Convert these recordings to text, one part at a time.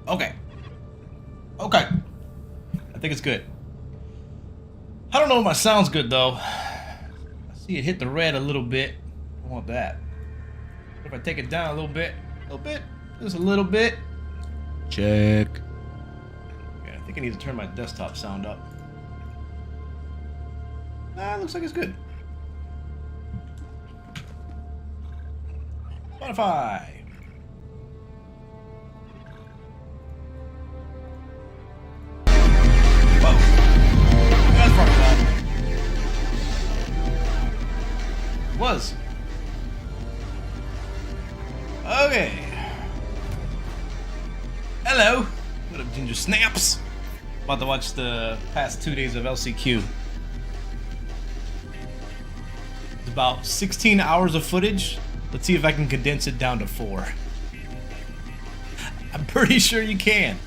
Okay. Okay. I think it's good. I don't know if my sound's good though. I see it hit the red a little bit. I want that. If I take it down a little bit, just a little bit. Check. Yeah, I think I need to turn my desktop sound up. Looks like it's good. Spotify. Whoa. That's probably loud. Was. Okay. Hello. What up, Ginger Snaps? About to watch the past 2 days of LCQ. It's about 16 hours of footage. Let's see if I can condense it down to 4. I'm pretty sure you can.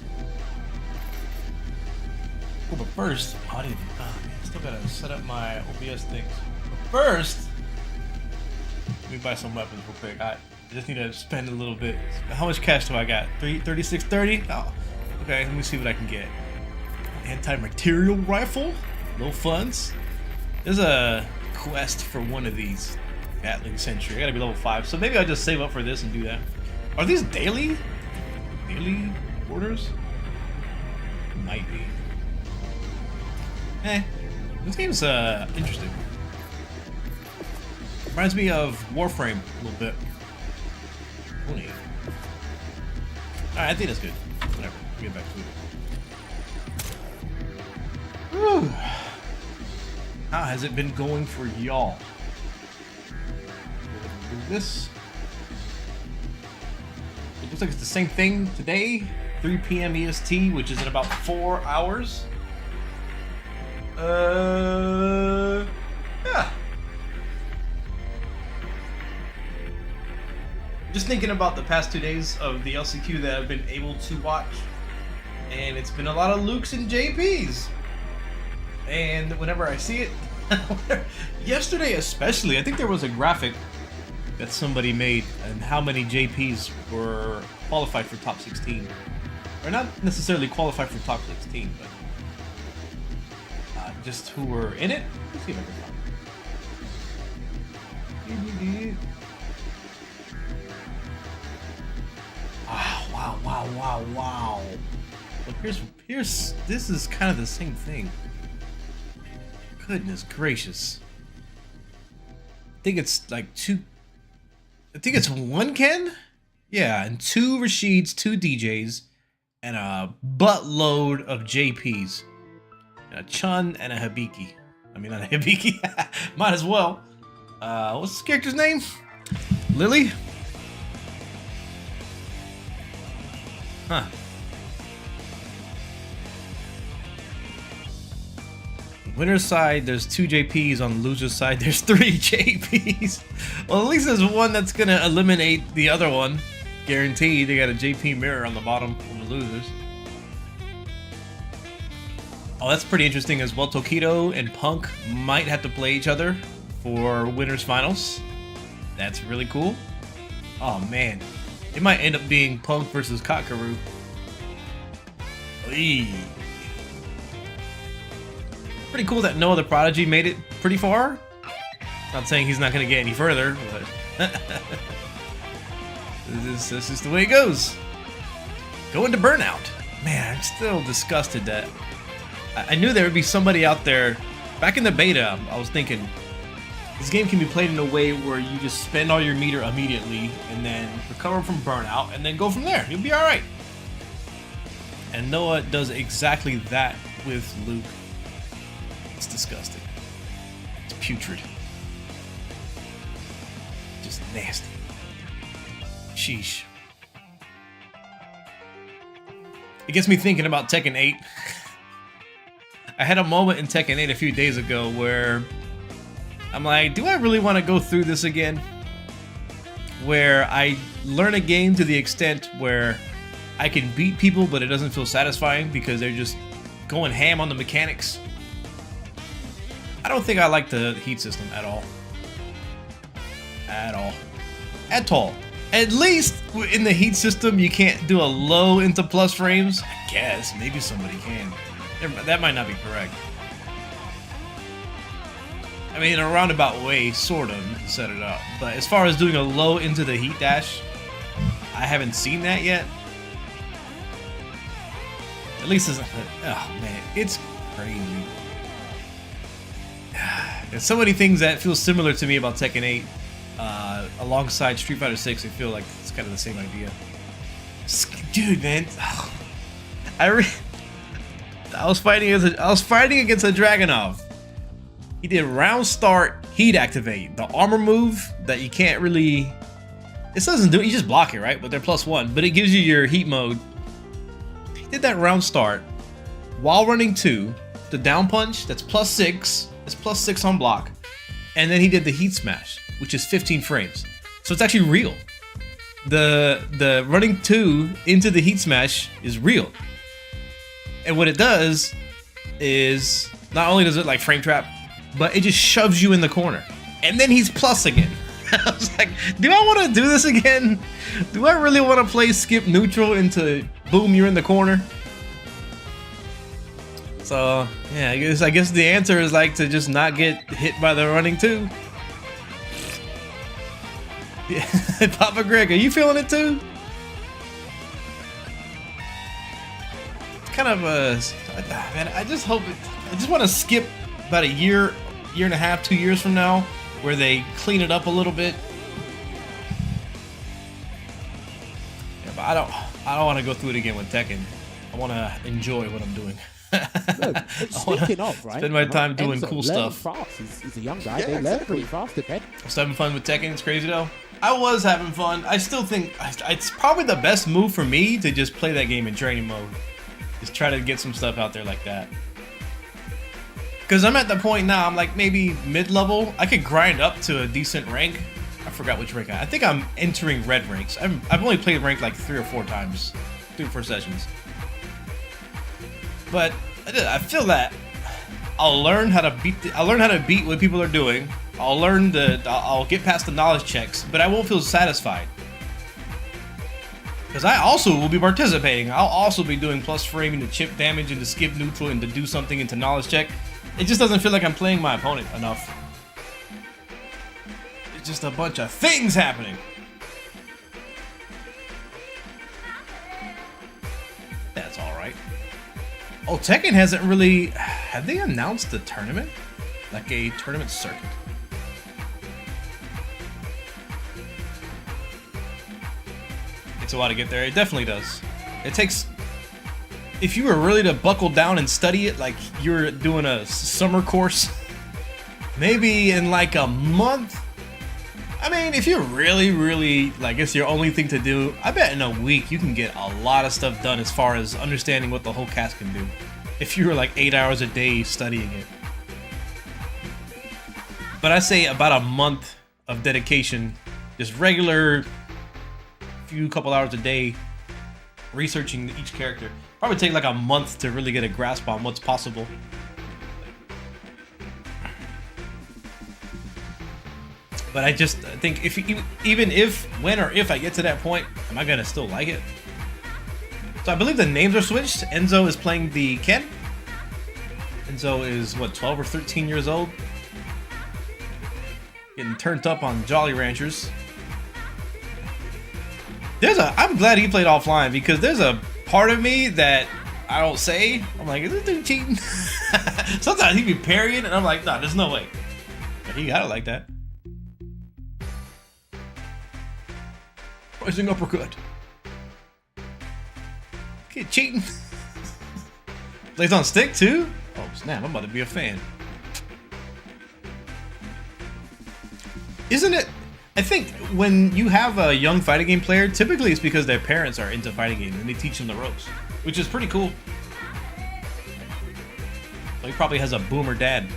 Oh, but first, I still gotta set up my OBS things. But first, let me buy some weapons real quick. I just need to spend a little bit. How much cash do I got? 3630? Oh, okay. Let me see what I can get. Anti-material rifle, low funds. There's a quest for one of these. Gatling Sentry. I gotta be level 5, so maybe I'll just save up for this and do that. Are these daily orders? Might be. This game's interesting. Reminds me of Warframe a little bit. Alright, I think that's good. Whatever. Get back to it. Whew. How has it been going for y'all? This. It looks like it's the same thing today, 3 p.m. EST, which is in about 4 hours. Yeah. Just thinking about the past 2 days of the LCQ that I've been able to watch, and it's been a lot of Lukes and JPs. And whenever I see it, yesterday especially, I think there was a graphic that somebody made and how many JPs were qualified for top 16, or not necessarily qualified for top 16, but just who were in it. Let's see if I can find it. Wow. Well, here's this is kind of the same thing. Goodness gracious. I think it's like 2. I think it's 1 Ken? Yeah, and 2 Rashids, 2 DJs, and a buttload of JPs. And a Chun and a Hibiki. I mean, not a Hibiki. Might as well. What's this character's name? Lily? Huh. Winner's side, there's 2 JPs. On the loser's side, there's 3 JPs. Well, at least there's one that's gonna eliminate the other one. Guaranteed. They got a JP mirror on the bottom for the losers. Oh, that's pretty interesting as well. Tokido and Punk might have to play each other for winners finals. That's really cool. Oh man, it might end up being Punk versus Kakaru. Eee. Pretty cool that no other Prodigy made it pretty far. Not saying he's not going to get any further, but this is the way it goes. Going to Burnout. Man, I'm still disgusted that I knew there would be somebody out there. Back in the beta, I was thinking this game can be played in a way where you just spend all your meter immediately and then recover from Burnout and then go from there. You'll be all right. And Noah does exactly that with Luke. It's disgusting. It's putrid. Just nasty. Sheesh. It gets me thinking about Tekken 8. I had a moment in Tekken 8 a few days ago where I'm like, do I really want to go through this again? Where I learn a game to the extent where I can beat people, but it doesn't feel satisfying because they're just going ham on the mechanics. I don't think I like the heat system at all. At all. At least in the Heat system, you can't do a low into plus frames. I guess maybe somebody can. That might not be correct. I mean, in a roundabout way, sort of, you can set it up. But as far as doing a low into the Heat dash, I haven't seen that yet. At least it's, oh man, it's crazy. There's so many things that feel similar to me about Tekken 8. Alongside Street Fighter 6, I feel like it's kind of the same idea. Dude, man, I was fighting against a Dragunov. He did round start, heat activate, the armor move that you can't really. This doesn't do it. You just block it, right? But they're +1, but it gives you your heat mode. He did that round start while running 2, the down punch that's +6. It's +6 on block, and then he did the heat smash, which is 15 frames. So it's actually real. The running 2 into the heat smash is real. And what it does is not only does it like frame trap, but it just shoves you in the corner. And then he's plus again. I was like, do I want to do this again? Do I really want to play skip neutral into boom, you're in the corner? So yeah, I guess the answer is like to just not get hit by the running 2. Yeah. Papa Greg, are you feeling it too? It's kind of man, I just hope I just want to skip about a year and a half, 2 years from now, where they clean it up a little bit. Yeah, but I don't want to go through it again with Tekken. I want to enjoy what I'm doing. Look, speaking of, right? Spend my time doing cool stuff. Fast. He's a young guy. Yeah, they learn pretty fast, okay? I was having fun with Tekken. It's crazy though. I was having fun. I still think it's probably the best move for me to just play that game in training mode. Just try to get some stuff out there like that. Because I'm at the point now, I'm like maybe mid-level. I could grind up to a decent rank. I forgot which rank I think I'm entering red ranks. I've only played rank like 3 or 4 times. 3 or 4 sessions. But I feel that I'll learn how to beat what people are doing. I'll get past the knowledge checks, but I won't feel satisfied. Because I also will be participating. I'll also be doing plus framing to chip damage and to skip neutral and to do something into knowledge check. It just doesn't feel like I'm playing my opponent enough. It's just a bunch of things happening. That's alright. Oh, Tekken hasn't really. Have they announced the tournament? Like a tournament circuit? It's a while to get there. It definitely does. It takes. If you were really to buckle down and study it, like you're doing a summer course, maybe in like a month. I mean, if you're really like it's your only thing to do, I bet in a week you can get a lot of stuff done as far as understanding what the whole cast can do. If you were like 8 hours a day studying it. But I say about a month of dedication, just regular couple hours a day researching each character. Probably take like a month to really get a grasp on what's possible. But I think even if when I get to that point, am I gonna still like it? So I believe the names are switched. Enzo is playing the Ken. Enzo is what, 12 or 13 years old, getting turned up on Jolly Ranchers. I'm glad he played offline, because there's a part of me that I don't say. I'm like, is this dude cheating? Sometimes he be parrying, and I'm like, nah, there's no way. But he got it like that. Rising uppercut. Kid cheating. Plays on stick too? Oh snap, I'm about to be a fan. Isn't it? I think when you have a young fighting game player, typically it's because their parents are into fighting games and they teach them the ropes, which is pretty cool. So he probably has a boomer dad.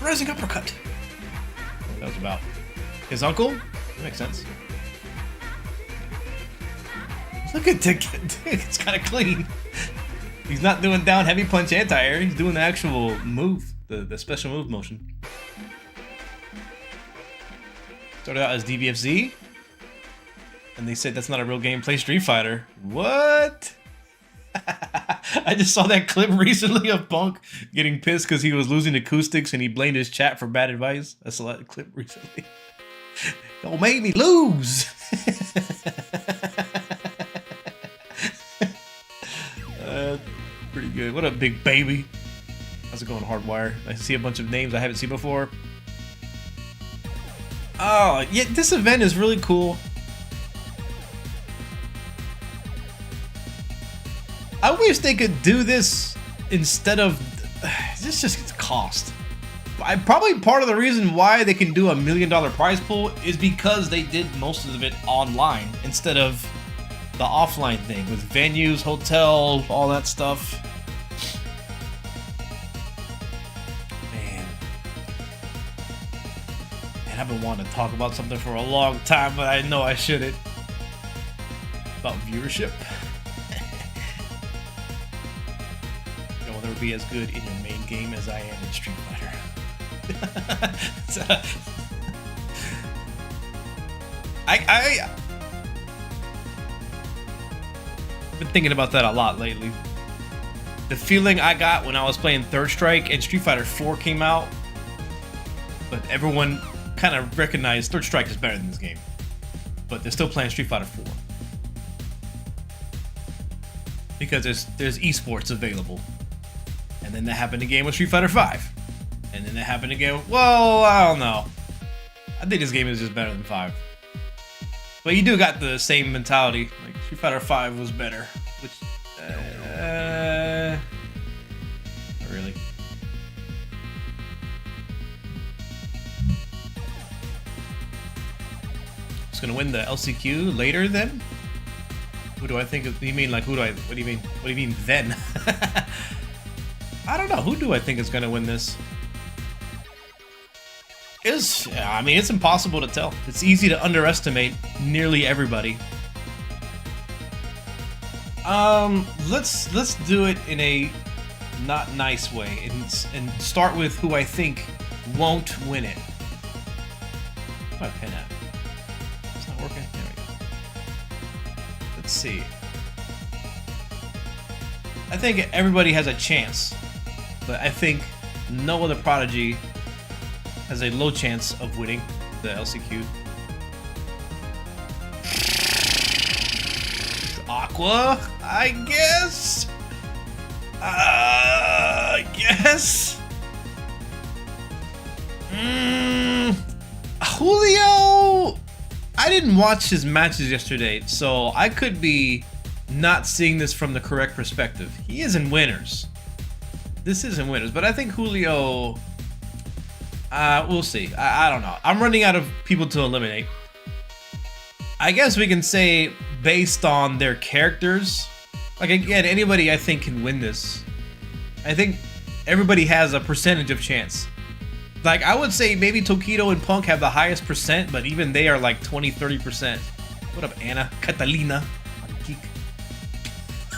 Rising uppercut. What that was about. His uncle? That makes sense. Look at Dick. It's kind of clean. He's not doing down heavy punch anti-air. He's doing the actual move. The special move motion. Started out as DBFZ, and they said that's not a real game. Play Street Fighter. What? I just saw that clip recently of Punk getting pissed because he was losing acoustics and he blamed his chat for bad advice. I saw that clip recently. Don't make me lose. Pretty good. What up, big baby? How's it going, Hardwire? I see a bunch of names I haven't seen before. Oh, yeah, this event is really cool. I wish they could do this instead of... This just gets cost. Probably part of the reason why they can do $1 million prize pool is because they did most of it online instead of the offline thing with venues, hotels, all that stuff. Man, I've been wanting to talk about something for a long time, but I know I shouldn't. About viewership. You'll never be as good in your main game as I am in Street Fighter. I've been thinking about that a lot lately. The feeling I got when I was playing Third Strike and Street Fighter 4 came out, but everyone kind of recognized Third Strike is better than this game, but they're still playing Street Fighter 4 because there's esports available. And then that happened again with Street Fighter 5. And then that happened again. Well, I don't know. I think this game is just better than 5. But you do got the same mentality. Like, Street Fighter 5 was better. Which, not really. Who's gonna win the LCQ later then? Who do I think of, you mean like who do I, what do you mean? What do you mean then? I don't know. Who do I think is gonna win this? I mean, it's impossible to tell. It's easy to underestimate nearly everybody. Let's do it in a not nice way and start with who I think won't win it. Where's my pen at? It's not working. There we go. Let's see. I think everybody has a chance, but I think no other prodigy has a low chance of winning the LCQ. Aqua, I guess. Julio, I didn't watch his matches yesterday, so I could be not seeing this from the correct perspective. He is in winners. This isn't winners, but I think Julio... we'll see. I don't know. I'm running out of people to eliminate. I guess we can say based on their characters. Like, again, anybody I think can win this. I think everybody has a percentage of chance. Like, I would say maybe Tokido and Punk have the highest percent, but even they are like 20-30%. What up, Anna? Catalina. Geek.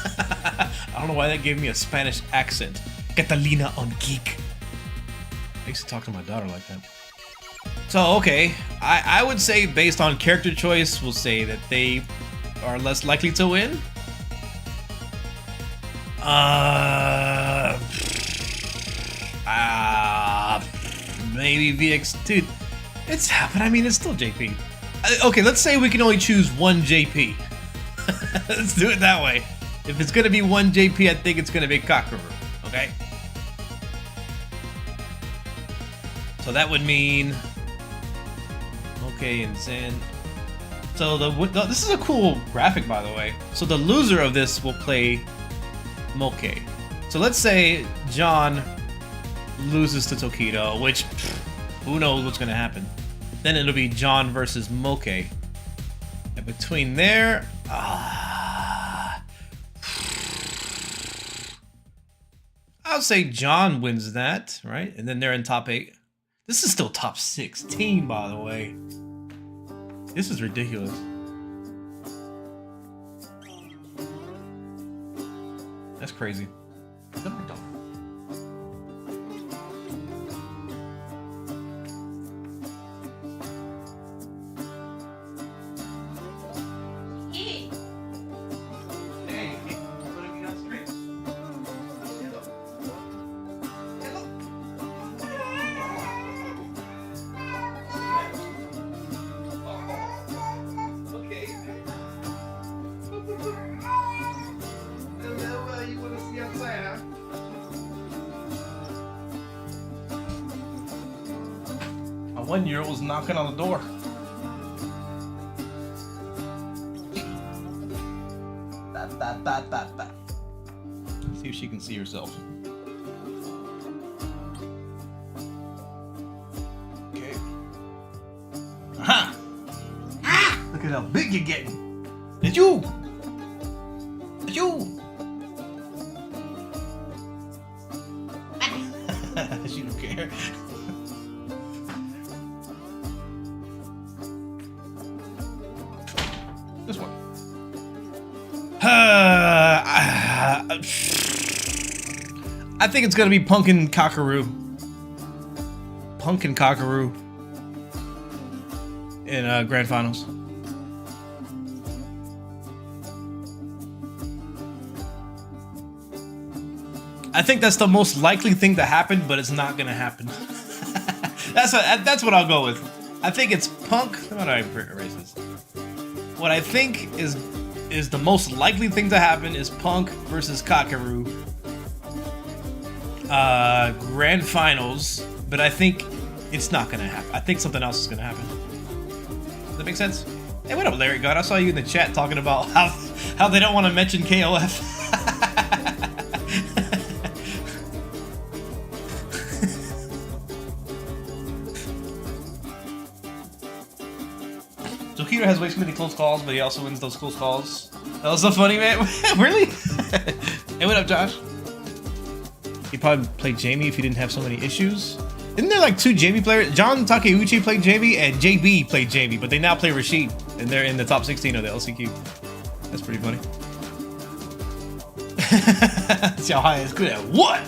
I don't know why that gave me a Spanish accent. Catalina on Geek. I used to talk to my daughter like that. So, okay, I would say based on character choice, we'll say that they are less likely to win. Maybe VX, dude. It's happened. I mean, it's still JP. Okay, let's say we can only choose one JP. Let's do it that way. If it's gonna be one JP, I think it's gonna be Kakaru. Okay. So that would mean okay and Zen. So this is a cool graphic, by the way. So the loser of this will play Moke. So let's say John loses to Tokido, which who knows what's gonna happen. Then it'll be John versus Moke. And between there, I would say John wins that, right? And then they're in top 8. This is still top 16, by the way. This is ridiculous. That's crazy. A 1-year-old was knocking on the door. See if she can see herself. Okay. Aha! Ah! Look at how big you're getting. It's you! It's you! She don't care. This one. I think it's gonna be Punkin Cockaroo. Punkin Cockaroo in grand finals. I think that's the most likely thing to happen, but it's not gonna happen. That's what I'll go with. I think it's Punk. How do I erase this? What I think is the most likely thing to happen is Punk versus Cockaroo. Grand finals, but I think it's not gonna happen. I think something else is gonna happen. Does that make sense? Hey, what up, Larry God? I saw you in the chat talking about how they don't want to mention KOF. So Hero has way too many close calls, but he also wins those close calls. That was so funny, man. Really? Hey, what up, Josh? He probably played Jamie if he didn't have so many issues. Isn't there like 2 Jamie players? John Takeuchi played Jamie and JB played Jamie, but they now play Rashid, and they're in the top 16 of the LCQ. That's pretty funny. Xiao Hai is good at what?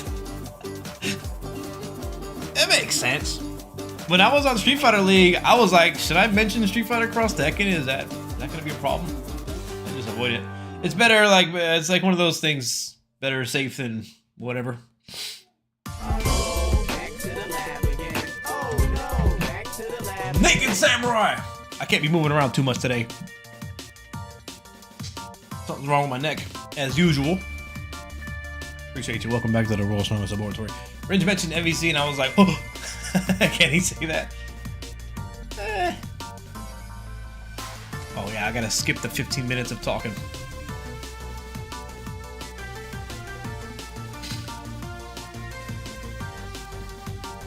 That makes sense. When I was on Street Fighter League, I was like, should I mention Street Fighter Cross Tekken? Is that gonna be a problem? I just avoid it. It's better, like, it's like one of those things. Better safe than whatever. Naked Samurai! I can't be moving around too much today. Something's wrong with my neck, as usual. Appreciate you. Welcome back to the Royal Strongest Laboratory. Ringe mentioned MVC, and I was like, oh, can he say that? Oh yeah, I gotta skip the 15 minutes of talking.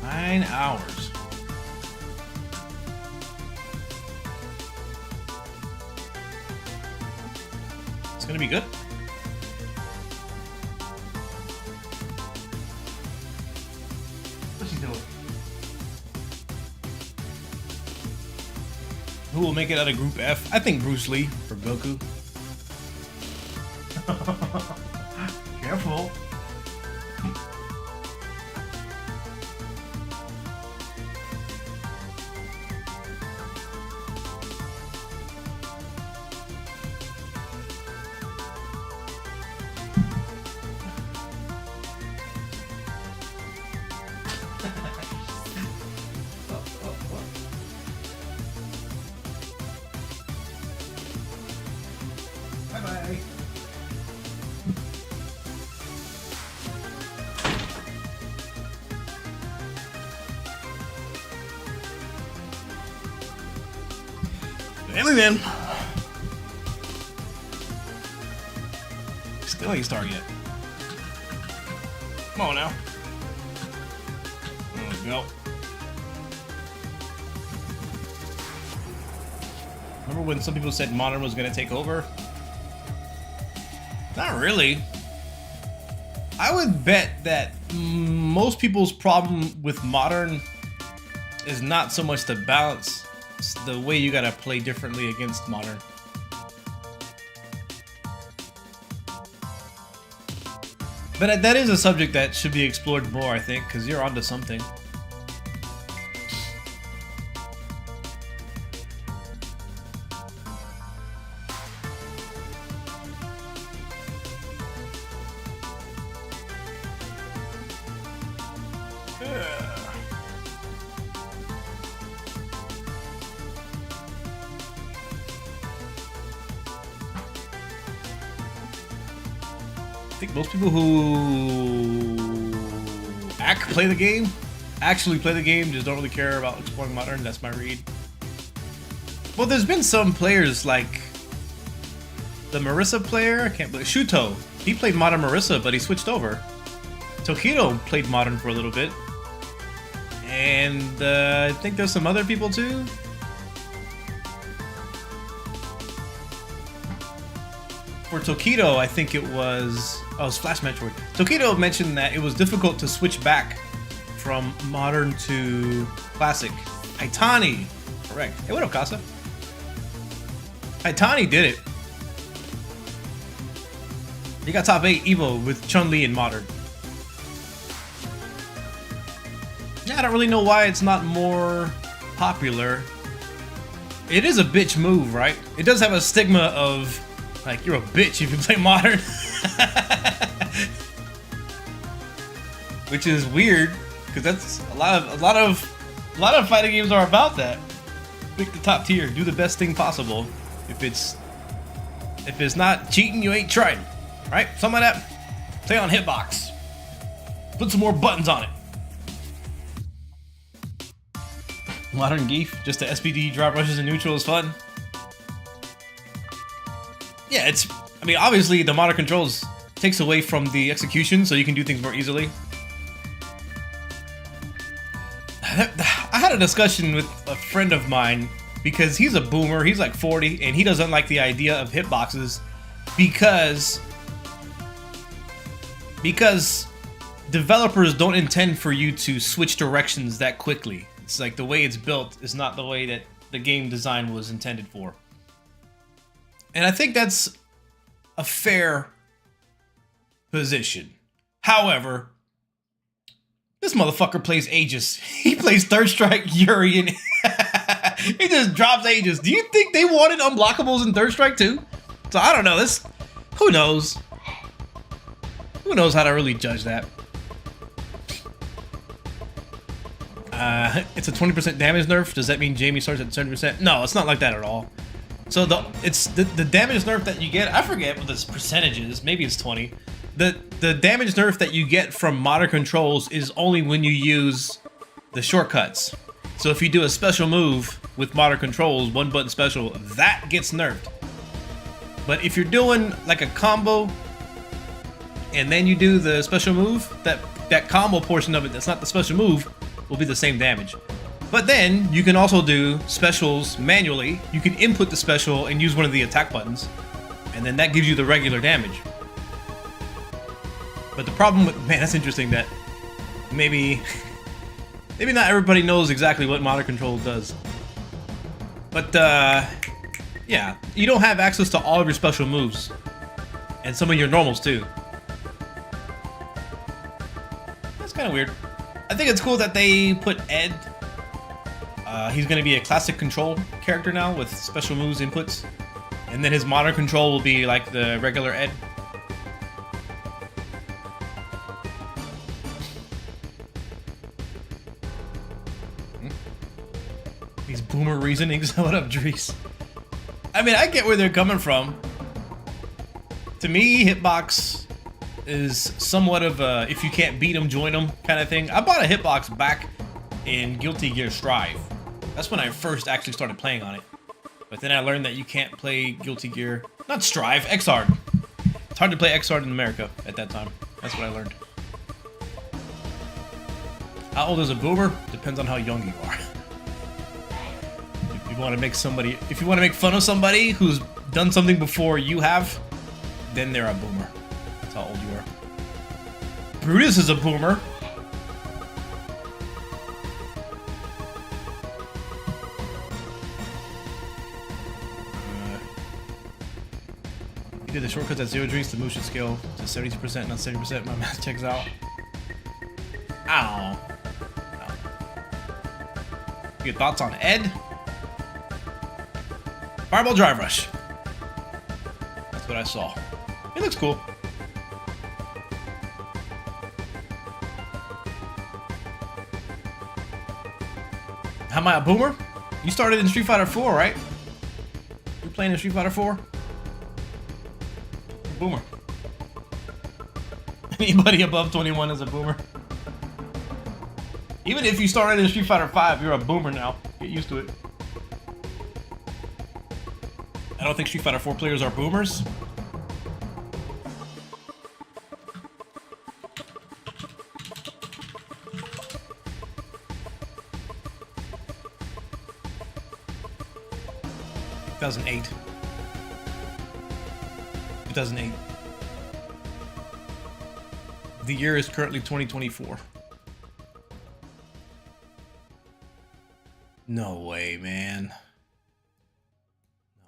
Nine hours. It's gonna be good. What's he doing? Who will make it out of Group F? I think Bruce Lee for Goku. Careful. Bye-bye. Family then. Still ain't started yet. Come on now. There we go. Remember when some people said Modern was gonna take over? Not really. I would bet that most people's problem with Modern is not so much the balance, it's the way you gotta play differently against Modern. But that is a subject that should be explored more, I think, because you're onto something. I think most people who play the game actually play the game, just don't really care about exploring modern. That's my read. Well, there's been some players like the Marissa player, I can't believe, Shuto. He played modern Marissa, but he switched over. Tokido played modern for a little bit. And I think there's some other people too. For Tokido, I think it was Flash Metroid. Tokido mentioned that it was difficult to switch back from modern to classic. Aitani, correct. Hey, what up, Casa? Aitani did it. He got top 8 Evo with Chun-Li in modern. Yeah, I don't really know why it's not more popular. It is a bitch move, right? It does have a stigma of like you're a bitch if you play modern. Which is weird, because that's a lot of fighting games are about that. Pick the top tier, do the best thing possible. If it's not cheating, you ain't trying. Right? Something like that. Play on hitbox. Put some more buttons on it. Modern Geef, just the SPD drop rushes and neutral is fun. Yeah, I mean, obviously the modern controls takes away from the execution, so you can do things more easily. I had a discussion with a friend of mine because he's a boomer, he's like 40, and he doesn't like the idea of hitboxes because developers don't intend for you to switch directions that quickly. It's like the way it's built is not the way that the game design was intended for. And I think that's a fair position. However, this motherfucker plays Aegis. He plays Third Strike, Yuri, and he just drops Aegis. Do you think they wanted unblockables in Third Strike too? So I don't know. Who knows? Who knows how to really judge that? It's a 20% damage nerf. Does that mean Jamie starts at 70%? No, it's not like that at all. So the damage nerf that you get, I forget what this percentage is. Maybe it's 20. The damage nerf that you get from modern controls is only when you use the shortcuts. So if you do a special move with modern controls, one button special, that gets nerfed. But if you're doing like a combo and then you do the special move, that combo portion of it that's not the special move will be the same damage. But then you can also do specials manually. You can input the special and use one of the attack buttons, and then that gives you the regular damage. But the problem with, man, that's interesting that maybe not everybody knows exactly what modern control does. But yeah, you don't have access to all of your special moves and some of your normals too. That's kind of weird. I think it's cool that they put Ed. He's going to be a classic control character now with special moves inputs. And then his modern control will be like the regular Ed. These boomer reasonings. What up, Drees? I mean, I get where they're coming from. To me, hitbox is somewhat of a if you can't beat them, join them kind of thing. I bought a hitbox back in Guilty Gear Strive. That's when I first actually started playing on it. But then I learned that you can't play Guilty Gear, not Strive, Xrd. It's hard to play Xrd in America at that time. That's what I learned. How old is a boomer? Depends on how young you are. If you want to make fun of somebody who's done something before you have, then they're a boomer. That's how old you are. Brutus is a boomer. You did the shortcuts at 0 degrees, the move should scale to 72%, not 70%. My math checks out. Ow. Your thoughts on Ed? Fireball Drive Rush. That's what I saw. It looks cool. How am I a boomer? You started in Street Fighter 4, right? You're playing in Street Fighter 4? Boomer. Anybody above 21 is a boomer. Even if you started in Street Fighter 5, you're a boomer now. Get used to it. I don't think Street Fighter 4 players are boomers. Two 2008. The year is currently 2024. No way, man.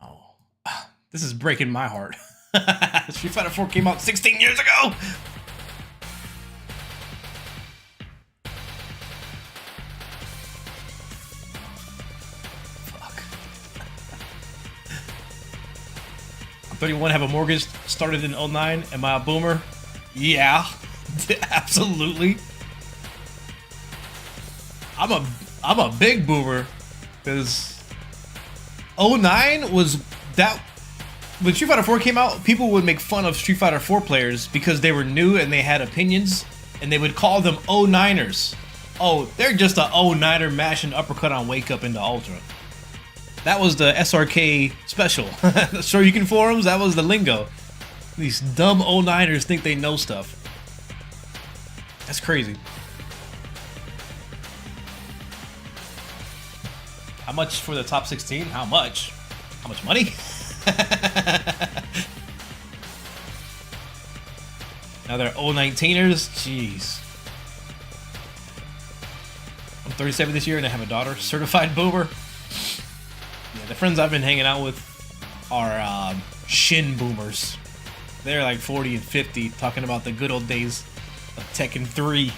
No. This is breaking my heart. Street Fighter 4 came out 16 years ago! Fuck. I'm 31, have a mortgage, started in 09. Am I a boomer? Yeah, absolutely. I'm a big boomer, because 09 was that when Street Fighter 4 came out, people would make fun of Street Fighter 4 players because they were new and they had opinions, and they would call them 09ers. Oh, they're just a 09er mashing uppercut on wake up into Ultra. That was the SRK special. Sure, you can forums, that was the lingo. These dumb 09ers think they know stuff. That's crazy. How much for the top 16? How much? How much money? Now they're 019ers? Jeez. I'm 37 this year and I have a daughter. Certified boomer. Yeah, the friends I've been hanging out with are shin boomers. They're like 40 and 50 talking about the good old days of Tekken 3.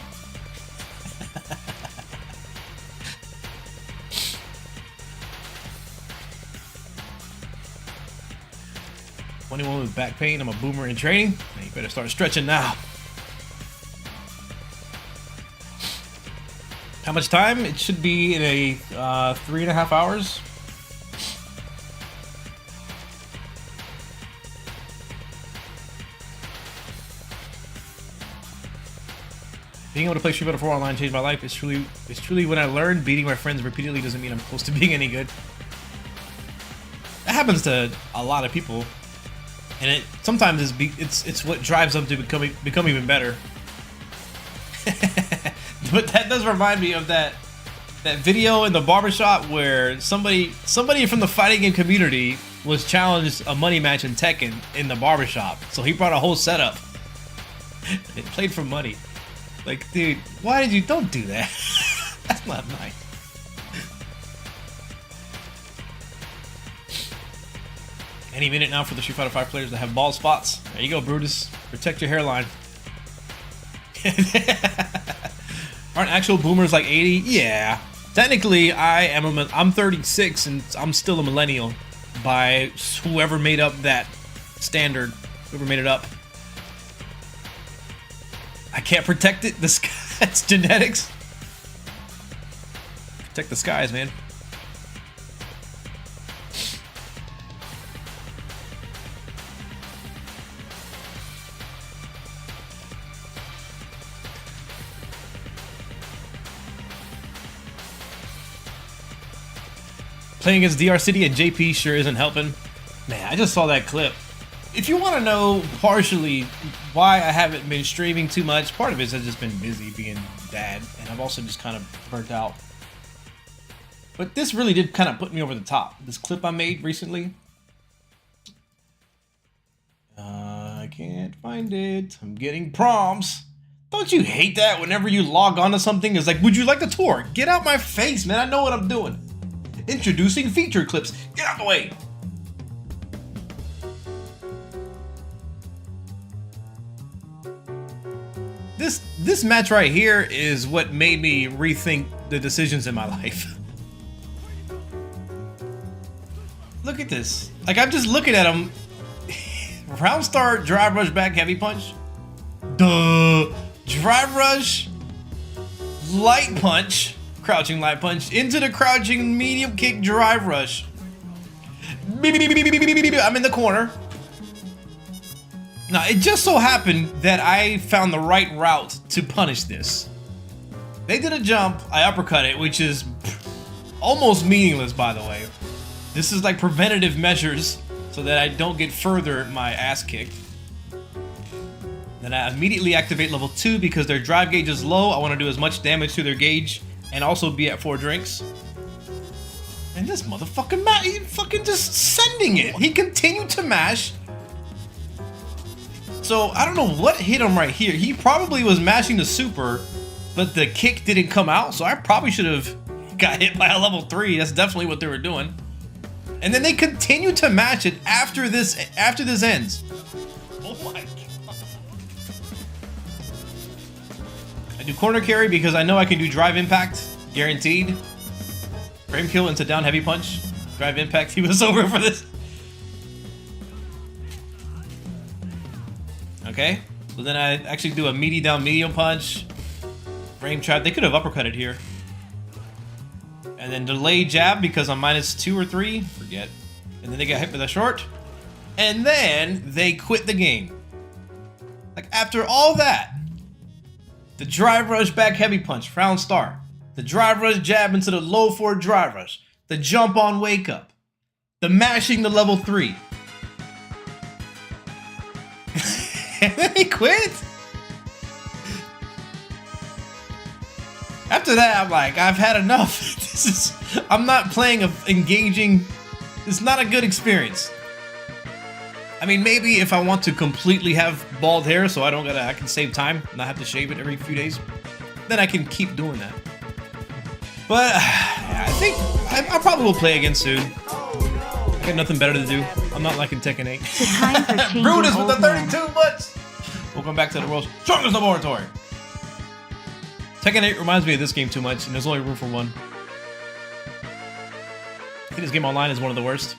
21 with back pain. I'm a boomer in training. Man, you better start stretching now. How much time? It should be in a 3.5 hours. Being able to play Street Fighter 4 online changed my life. It's truly when I learned beating my friends repeatedly doesn't mean I'm close to being any good. That happens to a lot of people. And it sometimes it's what drives them to become even better. But that does remind me of that video in the barbershop where somebody from the fighting game community was challenged a money match in Tekken in the barbershop. So he brought a whole setup. It played for money. Like, dude, why did you? Don't do that. That's not nice. Any minute now for the Street Fighter 5 players that have bald spots. There you go, Brutus. Protect your hairline. Aren't actual boomers like 80? Yeah. Technically, I'm 36 and I'm still a millennial by whoever made up that standard. Whoever made it up. I can't protect it. The sky, it's genetics. Protect the skies, man. Playing against DR City and JP sure isn't helping. Man, I just saw that clip. If you want to know partially why I haven't been streaming too much, part of it is I've just been busy being dad, and I've also just kind of burnt out. But this really did kind of put me over the top. This clip I made recently. I can't find it. I'm getting prompts. Don't you hate that whenever you log on to something? It's like, would you like the tour? Get out my face, man. I know what I'm doing. Introducing feature clips. Get out the way. This match right here is what made me rethink the decisions in my life. Look at this. Like, I'm just looking at him. Round start, drive rush, back heavy punch. Duh. Drive rush, light punch. Crouching light punch into the crouching medium kick drive rush. I'm in the corner. Now, it just so happened that I found the right route to punish this. They did a jump, I uppercut it, which is almost meaningless, by the way. This is like preventative measures so that I don't get further my ass kicked. Then I immediately activate level 2 because their drive gauge is low. I want to do as much damage to their gauge and also be at 4 drinks. And this motherfucking Matt, he fucking just sending it. He continued to mash. So I don't know what hit him right here. He probably was mashing the super, but the kick didn't come out. So I probably should have got hit by a level 3. That's definitely what they were doing. And then they continue to match it after this ends. Oh my god. I do corner carry because I know I can do drive impact, guaranteed. Frame kill into down heavy punch. Drive impact, he was over for this. Okay, so then I actually do a meaty down medium punch. Frame trap, they could have uppercutted here. And then delay jab because I'm -2 or 3, forget. And then they got hit with a short. And then they quit the game. Like after all that, the drive rush back heavy punch, frown star. The drive rush jab into the low 4 drive rush. The jump on wake up. The mashing the level 3. And then he quit. After that, I'm like, I've had enough. I'm not playing engaging. It's not a good experience. I mean, maybe if I want to completely have bald hair so I can save time, not have to shave it every few days, then I can keep doing that. But I think I probably will play again soon. I got nothing better to do. I'm not liking Tekken 8. Brutus with the 32 months. Welcome back to the world's strongest laboratory. Tekken 8 reminds me of this game too much, and there's only room for one. I think this game online is one of the worst.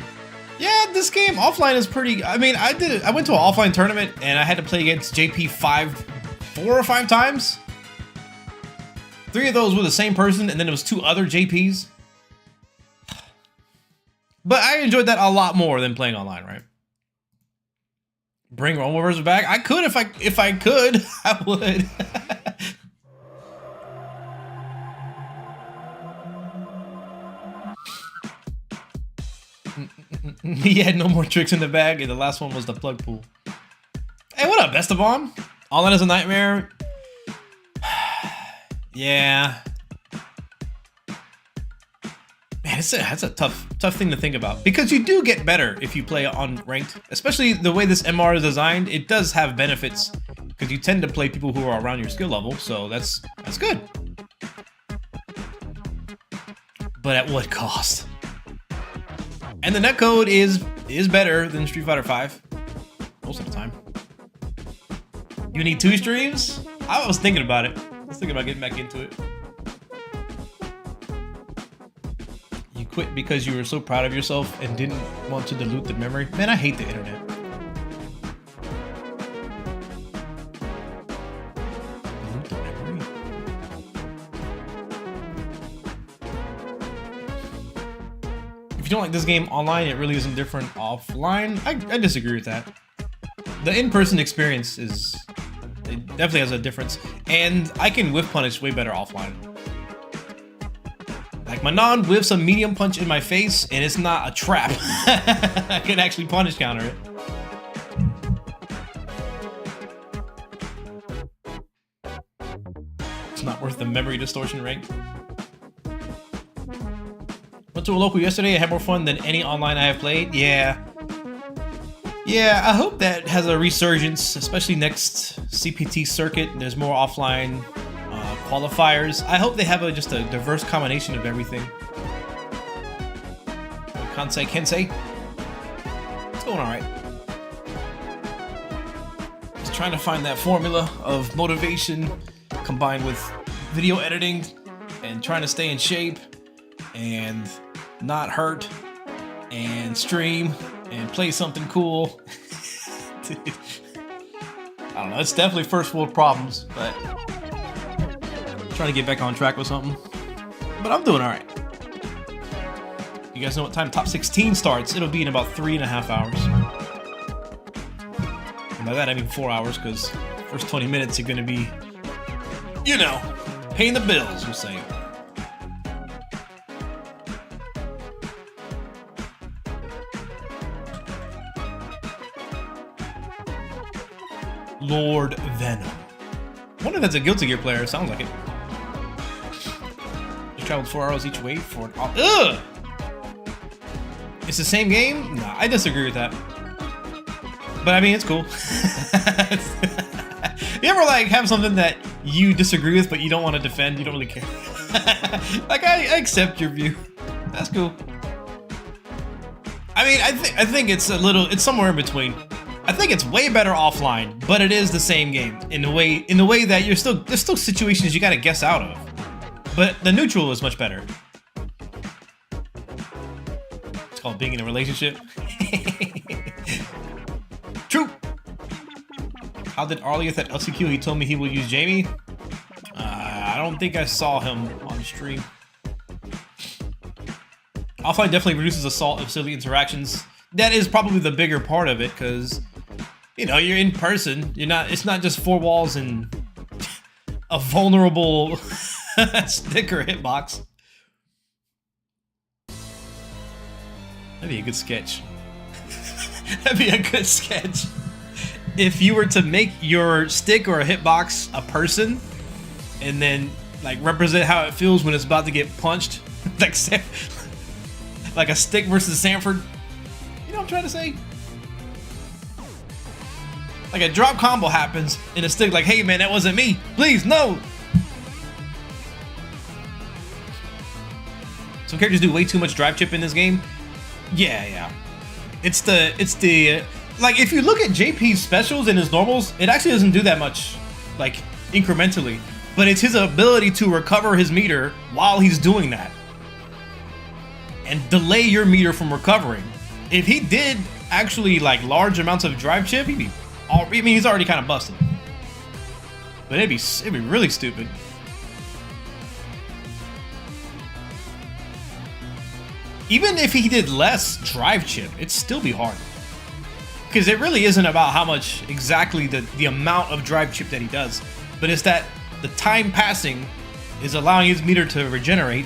Yeah, this game offline is pretty. I mean, I went to an offline tournament and I had to play against JP 4 or 5 times. 3 of those were the same person, and then there was 2 other JPs. But I enjoyed that a lot more than playing online, right? Bring Rome Wars back? I could if I could, I would. He had no more tricks in the bag, and the last one was the plug pool. Hey, what up, Esteban? Online is a nightmare. Yeah. Man, that's a tough thing to think about. Because you do get better if you play on ranked. Especially the way this MR is designed, it does have benefits. Because you tend to play people who are around your skill level, so that's good. But at what cost? And the netcode is better than Street Fighter V. Most of the time. You need 2 streams? I was thinking about it. I was thinking about getting back into it. You quit because you were so proud of yourself and didn't want to dilute the memory? Man, I hate the internet. Dilute the memory? If you don't like this game online, it really isn't different offline. I disagree with that. The in-person experience it definitely has a difference, and I can whiff punish way better offline. Like Manon whiffs a medium punch in my face, and it's not a trap. I can actually punish counter it. It's not worth the memory distortion rank. Went to a local yesterday. I had more fun than any online I have played. Yeah, I hope that has a resurgence, especially next CPT circuit. There's more offline qualifiers. I hope they have just a diverse combination of everything. Kansei Kensei. It's going alright. Just trying to find that formula of motivation combined with video editing and trying to stay in shape and not hurt and stream and play something cool. I don't know, it's definitely first world problems, but I'm trying to get back on track with something. But I'm doing alright. You guys know what time top 16 starts? It'll be in about 3.5 hours. And by that I mean 4 hours, because first 20 minutes are gonna be, you know, Paying the bills, we'll say. Lord Venom. I wonder if that's a Guilty Gear player. Sounds like it. Just traveled 4 hours each way for an hour. Ugh! It's the same game? Nah, I disagree with that. But I mean, it's cool. You ever like have something that you disagree with, but you don't want to defend? You don't really care. Like I accept your view. That's cool. I mean, I think it's it's somewhere in between. I think it's way better offline, but it is the same game in the way that there's still situations you gotta guess out of. But the neutral is much better. It's called being in a relationship. True. How did Arlieth at LCQ? He told me he will use Jamie. I don't think I saw him on stream. Offline definitely reduces assault of silly interactions. That is probably the bigger part of it, because you know you're in person. It's not just 4 walls and a vulnerable sticker hitbox. That'd be a good sketch. That'd be a good sketch. If you were to make your stick or a hitbox a person, and then like represent how it feels when it's about to get punched, like a stick versus Sanford. You know what I'm trying to say? Like a drop combo happens in a stick, like, hey man, that wasn't me. Please, no. Some characters do way too much drive chip in this game. Yeah. It's the like if you look at JP's specials and his normals, it actually doesn't do that much, like incrementally. But it's his ability to recover his meter while he's doing that. And delay your meter from recovering. If he did actually like large amounts of drive chip, he'd be he's already kind of busted. But it'd be really stupid. Even if he did less drive chip, it'd still be hard. Because it really isn't about how much exactly the amount of drive chip that he does, but it's that the time passing is allowing his meter to regenerate,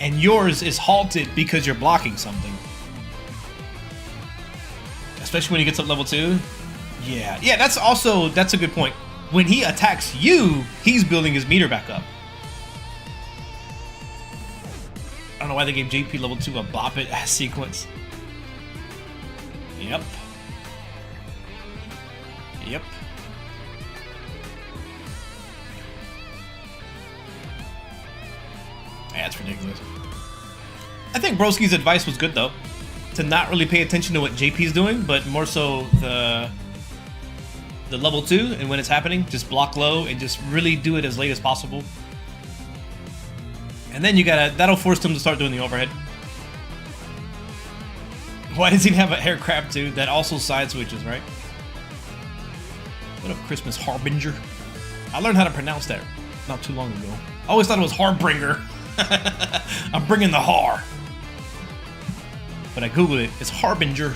and yours is halted because you're blocking something. Especially when he gets up level 2. Yeah, that's a good point. When he attacks you, he's building his meter back up. I don't know why they gave JP level 2 a bop it ass sequence. Yep. Yeah, that's ridiculous. I think Broski's advice was good though, to not really pay attention to what JP's doing, but more so the level 2, and when it's happening, just block low and just really do it as late as possible. And then that'll force him to start doing the overhead. Why does he have a aircraft too that also side switches, right? What up, Christmas Harbinger? I learned how to pronounce that not too long ago. I always thought it was Harbringer. I'm bringing the har. But I googled it. It's Harbinger.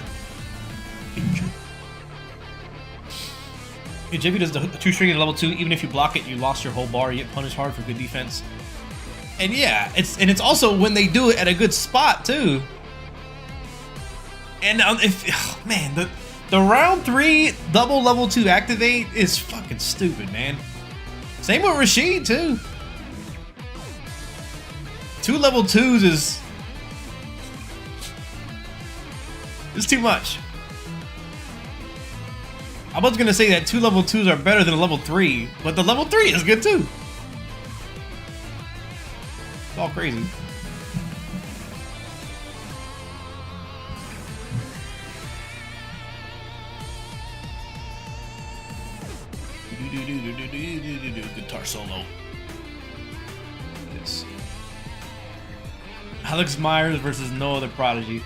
If JP does the 2-string at level 2, even if you block it, you lost your whole bar. You get punished hard for good defense. And yeah, it's also when they do it at a good spot too. And the round 3 double level 2 activate is fucking stupid, man. Same with Rashid too. 2 level 2s is too much. I was gonna say that 2 level 2s are better than a level 3, but the level 3 is good too. It's all crazy. Guitar solo. Yes. Alex Myers versus Noah the Prodigy.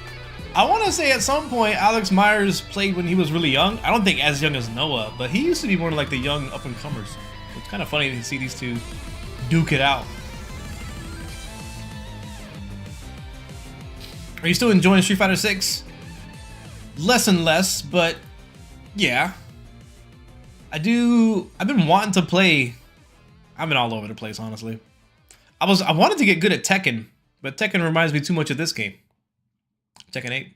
I want to say at some point Alex Myers played when he was really young. I don't think as young as Noah, but he used to be more like the young up-and-comers. It's kind of funny to see these two duke it out. Are you still enjoying Street Fighter 6? Less and less, but yeah. I've been wanting to play. I've been all over the place, honestly. I wanted to get good at Tekken, but Tekken reminds me too much of this game. Tekken 8.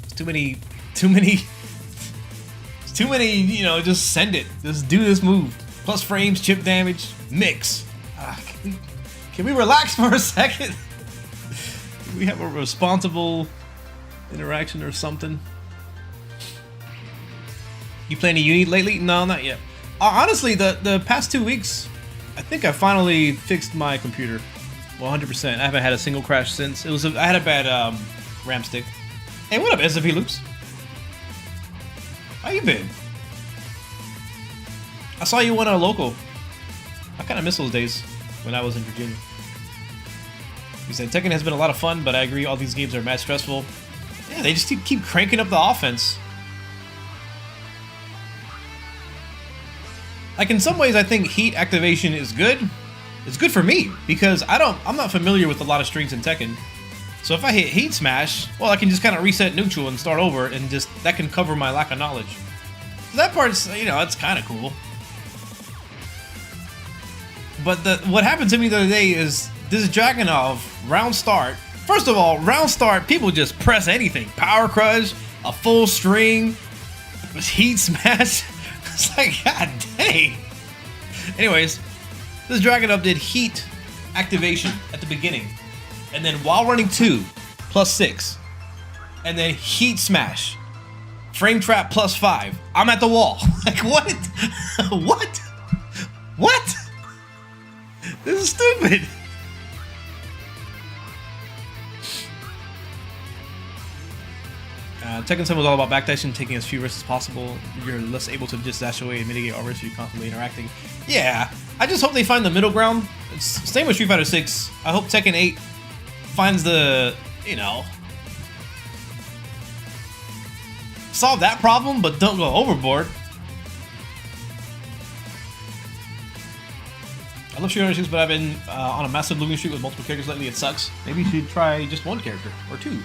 It's too many, it's too many, you know, just send it. Just do this move. Plus frames, chip damage, mix. Can we relax for a second? Can we have a responsible interaction or something? You playing a Uni lately? No, not yet. Honestly, the past 2 weeks, I think I finally fixed my computer. 100%. I haven't had a single crash since. I had a bad RAM stick. Hey, what up, SFP Loops? How you been? I saw you went on a local. I kind of miss those days when I was in Virginia. He said Tekken has been a lot of fun, but I agree all these games are mad stressful. Yeah, they just keep cranking up the offense. Like, in some ways, I think heat activation is good. It's good for me because I'm not familiar with a lot of strings in Tekken. So if I hit heat smash, well, I can just kind of reset neutral and start over, and just that can cover my lack of knowledge. So that part's, you know, it's kind of cool. But what happened to me the other day is this Dragunov round start. First of all, round start, people just press anything. Power crush, a full string, heat smash. It's like, god dang. Anyways, this Dragunov did heat activation at the beginning. And then while running 2, +6. And then heat smash. Frame trap +5. I'm at the wall. Like, what? What? What? This is stupid. Tekken 7 was all about backdashing, taking as few risks as possible. You're less able to just dash away and mitigate all risks. You're constantly interacting. Yeah, I just hope they find the middle ground. It's same with Street Fighter 6. I hope Tekken 8 finds the, you know, solve that problem, but don't go overboard. I love Street Fighter 6, but I've been on a massive losing streak with multiple characters lately. It sucks. Maybe you should try just one character or 2.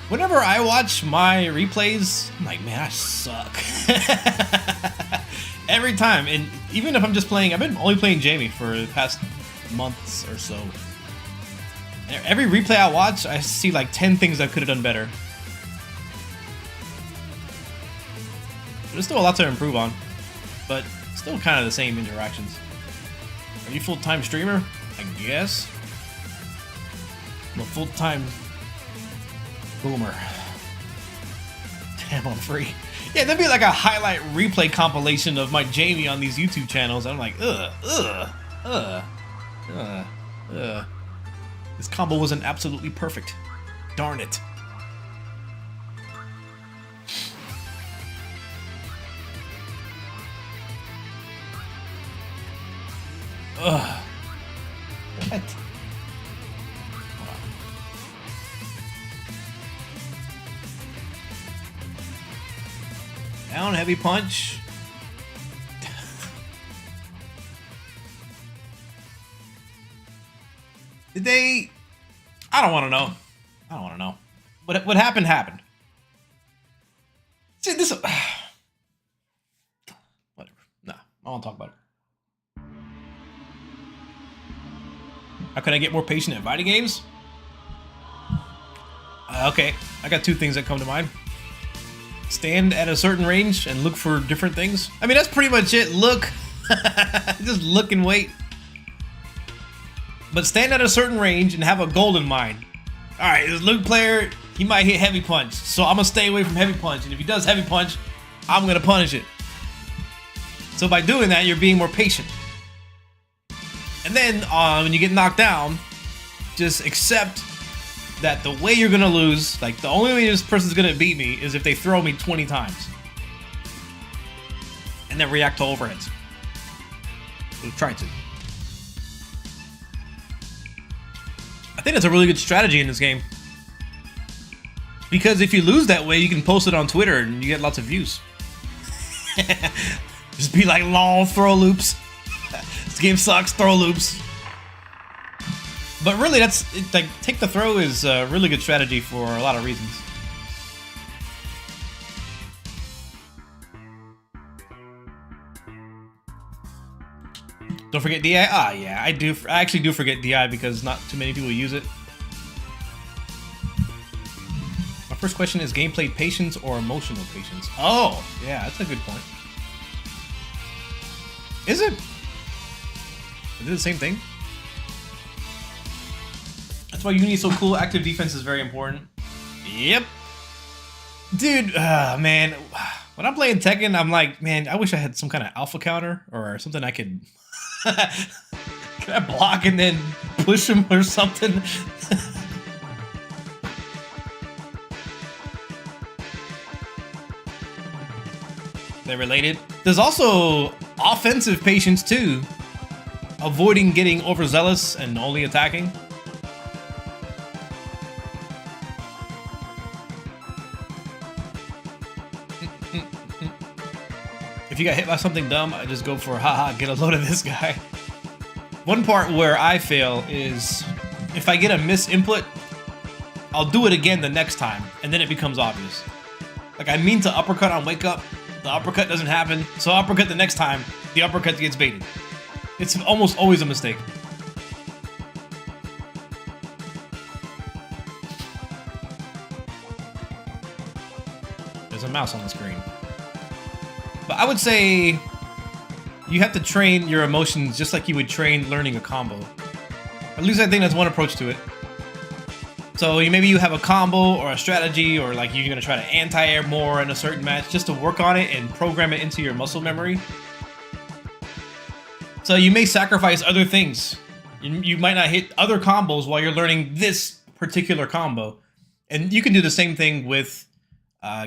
Whenever I watch my replays, I'm like, man, I suck. Every time. And even if I'm just playing, I've been only playing Jamie for the past months or so. Every replay I watch, I see like 10 things I could have done better. There's still a lot to improve on, but still kind of the same interactions. Are you a full-time streamer? I guess. I'm a full-time boomer. Damn, I'm free. Yeah, there'd be like a highlight replay compilation of my Jamie on these YouTube channels. I'm like, This combo wasn't absolutely perfect. Darn it. Ugh. What? Down, heavy punch. Did they? I don't want to know. I don't want to know. What happened happened. See this. Whatever. Nah, I won't talk about it. How can I get more patient at fighting games? Okay, I got 2 things that come to mind. Stand at a certain range and look for different things. I mean, that's pretty much it. Look. Just look and wait. But stand at a certain range and have a goal in mind. Alright, this Luke player, he might hit heavy punch. So I'm going to stay away from heavy punch. And if he does heavy punch, I'm going to punish it. So by doing that, you're being more patient. And then when you get knocked down, just accept that the way you're gonna lose, like the only way this person's gonna beat me is if they throw me 20 times. And then react to overheads. We'll try to. I think that's a really good strategy in this game. Because if you lose that way, you can post it on Twitter and you get lots of views. Just be like, lol, throw loops. This game sucks, throw loops. But really, that's like take the throw is a really good strategy for a lot of reasons. Don't forget DI. Ah, yeah, I do. I actually do forget DI because not too many people use it. My first question is gameplay patience or emotional patience? Oh, yeah, that's a good point. Is it? Is it the same thing? That's why Uni is so cool. Active defense is very important. Yep. Dude, man, when I'm playing Tekken, I'm like, man, I wish I had some kind of alpha counter or something I could... Can I block and then push him or something? They're related. There's also offensive patience too. Avoiding getting overzealous and only attacking. If you got hit by something dumb, I just go for haha, get a load of this guy. One part where I fail is if I get a miss input, I'll do it again the next time, and then it becomes obvious. Like I mean to uppercut on wake up, the uppercut doesn't happen, so uppercut the next time, the uppercut gets baited. It's almost always a mistake. There's a mouse on the screen. But I would say you have to train your emotions just like you would train learning a combo. At least I think that's one approach to it. So maybe you have a combo or a strategy, or like you're gonna try to anti-air more in a certain match just to work on it and program it into your muscle memory. So you may sacrifice other things. You might not hit other combos while you're learning this particular combo. And you can do the same thing with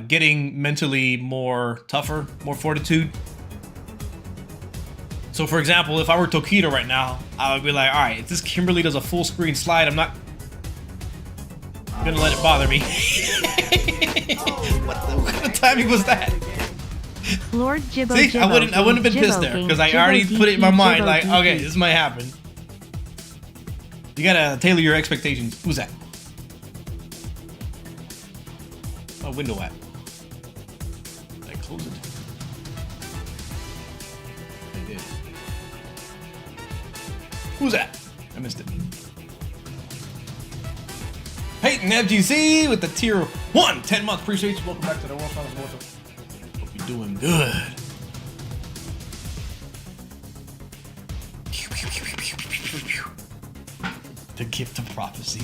getting mentally more tougher, more fortitude. So for example, if I were Tokido right now, I would be like, all right, if this Kimberly does a full screen slide, I'm not gonna let it bother me. What kind of timing was that? Lord Jibbo See, Jibbo I wouldn't have been pissed there because I already put it in my mind like, okay, this might happen. You gotta tailor your expectations. Who's that? Oh, window app. Did I close it? I did. Who's that? I missed it. Peyton FGC with the tier 1, 10 months. Appreciate you. Welcome back to the World Finals Mortal. Hope you're doing good. The gift of prophecy.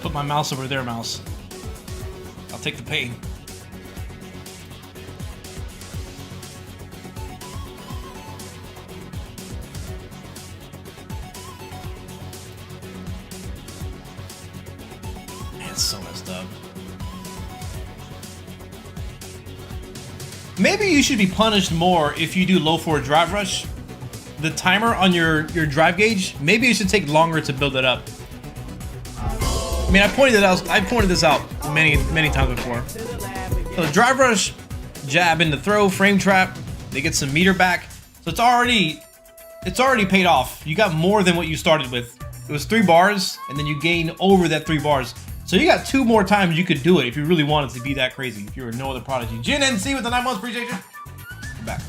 Put my mouse over their mouse. I'll take the pain. Man, it's so messed up. Maybe you should be punished more if you do low forward drive rush. The timer on your drive gauge, maybe it should take longer to build it up. I mean, I pointed this out many times before. So drive rush, jab into throw, frame trap, they get some meter back. So it's already paid off. You got more than what you started with. It was 3 bars, and then you gain over that 3 bars. So you got 2 more times you could do it if you really wanted to be that crazy. If you were no other prodigy. Jin NC with the 9 months, appreciate you. Come back.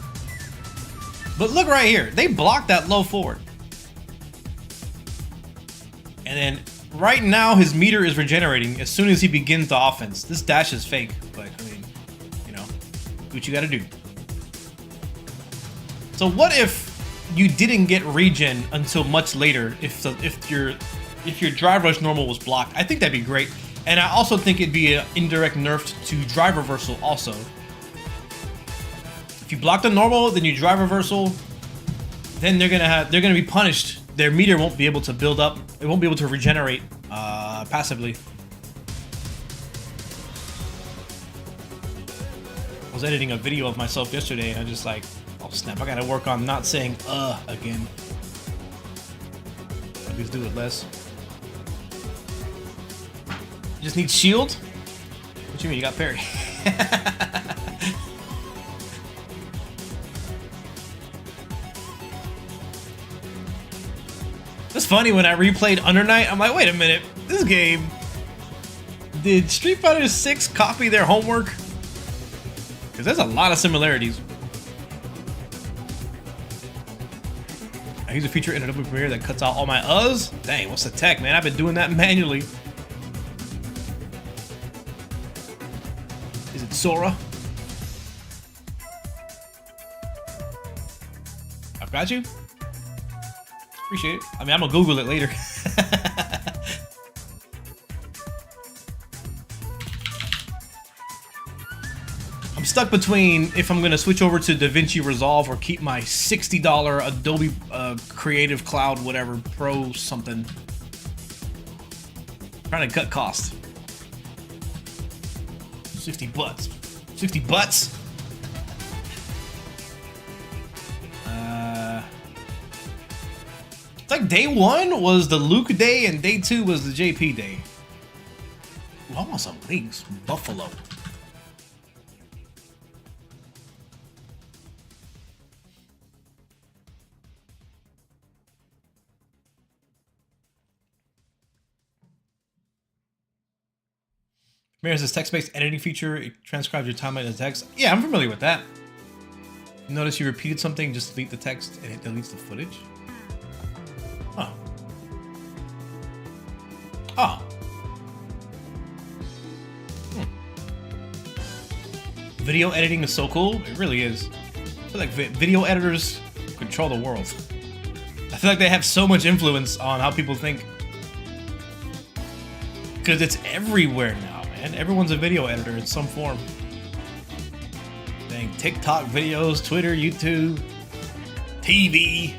But look right here. They blocked that low forward. And then right now his meter is regenerating as soon as he begins the offense. This dash is fake, but I mean, you know, do what you gotta do. So what if you didn't get regen until much later if your drive rush normal was blocked? I think that'd be great. And I also think it'd be an indirect nerf to drive reversal also. If you block the normal, then you drive reversal, then they're gonna be punished. Their meter won't be able to build up. It won't be able to regenerate passively. I was editing a video of myself yesterday and I just like, oh snap, I gotta work on not saying again. I just do it less. You just need shield? What you mean, you got parry? It's funny when I replayed Under Night, I'm like, wait a minute, this game. Did Street Fighter 6 copy their homework? Because there's a lot of similarities. I use a feature in Adobe Premiere that cuts out all my uhs. Dang, what's the tech, man? I've been doing that manually. Is it Sora? I've got you. Appreciate it. I mean, I'm gonna Google it later. I'm stuck between if I'm gonna switch over to DaVinci Resolve or keep my $60 Adobe Creative Cloud, whatever, Pro something. Trying to cut cost. 60 butts. 60 butts? It's like day 1 was the Luke day and day 2 was the JP day. Ooh, I want some wings. Buffalo. Premiere has this text-based editing feature. It transcribes your timeline as text. Yeah, I'm familiar with that. Notice you repeated something, just delete the text and it deletes the footage. Huh. Oh. Video editing is so cool. It really is. I feel like video editors control the world. I feel like they have so much influence on how people think. Because it's everywhere now, man. Everyone's a video editor in some form. Dang, TikTok videos, Twitter, YouTube, TV.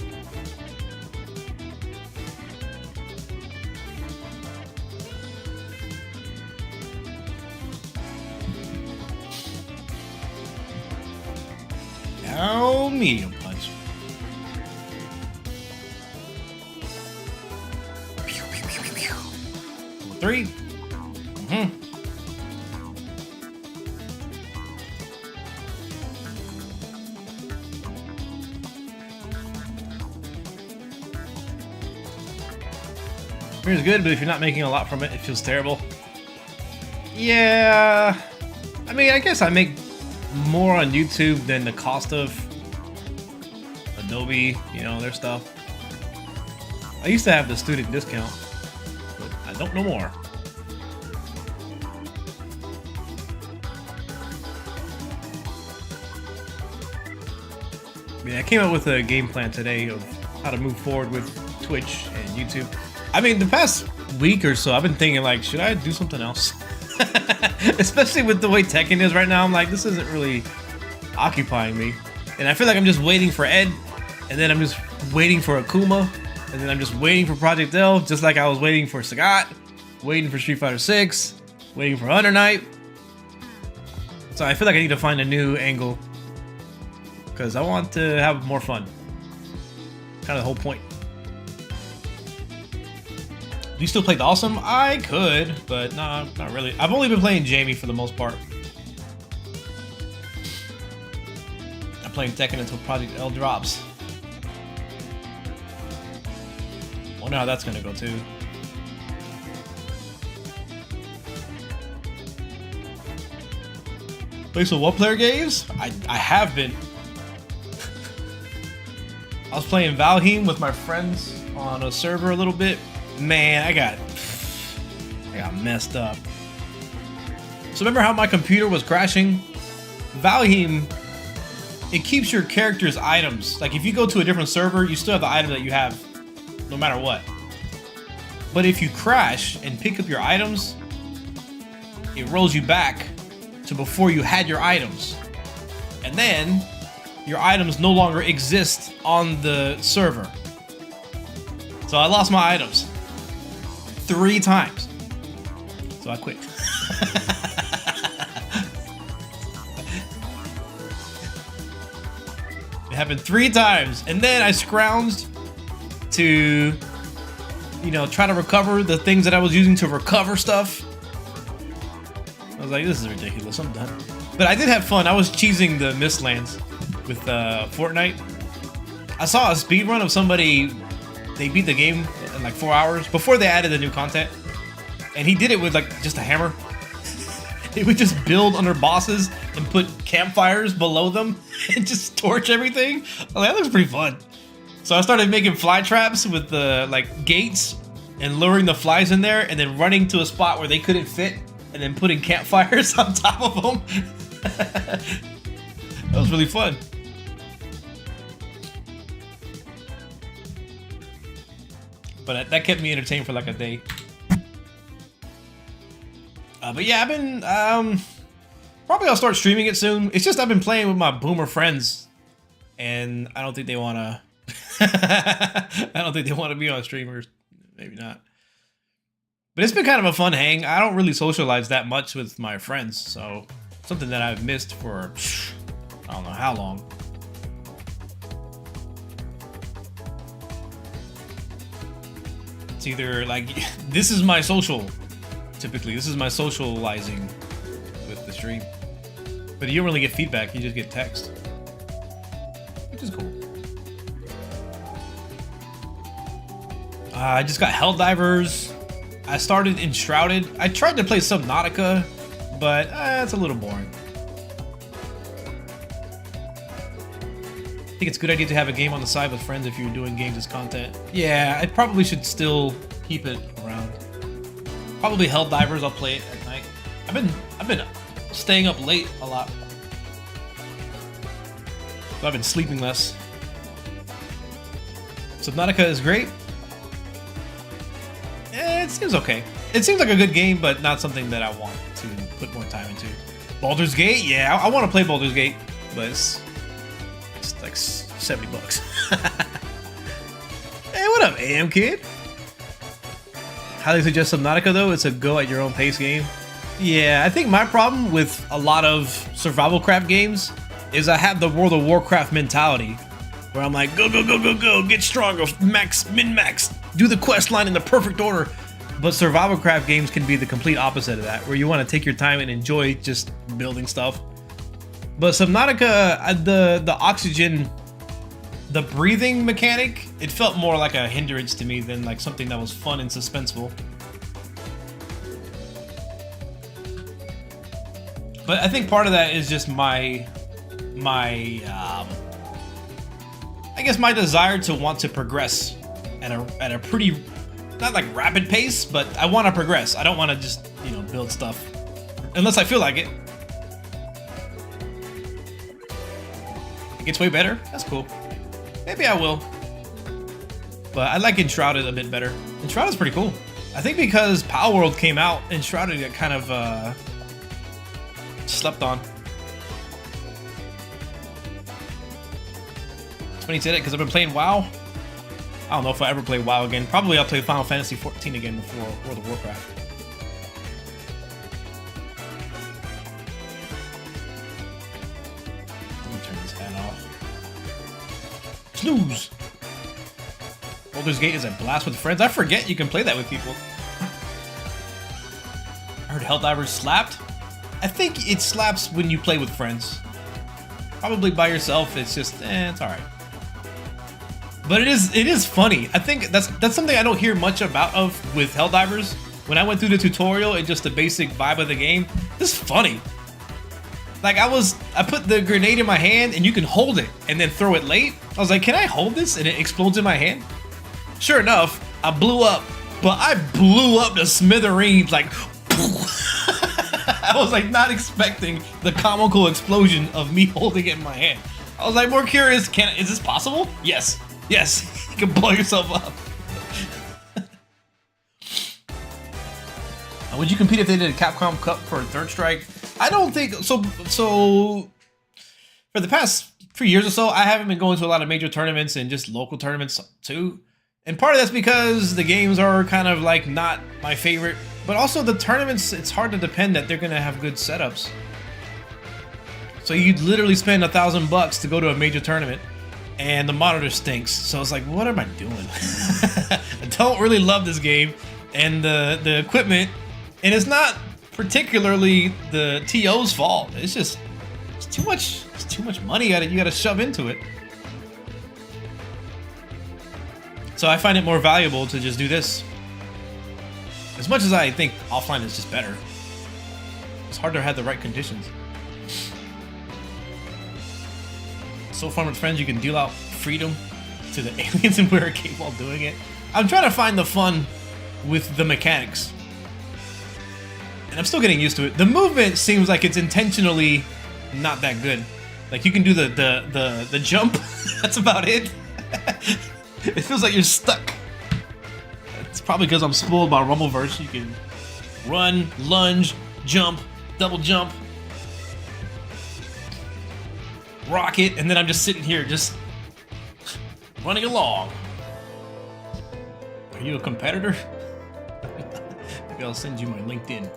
Now, medium punch. Number 3. It's good, but if you're not making a lot from it, it feels terrible. Yeah, I mean, I guess I make more on YouTube than the cost of Adobe, you know, their stuff. I used to have the student discount, but I don't no more. I mean, I came up with a game plan today of how to move forward with Twitch and YouTube. I mean, the past week or so, I've been thinking, like, should I do something else? Especially with the way Tekken is right now, I'm like, this isn't really occupying me. And I feel like I'm just waiting for Ed, and then I'm just waiting for Akuma, and then I'm just waiting for Project L, just like I was waiting for Sagat, waiting for Street Fighter 6, waiting for Under Night. So I feel like I need to find a new angle, because I want to have more fun. Kind of the whole point. Do you still play Dawson? I could, but nah, not really. I've only been playing Jamie for the most part. I'm playing Tekken until Project L drops. Wonder how that's gonna go too. Play some one-player games? I have been. I was playing Valheim with my friends on a server a little bit. Man, I got messed up. So remember how my computer was crashing? Valheim, it keeps your character's items. Like if you go to a different server, you still have the item that you have no matter what. But if you crash and pick up your items, it rolls you back to before you had your items. And then your items no longer exist on the server. So I lost my items 3 times. So I quit. It happened 3 times. And then I scrounged to, you know, try to recover the things that I was using to recover stuff. I was like, this is ridiculous. I'm done. But I did have fun. I was cheesing the Mistlands with Fortnite. I saw a speedrun of somebody, they beat the game in like 4 hours before they added the new content. And he did it with like just a hammer. He would just build under bosses and put campfires below them and just torch everything. Oh, that looks pretty fun. So I started making fly traps with the like gates and luring the flies in there and then running to a spot where they couldn't fit and then putting campfires on top of them. That was really fun. But that kept me entertained for like a day. But yeah, I've been probably I'll start streaming it soon. It's just I've been playing with my boomer friends, and I don't think they wanna. I don't think they want to be on streamers. Maybe not. But it's been kind of a fun hang. I don't really socialize that much with my friends, so something that I've missed for I don't know how long. It's either like this is my social. Typically, this is my socializing with the stream. But you don't really get feedback, you just get text. Which is cool. I just got Helldivers. I started Enshrouded. I tried to play Subnautica, but it's a little boring. I think it's a good idea to have a game on the side with friends if you're doing games as content. Yeah, I probably should still keep it around. Probably Helldivers, I'll play it at night. I've been staying up late a lot. So I've been sleeping less. Subnautica is great. It seems okay. It seems like a good game, but not something that I want to put more time into. Baldur's Gate, yeah, I want to play Baldur's Gate, but it's like $70. Hey, what up, AM Kid? Highly suggest Subnautica though. It's a go at your own pace game. Yeah, I think my problem with a lot of survival craft games is I have the World of Warcraft mentality where I'm like, go, go, go, go, go, get stronger, max, min-max, do the quest line in the perfect order. But survival craft games can be the complete opposite of that, where you want to take your time and enjoy just building stuff. But Subnautica, the oxygen, the breathing mechanic, it felt more like a hindrance to me than like something that was fun and suspenseful. But I think part of that is just my I guess my desire to want to progress at a pretty, not like rapid pace, but I want to progress. I don't want to just, you know, build stuff unless I feel like it. It gets way better. That's cool. Maybe I will. But I like Enshrouded a bit better. Enshrouded's pretty cool. I think because Power World came out, Enshrouded got kind of slept on. It's funny you say that because I've been playing WoW. I don't know if I'll ever play WoW again. Probably I'll play Final Fantasy 14 again before World of Warcraft. Let me turn this fan off. Snooze! Baldur's Gate is a blast with friends. I forget you can play that with people. I heard Helldivers slapped. I think it slaps when you play with friends. Probably by yourself, it's just, it's alright. But it is funny. I think that's something I don't hear much about of with Helldivers. When I went through the tutorial and just the basic vibe of the game, it's funny. Like I put the grenade in my hand and you can hold it and then throw it late. I was like, can I hold this? And it explodes in my hand. Sure enough, I blew up, but I blew up to smithereens like I was like not expecting the comical explosion of me holding it in my hand. I was like more curious, is this possible? Yes, you can blow yourself up. Would you compete if they did a Capcom Cup for Third Strike? I don't think so. So for the past 3 years or so, I haven't been going to a lot of major tournaments and just local tournaments too. And part of that's because the games are kind of like not my favorite, but also the tournaments, it's hard to depend that they're gonna have good setups. So you'd literally spend $1,000 to go to a major tournament and the monitor stinks. So it's like, what am I doing? I don't really love this game and the equipment, and it's not particularly the TO's fault. It's just, it's too much money you gotta shove into it. So I find it more valuable to just do this. As much as I think offline is just better, it's hard to have the right conditions. So fun with friends, you can deal out freedom to the aliens and wear a cape while doing it. I'm trying to find the fun with the mechanics. And I'm still getting used to it. The movement seems like it's intentionally not that good. Like you can do the jump. That's about it. It feels like you're stuck. It's probably because I'm spoiled by Rumbleverse. You can run, lunge, jump, double jump, rocket, and then I'm just sitting here just running along. Are you a competitor? Maybe I'll send you my LinkedIn.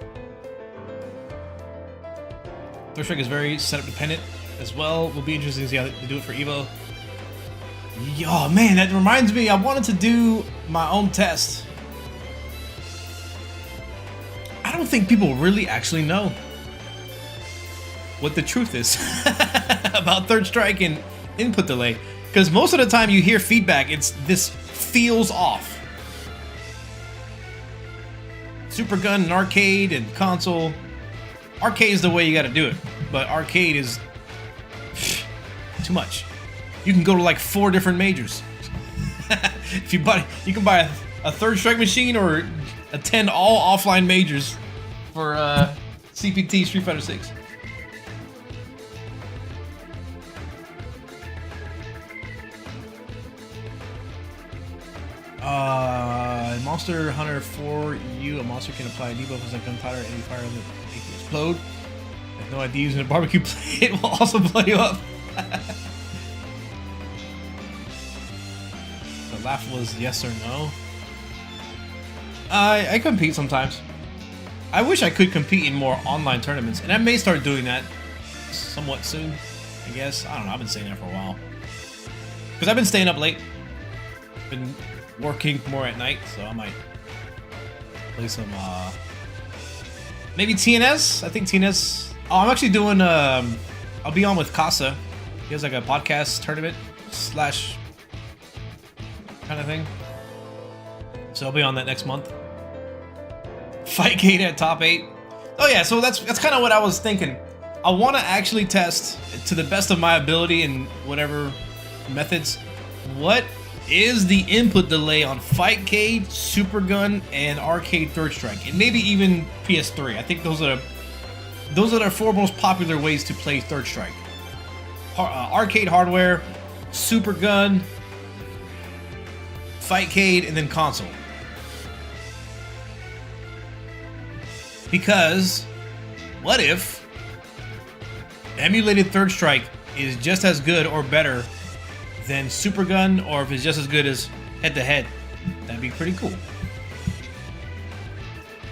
Third Strike is very setup dependent as well. Will be interesting to see how they do it for Evo. Oh man, that reminds me, I wanted to do my own test. I don't think people really actually know what the truth is about Third Strike and input delay. Because most of the time you hear feedback, it's this feels off. Super Gun and arcade and console. Arcade is the way you gotta do it, but arcade is too much. You can go to like 4 different majors. If you buy, you can buy a Third Strike machine or attend all offline majors for CPT Street Fighter 6. Monster Hunter 4U, a monster can apply a debuff as a gunpowder and any fire on it make it explode. I have no idea using a barbecue plate will also blow you up. The laugh was yes or no. I compete sometimes. I wish I could compete in more online tournaments, and I may start doing that somewhat soon, I guess. I don't know, I've been saying that for a while. Because I've been staying up late. Been working more at night, so I might play some maybe TNS. I think TNS. Oh, I'm actually doing I'll be on with Casa. He has like a podcast tournament slash kind of thing, so I'll be on that next month. Fightgate at top 8. Oh yeah, so that's kind of what I was thinking. I want to actually test to the best of my ability in whatever methods what is the input delay on Fightcade, Super Gun, and Arcade Third Strike, and maybe even PS3. I think those are the 4 most popular ways to play Third Strike. Arcade hardware, Super Gun, Fightcade, and then console. Because what if emulated Third Strike is just as good or better than Super Gun, or if it's just as good as head-to-head? That'd be pretty cool.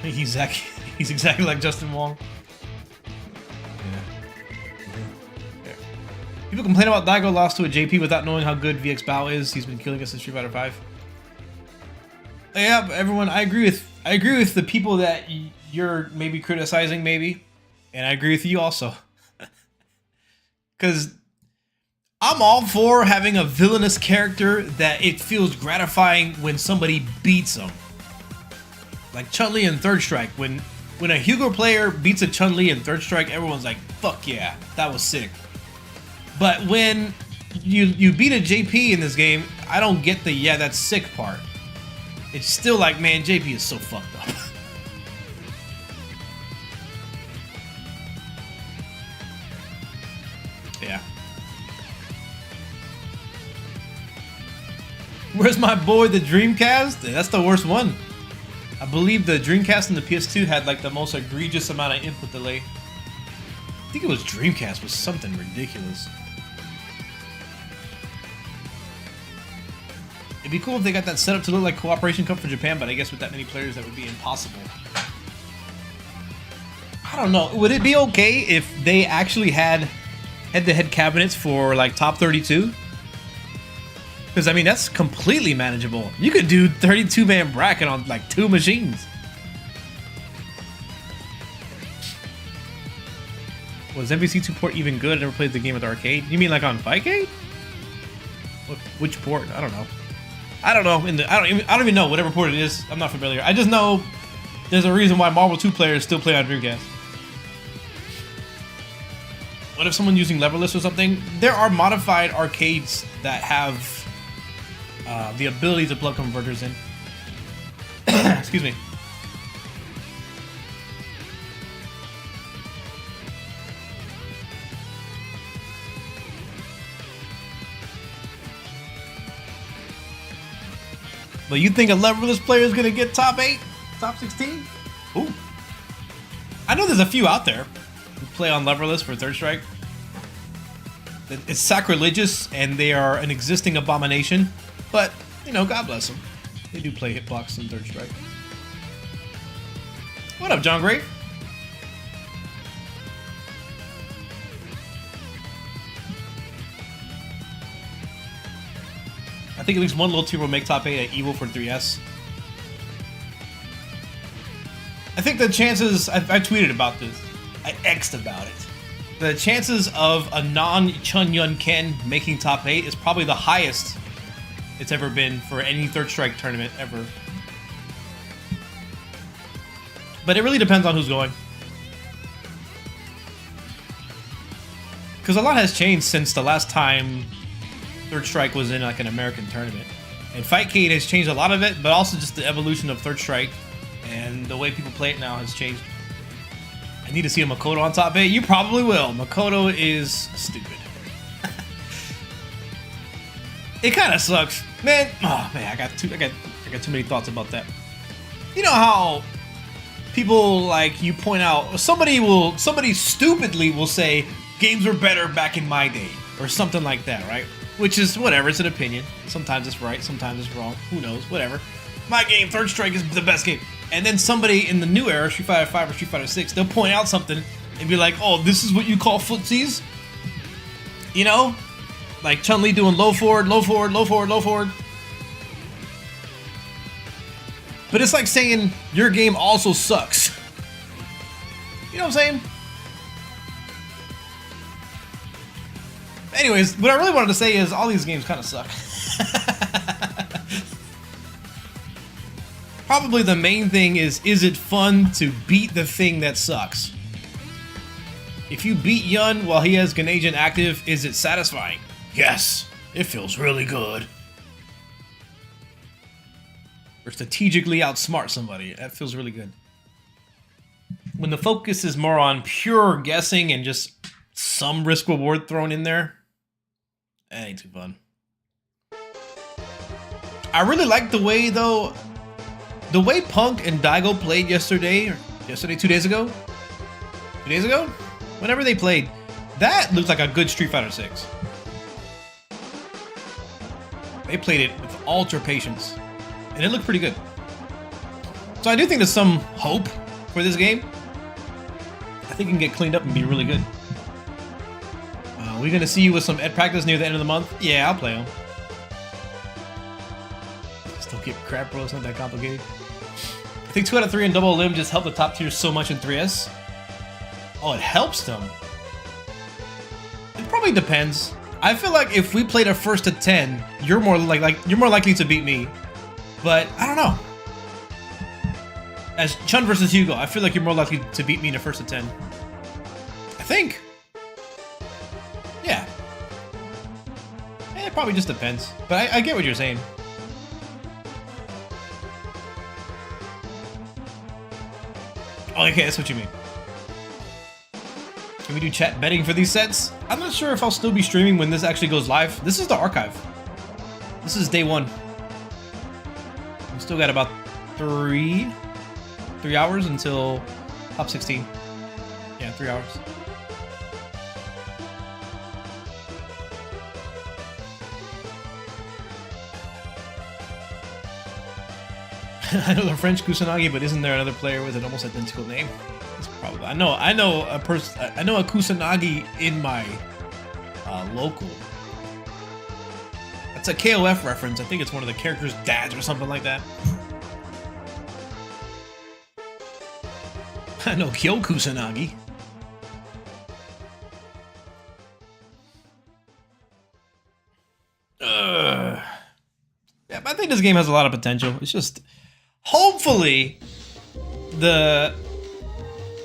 He's exactly like Justin Wong. Yeah. People complain about Daigo lost to a JP without knowing how good VX Bao is. He's been killing us in Street Fighter 5. Yeah, everyone, I agree with the people that you're maybe criticizing, maybe, and I agree with you also. Because I'm all for having a villainous character that it feels gratifying when somebody beats them. Like Chun-Li in Third Strike. When a Hugo player beats a Chun-Li in Third Strike, everyone's like, fuck yeah, that was sick. But when you beat a JP in this game, I don't get the yeah, that's sick part. It's still like, man, JP is so fucked up. Yeah. Where's my boy, the Dreamcast? That's the worst one. I believe the Dreamcast and the PS2 had like the most egregious amount of input delay. I think it was Dreamcast was something ridiculous. It'd be cool if they got that set up to look like Cooperation Cup for Japan, but I guess with that many players that would be impossible. I don't know. Would it be okay if they actually had head-to-head cabinets for like top 32? Because, I mean, that's completely manageable. You could do 32-man bracket on, like, 2 machines. Was MVC2 port even good? I never played the game with arcade. You mean, like, on Fightcade? Which port? I don't know. I don't know. I don't even know whatever port it is. I'm not familiar. I just know there's a reason why Marvel 2 players still play on Dreamcast. What if someone using leverless or something? There are modified arcades that have the ability to plug converters in. Excuse me. But you think a leverless player is gonna get top 8, top 16? Ooh. I know there's a few out there who play on leverless for Third Strike. It's sacrilegious and they are an existing abomination, but you know, God bless them. They do play hitbox in Third Strike. What up, John Grave? I think at least one little team will make top 8 at Evil for 3S. I think the chances, I tweeted about this, I X'd about it. The chances of a non-Chun Yun Ken making top 8 is probably the highest it's ever been for any Third Strike tournament ever. But it really depends on who's going. Because a lot has changed since the last time Third Strike was in like an American tournament. And Fightcade has changed a lot of it, but also just the evolution of Third Strike and the way people play it now has changed. I need to see a Makoto on top 8. You probably will. Makoto is stupid. It kind of sucks, man. Oh man, I got too many thoughts about that. You know how people like you point out somebody stupidly will say games were better back in my day or something like that, right? Which is whatever, it's an opinion. Sometimes it's right, sometimes it's wrong. Who knows? Whatever. My game, Third Strike, is the best game. And then somebody in the new era, Street Fighter 5 or Street Fighter 6, they'll point out something and be like, "Oh, this is what you call footsies?" You know, like Chun-Li doing low forward, low forward, low forward, low forward. But it's like saying your game also sucks. You know what I'm saying? Anyways, what I really wanted to say is all these games kind of suck. Probably the main thing is it fun to beat the thing that sucks? If you beat Yun while he has Ganagin active, is it satisfying? Yes, it feels really good. Or strategically outsmart somebody, that feels really good. When the focus is more on pure guessing and just some risk reward thrown in there, that ain't too fun. I really like the way though, the way Punk and Daigo played yesterday, 2 days ago? 2 days ago? Whenever they played, that looked like a good Street Fighter 6. They played it with ultra patience, and it looked pretty good. So I do think there's some hope for this game. I think it can get cleaned up and be really good. We're gonna see you with some Ed practice near the end of the month. Yeah, I'll play them. Still keep crap, bro. It's not that complicated. I think 2 out of 3 in Double Limb just helped the top tiers so much in 3S. Oh, it helps them. It probably depends. I feel like if we played a first to 10, you're more likely to beat me. But I don't know. As Chun versus Hugo, I feel like you're more likely to beat me in a first to 10. I think. Yeah. It probably just depends. But I get what you're saying. Oh, okay, that's what you mean. Can we do chat betting for these sets? I'm not sure if I'll still be streaming when this actually goes live. This is the archive. This is day 1. We still got about 3 hours until top 16. Yeah, 3 hours. I know the French Kusanagi, but isn't there another player with an almost identical name? It's probably I know a Kusanagi in my local. That's a KOF reference. I think it's one of the characters' dads or something like that. I know Kyo Kusanagi. Yeah, but I think this game has a lot of potential. It's just, hopefully, the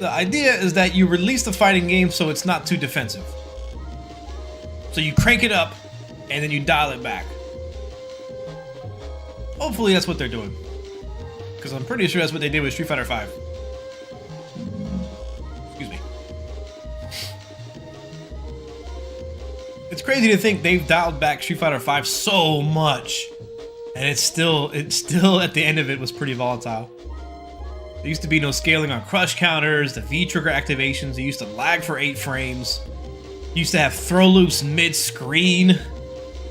idea is that you release the fighting game so it's not too defensive. So you crank it up, and then you dial it back. Hopefully that's what they're doing. Because I'm pretty sure that's what they did with Street Fighter V. Excuse me. It's crazy to think they've dialed back Street Fighter V so much. And it's still at the end of it was pretty volatile. There used to be no scaling on crush counters, the V-trigger activations, they used to lag for 8 frames. You used to have throw loops mid-screen.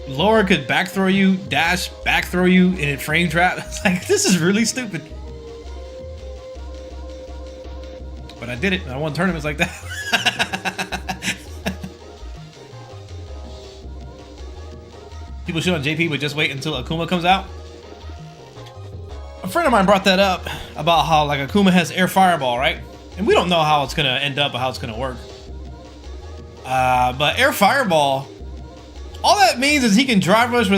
Laura could back throw you, dash, back throw you, and it frame trap. It's like, this is really stupid. But I did it. I won tournaments like that. People shit on JP, but just wait until Akuma comes out. A friend of mine brought that up about how like Akuma has air fireball, right? And we don't know how it's gonna end up or how it's gonna work. But air fireball, all that means is he can do drive rush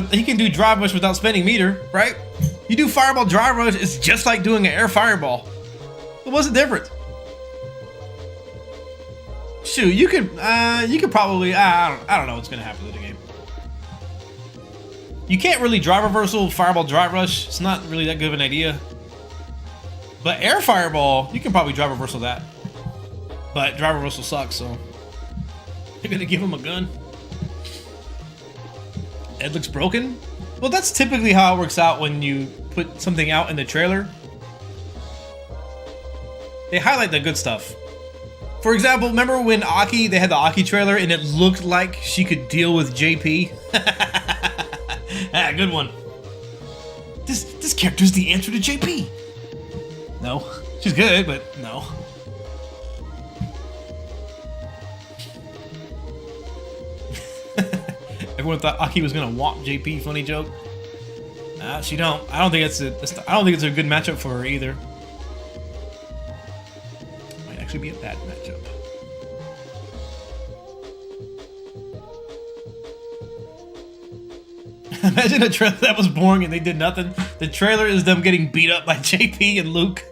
without spending meter, right? You do fireball drive rush, it's just like doing an air fireball. So what's the difference? Shoot, you could probably I don't know what's gonna happen to the game. You can't really drive reversal fireball drive rush. It's not really that good of an idea. But air fireball, you can probably drive reversal that. But drive reversal sucks, so you're gonna give him a gun. Ed looks broken. Well, that's typically how it works out when you put something out in the trailer. They highlight the good stuff. For example, remember when Aki, they had the Aki trailer and it looked like she could deal with JP? Ah, good one. This character's the answer to JP. No. She's good, but no. Everyone thought Aki was gonna walk JP. Funny joke. Nah, she don't. I don't think it's a good matchup for her either. Might actually be a bad matchup. Imagine a trailer that was boring and they did nothing. The trailer is them getting beat up by JP and Luke.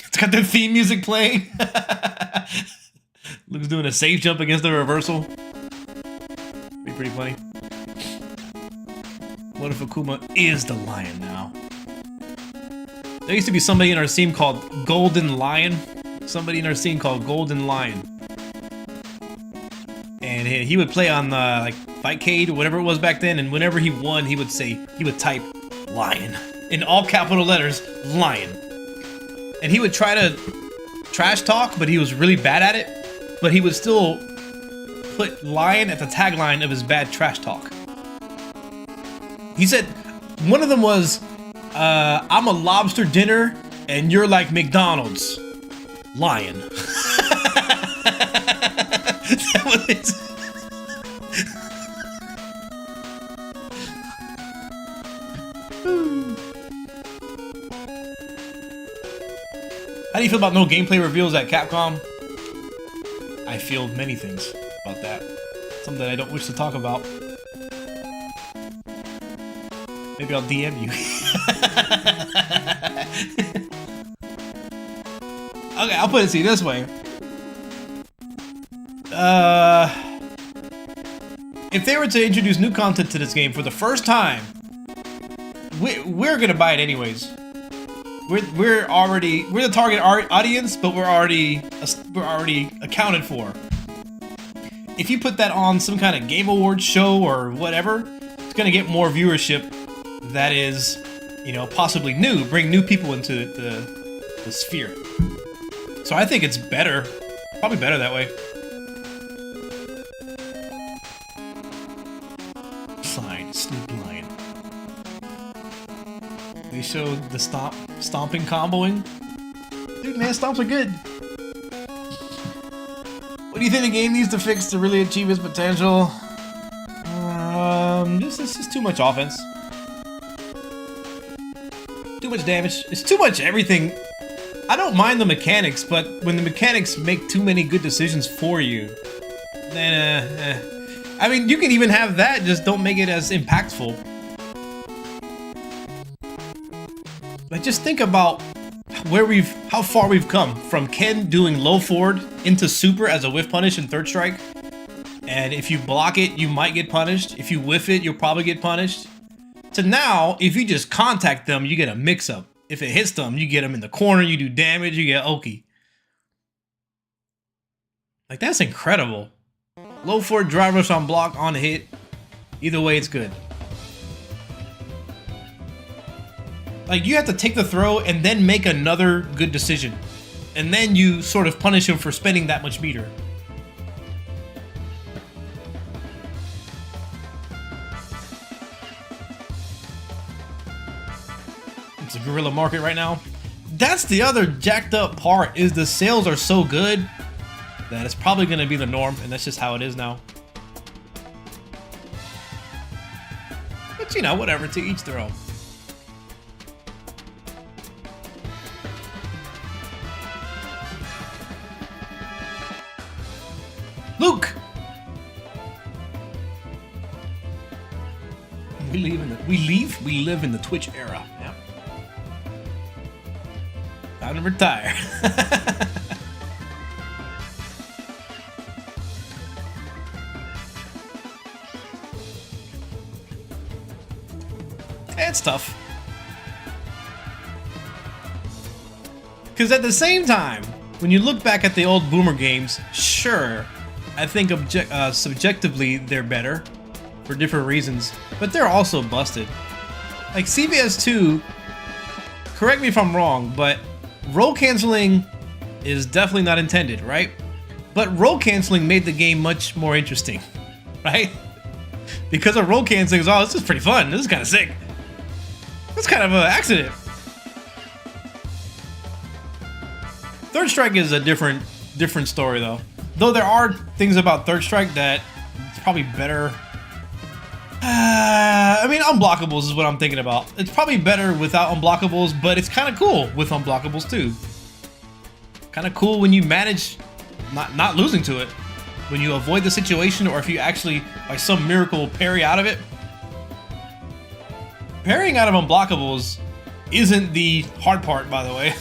It's got the theme music playing. Luke's doing a safe jump against the reversal. Be pretty funny. What if Akuma is the lion now? There used to be somebody in our scene called Golden Lion. Somebody in our scene called Golden Lion. And he would play on like Fightcade or whatever it was back then, and whenever he won, he would type lion in all capital letters, lion. And he would try to trash talk, but he was really bad at it. But he would still put lion at the tagline of his bad trash talk. He said one of them was, I'm a lobster dinner and you're like McDonald's. Lion. That was it. How do you feel about no gameplay reveals at Capcom? I feel many things about that. Something I don't wish to talk about. Maybe I'll DM you. Okay, I'll put it this way. If they were to introduce new content to this game for the first time, we're gonna buy it anyways. We're the target audience, but we're already accounted for. If you put that on some kind of Game Awards show or whatever, it's gonna get more viewership. That is, possibly new. Bring new people into the sphere. So I think it's better. Probably better that way. Fine, Snoop Lion. They showed the stomping comboing. Dude, man, stomps are good. What do you think the game needs to fix to really achieve its potential? This is too much offense. Too much damage. It's too much everything. I don't mind the mechanics, but when the mechanics make too many good decisions for you, then I mean, you can even have that, just don't make it as impactful. Like, just think about how far we've come from Ken doing low forward into super as a whiff punish in third strike. And if you block it, you might get punished. If you whiff it, you'll probably get punished. To now, if you just contact them, you get a mix-up. If it hits them, you get them in the corner, you do damage, you get Oki. Like, that's incredible. Low forward drive rush on block, on hit. Either way, it's good. Like, you have to take the throw and then make another good decision. And then you sort of punish him for spending that much meter. It's a guerrilla market right now. That's the other jacked up part, is the sales are so good that it's probably going to be the norm, and that's just how it is now. But you know, whatever, to each their own. Luke! We live in the Twitch era. Yeah. Time to retire. It's tough. Because at the same time, when you look back at the old Boomer games, sure, I think subjectively they're better for different reasons, but they're also busted. Like CVS 2, correct me if I'm wrong, but roll canceling is definitely not intended, right? But roll canceling made the game much more interesting, right? Because of roll canceling, oh, this is pretty fun. This is kind of sick. That's kind of an accident. Third Strike is a different story though. Though there are things about Third Strike that it's probably better. I mean, unblockables is what I'm thinking about. It's probably better without unblockables, but it's kind of cool with unblockables too. Kind of cool when you manage not losing to it. When you avoid the situation, or if you actually, by some miracle, parry out of it. Parrying out of unblockables isn't the hard part, by the way.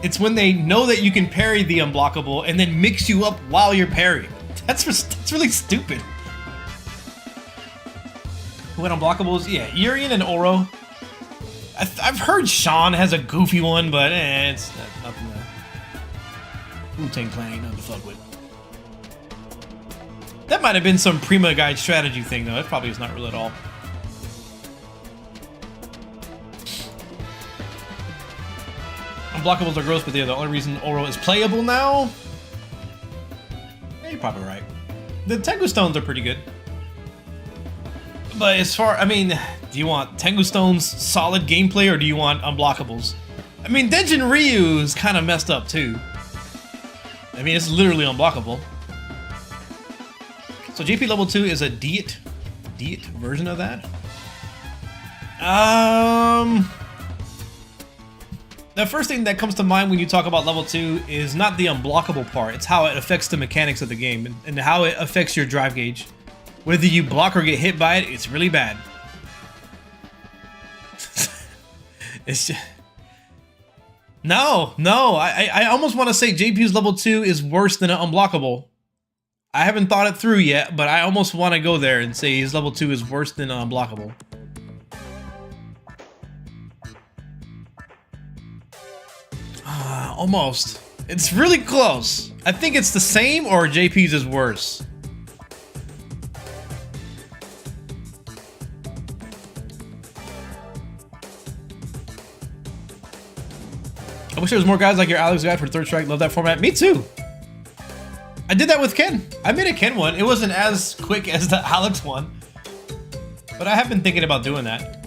It's when they know that you can parry the unblockable and then mix you up while you're parrying. That's really stupid. Who went unblockables? Yeah, Urian and Oro. I've heard Sean has a goofy one, but it's nothing to... Wu-Tang Clan ain't nothing to fuck with. That might have been some Prima Guide strategy thing, though. It probably is not real at all. Unblockables are gross, but they're the only reason Oro is playable now. Yeah, you're probably right. The Tengu Stones are pretty good. But as far, I mean, do you want Tengu Stones solid gameplay, or do you want unblockables? I mean, Denjin Ryu is kind of messed up too. I mean, it's literally unblockable. So JP level 2 is a Diet version of that. The first thing that comes to mind when you talk about level 2 is not the unblockable part, it's how it affects the mechanics of the game and how it affects your drive gauge. Whether you block or get hit by it, it's really bad. It's just... No, I almost want to say JP's level 2 is worse than an unblockable. I haven't thought it through yet, but I almost want to go there and say his level 2 is worse than an unblockable. Almost. It's really close. I think it's the same, or JP's is worse. I wish there was more guys like your Alex guide for Third Strike. Love that format. Me too. I did that with Ken. I made a Ken one. It wasn't as quick as the Alex one, but I have been thinking about doing that.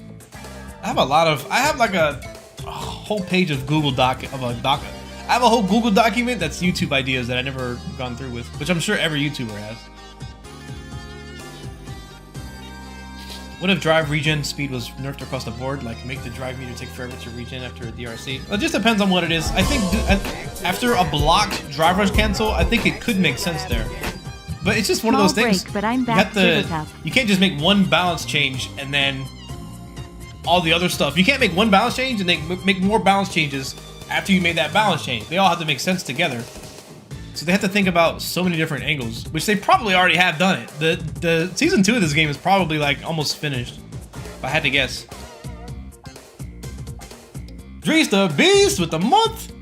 I have like a whole page of Google Doc of a doc. I have a whole Google document that's YouTube ideas that I never gone through with, which I'm sure every YouTuber has. What if drive regen speed was nerfed across the board? Like make the drive meter take forever to regen after a DRC? Well, it just depends on what it is. I think after a blocked drive rush cancel, I think it could make sense there. But it's just one of those things. Break, but I'm back you can't just make one balance change and then all the other stuff. You can't make one balance change and then make more balance changes after you made that balance change. They all have to make sense together. So they have to think about so many different angles, which they probably already have done it. The season 2 of this game is probably like almost finished, if I had to guess. Drees the Beast with the month.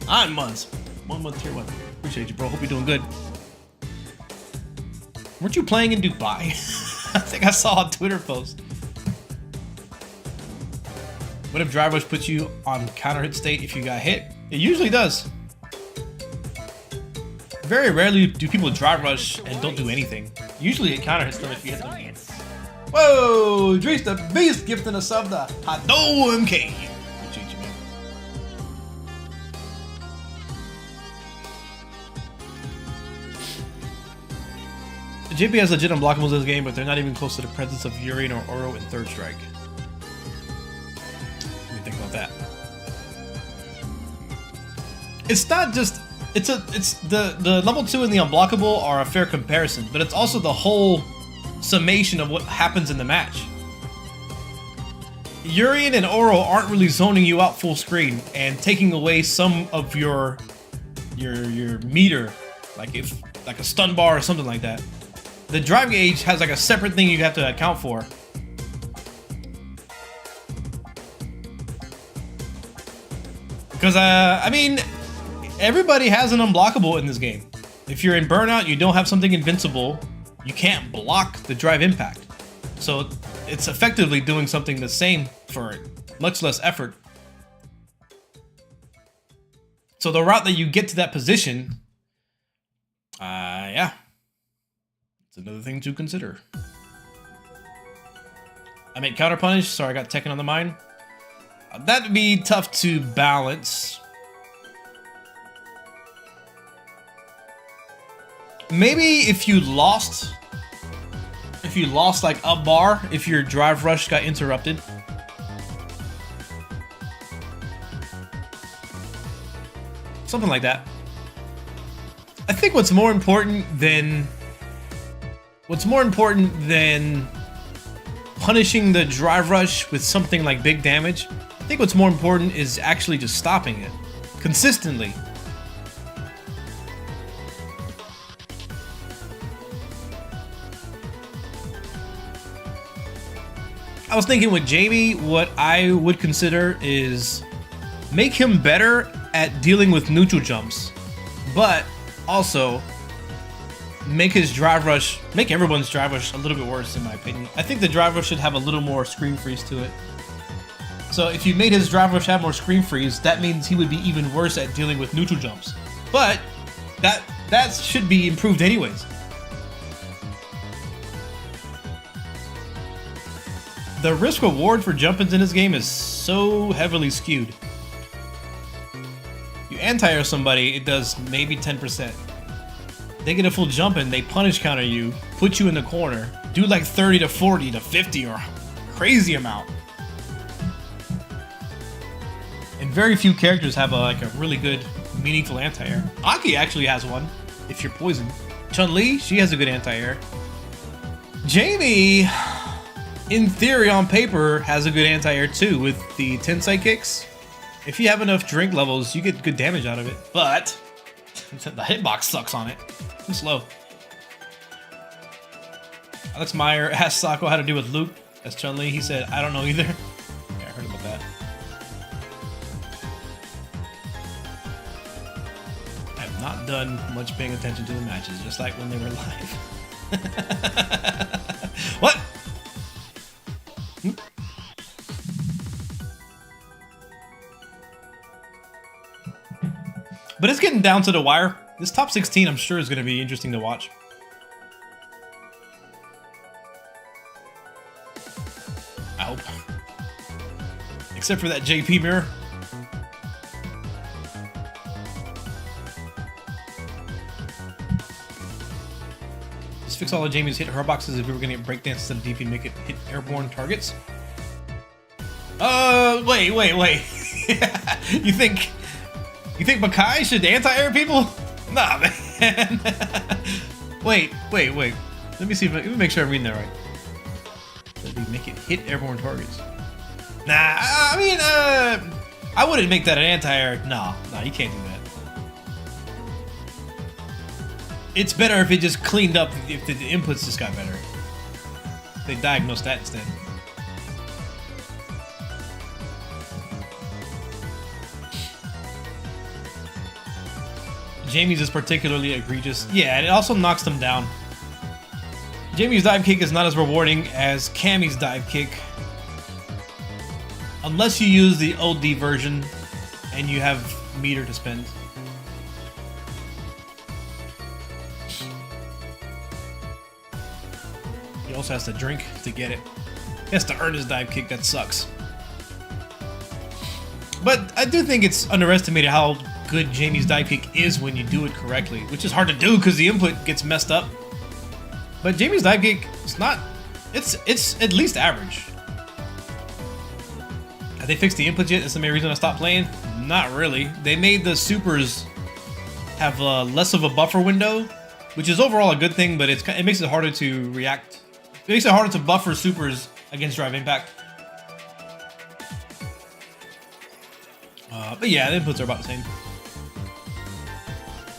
9 months. 1 month tier 1. Appreciate you, bro. Hope you're doing good. Weren't you playing in Dubai? I think I saw a Twitter post. What if drive rush puts you on counter hit state if you got hit? It usually does. Very rarely do people drive rush and don't do anything. Usually it counter hits them if you hit them. Whoa! Drees the Beast gifting a sub to Hado MK. Appreciate you, man. JP has legit unblockables in this game, but they're not even close to the presence of Urian or Oro in Third Strike. Let me think about that. It's not just... It's the level 2 and the unblockable are a fair comparison, but it's also the whole summation of what happens in the match. Urian and Oro aren't really zoning you out full screen and taking away some of your meter, like a stun bar or something like that. The drive gauge has like a separate thing you have to account for. Because I mean, everybody has an unblockable in this game. If you're in burnout, you don't have something invincible, you can't block the drive impact. So it's effectively doing something the same for much less effort. So the route that you get to that position, yeah, it's another thing to consider. I made counter punish, sorry I got Tekken on the mind. That'd be tough to balance. Maybe if you lost like a bar, if your drive rush got interrupted. Something like that. I think what's more important than punishing the drive rush with something like big damage, I think what's more important is actually just stopping it consistently. I was thinking with Jamie, what I would consider is make him better at dealing with neutral jumps, but also make his drive rush, make everyone's drive rush a little bit worse in my opinion. I think the drive rush should have a little more screen freeze to it. So if you made his drive rush have more screen freeze, that means he would be even worse at dealing with neutral jumps. But that should be improved anyways. The risk reward for jump-ins in this game is so heavily skewed. You anti-air somebody, it does maybe 10%. They get a full jump in, they punish counter you, put you in the corner, do like 30 to 40 to 50 or crazy amount. And very few characters have like a really good, meaningful anti-air. Aki actually has one, if you're poisoned. Chun-Li, she has a good anti-air. Jamie, in theory, on paper, has a good anti-air too with the Tensei kicks. If you have enough drink levels, you get good damage out of it. But the hitbox sucks on it. Too slow. Alex Meyer asked Sako how to do with Luke as Chun-Li. He said, I don't know either. Yeah, I heard about that. I have not done much paying attention to the matches, just like when they were live. What? But it's getting down to the wire. This top 16, I'm sure, is going to be interesting to watch. I hope. Except for that JP mirror. This fix all of Jamie's hit her boxes if we were gonna get breakdance instead of DP and make it hit airborne targets. Wait. You think Makai should anti-air people? Nah, man. Wait. Let me see let me make sure I'm reading that right. Should they make it hit airborne targets? Nah, I mean, I wouldn't make that an anti-air. Nah, you can't do that. It's better if it just cleaned up, if the inputs just got better. They diagnosed that instead. Jamie's is particularly egregious. Yeah, and it also knocks them down. Jamie's dive kick is not as rewarding as Cammy's dive kick. Unless you use the OD version and you have meter to spend. He also has to drink to get it. He has to earn his dive kick, that sucks. But I do think it's underestimated how good Jamie's dive kick is when you do it correctly, which is hard to do because the input gets messed up. But Jamie's dive kick is not, it's at least average. Have they fixed the input yet? That's the main reason I stopped playing? Not really. They made the supers have less of a buffer window, which is overall a good thing, but it makes it harder to react. It makes it harder to buffer supers against drive impact. But yeah, the inputs are about the same.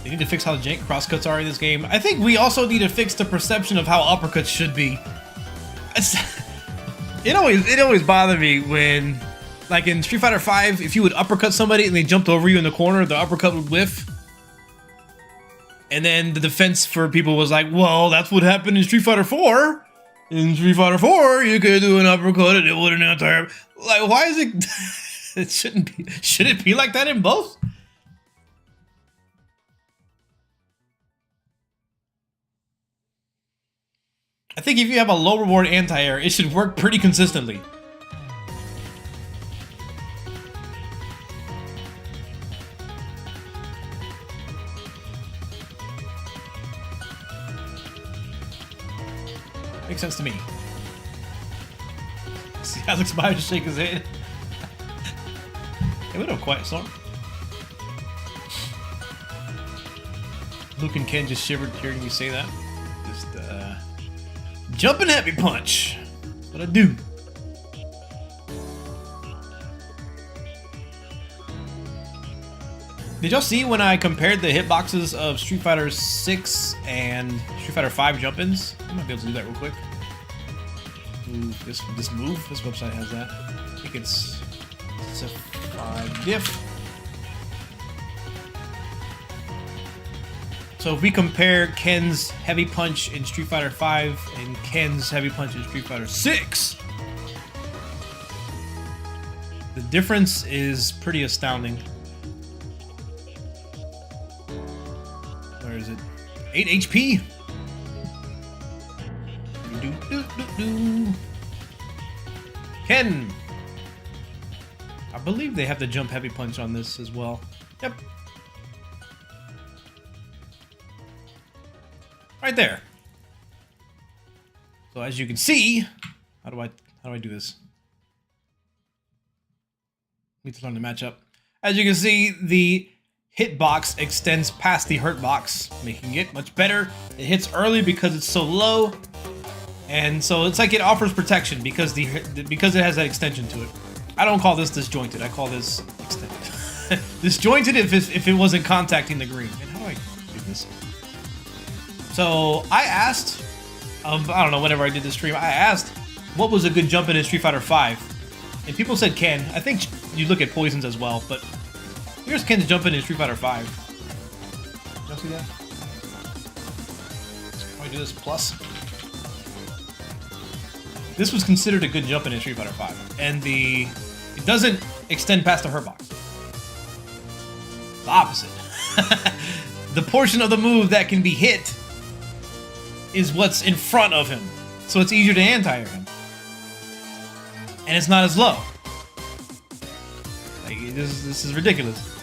They need to fix how jank crosscuts are in this game. I think we also need to fix the perception of how uppercuts should be. It always bothered me when, like in Street Fighter V, if you would uppercut somebody and they jumped over you in the corner, the uppercut would whiff. And then the defense for people was like, well, that's what happened in Street Fighter 4. In Street Fighter 4, you could do an uppercut and it wouldn't enter. Like, why is it? It shouldn't be. Should it be like that in both? I think if you have a low reward anti-air, it should work pretty consistently. Makes sense to me. See Alex Meyer just shake his head. Hey, we don't quiet storm. Luke and Ken just shivered hearing you say that. Just jumping heavy punch. That's what I do. Did y'all see when I compared the hitboxes of Street Fighter 6 and Street Fighter 5 jump-ins? I might be able to do that real quick. Ooh, this move, this website has that. I think it's a 5 diff. So if we compare Ken's heavy punch in Street Fighter 5 and Ken's heavy punch in Street Fighter 6, the difference is pretty astounding. Where is it? 8 HP. Ken. I believe they have the jump heavy punch on this as well. Yep. Right there. So as you can see, how do I do this? Need to learn the matchup. As you can see, the hitbox extends past the hurt box, making it much better. It hits early because it's so low, and so it's like it offers protection because because it has that extension to it. I don't call this disjointed. I call this extended. Disjointed if it wasn't contacting the green. And how do I do this? So I asked, I don't know, whenever I did this stream, I asked what was a good jump in Street Fighter 5, and people said Ken. I think you look at Poisons as well, but here's Ken's jump in Street Fighter 5. Did y'all see that? Can I do this plus? This was considered a good jump in Street Fighter 5, and it doesn't extend past the hurt box. The opposite. The portion of the move that can be hit is what's in front of him, so it's easier to anti-air him, and it's not as low. Like, this is ridiculous.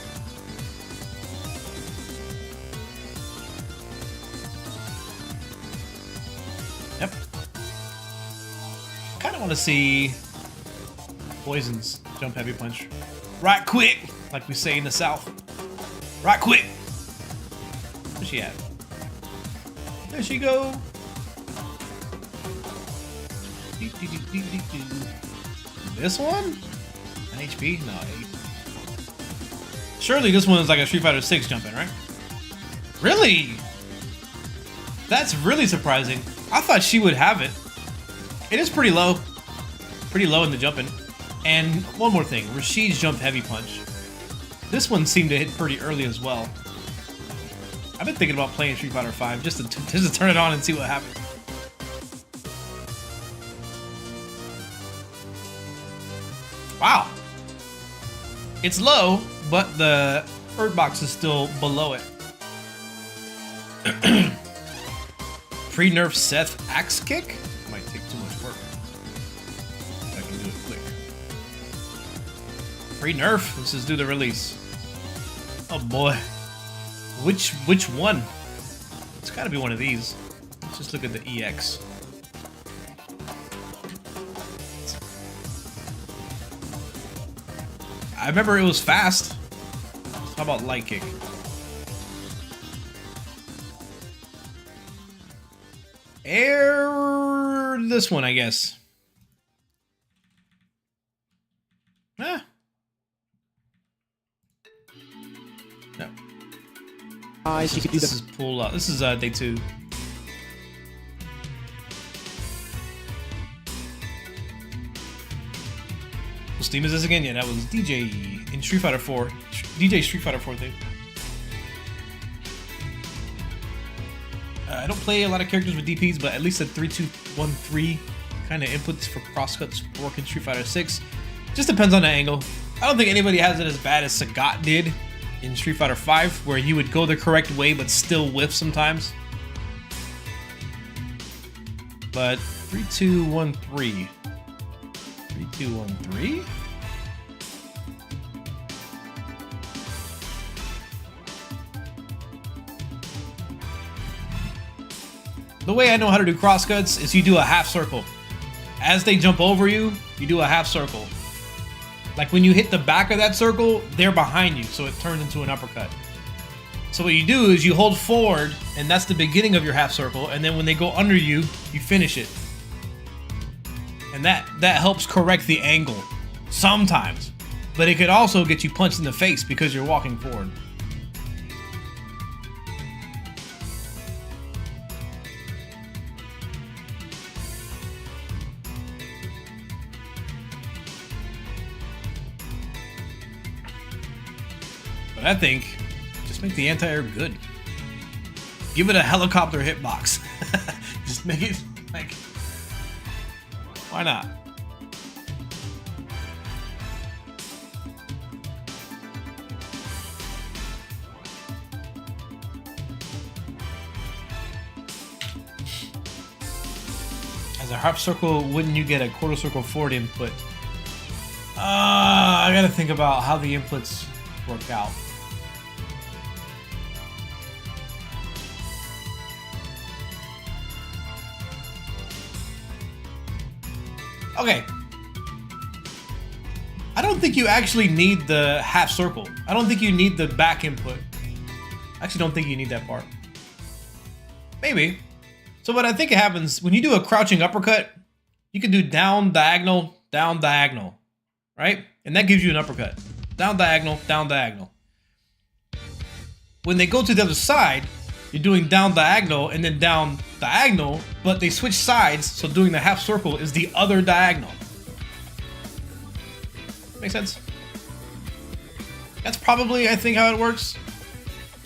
kind of want to see Poison's jump heavy punch. Right quick, like we say in the South. Right quick. Where's she at? There she go. This one? An HP? No, 8. Surely this one is like a Street Fighter 6 jump in, right? Really? That's really surprising. I thought she would have it. It is pretty low. Pretty low in the jumping. And one more thing, Rashid's jump heavy punch. This one seemed to hit pretty early as well. I've been thinking about playing Street Fighter 5 just to turn it on and see what happens. Wow. It's low, but the Earth box is still below it. Pre-nerf Seth axe kick? Might take too much work. I can do it quick. Pre-nerf? Let's just do the release. Oh boy. Which one? It's gotta be one of these. Let's just look at the EX. I remember it was fast. How about light kick? Air this one, I guess. Eh. No. You could do This is pull up. This is day 2. What Steam is this again? Yeah, that was DJ in Street Fighter 4. DJ Street Fighter 4 thing. I don't play a lot of characters with DPs, but at least a 3-2-1-3 kind of inputs for crosscuts work in Street Fighter 6. Just depends on the angle. I don't think anybody has it as bad as Sagat did in Street Fighter 5, where he would go the correct way but still whiff sometimes. But 3-2-1-3. 3-2-1-3? The way I know how to do crosscuts is you do a half circle. As they jump over you, you do a half circle. Like when you hit the back of that circle, they're behind you, so it turns into an uppercut. So what you do is you hold forward, and that's the beginning of your half circle, and then when they go under you, you finish it. And that helps correct the angle, sometimes. But it could also get you punched in the face because you're walking forward. But I think just make the anti-air good. Give it a helicopter hitbox. Just make it like, why not? As a half circle, wouldn't you get a quarter circle forward input? I gotta think about how the inputs work out. Okay. I don't think you actually need the half circle. I don't think you need the back input. I actually don't think you need that part. Maybe. So what I think happens, when you do a crouching uppercut, you can do down, diagonal, right? And that gives you an uppercut. Down, diagonal. When they go to the other side, you're doing down, diagonal, and then down, diagonal, but they switch sides, so doing the half circle is the other diagonal. Make sense? That's probably, I think, how it works.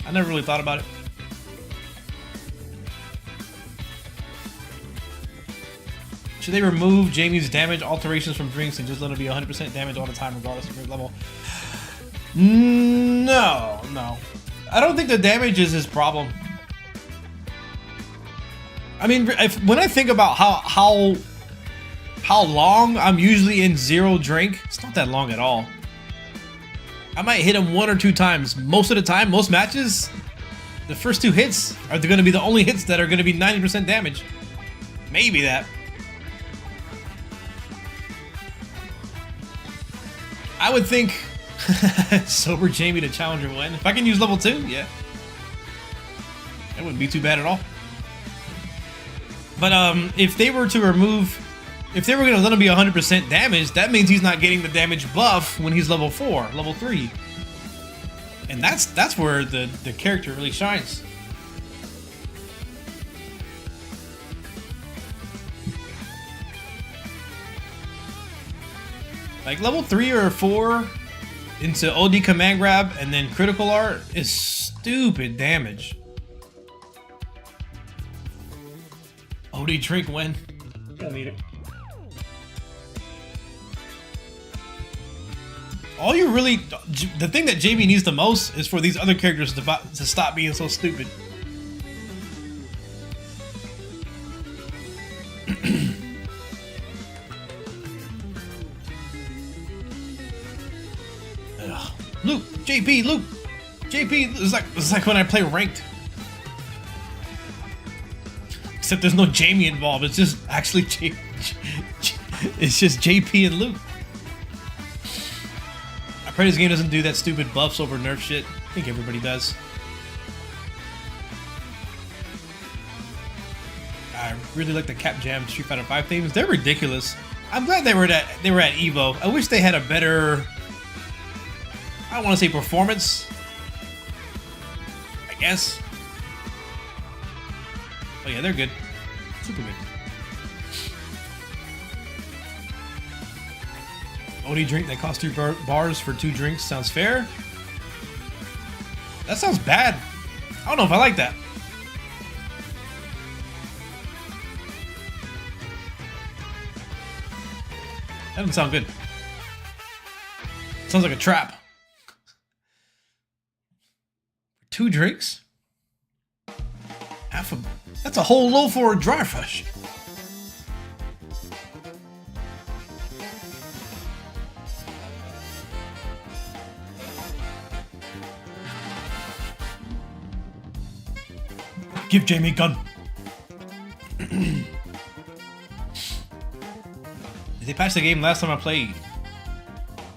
I never really thought about it. Should they remove Jamie's damage alterations from drinks and just let it be 100% damage all the time, regardless of your level? No. I don't think the damage is his problem. I mean, when I think about how long I'm usually in zero drink, it's not that long at all. I might hit him 1 or 2 times. Most of the time, most matches, the first 2 hits are going to be the only hits that are going to be 90% damage. Maybe that. I would think sober Jamie to challenger win. If I can use level 2, yeah. That wouldn't be too bad at all. But if they were to remove, if they were going to let him be 100% damage, that means he's not getting the damage buff when he's level 4, level 3. And that's where the character really shines. Like level 3 or 4 into OD command grab and then critical art is stupid damage. OD drink win. Don't need it. All you really, the thing that JB needs the most is for these other characters to stop being so stupid. Luke, JP, Luke, JP. It's like when I play ranked. Except there's no Jamie involved. It's just actually it's just JP and Luke. I pray this game doesn't do that stupid buffs over nerf shit. I think everybody does. I really like the Cap Jam Street Fighter 5 themes. They're ridiculous. I'm glad they were at Evo. I wish they had a better, I don't want to say performance, I guess. Oh yeah, they're good. Super good. OD drink that costs 2 bars for 2 drinks sounds fair. That sounds bad. I don't know if I like that. That doesn't sound good. Sounds like a trap. 2 drinks? That's a whole loaf for a dry fresh. Give Jamie a gun. Did they patch the game last time I played?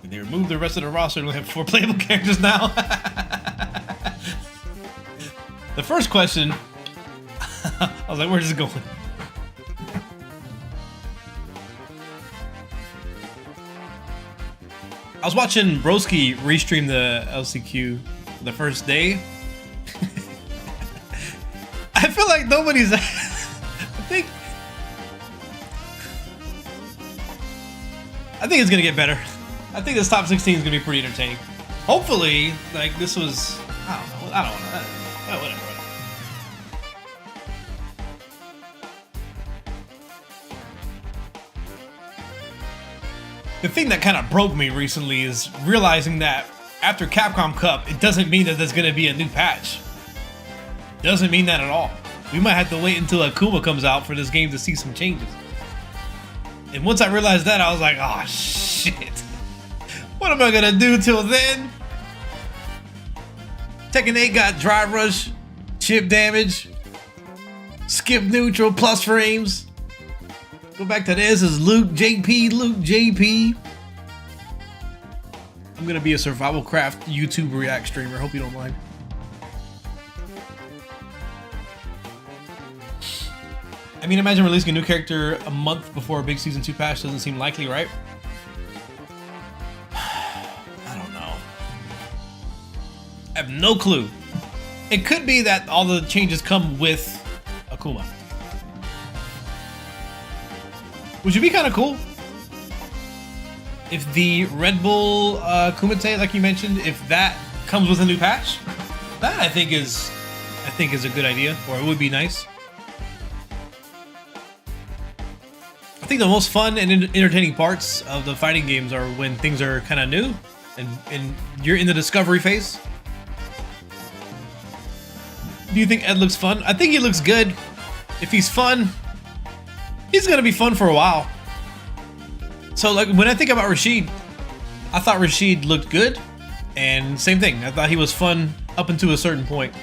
Did they remove the rest of the roster and we have 4 playable characters now? The first question, I was like, where's this going? I was watching Broski restream the LCQ the first day. I feel like nobody's. I think it's gonna get better. I think this top 16 is gonna be pretty entertaining. Hopefully, like this was. I don't know. Whatever. The thing that kind of broke me recently is realizing that after Capcom Cup, it doesn't mean that there's gonna be a new patch. Doesn't mean that at all. We might have to wait until Akuma comes out for this game to see some changes. And once I realized that, I was like, oh shit. What am I gonna do till then? Tekken 8 got drive rush, chip damage, skip neutral, plus frames. Go back to this is Luke JP. I'm gonna be a survival craft YouTube react streamer. Hope you don't mind. I mean, imagine releasing a new character a month before a big Season 2 patch doesn't seem likely, right? I don't know. I have no clue. It could be that all the changes come with Akuma. Which would be kind of cool. If the Red Bull Kumite, like you mentioned, if that comes with a new patch, that I think is a good idea, or it would be nice. I think the most fun and entertaining parts of the fighting games are when things are kind of new and you're in the discovery phase. Do you think Ed looks fun? I think he looks good. If he's fun, he's gonna be fun for a while. So like when I think about Rashid, I thought Rashid looked good, and same thing. I thought he was fun up until a certain point.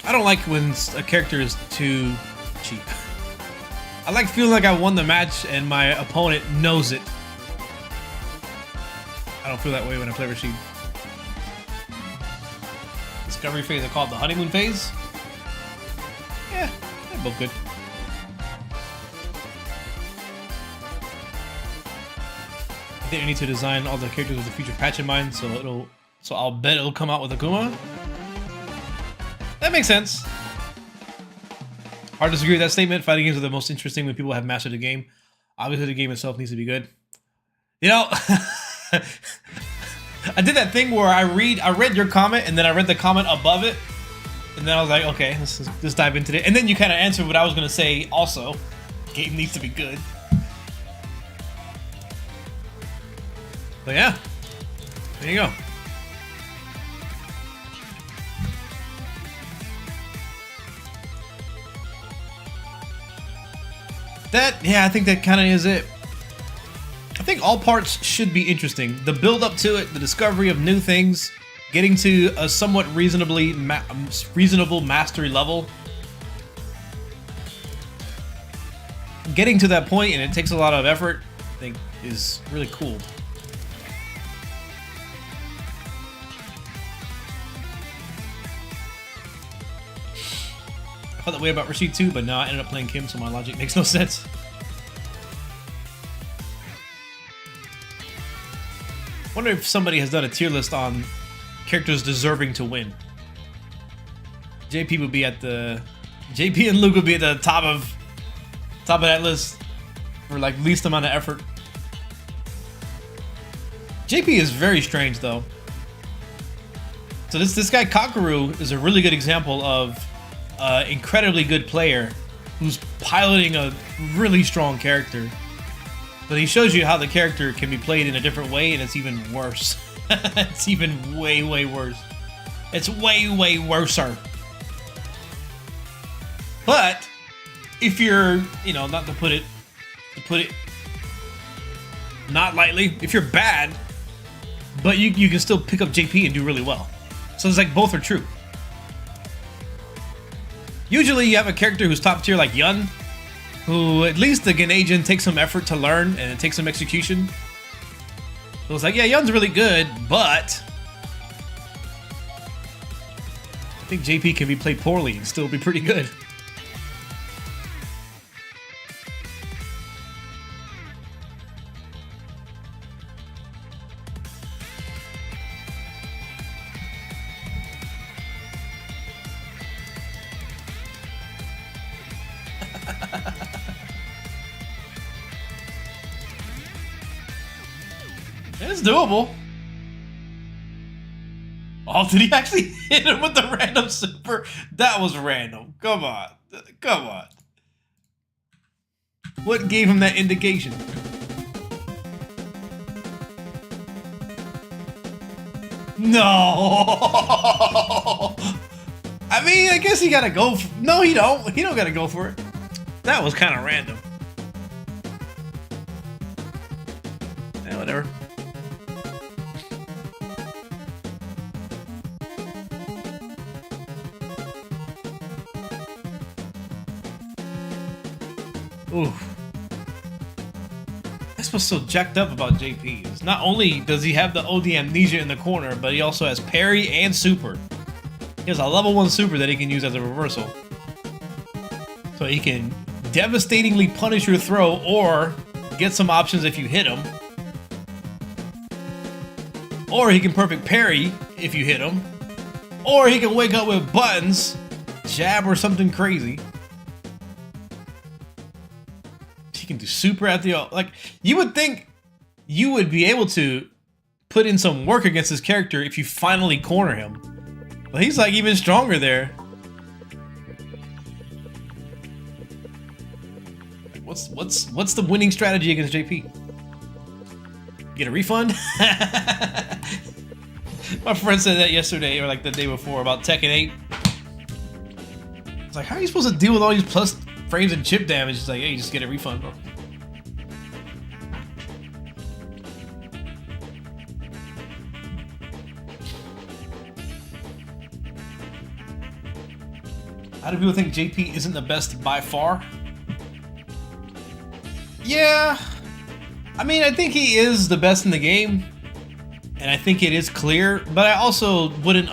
I don't like when a character is too cheap. I like feeling like I won the match and my opponent knows it. I don't feel that way when I play Rashid. Discovery phase, I call it the honeymoon phase. Yeah, they're both good. I think I need to design all the characters with a future patch in mind, so I'll bet it'll come out with Akuma. That makes sense. Hard to disagree with that statement. Fighting games are the most interesting when people have mastered the game. Obviously, the game itself needs to be good. You know, I did that thing where I read your comment and then I read the comment above it, and then I was like, okay, let's dive into it. And then you kind of answered what I was gonna say. Also, game needs to be good. But yeah, there you go. Yeah, I think that kind of is it. I think all parts should be interesting. The build up to it, the discovery of new things, getting to a somewhat reasonable mastery level. Getting to that point, and it takes a lot of effort, I think is really cool. I felt that way about Rashid too, but no, I ended up playing Kim, so my logic makes no sense. Wonder if somebody has done a tier list on characters deserving to win. JP would be at the... JP and Luke would be at the top of that list for like least amount of effort. JP is very strange though. So this guy Kakaru is a really good example of incredibly good player who's piloting a really strong character. But he shows you how the character can be played in a different way, and it's even worse. It's even way, way worse. It's way, way worser. But if you're, you know, not to put it not lightly, if you're bad, but you can still pick up JP and do really well. So it's like both are true. Usually you have a character who's top tier like Yun, who at least the Genajin takes some effort to learn and it takes some execution. So it's like, yeah, Yun's really good, but I think JP can be played poorly and still be pretty good. It's doable. Oh, did he actually hit him with the random super? That was random. Come on. Come on. What gave him that indication? No. I mean, I guess he gotta go for... No, he don't. He don't gotta go for it. That was kind of random. Yeah, whatever. Ooh. That's what's so jacked up about JP. Is not only does he have the OD amnesia in the corner, but he also has parry and super. He has a level 1 super that he can use as a reversal. So he can devastatingly punish your throw or get some options if you hit him. Or he can perfect parry if you hit him. Or he can wake up with buttons, jab or something crazy. Can do super at the... Like, you would think you would be able to put in some work against this character if you finally corner him. But he's like even stronger there. Like, what's the winning strategy against JP? Get a refund? My friend said that yesterday or like the day before about Tekken 8. It's like, how are you supposed to deal with all these plus frames and chip damage? It's like, hey, you just get a refund, bro. How do people think JP isn't the best by far? Yeah. I mean, I think he is the best in the game. and I think it is clear, but I also wouldn't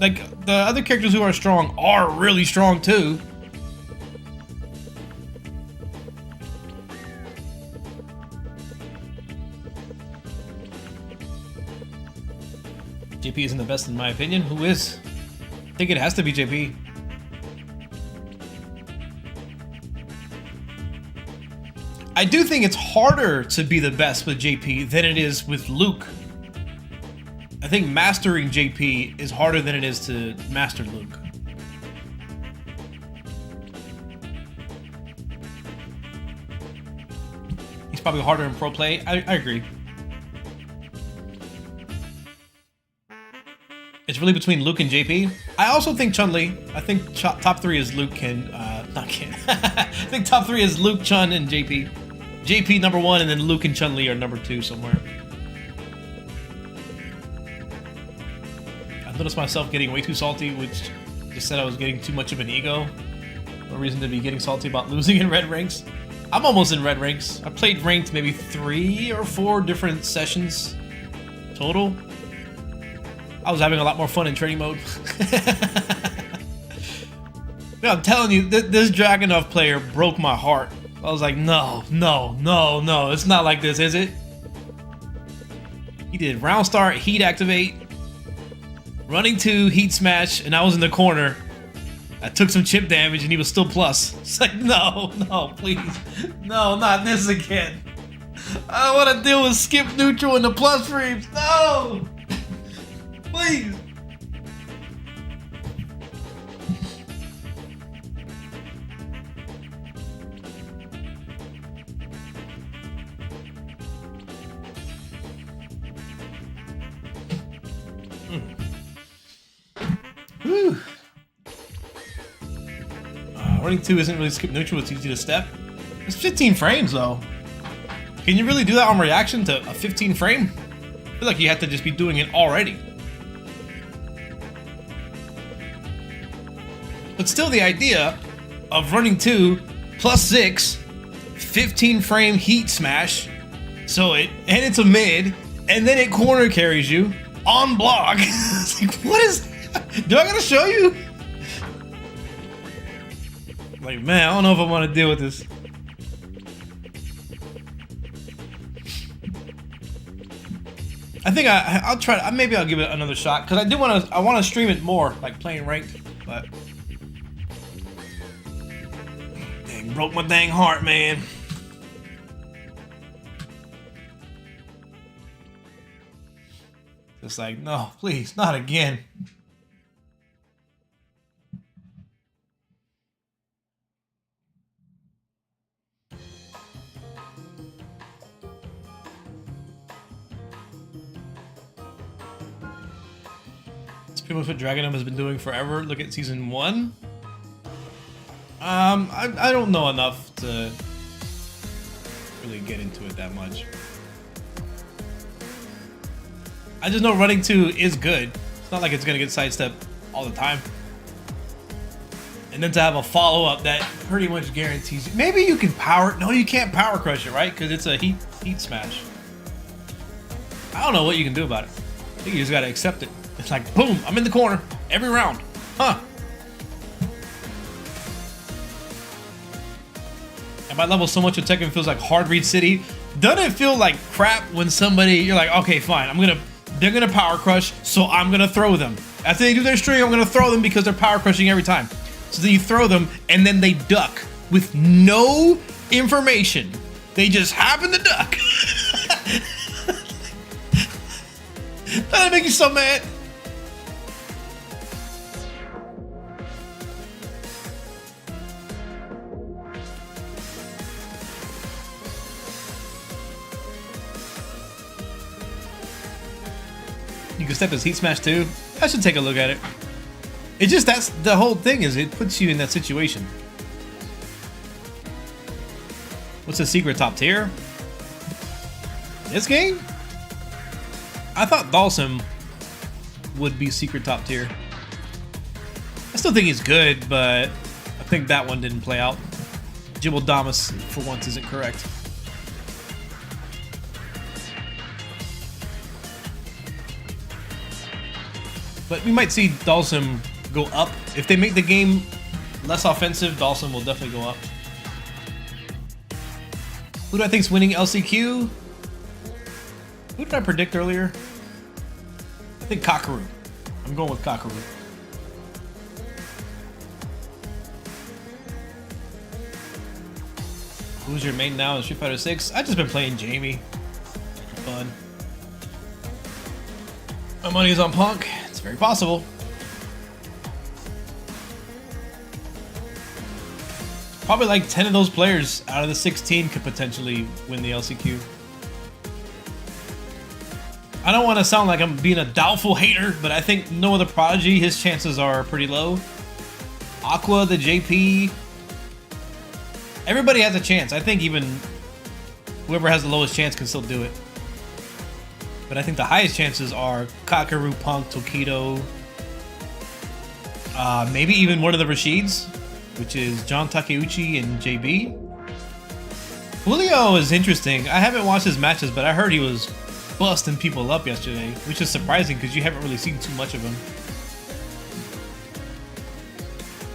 like the other characters who are strong are really strong too. JP isn't the best in my opinion. Who is? I think it has to be JP. I do think it's harder to be the best with JP than it is with Luke. I think mastering JP is harder than it is to master Luke. He's probably harder in pro play. I agree. It's really between Luke and JP. I also think Chun-Li. I think top 3 is Luke and not Ken. I think top 3 is Luke, Chun, and JP. JP number 1, and then Luke and Chun-Li are number 2 somewhere. I noticed myself getting way too salty, which just said I was getting too much of an ego. No reason to be getting salty about losing in red ranks. I'm almost in red ranks. I played ranked maybe 3 or 4 different sessions total. I was having a lot more fun in training mode. Yeah, I'm telling you, this Dragunov player broke my heart. I was like, no, it's not like this, is it? He did round start, heat activate, running 2, heat smash, and I was in the corner. I took some chip damage and he was still plus. It's like, no, please. No, not this again. I don't want to deal with skip neutral and the plus frames. No! Please. Whew. Running 2 isn't really skip neutral, it's easy to step. It's 15 frames though. Can you really do that on reaction to a 15 frame? I feel like you have to just be doing it already. But still, the idea of running 2 plus 6, 15 frame heat smash, and it's a mid, and then it corner carries you on block. It's like, what is? Do I gotta show you? Like, man, I don't know if I want to deal with this. I think I'll try. Maybe I'll give it another shot because I want to stream it more, like playing ranked, but. Broke my dang heart, man. Just like, no, please, not again. It's pretty much what Dragunov has been doing forever. Look at season 1. I don't know enough to really get into it that much. I just know running 2 is good. It's not like it's gonna get sidestepped all the time. And then to have a follow-up that pretty much guarantees you. Maybe you can power. No, you can't power crush it, right? Because it's a heat smash. I don't know what you can do about it. I think you just gotta accept it. It's like, boom, I'm in the corner every round. Huh. My level so much of Tekken feels like hard read city. Doesn't it feel like crap when you're like, okay, fine, they're gonna power crush, so I'm gonna throw them. After they do their string, I'm gonna throw them because they're power crushing every time. So then you throw them and then they duck with no information. They just happen to duck. Doesn't that make you so mad? You can step his heat smash too. I should take a look at it. That's the whole thing, is it puts you in that situation. What's the secret top tier? This game? I thought Dalsum would be secret top tier. I still think he's good, but I think that one didn't play out. Jibble-Damas for once isn't correct. But we might see Dawson go up. If they make the game less offensive, Dawson will definitely go up. Who do I think's winning LCQ? Who did I predict earlier? I think Kakaru. I'm going with Kakaru. Who's your main now in Street Fighter 6? I've just been playing Jamie. Fun. My money is on Punk. It's very possible. Probably like 10 of those players out of the 16 could potentially win the LCQ. I don't want to sound like I'm being a doubtful hater, but I think no other Prodigy, his chances are pretty low. Aqua, the JP, everybody has a chance. I think even whoever has the lowest chance can still do it. But I think the highest chances are Kakaru, Punk, Tokido, maybe even one of the Rashids, which is John Takeuchi and JB. Julio is interesting. I haven't watched his matches, but I heard he was busting people up yesterday, which is surprising because you haven't really seen too much of him.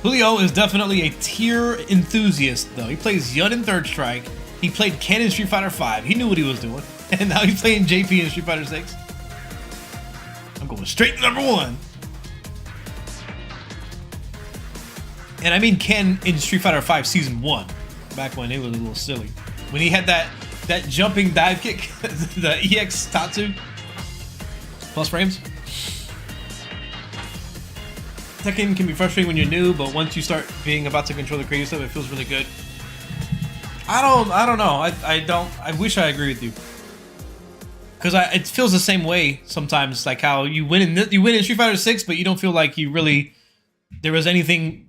Julio is definitely a tier enthusiast, though. He plays Yud in Third Strike. He played Ken in Street Fighter 5. He knew what he was doing. And now he's playing JP in Street Fighter 6. I'm going straight to number 1. And I mean Ken in Street Fighter 5 Season 1. Back when it was a little silly. When he had that jumping dive kick, the EX Tatsu. Plus frames. Tekken can be frustrating when you're new, but once you start being about to control the creative stuff, it feels really good. I don't know. I wish I agree with you. Because it feels the same way sometimes, like how you win in Street Fighter 6, but you don't feel like there was anything,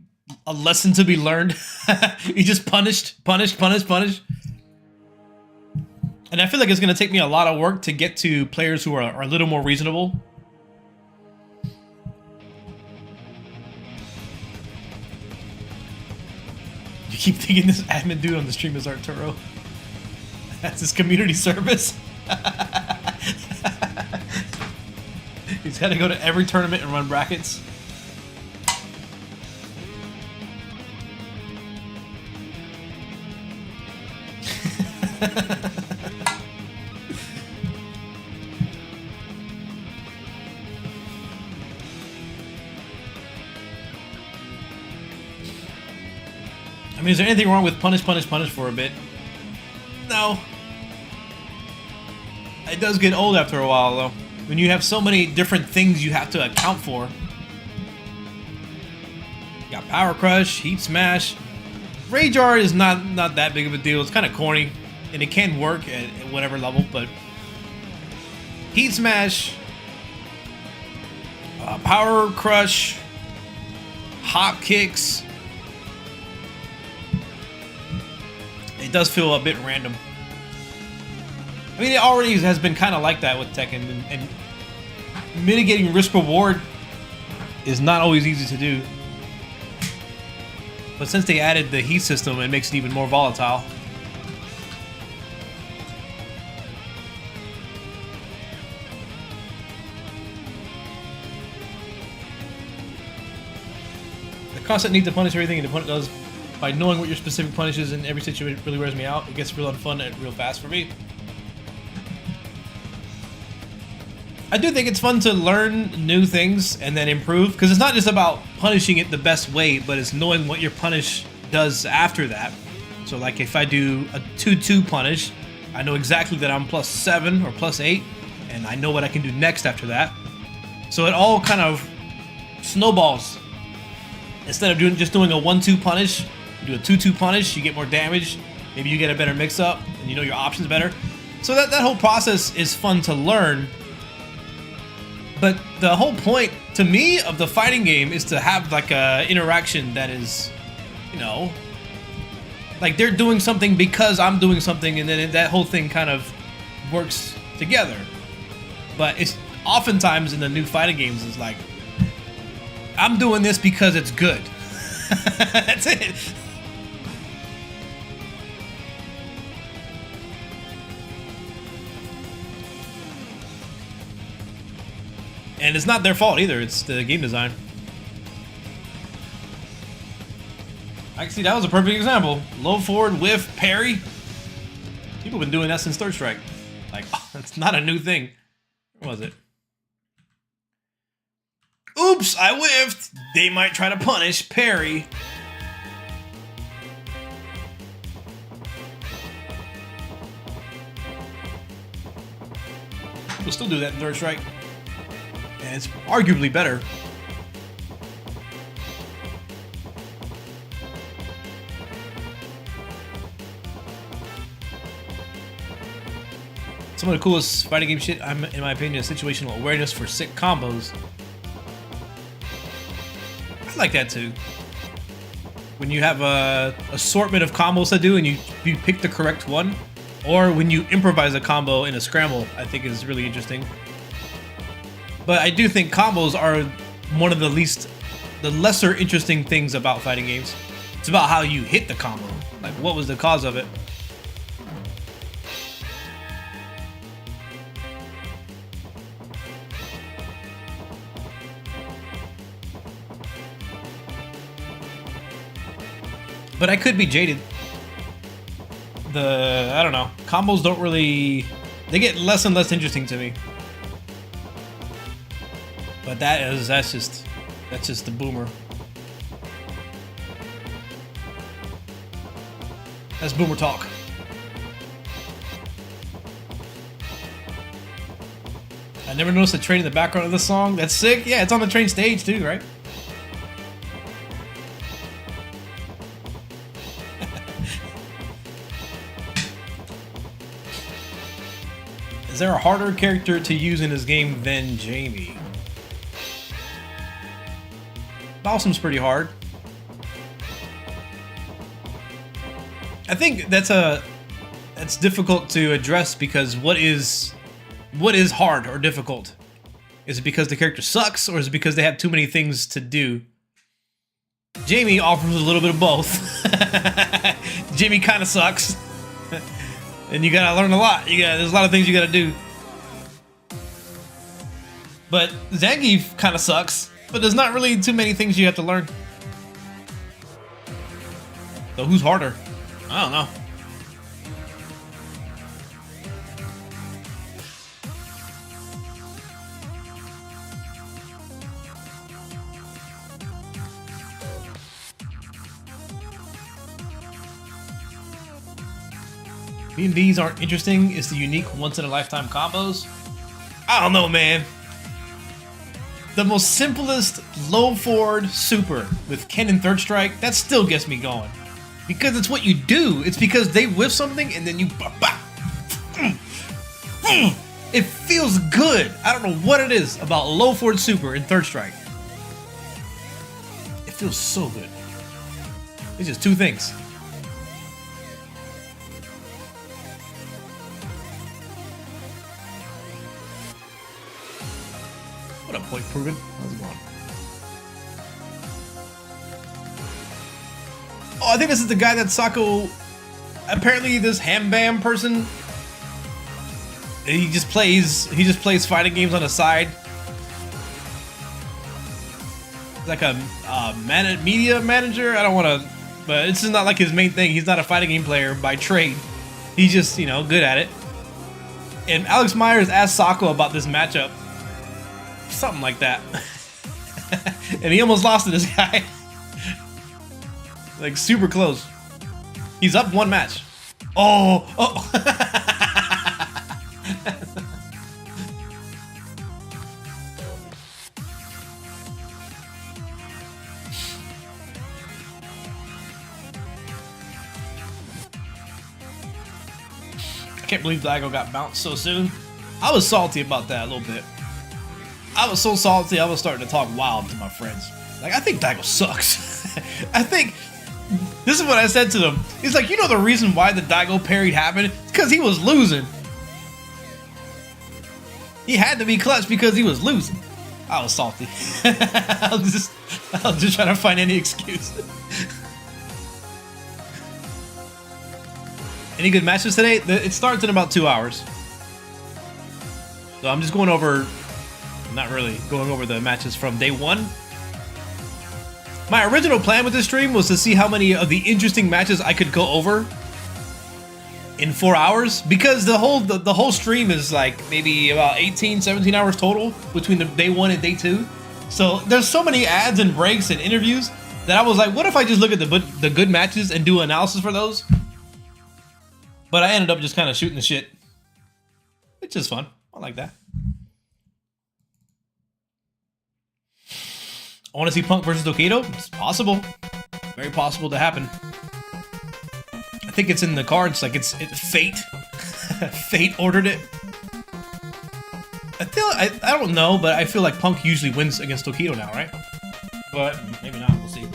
a lesson to be learned. You just punish. And I feel like it's going to take me a lot of work to get to players who are a little more reasonable. You keep thinking this admin dude on the stream is Arturo. That's his community service. He's got to go to every tournament and run brackets. I mean, is there anything wrong with punish for a bit? No. It does get old after a while, though. When you have so many different things you have to account for. You got Power Crush, Heat Smash. Rage Art is not that big of a deal. It's kind of corny, and it can work at whatever level, but Heat Smash, Power Crush, Hop Kicks. It does feel a bit random. I mean, it already has been kind of like that with Tekken, and mitigating risk-reward is not always easy to do. But since they added the heat system, it makes it even more volatile. The constant need to punish everything an opponent does by knowing what your specific punish is in every situation really wears me out. It gets real unfun and real fast for me. I do think it's fun to learn new things and then improve, because it's not just about punishing it the best way, but it's knowing what your punish does after that. So like if I do a 2-2 punish, I know exactly that I'm +7 or +8, and I know what I can do next after that. So it all kind of snowballs. Instead of just doing a 1-2 punish, you do a 2-2 punish, you get more damage, maybe you get a better mix-up, and you know your options better. So that whole process is fun to learn. But the whole point, to me, of the fighting game is to have like a interaction that is, you know, like they're doing something because I'm doing something, and then that whole thing kind of works together. But it's oftentimes in the new fighting games is like, I'm doing this because it's good. That's it. And it's not their fault either, it's the game design. I can see that was a perfect example. Low forward, whiff, parry. People have been doing that since Third Strike. Like, oh, it's not a new thing. Where was it? Oops, I whiffed. They might try to punish, parry. We'll still do that in Third Strike. And it's arguably better. Some of the coolest fighting game shit, in my opinion, is situational awareness for sick combos. I like that too. When you have a assortment of combos to do and you pick the correct one, or when you improvise a combo in a scramble, I think is really interesting. But I do think combos are one of the lesser interesting things about fighting games. It's about how you hit the combo. Like, what was the cause of it? But I could be jaded. I don't know. Combos don't really... They get less and less interesting to me. But that's just the boomer. That's boomer talk. I never noticed the train in the background of the song. That's sick. Yeah, it's on the train stage too, right? Is there a harder character to use in this game than Jamie? Balsam's pretty hard. I think that's difficult to address because what is hard or difficult? Is it because the character sucks, or is it because they have too many things to do? Jamie offers a little bit of both. Jamie kind of sucks. And you gotta learn a lot. There's a lot of things you gotta do. But Zangief kind of sucks. But there's not really too many things you have to learn. So who's harder? I don't know. B&Bs aren't interesting. It's the unique once-in-a-lifetime combos. I don't know, man. The most simplest low forward super with Ken and Third Strike, that still gets me going. Because it's what you do. It's because they whiff something and then you... It feels good. I don't know what it is about low forward super in Third Strike. It feels so good. It's just two things. What up, Point Proven? How's it going? Oh, I think this is the guy that Sako... Apparently this Ham Bam person... He just plays fighting games on the side. Like a media manager? I don't want to... But it's just not like his main thing. He's not a fighting game player by trade. He's just, you know, good at it. And Alex Myers asked Sako about this matchup. Something like that. And he almost lost to this guy. Like, super close. He's up one match. Oh! I can't believe Daigo got bounced so soon. I was salty about that a little bit. I was so salty, I was starting to talk wild to my friends. Like, I think Daigo sucks. I think... This is what I said to them. He's like, you know the reason why the Daigo parried happened? It's because he was losing. He had to be clutch because he was losing. I was salty. I was just trying to find any excuse. Any good matches today? It starts in about 2 hours. So I'm just going over not really going over the matches from day one. My original plan with this stream was to see how many of the interesting matches I could go over in 4 hours, because the whole stream is like maybe about 18-17 hours total between the day one and day two. So there's so many ads and breaks and interviews that I was like, what if I just look at the good matches and do analysis for those? But I ended up just kind of shooting the shit, which is fun. I like that. I want to see Punk versus Tokido. It's possible. Very possible to happen. I think it's in the cards. Like it's fate. Fate ordered it. I don't know, but I feel like Punk usually wins against Tokido now, right? But maybe not. We'll see.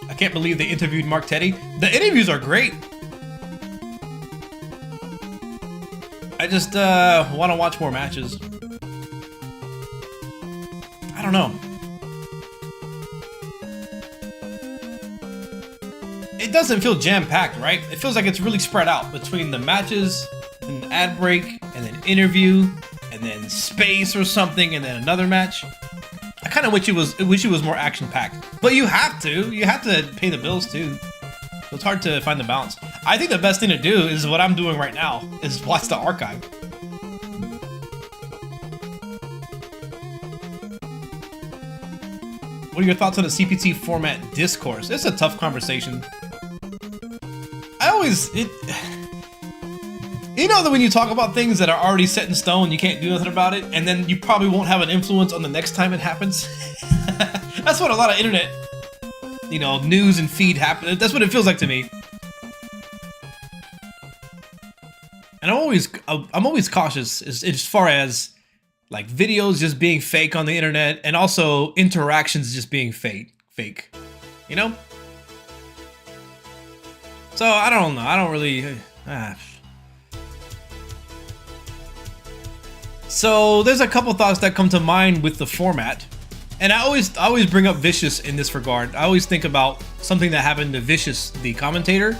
I can't believe they interviewed Mark Teddy. The interviews are great. I just want to watch more matches. I don't know. It doesn't feel jam-packed, right? It feels like it's really spread out between the matches and the ad break and then interview and then space or something and then another match. I kind of wish it was more action-packed, but you have to pay the bills too. So it's hard to find the balance. I think the best thing to do is what I'm doing right now, is watch the archive. What are your thoughts on the CPT format discourse? It's a tough conversation. You know that when you talk about things that are already set in stone, you can't do nothing about it, and then you probably won't have an influence on the next time it happens. That's what a lot of internet, news and feed happen. That's what it feels like to me. And I'm always cautious as far as like videos just being fake on the internet, and also interactions just being fake, So I don't know. I don't really. So there's a couple thoughts that come to mind with the format, and I always bring up Vicious in this regard. I always think about something that happened to Vicious, the commentator.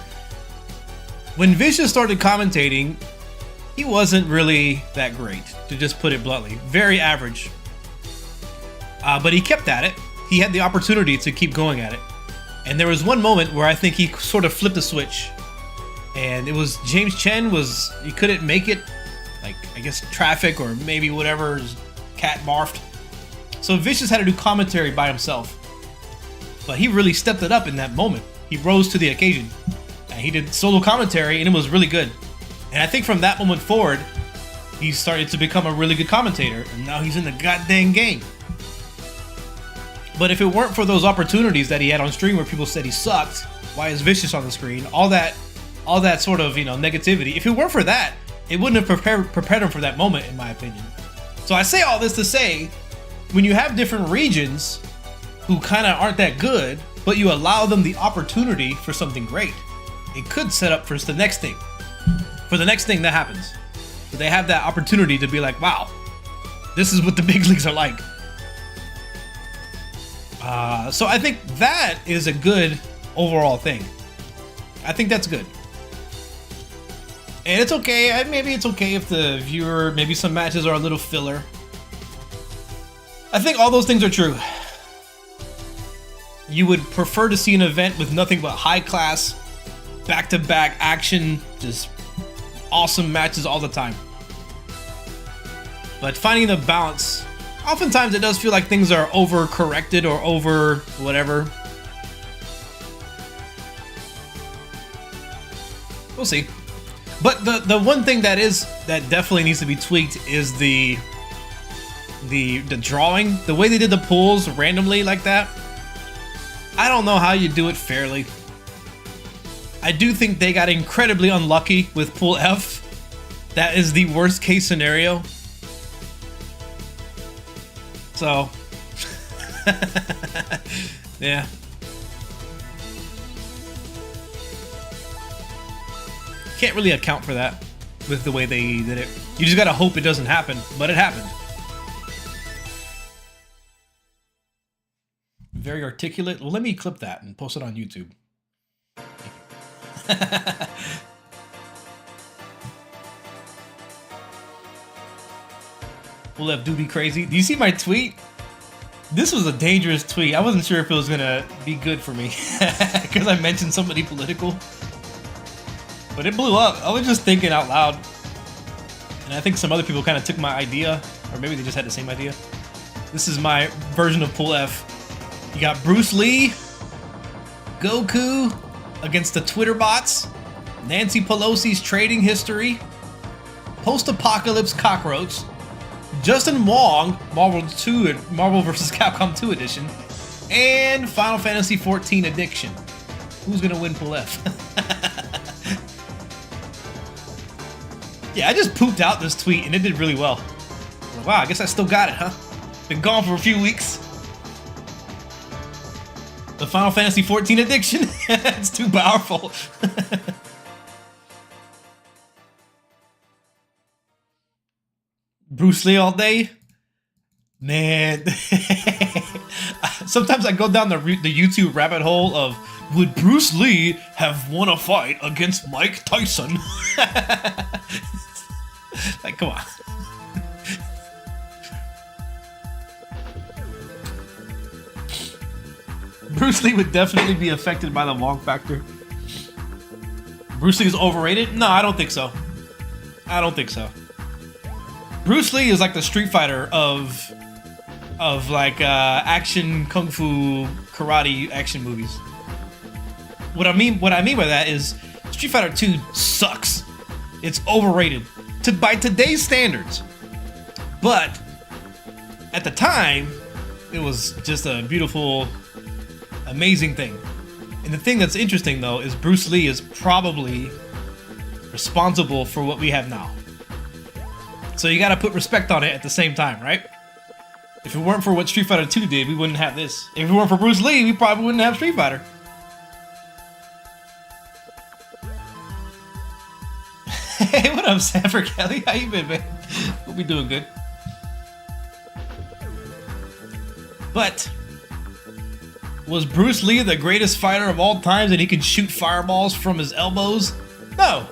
When Vicious started commentating, he wasn't really that great, to just put it bluntly. Very average. But he kept at it. He had the opportunity to keep going at it. And there was one moment where I think he sort of flipped a switch. And it was James Chen he couldn't make it. Like, I guess traffic or maybe whatever, his cat barfed. So Vicious had to do commentary by himself. But he really stepped it up in that moment. He rose to the occasion. And he did solo commentary, and it was really good. And I think from that moment forward, he started to become a really good commentator, and now he's in the goddamn game. But if it weren't for those opportunities that he had on stream where people said he sucked, why is Vicious on the screen? All that sort of, negativity. If it weren't for that, it wouldn't have prepared him for that moment, in my opinion. So I say all this to say, when you have different regions who kind of aren't that good, but you allow them the opportunity for something great, it could set up for the next thing. For the next thing that happens. So they have that opportunity to be like, wow, this is what the big leagues are like. So I think that is a good overall thing. I think that's good. And it's okay, maybe it's okay if the viewer, maybe some matches are a little filler. I think all those things are true. You would prefer to see an event with nothing but high class, back-to-back action, just awesome matches all the time. But finding the balance, oftentimes it does feel like things are over-corrected or over whatever. We'll see. But the one thing that definitely needs to be tweaked is the drawing. The way they did the pools randomly like that. I don't know how you do it fairly. I do think they got incredibly unlucky with Pool F. That is the worst case scenario. So, yeah. Can't really account for that with the way they did it. You just gotta hope it doesn't happen, but it happened. Very articulate. Well, let me clip that and post it on YouTube. Pulev do be crazy. Do you see my tweet? This was a dangerous tweet. I wasn't sure if it was gonna be good for me because I mentioned somebody political, but it blew up. I was just thinking out loud, and I think some other people kind of took my idea, or maybe they just had the same idea. This is my version of Pulev. You got Bruce Lee, Goku against the Twitter bots, Nancy Pelosi's trading history, post-apocalypse cockroach, Justin Wong, Marvel vs. Capcom 2 edition, and Final Fantasy XIV addiction. Who's gonna win Pulev? Yeah, I just pooped out this tweet and it did really well. Wow, I guess I still got it, huh? Been gone for a few weeks. The Final Fantasy XIV addiction. It's too powerful. Bruce Lee all day? Man. Sometimes I go down the YouTube rabbit hole of, would Bruce Lee have won a fight against Mike Tyson? Like, come on. Bruce Lee would definitely be affected by the Wong factor. Bruce Lee is overrated? No, I don't think so. I don't think so. Bruce Lee is like the Street Fighter of like action kung fu karate action movies. What I mean by that is Street Fighter 2 sucks. It's overrated by today's standards. But at the time, it was just a beautiful, amazing thing. And the thing that's interesting though is Bruce Lee is probably responsible for what we have now. So you gotta put respect on it at the same time, right? If it weren't for what Street Fighter 2 did, we wouldn't have this. If it weren't for Bruce Lee, we probably wouldn't have Street Fighter. Hey, what up, Sanford Kelly? How you been, man? Hope we doing good. But was Bruce Lee the greatest fighter of all times and he could shoot fireballs from his elbows? No.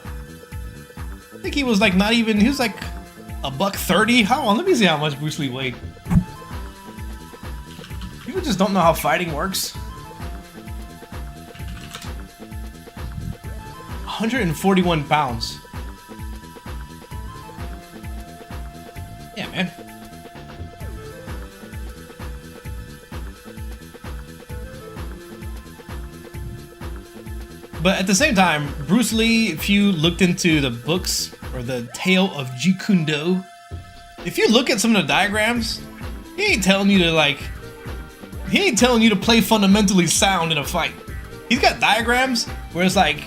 I think he was like not even, he was like $130. Hold on, let me see how much Bruce Lee weighed. People just don't know how fighting works. 141 pounds. Yeah, man. But at the same time, Bruce Lee, if you looked into the books or the Tale of Jeet Kune Do, if you look at some of the diagrams, he ain't telling you to play fundamentally sound in a fight. He's got diagrams where it's like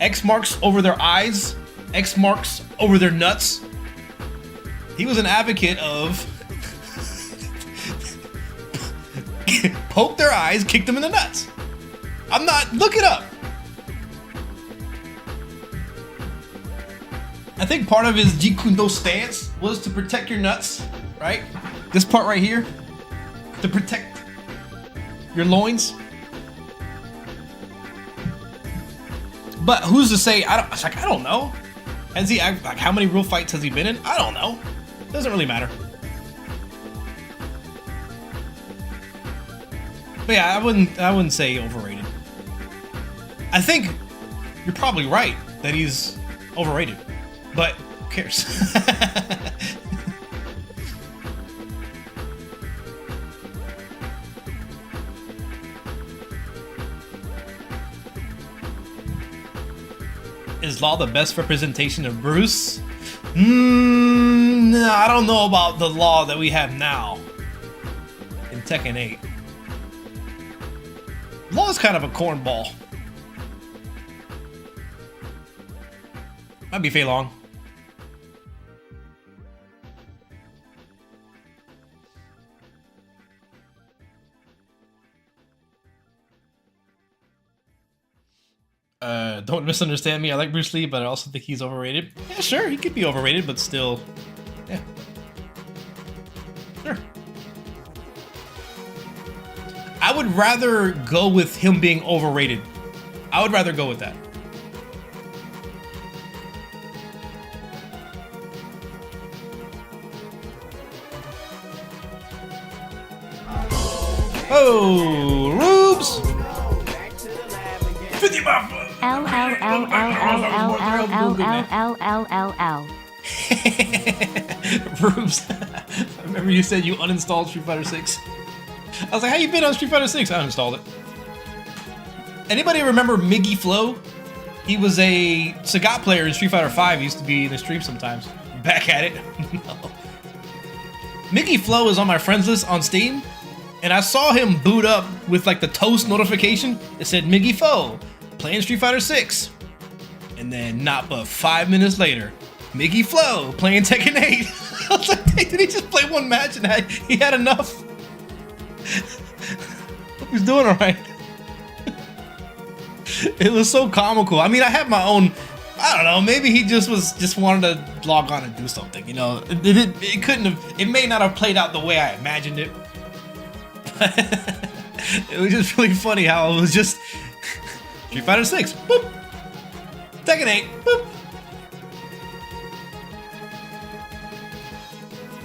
X marks over their eyes, X marks over their nuts. He was an advocate of poke their eyes, kick them in the nuts. Look it up. I think part of his Jeet Kune Do stance was to protect your nuts, right? This part right here, to protect your loins. But who's to say? I don't know. Has he like how many real fights has he been in? I don't know. Doesn't really matter. But yeah, I wouldn't say overrated. I think you're probably right that he's overrated. But who cares? Is Law the best representation of Bruce? No, I don't know about the Law that we have now in Tekken 8. Law is kind of a cornball. Might be Fei Long. Don't misunderstand me. I like Bruce Lee, but I also think he's overrated. Yeah, sure, he could be overrated, but still, yeah, sure. I would rather go with him being overrated. I would rather go with that. Whoa, Rubes! 50 bucks! L L L L L L L L L L L. Rubes, I remember you said you uninstalled Street Fighter 6. I was like, how you been on Street Fighter 6? I uninstalled it. Anybody remember Miggy Flow? He was a Sagat player in Street Fighter 5. He used to be in the stream sometimes. Back at it. No. Miggy Flow is on my friends list on Steam, and I saw him boot up with like the toast notification. It said Miggy Flow playing Street Fighter 6. And then not but 5 minutes later, Miggy Flow playing Tekken 8. I was like, hey, did he just play one match and he had enough? He's doing all right. It was so comical. I mean, I have my own, I don't know, maybe he just wanted to log on and do something, you know. It couldn't have, it may not have played out the way I imagined it. It was just really funny how it was just Street Fighter 6, boop. Tekken 8, boop.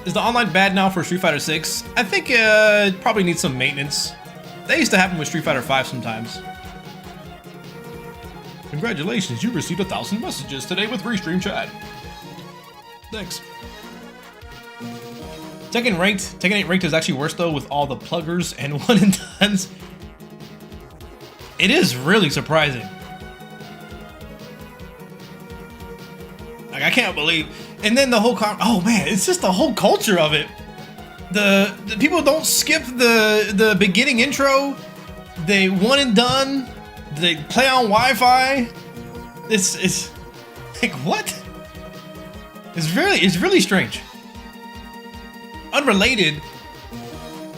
Is the online bad now for Street Fighter 6? I think it probably needs some maintenance. That used to happen with Street Fighter 5 sometimes. Congratulations, you received 1,000 messages today with Restream Chat. Thanks. Tekken 8 ranked is actually worse though with all the pluggers and one and dones. It is really surprising. Like, I can't believe. And then the whole oh man, it's just the whole culture of it. The people don't skip the beginning intro. They one and done. They play on Wi-Fi. It's like, what? It's really strange. Unrelated,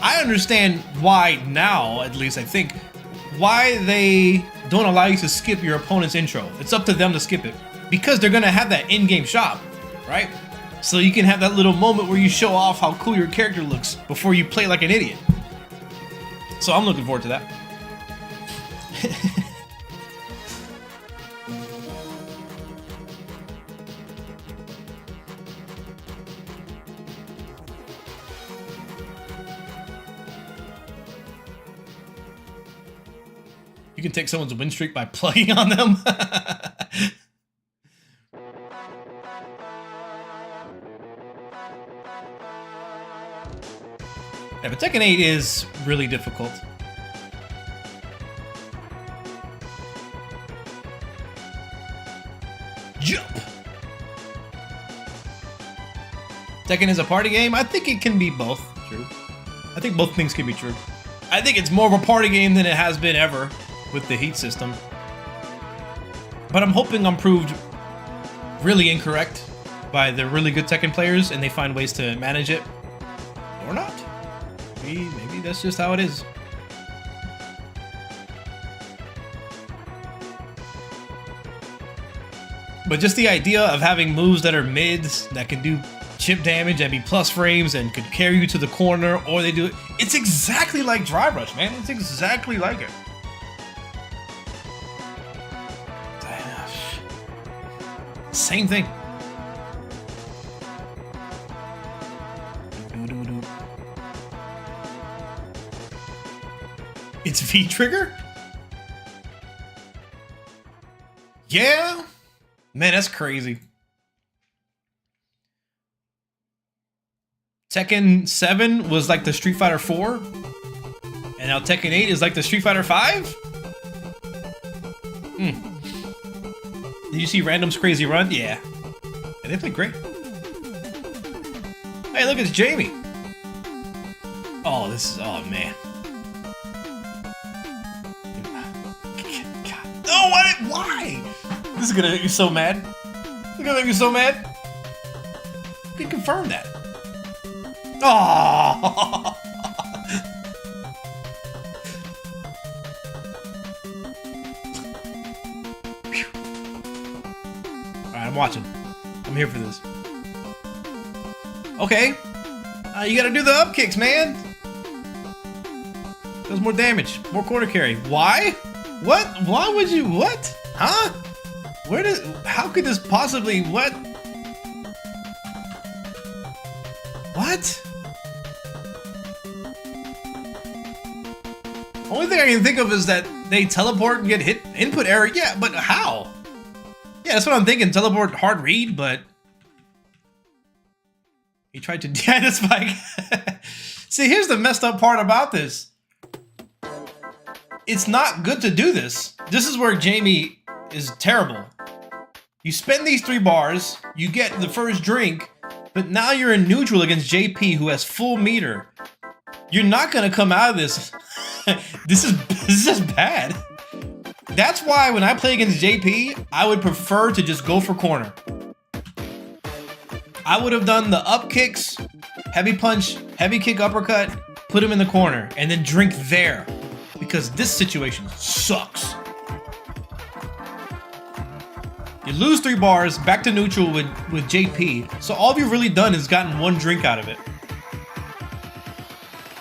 I understand why now, at least I think, why they don't allow you to skip your opponent's intro. It's up to them to skip it. Because they're gonna have that in-game shop, right? So you can have that little moment where you show off how cool your character looks before you play like an idiot. So I'm looking forward to that. You can take someone's win streak by plugging on them. Yeah, but Tekken 8 is really difficult. Jump! Tekken is a party game? I think it can be both true. I think both things can be true. I think it's more of a party game than it has been ever with the heat system. But I'm hoping I'm proved really incorrect by the really good Tekken players and they find ways to manage it. Or not. Maybe that's just how it is. But just the idea of having moves that are mids that can do chip damage and be plus frames and could carry you to the corner, or they do it. It's exactly like Dry Brush, man. It's exactly like it. Same thing. It's V-Trigger? Yeah? Man, that's crazy. Tekken 7 was like the Street Fighter 4. And now Tekken 8 is like the Street Fighter 5? Did you see Random's Crazy Run? Yeah. And they played great. Hey, look, it's Jamie. Oh, this is... Oh, man. God. Oh, why? This is gonna make me so mad. This is gonna make me so mad. You can confirm that. Oh. Alright, I'm watching. I'm here for this. Okay. You gotta do the up kicks, man. Does more damage. More quarter carry. Why? What? Why would you? What? Huh? Where does... How could this possibly... What? What? Only thing I can think of is that they teleport and get hit input error. Yeah, but how? Yeah, that's what I'm thinking. Teleport hard read, but he tried to yeah, the spike. See, here's the messed up part about this. It's not good to do this. This is where Jamie is terrible. You spend these 3 bars, you get the first drink, but now you're in neutral against JP who has full meter. You're not gonna come out of this. This is just bad. That's why when I play against JP, I would prefer to just go for corner. I would have done the up kicks, heavy punch, heavy kick, uppercut, put him in the corner, and then drink there. Because this situation sucks. You lose 3 bars, back to neutral with JP. So all you've really done is gotten 1 drink out of it.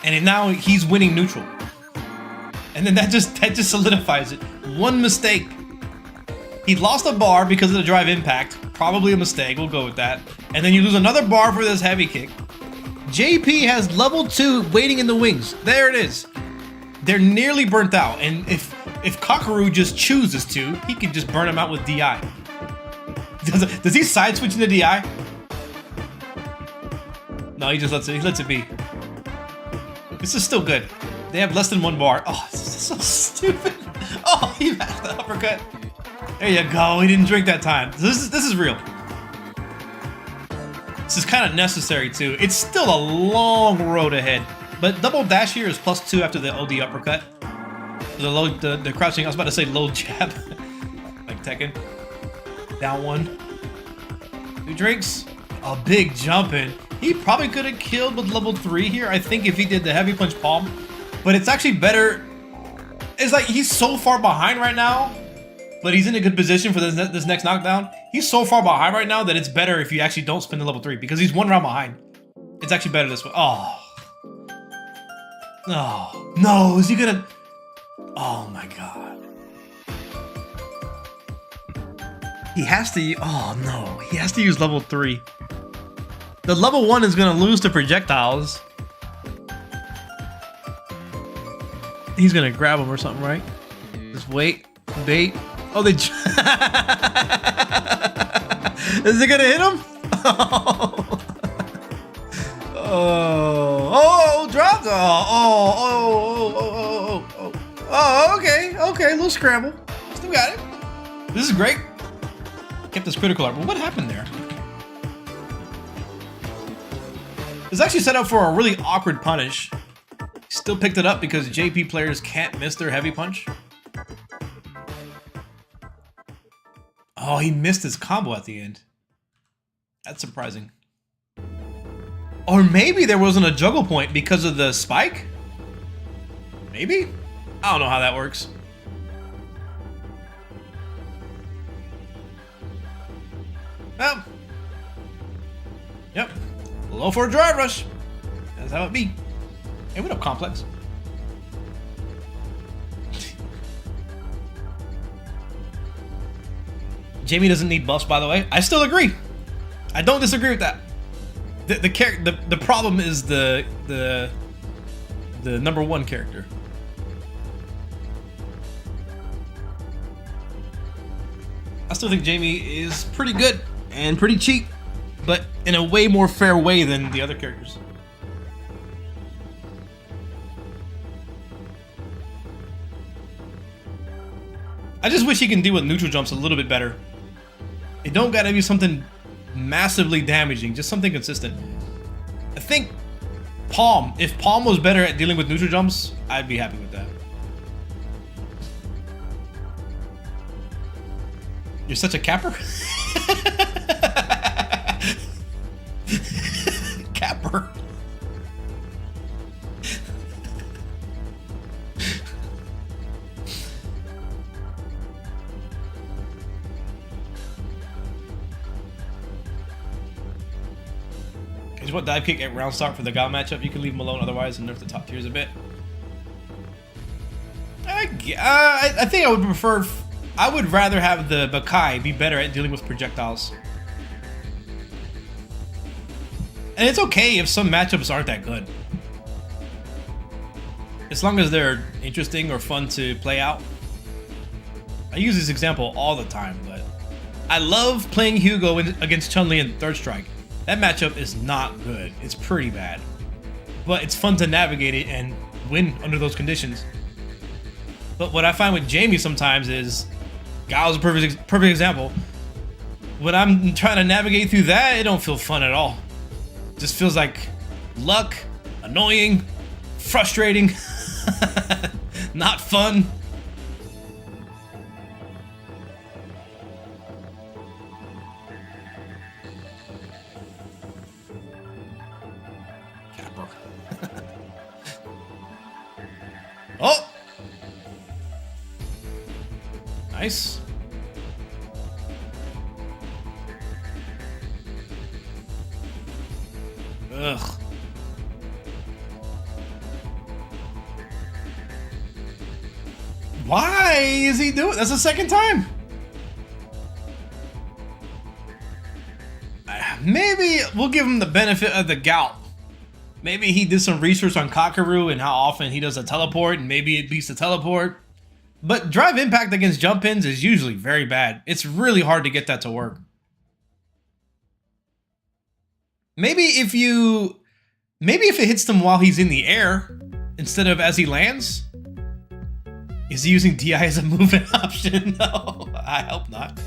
And now he's winning neutral. And then that just solidifies it. 1 mistake. He lost a bar because of the drive impact. Probably a mistake, we'll go with that. And then you lose another bar for this heavy kick. JP has level 2 waiting in the wings. There it is. They're nearly burnt out. And if Kakaru just chooses to, he can just burn him out with DI. Does he side switch into DI? No, he just lets it be. This is still good. They have less than 1 bar. Oh, this is so stupid. Oh, he mashed the uppercut. There you go. He didn't drink that time. This is real. This is kind of necessary too. It's still a long road ahead. But double dash here is +2 after the OD uppercut. The crouching. I was about to say low jab, like Tekken. Down 1. 2 drinks. A big jump in. He probably could have killed with level 3 here, I think, if he did the heavy punch palm. But it's actually better. It's like he's so far behind right now, but he's in a good position for this next knockdown. He's so far behind right now that it's better if you actually don't spin the level 3 because he's 1 round behind. It's actually better this way. Oh. Oh. No, is he gonna... Oh my god. He has to... Oh no, he has to use level 3. The level 1 is gonna lose to projectiles. He's gonna grab him or something, right? Just wait, bait. Oh, they... Is it gonna hit him? Oh, dropped. Oh, okay, little scramble. Still got it. This is great. Kept this critical art, but what happened there? It's actually set up for a really awkward punish. Still picked it up because JP players can't miss their heavy punch. Oh, he missed his combo at the end. That's surprising. Or maybe there wasn't a juggle point because of the spike? Maybe? I don't know how that works. Well. Yep. Low for a drive rush. That's how it be. Hey, what up, Complex? Jamie doesn't need buffs, by the way. I still agree. I don't disagree with that. The problem is the number 1 character. I still think Jamie is pretty good and pretty cheap, but in a way more fair way than the other characters. I just wish he can deal with neutral jumps a little bit better. It don't gotta be something massively damaging, just something consistent. I think Palm, if Palm was better at dealing with neutral jumps, I'd be happy with that. You're such a capper? Capper. Just want dive kick at round start for the Gal matchup. You can leave him alone otherwise and nerf the top tiers a bit. I think I would prefer... I would rather have the Bakai be better at dealing with projectiles. And it's okay if some matchups aren't that good. as long as they're interesting or fun to play out. I use this example all the time, but I love playing Hugo against Chun-Li in Third Strike. That matchup is not good. It's pretty bad. But it's fun to navigate it and win under those conditions. But what I find with Jamie sometimes is, Guile's a perfect example. When I'm trying to navigate through that, it don't feel fun at all. It just feels like luck, annoying, frustrating, not fun. Oh! Nice. Ugh. Why is he doing? That's the second time. Maybe we'll give him the benefit of the doubt. Maybe he did some research on Kakaru and how often he does a teleport, and maybe it beats the teleport. But drive impact against jump ins is usually very bad. It's really hard to get that to work. Maybe if it hits them while he's in the air instead of as he lands. Is he using DI as a movement option? No, I hope not.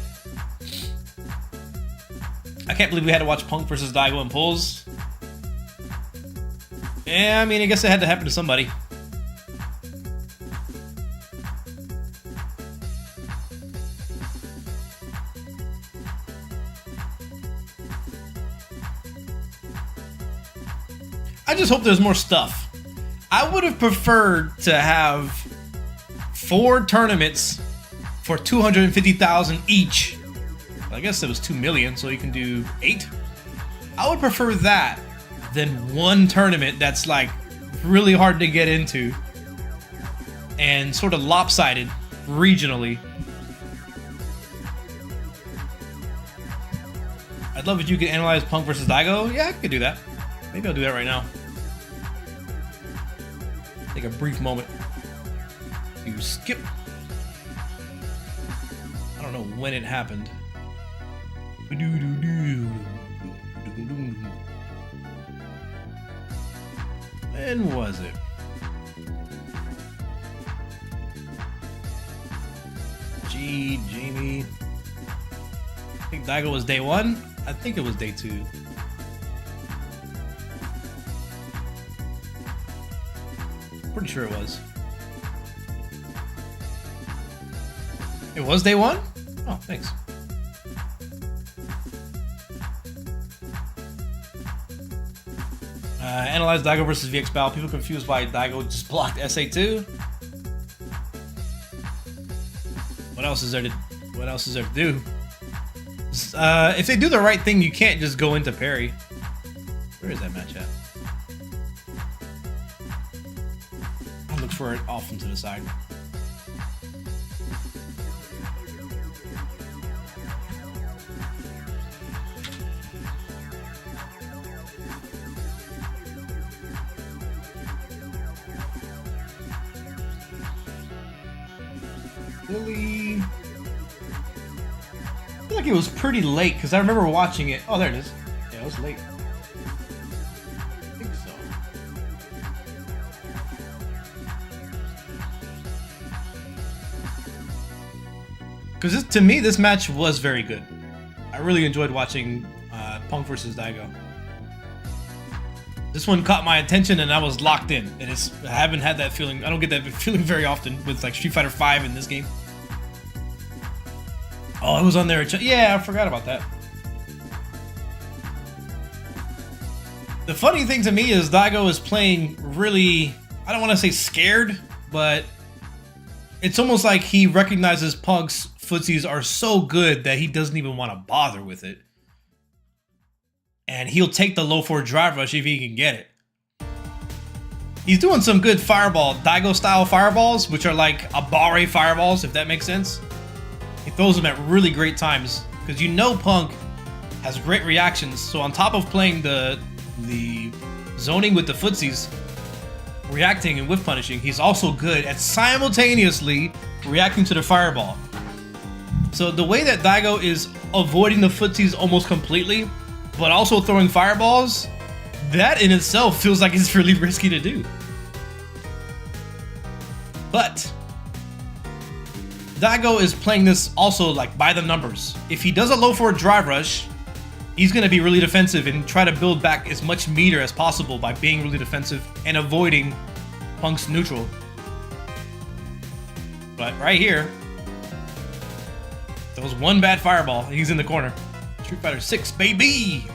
I can't believe we had to watch Punk versus Daigo in pulls. Yeah, I mean, I guess it had to happen to somebody. I just hope there's more stuff. I would have preferred to have 4 tournaments for 250,000 each. I guess it was 2 million, so you can do 8. I would prefer that than one tournament that's like really hard to get into and sort of lopsided regionally. I'd love if you could analyze Punk versus Daigo. Yeah, I could do that. Maybe I'll do that right now. Take a brief moment to skip. I don't know when it happened. When was it? Gee, Jamie. I think Daigo was day 1. I think it was day 2. Pretty sure it was. It was day 1? Oh, thanks. Analyze Daigo versus VX Battle. People confused why Daigo just blocked SA2. What else is there to do? If they do the right thing, you can't just go into parry. Where is that match at? I'll look for it off and to the side. Really? I feel like it was pretty late because I remember watching it. Oh, there it is. Yeah, it was late. I think so. Because to me, this match was very good. I really enjoyed watching Punk versus Daigo. This one caught my attention and I was locked in. And I haven't had that feeling. I don't get that feeling very often with like Street Fighter V in this game. Oh, it was on there. Yeah, I forgot about that. The funny thing to me is Daigo is playing really, I don't want to say scared, but it's almost like he recognizes Punk's footsies are so good that he doesn't even want to bother with it. And he'll take the low 4 drive rush if he can get it. He's doing some good fireball, Daigo style fireballs, which are like Abare fireballs, if that makes sense. He throws them at really great times because you know Punk has great reactions. So on top of playing the zoning with the footsies, reacting and whiff punishing, he's also good at simultaneously reacting to the fireball. So the way that Daigo is avoiding the footsies almost completely, but also throwing fireballs, that in itself feels like it's really risky to do. But Daigo is playing this also like by the numbers. If he does a low forward drive rush, he's going to be really defensive and try to build back as much meter as possible by being really defensive and avoiding Punk's neutral. But right here, there was one bad fireball. He's in the corner. Street Fighter 6, baby!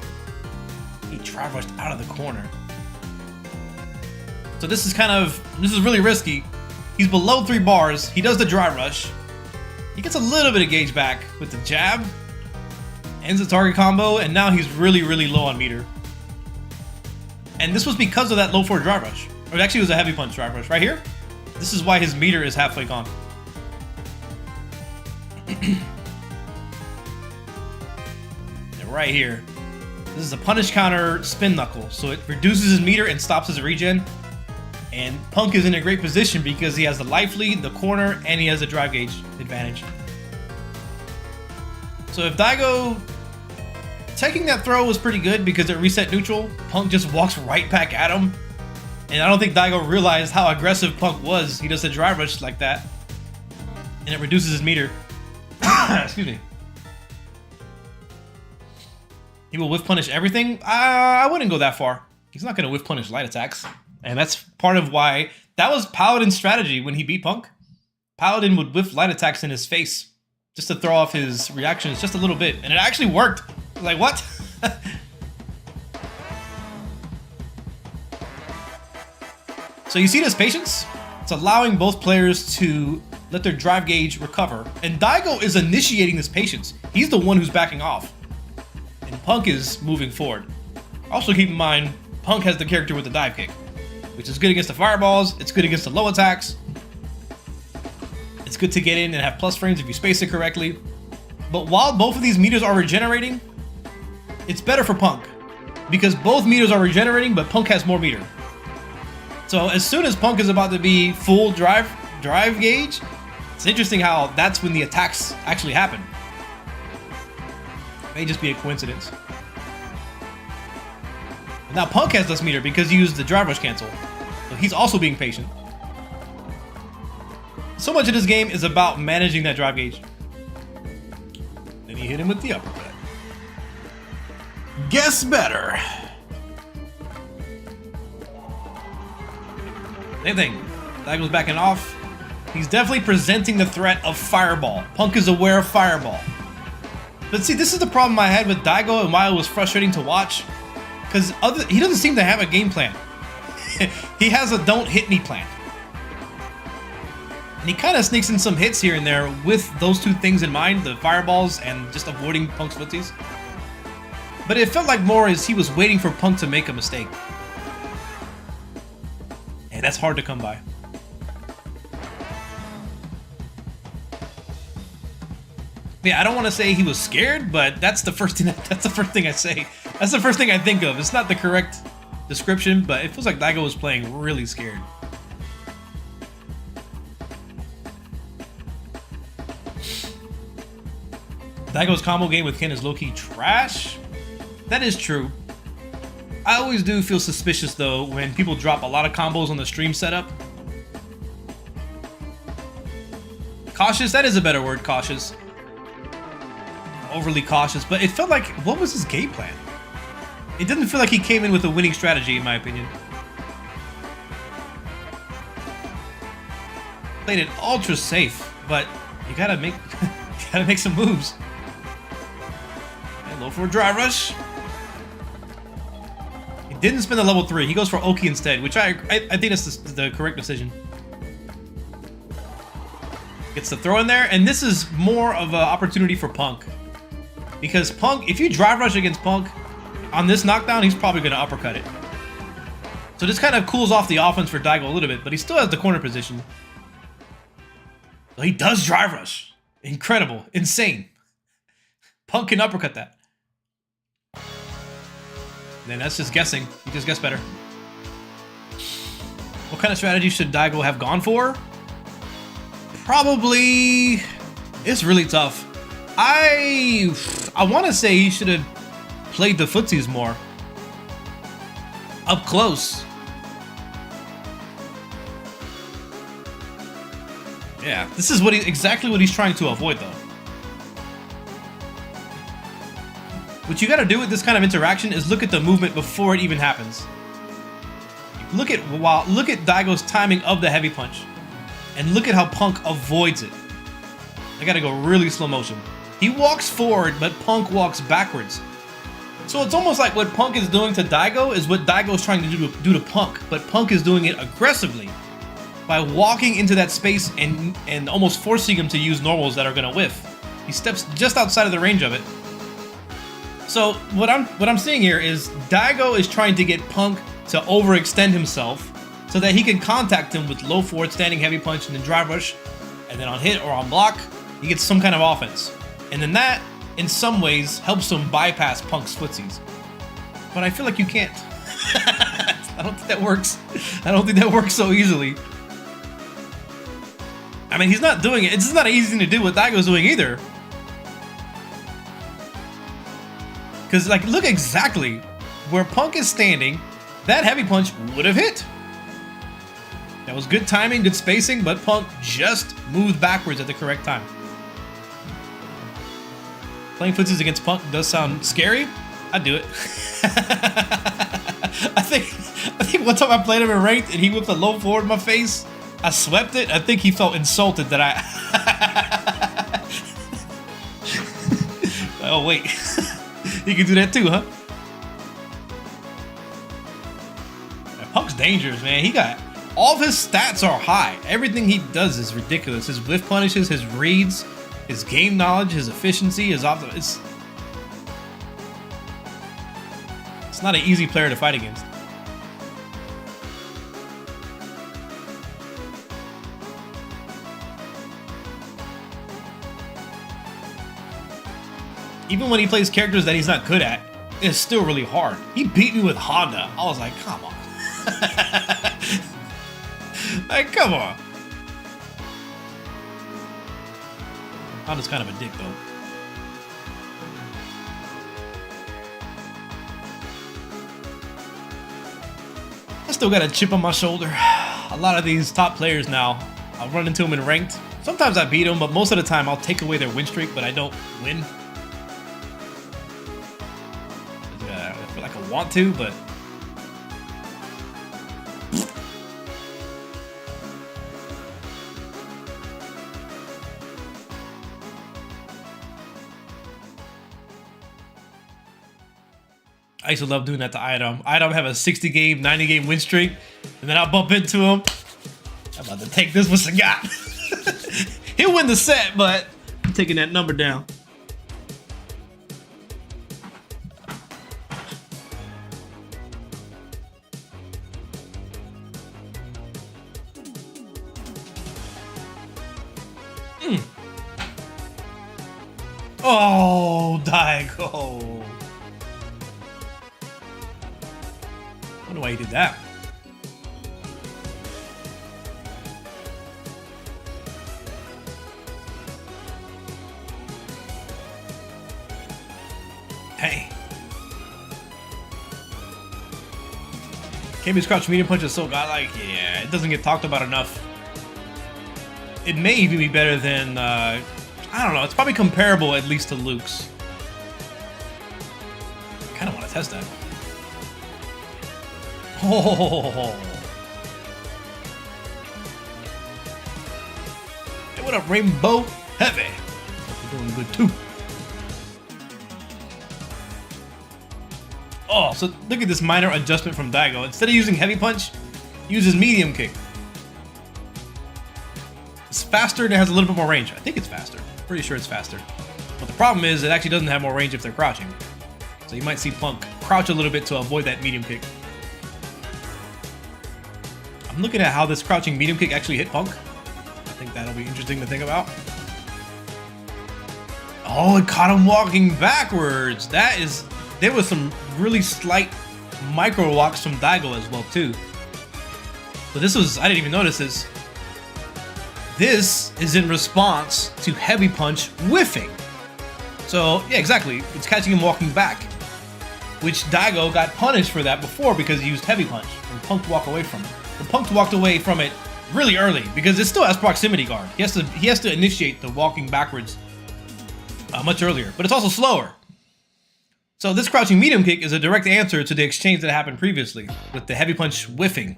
He drive rushed out of the corner. So this is really risky. He's below 3 bars. He does the drive rush. He gets a little bit of gauge back with the jab. Ends the target combo, and now he's really, really low on meter. And this was because of that low forward drive rush. Or actually, it was a heavy punch drive rush. Right here, this is why his meter is halfway gone. And right here, this is a punish counter spin knuckle. So it reduces his meter and stops his regen. And Punk is in a great position because he has the life lead, the corner, and he has the drive gauge advantage. So if Daigo... Taking that throw was pretty good because it reset neutral. Punk just walks right back at him. And I don't think Daigo realized how aggressive Punk was. He does a drive rush like that. And it reduces his meter. Excuse me. He will whiff punish everything? I wouldn't go that far. He's not going to whiff punish light attacks. And that's part of why that was Paladin's strategy when he beat Punk. Paladin would whiff light attacks in his face just to throw off his reactions just a little bit. And it actually worked. Like, what? So you see this patience? It's allowing both players to let their drive gauge recover. And Daigo is initiating this patience. He's the one who's backing off. And Punk is moving forward. Also keep in mind, Punk has the character with the dive kick, which is good against the fireballs. It's good against the low attacks. It's good to get in and have plus frames if you space it correctly. But while both of these meters are regenerating, it's better for Punk because both meters are regenerating, but Punk has more meter. So as soon as Punk is about to be full drive gauge, it's interesting how that's when the attacks actually happen. It may just be a coincidence. And now Punk has less meter because he used the drive rush cancel. So he's also being patient. So much of this game is about managing that drive gauge. Then he hit him with the uppercut. Guess better. Same thing. Daigo's backing off. He's definitely presenting the threat of fireball. Punk is aware of fireball. But see, this is the problem I had with Daigo and why it was frustrating to watch. Because he doesn't seem to have a game plan. He has a don't hit me plan. And he kind of sneaks in some hits here and there with those two things in mind, the fireballs and just avoiding Punk's footsies. But it felt like more as he was waiting for Punk to make a mistake. And that's hard to come by. Yeah, I don't want to say he was scared, but that's the first thing I say. That's the first thing I think of. It's not the correct description, but it feels like Daigo was playing really scared. Daigo's combo game with Ken is low-key trash. That is true. I always do feel suspicious though when people drop a lot of combos on the stream setup. Cautious, that is a better word, cautious. Overly cautious, but it felt like, what was his game plan? It didn't feel like he came in with a winning strategy, in my opinion. Played it ultra safe, but you gotta make some moves. And low for a dry rush. He didn't spend the level 3. He goes for Oki instead, which I think that's the correct decision. Gets the throw in there, and this is more of an opportunity for Punk. Because Punk, if you drive rush against Punk on this knockdown, he's probably going to uppercut it. So this kind of cools off the offense for Daigo a little bit, but he still has the corner position. So he does drive rush. Incredible. Insane. Punk can uppercut that. Then that's just guessing. He just guessed better. What kind of strategy should Daigo have gone for? Probably... It's really tough. I want to say he should have played the footsies more. Up close. Yeah, this is exactly what he's trying to avoid, though. What you gotta do with this kind of interaction is look at the movement before it even happens. Look at Daigo's timing of the heavy punch. And look at how Punk avoids it. I gotta go really slow motion. He walks forward, but Punk walks backwards. So it's almost like what Punk is doing to Daigo is what Daigo is trying to do to Punk, but Punk is doing it aggressively by walking into that space and almost forcing him to use normals that are gonna whiff. He steps just outside of the range of it. So what I'm seeing here is Daigo is trying to get Punk to overextend himself so that he can contact him with low forward standing heavy punch and then drive rush, and then on hit or on block, he gets some kind of offense. And then that, in some ways, helps him bypass Punk's footsies. But I feel like you can't. I don't think that works. I don't think that works so easily. I mean, he's not doing it. It's just not an easy thing to do what Daigo's doing either. Because, like, look exactly where Punk is standing. That heavy punch would have hit. That was good timing, good spacing, but Punk just moved backwards at the correct time. Playing footsies against Punk does sound scary. I'd do it. I think one time I played him in ranked and he whipped a low forward in my face. I swept it. I think he felt insulted that I... Oh, wait. He can do that too, huh? Yeah, Punk's dangerous, man. He got... All of his stats are high. Everything he does is ridiculous. His whiff punishes, his reads, his game knowledge, his efficiency, his it's not an easy player to fight against. Even when he plays characters that he's not good at, it's still really hard. He beat me with Honda. I was like, come on. Like, come on. Honda's kind of a dick, though. I still got a chip on my shoulder. A lot of these top players now, I'll run into them in ranked. Sometimes I beat them, but most of the time I'll take away their win streak, but I don't win. I feel like I want to, but... I used to love doing that to Idom. Idom have a 60 game, 90 game win streak, and then I'll bump into him. I'm about to take this with Sagat. He'll win the set, but I'm taking that number down. Oh, Daigo. I don't know why he did that. Hey. Kami's crouch medium punch is so godlike. Yeah, it doesn't get talked about enough. It may even be better than, I don't know, it's probably comparable at least to Luke's. I kind of want to test that. Oh. Hey, what up, Rainbow Heavy? Hope you're doing good too. Oh, so look at this minor adjustment from Daigo. Instead of using heavy punch, uses medium kick. It's faster and it has a little bit more range. I think it's faster. Pretty sure it's faster. But the problem is it actually doesn't have more range if they're crouching. So you might see Punk crouch a little bit to avoid that medium kick. I'm looking at how this crouching medium kick actually hit Punk. I think that'll be interesting to think about. Oh, it caught him walking backwards. There was some really slight micro walks from Daigo as well too. But this was, I didn't even notice this. This is in response to heavy punch whiffing. So yeah, exactly. It's catching him walking back, which Daigo got punished for that before because he used heavy punch and Punk walked away from it. The Punk walked away from it really early because it still has proximity guard. He has to initiate the walking backwards much earlier, but it's also slower. So this crouching medium kick is a direct answer to the exchange that happened previously with the heavy punch whiffing.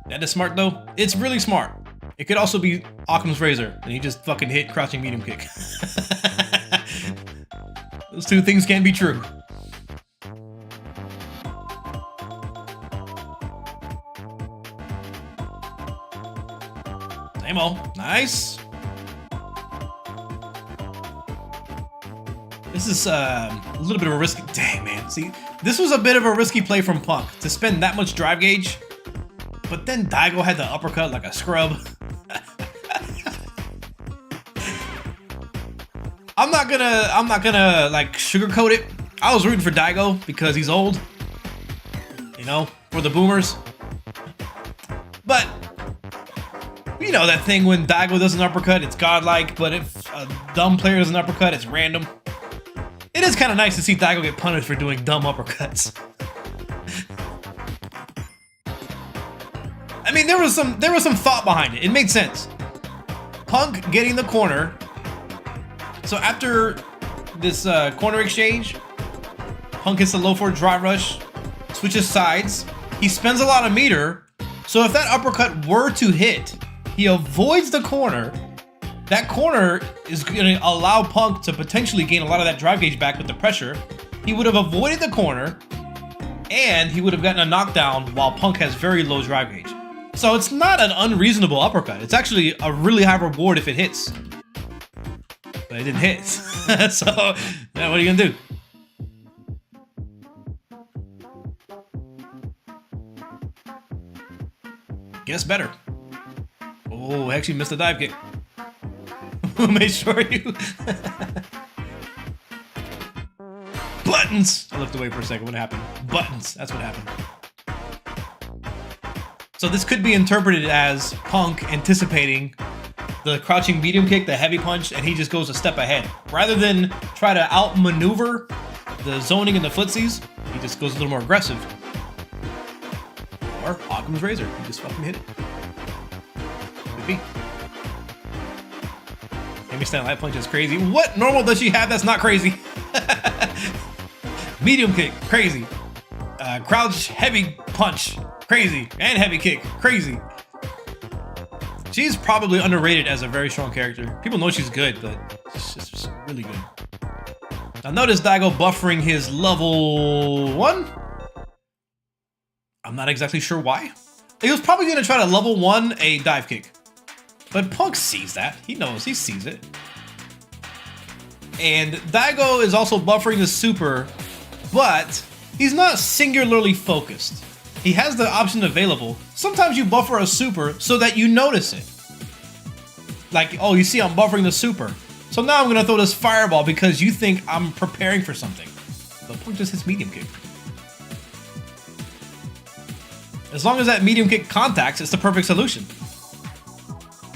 That is smart though. It's really smart. It could also be Occam's razor, and he just fucking hit crouching medium kick. Those two things can't be true. Same-o. Nice. This is a little bit of a risky... Dang, man. See, this was a bit of a risky play from Punk to spend that much drive gauge, but then Daigo had the uppercut like a scrub. I'm not gonna like sugarcoat it. I was rooting for Daigo because he's old, you know, for the boomers. But you know that thing when Daigo does an uppercut, it's godlike. But if a dumb player does an uppercut, it's random. It is kind of nice to see Daigo get punished for doing dumb uppercuts. I mean, there was some thought behind it. It made sense. Punk getting the corner. So after this corner exchange, Punk hits the low forward drive rush, switches sides. He spends a lot of meter. So if that uppercut were to hit, he avoids the corner. That corner is going to allow Punk to potentially gain a lot of that drive gauge back with the pressure. He would have avoided the corner, and he would have gotten a knockdown while Punk has very low drive gauge. So it's not an unreasonable uppercut. It's actually a really high reward if it hits. But it didn't hit. So, yeah, what are you gonna do? Guess better. Oh, actually missed the dive kick. Who made sure you... Buttons! I looked away for a second. What happened? Buttons. That's what happened. So this could be interpreted as Punk anticipating the crouching medium kick, the heavy punch, and he just goes a step ahead. Rather than try to outmaneuver the zoning and the footsies, he just goes a little more aggressive. Or Occam's razor, he just fucking hit it. Could be. Handstand light punch is crazy. What normal does she have that's not crazy? Medium kick, crazy. Crouch heavy punch, crazy. And heavy kick, crazy. She's probably underrated as a very strong character. People know she's good, but she's just really good. Now notice Daigo buffering his level 1. I'm not exactly sure why. He was probably going to try to level 1 a dive kick. But Punk sees that. He knows. He sees it. And Daigo is also buffering the super, but he's not singularly focused. He has the option available. Sometimes you buffer a super so that you notice it. Like, oh, you see I'm buffering the super. So now I'm going to throw this fireball because you think I'm preparing for something. But Punk just hits medium kick. As long as that medium kick contacts, it's the perfect solution.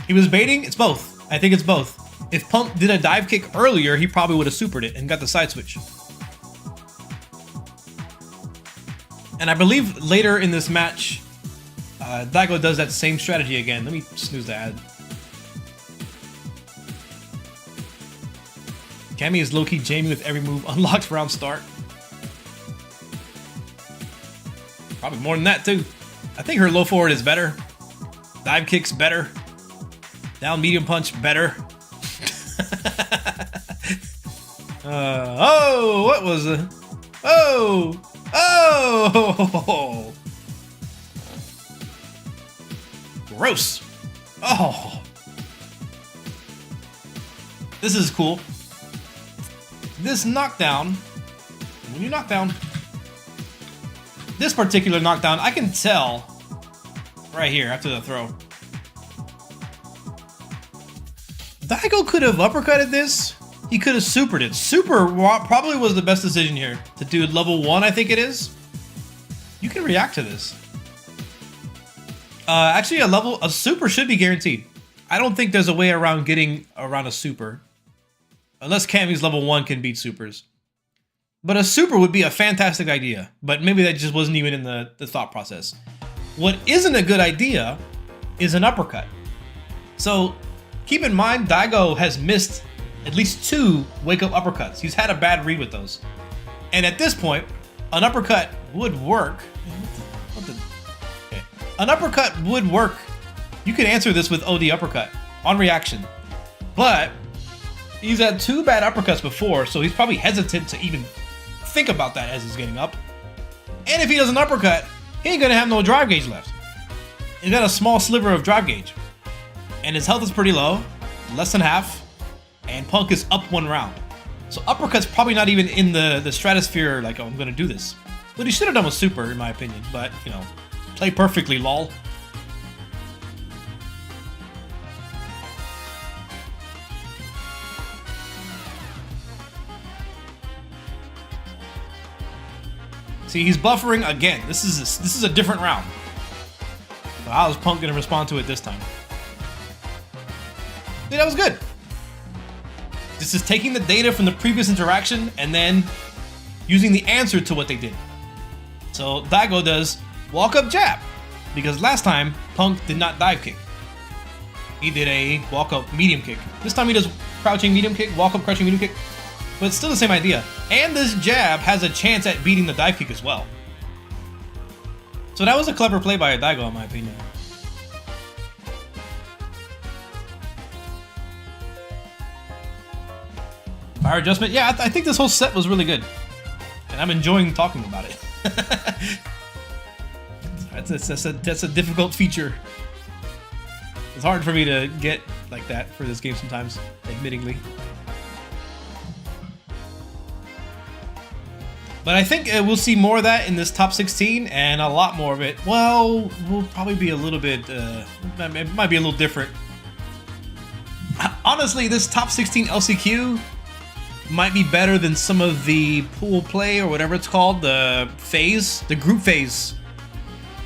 He was baiting, it's both. I think it's both. If Punk did a dive kick earlier, he probably would have supered it and got the side switch. And I believe later in this match, Daigo does that same strategy again. Let me snooze the ad. Cammy is low-key Jamie with every move unlocked round start. Probably more than that too. I think her low forward is better. Dive kick's better. Down medium punch better. Oh, what was it? Oh! Oh! Gross. Oh. This is cool. This knockdown, when you knock down, this particular knockdown, I can tell right here after the throw. Daigo could have uppercutted this. He could have supered it. Super probably was the best decision here. To do level 1, I think it is. You can react to this. Actually, a super should be guaranteed. I don't think there's a way around getting around a super. Unless Cammy's level 1 can beat supers. But a super would be a fantastic idea. But maybe that just wasn't even in the thought process. What isn't a good idea is an uppercut. So keep in mind, Daigo has missed at least 2 wake-up uppercuts. He's had a bad read with those. And at this point, an uppercut would work. Okay. An uppercut would work. You could answer this with OD uppercut on reaction. But he's had 2 bad uppercuts before, so he's probably hesitant to even think about that as he's getting up. And if he does an uppercut, he ain't gonna have no drive gauge left. He's got a small sliver of drive gauge. And his health is pretty low, less than half, and Punk is up 1 round. So uppercut's probably not even in the stratosphere, like, oh, I'm gonna do this. What he should have done was super, in my opinion, but, you know, play perfectly, lol. See, he's buffering again. This is a different round. So how is Punk gonna respond to it this time? See, that was good. This is taking the data from the previous interaction and then using the answer to what they did. So Daigo does walk up jab, because last time Punk did not dive kick. He did a walk up medium kick. This time he does crouching medium kick, walk up crouching medium kick. But it's still the same idea. And this jab has a chance at beating the dive kick as well. So that was a clever play by Daigo, in my opinion. Fire adjustment? Yeah, I think this whole set was really good. And I'm enjoying talking about it. That's a difficult feature. It's hard for me to get like that for this game sometimes, admittingly. But I think we'll see more of that in this top 16, and a lot more of it. Well, we'll probably be a little bit, it might be a little different. Honestly, this top 16 LCQ might be better than some of the pool play, or whatever it's called, the phase, the group phase.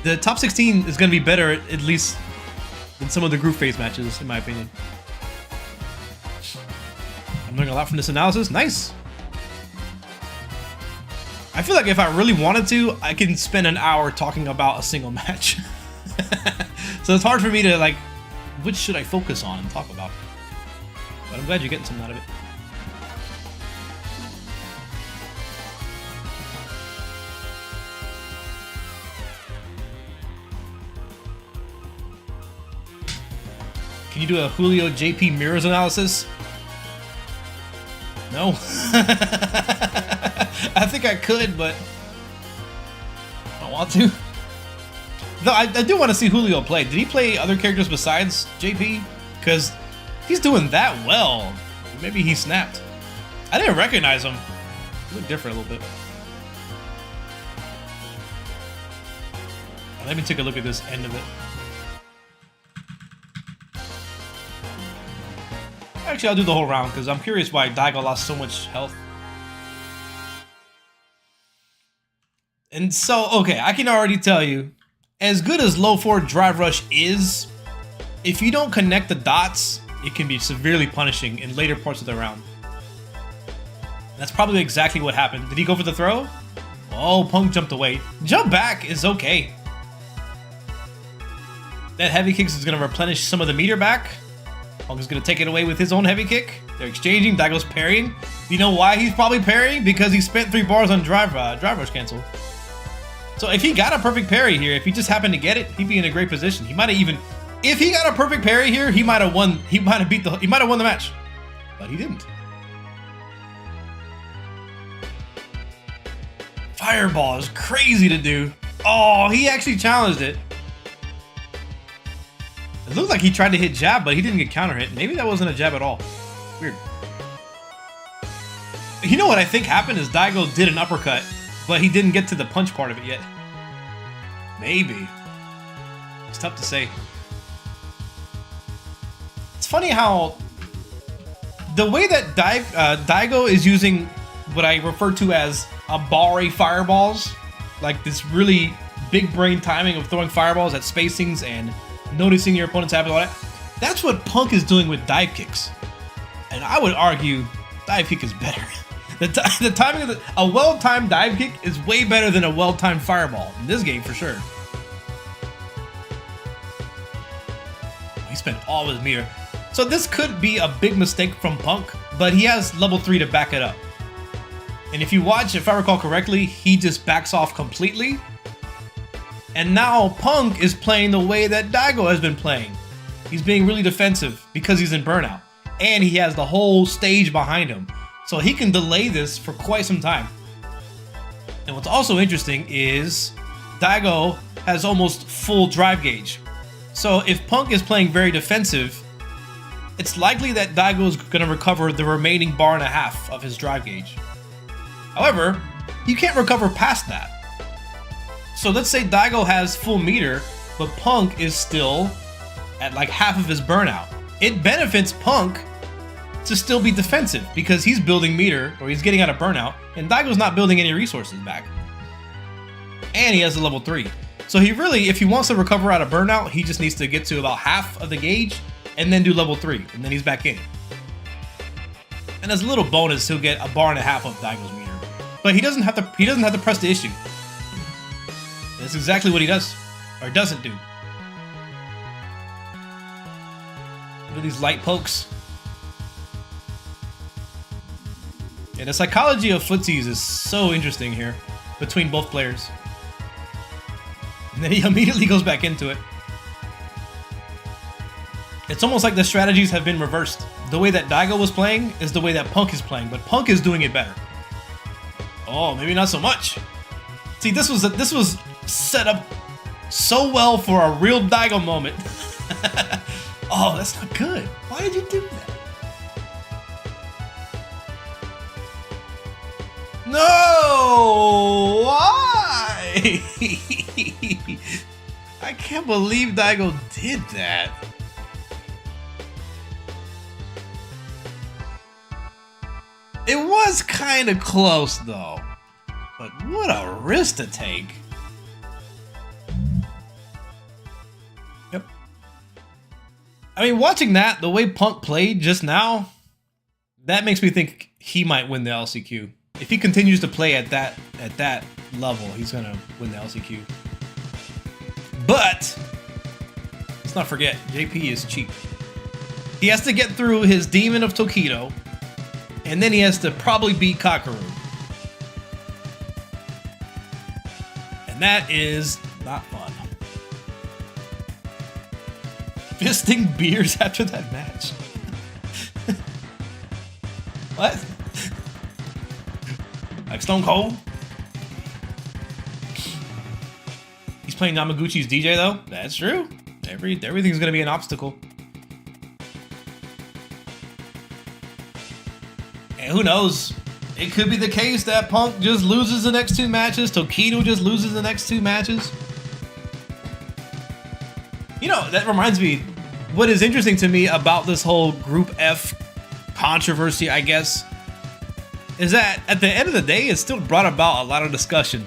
The top 16 is going to be better, at least, than some of the group phase matches, in my opinion. I'm learning a lot from this analysis. Nice! I feel like if I really wanted to, I can spend an hour talking about a single match. So it's hard for me to, like, which should I focus on and talk about? But I'm glad you're getting something out of it. Can you do a Julio JP mirrors analysis? No. I think I could, but I don't want to. Though I do want to see Julio play. Did he play other characters besides JP? Because he's doing that well. Maybe he snapped. I didn't recognize him. He looked different a little bit. Let me take a look at this end of it. Actually, I'll do the whole round because I'm curious why Daigo lost so much health. And so, okay, I can already tell you, as good as low forward drive rush is, if you don't connect the dots, it can be severely punishing in later parts of the round. That's probably exactly what happened. Did he go for the throw? Oh, Punk jumped away. Jump back is okay. That heavy kick is going to replenish some of the meter back. Punk is going to take it away with his own heavy kick. They're exchanging. Daigo's parrying. You know why he's probably parrying? Because he spent 3 bars on drive rush cancel. So if he got a perfect parry here, if he just happened to get it, he'd be in a great position. He might have even, if he got a perfect parry here, he might have won. He might have won the match, but he didn't. Fireball is crazy to do. Oh, he actually challenged it. It looked like he tried to hit jab, but he didn't get counter hit. Maybe that wasn't a jab at all. Weird. You know what I think happened is Daigo did an uppercut, but he didn't get to the punch part of it yet. Maybe. It's tough to say. It's funny how the way that Daigo is using what I refer to as a Bari fireballs, like this really big brain timing of throwing fireballs at spacings and noticing your opponent's habit, all that. That's what Punk is doing with dive kicks. And I would argue dive kick is better. The timing of a well-timed dive kick is way better than a well-timed fireball in this game for sure. He spent all his meter. So this could be a big mistake from Punk, but he has level 3 to back it up. And if you watch, if I recall correctly, he just backs off completely. And now Punk is playing the way that Daigo has been playing. He's being really defensive because he's in burnout. And he has the whole stage behind him. So he can delay this for quite some time. And what's also interesting is Daigo has almost full drive gauge. So if Punk is playing very defensive, it's likely that Daigo is going to recover the remaining bar and a half of his drive gauge. However, you can't recover past that. So let's say Daigo has full meter, but Punk is still at like half of his burnout. It benefits Punk to still be defensive because he's building meter, or he's getting out of burnout, and Daigo's not building any resources back. And he has a level 3. So he really, if he wants to recover out of burnout, he just needs to get to about half of the gauge and then do level 3, and then he's back in. And as a little bonus, he'll get a bar and a half of Daigo's meter. But he doesn't have to press the issue. That's exactly what he does, or doesn't do. Look at these light pokes. And the psychology of footsies is so interesting here between both players. And then he immediately goes back into it. It's almost like the strategies have been reversed. The way that Daigo was playing is the way that Punk is playing, but Punk is doing it better. Oh, maybe not so much. See, this was set up so well for a real Daigo moment. Oh, that's not good. Why did you do that? No! Why? I can't believe Daigo did that. It was kind of close though. But what a risk to take. Yep. I mean, watching that, the way Punk played just now, that makes me think he might win the LCQ. If he continues to play at that level, he's gonna win the LCQ. But let's not forget, JP is cheap. He has to get through his Demon of Tokido, and then he has to probably beat Kakeru. And that is not fun. Fisting beers after that match. What? Like Stone Cold? He's playing Yamaguchi's DJ though? That's true. Everything's gonna be an obstacle. And who knows? It could be the case that Punk just loses the next 2 matches. Tokido just loses the next 2 matches. You know, that reminds me, what is interesting to me about this whole Group F controversy, I guess, is that at the end of the day, it still brought about a lot of discussion.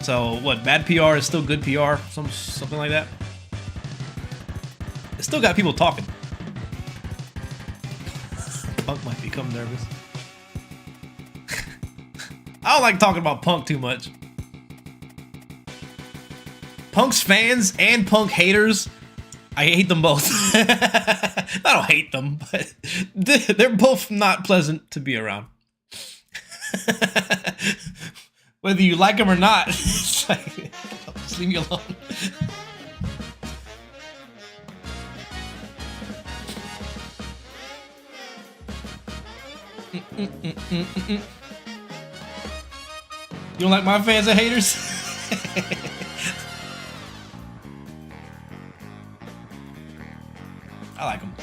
So what, bad PR is still good PR? Something like that? It still got people talking. Punk might become nervous. I don't like talking about Punk too much. Punk's fans and Punk haters, I hate them both. I don't hate them, but they're both not pleasant to be around. Whether you like them or not, it's like, just leave me alone. You don't like my fans and haters? I like them.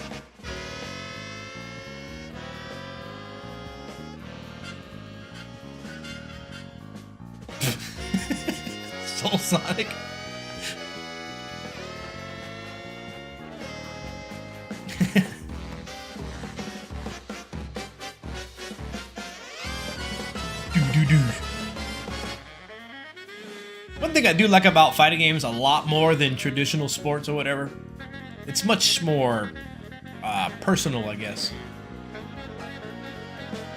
Soul Sonic. thing I do like about fighting games a lot more than traditional sports or whatever. It's much more personal, I guess.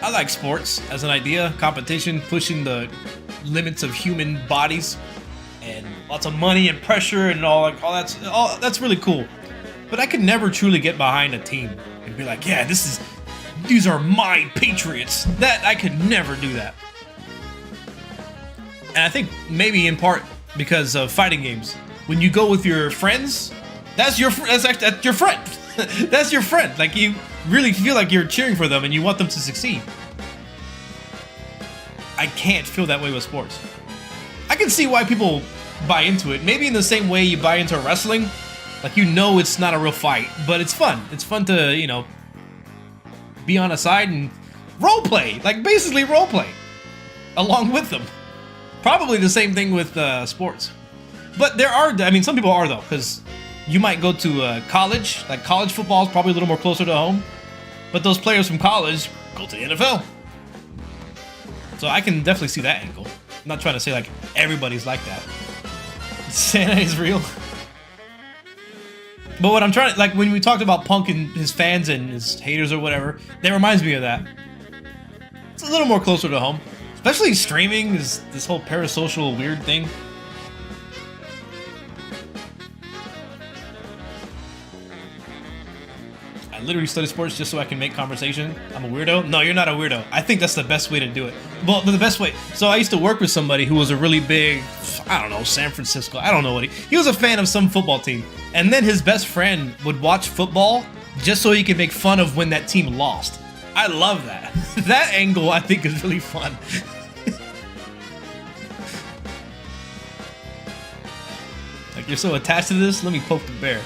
I like sports as an idea, competition, pushing the limits of human bodies, and lots of money and pressure and all that's really cool. But I could never truly get behind a team and be like, yeah, these are my Patriots. That I could never do that. And I think maybe in part because of fighting games. When you go with your friends, that's your friend. That's your friend. Like, you really feel like you're cheering for them and you want them to succeed. I can't feel that way with sports. I can see why people buy into it. Maybe in the same way you buy into wrestling. Like, you know it's not a real fight, but it's fun. It's fun to, you know, be on a side and role play. Like, basically role play along with them. Probably the same thing with sports. But there are, I mean, some people are though, because you might go to college. Like, college football is probably a little more closer to home. But those players from college go to the NFL. So I can definitely see that angle. I'm not trying to say like everybody's like that. Santa is real. But what I'm trying to, like, when we talked about Punk and his fans and his haters or whatever, that reminds me of that. It's a little more closer to home. Especially streaming is this whole parasocial weird thing. I literally study sports just so I can make conversation. I'm a weirdo? No, you're not a weirdo. I think that's the best way to do it. Well, the best way. So I used to work with somebody who was a really big, I don't know, San Francisco. I don't know what he was a fan of some football team. And then his best friend would watch football just so he could make fun of when that team lost. I love that. That angle I think is really fun. Like, you're so attached to this? Let me poke the bear.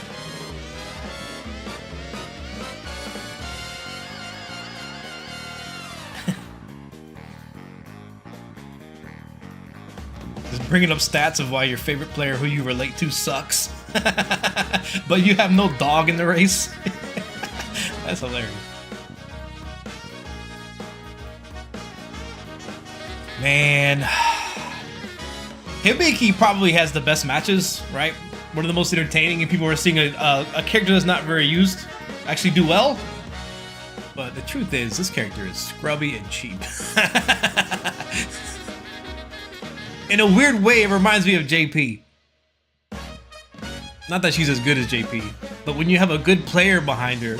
Just bringing up stats of why your favorite player who you relate to sucks. But you have no dog in the race. That's hilarious. Man, Hibiki probably has the best matches, right? One of the most entertaining, and people are seeing a character that's not very used actually do well. But the truth is, this character is scrubby and cheap. In a weird way, it reminds me of JP. Not that she's as good as JP, but when you have a good player behind her,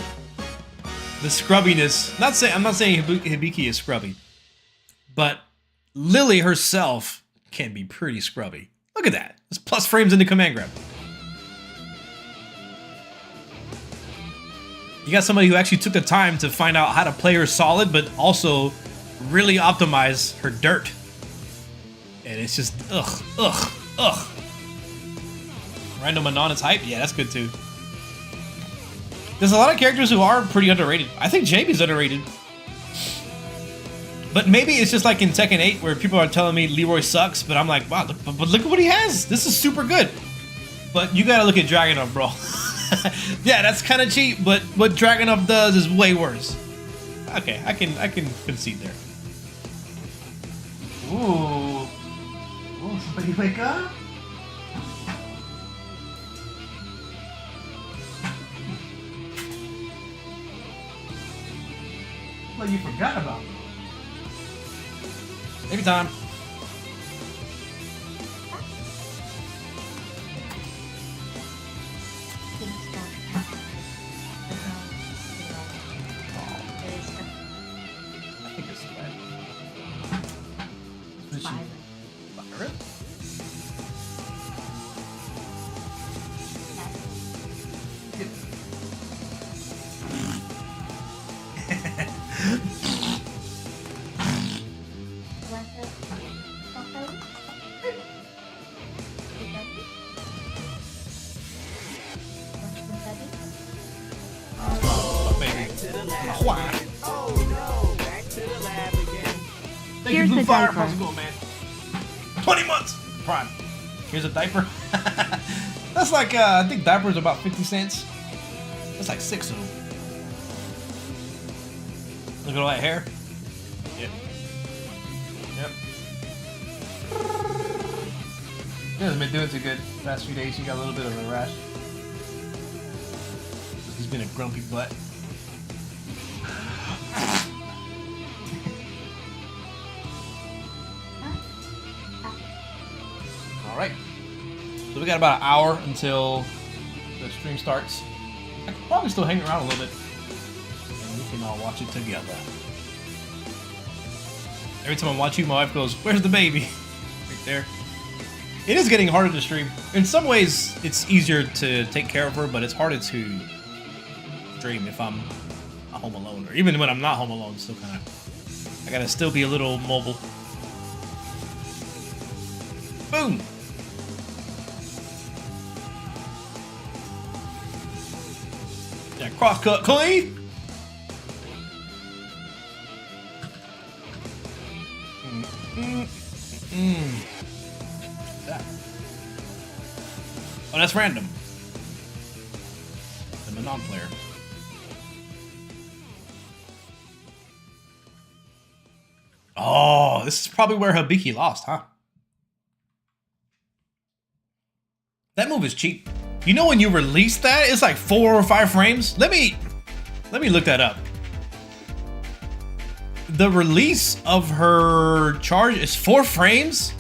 the scrubbiness. I'm not saying Hibiki is scrubby, but Lily herself can be pretty scrubby. Look at that. There's plus frames into command grab. You got somebody who actually took the time to find out how to play her solid, but also really optimize her dirt. And it's just, ugh. Random Anon is hype? Yeah, that's good too. There's a lot of characters who are pretty underrated. I think Jamie's underrated. But maybe it's just like in Tekken 8 where people are telling me Leroy sucks, but I'm like, wow, but look at what he has. This is super good. But you gotta look at Dragunov, bro. Yeah, that's kind of cheap, but what Dragunov does is way worse. Okay, I can concede there. Ooh. Oh, somebody wake up? Well, you forgot about me. Every time. I think it's red. Byron? Here's the diaper. How's it going, man? 20 months! Prime. Here's a diaper. That's like, I think diapers are about 50 cents. That's like 6 of them. Look at all that hair. Yep. He hasn't been doing too good the past few days. He got a little bit of a rash. He's been a grumpy butt. All right. So we got about an hour until the stream starts. I could probably still hang around a little bit, and we can all watch it together. Every time I watch you, my wife goes, "Where's the baby?" Right there. It is getting harder to stream. In some ways, it's easier to take care of her, but it's harder to stream if I'm home alone, or even when I'm not home alone. Still kind of, I gotta still be a little mobile. Boom. Yeah, cross-cut clean. Yeah. Oh, that's random. I'm a non-player. Oh, this is probably where Hibiki lost, huh? That move is cheap. You know when you release that, it's like 4 or 5 frames? Let me look that up. The release of her charge is 4 frames?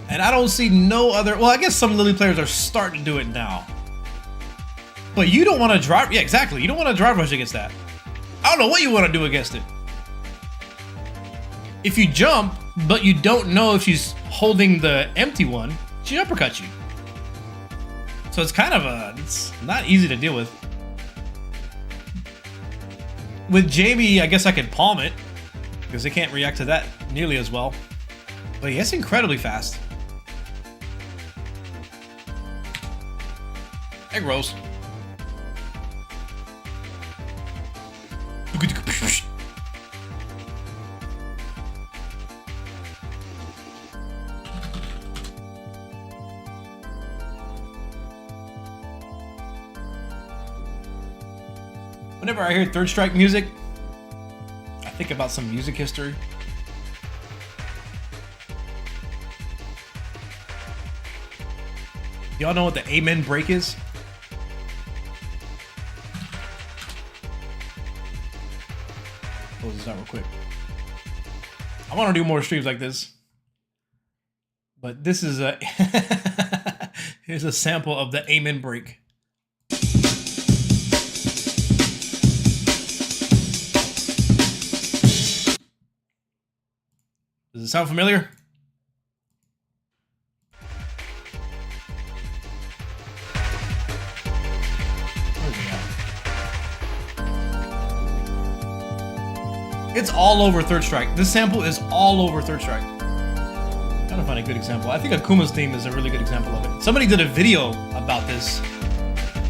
And I don't see no other... Well, I guess some Lily players are starting to do it now. But you don't want to drive... Yeah, exactly. You don't want to drive rush against that. I don't know what you want to do against it. If you jump, but you don't know if she's holding the empty one, she uppercuts you. So it's kind of a... It's not easy to deal with. With Jamie, I guess I could palm it, because they can't react to that nearly as well. But yeah, it's incredibly fast. Egg rolls. Whenever I hear Third Strike music, I think about some music history. Y'all know what the Amen break is? Close this out real quick. I want to do more streams like this. But this is a... Here's a sample of the Amen break. Does it sound familiar? It's all over Third Strike. This sample is all over Third Strike. I'm trying to find a good example. I think Akuma's theme is a really good example of it. Somebody did a video about this.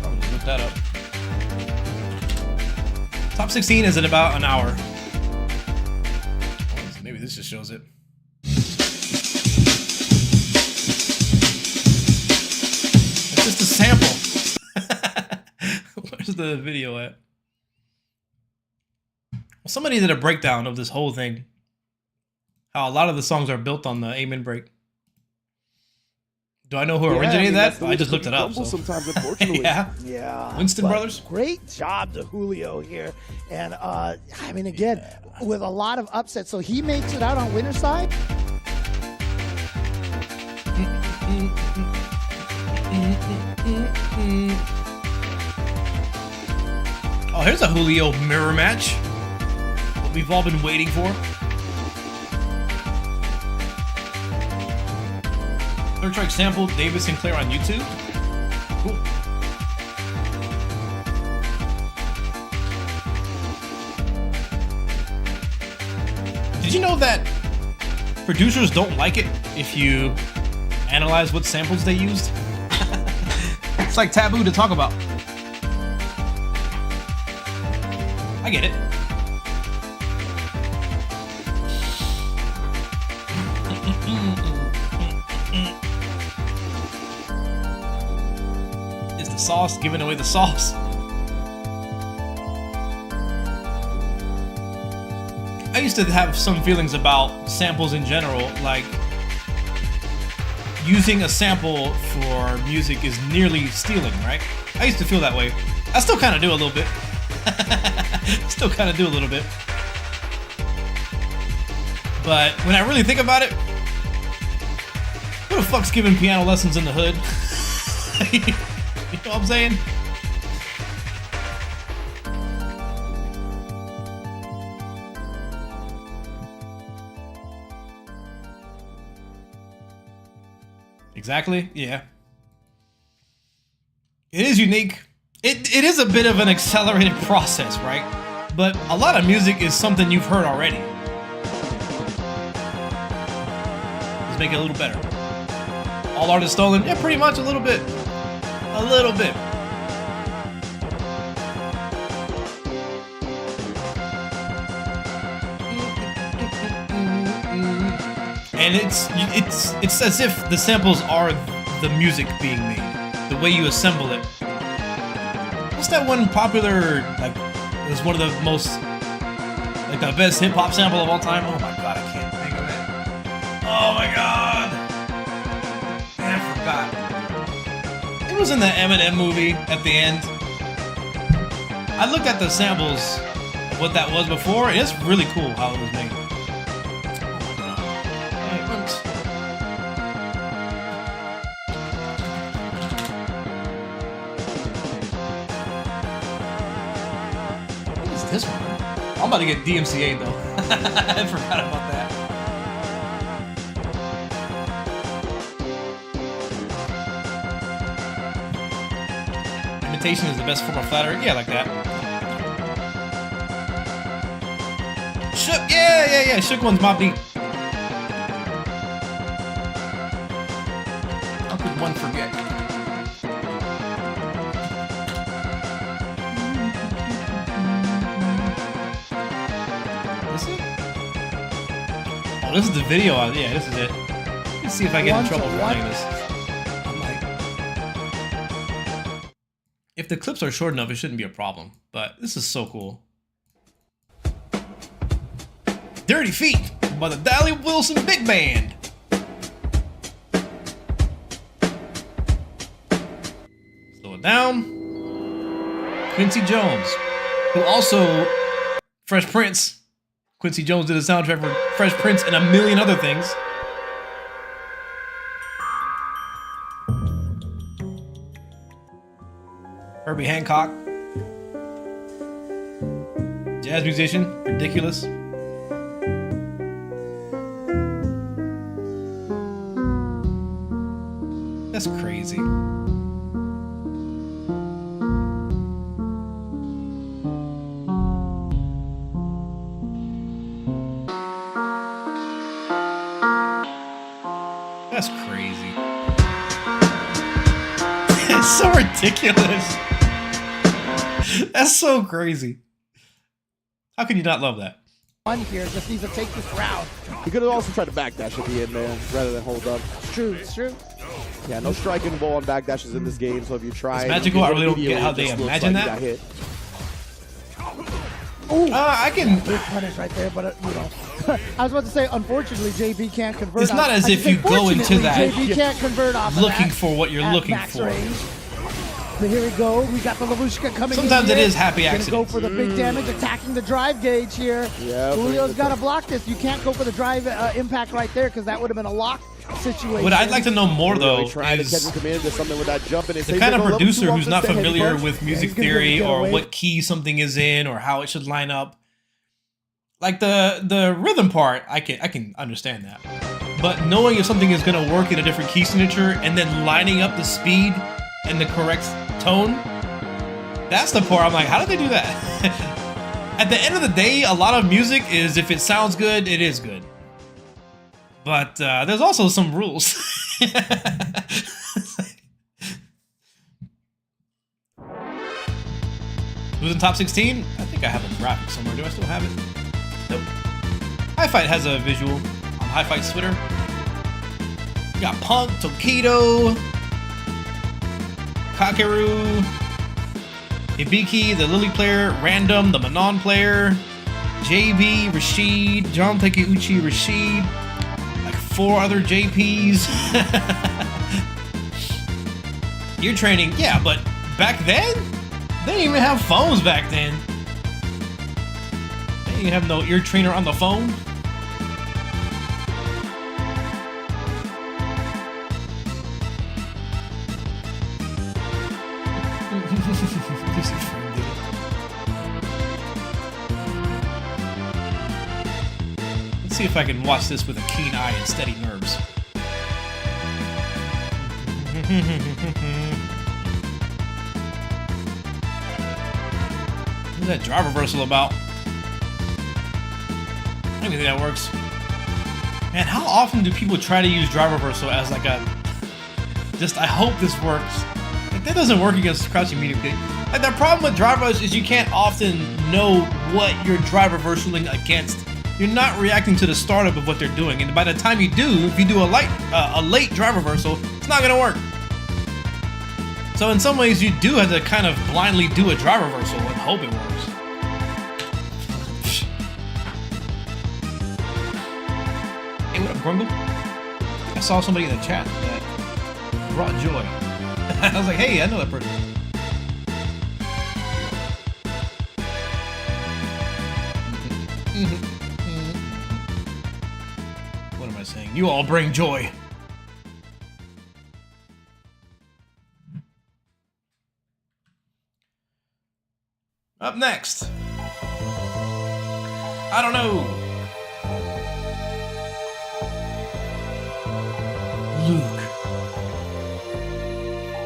Probably just look that up. Top 16 is in about an hour. Maybe this just shows it. It's just a sample. Where's the video at? Well, somebody did a breakdown of this whole thing. How a lot of the songs are built on the Amen break. Do I know who originated that? I just looked it up. So. Sometimes, unfortunately. Yeah. Winston Brothers? Great job to Julio here. And, I mean, again, with a lot of upsets. So he makes it out on winner's side. Oh, here's a Julio mirror match. What we've all been waiting for. Third Strike sample, David Sinclair on YouTube. Cool. Did you know that producers don't like it if you analyze what samples they used? It's like taboo to talk about. I get it. Is the sauce giving away the sauce? I used to have some feelings about samples in general, like using a sample for music is nearly stealing, right? I used to feel that way. I still kind of do a little bit. Still kind of do a little bit. But when I really think about it, who the fuck's giving piano lessons in the hood? You know what I'm saying? Exactly, yeah. It is unique. It is a bit of an accelerated process, right? But a lot of music is something you've heard already. Let's make it a little better. All art is stolen? Yeah, pretty much a little bit. A little bit. And it's as if the samples are the music being made. The way you assemble it. What's that one popular, like, it's one of the most, like, the best hip-hop sample of all time? Oh my god, I can't think of it. Oh my god! Man, I forgot. It was in the Eminem movie at the end. I looked at the samples of what that was before, and it's really cool how it was made. This one. I'm about to get DMCA though. I forgot about that. Imitation is the best form of flattery. Yeah, like that. Shook, yeah. Shook one's Mob Deep. How could one forget? This is the video. Yeah, this is it. Let's see if I get in trouble for playing this. I'm like, if the clips are short enough, it shouldn't be a problem. But this is so cool. Dirty Feet by the Dally Wilson Big Band. Slow it down. Quincy Jones, who also Fresh Prince. Quincy Jones did a soundtrack for Fresh Prince and a million other things. Herbie Hancock. Jazz musician. Ridiculous. That's crazy. That's crazy. It's so ridiculous. That's so crazy. How can you not love that? One here just needs to take this route. He could have also tried to backdash at the end, man, rather than hold up. It's true, it's true. Yeah, no striking ball on backdashes in this game, so if you try... It's magical. I really don't get how they imagine that. Hit. Ooh, I can... Big punish right there, but, you know. I was about to say, unfortunately, JB can't convert. It's not as if you go into that JB can't convert off looking of that for what you're looking max for. Range. But here we go. We got the Lavushka coming Sometimes in it here. is happy Gonna accident. go for the big damage, attacking the drive gauge here. Yeah, Julio's got to block this. You can't go for the drive impact right there because that would have been a lock situation. What I'd like to know more, though, Really trying to is catch him into something with that jump in his the face. kind of They go producer level 2 who's off not the heavy familiar punch. with music he's gonna theory get or away. what key something is in or how it should line up. Like the rhythm part, I can understand that. But knowing if something is going to work in a different key signature and then lining up the speed and the correct tone, that's the part I'm like, how did they do that? At the end of the day, a lot of music is if it sounds good, it is good. But there's also some rules. Who's in top 16? I think I have a graphic somewhere. Do I still have it? Nope. Hi-Fight has a visual on Hi-Fight's Twitter. We got Punk, Tokido, Kakeru, Ibiki, the Lily player, Random, the Manon player, JB, Rashid, John Takeuchi, Rashid, like 4 other JPs. Ear training, yeah, but back then, they didn't even have phones back then. They didn't have no ear trainer on the phone. Let's see if I can watch this with a keen eye and steady nerves. What's that drive reversal about? I don't even think that works. Man, how often do people try to use drive reversal as like a... Just, I hope this works. Like, that doesn't work against crouching medium kick. Like, the problem with drive reversal is you can't often know what you're drive reversaling against. You're not reacting to the startup of what they're doing, and by the time you do, if you do a late drive reversal, it's not gonna work. So in some ways, you do have to kind of blindly do a drive reversal and hope it works. Hey, what up, Grumble? I saw somebody in the chat that brought joy. I was like, hey, I know that person. What am I saying? You all bring joy. Up next. I don't know. Luke.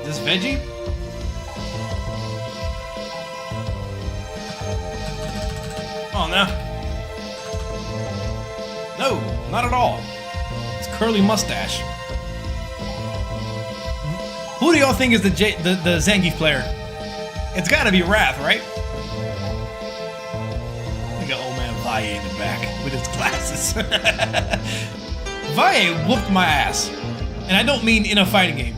Is this veggie? Oh, no. No, not at all. It's curly mustache. Who do y'all think is the Zangief player? It's gotta be Wrath, right? We got old man Valle in the back with his glasses. Valle whooped my ass. And I don't mean in a fighting game.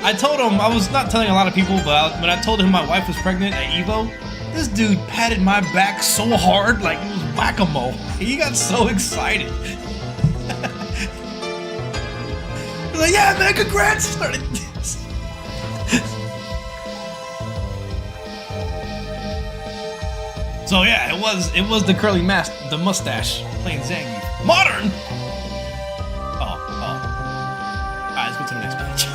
I told him, I was not telling a lot of people, but when I told him my wife was pregnant at Evo, this dude patted my back so hard, like it was whack-a-mole. He got so excited. He's like, yeah, man, congrats! Started. So yeah, it was the curly the mustache playing Zangief. Modern. Oh. Alright, let's go to the next page.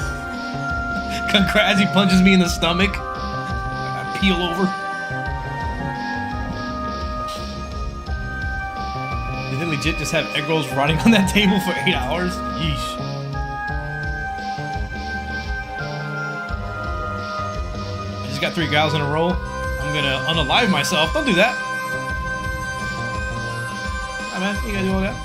Congrats, he punches me in the stomach. I peel over. Did they legit just have egg rolls rotting on that table for 8 hours? Yeesh. I just got 3 gals in a row. I'm gonna unalive myself. Don't do that. Hi, man. You gotta do all that.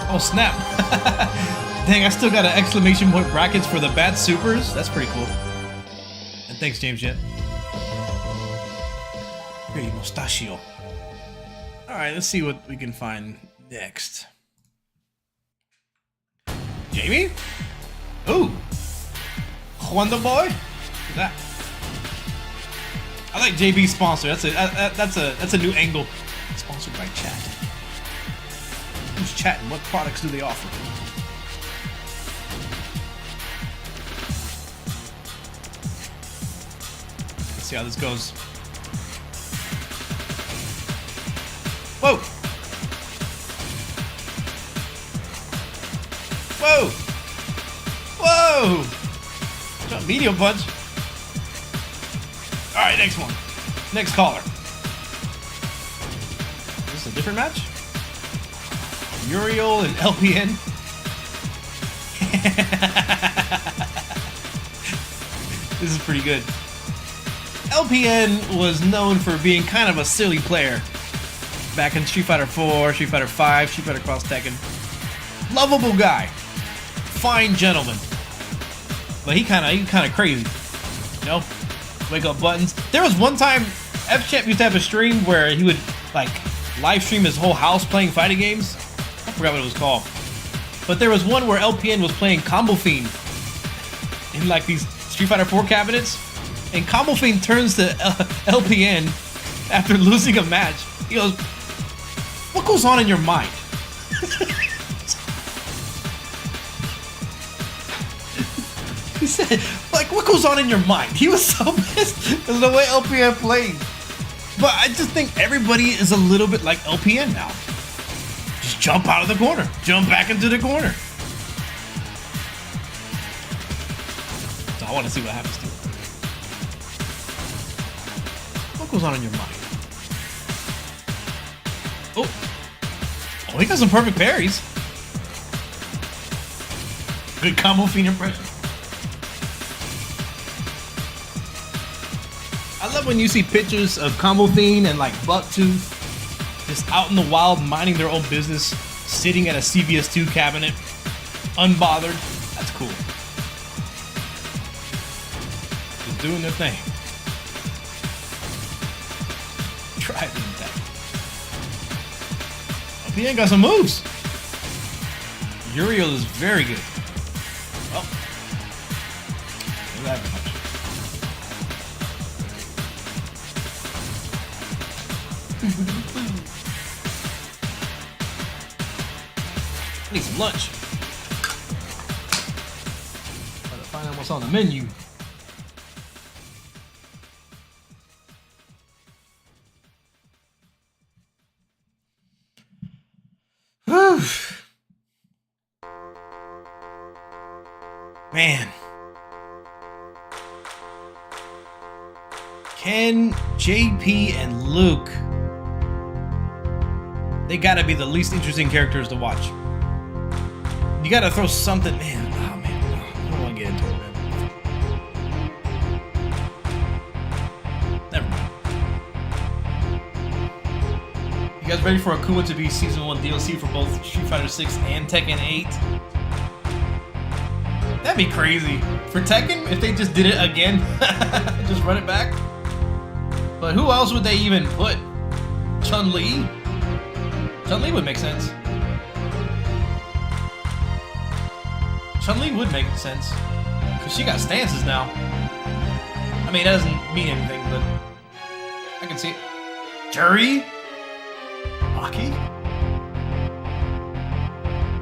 Oh, snap. Dang, I still got an exclamation point brackets for the bad supers. That's pretty cool. And thanks, James Jet. Great mustachio. Alright, let's see what we can find next. Jamie? Ooh. Wonder Boy? Look at that. I like JB's sponsor. That's a new angle. Sponsored by chat. Who's chatting? What products do they offer? Let's see how this goes. Whoa! Whoa! Whoa! Jump medium punch. Alright, next one. Next caller. Is this a different match? Uriel and LPN. This is pretty good. LPN was known for being kind of a silly player back in Street Fighter 4, Street Fighter 5, Street Fighter Cross Tekken. Lovable guy. Fine gentleman. But he kind of crazy. You know? Wake up buttons. There was one time F-Champ used to have a stream where he would like live stream his whole house playing fighting games. I forgot what it was called. But there was one where LPN was playing Combo Fiend. in like these Street Fighter 4 cabinets, and Combo Fiend turns to LPN after losing a match. He goes, "What goes on in your mind?" He said, like, what goes on in your mind? He was so pissed because the way LPN played. But I just think everybody is a little bit like LPN now. Just jump out of the corner. Jump back into the corner. So I want to see what happens to it. What goes on in your mind? Oh, he got some perfect parries. Good Combo Fiend impression. I love when you see pictures of Combo Fiend and like Bucktooth just out in the wild minding their own business, sitting at a CVS2 cabinet, unbothered. That's cool. Just doing their thing. Driving that. Oh, he ain't got some moves. Uriel is very good. Oh. Look at that punch. I need some lunch. Gotta find out what's on the menu. Whew. Man. Ken, JP, and Luke. They gotta be the least interesting characters to watch. You gotta throw something, man. Oh man, I don't want to get into it, man. Never mind. You guys ready for Akuma to be Season 1 DLC for both Street Fighter 6 and Tekken 8? That'd be crazy. For Tekken, if they just did it again, just run it back. But who else would they even put? Chun-Li? Chun-Li would make sense. Chun-Li would make sense. Because she got stances now. I mean, it doesn't mean anything, but I can see it. Juri? Maki?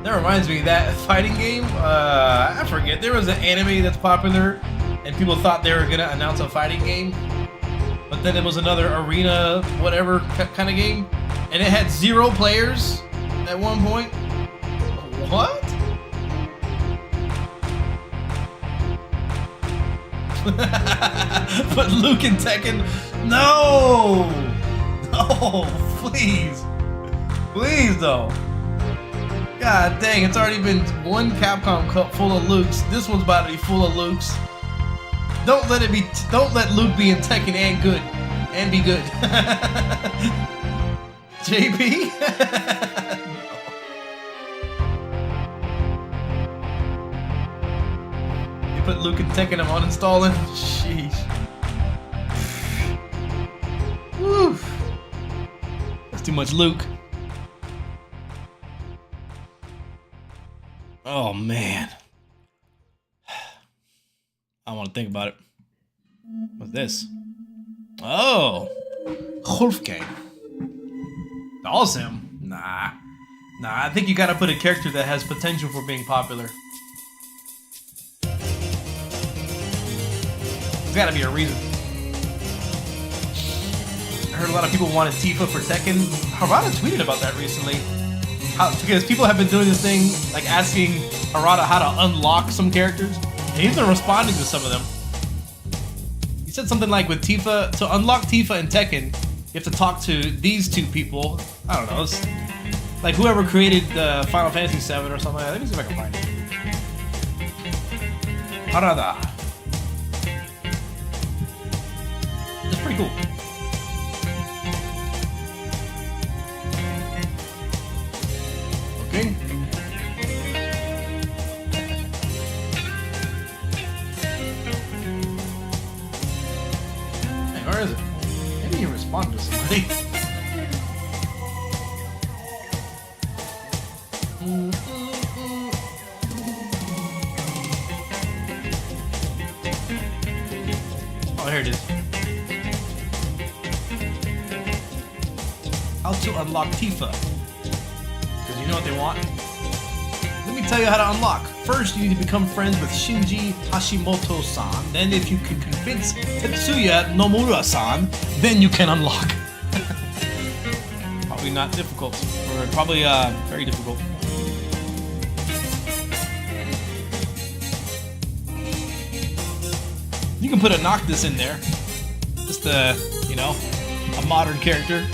That reminds me of that fighting game. I forget. There was an anime that's popular, and people thought they were going to announce a fighting game. But then it was another arena, whatever kind of game. And it had 0 players at one point. What? But Luke and Tekken, no! No, please. Please, though. God dang, it's already been one Capcom Cup full of Lukes. This one's about to be full of Lukes. Don't let Luke be in Tekken and good. And be good. JP? You put Luke and Tekken, I'm uninstalling? Sheesh. Woo. That's too much Luke. Oh, man. I don't want to think about it. What's this? Oh. Wolfgang. Awesome. Nah, I think you gotta put a character that has potential for being popular. There's gotta be a reason. I heard a lot of people wanted Tifa for Tekken. Harada tweeted about that recently. Because people have been doing this thing, like asking Harada how to unlock some characters. And he's been responding to some of them. He said something like with Tifa, to unlock Tifa in Tekken, you have to talk to these 2 people. I don't know. It's like whoever created Final Fantasy VII or something like that. Let me see if I can find it. Harada. It's pretty cool. Okay. Hey, where is it? Maybe you respond to somebody. Oh, here it is. How to unlock Tifa. Because you know what they want? Let me tell you how to unlock. First, you need to become friends with Shinji Hashimoto-san. Then, if you can convince Tetsuya Nomura-san, then you can unlock. Probably not difficult. Or probably very difficult. You can put a Noctis in there. Just a, you know, a modern character.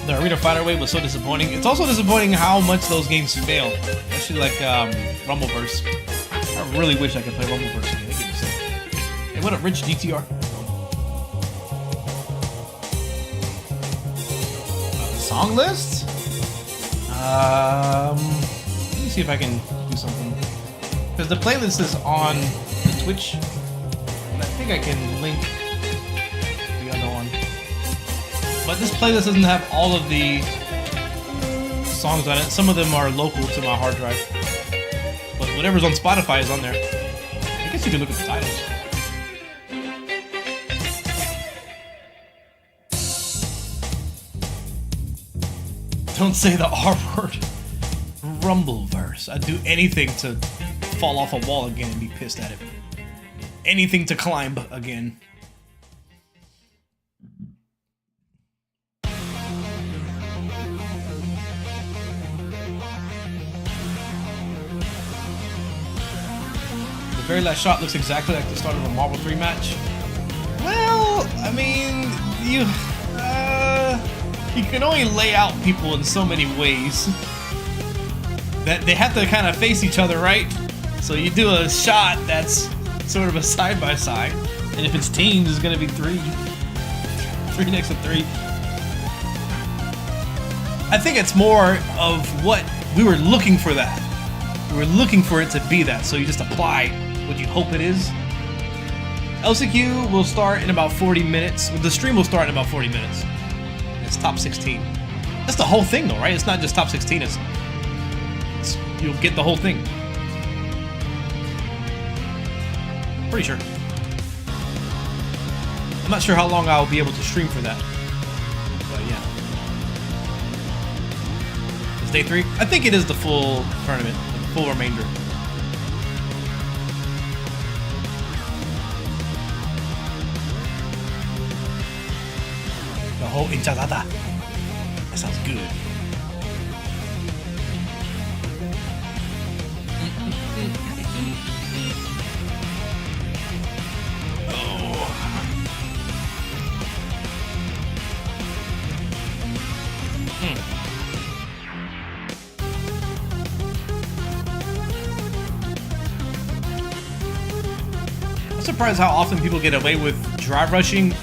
The Arena Fighter Wave was so disappointing. It's also disappointing how much those games fail. Especially like Rumbleverse. I really wish I could play Rumbleverse again. That game is sick. Hey, what a rich GTR. Song list? Let me see if I can do something. Because the playlist is on the Twitch. And I think I can link the other one. But this playlist doesn't have all of the songs on it. Some of them are local to my hard drive. But whatever's on Spotify is on there. I guess you can look at the titles. Don't say the R word. Rumbleverse. I'd do anything to fall off a wall again and be pissed at it. Anything to climb again. The very last shot looks exactly like the start of a Marvel 3 match. Well, I mean, you can only lay out people in so many ways. That they have to kind of face each other, right? So you do a shot that's sort of a side-by-side. And if it's teams, it's going to be 3. 3 next to 3. I think it's more of what we were looking for that. We were looking for it to be that, so you just apply what you hope it is. LCQ will start in about 40 minutes. The stream will start in about 40 minutes. It's top 16. That's the whole thing though, right? It's not just top 16, it's you'll get the whole thing. Pretty sure. I'm not sure how long I'll be able to stream for that. But yeah. It's day 3? I think it is the full tournament, the full remainder. The whole enchilada. That sounds good. I'm surprised how often people get away with drive rushing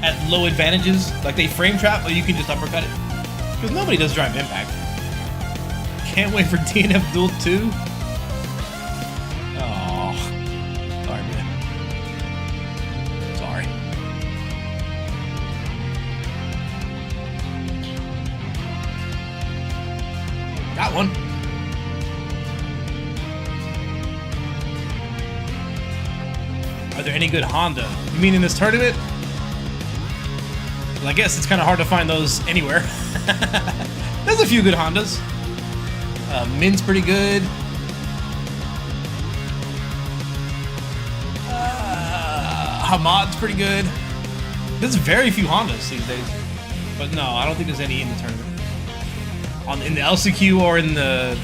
at low advantages. Like they frame trap, but you can just uppercut it. Because nobody does drive impact. Can't wait for DNF Duel 2. Oh, sorry, man. Sorry. Got one. Are there any good Honda? You mean in this tournament? Well, I guess it's kind of hard to find those anywhere. There's a few good Hondas. Min's pretty good. Hamad's pretty good. There's very few Hondas these days. But no, I don't think there's any in the tournament. In the LCQ or in the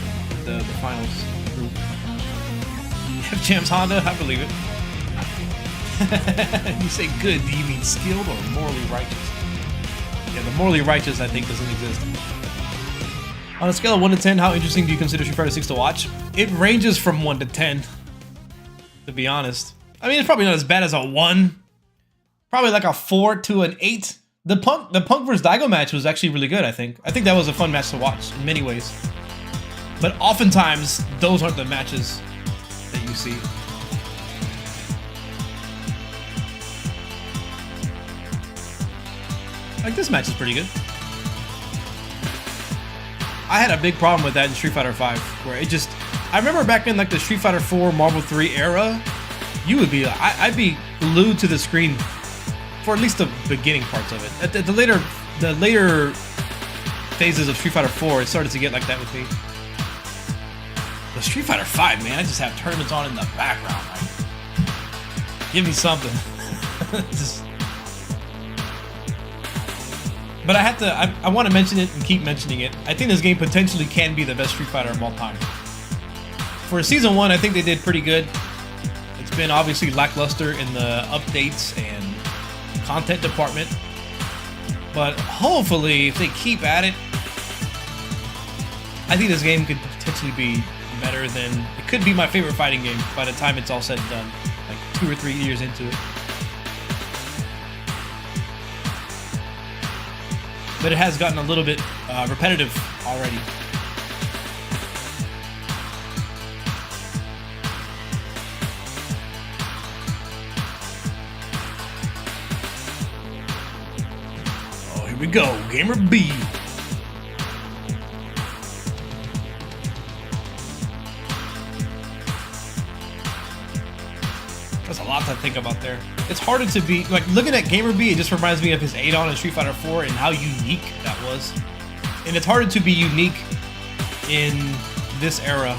finals group. F Champs Honda, I believe it. You say good, do you mean skilled or morally righteous? Yeah, the morally righteous I think doesn't exist. On a scale of 1 to 10, how interesting do you consider Street Fighter 6 to watch? It ranges from 1 to 10, to be honest. I mean, it's probably not as bad as a 1. Probably like a 4 to an 8. The Punk vs. Daigo match was actually really good, I think. I think that was a fun match to watch in many ways. But oftentimes, those aren't the matches that you see. Like, this match is pretty good. I had a big problem with that in Street Fighter V, where it just... I remember back in like the Street Fighter 4 Marvel 3 era, you would be, I'd be glued to the screen for at least the beginning parts of it. At the later phases of Street Fighter 4, it started to get like that with me. The Street Fighter 5, man, I just have tournaments on in the background. Like, give me something. But I want to mention it and keep mentioning it. I think this game potentially can be the best Street Fighter of all time. For Season 1, I think they did pretty good. It's been obviously lackluster in the updates and content department. But hopefully, if they keep at it, I think this game could potentially be better than... It could be my favorite fighting game by the time it's all said and done. Like 2 or 3 years into it. But it has gotten a little bit repetitive already. Oh, here we go, Gamer B. That's a lot to think about there. It's harder to be, like, looking at Gamer B, it just reminds me of his 8-on in Street Fighter 4 and how unique that was. And it's harder to be unique in this era.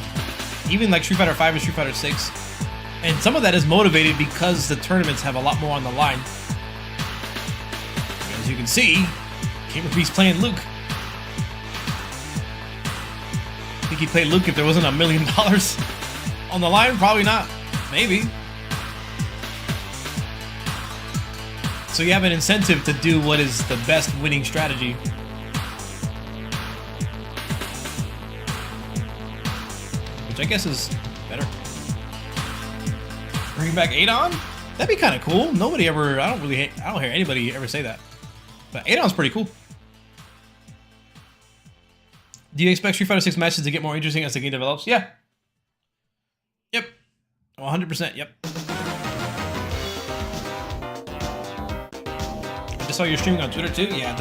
Even like Street Fighter 5 and Street Fighter 6. And some of that is motivated because the tournaments have a lot more on the line. As you can see, Gamer B's playing Luke. I think he'd play Luke if there wasn't $1 million on the line? Probably not. Maybe. So you have an incentive to do what is the best winning strategy. Which I guess is better. Bring back 8-on? That'd be kind of cool. Nobody ever, I don't hear anybody ever say that. But 8-on's pretty cool. Do you expect Street Fighter 6 matches to get more interesting as the game develops? Yeah. Yep. 100%, yep. I just saw you're streaming on Twitter too? Yeah,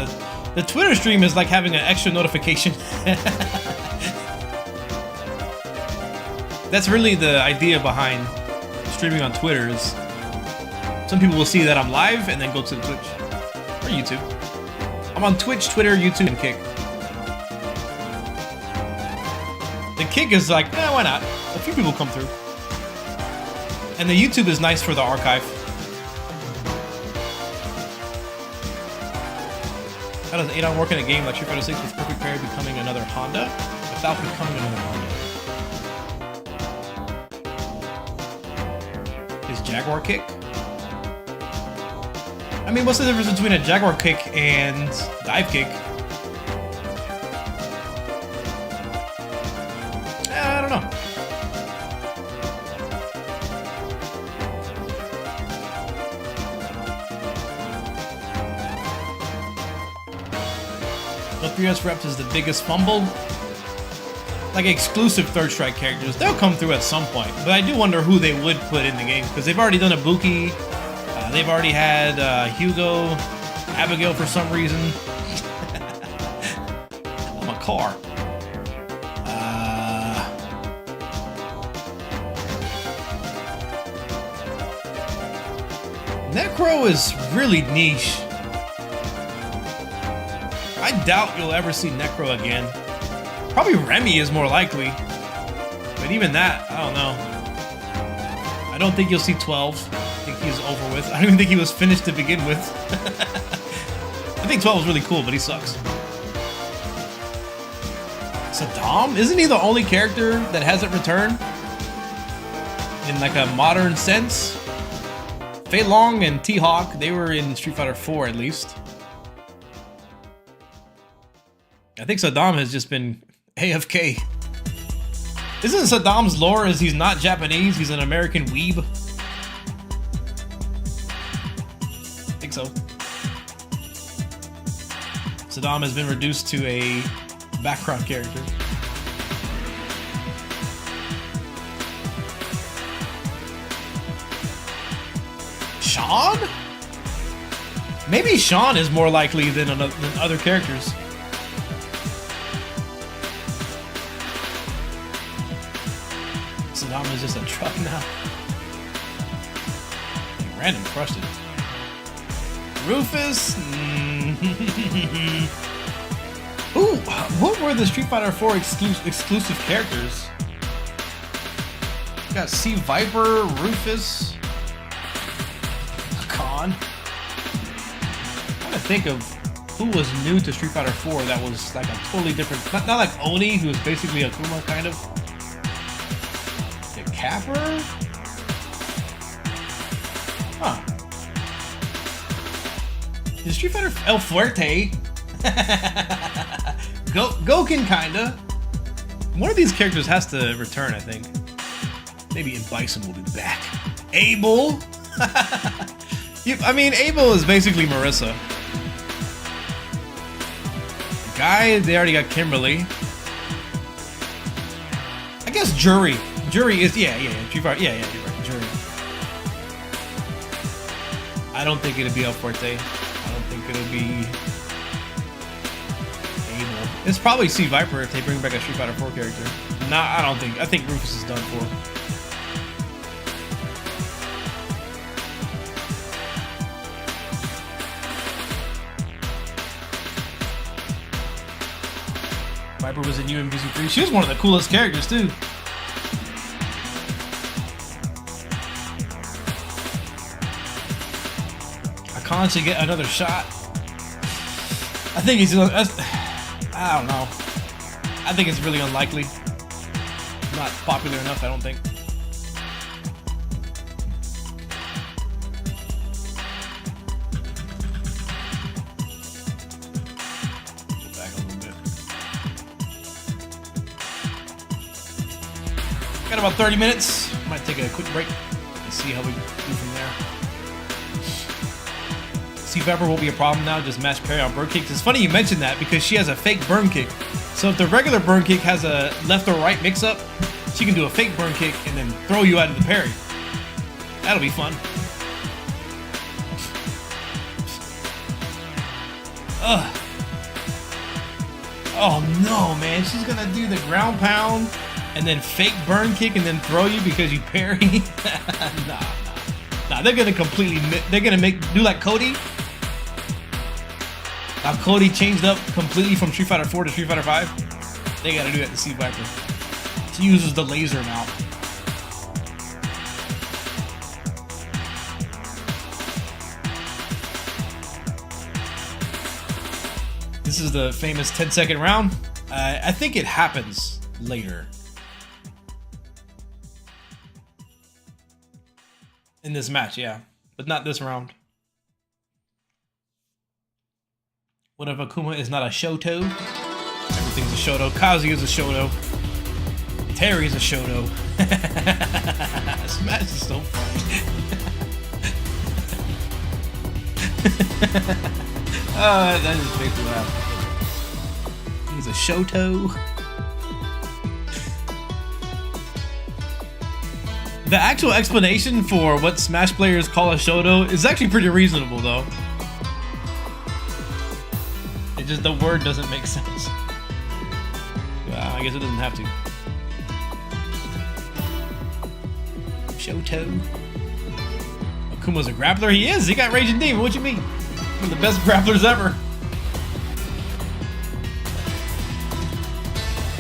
the Twitter stream is like having an extra notification. That's really the idea behind streaming on Twitter is some people will see that I'm live and then go to the Twitch or YouTube. I'm on Twitch, Twitter, YouTube, and Kick. The Kick is like, why not? A few people come through. And the YouTube is nice for the archive. How does 8-on work in a game like Street Fighter 6 with perfect pair becoming another Honda without becoming another Honda? Is Jaguar Kick? I mean, what's the difference between a Jaguar Kick and Dive Kick? I don't know. The 3S Reps is the biggest fumble. Like exclusive Third Strike characters, they'll come through at some point. But I do wonder who they would put in the game because they've already done a Buki. They've already had Hugo, Abigail for some reason. I'm a car. Necro is really niche. I doubt you'll ever see Necro again. Probably Remy is more likely. But even that, I don't know. I don't think you'll see 12. I think he's over with. I don't even think he was finished to begin with. I think 12 is really cool, but he sucks. Saddam? Isn't he the only character that hasn't returned? In like a modern sense? Fei Long and T-Hawk, they were in Street Fighter 4 at least. I think Saddam has just been AFK. Isn't Saddam's lore is he's not Japanese, he's an American weeb? I think so. Saddam has been reduced to a background character. Sean? Maybe Sean is more likely than other characters. Yama's just a truck now. Random crushed it. Rufus. Ooh, what were the Street Fighter 4 exclusive characters? We got Sea Viper, Rufus, Khan. I'm trying to think of who was new to Street Fighter 4 that was like a totally different. Not like Oni, who was basically Akuma, kind of. The Capper? Huh. The Street Fighter El Fuerte. Goken, kinda. One of these characters has to return, I think. Maybe Bison will be back. Abel. I mean, Abel is basically Marissa. Guy, they already got Kimberly. I guess Jury. Jury is yeah. Street Fighter, yeah, you're right. Jury. I don't think it'll be El Fuerte. I don't think it'll be Abel. It's probably Sea Viper if they bring back a Street Fighter 4 character. Nah, I don't think. I think Rufus is done for. Viper was in UMVC3. She was one of the coolest characters too. Khan should get another shot. I think he's. I don't know. I think it's really unlikely. Not popular enough, I don't think. Go back a little bit. Got about 30 minutes. Might take a quick break and see how we do from there. Sea Viper won't be a problem now, just mash parry on burn kicks. It's funny you mentioned that because she has a fake burn kick. So if the regular burn kick has a left or right mix up, she can do a fake burn kick and then throw you out of the parry. That'll be fun. Ugh. Oh no, man. She's gonna do the ground pound and then fake burn kick and then throw you because you parry. Nah, they're gonna completely, they're gonna do like Cody. Now Cody changed up completely from Street Fighter 4 to Street Fighter 5. They gotta do that to Sea Viper. She uses the laser now. This is the famous 10-second round. I think it happens later. In this match, yeah. But not this round. What if Akuma is not a Shoto? Everything's a Shoto. Kazuya is a Shoto. Terry's a Shoto. This match is so funny. Oh, that just makes me laugh. He's a Shoto. The actual explanation for what Smash players call a Shoto is actually pretty reasonable, though. It just, the word doesn't make sense. I guess it doesn't have to. Shoto. Akuma's a grappler? He is! He got Raging Demon, what you mean? One of the best grapplers ever.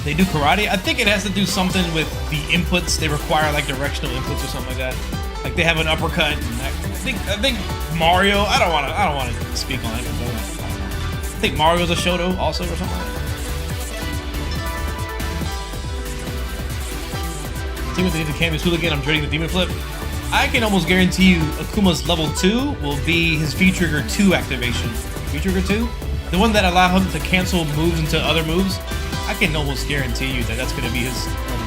They do karate? I think it has to do something with the inputs. They require like directional inputs or something like that. Like they have an uppercut. And I think Mario. I don't want to speak on it. I think Mario's a Shoto also or something. Team with the Canvas Hooligan. I'm dreading the Demon Flip. I can almost guarantee you Akuma's level 2 will be his V-Trigger 2 activation. V-Trigger 2? The one that allows him to cancel moves into other moves. I can almost guarantee you that that's going to be his level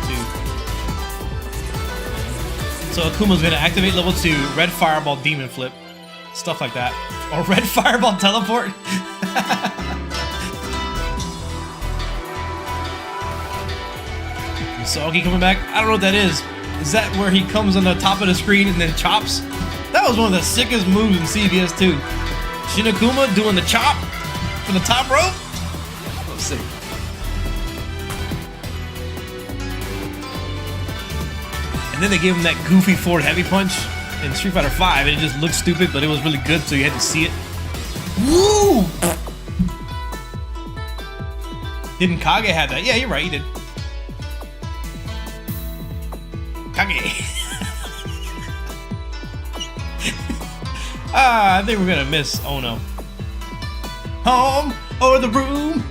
2. So Akuma's going to activate level 2, Red Fireball Demon Flip, stuff like that. Or Red Fireball Teleport. Misagi coming back? I don't know what that is. Is that where he comes on the top of the screen and then chops? That was one of the sickest moves in CVS 2. Shin Akuma doing the chop from the top rope? Let's see. And then they gave him that goofy forward heavy punch in Street Fighter V, and it just looked stupid, but it was really good, so you had to see it. Woo! Didn't Kage have that? Yeah, you're right, he did. Kage. I think we're gonna miss Ono. Home or the room?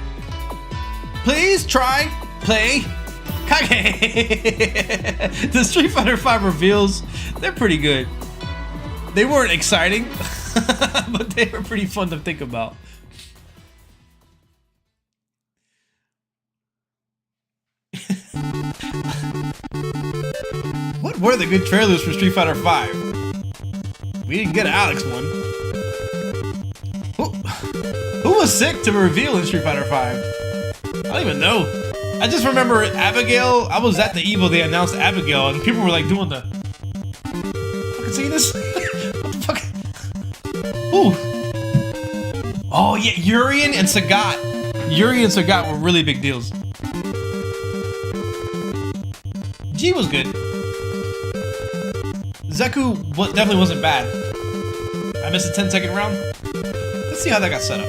Please try, play, Kage. The Street Fighter V reveals, they're pretty good. They weren't exciting, but they were pretty fun to think about. What were the good trailers for Street Fighter V? We didn't get an Alex one. Who was sick to reveal in Street Fighter V? I don't even know. I just remember Abigail. I was at the Evo, they announced Abigail, and people were like doing the... Fucking see this? What the fuck? Ooh. Oh yeah, Urien and Sagat. Urien and Sagat were really big deals. G was good. Zeku definitely wasn't bad. I missed a 10-second round. Let's see how that got set up.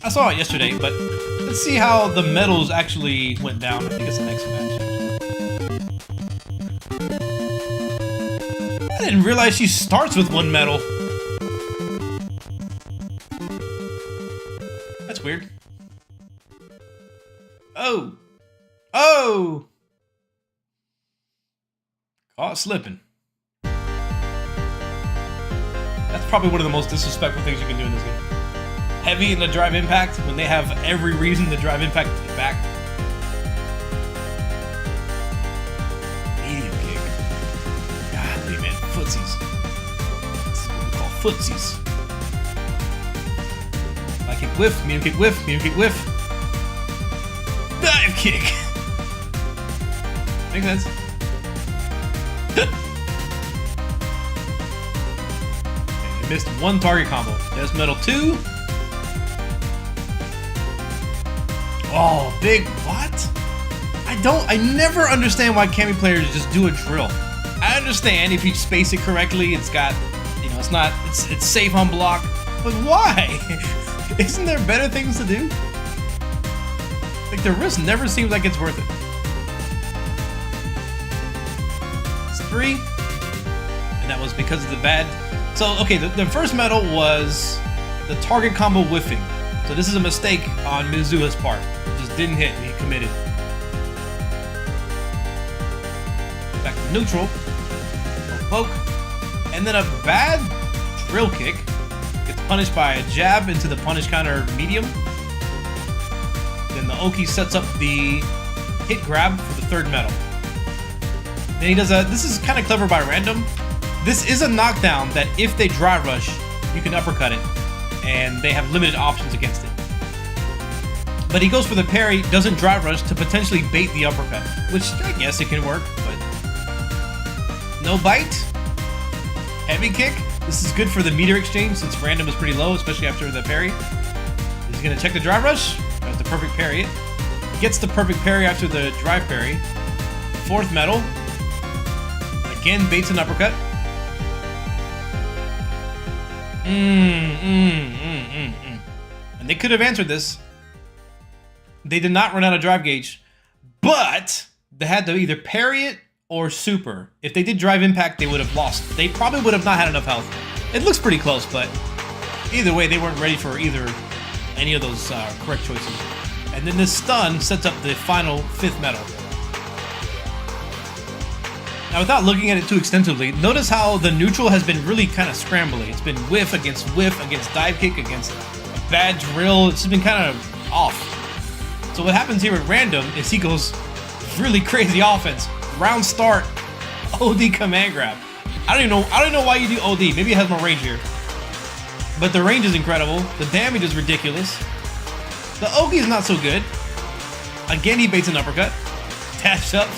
I saw it yesterday, but let's see how the medals actually went down. I think it's the next match. I didn't realize she starts with one medal. That's weird. Oh. Oh! Caught slipping. That's probably one of the most disrespectful things you can do in this game. Heavy in the drive impact when they have every reason to drive impact to the back. Medium kick. Golly, man. Footsies. This is what we call footsies. High kick whiff, medium kick whiff, medium kick whiff. Dive kick. Makes sense. Okay, missed one target combo. There's metal 2. Oh, big what? I never understand why Kami players just do a drill. I understand if you space it correctly, it's got, you know, it's safe on block, but why? Isn't there better things to do? Like, the risk never seems like it's worth it. It's 3, and that was because of the bad. So, okay, the first medal was the target combo whiffing. So this is a mistake on Mizuha's part. It just didn't hit, and he committed. Back to neutral. Poke. And then a bad drill kick gets punished by a jab into the punish counter medium. Then the Oki sets up the hit grab for the third medal. Then he does this is kind of clever by random. This is a knockdown that if they dry rush, you can uppercut it. And they have limited options against it. But he goes for the parry, doesn't drive rush to potentially bait the uppercut, which I guess it can work, but no bite. Heavy kick. This is good for the meter exchange since random is pretty low, especially after the parry. He's gonna check the drive rush. Has the perfect parry it. Gets the perfect parry after the drive parry. Fourth medal. Again baits an uppercut. And they could have answered this. They did not run out of drive gauge, but they had to either parry it or super. If they did drive impact, they would have lost. They probably would have not had enough health. It looks pretty close, but either way, they weren't ready for any of those correct choices. And then this stun sets up the final 5th medal. Now, without looking at it too extensively, notice how the neutral has been really kind of scrambly. It's been whiff, against dive kick, against a bad drill. It's been kind of off. So what happens here with random is he goes really crazy offense. Round start, OD command grab. I don't even know why you do OD. Maybe it has more range here. But the range is incredible. The damage is ridiculous. The Oki is not so good. Again, he baits an uppercut. Dash up,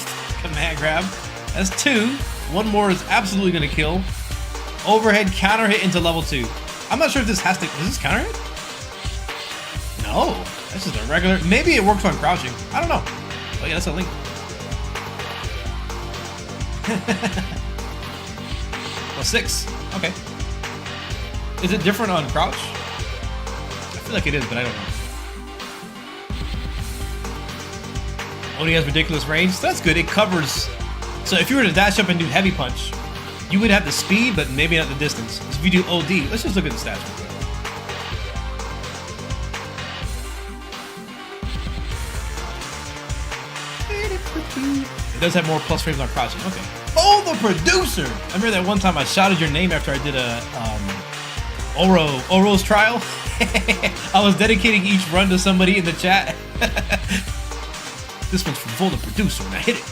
command grab. That's 2. One more is absolutely going to kill. Overhead counter hit into level 2. I'm not sure if this has to... Does this counter hit? No. This is a regular... Maybe it works on crouching. I don't know. Oh yeah, that's a link. Well, 6. Okay. Is it different on crouch? I feel like it is, but I don't know. Only has ridiculous range. So that's good. It covers. So if you were to dash up and do heavy punch, you would have the speed, but maybe not the distance. So if you do OD, let's just look at the stats. It does have more plus frames on crouching. Okay. Oh, the producer! I remember that one time I shouted your name after I did a Oro's trial. I was dedicating each run to somebody in the chat. This one's from Full the producer, and I hit it.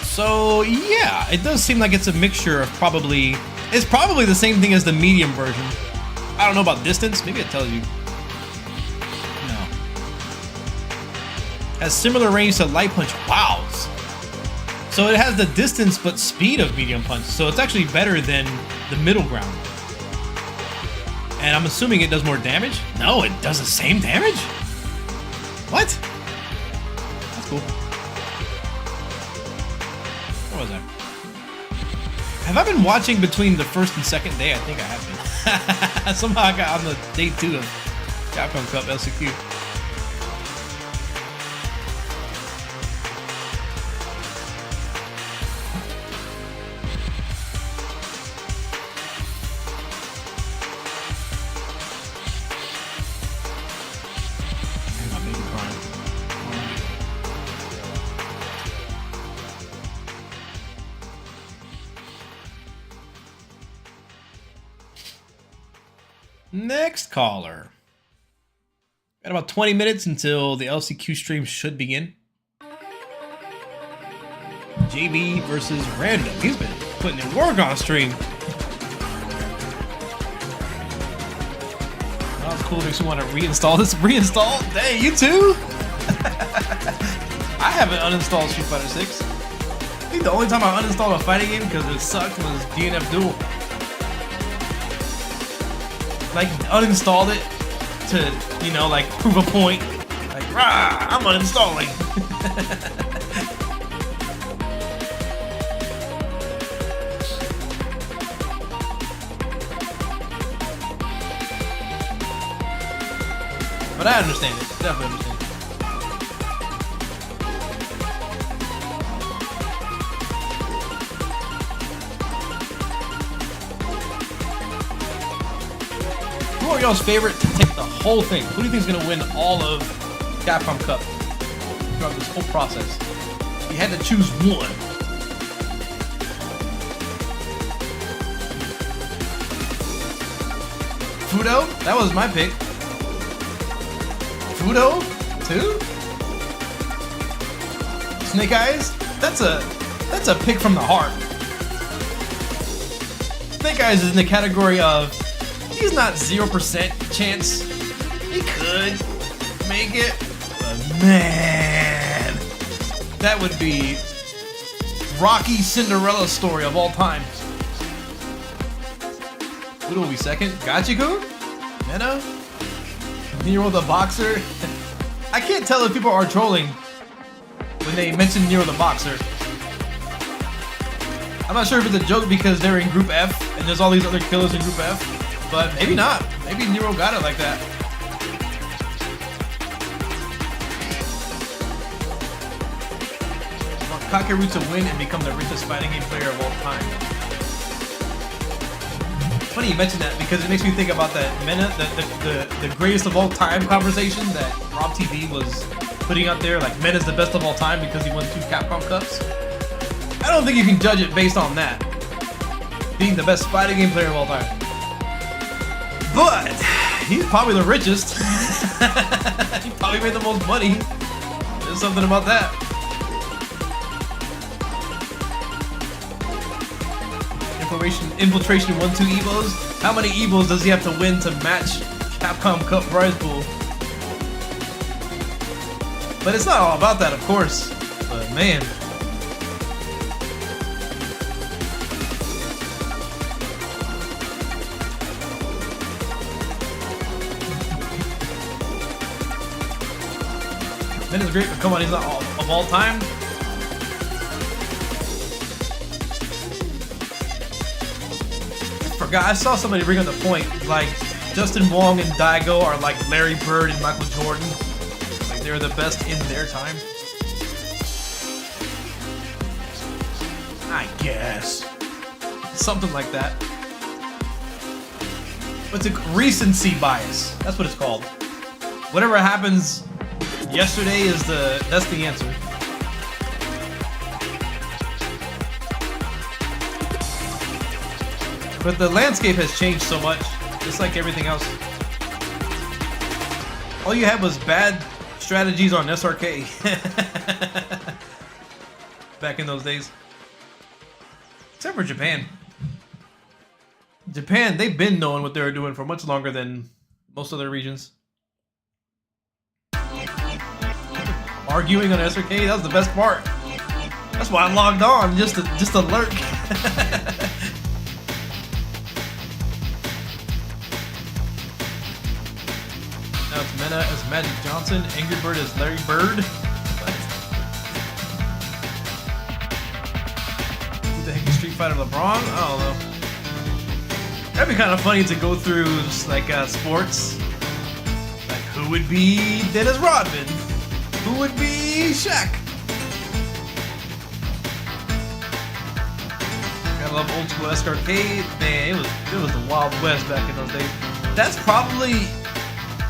So yeah, it does seem like it's a mixture of probably. It's probably the same thing as the medium version. I don't know about distance. Maybe it tells you. No. Has similar range to light punch. Wow. So it has the distance but speed of medium punch. So it's actually better than the middle ground. And I'm assuming it does more damage? No, it does the same damage? What? That's cool. Where was I? Have I been watching between the first and second day? I think I have been. Somehow I got on the day 2 of Capcom Cup LCQ. Next caller. Got about 20 minutes until the LCQ stream should begin. JB versus Random. He's been putting in work on stream. That was cool. Makes me want to reinstall this. Reinstall? Dang, you too? I haven't uninstalled Street Fighter 6. I think the only time I uninstalled a fighting game because it sucked was DNF Duel. Like, uninstalled it to, you know, like, prove a point. Like, rah, I'm uninstalling. But I understand it. Definitely understand it. Who are y'all's favorite to take the whole thing? Who do you think is going to win all of Capcom Cup throughout this whole process? If you had to choose one. Fudo? That was my pick. Fudo? 2? Snake Eyes? That's a pick from the heart. Snake Eyes is in the category of he's not 0% chance. He could make it, but man, that would be Rocky Cinderella story of all time. Who will be second? Gachiku? Mena? Nero the Boxer? I can't tell if people are trolling when they mention Nero the Boxer. I'm not sure if it's a joke because they're in Group F and there's all these other killers in Group F, but maybe not. Maybe Nero got it like that. I want Kakeru to win and become the richest fighting game player of all time. Funny you mentioned that because it makes me think about that Mena, the greatest of all time conversation that Rob TV was putting out there. Like, Mena's the best of all time because he won 2 Capcom Cups. I don't think you can judge it based on that. Being the best fighting game player of all time. But he's probably the richest. He probably made the most money. There's something about that. Infiltration 1-2 Evos. How many Evos does he have to win to match Capcom Cup prize pool? But it's not all about that, of course. But man. Min is great, but come on, he's not of all time. I forgot. I saw somebody bring up the point, like Justin Wong and Daigo are like Larry Bird and Michael Jordan. Like they're the best in their time. I guess. Something like that. It's a recency bias. That's what it's called. Whatever happens yesterday that's the answer. But the landscape has changed so much, just like everything else. All you had was bad strategies on SRK. Back in those days. Except for Japan. Japan, they've been knowing what they were doing for much longer than most other regions. Arguing on SRK, that was the best part. That's why I logged on, just to lurk. Now it's Mena as Magic Johnson, Angry Bird as Larry Bird. Who the heck is Street Fighter LeBron? I don't know. That'd be kind of funny to go through like sports. Like who would be Dennis Rodman? Who would be Shaq? I love old school SRK. Man, it was the Wild West back in those days. That's probably,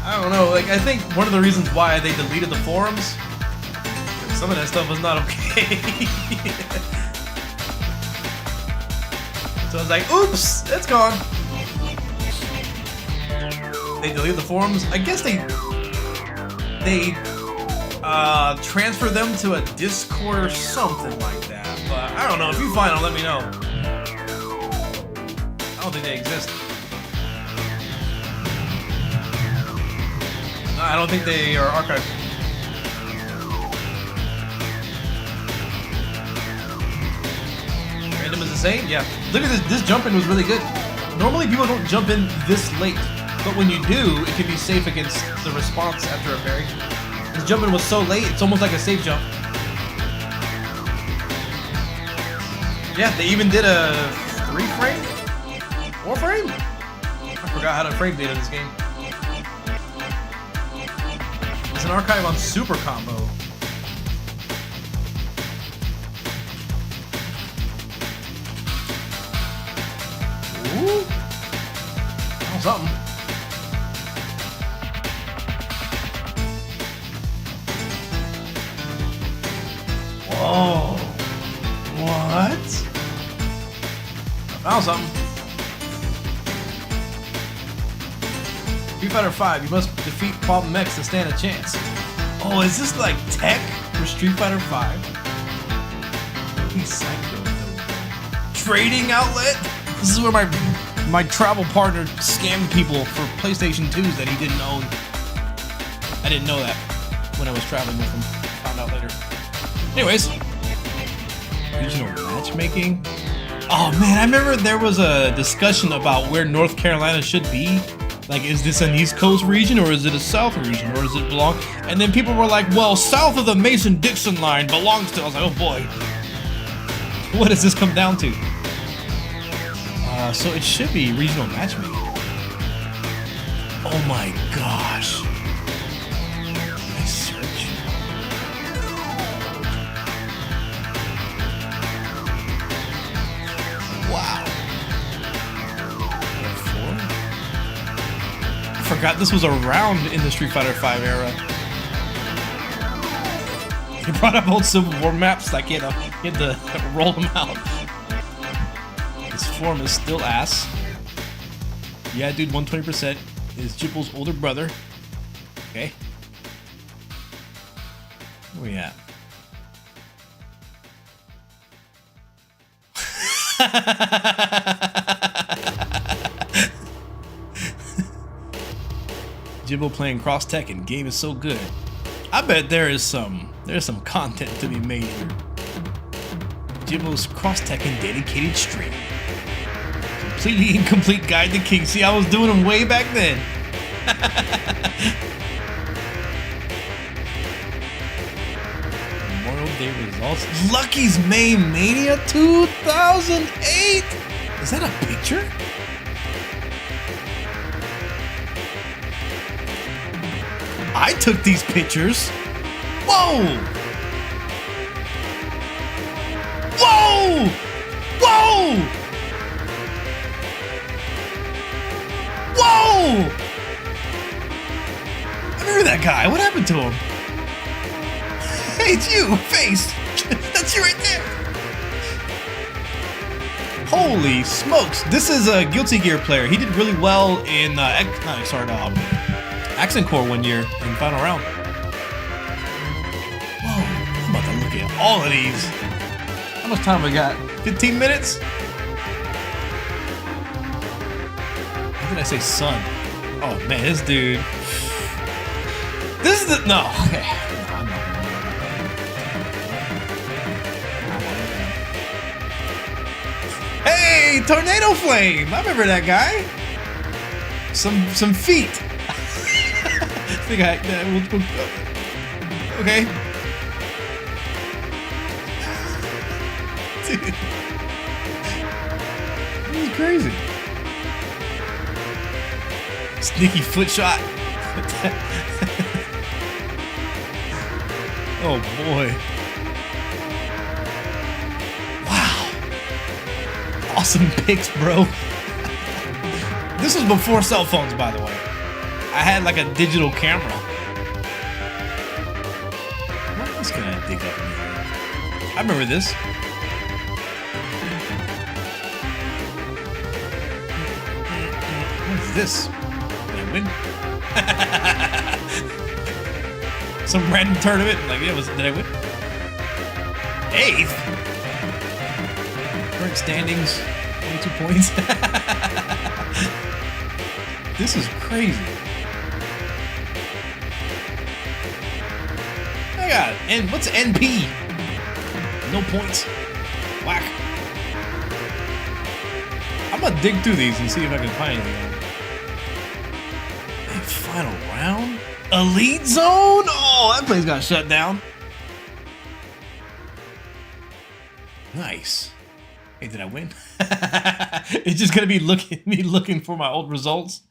I don't know. Like I think one of the reasons why they deleted the forums. Some of that stuff was not okay. So I was like, oops, it's gone. They deleted the forums. I guess they transfer them to a Discord or something like that. But I don't know. If you find them, let me know. I don't think they exist. No, I don't think they are archived. Random is the same? Yeah. Look at this. This jump in was really good. Normally people don't jump in this late. But when you do, it can be safe against the response after a parry. This jumping was so late, it's almost like a safe jump. Yeah, they even did a 3-frame? 4-frame? I forgot how to frame data in this game. There's an archive on Super Combo. Ooh. Oh, something. Whoa. What? I found something. Street Fighter 5, you must defeat Problem X to stand a chance. Oh, is this like tech for Street Fighter 5? He's psycho. Trading outlet? This is where my travel partner scammed people for PlayStation 2s that he didn't own. I didn't know that when I was traveling with him. Found out later. Anyways, regional matchmaking. Oh man, I remember there was a discussion about where North Carolina should be. Like, is this an East Coast region or is it a South region or does it belong? And then people were like, well, south of the Mason-Dixon line belongs to. I was like, oh boy, what does this come down to? So it should be regional matchmaking. Oh my gosh. Nice search. Wow. I forgot this was around in the Street Fighter 5 era. He brought up old Civil War maps, like you had to roll them out. His form is still ass. Yeah, dude, 120% is Jipple's older brother. Okay. Where we at? Jibble playing Cross Tekken. Game is so good. I bet there's some content to be made here. Jibble's Cross Tekken dedicated stream. Completely incomplete guide to King. See, I was doing them way back then. 5-day results. Lucky's May Mania 2008. Is that a picture? I took these pictures. Whoa! Whoa! Whoa! Whoa! I remember that guy. What happened to him? Hey, it's you, face. That's you right there. Holy smokes! This is a Guilty Gear player. He did really well in Accent Core one year in the final round. Whoa! I'm about to look at all of these. How much time we got? 15 minutes? How did I say son? Oh man, this dude. This is the no. Okay. No, I'm not gonna worry about that. Hey, Tornado Flame! I remember that guy. Some feet. I think okay. Dude. This is crazy. Sneaky foot shot. Oh boy. Wow. Awesome pics, bro. This was before cell phones, by the way. I had like a digital camera. What else can I dig up in here? I remember this. What is this? Did I win? Some random tournament? Like, yeah, did I win? 8th? Current standings, 22 points. This is crazy. I got it. And what's NP? No points. Whack. I'm gonna dig through these and see if I can find anything. Hey, final round? Elite Zone? Oh, that place got shut down. Nice. Hey, did I win? It's just gonna be me looking for my old results.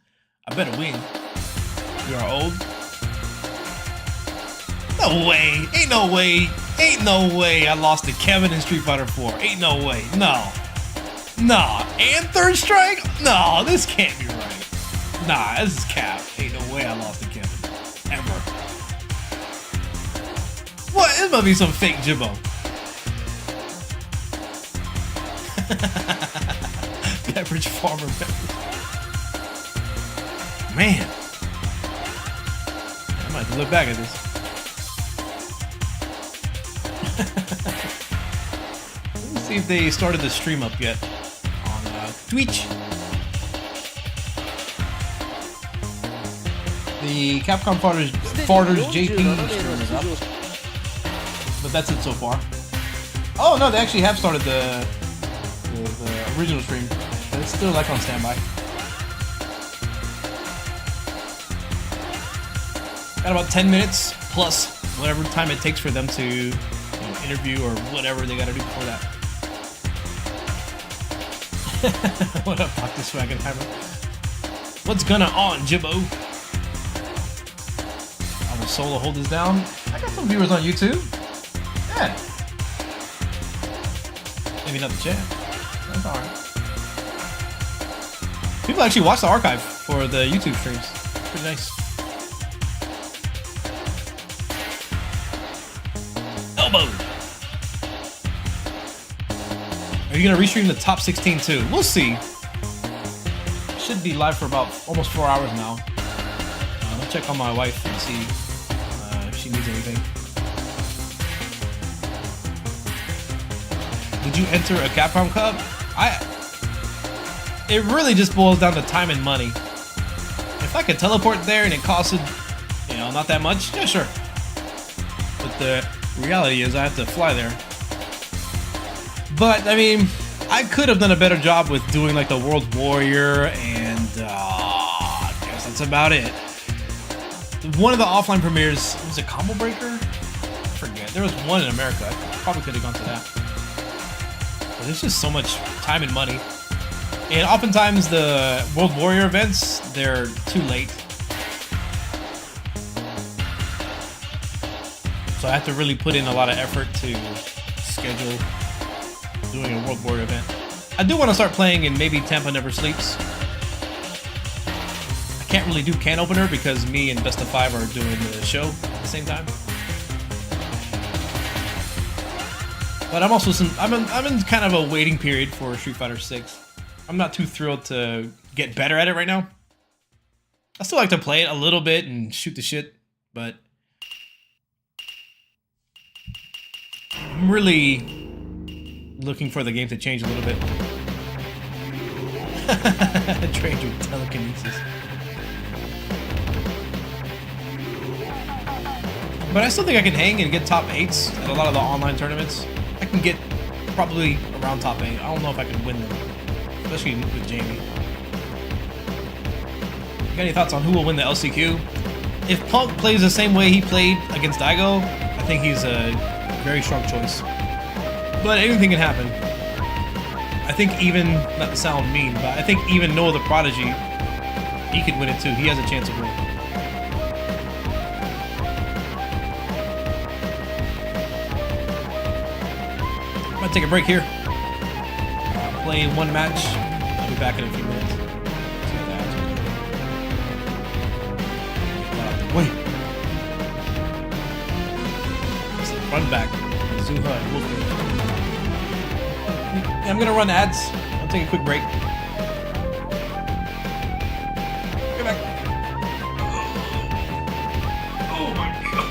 I better win. You are old. No way. Ain't no way. Ain't no way I lost to Kevin in Street Fighter 4. Ain't no way. No. Nah. And third strike? No, this can't be right. Nah, this is cap. Ain't no way I lost to Kevin. Ever. What? This must be some fake Jibbo. Beverage farmer beverage. Man. I might have to look back at this. Let me see if they started the stream up yet on Twitch. The Capcom Farters JP stream is up. But that's it so far. Oh no, they actually have started the original stream. But it's still like on standby. Got about 10 minutes plus whatever time it takes for them to interview or whatever they gotta do before that. What up, Dr. Swaggenheimer? What's gonna on, Jibbo? I will solo hold this down. I got some viewers on YouTube. Yeah. Maybe not the chat. That's alright. People actually watch the archive for the YouTube streams. It's pretty nice. Elbow. Are you gonna restream the top 16 too? We'll see. Should be live for about almost 4 hours now. I'll check on my wife and see if she needs anything. Would you enter a Capcom Cup? It really just boils down to time and money. If I could teleport there and it costed, not that much, yeah, sure. But the reality is I have to fly there. But I mean, I could have done a better job with doing like the World Warrior, and I guess that's about it. One of the offline premieres was a Combo Breaker. I forget. There was one in America. I probably could have gone to that. But there's just so much time and money. And oftentimes the World Warrior events, they're too late. So I have to really put in a lot of effort to schedule doing a World Warrior event. I do want to start playing in maybe Tampa Never Sleeps. I can't really do can opener because me and Best of 5 are doing the show at the same time. But I'm also I'm in kind of a waiting period for Street Fighter 6. I'm not too thrilled to get better at it right now. I still like to play it a little bit and shoot the shit, but I'm really looking for the game to change a little bit. Trained with telekinesis. But I still think I can hang and get top 8s at a lot of the online tournaments. I can get probably around top 8. I don't know if I can win them, especially with Jamie. You got any thoughts on who will win the LCQ? If Punk plays the same way he played against Daigo, I think he's a very strong choice. But anything can happen. I think even, not to sound mean, but I think even Noah the Prodigy, he could win it too. He has a chance of winning. I'm gonna take a break here. Playing one match. I'll be back in a few minutes. Wait. It's a run back. Zuha and Wolfie. I'm gonna run ads. I'll take a quick break. Get back. Oh my god.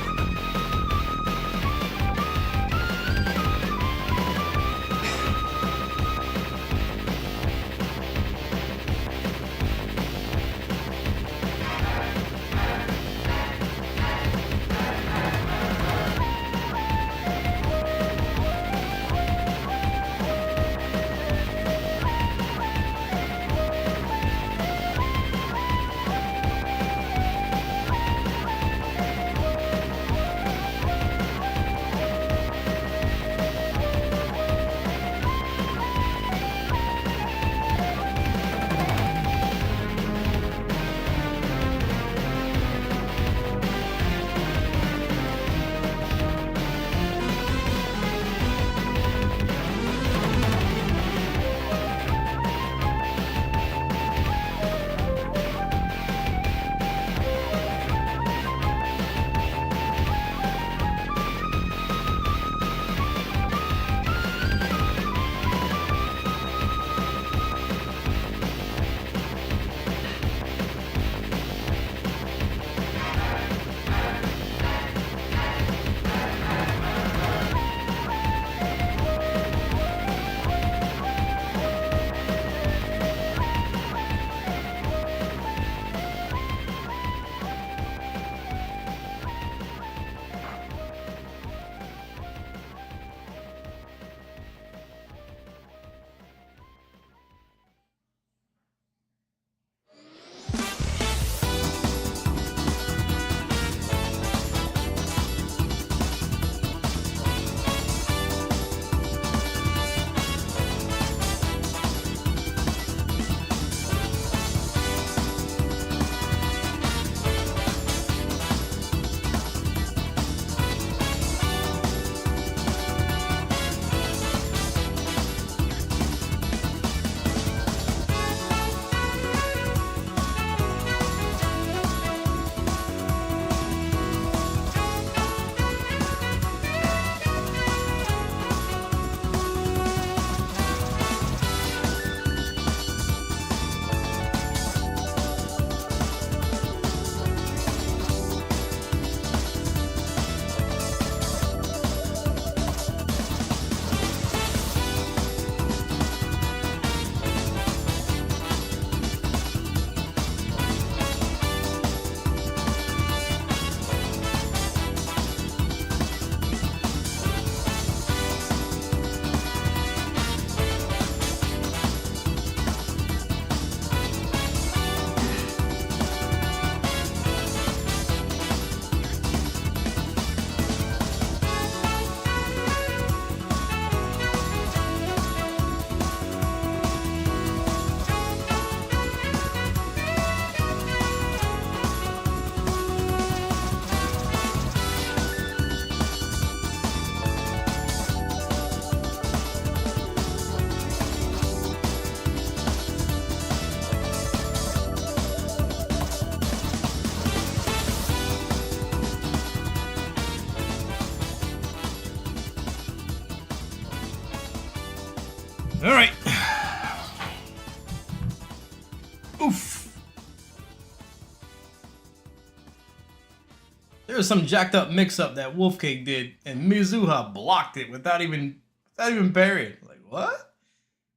There was some jacked up mix-up that Wolfcake did, and Mizuha blocked it without even parrying. Like, what?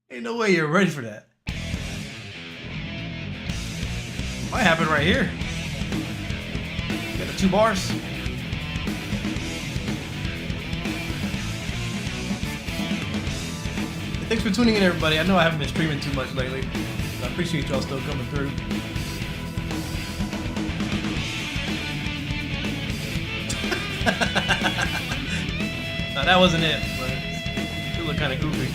Ain't no way you're ready for that. Might happen right here. Got the 2 bars. Thanks for tuning in, everybody. I know I haven't been streaming too much lately. I appreciate y'all still coming through. No, that wasn't it, but it looked kind of goofy.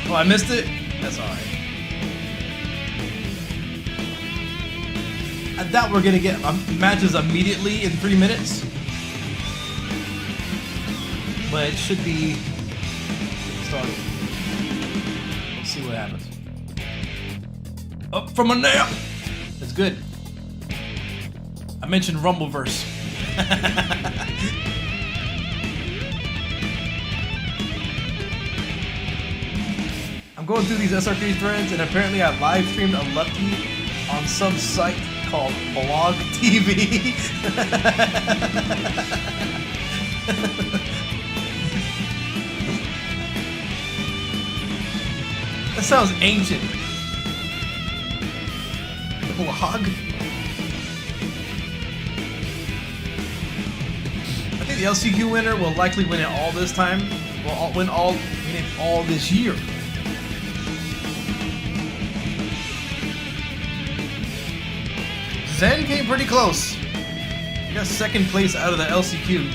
Oh, I missed it? That's alright. I doubt we're gonna get matches immediately in 3 minutes. But it should be started. Let's see what happens. Up from a nap! That's good. I mentioned Rumbleverse. I'm going through these SRK threads, and apparently I live streamed a Lucky on some site called Blog TV. That sounds ancient. Blog? I think the LCQ winner will likely win it all this time. Will win it all this year. Zen came pretty close. He got 2nd place out of the LCQ.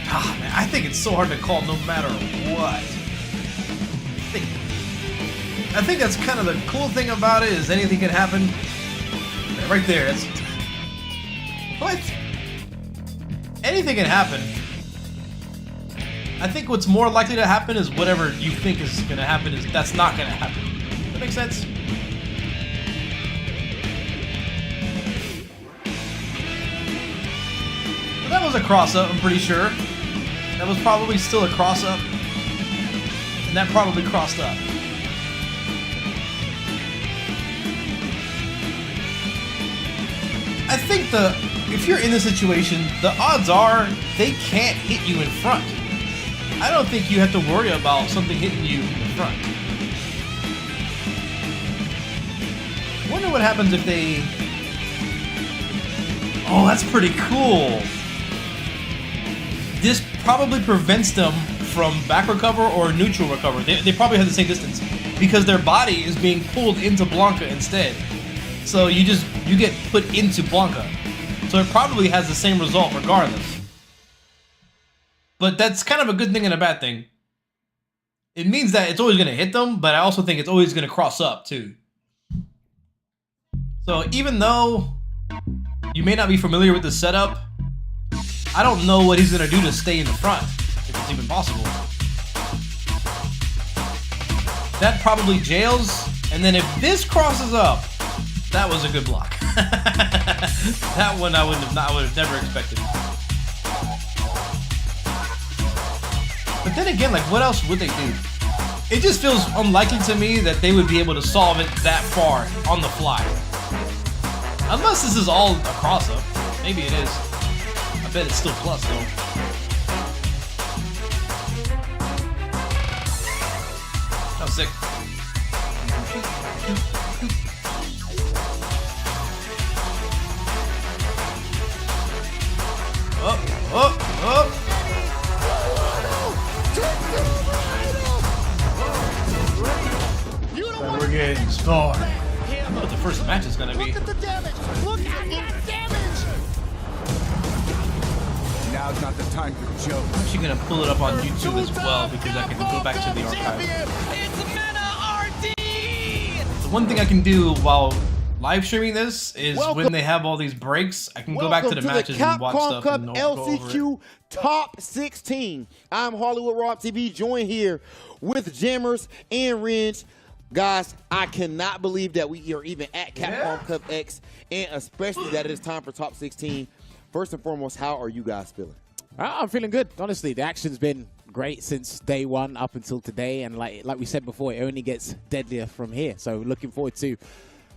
Ah, man, I think it's so hard to call no matter what. I think that's kind of the cool thing about it, is anything can happen. Right there, that's... What? Anything can happen. I think what's more likely to happen is whatever you think is gonna happen that's not gonna happen. Does that make sense? Well, that was a cross-up, I'm pretty sure. That was probably still a cross-up. And that probably crossed up. I think if you're in this situation, the odds are they can't hit you in front. I don't think you have to worry about something hitting you in front. I wonder what happens if they... Oh, that's pretty cool. This probably prevents them from back recover or neutral recover. They probably have the same distance because their body is being pulled into Blanca instead. So you get put into Blanca. So it probably has the same result regardless. But that's kind of a good thing and a bad thing. It means that it's always going to hit them, but I also think it's always going to cross up too. So even though you may not be familiar with the setup, I don't know what he's going to do to stay in the front, if it's even possible. That probably jails, and then if this crosses up, that was a good block. That one I would have never expected. But then again, like, what else would they do? It just feels unlikely to me that they would be able to solve it that far on the fly. Unless this is all a cross-up. Maybe it is. I bet it's still plus, though. Oh, sick. Oh! And we're getting started. I don't know what the first match is gonna be. Look at the damage! Look at the damage! Now's not the time for jokes. I'm actually gonna pull it up on YouTube as well because I can go back to the archive. The one thing I can do while live streaming this is when they have all these breaks, I can go back to the matches and watch stuff Cup and LCQ Top 16. I'm Hollywood Rob TV, joined here with Jammers and Ringe. Guys, I cannot believe that we are even at Capcom Cup X, and especially that it is time for Top 16. First and foremost, how are you guys feeling? I'm feeling good, honestly. The action's been great since day one up until today, and like we said before, it only gets deadlier from here. So looking forward to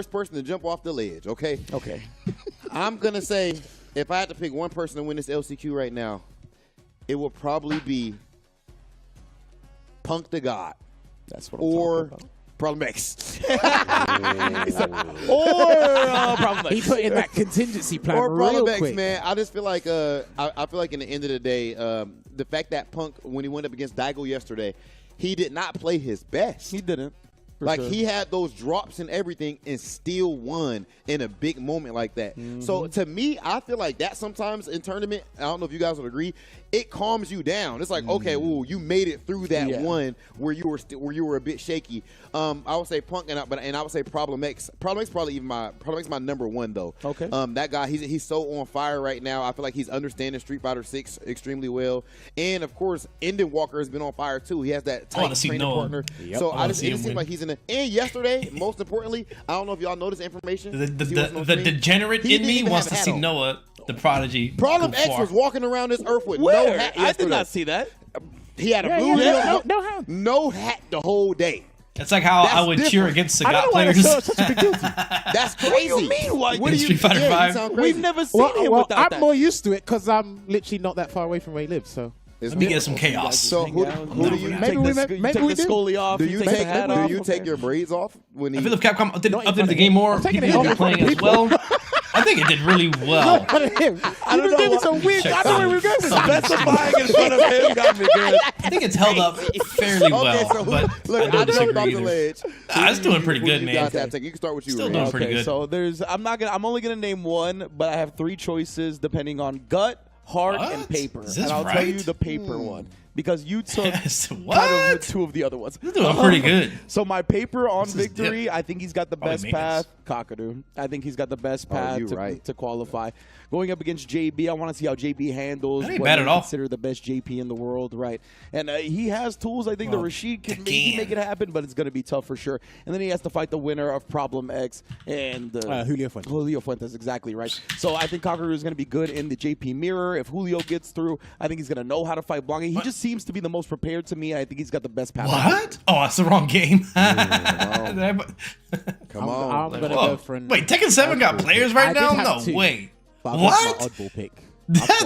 first person to jump off the ledge, okay? Okay. I'm going to say, if I had to pick one person to win this LCQ right now, it would probably be Punk the God. That's what I'm or talking about. Problem X. Problem X. He put in that contingency plan Or real Problem X, quick. man. I just feel like I feel like in the end of the day, the fact that Punk, when he went up against Daigo yesterday, he did not play his best. He didn't. Like, he had those drops and everything and still won in a big moment like that. So, to me, I feel like that sometimes in tournament, I don't know if you guys would agree, it calms you down. It's like, okay, ooh, you made it through that one where you were a bit shaky. I would say Punk, and I would say Problem X. Problem X probably my number one, though. Okay. That guy, he's so on fire right now. I feel like he's understanding Street Fighter 6 extremely well. And, of course, Enden Walker has been on fire, too. He has that tight training partner. So, it just seems like he's in and yesterday, most importantly, I don't know if y'all know this information. The degenerate in me wants to see Noah, the prodigy. Problem X was walking around this earth with no hat yesterday. I did not see that. He had a blue hat. No hat the whole day. That's like how I would cheer against Sagat players. Such a big deal to you. That's crazy. What do you mean? What in do Street Fighter V? We've never seen him well, without I'm that. more used to it because I'm literally not that far away from where he lives. So Let me get some chaos. So who do you Maybe we do. Scully off. do you take your braids off when I he? feel if Capcom updated the game more, people would be playing as well. I think it did really well. I don't know. Some weird. I don't know where we're going with that. Specifying in front of him got me good. I think it's held up fairly well, so but look, I don't jumped off disagree the either. ledge. Nah, it's doing pretty good, You man. guys have to take. You can start with you. Still Ray. doing pretty good. So I'm only gonna name one, but I have three choices depending on gut, heart, and What? paper. Is this and I'll tell right? you the paper one. Because you took Yes, kind what? of two of the other ones. You're doing pretty good. So my paper on This is victory, dip. I think he's got the Probably best maintenance. path. Kakadu. I think he's got the best path you're right. to qualify. Going up against JB, I want to see how JB handles That ain't what bad we at all. consider the best JP in the world, right? And he has tools. I think Well, that Rashid can maybe again. make it happen, but it's going to be tough for sure. And then he has to fight the winner of Problem X and Julio Fuentes. Julio Fuentes, exactly right. So I think Kakadu is going to be good in the JP mirror. If Julio gets through, I think he's going to know how to fight Blanca. He just seems to be the most prepared to me. I think he's got the best path. What? Oh, that's the wrong game. Come on. I'm gonna Whoa. go for an Wait, Tekken 7 got oddball players pick. right I did now? have No two, way. but I What? got my oddball pick.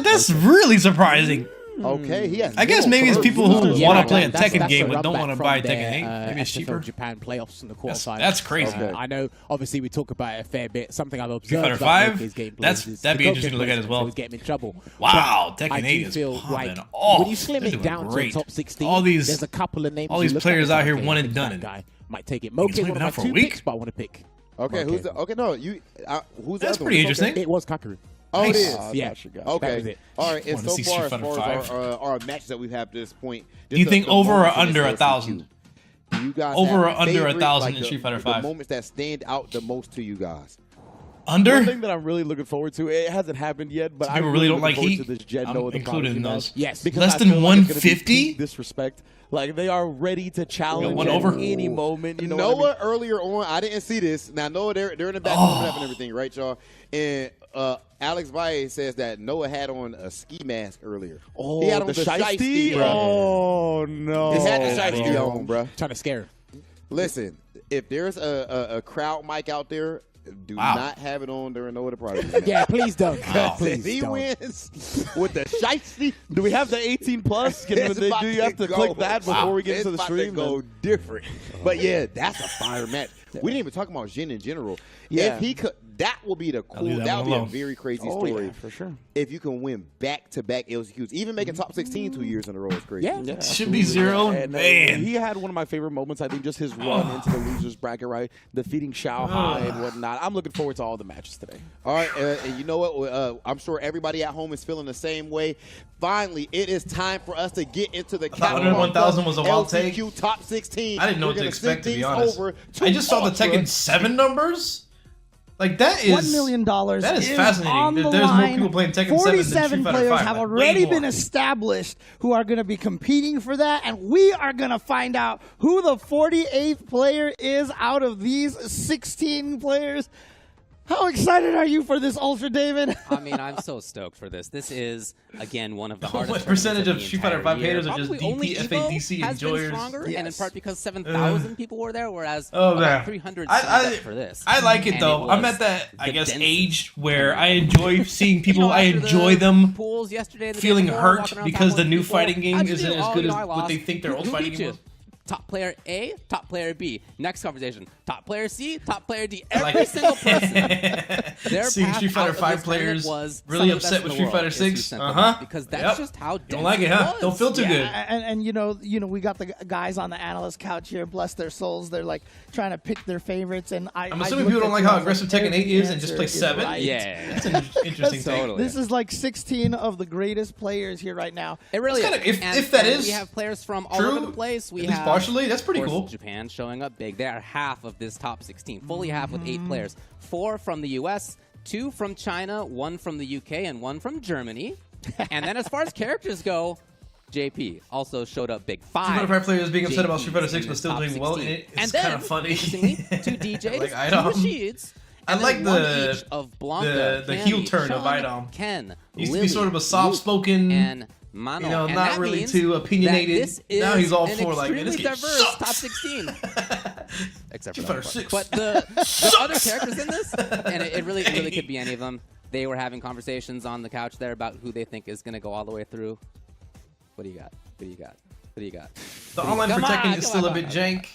That's really surprising. Okay, he has. I guess zero maybe it's first. people who Yeah, want to play a that's Tekken game a but don't run want to back buy from Tekken their, 8. Maybe it's SFL cheaper. Japan playoffs in the That's quarterfinals. crazy. Okay. I know. Obviously, we talk about it a fair bit. Something I've Street observed Fighter about V? Loki's gameplay That'd is be the interesting to look at as well. He was getting in trouble. Wow, But Tekken I 8 do is feel popping like off. when you slim They're it doing down great. to the top 16, All these- there's a couple of names. all you these look players at out here and one think, and that done it. guy might take it. it's Moke's only one been of out my for a two week. picks, but I want to pick. Okay, who's the? Okay, no, you. Who's the That's other pretty one? interesting. It was Kakaru. Oh, it Nice. is. Yeah. Gotcha. That Okay. was it. All right. And Wanna so see far, Street as Fighter far as our matches that we've had to this point, Do you just think the over or moments in under this 1,000? LCQ, do you guys Over have or a under favorite, 1,000 like in Street Fighter the 5? moments that stand out the most to you guys? Under? One thing that I'm really looking forward to, it hasn't happened yet, but Some I'm people really don't looking like forward Heat. to this Jed I'm Noah, the included in Prodigy those. match. Yes. Because Less I than feel like it's gonna be 150? peak disrespect. Like, they are ready to challenge one at over? any moment. You know Noah what earlier on, I didn't see this. Now Noah, they're in the back Oh. and everything, right, y'all? And Alex Valle says that Noah had on a ski mask earlier. I mean? He had on the the shiesty? shiesty, bro. Oh, no. He had the Oh, shiesty bro. on, bro. Trying to scare him. Listen, if there's a crowd mic out there, do Wow. not have it on during Noah the Prodigy. Yeah, please don't. Wow. Please If he don't. wins with the shiesty, Do we have the 18 plus? Do it's about you have to go. click that before we get It's into the about stream? to go different. But yeah, that's a fire match. We didn't even talk about Jin in general. Yeah. If he could, that will be the cool. leave that That one would be a alone. very crazy Oh, story. yeah, for sure. If you can win back-to-back LCQs, even making top 16 2 years in a row is crazy. Yeah. Yeah, Should be absolutely. 0. And, Man. he had one of my favorite moments. I think just his run into the losers bracket, right, defeating Shao Hai and whatnot. I'm looking forward to all the matches today. All right, and you know what? I'm sure everybody at home is feeling the same way. Finally, it is time for us to get into the thought Capcom 1,000 was a wild take. LCQ top 16. I didn't know We're what to gonna expect, send to be things honest. over to I just saw the Ultra. Tekken 7 numbers. Like, that is... $1 million That is is fascinating. on the There's more line. people playing Tekken 7 than Street 47 Fighter players 5. have like, already way been more. established who are going to be competing for that, and we are going to find out who the 48th player is out of these 16 players. How excited are you for this Ultra, David? I mean, I'm so stoked for this. This is, again, one of the hardest. What percentage of Street Fighter 5 haters are just Probably only DP, Evo FADC has been enjoyers? stronger, Yes. and in part because 7,000 people were there, whereas Oh, man. about 300 signed up for this. I like it, And though. I'm was at that, I the guess, density. age where I enjoy seeing people, I after enjoy the them pools yesterday, the day feeling before, hurt walking around because talking the with new people, fighting game how'd you isn't do? as Oh, good you as know, I what they lost. think their old Who fighting beat game you? was. Top player A, top player B. Next conversation. Top player C, top player D. I like Every it. single person. Their Seeing path Street Fighter out of 5 this tournament players was really some of the upset best with in Street the Fighter world is who 6. sent them Uh-huh. up, because that's Yep. just how dense Don't like it, it huh? was. Don't feel too good. And you know, we got the guys on the analyst couch here. Bless their souls. They're like trying to pick their favorites, and I'm assuming people don't like how aggressive Tekken 8 is and just play 7. Right. Yeah. That's an interesting thing. Totally. This is like 16 of the greatest players here right now. It really It's is. kinda- if- And- if that and is we have players from all true, over the place. We at least have partially, that's pretty of course, cool. Japan showing up big. They are half of this top 16, fully half with 8 players. 4 from the U.S., 2 from China, 1 from the UK, and 1 from Germany. And then as far as characters go, JP also showed up big. 5 Street Fighter 5 players being upset about Street Fighter 6 in but this still top doing well in 16. it. And It's then, kind of funny. interestingly, 2 DJs, Like 2 Idom. Rashids, I and like then 1 the- each of Blanca, the Candy, heel turn of Sean, Idom. Ken, He used to be Lily, sort of a Luke, soft-spoken, and Mano. you know, And not that really means too opinionated. that this is Now he's all an for, like, man, this extremely game diverse sucks. top 16. Except for Street that Fighter part. 6 But the sucks. other characters in this, and it really could be any of them. They were having conversations on the couch there about who they think is going to go all the way through. What do you got? What do you got? What do you got? The online for Come on, Tekken is come still on, a bit come on, jank.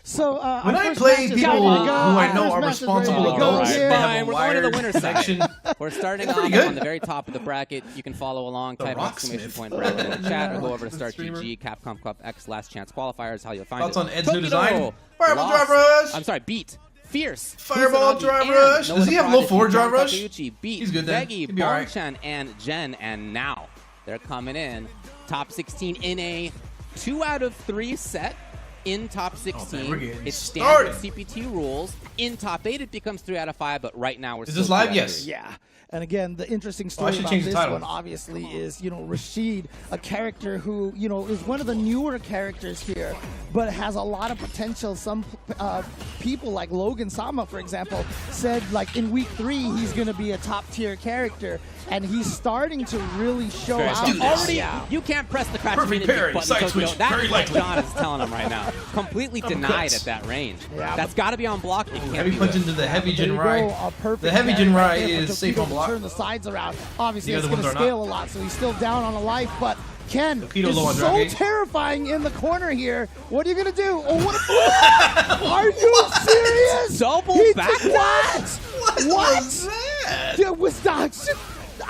So When our I first play match is people ready who to go. I Our know first are match is responsible ready to go adults, here. they Fine, have a we're going to the wired winner's side. connection. We're starting That's off pretty good. on the very top of the bracket. You can follow along, The type Rocksmith. exclamation point bracket in the chat, or go over to Rocksmith Start streamer. GG, Capcom Cup X Last Chance Qualifiers, how you'll find Thoughts it. on Ed's new Tokido design? Fireball lost- Drive Rush! I'm sorry, beat. Fierce. Fireball Kusanagi, Drive and Rush. Noah Does he the have low Prodigy, 4 Drive John Rush? Takeuchi beat He's good then. Veggie, He'll be all right. Bonchan, and Jen, and now they're coming in. Top 16 in a 2 out of 3 set. In top 16, we're getting it's standard started. CPT rules. In top 8, it becomes 3 out of 5, but right now we're Is still this live? 2 out of Yes. 3. Yeah. And again, the interesting story should about change the this title. one, obviously, is, Rashid, a character who, is one of the newer characters here, but has a lot of potential. Some people, like Logan Sama, for example, said, like, in week 3, he's going to be a top-tier character, and he's starting to really show Very out. strong. Already, Yeah. you can't press the crouch Perfect immediate parry, button. side Tokyo. switch, That's very what likely. John is telling him right now. Completely denied at that range. Yeah, That's got to be on block. It can't Heavy be punch with. into the heavy There you Jinrai. go, a perfect The heavy parry Jinrai right there for is safe Tokido on to block. turn the sides around. Obviously, The it's other going to ones are scale not. a lot, so he's still down on a life, but Ken Tokido is low on so drag gauge. terrifying in the corner here. What are you going to do? Oh, what a Are you serious? Double He back did what? What was that? Dude, was not.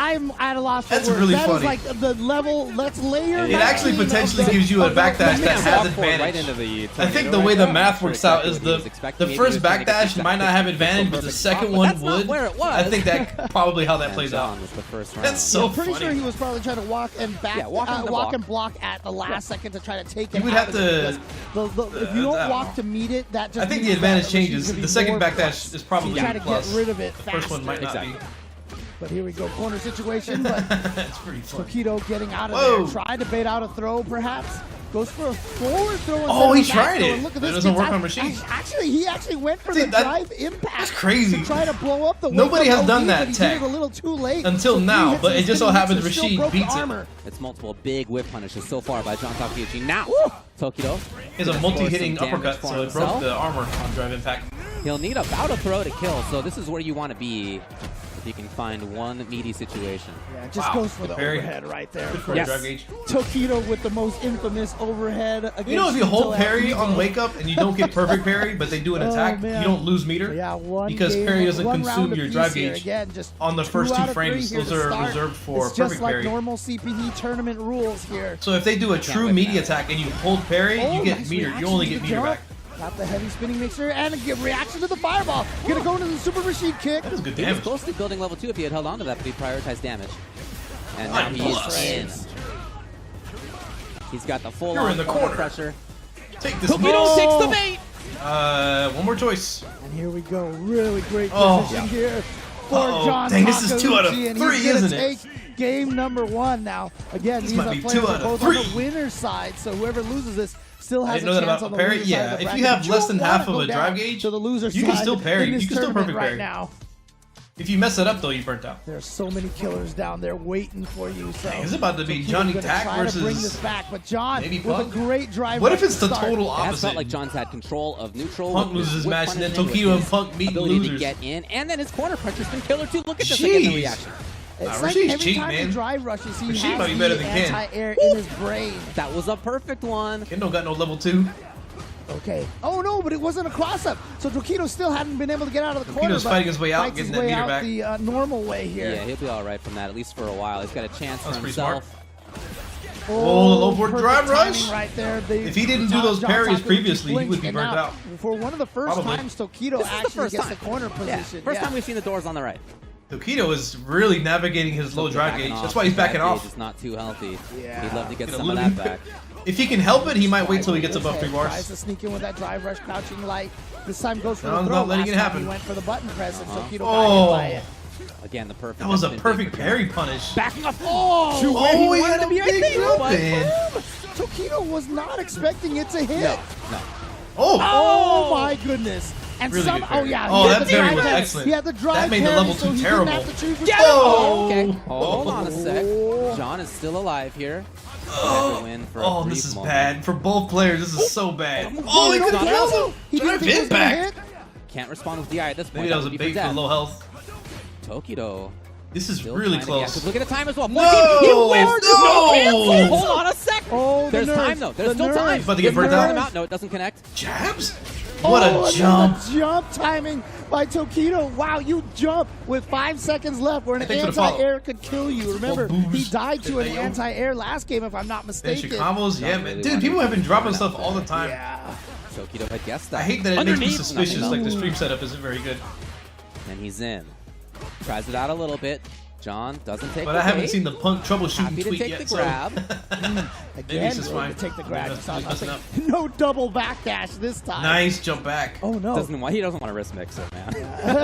I'm at a loss for That's words. really That is funny. like the level. Let's layer. It actually 19 of potentially the- gives you a of the- backdash the that mix. has Walk forward right advantage. into the I think tornado the way right the there. math works out is Exactly what he was expecting. the Maybe he first was trying to get backdash these might not have advantage, but the perfect second spot, but one that's not would. where it was. I think that probably how that And plays John out. was the first That's round. so I'm pretty funny. sure he was probably trying to walk and back, Yeah, walk and walk block. and block at the last second to try to take him You would out have of it, to- because if you don't I don't walk know. to meet it, that just I think the means advantage that changes. Rashid's gonna The be second more backdash plus. is probably You try to plus. get rid of it The faster. first one might not Exactly. be. But here we go, corner situation. But That's pretty funny. Tokido getting out of Whoa. there, tried to bait out a throw, perhaps. Goes for a forward throw. Oh, he instead of a back tried throw. it. And look at That this. doesn't gets work out- on machines. Actually, he actually went for See, the that- drive impact. that's crazy. To try to blow up the Nobody wake-up has done OD, that but he tech did it a little too late. until So he now, hits but his it just so spinning happens mix and still Rashid broke the beats it. armor. It's multiple big whip punishes so far by John Takeuchi. Now, Woo. Tokido Is a gonna multi-hitting force some damage uppercut, for so it broke himself. the armor on drive impact. He'll need about a throw to kill, so this is where you want to be if you can find one meaty situation. Yeah, just Wow, goes for good the parry. overhead right there. Good for Yes. a drive gauge. Tokido with the most infamous overhead. You know, if you against hold Shuto parry at on Evo. wake up and you don't get perfect parry, but they do an Oh, attack, man. you don't lose meter. Yeah, one because game, parry doesn't one consume round your apiece drive here. gauge Again, just on the first 2 out of 3 frames. here Those to are start. reserved for It's just perfect like parry. normal CPT tournament rules here. So if they do a true whip meaty that. attack and you hold parry, Oh, you get nice meter. reaction You only to get the meter jump. back. Got the heavy spinning mixer and a good reaction to the fireball. Gonna go into the Super Rashid kick. That is good He was damage. close to building level 2 if he had held on to that, but he prioritized damage. And now Nine he plus. is in. He's got the full You're on in the corner corner. pressure. Take this. Tokido takes the bait! One more choice. And here we go. Really great Oh. position here for Uh-oh. John Dang, this is Takeuchi, 2 out of and 3, he's gonna isn't it? take game number 1 now. Again, This these might are be players 2 that out are of both on 3. the winner's side, so whoever loses this still has didn't a know that chance about on the parry. loser Yeah, side of the if bracket. you have But less don't than half wanna of go a drive down gauge, to the loser you can side still parry. in You this can still tournament perfect parry. right now. If you mess it up, though, you burnt out. There's so many killers down there waiting for you. So It's about to be Tokido's Johnny gonna Tack try to bring versus this back, but John maybe with Punk? a great drive. What if rush it's to the start. total That opposite? felt like John's had control of neutral. Punk with his loses his whip match, and then punishment, with Tokido and his Punk meet ability losers. to get in, and then his corner puncher's been killer too. Look at this again, the Jeez. reaction. It's Nah, like Rashid's every cheap, time man. he drive rushes, he Rashid might be has better the than Ken. anti-air in his brain. That was a perfect one. Ken don't got no level 2. Okay. Oh no, but it wasn't a cross-up. So Tokido still hadn't been able to get out of the corner. Tokido's but fighting his way out, fights getting his that way meter out back. the normal way here. Yeah, he'll be all right from that, at least for a while. He's got a chance for That's pretty himself. Oh, the low board perfect drive rush? timing right there. If he didn't do those John parries Takaguchi previously, he flinched, would be and burnt now, out. For one of the first Probably. times Tokido This is the actually first gets time. the corner Yeah, position. first Yeah. time we've seen the doors on the right. Tokido is really navigating his low drive Backing gauge. off. That's why he's Drive backing gauge off. is not too healthy. Yeah. He'd love to get Get a some of little that bit- back. If he can help it, he might wait till he gets His above head 3 bars. Tries to sneak in with that drive rush, crouching light. This time goes for the John's throw. not letting Last it time happen. He went for the button press, and Tokido got Oh. hit by it. Again, the perfect. That was a that's been big perfect for parry John. punish. Backing off. Oh, To where he he wanted had to a be, I big think. jump but- in. Tokido was not expecting it to hit. No, no. Oh! Oh my goodness! And Really some, good oh parry. yeah, Oh, he had that the parry drive was parry. excellent. He had the drive That made the parry, level so 2 he terrible. Didn't have to choose Oh! Okay, hold on a sec. John is still alive here. Oh, Win for a oh brief this is moment. bad. For both players, this is so bad. Oh, he no, could have no, killed no. him! He didn't Drive think it hit was gonna back! hit. Can't respond with DI at this point. Maybe that was a would be bait for death. low health. Tokido. This is Still really trying to get- close. 'cause look at the time as well. No! 14. He whiffed. No! Cancel. Hold on a sec. Oh, the There's nerve. time though. There's The still nerve. time. About to get burnt Burn out. him out. No, it doesn't connect. Jabs? What Oh, a jump! another jump timing by Tokido. Wow, you jump with 5 seconds left where an Thanks for the follow. anti-air could kill you. Remember, Oh, he boost. died to an Hey, yo. anti-air last game, if I'm not Finish mistaken. your combos? Yeah, Not man. really Dude, wanting people to have been dropping burn stuff out all the there. time. Yeah. Tokido had guessed that. I hate that it makes me Underneath. suspicious, Nothing. like the stream setup isn't very good. And he's in. Tries it out a little bit. John doesn't take But the I haven't bait. seen the Punk troubleshooting Happy to tweet take yet, the so grab. maybe Again, it's just willing fine. to take the grab. Just Just not messing up. no double backdash this time. Nice jump back. Oh no. He doesn't want to risk mix it, man.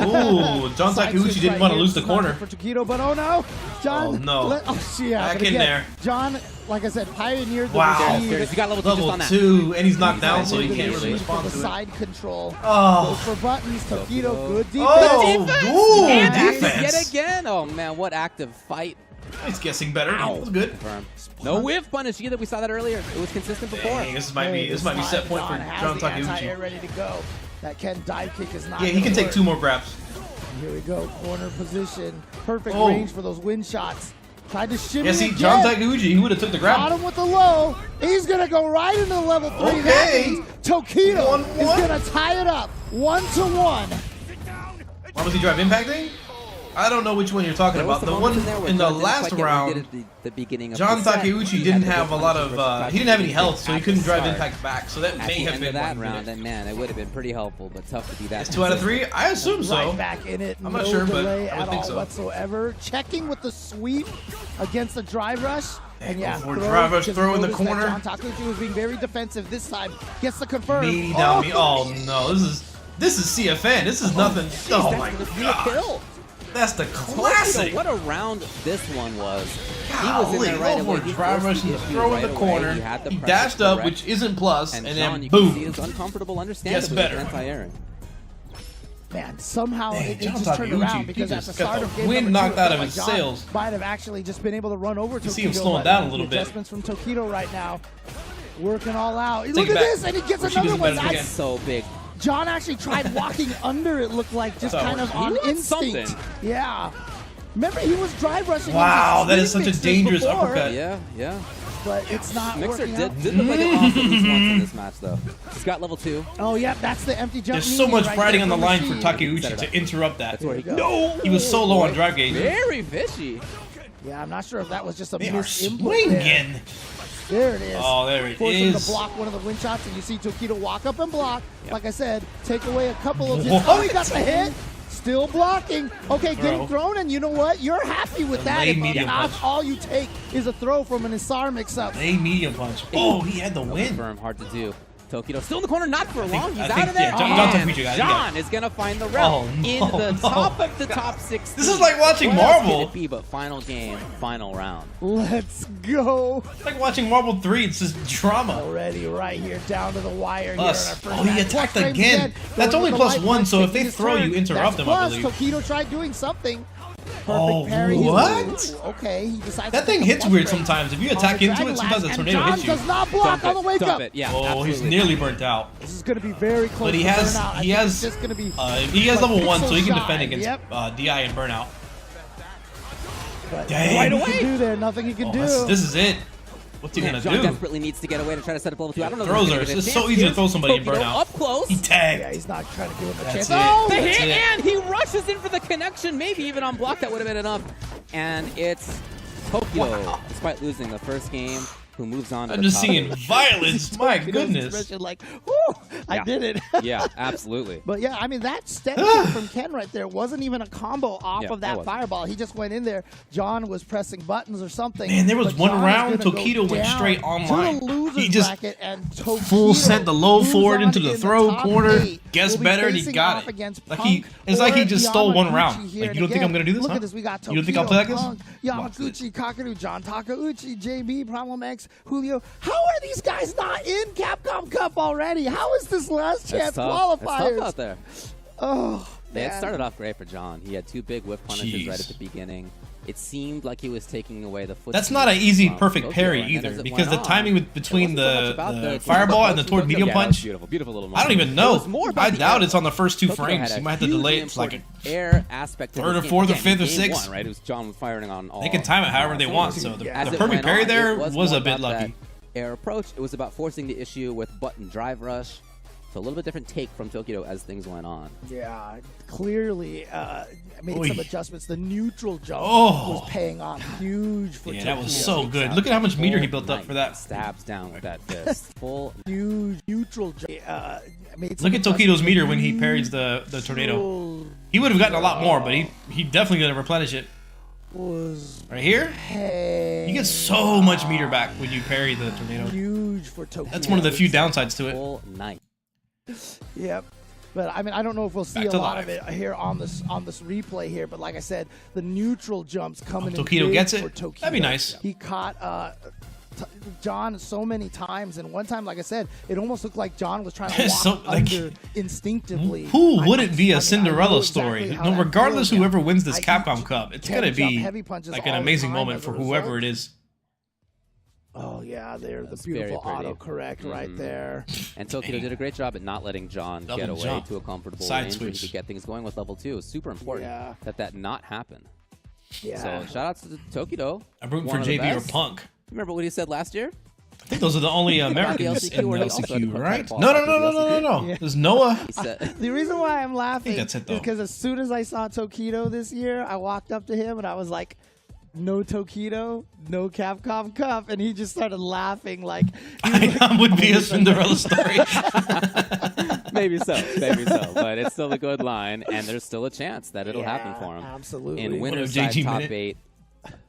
Ooh, John Side Takeuchi switch didn't right want to here. lose the It's not corner. good for Tokido, but oh no, John. Oh, no. Yeah, Back but in again, there. John, like I said, pioneered the Wow. receive. He got level 2 just Level on that. 2, and he's knocked down, so he The can't really receive for respond the to it. side control. Oh. Goes for buttons. Tokido, good defense. Oh, ooh, And active defense. yet again. Oh man, what active fight. He's guessing better. That was good. Confirmed. No whiff punish either. We saw that earlier. It was consistent before. Dang, this might be set point for John Anti-air Takeuchi. ready to go. That Ken dive kick is not. Yeah, he gonna can take work. 2 more grabs. Here we go, corner position. Perfect Oh. range for those wind shots. Tried to shimmy Yeah, see, again. John Takeuchi, he would have took the Got grab. him with the low. He's going to go right into level 3. That Okay. means Tokido 1-1. is going to tie it up 1-1. Why was he drive impacting? I don't know which one you're talking There was about. some The moments one there where in the John didn't last quite get what he round, did at the beginning of John the set. Takeuchi He didn't had to have a get lot punished of, versus he didn't have any Takeuchi health, so he at couldn't the drive start. impact back. So that At may the have end been of that one round, minute. and man, it would have been pretty helpful, but tough to be that. It's 2 out of 3? I assume so. Right back in it. I'm no not sure, but delay I would at think all so. whatsoever. Checking with the sweep against the drive rush. And yeah, Go for throw, drive rush, because throw in the notice that corner. John Takeuchi was being very defensive this time. Gets the confirm. Meaty down me. Oh no, this is CFN. This is nothing. Oh my That's gonna be a god. kill. That's the Tokido, classic. what a round this one was. He was in Golly, there right low away. board He drive forced rush the and issue throw in right the away. corner. He had the He pressure dashed up, correct. which isn't plus, And and John, then you can see boom. his uncomfortable understandably better. with anti-airing. Man, somehow Dang, it John just turned Takeuchi, around he because at just the got start the of game wind number 2, knocked it out felt of his like John sails. might have actually just been able to run over Tokido. see him slowing but down a little the bit. adjustments from Tokido right now, working all out. Take Look it at back. this, and he gets Rashid another is one. better again. That's so big. John actually tried walking under, it looked like, just That's how it kind of works. on He wants instinct. something. Yeah. Remember, he was drive rushing. Wow, into that is such a mixers dangerous before, uppercut. Yeah, yeah. But it's not Mixer working out. did look like it lost at least once in this match, though. He's got level 2. Oh, yeah, that's the empty jump. There's so meaning much right riding there on the from line for Rashid. Takeuchi to interrupt that. That's where he There goes. you go. He was so low on drive gauge. Very fishy. Yeah, I'm not sure if that was just a They are misinput there. swinging. There it is. Oh, there it Force him is. to block one of the wind shots, and you see Tokido walk up and block. Like I said, take away a couple of his. What? Oh, he got the hit. Still blocking. Okay, getting Throw. thrown, and you know what? You're happy with The that. lay If medium not, punch. all you take is a throw from an Isar mix-up. A medium punch. Oh, he had the That was win. firm, hard to do. Tokido still in the corner, not for long. He's I out think, of there. yeah, John And Tokido got it, John is gonna find the rep in the top of the top 16. This is like watching What else Marvel. could it be but final game, final round? Let's go. It's like watching Marvel 3. It's just drama. Already right here down to the wire Plus, here in our oh, first he match. attacked Plus frames again. That's going only with the plus light one, punch, so if taking they his throw turn. you, interrupt That's them, I plus. believe. Tokido tried doing something. Perfect Oh, parry. He's what? like, ooh, okay, he decides That to thing take a hits plus weird break sometimes. If you on attack the into Dragon it, sometimes a Blast, tornado and hits you. John does not block on the wake dump up. it. Yeah, Oh, absolutely. he's nearly burnt out. This is going to be very close. But he to has, burnout. I he think has, it's just going to be he has like level 1, so he can pixel defend shy. against Yep. DI and burnout. But Dang. right away. Nothing he can do there. Nothing he can do. This is it. What's he Man, gonna John do? desperately needs to get away to try to set up level 2. I don't know. if Throws he's her. gonna get a It's chance. so easy to Here's throw somebody and Tokido burn out. up close. He tagged. Yeah, he's not trying to give him a That's chance. it. Oh, The That's hit, it. and he rushes in for the connection. Maybe even on block, that would have been enough. And it's Tokyo, despite losing the first game, who moves on to I'm the just top. seeing violence. My Tokido's goodness. expression like, whoo, I Yeah. did it. Yeah, absolutely. But yeah, I mean, that step kick from Ken right there wasn't even a combo off Yeah, of it that wasn't. fireball. He just went in there. John was pressing buttons or something. Man, there was but one John is round, gonna go Tokido went down straight to online. the loser's He just bracket, and Tokido full sent the low moves forward on into the in throw top corner. 8. Guess Will be better, and he facing got off it. against Like Punk it's like he or just stole one Yamaguchi round. here. Like, you don't think And I'm gonna do this, Look huh? at this. We got Tokido, You don't think I'll play like this? Punk, Watch this. Yamaguchi, Kakaru, John Takauchi, JB, Problem X, Julio. How are these guys not in Capcom Cup already? How is this last chance It's tough. It's qualifiers? tough out there. Oh, They had man. started off great for John. He had 2 big whiff punishes Jeez. right at the beginning. It seemed like he was taking away the foot. That's not an easy from perfect Tokyo, parry and then as either, it because went the on, timing it between wasn't so much about the the fireball and the toward medium Yeah, that was punch, beautiful, beautiful little I don't moment. even know. It was more about I the doubt air. it's on the first 2 Tokyo frames. had You might have to delay it to like important air aspect to third this or game. fourth or Again, fifth or game sixth. 1, right? It was John firing on all. they can time it however they want. So the As it perfect went parry on, there it was more a bit about that lucky. Air approach. It was about forcing the issue with button drive rush. So a little bit different take from Tokyo as things went on. Yeah, clearly made Oy. some adjustments. The neutral jump Oh. was paying off huge for Yeah, that was Tokyo. so good. Look at how much meter he Full built up night. for that. Stabs down with that fist. Full. Huge neutral jump. Made some Look at Tokido's adjustments. meter when he parries the tornado. Neutral He would have gotten a lot more, but he definitely gonna replenish it. was Right here, hey, you get so much meter back when you parry the tornado. huge for Tokyo. That's one of the few downsides to it. Full night. Yep. But I mean, I don't know if we'll see Back a to lot life. of it here on this replay here. But like I said, the neutral jumps coming in Tokido big gets it? for Tokido. That'd be nice. He caught John so many times, and one time, like I said, it almost looked like John was trying to walk So, like, under instinctively. Who I- wouldn't be I a know Cinderella exactly story? how No, that regardless feels. whoever wins this I Capcom eat Cup, it's 10 gonna jump be heavy punches like all an the amazing time moment as for a whoever result. it is. Oh yeah, there's That's the beautiful very pretty. autocorrect right there. And Tokyo did a great job at not letting John Double get away jump. to a comfortable Side range where he switch. could get things going with level 2. It was super important Yeah. that not happen. Yeah. So shout out to Tokyo. I'm rooting One for of the JB or best. Punk. Remember what he said last year? I think those are the only Americans LCQ, in the where he also had to LCQ, put right? Paul No, back no, in no, the no, no, no, LCQ. no. There's Noah. He said, The reason why I'm laughing that's it, though. is because as soon as I saw Tokido this year, I walked up to him and I was like, "No Tokido, no Capcom Cup," and he just started laughing like I would be a Cinderella story. maybe so, but it's still a good line, and there's still a chance that it'll happen for him. Absolutely. In winner's JG side top minute? 8,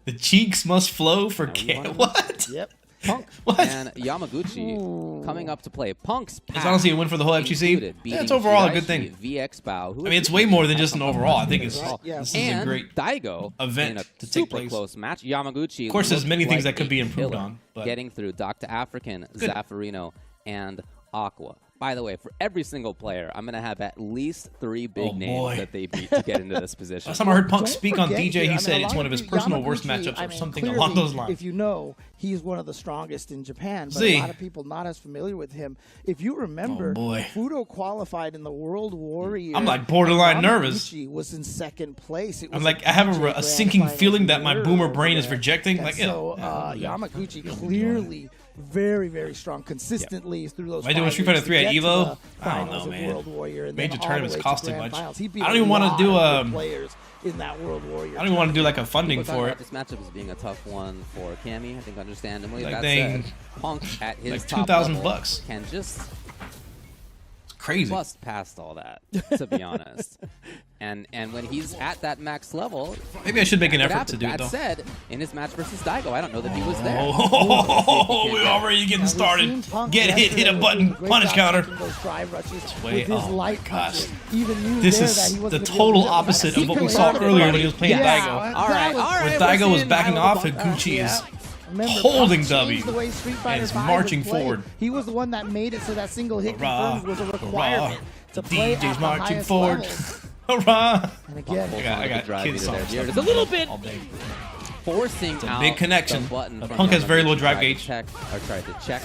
The cheeks must flow for you wanna- what? Yep. Punk. What? and Yamaguchi coming up to play. Punk's path It's honestly a win for the whole FGC. included Yeah, it's beating overall a Shiraishi, good thing. VX Bow, who I mean, it's way more than just an overall. I think it's Yeah. this is a and great. Daigo event in a to take super place. close match. Yamaguchi, Of course, there's looked many things like that could be a improved killer, on, but- getting through Dr. African, Zaffarino, and Aqua. By the way, for every single player, I'm going to have at least 3 big Oh, names boy. that they beat to get into this position. Last time I heard Punk Don't speak on forget DJ, here, I he mean, said a it's lot one of his you- personal worst Yamaguchi, matchups I or mean, something clearly, along those lines. If you know, he's one of the strongest in Japan, but See. a lot of people not as familiar with him. If you remember, Oh, boy. Fudo qualified in the World Warrior. I'm, like, borderline and nervous. Yamaguchi was in second place. It I'm was like, a I have DJ a Grand sinking Final feeling that my winner boomer over brain is there. rejecting. And Like, so yeah. Yamaguchi clearly very, very strong consistently through those. Am I doing Street finals Fighter 3 to at get to Evo? the I don't finals know, of man. World Warrior and Major then all the tournaments way to cost too grand much. finals. He beat I don't even a wanna lot do, of good players in that World Warrior. I don't even want to do like a funding People talk for about it. this matchup as being a tough one for Cammy. I think understandably. Like that dang, said, Punk at his like top $2,000 level bucks. can just crazy. bust past all that, to be honest. And when he's at that max level, maybe I should make an could effort to happen. do it, That though. said, in his match versus Daigo, I don't know that he was there. Oh, we're already getting started. Get hit a button, punish counter. Wait, his oh light my gosh. punches. Even knew This there is that he the wasn't gonna total be able to- opposite of what we Secret saw weapon. earlier when he was playing Daigo. All right, Where Daigo was backing off and Gucci is Remember, holding Punk W changed the way Street Fighter and is V was marching played. forward. He was the one that made it so that single hit Hurrah, confirms was a hurrah. requirement to play at DJ's the marching highest forward. levels. Hurrah! And again, I got drive kids meter there. songs. Here it is a little bit all day. forcing a out big connection. the button But from Punk has very low Yamaguchi, drive tried to gauge. check, or tried to check.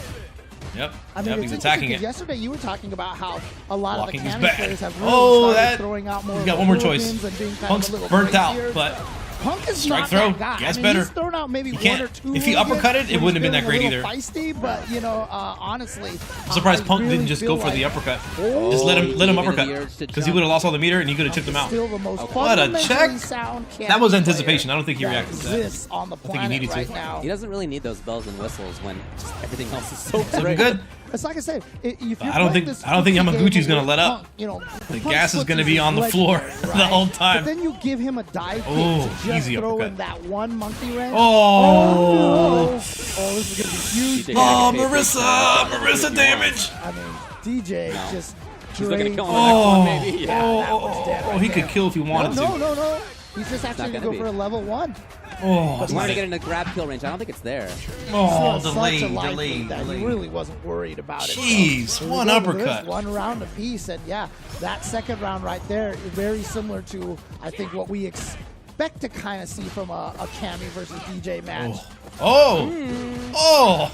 Yep. I mean, Yep, it's he's interesting attacking because it. yesterday you were talking about how a lot Blocking of the is Kami bad. players have really Oh, started that throwing out more. he's got one more choice. Philippines and being kind Punk's of a little burnt out, crazier. but Punk is strike not throw, that guy. gets I mean, better. He's thrown out maybe He one can't- or two. if he again uppercutted, it when wouldn't have he's been that great feeling a either. little Feisty, but you know, honestly, I'm surprised I Punk really didn't just feel go for the like uppercut. Oh, Just let him gave him the uppercut urge to because he jump. would have lost all the meter and he could have took them out. Still the most What a fundamentally check! sound That was Kami anticipation. player I don't think he that reacted to that. exists on the think he planet needed to. right now. He doesn't really need those bells and whistles when just everything else is so Looking great. good. It's like I said, if you're I don't playing think- this I don't think Gucci Yamaguchi's game gonna with let up. Punk, you know, The Punk's gas is gonna foot be on the floor legendary, the whole right? time. But then you give him a dive kick Oh, to just easy throw in uppercut. that one monkey wrench. Oh. Oh, this is gonna be huge. DJ Oh, getting paid Marissa damage. I mean, DJ just He's looking to drained. kill him in the next Oh, one, maybe. Yeah. that one's dead oh, right he there. could kill if he wanted No, to. no. He's just actually not gonna go gonna for a be. level 1. Oh, He wanted to get in a grab kill range. I don't think it's there. oh, Such a delay. that he really wasn't worried about it. Jeez, So, one there we go. uppercut. There's one round apiece, and yeah, that second round right there, very similar to I think what we expect to kind of see from a Kami versus DJ match. Oh, no.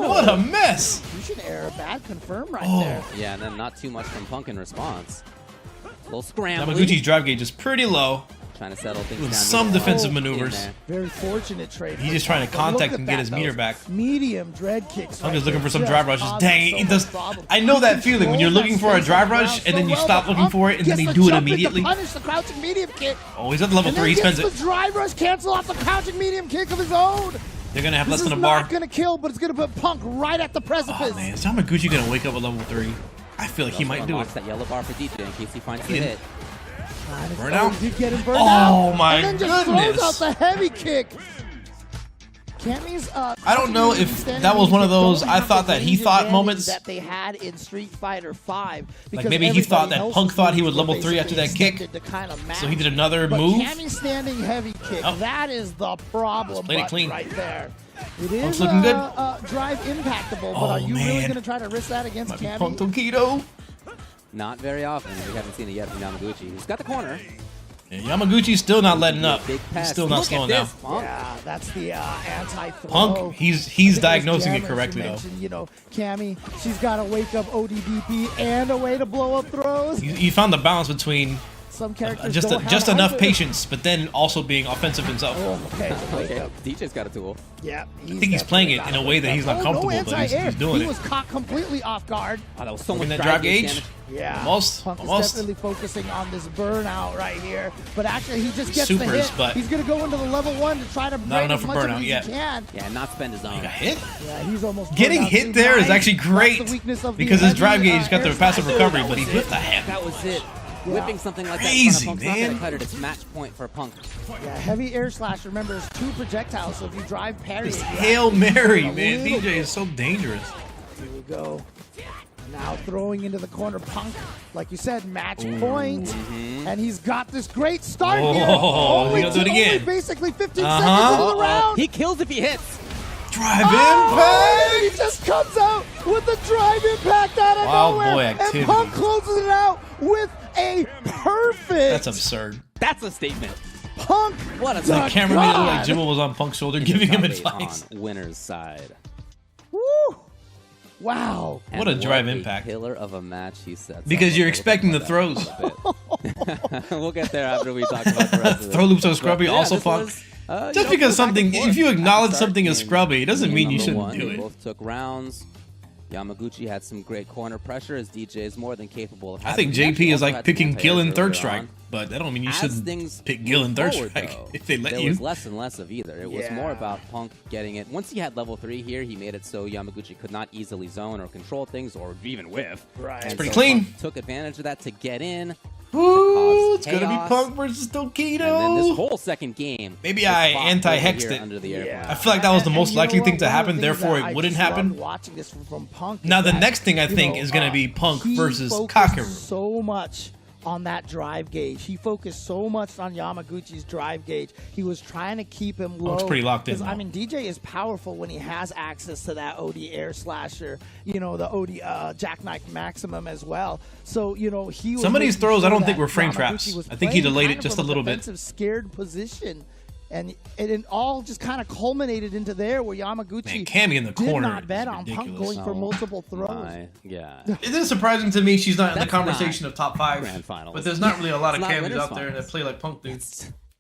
what a mess. Fusion error, bad confirm right Oh. there. Yeah, and then not too much from Punk in response. A little scrambling. Yamaguchi's drive gauge is pretty low. Trying to settle things With down. some here. defensive In maneuvers. there. Very fortunate trade. He's for just trying to Punk, but look contact at and get that, his meter those back. Medium dread kicks. I'm right just looking there, for some drive rushes. causing Dang, so he much does. problems. I know that He feeling when you're controls looking that for a space drive on the rush ground and then so you well, stop but looking Punk for it and then gets they the do it jump in to immediately. Punish the crouching medium kick. Oh, he's at the level And 3. He then spends gets it. the drive rush cancel off the crouching medium kick of his own. They're gonna have This less is than a bar. not gonna kill, but it's gonna put Punk right at the precipice. Oh man, is Yamaguchi gonna wake up at level 3? I feel like he might do it. Unlocks that yellow bar for DJ in case he finds the didn't- hit. Burnout? He did get him burned Oh, out. my and then just goodness. throws out the heavy kick. Kami's, I don't know if that was one of those I thought that he thought moments. that they had in Street Fighter V. Like maybe he thought that Punk thought he would level 3 after that kick. So he did another But move. Kami standing heavy kick, Oh. that is the problem Played it button clean. right there. It is Punk's looking good. Drive impactable, but Oh, are you really man. going to try to risk that against Might be Kami? Punk Tokido. Not very often. We haven't seen it yet from Yamaguchi. He's got the corner. Yeah, Yamaguchi's still not letting up. Big He's pass. still not Look slowing at down. this, Punk. Yeah, that's the anti-throw. Punk, he's I think it was diagnosing it Jammers who correctly though. mentioned, you know, Kami, she's got to wake up ODDP and a way to blow up throws. He found the balance between Some characters just don't have just a enough hyper- patience, but then also being offensive himself. Oh, okay, wake Okay, up. DJ's got a tool. Yeah, I think he's playing it in a way that he's not comfortable, no but he's anti-air. doing He it. was caught completely off guard. Oh, that was so Looking much at drive gauge. damage. Yeah, Almost, Punk almost. is definitely focusing on this burnout right here, but actually he just gets the Supers, hit. but He's gonna go into the level 1 to try to break enough as for much of burnout it as yet. he can. Yeah, not spend his own. Got hit? Yeah, he's almost Getting burned out hit too. there is Nice. actually That's great the weakness of the because his heavy, drive gauge got air the passive slasher. recovery, but he whipped the hand. That was it. Whipping something like that Crazy, in front of Punk's not man. gonna cut it. It's match point for Punk. Yeah, heavy air slash. Remember, it's 2 projectiles, so if you drive parry, This it, you Hail have to Mary, a man. little DJ bit. is so dangerous. Here we go. Now throwing into the corner, Punk, like you said, match point, and he's got this great start Oh, here. he's Only gonna do it only again. basically 15 Uh-huh. seconds into the round. He kills if he hits. Drive Oh, impact! he just comes out with the drive impact out of Wild nowhere, boy and activity. Punk closes it out with a perfect. That's absurd. That's a statement. Punk. What a The The camera made it look like God. Jimbo was on Punk's shoulder giving him Probably advice. on winner's side. Woo! Wow. And What a drive impact. Killer of a match he sets. Because up. you're We'll expecting talk the about throws. that in a bit. We'll get there after we talk about the rest of it. Throw loops so But, scrubby, yeah, also this Punk. was, Just you know, because back and something, forth if you at the acknowledge start. something is Game scrubby, it doesn't mean you number shouldn't one, do they it. both took rounds. Yamaguchi had some great corner pressure as DJ is more than capable of I having. think He actually JP is also like had picking some kill in anti-airs third earlier strike. on. but that don't mean you As shouldn't things pick Gil and Third forward, Strike though, if they let there you. was less and less of either. It was more about Punk getting it. Once he had level 3 here, he made it so Yamaguchi could not easily zone or control things or even whiff. Right. It's And pretty so clean. Punk took advantage of that to get in. Ooh, it's cause gonna be chaos. Punk versus And then this Tokido. whole second game. Maybe was I fought over anti-hexed here it. Under the airplane. I feel like that was the most And you know likely what? thing to One of the happen, things therefore that it I wouldn't just loved happen. Watching this from Punk. Now is the that, next thing I you think know, is gonna be Punk he versus focused Kakeru. so much on that drive gauge. He focused so much on Yamaguchi's drive gauge. He was trying to keep him low. Punk's pretty locked in, 'Cause, I though. mean, DJ is powerful when he has access to that OD air slasher. You know, the OD jackknife maximum as well. So you know he was Some of these making throws I sure don't think that were frame Yamaguchi traps. was I think he playing delayed kind it of just from a little bit. defensive, scared position. And it all just kind of culminated into there where Yamaguchi Man, Cammy in the did corner not bet is on Punk ridiculous. going for multiple throws. My God. It is surprising to me she's not in the That's conversation not of top 5. Grand finals. But there's not really a lot of It's not Cammies winners out there finals. that play like Punk do.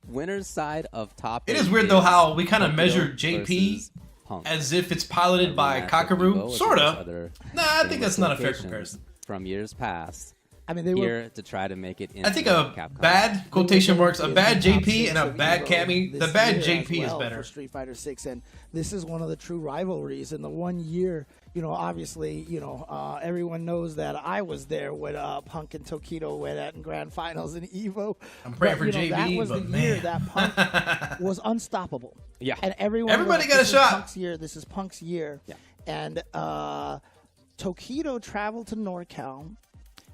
Winner's side of top. It 8 is weird though how we kind of Tokido measure JP versus Punk. as if it's piloted by Rematch of Evo Kakeru. against Sorta. other Nah, I think famous that's not a fair locations comparison. From years past. I mean, they were Here to try to make it into I think the a Capcom. bad quotation marks, a in bad the top JP 6 and a of bad Evo Cammy. The this bad year JP as is well better. for Street Fighter 6, and this is one of the true rivalries. In the 1 year, you know, obviously, you know, everyone knows that I was there when Punk and Tokido went at in Grand Finals in Evo. I'm praying But, for you know, JB, that was but the year man. that Punk was unstoppable. Yeah. and everyone Everybody was, got a "This is shot." Punk's year. This is Punk's year. Yeah. And Tokido traveled to NorCal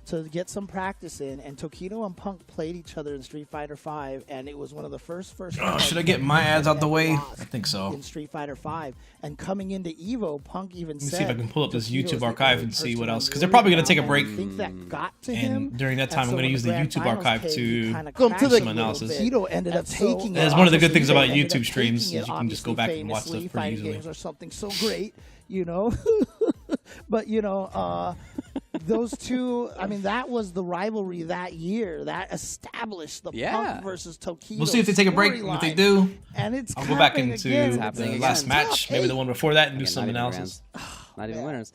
to get some practice in, and Tokido and Punk played each other in Street Fighter V, and it was one of the first Oh, should I get my ads out the way? I think so. in Street Fighter V. And coming into Evo, Punk even Let me said, see if I can pull up this Tokido is YouTube the archive only and see person what I'm else, 'cause they're worried probably gonna about, take a and break. I think that got to him. And during that time, And I'm going to when use the Grand YouTube Finals archive came, he to kinda Come to crashed the a little analysis. bit. Tokido ended up And so, taking That's one of the good obviously, things about they ended YouTube up streams taking is it, you can just go obviously, back and watch stuff famously, pretty fighting easily. games are something so great, you know. But, you know, those two, I mean, that was the rivalry that year. That established the Yeah. Punk versus Tokido. We'll see if they take a break. And if they do, and it's I'll go back happening into again. It's the happening again. last match, maybe the one before that, and do Again, some not even analysis. Not even winners.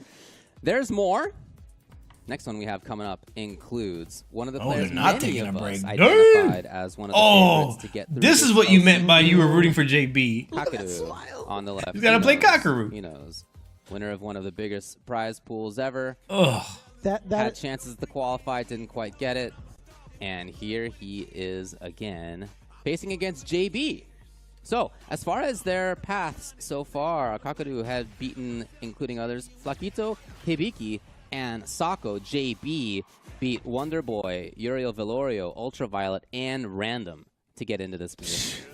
There's more. Next one we have coming up includes one of the Oh, players they're not many taking of a break. us Dang. identified as one of the Oh, favorites to get through this is what you meant by you were LCQ. rooting for JB. Kakeru on the left. He's gotta He play knows. Kakeru. He knows. Winner of one of the biggest prize pools ever. Ugh. Had That chances to qualify, didn't quite get it. And here he is again, facing against JB. So, as far as their paths so far, Kakeru had beaten, including others, Flaquito, Hibiki, and Sako. JB beat Wonderboy, Uriel Velorio, Ultraviolet, and Random to get into this position.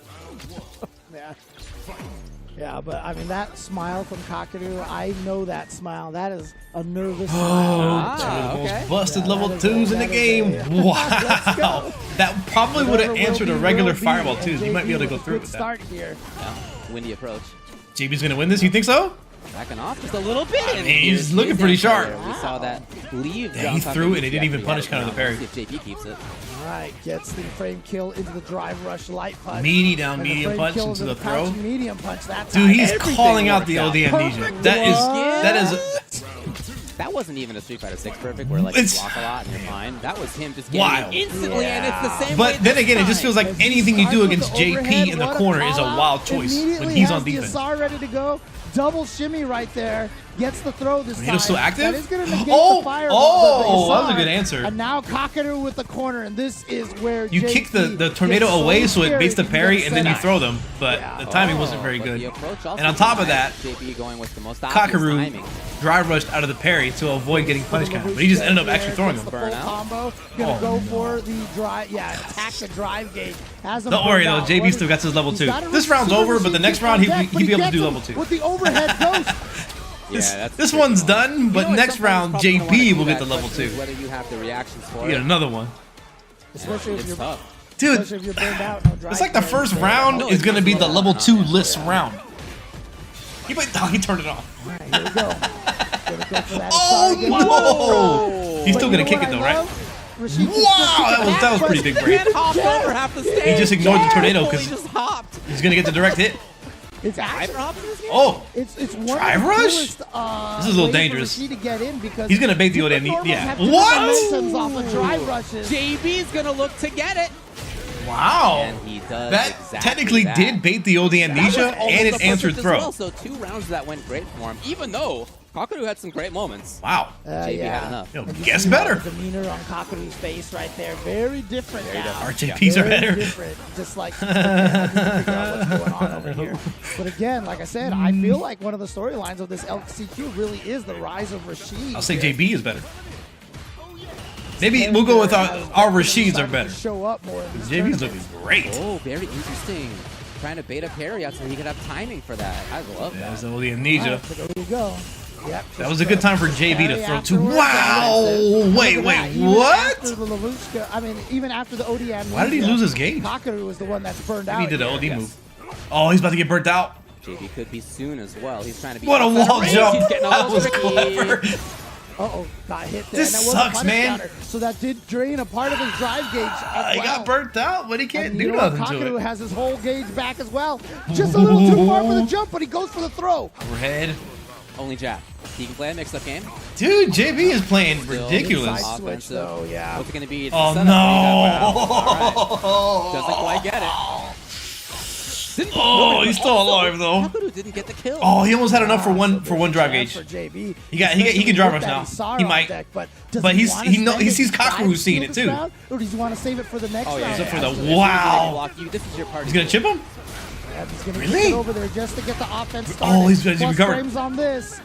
Yeah, but I mean that smile from Kakeru, I know that smile. That is a nervous Oh, smile. two of the okay. most busted Yeah, level that is 2s in the that game. is Wow. go. That probably would have Whatever answered will a be, regular will be, fireball, and too. You might be able to go with a through good with that. start here. Yeah, windy approach. JB's going to win this? You think so? Backing off just a little bit. and mean, he's here's looking his pretty answer. sharp. We saw that leave. Yeah, he jump threw up it and he didn't even actually punish had counter the it. parry. See if JP keeps it. All right, gets the frame kill into the drive rush light punch. Meaty down, And the medium frame punch kill into the crouching throw. medium punch. That's Dude, how he's everything calling out worked the LD amnesia. Perfect. That is That wasn't even a Street Fighter 6 perfect where like It's- you block a lot and you're fine. That was him just getting Wild. it instantly, and it's the same way But then this again, it just time. feels like As he anything you do starts with against the JP overhead, in the what a corner is a call-out. wild choice when Immediately he's has on the defense. Asar ready to go. Double shimmy right there. Gets the throw this time. Tornado's still active? That is going to negate Oh, the fire. oh, that was a good answer. And now Kakeru with the corner, and this is where You JP kick the tornado gets so away so it scared baits the he parry gets and then you set throw up. them, but Yeah. the timing wasn't very But good. the approach also And on top of that, JP going with the most obvious Kakeru timing. dry rushed out of the parry to avoid getting punish counter, but he just ended up actually throwing Gets him. the full Burnout. combo. Gonna Oh, go no. for the drive. Yeah, attack the drive gate. Has him Don't worry burned though, out. JB What still is- got his level he's 2. got a This round's super over, but the receive next kick round on deck, he'd but be able to gets do him level 2. with the overhead ghost. Yeah, This one's done, but You know what, next sometimes round probably don't wanna JP do will get that, the level question is 2. Whether you have the reactions for You get it. another one. Especially if It's you're, tough. Dude, especially if you're burned out. No drive it's like the carry. first round No, is it's going to just be the level level one. 2 list round. He turned it off. All right, here we go. Gonna go for that Oh, Asar again. no! He's still But going to you know kick it what though, I right? love? Rashid Wow, just that was pretty big break. Man hopped over half the stage. He just ignored the tornado He because just hopped. he's going to get the direct hit. It's actually, Oh, it's one Drive of the rush? coolest, This is a little ways for dangerous. Rashid to get in because He's gonna bait the different ODM. normals Yeah. have different What? momentums off of drive rushes. JB's gonna look to get it. wow. And he does That exactly technically that. did bait the OD amnesia That was and it almost a answered perfect as throw. well, so 2 rounds that went great for him, even though Kakaru had some great moments. Wow. JB had enough. Yo, And you guess see better. The demeanor on Kakaru's face right there, very different now. RJPs are Very better. different. Just like, okay, I need to figure out what's going on over here. But again, like I said, I feel like one of the storylines of this LCQ really is the rise of Rashid. I'll say JB is better. Maybe we'll go with our Rashids are better. Show up more. In this JB's tournament. looking great. Oh, very interesting. Trying to bait a parry out so he could have timing for that. I love that. There's the OD amnesia. Alright, so there you go. Yep, That was a good time for JB to parry throw too. afterwards. Wow! Look Wait, at that. wait, Even what? after the Lavushka, I mean, even after the OD amnesia, Why did he lose his gauge? Kakaru was the one that's burned out. He did an OD here. move. Oh, he's about to get burnt out. JB could be soon as well. He's trying to be What a outside wall range. jump. He's getting a That little was tricky. clever. Uh-oh, got hit there. This and that was a sucks, punish man. counter. So that did drain a part of his drive gauge as He well. got burnt out, but he can't And do you know what? nothing to Kakaru it. has his whole gauge back as well. Just a little too far for the jump, but he goes for the throw. Overhead. Only jab. He can play a mix-up game. Dude, JB is playing Still ridiculous. Side switch, though, yeah. What's it going to be? It's Oh, the setup. Wow. All right. Doesn't quite get it. Oh, he's still alive though. Kakaru didn't get the kill. Oh, he almost had enough for one drive gauge. For JB. He can drive rush now. He might. But he sees Kakaru seeing it too. Or does he want to save it for the next Oh, yeah. round? Except for the This is wow. block you. This is your party. He's gonna chip him. Yeah, he's gonna Really? get over there just to get the offense started. Oh, he's Plus recovered. frames on this.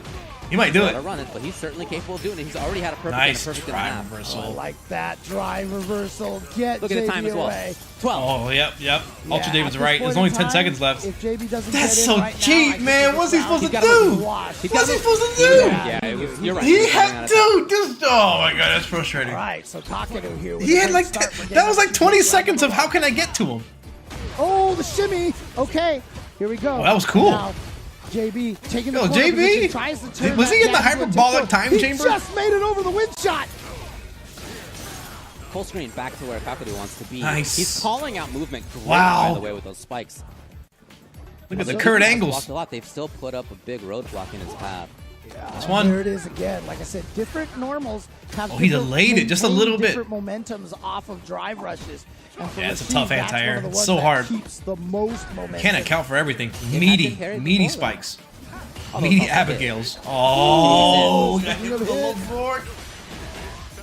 He might do Gotta it. run it, but he's certainly capable of doing it. He's already had a perfect Nice and a perfect and a drive half. I reversal. like that drive reversal. Get Look at the JB time as well. away. 12. Oh, yep. Yeah, Ultra David's at this right. point There's only in 10 time, seconds left. If JB doesn't That's get so in right cheap, now, I man. think What's he this round supposed to he's gotta do? wash. What's he supposed to do? Yeah, you're right. He He's running out had, of time. dude. This. Oh my god, that's frustrating. All right, so Kakaru here. with He a had great like start for that was like 20 getting seconds of how can I get to him? Oh, the shimmy. Okay, here we go. Oh, that was cool. Now, JB taking Yo, the corner JB, position, tries to turn was he that in the down into a hyperbolic tiptoe. time He chamber? just made it over the wind shot. Full screen back to where Kakaru wants to be. Nice. He's calling out movement great, Wow. by the way, with those spikes. Look at the Although current he has angles. blocked a lot, they've still put up a big roadblock in his path. This one. There it is again. Like I said, different normals have. Oh, he different- delayed it just a little bit. Different momentums off of drive rushes. And for Yeah, it's a Rashid, tough that's anti-air. one of the It's ones so that hard. Keeps the most momentum. Can't account for everything. had been Meaty parried before, though. spikes. Oh, Meaty those also hit. Abigails. Oh, He's got hit with the low forward.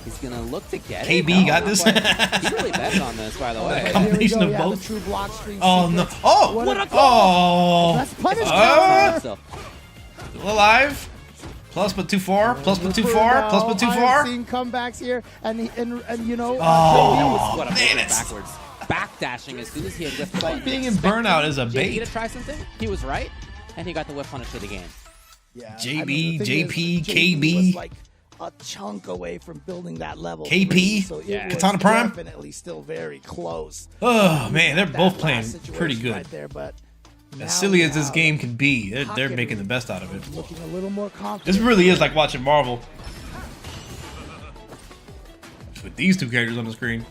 He's gonna look to get it. KB got this. He really betted on this, by the way. Here we Combination go, of yeah, both. The true block screen Oh no! sequence. Oh! What a Oh! That's punish Ah! counter. So, Still alive. Plus but 2-4. Plus but 2-4. Now, Plus but I have 2-4. seen comebacks here, and you know. Oh, what a man, move it's backwards. Backdashing as soon as he had whiff like being in burnout is a JB bait. to try something. He was right, and he got the whiff punish hit again. Yeah, JB, the thing JP, is, KB. was like a chunk away from building that level. KP, so it yeah. was Katana Prime. definitely still very close. Oh man, they're That both last playing situation pretty good. right there, but now As silly as this now game can be, they're Kakaru making the best out of it. looking a little more confident. This really is like watching Marvel. With these two characters on the screen.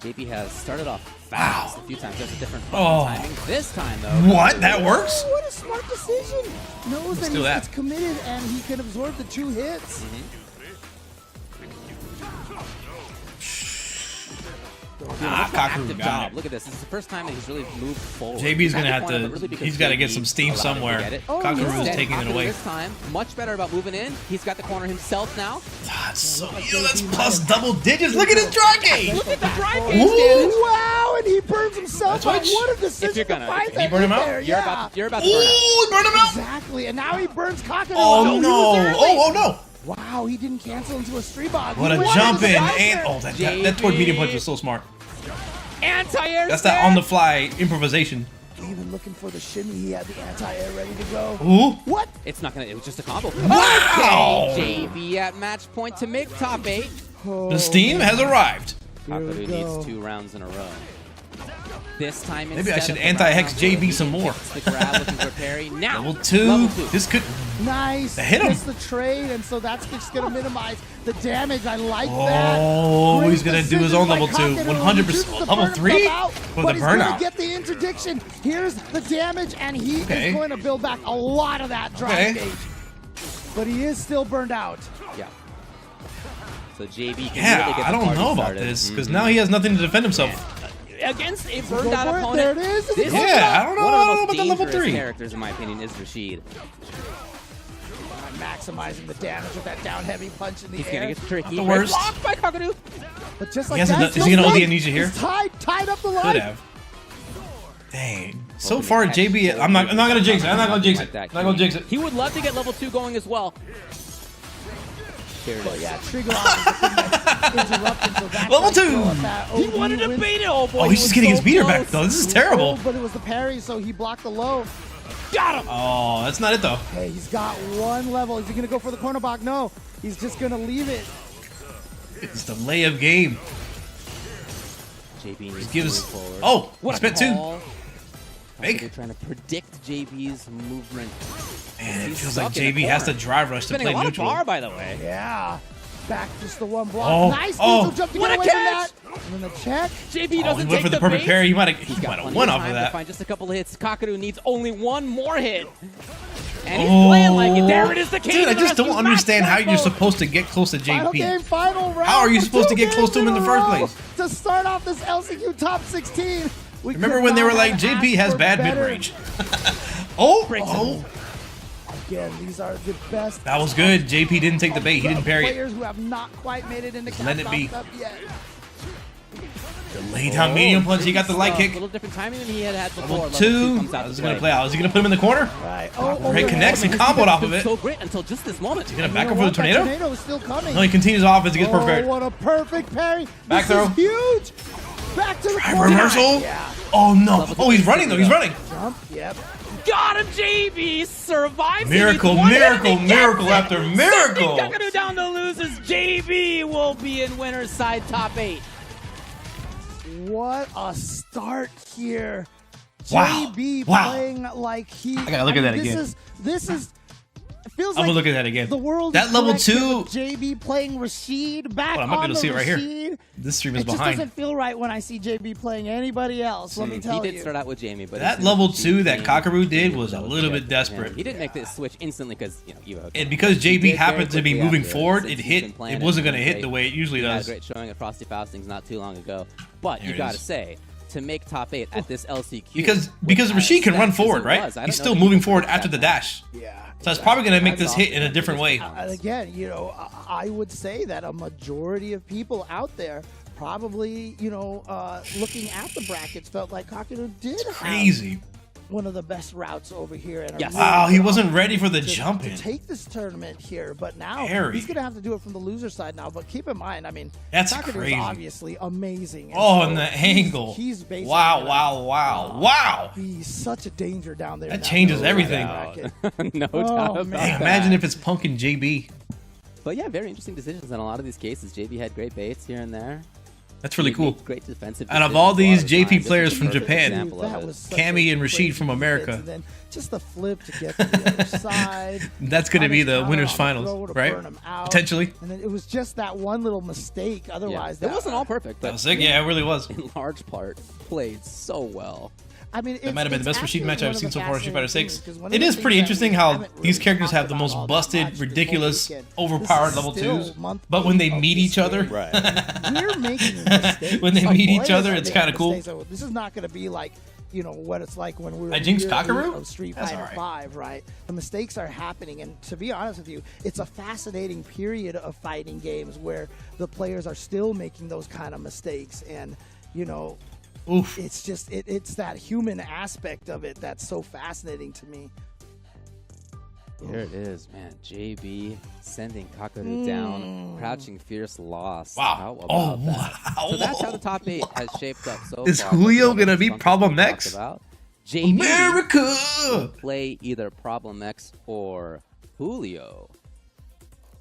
JP has started off fast a few times. That's a different Oh. timing. This time, though. What? That works? Oh, what a smart decision! Knows that do he's that. it's committed and he can absorb the 2 hits. Kakaru Active got job. it. Look at this. This is the first time that he's really moved forward. JB's He's gonna at have the corner, to. but really because He's got to get JB some steam allowed him to somewhere. get it. Oh, Kakaru yeah. is Instead, taking it Kakaru away. This time, much better about moving in. He's got the corner himself now. That's plus double digits. Look at his drive game. Look at the drive Ooh. gauge damage. Wow, and he burns himself That's out. what- What a If decision you're to gonna- find if he that burn him in out? there. You're Yeah. about to burn him out. Ooh, burn him out. Exactly, and now he burns Kakaru. Oh he was no! early. Oh no! Wow, he didn't cancel into a street bog. What He a went jump in! inside And there. oh, that toward medium punch was so smart. Anti-air. That's that on the fly improvisation. Even looking for the shimmy, he had the anti-air ready to go. Ooh! What? It's not gonna. It was just a combo. Wow! Okay, JB at match point to make top 8. The steam has arrived. Here we Kakaru go. needs 2 rounds in a row. This time, Maybe I should anti-hex JB some more. The grab looking for parry. Now, Level 2. This could. Nice. Hit him. Gets the trade, and so that's just going to minimize the damage. I like that. Oh, Great he's going to do his own level 2. decision by Kakadu. 100%. Level 3? But With the he's going to burnout. get the interdiction. Here's the damage, and he Okay. is going to build back a lot of that drive gauge. But he is still burned out. Yeah. So JB can Yeah, really get I the don't party know about started. this because now he has nothing to defend himself. Against a Go burned out for it. opponent. There it is. This Yeah, I don't know one of the most about the level dangerous 3. characters, in my opinion, is Rashid. Maximizing the damage with that down heavy punch in the He's air. gonna get tricky. the worst. Blocked by Kakadu. But just He like hasn't that, done- is he gonna still OD safe. amnesia here? He's tied up the line. Could have. Dang. So far, JB, I'm not gonna jinx it. I'm not gonna jinx it. I'm not gonna jinx it. He would love to get level 2 going as well. Here it But is. yeah, trigger off is the thing that's interrupting. So that's Level why 2. you go with that He OD wanted to win. beat it. Oh boy. Oh, he's just getting his beater back though. This is terrible. But it was the parry, so he blocked the low. Got him. Oh, that's not it though. Hey, he's got one level. Is he gonna go for the corner block? No, he's just gonna leave it. It's delay of game. JB needs Gives. to move forward. Oh, What a spent 2. call. Fake. They're trying to predict JB's movement. Man, it He's feels like stuck in the JB has to corner. drive rush to Spending play a lot neutral. of bar, by the way. Yeah. Back just the one block. Oh, Nice oh. neutral jump to What get a away from catch! that. And then the check. JB Oh, doesn't he take went for the perfect bait. parry. He might He's have got won plenty off time of to that. find just a couple of hits. Kakadu needs only one more hit. And he's playing like it. There it is, the king. Dude, I of the just don't rescue. understand how Match you're tempo. supposed to get close to Final game, JP. final round. How are you for supposed to 2 get close to him in games the first a row place? To start off this LCQ top 16. We Remember could when they not were like, have JP asked has for bad better. mid-range? Oh, Breaks oh. Again, these are the best. That was good. JP didn't take the bait. He didn't parry it. Players who have not quite made it into Let it be. Cup yet. Lay down medium punch. He got the light A kick. little different timing than he had before. Level Level 2. comes out How's to he gonna play. play out? Is he gonna put him in the corner? Right. Great connects and comboed off of it. So great until just this moment. He's gonna You back know him for the what? That tornado? tornado is still coming. No, he continues offense. He gets perfect Oh, parry. what a perfect parry. Back This throw. is huge. Back to the Drive corner. reversal. Yeah. Oh no. Level Oh, he's 2. running though. He's running. Jump. Yep. Got him, JB survives. Miracle, He's one miracle, hit and he miracle gets after it. miracle. Sending Kakadu down to losers. JB will be in winner's side top 8. What a start here. Wow. JB Wow. playing like he. I gotta look at that again. This is. It feels I'm like gonna look at that again. the world. That is level correct here 2. with JB playing Rashid back Hold on, I might be on able to the see it right here. Rashid. This stream is It just behind. doesn't feel right when I see JB playing anybody else. Let me He tell did you. start out with Jamie, but That his level Rashid 2 that team Kakadu did really was a no little chip bit for desperate. him. He didn't make the switch instantly because Evo. And because He JB did happened very to be quickly moving after, forward, since it he's hit. been playing It wasn't gonna really hit great. the way it usually He had a does. great showing at Frosty Faustings not too long ago. But There you it gotta is. say, to make top 8 at this LCQ. Because with Rashid can as run fast as forward, it right? was, I don't He's know still that moving he forward could after get the that. dash. Yeah. So that's probably gonna make That's this hit awesome. in a different way. And again, you know, I would say that a majority of people out there probably, you know, looking at the brackets felt like Kakadu did have Crazy. one of the best routes over here. And Yes. Wow, he wasn't ready for the to, jump to in. take this tournament here, but now Harry. he's going to have to do it from the loser side now. But keep in mind, I mean, That's Kakadu crazy. is obviously amazing. Oh, so and the he's- angle. He's basically Wow, gonna, wow, wow, wow. He's such a danger down there. That in that changes lower everything. bracket. No Oh, doubt about man. Hey, that. imagine if it's Punk and JB. But yeah, very interesting decisions in a lot of these cases. JB had great baits here and there. That's really He cool. made great defensive Out of decisions all a lot these of JP times. This players is a from perfect Japan, example of That it. was such Cammy a and Rashid crazy from defense, America. And then just the flip to get to the other side. That's going to be the Punish winners counter on the finals, throw to right? burn him out. Potentially. And then it was just that one little mistake. Yeah. Otherwise, It wasn't all perfect, That but was sick. Yeah, it really was. in large part, played so well. I mean, That might have been the best Rashid match I've seen so far in Street Fighter 6. It It is pretty interesting how these characters have the most busted, ridiculous, overpowered level 2s, but when they meet each other, we're making mistakes. When they Some meet each players other, are it's making kinda cool. mistakes. So this is not going to be like, you know, what it's like when we were I jinxed year eight Kakaru? of Street That's Fighter alright. 5, right? The mistakes are happening, and to be honest with you, it's a fascinating period of fighting games where the players are still making those kind of mistakes, and you know, oof. it's just it's that human aspect of it that's so fascinating to me. Here it is, man. JB sending Kakadu down. Crouching Fierce lost. Wow. How about Oh, that? wow. So that's how the top 8 has shaped up so Is far. Julio That's gonna be something Problem we talked X? about. JB America! will play either Problem X or Julio.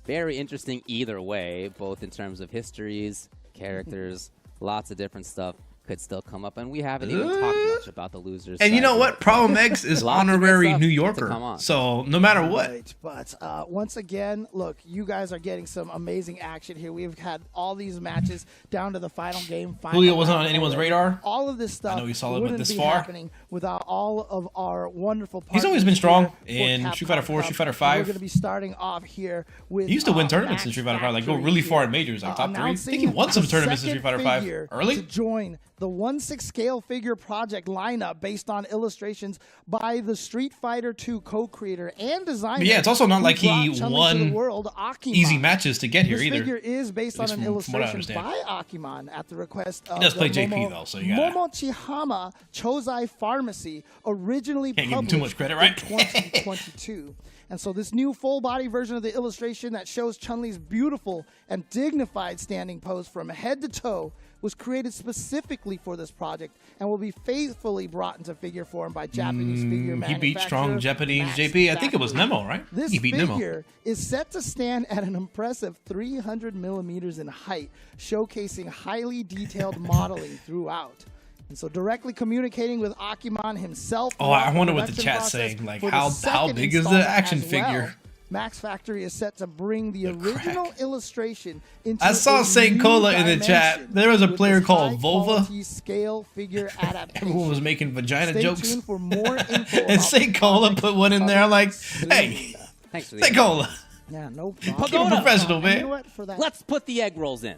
Very interesting either way, both in terms of histories, characters, lots of different stuff. could still come up, and we haven't even talked much about the losers. And you know side what? yet. Problem X is Lots of good honorary stuff New to Yorker. come on. So no matter what. Right, but once again, look, you guys are getting some amazing action here. We've had all these matches down to the final game. Julio wasn't on anyone's radar. All of this stuff I know we saw it, but wouldn't this be far. happening without all of our wonderful partners. He's always been strong here for in Street Fighter Capcom 4, Cup. Street Fighter And 5. We're going to be starting off here with. He used to win tournaments in Max Street Fighter 5, like go Factory really far here, in majors, like top 3. I think he announcing won some the tournaments in Street second Fighter 5 figure early. to join the 1/6 scale figure project lineup based on illustrations by the Street Fighter 2 co-creator and designer. But yeah, it's also not who like he brought Chun-Li to the won world, Akimon. easy matches to get here This either. figure is based on least an from what I illustration understand. by Akimon at the request of He does the play JP though, so you gotta Momochihama Chozai Pharmacy, originally Can't give him published too much credit, right? in 2022. And so this new full-body version of the illustration that shows Chun-Li's beautiful and dignified standing pose from head to toe was created specifically for this project and will be faithfully brought into figure form by Japanese figure He manufacturer beat strong Japanese Max JP. I think it was Factory. Nemo, right? This He beat Nemo. figure is set to stand at an impressive 300 millimeters in height, showcasing highly detailed modeling throughout. And so directly communicating with Akimon himself. Oh, I throughout the wonder what the production chat's process saying. Like, for the how second big is the installment action as well. figure? Max Factory is set to bring the crack. original illustration into I saw a Saint new Cola in the chat. dimension There was a with player this called Volva. high-quality scale figure adaptation. Everyone was making vagina Stay jokes. tuned for more info And about Saint the Cola project put one in there like, soon. hey, Thanks for the Saint Cola. Yeah, no Keep problem. it professional, And you know man. what? For that, Let's put the egg rolls in.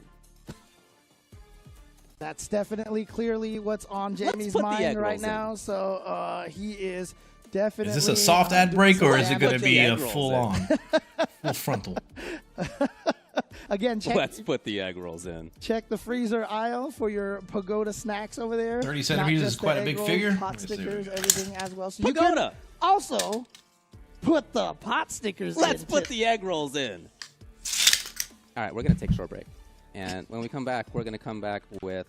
that's definitely clearly what's on Jamie's put the egg mind right rolls in. now. So he is definitely. Is this a soft ad break or is it going to Put be the a egg rolls full in. on, full frontal? Again, Let's put the egg rolls in. check the freezer aisle for your pagoda snacks over there. 30 Not centimeters is just quite the a big egg rolls, figure. Pot Let me see what we stickers, got. everything as well. So Pagoda. you can also put the pot stickers. Let's in put too. the egg rolls in. All right, we're going to take a short break. And when we come back, we're going to come back with,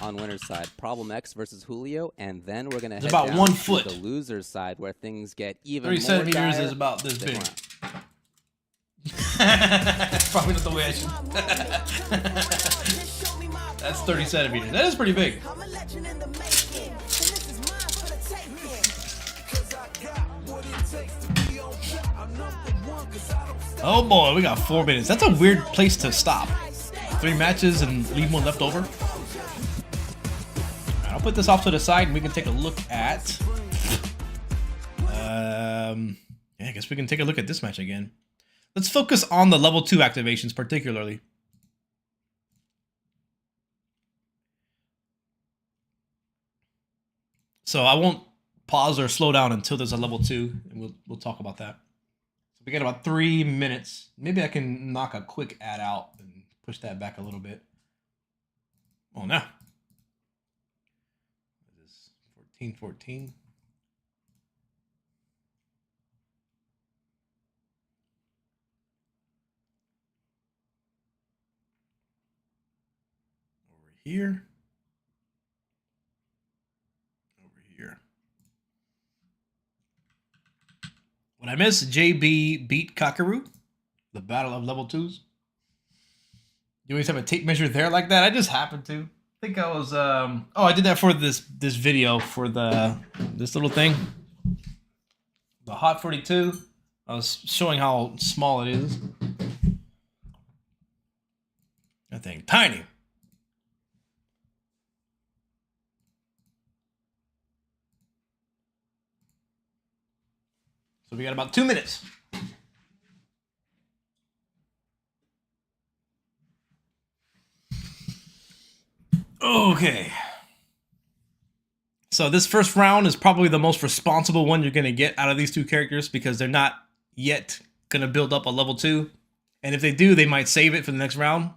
on winner's side, Problem X versus Julio. And then we're going to head about down 1 to foot. the loser's side where things get even 30 more centimeters dire. is about this Stick big. around. Probably not the way I should. That's 30 centimeters. That is pretty big. Oh boy, we got 4 minutes. That's a weird place to stop. 3 matches and leave one left over. Alright, I'll put this off to the side and we can take a look at. Yeah, I guess we can take a look at this match again. Let's focus on the level 2 activations particularly. So I won't pause or slow down until there's a level 2, and we'll talk about that. So we got about 3 minutes. Maybe I can knock a quick ad out and push that back a little bit. Oh no. What is this? 14. Over here. Over here. What I missed, JB beat Kakaru. The battle of level 2s. You always have a tape measure there like that? I just happened to. I think I was oh, I did that for this video for this little thing. The Hot 42. I was showing how small it is. That thing tiny. So we got about 2 minutes. Okay. So this first round is probably the most responsible one you're going to get out of these 2 characters because they're not yet going to build up a level 2. And if they do, they might save it for the next round.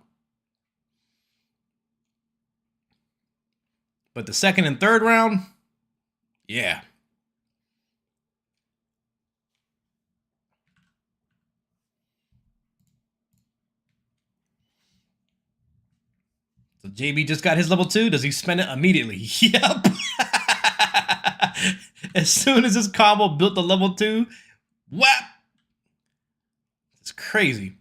But the second and third round, yeah. So JB just got his level 2. Does he spend it immediately? Yep. As soon as his combo built the level 2, whap. It's crazy.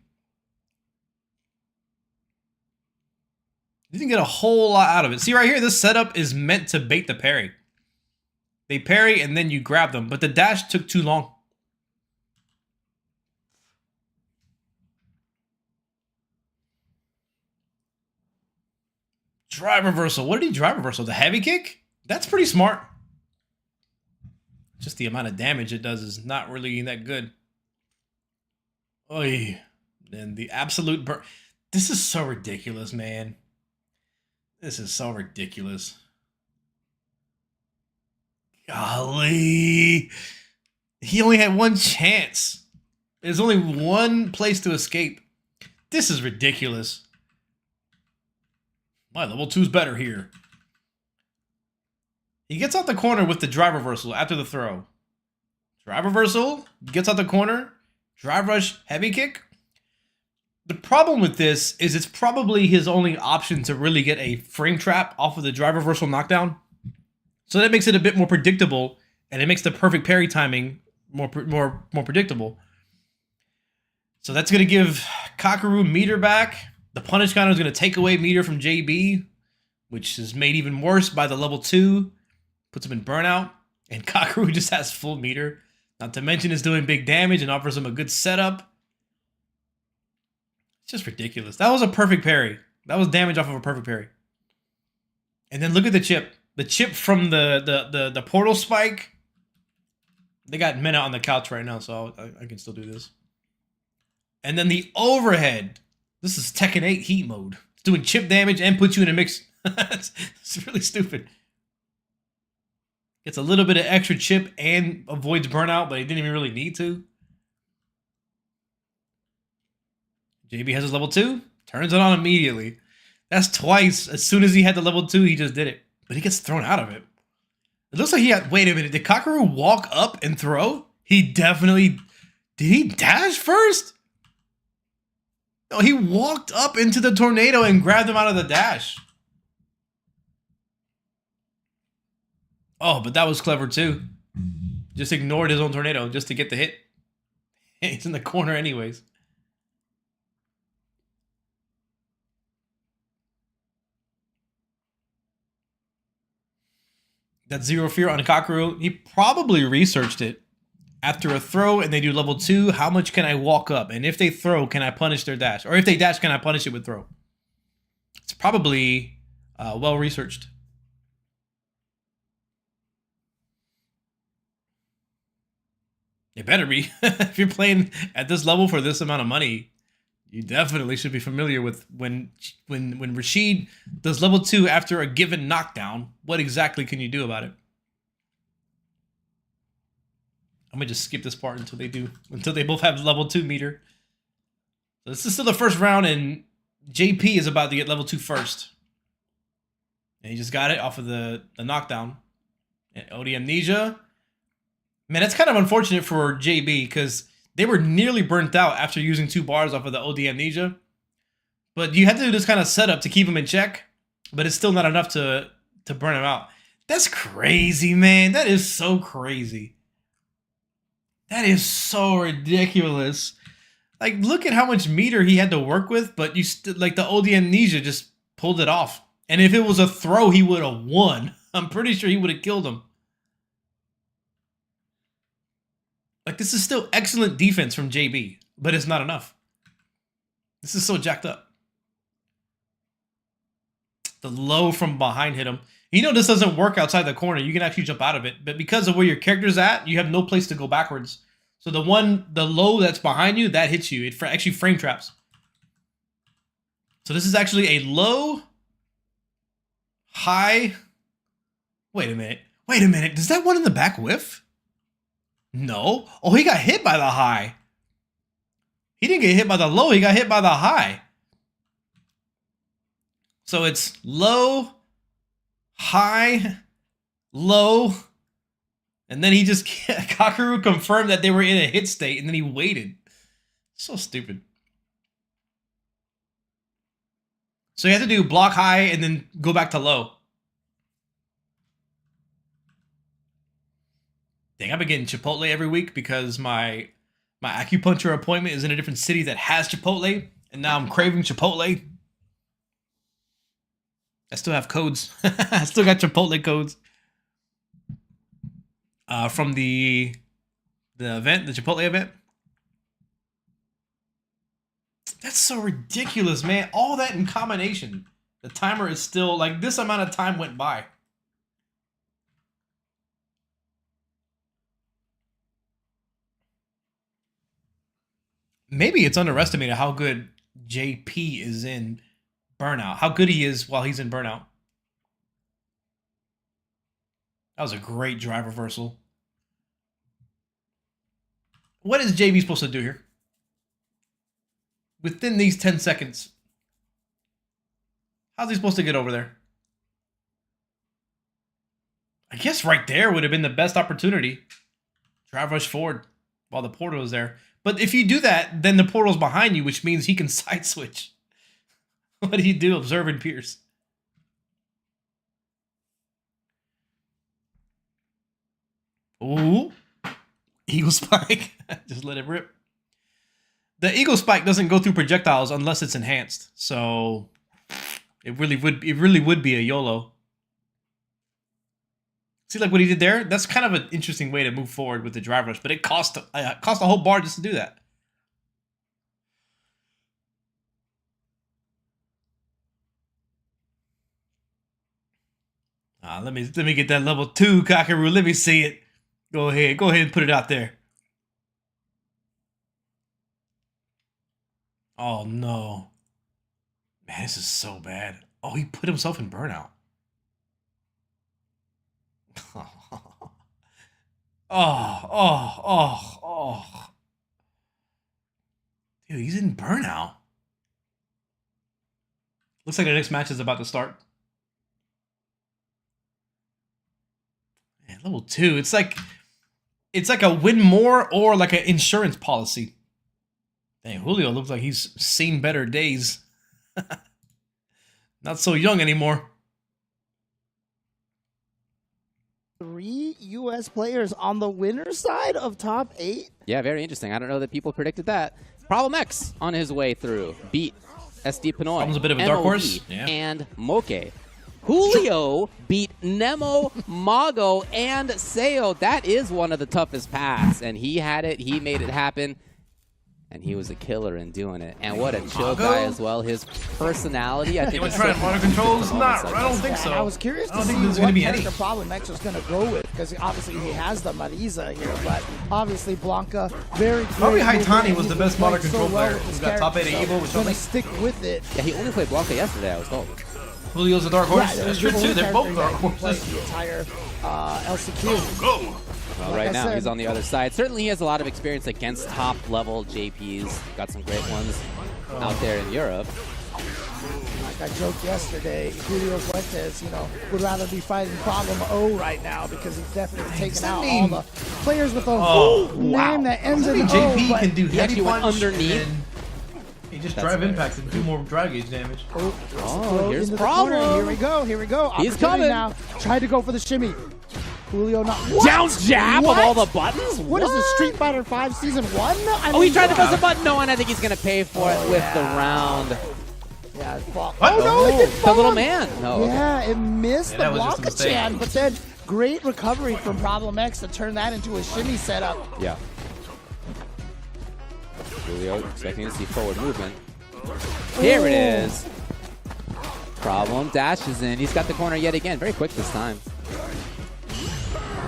You didn't get a whole lot out of it. See right here, this setup is meant to bait the parry. They parry and then you grab them, but the dash took too long. Drive reversal. What did he drive reversal? The heavy kick? That's pretty smart. Just the amount of damage it does is not really that good. Oy. Then the absolute burn. This is so ridiculous, man. This is so ridiculous. Golly. He only had one chance. There's only one place to escape. This is ridiculous. My level 2's better here. He gets out the corner with the drive reversal after the throw. Drive reversal, gets out the corner, drive rush, heavy kick. The problem with this is it's probably his only option to really get a frame trap off of the drive reversal knockdown. So that makes it a bit more predictable, and it makes the perfect parry timing more predictable. So that's going to give Kakaru meter back. The punish counter is going to take away meter from JB, which is made even worse by the level 2. Puts him in burnout, and Kakaru just has full meter. Not to mention is doing big damage and offers him a good setup. It's just ridiculous. That was a perfect parry. That was damage off of a perfect parry. And then look at the chip. The chip from the portal spike. They got Mena on the couch right now, so I can still do this. And then the overhead. This is Tekken 8 Heat mode. It's doing chip damage and puts you in a mix. It's really stupid. Gets a little bit of extra chip and avoids burnout, but he didn't even really need to. JB has his level 2. Turns it on immediately. That's twice. As soon as he had the level 2, he just did it. But he gets thrown out of it. It looks like he had... Wait a minute. Did Kakaru walk up and throw? He definitely... Did he dash first? No, he walked up into the tornado and grabbed him out of the dash. Oh, but that was clever too. Just ignored his own tornado just to get the hit. He's in the corner anyways. That zero fear on Kakaru, he probably researched it. After a throw and they do level 2, how much can I walk up? And if they throw, can I punish their dash? Or if they dash, can I punish it with throw? It's probably well researched. It better be. If you're playing at this level for this amount of money, you definitely should be familiar with when Rashid does level 2 after a given knockdown, what exactly can you do about it? I'm gonna just skip this part until they both have level 2 meter. So this is still the first round, and JP is about to get level 2 first. And he just got it off of the knockdown. And OD Amnesia. Man, that's kind of unfortunate for JB because they were nearly burnt out after using 2 bars off of the OD Amnesia. But you had to do this kind of setup to keep him in check, but it's still not enough to burn him out. That's crazy, man. That is so crazy. That is so ridiculous. Like, look at how much meter he had to work with, but you like the OD Amnesia just pulled it off. And if it was a throw, he would have won. I'm pretty sure he would have killed him. Like, this is still excellent defense from JB, but it's not enough. This is so jacked up. The low from behind hit him. You know this doesn't work outside the corner. You can actually jump out of it. But because of where your character's at, you have no place to go backwards. So the low that's behind you, that hits you. It actually frame traps. So this is actually a low, high. Wait a minute. Wait a minute. Does that one in the back whiff? No. Oh, he got hit by the high. He didn't get hit by the low. He got hit by the high. So it's low, high, low, and then he just Kakaru confirmed that they were in a hit state, and then he waited. So stupid. So you have to do block high and then go back to low. Dang, I've been getting Chipotle every week because my acupuncture appointment is in a different city that has Chipotle, and now I'm craving Chipotle. I still have codes. I still got Chipotle codes. From the event, the Chipotle event. That's so ridiculous, man. All that in combination. The timer is still, like, this amount of time went by. Maybe it's underestimated how good JP is in Burnout. How good he is while he's in Burnout. That was a great drive reversal. What is JB supposed to do here? Within these 10 seconds. How's he supposed to get over there? I guess right there would have been the best opportunity. Drive rush forward while the portal is there. But if you do that, then the portal's behind you, which means he can side switch. What do you do? Observe and pierce. Ooh. Eagle spike. Just let it rip. The Eagle spike doesn't go through projectiles unless it's enhanced. So it really would be a YOLO. See, like what he did there? That's kind of an interesting way to move forward with the drive rush, but it cost a whole bar just to do that. Let me get that level 2 Cockaroo. Let me see it. Go ahead and put it out there. Oh no. Man, this is so bad. Oh, he put himself in Burnout. Oh. Dude, he's in Burnout. Looks like the next match is about to start. Man, level 2. It's like a win more or like an insurance policy. Dang, Julio looks like he's seen better days. Not so young anymore. 3 U.S. players on the winner's side of top 8. Yeah, very interesting. I don't know that people predicted that. Problem X on his way through. Beat SD Pinoy. Problem's a bit of a dark horse. Yeah. And Moke. Julio beat Nemo, Mago, and Seo. That is one of the toughest paths. And he had it. He made it happen. And he was a killer in doing it. And what a chill guy as well. His personality, I think. He was trying motor controls? Not, I don't think so. I was curious to see what character Problem X was going to go with, because obviously he has the Marisa here, but obviously Blanca, very good. Probably Haitani was the best motor control player. He's got top 8 at Evo, which going to stick with it. Yeah, he only played Blanca yesterday, I was told. Julio's a dark horse. Yeah, that's true too. They're both dark horses. The entire LCQ. Go. Well, right now, he's on the other side. Certainly, he has a lot of experience against top-level JPs. Got some great ones out there in Europe. Like I joked yesterday, Julio Fuentes, would rather be fighting Problem O right now because he's definitely taken out all the players with a name that ends in O. JP can do he actually went underneath. He just drive impacts and do more drive gauge damage. Here's Problem. Here we go. He's coming now. Tried to go for the shimmy. Julio not down jab of all the buttons. What is this, Street Fighter 5 Season 1? He tried to press a button. No, and I think he's gonna pay for it with the round. Yeah, what? Oh no, it didn't fall. The little man. No. Yeah, it missed the Blanca Chan, but then great recovery from Problem X to turn that into a shimmy setup. Yeah. Julio expecting to see forward movement. Here it is. Problem dashes in. He's got the corner yet again. Very quick this time.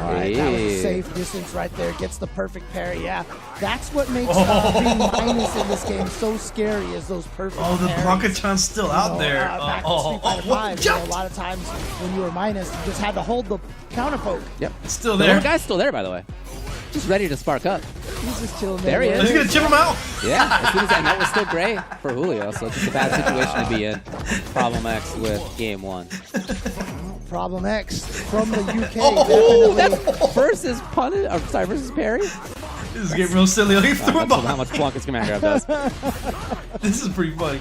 All right, that was a safe distance right there. Gets the perfect parry. Yeah, that's what makes being minus in this game so scary, is those perfect parries. The Blanca-chan's still out there. Back to Street Fighter 5, a lot of times when you were minus, you just had to hold the counter poke. Yep. It's still The there. little guy's still there, by the way. Just ready to spark up. He's just chilling there. He is. He's going to chip him out. Yeah, as soon as that was still gray for Julio, so it's just a bad situation to be in. Problem X with game 1. Problem X from the UK. That versus punish, versus parry. This is getting real silly. He threw a ball. How much Blanca's command grab does. This is pretty funny.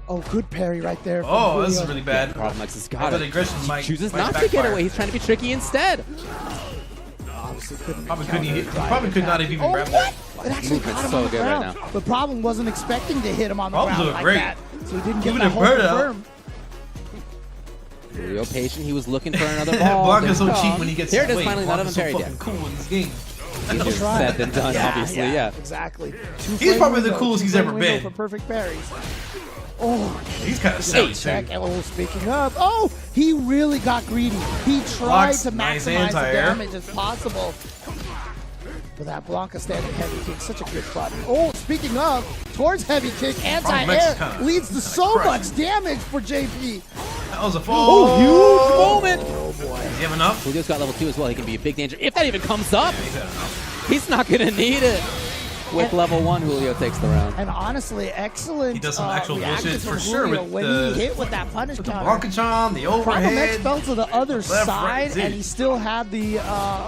Oh, good parry right there. This is really bad. Problem X has got it. He chooses not to get away. He's trying to be tricky instead. Probably could not have even grabbed that. It actually caught him on the ground. Right now. The Problem wasn't expecting to hit him on the ground like that, so he didn't get that hold firm. Julio patient. He was looking for another ball. Blanca's so cheap when he gets Here it his is, weight. finally, none of Blanca's them so parried fucking yet. cool in this game. Easier said than done, obviously, yeah. Exactly. He's probably the coolest he's ever been. For perfect parries. Oh, He's kind of silly, check. too. Oh, speaking of, oh, he really got greedy. He tried Blocks, to nice maximize the anti-air. damage as possible. But that Blanca standing heavy kick, such a good button. Oh, speaking of, towards heavy kick, anti-air leads to so much damage for JP. That was a fall. Oh, huge moment. Oh, boy. Does he have enough? Julio's got level 2 as well. He can be a big danger. If that even comes up, Yeah, he's had enough. he's not going to need it. With level 1, Julio takes the round. And honestly, excellent He does some actual reaction bullshit from for sure Julio with when the- he hit with that punish The counter. Blanca-chan, the Problem X overhead. fell to the other Left, right, side, Z. and he still had the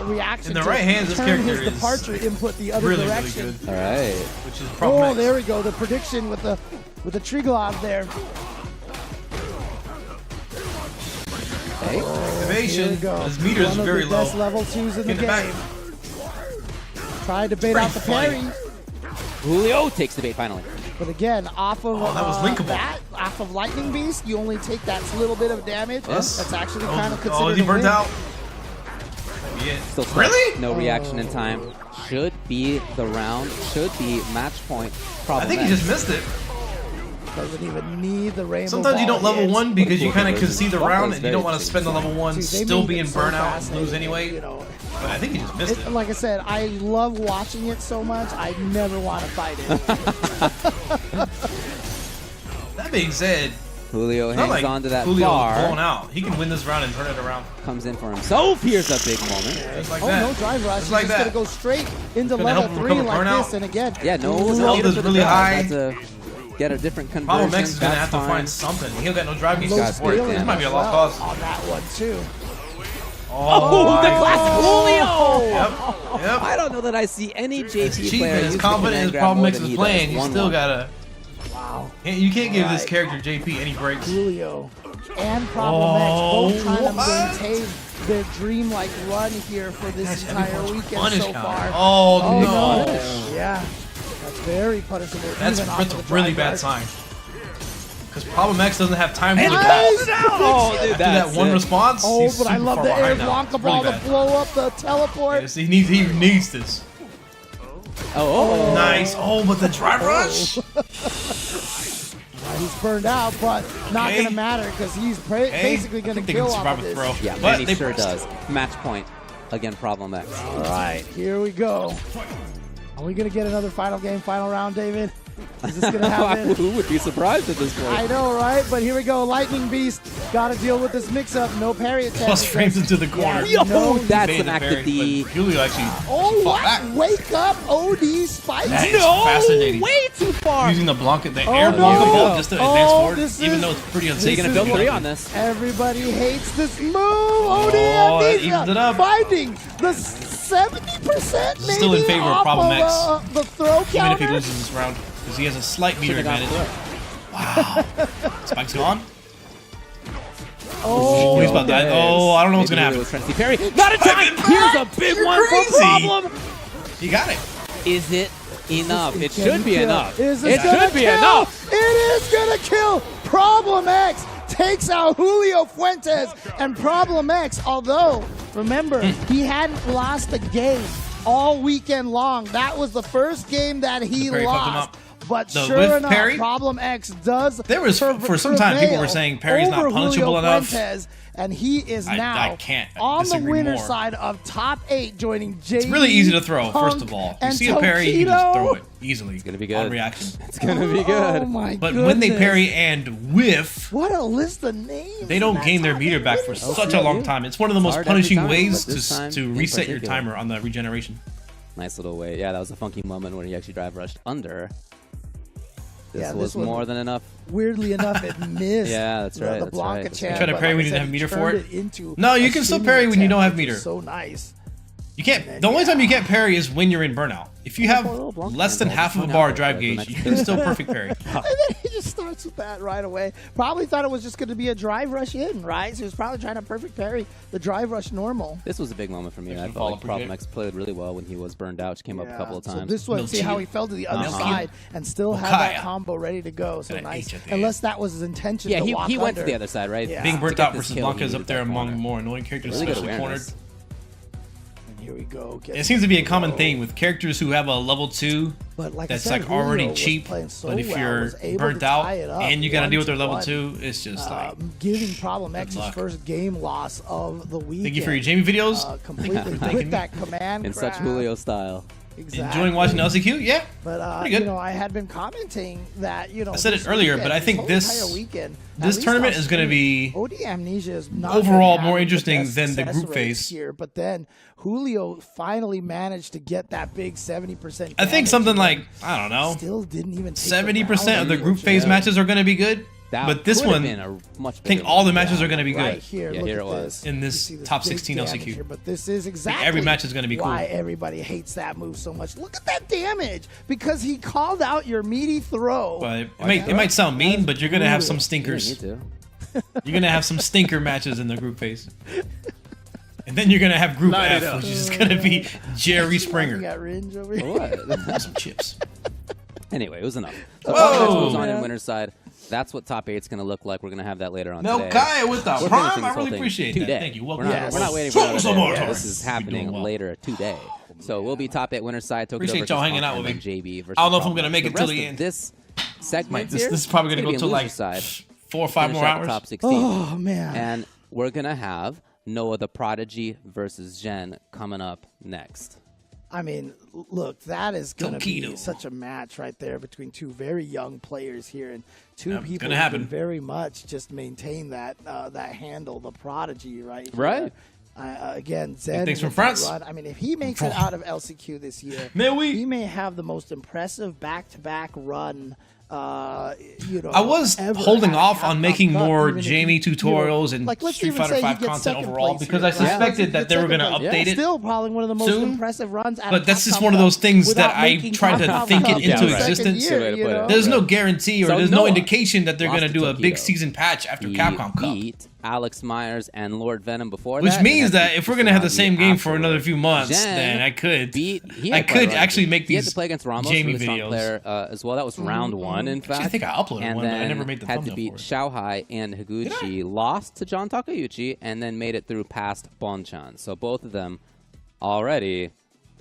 reaction In the to right hands, this turn character his is departure input the other really, really direction. good. All right. Which is problem Oh, X. there we go. The prediction with the tree glove there. Hey. Here we Evasion. go. His meter is One of very the low. best level 2s in the Get it back. game. Tried to bait Pretty out the funny. parry, Julio takes the bait finally. but again, off of Oh, that was linkable. off of Lightning Beast, you only take that little bit of damage. Yes. That's actually Oh, kind of considered oh, is he a burnt win. out? Yeah. Still stuck. Really? No reaction in time. Should be the round. Should be match point. I think he X. just missed it. Doesn't even need the rainbow. Sometimes you ball don't level hits. 1 because you kind of conversion. concede the That round was and you don't want to spend the level 1 Dude, they still made being it so burnt out and fascinating, lose anyway. You know, But I think he just missed it. like I said, I love watching it so much. I never want to fight it. That being said, Julio it's not hangs like on to that Julio bar. blown out. He can win this round and turn it around. Comes in for himself. Here's a big moment. Just like Oh, that. no drive rush. Just He's like just that. going to go straight into Gonna level help him 3 recover like burnout. this. And again, Yeah, no His need health for is the really drive. high. Had to get a different conversion. Problem X is going to That's have to fine. find something. He'll got no drive beast low to support it. scaling This might be a as lost well cause. on that one too. Oh, the my. classic Julio! Yep. Yep. I don't know that I see any As JP cheap player and as use the confident command as grab Problem more X than is he playing, does. you 1-1. still gotta. Wow. You can't give this Right. character JP any breaks. Julio and Problem X both trying what? to maintain their dreamlike run here for this Gosh, entire everyone's weekend punish so counter. far. Oh, no. Yeah, that's very punishable. That's even off a of the really drive bad rush. sign. Because Problem X doesn't have time to And do nice! that. Oh, dude, After that one response, Oh, he's but I super love far the air behind now. Blanca It's really ball to bad. blow up the teleport. Yes, he needs this. Oh. Nice. Oh, but the drive rush. He's burned out, but not Okay. going to matter because he's basically going to They kill can off survive of a this. throw. Yeah, but and he they sure pressed. does. Match point. Again, Problem X. All right, here we go. Are we going to get another final game, final round, David? Is this going to happen? Who would be surprised at this point? I know, right? But here we go. Lightning Beast got to deal with this mix-up. No parry attempt. Plus frames into the corner. Yeah, no, That's Made an the act parry, of the... but Julio actually Oh, fought back. what? Wake up, OD Spikes. That is No, fascinating. way too far. Using the Blanca, the Oh, air no. Blanca ball just to advance Oh, forward, this even is- though it's pretty So unsafe. you're going to build 3 on this. Everybody hates this move. OD Oh, that Amnesia evened it up. finding the 70% maybe Still in favor of off Problem X. the throw Even counter. if he loses this round, because he has a slight meter Should've gone advantage. for it. Wow. Spike's gone. Oh, He's about to die. Oh, I don't know what's going to happen. Was trying to see parry. Not in time. Here's a big You're one for crazy. Problem. He got it. Is it enough? It Can should be kill. enough. Is It gonna should be kill? enough. It is gonna kill. Problem X takes out Julio Fuentes, and Problem X, although remember he hadn't lost a game all weekend long. That was the first game that he The parry fucked him lost. up. But The sure with enough, parry? Problem X does. There was, for some time, people were saying parry's not over punishable Julio enough. Fuentes, and he is I now can't on the disagree winner's more. side of top 8, joining JD. It's really easy to throw, first of all. You and see a parry, you can just Tokido. throw it easily. It's gonna be On good. reaction. It's going to be good. Oh my But goodness. when they parry and whiff, What a list of names. they don't gain their meter back for such a long time. It's one of the most Hard every punishing time, ways but this time to in reset your particular. timer on the regeneration. Nice little way. Yeah, that was a funky moment when he actually drive rushed under. This Yeah, was this one- more than enough. Weirdly enough, it missed. Yeah, that's right, The that's Blanca right. champ, Try to but parry like when I you said, didn't have he meter for turned it? into No, you a can still streaming parry when you attempt, don't have which meter. is so nice. You can't. The only time you can't parry is when you're in burnout. If you have less than half of a bar drive gauge, you can still perfect parry. And then he just starts with that right away. Probably thought it was just going to be a drive rush in, right? So he was probably trying to perfect parry the drive rush normal. This was a big moment for me. I felt like Problem X played really well when he was burned out. She came up a couple of times. So this one, see how he fell to the other side and still had that combo ready to go. So nice. Unless that was his intention. Yeah, he went to the other side, right? Yeah. Being burnt out versus Blanka is up there among more annoying characters, especially cornered. Here we go. It seems to be a common thing with characters who have a level 2 that's like already cheap. But if you're burnt out and you got to deal with their level 2, it's just like giving Problem X his first game loss of the week. Thank you for your Jamie videos. Completely with that command in such Julio style. Exactly. Enjoying watching LCQ? Yeah, but pretty good. You know, I had been commenting that I said it earlier, but I think this tournament is going to be OD Amnesia is not overall more interesting than the group phase here. But then Julio finally managed to get that big 70%. I think something like I don't know, still didn't even 70% of the group phase matches are going to be good. But this one, I think all the matches are going to be good. Right here, yeah, here it was. In this top 16 LCQ. Here, but this is exactly every match is going to be cool. Why everybody hates that move so much. Look at that damage, because he called out your meaty throw. But it might sound mean, but you're going to have some stinkers. You're going to have some stinker matches in the group phase. And then you're going to have Group F, which is going to be Jerry Springer. Got Ringe over here. What? Some chips. Anyway, it was enough. So Whoa! Moves on in winner's side. That's what top 8's going to look like. We're going to have that later on today. Kai with the prime. I really appreciate that. Today. Thank you. We're not waiting for another day. This is happening later today. So we'll be top 8 winner's side. Appreciate y'all hanging out with me. JB versus I don't know if I'm going to make it till the end. This segment this is probably going to go till like 4 or 5 more hours. Top 16. Oh, man. And we're going to have Noah the Prodigy versus Jen coming up next. I mean, look, that is going to be such a match right there between two very young players here, and two people who can very much just maintain that that handle, the Prodigy, right? Right. Again, Zen. Thanks from France. I mean, if he makes it out of LCQ this year, he may have the most impressive back-to-back run. I was holding off on making more Jamie tutorials and Street Fighter 5 content overall because I suspected that they were going to update it. Still probably one of the most impressive runs. But that's just one of those things that I tried to think it into existence. There's no guarantee or there's no indication that they're going to do a big season patch after Capcom Cup. Alex Myers and Lord Venom before that. Which means that if we're going to have the same game for another few months, then I could actually make these he had to play against Ramos, Jamie really videos. Player, as well. That was round 1, in fact. Actually, I think I uploaded one, but I never made the thumbnail had to beat for it. Xiaohai and Higuchi, lost to John Takeuchi, and then made it through past Bonchan. So both of them already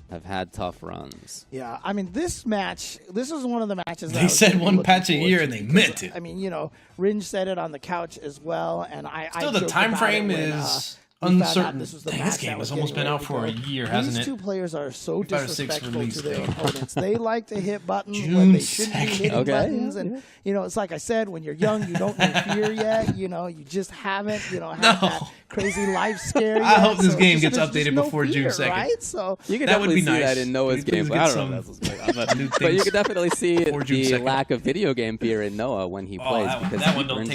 have had tough runs. Yeah, I mean, this was one of the matches they said one patch a year and they meant it. I mean, you know, Ringe said it on the couch as well, and Still, the time frame is uncertain. This game has almost been out for a year, hasn't it? These two players are so disrespectful to their opponents. They like to hit buttons June when they shouldn't be 2nd. hitting buttons, and you know, it's like I said, when you're young, you don't know fear yet. You know, you just haven't, had that crazy life scare. I hope this game gets updated before June 2nd. Right? So you can definitely see that in Noah's game. I don't know. But you can definitely see the lack of video game fear in Noah when he plays because he burns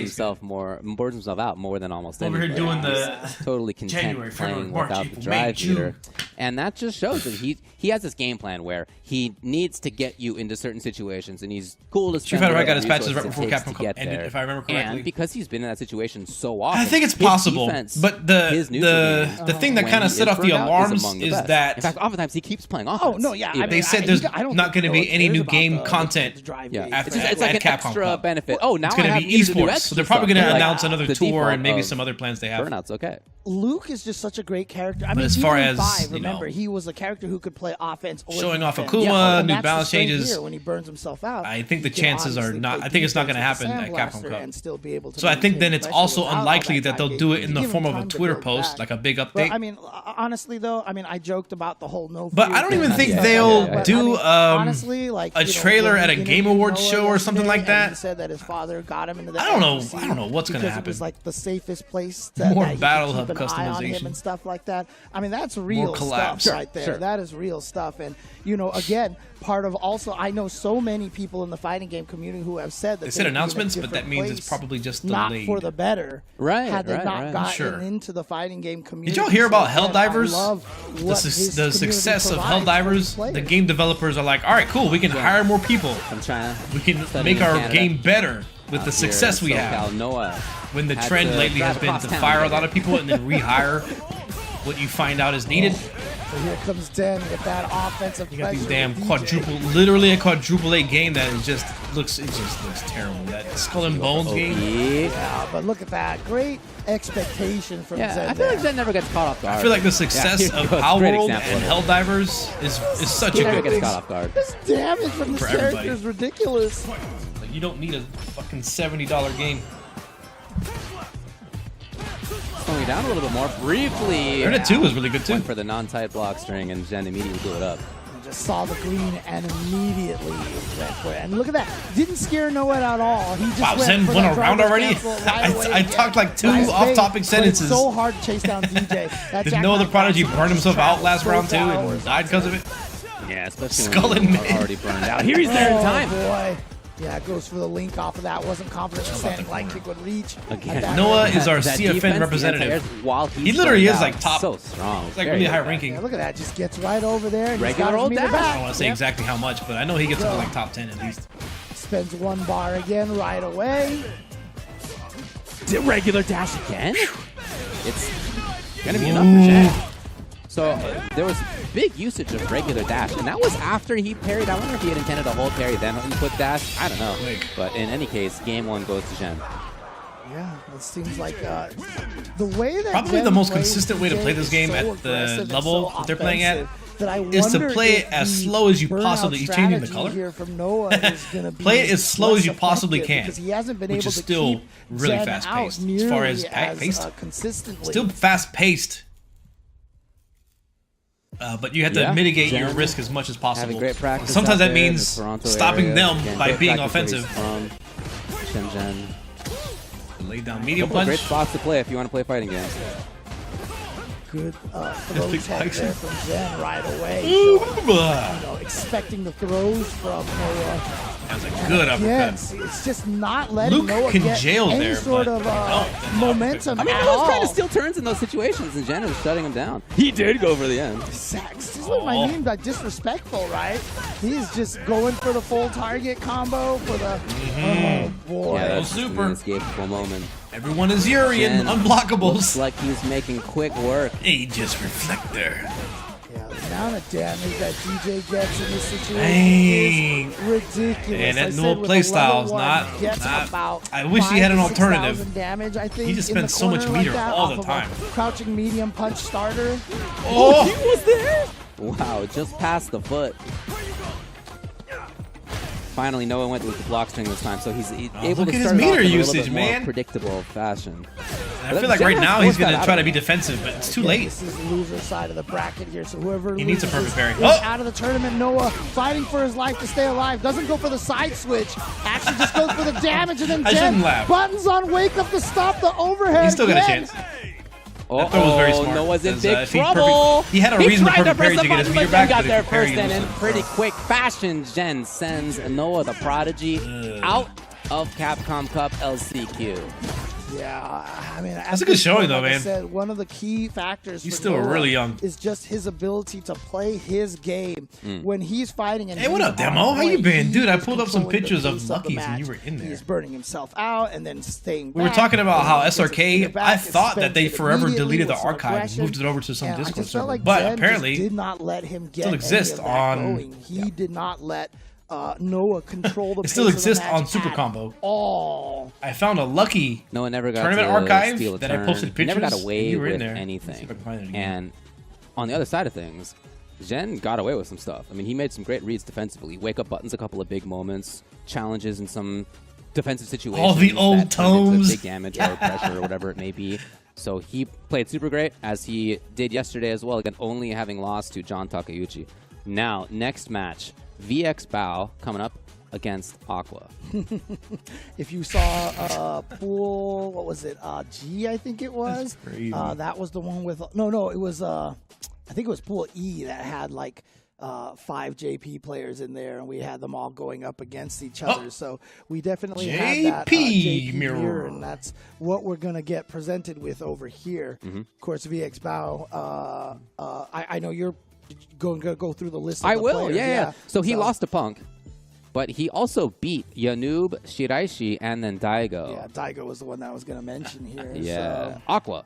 himself out more than almost anything. Over here doing the totally content playing without the drive meter. And that just shows that he has this game plan where he needs to get you into certain situations, and he's cool to spend Street Fighter got his patches right before Capcom Cup ended, if I remember correctly. And because he's been in that situation so often, I think it's possible. But the thing that kind of set off the alarms is that, in fact, oftentimes he keeps playing offense. Oh no, yeah. I mean, they said there's not going to be any new game content. Yeah, it's like an extra benefit. Oh, now it's going to be esports, so they're probably going to announce another tour and maybe some other plans they have. Burnout's okay. Luke is just such a great character. I mean, as far as 5, remember, he was a character who could play offense or showing off defense. Akuma, new balance changes. When he burns himself out, I think the chances are not. I think it's not going to happen at Capcom Cup. And still be able to so I think then it's also unlikely that they'll do it in the form of a Twitter post, like a big update. But, I mean, honestly though, I joked about the whole no. But I don't even think they'll do honestly like a trailer at a Game Awards show or something like that. He said that his father got him into the. I don't know what's going to happen. It was like the safest place. More Battle Hub customization and stuff like that. I mean, that's real collabs. stuff right there. That is real stuff. And, you know, again, part of also, I know so many people in the fighting game community who have said that they said announcements, but that means it's probably just delayed. Not for the better. Right, had they not gotten Sure. into the fighting game community. Did y'all hear about again, Helldivers? I love what The success of Helldivers. The game developers are like, all right, cool, we can hire more people. From China. We can make our game better with the success we have. Noah when the trend lately has been to fire a lot of people and then rehire what you find out is needed. So here comes Den with that offensive. You got these damn literally a quadruple A game that is just looks terrible. That Skull and Bones game. Yeah, but look at that. Great expectation from Zen. I feel like Zen never gets caught off guard. I feel like the success of Power World and Helldivers is such a good gets caught off guard. This damage from this character everybody. is ridiculous. Like, you don't need a fucking $70 game. Slowing down a little bit more briefly. Internet 2 was really good too. Went for the non-tight block string, and Zen immediately blew it up. Just saw the green and immediately went for it. And look at that. Didn't scare Noah at all. He just went Zen for won that a round driver's already? cancel right away I again. talked like 2 Nice off-topic bait, sentences. But it's so hard to chase down DJ. That Did Jack Noah the Knight Prodigy Master burn himself out last so round 2 flowers. and died because of it? Yeah, especially Skull when and you're Mid. already burned out. Here he's there in time. Boy. Yeah, it goes for the link off of that. Wasn't confident the standing light kick would reach. Again, Noah is our that CFN defense, representative. While He literally burned is out, like top. So strong. It's like Very really good. high ranking. Yeah, look at that. Just gets right over there. And Regular he's got old his meter dash. I back. don't want to say exactly how much, but I know he gets something like top 10 at least. Spends 1 bar again right away. Regular dash again? It's gonna be enough for Jen. So there was big usage of regular dash, and that was after he parried. I wonder if he had intended a hold parry, then he put dash. I don't know. But in any case, game 1 goes to Jen. Yeah, it seems like the way that Probably Jen the most plays consistent way to DJ play this is game so at the aggressive and level so that they're playing at offensive that I is to wonder play if it as the slow as you burnout possibly. He's changing the strategy color. here from Noah is gonna be Play it as slow as you less possibly effective can, because he hasn't been which able is to still keep really Zen fast-paced. out As far as nearly paced, consistently. still fast paced. But you have to mitigate your Jen risk as much as possible. Having great practice. Sometimes out that there in means the Toronto stopping area. them Again, by great being practice offensive. where he's from. Jen. Lay down medium Couple of great punch. spots to play if you want to play fighting games. Good throw Big tech action. there from Zen right away. Ooh, So, you know, expecting the throws from Noah. that was a good uppercut. Yes, it's just not letting Luke Noah can get jail any there, sort but- of momentum I mean, at Noah's all. trying to steal turns in those situations, and Jen was shutting him down. He did go for the end. This is what I mean by disrespectful, right? He's just going for the full target combo for the. Oh boy! Yeah, that's super. an escapable moment. Everyone is Yuri and Jen unblockables. Looks like he's making quick work. Aegis Reflector. Yeah, the amount of damage that DJ gets in this situation Dang. is ridiculous. And that I said Noah with play a style level is one, not- gets not- about I wish he had an 5,000 to 6,000 alternative. damage, I think, He just in the spends so much corner meter like that all off the of time. a crouching medium punch starter. Oh, He was there. Wow, just past the foot. Finally, Noah went with the block string this time, so he's able look to at his start it off meter in a little usage, bit more man. predictable fashion. I feel like right now he's going to try to be defensive, but it's too late. This is the loser side of the bracket here, so whoever He needs a loses perfect parry. is Oh! out of the tournament. Noah fighting for his life to stay alive. Doesn't go for the side switch. Actually just goes for the damage, and then I Jen shouldn't laugh. buttons on wake up to stop the overhead. He's still got a again. chance. That throw was very smart. Noah's in because, big if he trouble. he had a reason to tried perfect parry press to the get his button, meter but back, Jen got but there if he parried, first, he and in loses. pretty quick fashion, Jen sends Noah the Prodigy out of Capcom Cup LCQ. Yeah, I mean, That's a good showing, though, like I man. said, one of the key factors He's for still Noah really young. is just his ability to play his game when he's fighting. And Hey, what he's up, Demo? on How you point, been? he Dude, I is pulled up some controlling the pictures of pace the Lucky's when you match. were in there. He's burning himself out and then staying We were back, talking about and how then gets his SRK, meter back, I and thought that spends they it forever immediately deleted the with some archive, aggression. moved it over to some And I Discord just felt server. like But Jen apparently, just did not let him get still exists any of that on- going. He did not let Noah control the It still pace of the exists on match Super at Combo. all. I found a Lucky Noah never got tournament to archive steal a that I turn. posted He never got pictures, away and you were in with there. Let's see anything. if I can find it again. And on the other side of things, Jen got away with some stuff. I mean, he made some great reads defensively. Wake up buttons, a couple of big moments, challenges in some defensive situations. All the old that turned into tomes. big damage or pressure or whatever it may be. So he played super great, as he did yesterday as well, again, only having lost to John Takeuchi. Now, next match, VX Bao coming up against Aqua. If you saw pool, what was it? G, I think it was. Crazy. That was the one with no, it was I think it was Pool E that had like 5 JP players in there, and we had them all going up against each other. So we definitely had that JP mirror, and that's what we're going to get presented with over here. Of course, VX Bao, I know you're going to go through the list of I the will, players. yeah. So he lost to Punk, but he also beat Yanoob, Shiraishi, and then Daigo. Yeah, Daigo was the one that I was going to mention here. Yeah. So. Aqua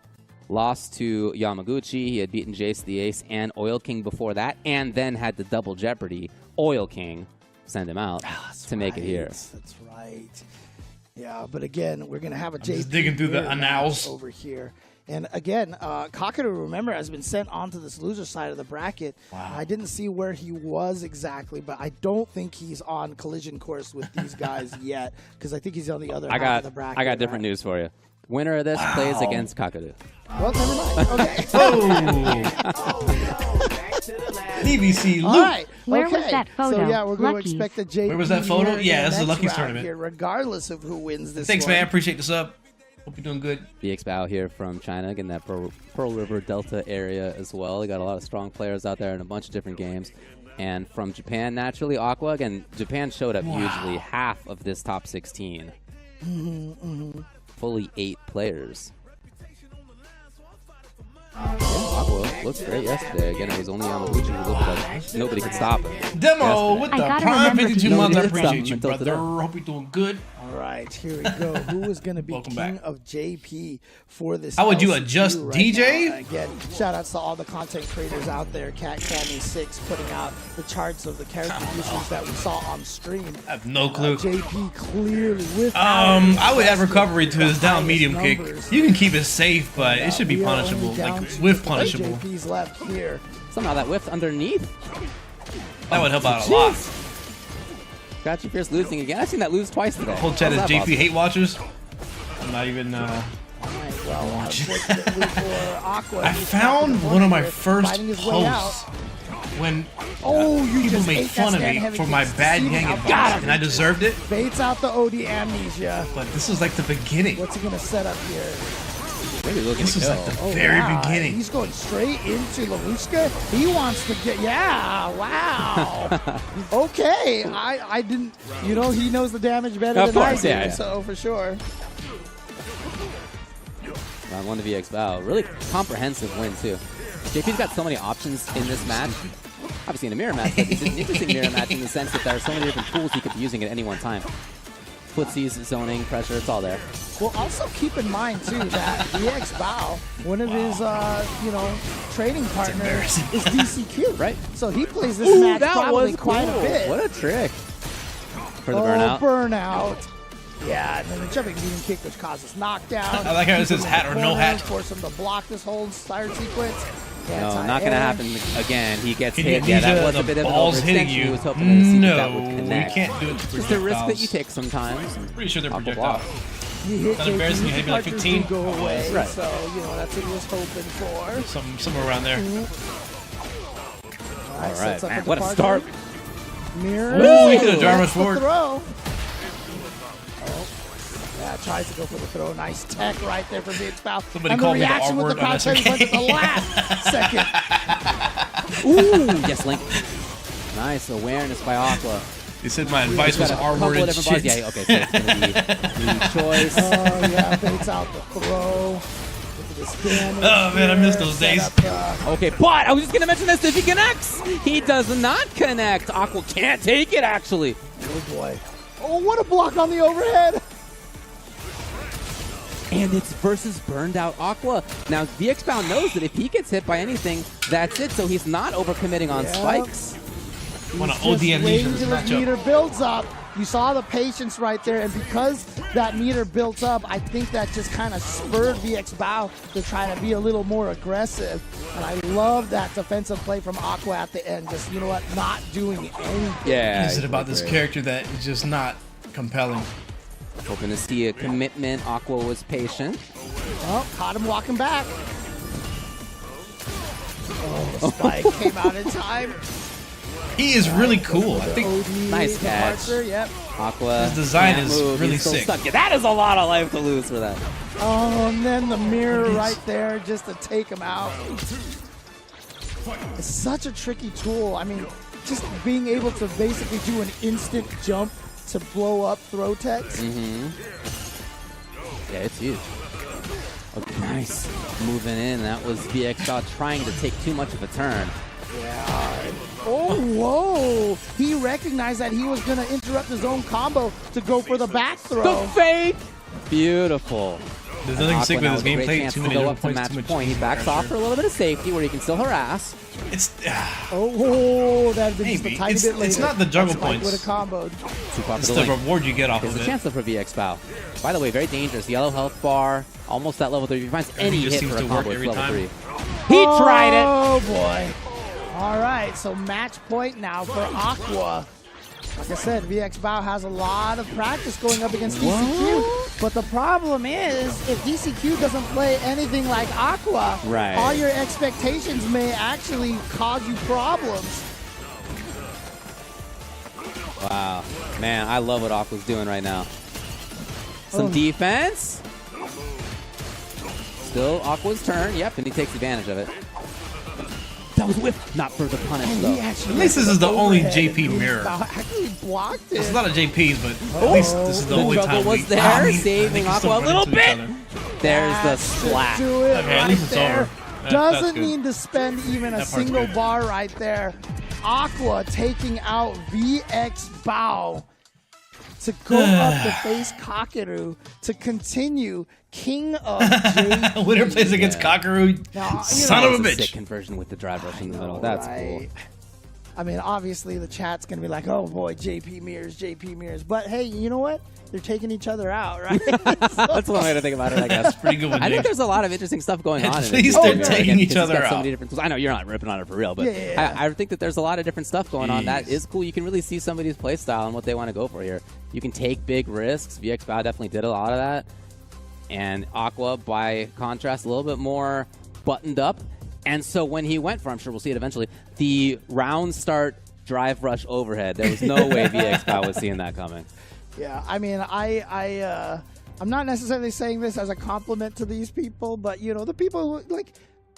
lost to Yamaguchi. He had beaten Jace the Ace and Oil King before that, and then had the double Jeopardy. Oil King send him out to make it here. That's right. Yeah, but again, we're going to have a JP just digging through the annals over here. And again, Kakadu, remember, has been sent onto this loser side of the bracket. Wow. I didn't see where he was exactly, but I don't think he's on collision course with these guys yet, because I think he's on the other half of the bracket. I got different news for you. Winner of this plays against Kakadu. Well, never mind. Okay. DVC Luke. All right. Where okay. was that photo? So, yeah, we're going to Lucky's. expect a JP. Where was that photo? here Yeah, in this the is the next Lucky's round tournament. here, regardless of who wins this Thanks, one. man. Appreciate the sub. Hope you're doing good. VX Bao here from China, in that Pearl River Delta area as well. They got a lot of strong players out there in a bunch of different games. And from Japan, naturally, Aqua. Again, Japan showed up hugely, half of this top 16. Fully 8 players. Yeah, Aqua looked great yesterday. Again, it was only Yamaguchi who looked like nobody could stop him. Demo with I the gotta prime remember 52 to months. I do appreciate you, something until brother. today. Hope you're doing good. All right, here we go. Who is going to be Welcome king back. of JP for this? How would you LCQ adjust right DJ? now? Again, shout outs to all the content creators out there. Cat Cammy 6 putting out the charts of the character usage that we saw on stream. I have no clue. JP clearly with. I would add recovery to his down medium kick. You can keep it safe, but it should be punishable, like whiff punishable. JP's left here. Somehow that whiffed underneath. That would help out a lot. Scratchy Fierce losing again. I've seen that lose twice today. Whole chat is How's that JP possible? hate watchers. I'm not even. All right, well, unfortunately for Aqua, I he's found back in the one of my here, first fighting his way out. posts when You people just made ate fun that of me stand heavy for my kick. bad See gang how advice, bad and I deserved it. Baits out the OD amnesia. But this was like the beginning. What's he gonna set up here? Maybe looking This to was kill. like the Oh, very wow. beginning. He's going straight into Lalushka. He wants to get. Yeah, wow. Okay, I didn't. You know, he knows the damage better Of than I course, do. yeah. So for sure. Round 1 to VX Bao. Really comprehensive win, too. JP's got so many options in this match. Obviously in a mirror match, but it's an interesting mirror match in the sense that there are so many different tools he could be using at any one time. Footsies, zoning, pressure, it's all there. Well, also keep in mind too that VX Bao, one of his training partners is DCQ, Right. So he plays this match that probably was quite cool. a bit. What a trick. For the burnout. Burnout. Yeah, and then the jumping medium kick, which causes knockdown. I like how it says hat or no hat. Force him to block this whole entire sequence. No, not going to happen again. He gets Can hit. you Yeah, that use was the a bit of an balls hitting overextension. you? He was hoping that the CPT that No, would we connect. can't do it to It's a risk that projectiles. you take sometimes. Pretty sure they're Off the projectiles. block. He hit Not embarrassing, you hit me like punches 15. do go away, Right. so that's what he was hoping for. Somewhere around there. All right, sets up man, with the what a partner. start. Mirror. Ooh, he did a Jarvis That's the forward. throw. Oh. Yeah, tries to go for the throw. Nice tech right there from VX Bao. Somebody and called the me the reaction with the R-word on crowd SRK. went at the last second. Ooh, yes, Link. Nice awareness by Aqua. He said my advice was Got a couple R-worded of different shit. bars. Yeah, okay, so it's going to be the choice. Oh, yeah, baits out the throw. Look at this damage Oh, man, I miss those Set days. up, Okay, but I was just going to mention this. If he connects, he does not connect. Aqua can't take it, actually. oh, boy. Oh, what a block on the overhead. And it's versus burned out Aqua. Now, VX Bao knows that if he gets hit by anything, that's it. So he's not overcommitting on Yeah. spikes. Want to He's OD just amnesia waiting this till his matchup. meter builds up. You saw the patience right there, and because that meter built up, I think that just kind of spurred VX Bao to try to be a little more aggressive. And I love that defensive play from Aqua at the end. Just, you know what, not doing anything. Yeah. Is it about this character that is just not compelling? Hoping to see a commitment. Aqua was patient. Oh, caught him walking back. Oh, the spike came out in time. He is really cool. I think OD Nice catch. departure, yep. Aqua. His design can't is move. really He's still sick. stuck. Yeah, that is a lot of life to lose for that. Oh, and then the mirror right there just to take him out. It's such a tricky tool. I mean, just being able to basically do an instant jump to blow up throw techs. Yeah, it's huge. Okay, nice. Moving in. That was VXBow trying to take too much of a turn. Yeah. Oh, whoa. He recognized that he was going to interrupt his own combo to go for the back throw. The fake! Beautiful. There's nothing sick with this gameplay. Too many up to match point. He backs off for a little bit of safety where he can still harass. It's oh, that'd been just a tiny bit later. It's not the juggle points. Would have comboed. It's the reward you get off of it. There's a chance for VXBow. By the way, very dangerous. Yellow health bar, almost at level 3. If he finds any hit for a combo, it's level 3. He tried it. Oh boy. All right, so match point now for Aqua. Like I said, VXBow has a lot of practice going up against DCQ. But the problem is, if DCQ doesn't play anything like Aqua, all your expectations may actually cause you problems. Wow. Man, I love what Aqua's doing right now. Some defense. Still Aqua's turn. Yep, and he takes advantage of it. That was whip. Not for the punish, though. At least this is the only JP mirror. Actually blocked it. It's not a JP's, but at least this is the only time was there, saving Aqua a little bit. There's the splat. Okay, at least it's over. Doesn't need to spend even a single bar right there. Aqua taking out VXBow to go up to face Kakeru to continue king of JP. Winner plays against Kakeru. Now, Son of a bitch. Sick conversion with the drive rush in the middle. That's cool. I mean, obviously the chat's going to be like, oh boy, JP mirrors. But hey, you know what? They're taking each other out, right? That's one way to think about it, I guess. That's pretty good one, I think there's a lot of interesting stuff going on. At least they're taking each other out. So many different tools. I know you're not ripping on it for real, but I think that there's a lot of different stuff going on. That is cool. You can really see somebody's play style and what they want to go for here. You can take big risks. VXBow definitely did a lot of that. And Aqua, by contrast, a little bit more buttoned up. And so when he went for, I'm sure we'll see it eventually, the round start drive rush overhead, there was no way VXBow was seeing that coming. Yeah, I mean, I'm not necessarily saying this as a compliment to these people, but, you know, the people who, like,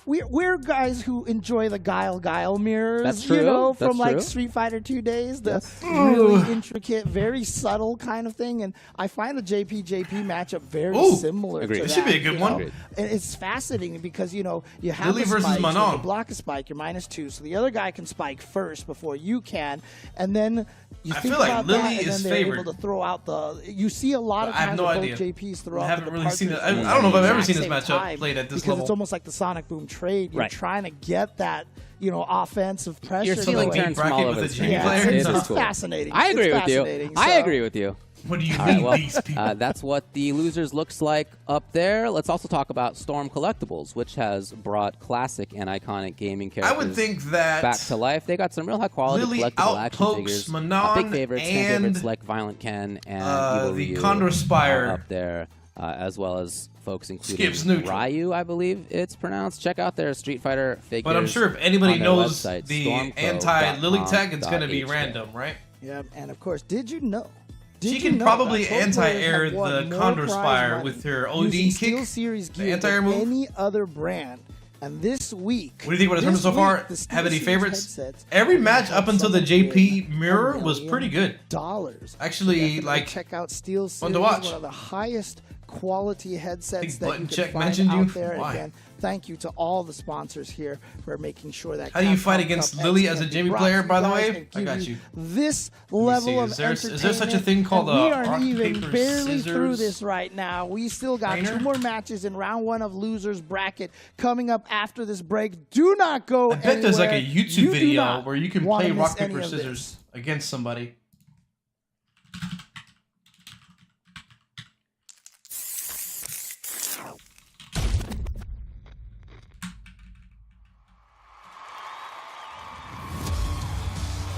we're guys who enjoy the Guile mirrors. That's true. You know, from That's like true. Street Fighter 2 days, the really intricate, very subtle kind of thing. And I find the JP matchup very similar. Agreed. To This that, should be a good one. And it's fascinating because, you know, you have Lily the versus spikes, Manon. when you block a spike, you're -2, so the other guy can spike first before you can, and then you I think feel like about Lily that, and is then they're favored. able to throw out the. You see a lot of I have times no where idea. both JPs throw I out haven't the really seen it. partridge I don't know if I've ever at seen the this same matchup time, played at this because level. it's almost like the Sonic Boom trade. You're Right. trying to get that, you know, offensive pressure. You're stealing going. turns from all bracket over with the the screen. JP player? It is It's cool. fascinating. I agree It's with you. fascinating, I so- agree with you. What do you All mean, right, well, these people? that's what the losers looks like up there. Let's also talk about Storm Collectibles, which has brought classic and iconic gaming characters I would think that back to life. They got some real high quality Lily collectible action outpokes figures. Manon Big favorites, fan and, favorites like Violent Ken and Evil the Ryu Condor Spire. up there, as well as folks including Skips neutral. Ryu, I believe it's pronounced. Check out their Street Fighter figures. But I'm sure if anybody on their knows website, the stormco.com.hk. anti-Lily tech, it's going to be random, right? Yeah, and of course, did you know? She Did can you know probably that pro players anti-air have won the more Condor prize Spire money with her OD using Steel kick, Series the gear anti-air than move? any other brand? And this week, What do you think about the tournament so far? Have any favorites? Every match up until the JP mirror was pretty good. Actually, like, check out Steel fun Series, to watch. one of the highest quality headsets Big that you button can check find mentioned you? out there. Why? Again, thank you to all the sponsors here for making sure that. How do you fight Capcom against Cup Lily X as a can be Jimmy brought player, to by the guys way? and I give got you. This Let me level see. of Is there entertainment. such a thing called and we a aren't rock, even paper, barely through scissors this right now. We still got trainer? 2 more matches in round 1 of losers bracket coming up after this break. Do not go. I bet there's like a anywhere. YouTube You do video not where you can wanna play miss rock, any paper, of this. scissors against somebody.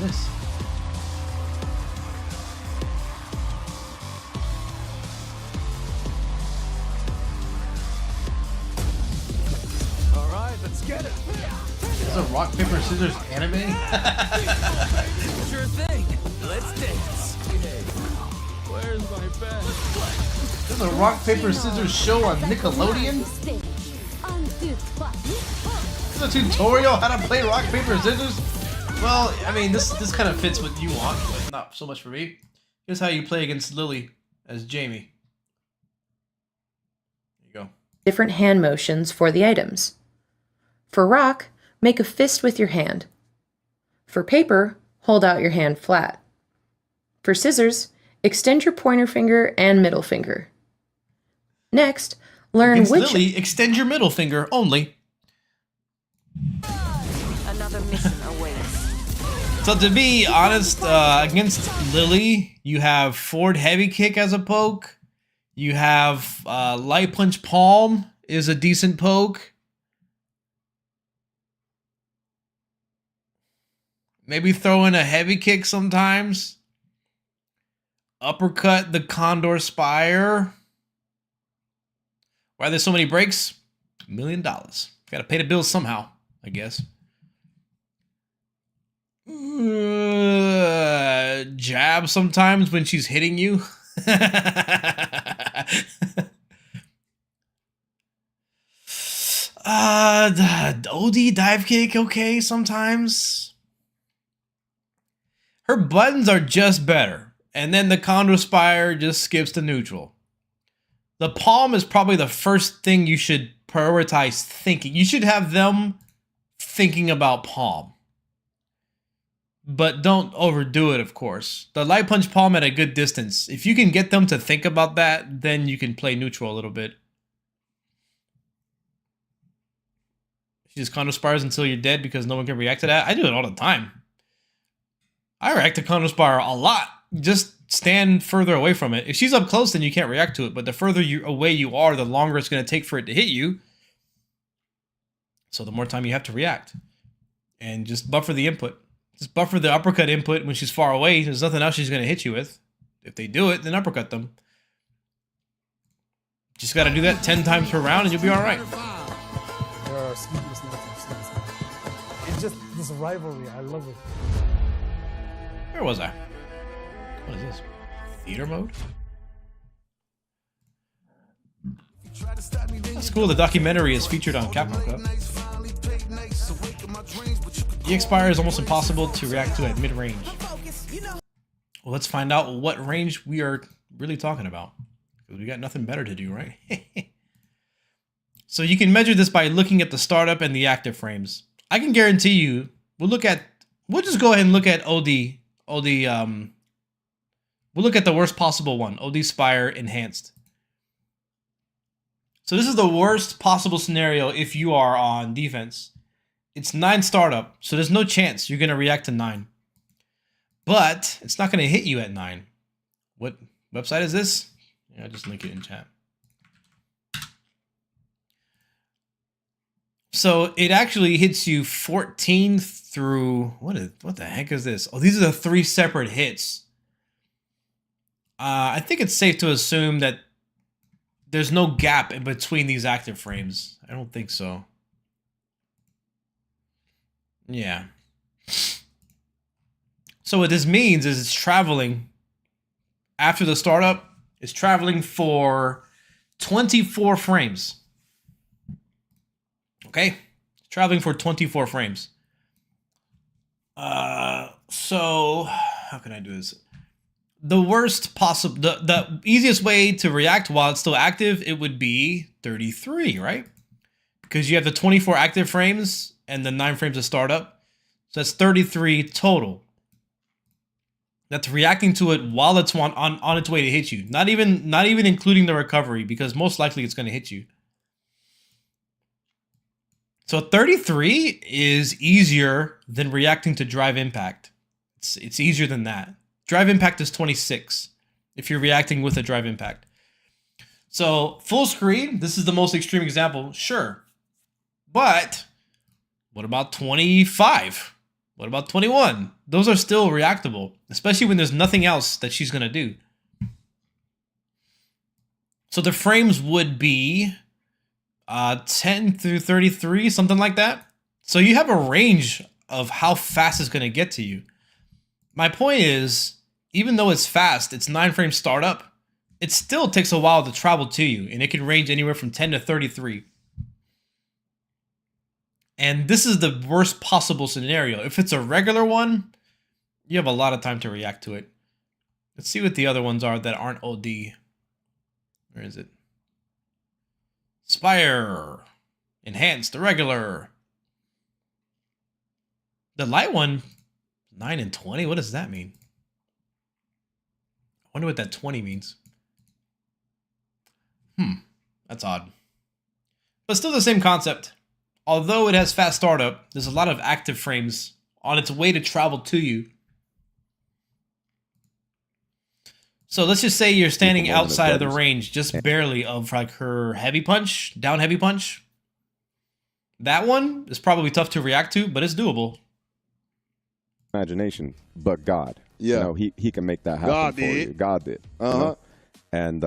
This. All right, let's get it. This is a rock, paper, scissors anime? Sure thing. Let's dance. Hey, where's my bed? This is a rock, paper, scissors show on Nickelodeon? is a tutorial how to play rock, paper, scissors. Well, I mean, this kind of fits what you want, but not so much for me. Here's how you play against Lily as Jamie. There you go. Different hand motions for the items. For rock, make a fist with your hand. For paper, hold out your hand flat. For scissors, extend your pointer finger and middle finger. Next, learn against which... Lily, extend your middle finger only. Another mission awaits. So to be honest, against Lily, you have forward heavy kick as a poke. You have light punch palm is a decent poke. Maybe throw in a heavy kick sometimes. Uppercut the Condor Spire. Why are there so many breaks? $1 million. Gotta pay the bills somehow, I guess. Jab sometimes when she's hitting you. OD dive kick, okay, sometimes. Her buttons are just better. And then the Condor Spire just skips to neutral. The palm is probably the first thing you should prioritize thinking. You should have them thinking about palm. But don't overdo it, of course. The light punch palm at a good distance. If you can get them to think about that, then you can play neutral a little bit. She just Condor Spires until you're dead because no one can react to that. I do it all the time. I react to Condor Spire a lot. Just stand further away from it. If she's up close, then you can't react to it. But the further away you are, the longer it's going to take for it to hit you. So the more time you have to react. And just buffer the input. Just buffer the uppercut input when she's far away. There's nothing else she's going to hit you with. If they do it, then uppercut them. Just got to do that 10 times per round and you'll be all right. It's just this rivalry. I love it. Where was I? What is this? Theater mode? That's cool. The documentary is featured on Capcom Cup. EX Spire is almost impossible to react to at mid-range. Well, let's find out what range we are really talking about. Because we got nothing better to do, right? So you can measure this by looking at the startup and the active frames. I can guarantee you, we'll just go ahead and look at we'll look at the worst possible one, OD Spire Enhanced. So this is the worst possible scenario if you are on defense. It's 9 startup, so there's no chance you're going to react to 9. But it's not going to hit you at 9. What website is this? Yeah, I'll just link it in chat. So it actually hits you 14 through, what the heck is this? Oh, these are the 3 separate hits. I think it's safe to assume that there's no gap in between these active frames. I don't think so. Yeah. So what this means is it's traveling after the startup. It's traveling for 24 frames. Okay? It's traveling for 24 frames. So how can I do this? The worst possible, the easiest way to react while it's still active, it would be 33, right? Because you have the 24 active frames and the 9 frames of startup. So that's 33 total. That's reacting to it while it's on its way to hit you. Not even including the recovery, because most likely it's going to hit you. So 33 is easier than reacting to drive impact. It's easier than that. Drive impact is 26 if you're reacting with a drive impact. So full screen, this is the most extreme example, sure. But what about 25? What about 21? Those are still reactable, especially when there's nothing else that she's going to do. So the frames would be 10 through 33, something like that. So you have a range of how fast it's going to get to you. My point is, even though it's fast, it's 9 frame startup, it still takes a while to travel to you, and it can range anywhere from 10 to 33. And this is the worst possible scenario. If it's a regular one, you have a lot of time to react to it. Let's see what the other ones are that aren't OD. Where is it? Spire. Enhanced, the regular. The light one, 9 and 20. What does that mean? I wonder what that 20 means. That's odd. But still the same concept. Although it has fast startup, there's a lot of active frames on its way to travel to you. So let's just say you're standing outside of the range, just barely, of like her heavy punch, down heavy punch. That one is probably tough to react to, but it's doable. Imagination, but God. Yeah. You know, he can make that happen God for did. you. God did. Uh-huh. You know? And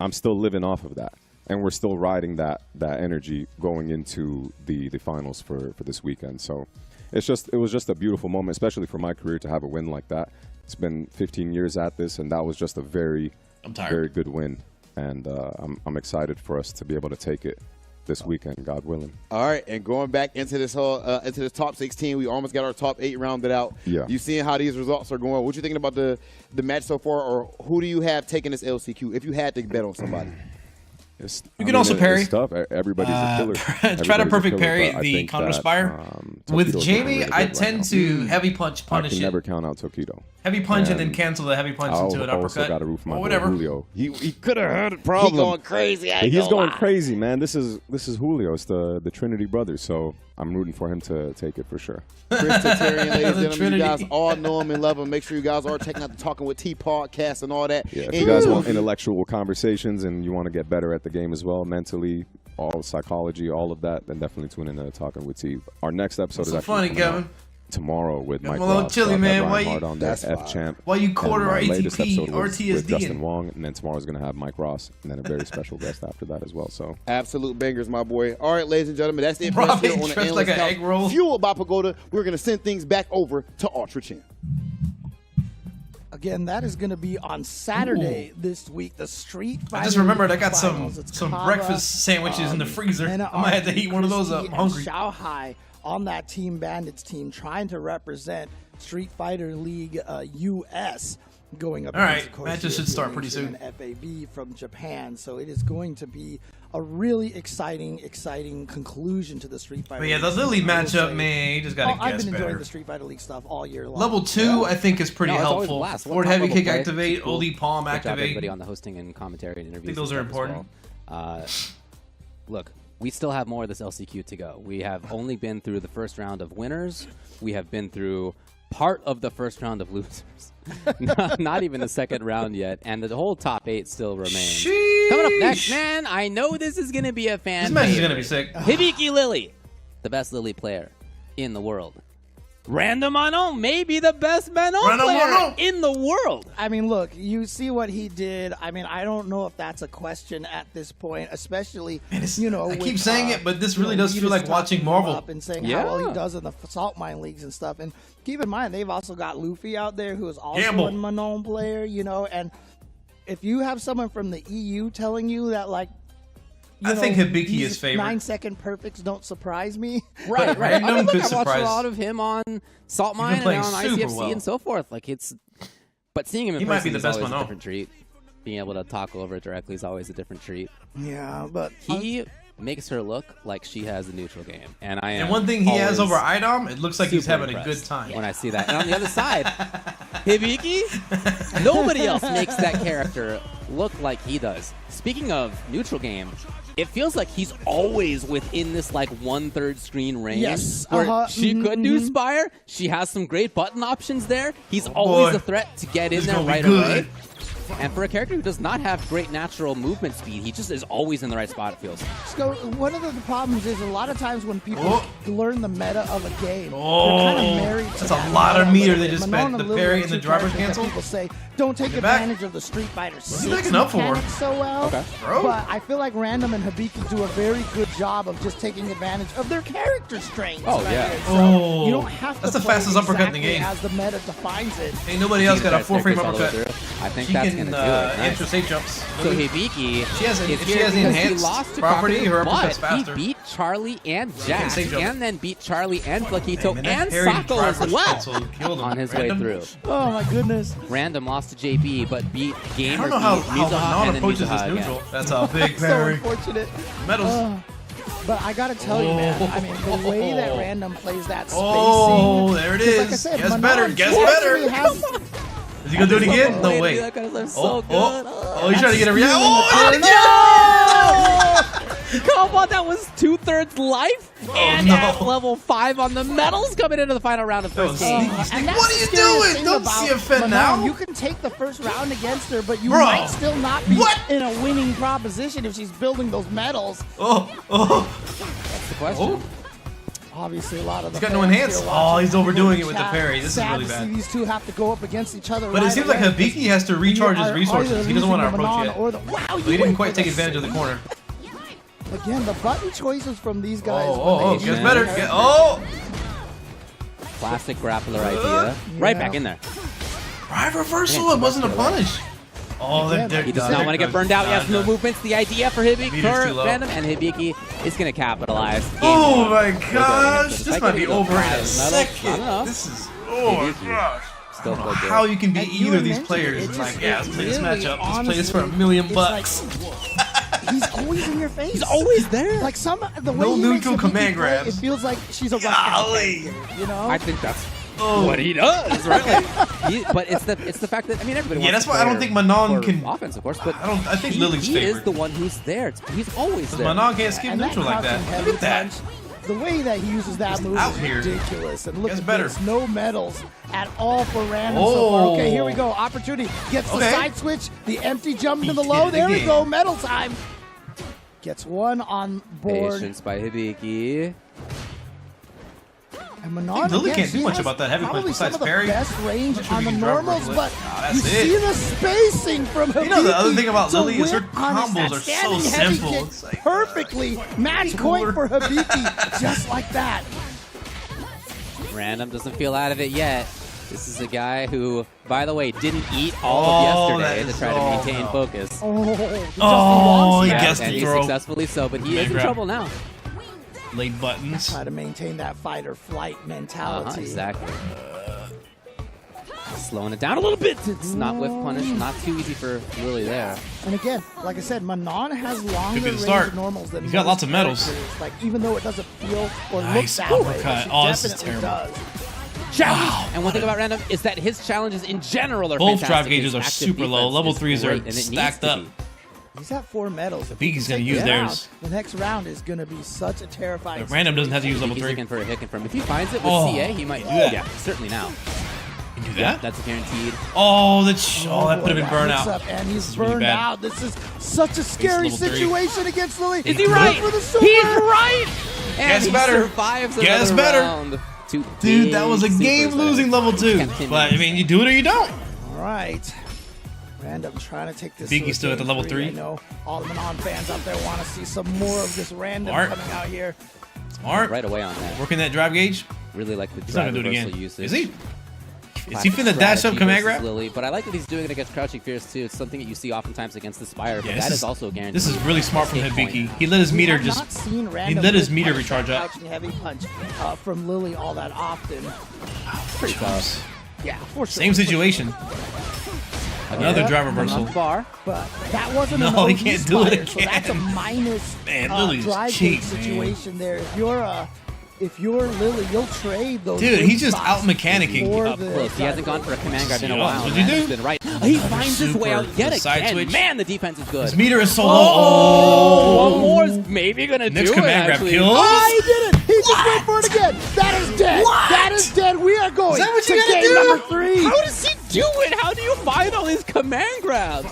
I'm still living off of that. And we're still riding that energy going into the finals for this weekend. So it was just a beautiful moment, especially for my career, to have a win like that. It's been 15 years at this, and that was just a very good win. And I'm excited for us to be able to take it this weekend, God willing. All right, and going back into this whole into this top 16, we almost got our top 8 rounded out. Yeah. You seeing how these results are going? What you thinking about the match so far, or who do you have taking this LCQ if you had to bet on somebody? You can also parry. It's tough. Everybody's a killer. Try to perfect Everybody's a killer, parry but I the think counter that, spire. With Tokido's Jamie, looking really I good tend right to heavy punch punish I can it. never count out Tokido. Heavy punch and then cancel the heavy punch into an also uppercut. got to root for my or boy whatever. Julio. He could have had a problem. He going crazy. He's going crazy, man. This is Julio. It's the Trinity brothers. So I'm rooting for him to take it for sure. Chris Tatarian, ladies and gentlemen, Trinity. you guys all know him and love him. Make sure you guys are checking out the Talking with T podcast and all that. Yeah, if And you guys want intellectual conversations and you want to get better at the game as well, mentally, all psychology, all of that, then definitely tune in to Talking with T. Our next episode is so actually funny, coming out Kevin. tomorrow with Mike I'm a little Ross. chilly, Got man. Ryan Why you- Hart on there, That's F fine. Champ. Why you quarter And our latest ATP episode or was TSD with Justin in? Wong, and then tomorrow's going to have Mike Ross, and then a very special guest after that as well. So absolute bangers, my boy. All right, ladies and gentlemen, that's it for us Robbie here on the dressed Endless like an Couch. egg roll. Fueled by Pagoda, we're going to send things back over to Ultra Champ. Again, that is going to be on Saturday this week. The Street Fighter. I just remembered I got Finals. It's some Kava, breakfast sandwiches in the freezer. I Mena might have to heat one of those up. Christie, I'm hungry. and Shanghai on that Team Bandits team, trying to represent Street Fighter League US, going up All against, right, of course, matches should European start pretty Nation and FAB from Japan. So it is going to be a really exciting conclusion to the Street Fighter. But yeah, the League Lily season, I will matchup, say. man, you just gotta I've guess been enjoying better. the Street Fighter League stuff all year long. Level 2, I think, is pretty No, it's always a helpful. blast. What Forward top heavy level kick play? activate, Cool. Oli palm Good job, activate. everybody on the hosting and commentary and interviews. I think those are and stuff as important. well. Look, we still have more of this LCQ to go. We have only been through the first round of winners. We have been through part of the first round of losers. Not even the second round yet, and the whole top 8 still remains. Coming up next, man, I know this is going to be a fan This match is favorite. gonna be sick. Hibiki Lily, the best Lily player in the world. Random Unknown, maybe the best Manon Random player Unknown. in the world. I mean, look, you see what he did. I mean, I don't know if that's a question at this point, especially, you know. I with, keep saying it, but this you really know, does Leaders feel like watching talking him Marvel. up and saying Yeah. how well he does in the salt mine leagues and stuff. And keep in mind, they've also got Luffy out there, who is also Gamble. a Manon player, you know. And if you have someone from the EU telling you that, like, I think Hibiki these is favored. 9-second perfects don't surpise me. Right. I Random mean, look, could I watched a surprise. lot of him on Salt been Mine and playing on super ICFC well. and so forth. Like but seeing him in He might person be the is best always a Manon. different treat. Being able to talk over it directly is always a different treat. Yeah, but He makes her look like she has the neutral game, and I am. And one thing he has always over IDOM, it looks like he's super having a impressed good time. when I see that. And on the other side, Hibiki, nobody else makes that character look like he does. Speaking of neutral game, it feels like he's always within this like 1/3 screen range. Yes, Where she could do Spire. She has some great button options there. He's always boy. a threat to get in This is there gonna be right good. away. And for a character who does not have great natural movement speed, he just is always in the right spot, it feels. So one of the problems is a lot of times when people Oh. learn the meta of a game, Oh, they're kind of married to that's that a lot of meta meter little they bit. just Manon spent. and The Lily parry are and the two driver's characters that cancel? People say don't take Get back. advantage of the Street Fighter 6 backing up for? mechanics so well. Okay. Bro. But I feel like Random and Hibiki do a very good job of just taking advantage of their character strengths. Oh, right yeah. here. So Oh. you don't have to That's the play fastest uppercut in the exactly game. as the meta defines it. Ain't nobody else got a That 4-frame staircase all the way uppercut. through. I think She that's getting interest 8 jumps. So Hibiki She has is if she here has the because he enhanced lost to property, Kakaru, her but uppercut's faster. he beat Charlie and Jack, safe jump. and then beat Charlie and Flakito Man, and that parry Sako as driver's well pencil killed him. on his Random. way through. Oh my goodness. Random lost to JB, but beat I Gamer, don't know how Mizuha, Manon and then approaches this Mizuha neutral. again. That's a big So parry. unfortunate. Medals. But I gotta tell you, man. I mean, the way that Random plays that spacing. Oh, there it 'cause is. Like I said, Guess Manon better. Guess actually better. has- Is he gonna do it again? No way. That guy's so Oh, good. oh, he's trying to get a reaction. Oh, Come on, that was 2/3 life, and no. at level 5 on the medals coming into the final round of first game. And that's What are the you scariest doing? thing Don't about see a Fed Manon. now. You can take the first round against her, but you Bro. might still not be What? in a winning proposition if she's building those medals. Oh, oh. That's the question. Obviously, a lot of the He's got no fans enhance. here Oh, watching he's overdoing in it with the chat. parry. This is Sad really to see bad. these two have to go up against each other. But it right seems like away. Hibiki has to recharge his You are resources. either He doesn't want to losing the approach Manon yet. or the- wow, But you he didn't wait quite for take the advantage of the save. corner. Again, the button choices from these guys. Oh, gets better. Oh! Classic grappler idea. Right back in there. Drive reversal. It wasn't a punish. Oh, they're He does not want to get burned out. Yes, no movements. The idea for Hibiki, Meter's too for low. Random, and Hibiki is going to capitalize. Game Oh one. my We're going gosh. into the This fight. might be Getting over in a those medals. I don't second. know. This is. Oh my Hibiki. gosh. Still I don't know quite good. how you can beat And you either of these mentioned players. it, It's it's like, yeah, let's play this really, matchup. Let's play this for honestly, $1 million it's bucks. He's always in your face. He's always there. Like the way No he makes neutral Hibiki command play, grabs. It feels like she's a Golly. Russian. You know. I think that's Oh. what he does, right? But it's the fact that, I mean, everybody. Yeah, wants that's to why I don't play think Manon for can- offense, of course, but I think he Lily's is favored. the one who's there. He's always there. Manon can't skip And neutral like that. crouching heavy Look at that. punch, the way that he uses that move out is here. ridiculous. And look Gets at better. this, no medals at all for Random so far. Okay, here we Oh. go. Opportunity. Gets the Okay. side switch, the empty jump into the He low. did it There we again. go, medal time. Gets one on board. Patience by Hibiki. And Manon, think Lily again, can't do she much has about that heavy punch probably besides some of the parry. best range Not sure on if the you can drive normals, reversal it. but Nah, you that's see it. the spacing from Hibiki. You know, the other thing about to Lily is her whip punish combos that are so standing heavy simple. kick It's like, perfectly. Match point for Hibiki, just like that. Random doesn't feel out of it yet. This is a guy who, by the way, didn't eat all Oh, of that yesterday is- to try to oh, maintain no. focus. Oh, he Yeah, gets and the he throw. successfully so, but he is in grab. trouble now. Late buttons. Try to maintain that fight or flight mentality. Exactly. Slowing it down a little bit. It's not whiff punish. Not too easy for Lily there. And again, like I said, Manon has longer Could be the range start. of normals than He's got most lots of medals. characters. Like even though it doesn't feel or Nice look that way, overcut. but she Oh, this is definitely terrible. does. Challenge. And one thing about Random is that his challenges in general are Both fantastic. drive gauges His are active super low. defense Level is 3s great, are and it needs stacked to up. be. He's at 4 medals. If Biggie's going to use theirs. The next round is going to be such a terrifying. But Random doesn't have to use level He's 3. looking for a hit confirm. If he finds it with Oh, CA, he might do that. Yeah, certainly now. Can you do Yeah, that? that's guaranteed. Oh, that could have been That mix burnout. up, and he's This is really burned bad. out. This is such a scary level 3. situation against Lily. Is he Look right? for the super. He's right. And Guess he better. survives Guess another better. round. Two Dude, that was a big game-losing supers level 2. Continues. But, I mean, you do it or you don't. All right. Random trying to take this. Biggie's to a still at the game level 3. 3. I know all the Manon fans out there want to see some more of this Random Smart. coming out here. Smart. Right away on that. Working that drive gauge. Really like the He's not drive going to do it reversal again. usage. Is he? Is Classic he finna dash up strategy command versus grab? Lily, but I like that he's doing it against Crouching Fierce too. It's something that you see oftentimes against the Spire, but Yeah, that this is also guaranteed. This is really smart from Escape point. Hibiki. He let his We meter have just. not seen He Random let his with meter punch, recharge that up. crouching heavy punch from Lily all that often. Pretty tough. Yeah, for sure. Same situation. Another Yep. drive reversal. Enough bar. But that wasn't No, an he OG can't do it Spire, so that's a again. minus Man, Lily's drive cheap, gauge man. situation there. If you're Lily, you'll trade those. Dude, big he's just spots out-mechanicking. for Up the close. He hasn't drive gone for a command grab in a Yeah, while. what'd you Random's do? been right. He finds his way super. out yet The side again. switch. Man, the defense is good. His meter is so Oh, low. one more is maybe gonna Next do command it. grab Actually. kills. Oh, he did it! He just went for it again. That is dead. What? That is dead. We are going Is that what to you gotta game do? number 3. How does he do it? How do you find all these command grabs?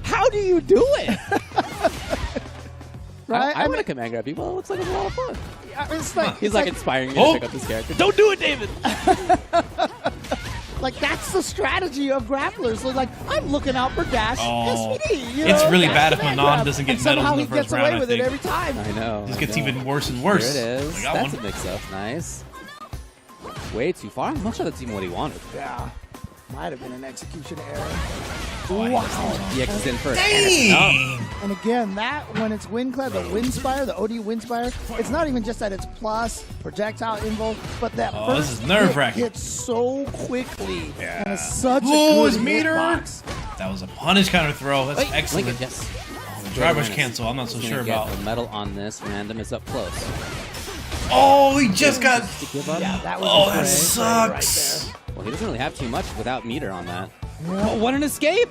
How do you do it? Right? I want to command grab people. It looks like it's a lot of fun. It's like He's it's like inspiring me Oh. to pick up this character. Don't do it, David. like that's the strategy of grapplers. So like I'm looking out for dash Oh. SPD. You It's know, really dash bad if command Manon grab. doesn't get And medals somehow in he the first gets round, away I with it think. every time. I know. This I gets know. even worse and worse. There it is. I got That's one. a mix-up. Nice. Way too far. I'm not sure that's even what he wanted. Yeah. Might have been an execution error. Wow. Yeah, he's in first. Dang! And again, that when it's Windclad, the Windspire, the OD Windspire, it's not even just that it's plus projectile invo, but that this first is nerve-wracking. hit so quickly. Yeah. And it's such a His good meter. hitbox. That was a punish counter throw. That's Wait, excellent. Lincoln, yes. The driver's cancel. I'm not so He's sure gonna get about. the metal on this. Random is up close. Oh, he just got. Yeah, that was Oh, a that great play right sucks. there. Well, he doesn't really have too much without meter on that. Oh, what an escape!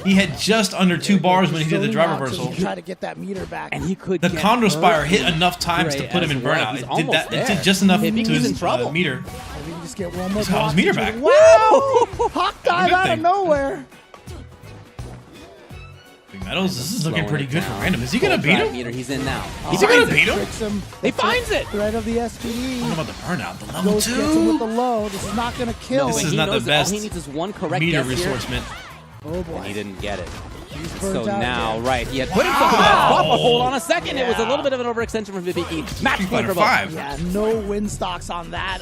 He had just under 2 bars when he did the Zoning drive out so reversal. you Try to get that meter back. And he could The get Condor Spire hit hurt enough times to put him in as well. burnout. He's It did almost that. It there. did just enough to Hibiki was in his trouble. meter. If we can just get one more He's got his block, meter he back. should- Wow! Hawk dive Good out of thing. nowhere. Big Metals, this is looking Slowing pretty it good for down. Random. Is he gonna Full beat drive him? Meter, he's in now. Is he gonna beat him? Tricks him. He finds it. Threat of the SPD. What about the burnout? The level Ghost gets him with the 2? low. This is not going to kill. This is He not the knows that best All he needs is one correct meter guess here, resourcement. Oh boy. and he didn't get it. burnt So out now, again. right, he had put himself in that spot, but hold on a second. It was a little bit of an overextension from Hibiki. Match point for both. Yeah, no win stocks on that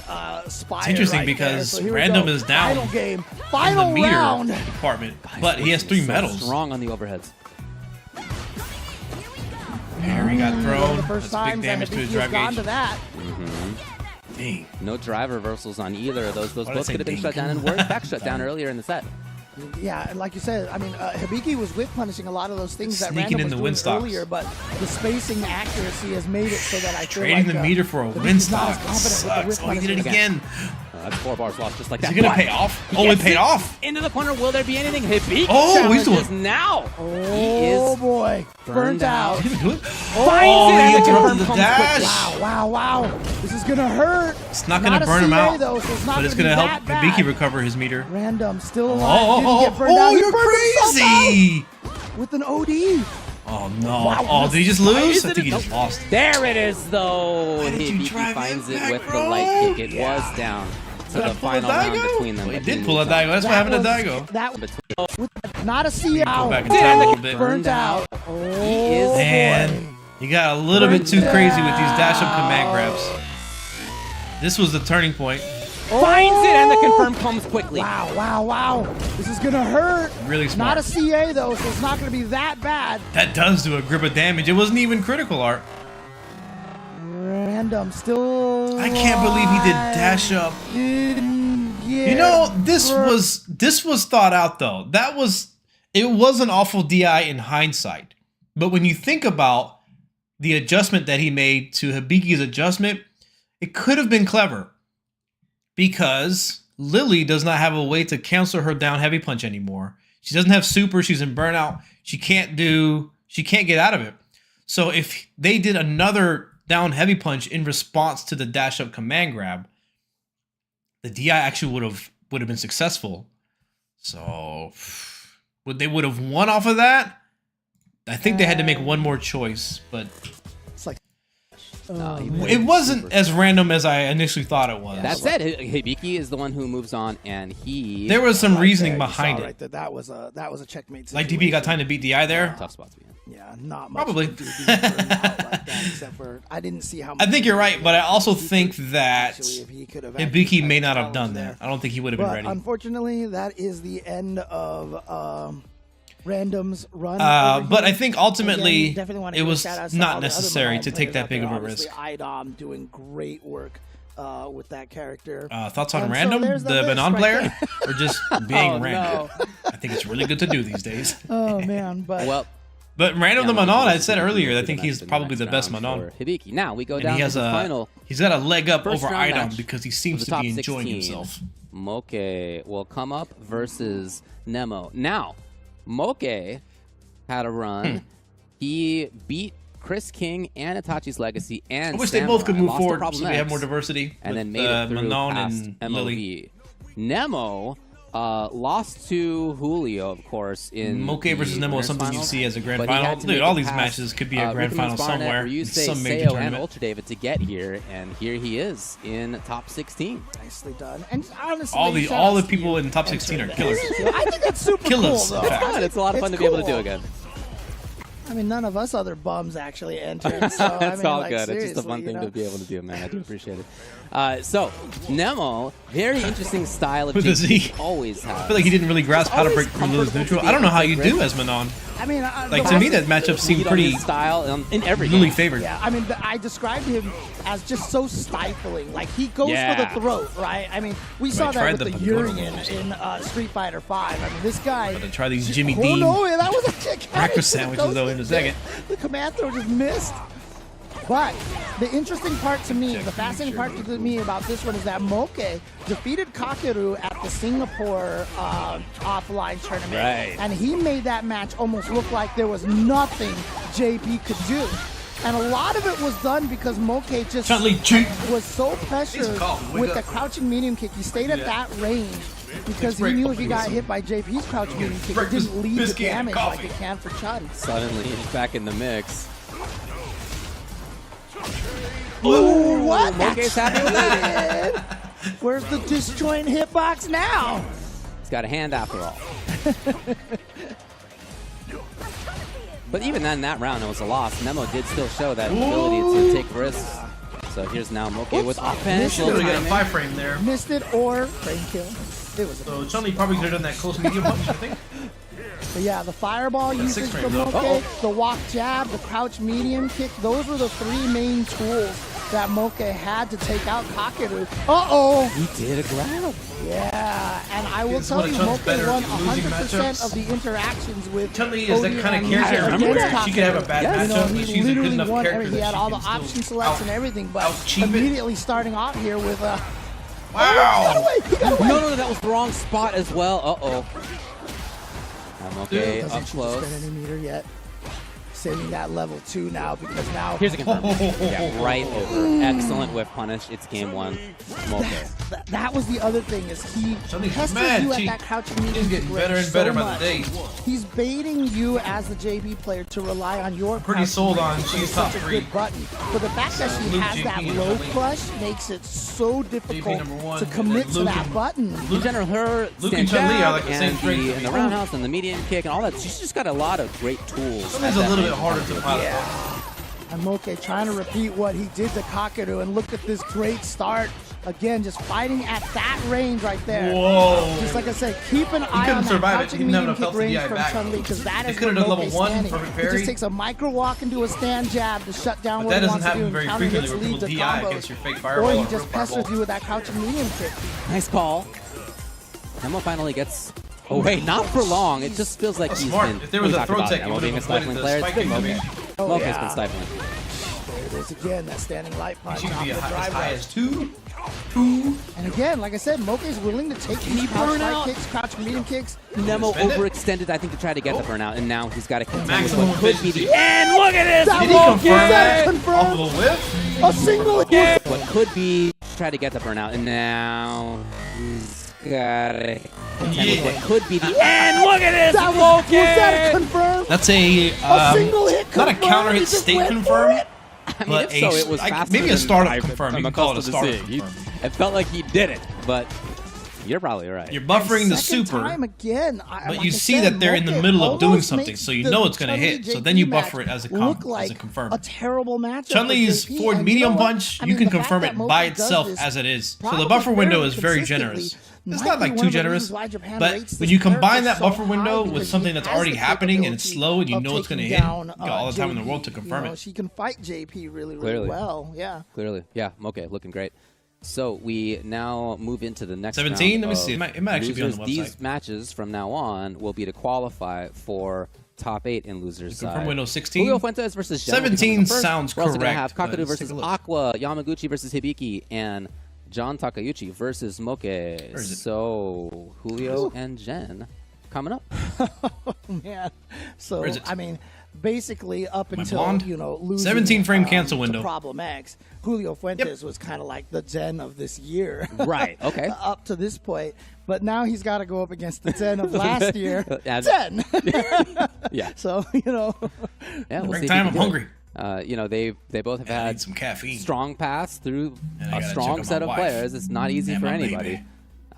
spire. It's interesting right because there. So here we Random go. is down Final game. in the Final meter round. department, but he has 3 So medals. strong on the overheads. Parry got One of thrown. the first That's big times damage to his Hibiki drive has gone gauge. to that. Dang. No drive reversals on either of those. Those Why did I both say could have been ding? shut down and were in fact shut down earlier in the set. Yeah, and like you said, I mean, Hibiki was whip punishing a lot of those things that Sneaking Random in was the doing win stocks. earlier, but the spacing accuracy has made it so that I feel Trading like the meter for a Hibiki's win not stock as confident with the whip sucks. Oh, he did it punishing. again. That's 4 bars lost just like Is that. he gonna But pay off? he Oh, it gets paid off. Into the corner. Will there be anything? Hibiki Oh, he's challenges doing- now. Oh boy, burnt out. Did he do it? Finds it, and the confirm the comes dash. quickly. Wow. This is gonna hurt. It's not gonna a burn him CA out, though, so it's not but it's gonna gonna be help that Hibiki bad. recover his meter. Random still alive. Didn't get burned Oh, out. He you're burned himself crazy! out with an OD. Oh no! Wow, Oh, did he just lose? I it? think he just lost. There it is, though. Why did you Hibiki drive finds it it back, with the bro? light kick. It Yeah. was down to Did I the pull a final round Daigo? between them. Well, he but did he pull a moves on. Daigo. That's what happened to was- Daigo. That Between- with not a CA. Go back and Wow. tell a little bit. Burnt out. He is Man, you got a little bit too crazy with these dash up command grabs. This was the turning point. finds it, and the confirm comes quickly. Wow. This is gonna hurt. Really smart. Not a CA though, so it's not gonna be that bad. That does do a grip of damage. It wasn't even critical art. Random still. I can't believe he did dash up. You know, this was thought out though. It was an awful DI in hindsight. But when you think about the adjustment that he made to Hibiki's adjustment, it could have been clever. Because Lily does not have a way to cancel her down heavy punch anymore. She doesn't have super, she's in burnout. She can't get out of it. So if they did another down heavy punch in response to the dash up command grab, the DI actually would have been successful. So they would have won off of that. I think they had to make one more choice, but It's like. it wasn't as random as I initially thought it was. That said, Hibiki is the one who moves on, and There was some reasoning you behind saw it. right there. That was a checkmate. Like Situation. DB got time to beat DI there. tough spot to be in. Yeah, not much. Probably. to do being burned out like that, except for I didn't see how. I much think you're right, but I also he think could- that actually, if he could have actually Hibiki may tried not to have done challenge that. I don't think he would have been But ready. unfortunately, that is the end of Random's run. But I think ultimately Again, definitely wanna it give a was shout out to all not the other necessary Manal to take players that out big there. of a Obviously, risk. IDOM doing great work with that character. Thoughts on And so Random, there's the list Banon right player, there. or just being Oh, random? no. I think it's really good to do these days. Oh man, but Well, But Random the yeah, Manon, I this said is earlier, I the think next- he's the probably next the best round Manon. for Hibiki. Now we go And down he to has the final. he's got a leg up First over round Idom match because he of seems the to top be enjoying 16. himself. Moke will come up versus Nemo. Now, Moke had a run. He beat Chris King and Itachi's Legacy and I wish they Samurai. both could move Lost to forward Problem so they have X, more diversity. and with, then made it through Manon past and MOV. Lily. Nemo lost to Julio, of course, in Moke the versus Nemo is winners something you finals, see as a grand but he final. had to Dude, make all it these past, matches could be a grand Rickman final Barnett, somewhere in Ryusei, some major Seo, and tournament. Ultra David to get here, and here he is in top 16. nicely done. And honestly, All the shout outs to people you in top entering 16 are that. killers. I think that's super Killers, cool, in though. fact. It's fun. It's a lot of fun to be able to do cool. again. I mean, none of us other bums actually entered. So, I It's mean, all like, good. It's just a fun thing to be able to do, man. I do appreciate it. So, Nemo, very interesting style of With a JP. Z. Always has. I feel like he didn't really grasp how to break Always through Lulu's comfortable neutral. to be I don't know able how to you break. do as Manon. I mean, Like, to me, that matchup seemed Lead on pretty his style in every Lily game. favored. Yeah, I mean, I described him as just so stifling. Like, he goes Yeah. for the throat, right? I mean, we saw tried that with the the pagoda Urian in Street Fighter 5. I mean, this guy... to try these Jimmy Oh, Dean no, that was a kick. breakfast sandwiches, though, in a second. The command throw just missed. But the interesting part to me, the fascinating part to me about this one is that Moke defeated Kakeru at the Singapore offline tournament. Right. And he made that match almost look like there was nothing JP could do. And a lot of it was done because Moke just was so pressured with the crouching medium kick. He stayed at that range because he knew if he got hit by JP's crouching medium kick, it didn't lead to damage like it can for Chun. Suddenly, he's back in the mix. Ooh, what? Moke's happy with that. Where's the disjoint hitbox now? He's got a hand after all. But even then, that round, it was a loss. Nemo did still show that ability to take risks. So here's now Moke with offense. Should have got a 5-frame there. Missed it or frame kill. It was So Chun-Li probably could have done that close medium punch, I think. But yeah, the fireball usage from Moke, the walk jab, the crouch medium kick, those were the three main tools that Moke had to take out Kakeru. Uh-oh! He did a grab. Yeah, and I will It's tell one of you, Chun's Moke better won losing 100% matchups. of the interactions with Chun-Li is that Cody kind of and character Lisa where against she could have a bad Kakeru. You know, matchup, but he she's a good literally enough won character everything. that He had she all the can still option selects and everything, but out-cheap it. immediately starting off here with Wow! He got away! No, that was the wrong spot as well. Uh-oh. I'm okay, up Doesn't close. spend any meter yet. Saving that level 2 now because now Here's a confirm. Yeah, right over. Excellent whiff punish. It's game 1. Moke. that was the other thing is he Something's pesters mad. you at She- that crouching medium He's getting kick better range and better so by much. the day. He's baiting you as the JB player to rely on your Pretty crouching sold range, on which is she's such top a 3. good button. But the fact that she Luke, has that JP, low and Chun-Li. crush makes it so difficult number 1, to and commit then to Luke that and- button. In general, her Luke stand and Chun-Li are jab like the same and strength. in the roundhouse and the median kick and all that. She's just got a lot of great tools. It's at a that little bit range. harder to pilot. And Moke trying to repeat what he did to Kakeru, and look at this great start. Again, just fighting at that range right there. Whoa. Just like I said, keep an eye couldn't on that survive it. crouching He didn't have medium enough kick health to range DI from back. Chun-Li, because that They is could've where done level Moke's 1 standing. perfect He parry. just takes a micro walk into a stand jab to shut down But what that he doesn't wants to do happen and very counter frequently hits where lead people to DI combos. against your fake Or fireball he or just real pesters fireball. you with that crouching medium kick. Nice call. Nemo finally gets away. Not for long. It just feels like That's he's smart. been. If there was we a talked throw about tech, Nemo you being a would've avoided stifling the player. It's spike been kick Moke. to me. Moke's been stifling. There it is again, that standing light punch. She could off be the as drive high rush. as 2. And again, like I said, Moke is willing to take Can he these crouch burn light out? kicks, crouch medium kicks. Nemo Spend it? overextended, I think, to try to get the burnout, and now he's got to contend with Maximum what could be the efficiency. end. Look at this! That Did he Moke confirm that? confirmed. Off of a whiff? A single hit. What could be try to get the burnout, and now he's got to contend with what could be the end. Look at this! That was that a confirm? That's a single hit not a confirm. counter He hit just state went for confirm. it. I mean, if so, it was faster maybe a than startup I'm confirm. You can call it a accustomed to startup seeing. confirm. It felt like he did it, but you're probably right. You're buffering the Second super, time again. but like you I see said, that they're in the Moke middle of doing almost something, makes so you the know it's going to Chun-Li hit. So JP then you match buffer it as a look like confirm. a terrible matchup. Chun Li's for JP, forward and medium you know what? punch, I you mean, can the fact confirm that it Moke by does itself this as it is. So probably the buffer window is very consistently generous. It's might not be like one too of the generous, reasons why Japan but rates when this you combine character that so buffer high, window with because something he that's has already the happening and it's capability slow and you of know it's going to taking hit, down, you got all the time in the JP. world to confirm You know, it. She can fight JP really, really Clearly. well. Yeah. Clearly, yeah. Okay, looking great. So we now move into the next 17? round Let me of see. It might actually be on the losers. These website. matches from now on will be to qualify for top 8 in losers Confirm side. window 16? Julio Fuentes versus Jen will be 17 coming up first. sounds We're also going to correct, have but Kakadu let's versus take a look. Aqua, Yamaguchi versus Hibiki, and John Takayuchi versus Moke. is it? So Julio and Jen coming up. Man. So, Where is it? I mean, basically up Am I until, blonde? losing 17 frame cancel to window. Problem X, Julio Fuentes was kind of like the Zen of this year. Right, okay. Up to this point. But now he's got to go up against the Zen of last year. As- Zen! Yeah. So, Yeah, we'll Break see if time, he can I'm do it. hungry. They both have I had need some caffeine. strong paths through And I a gotta strong check on set my of wife players. It's not easy and for my anybody. baby.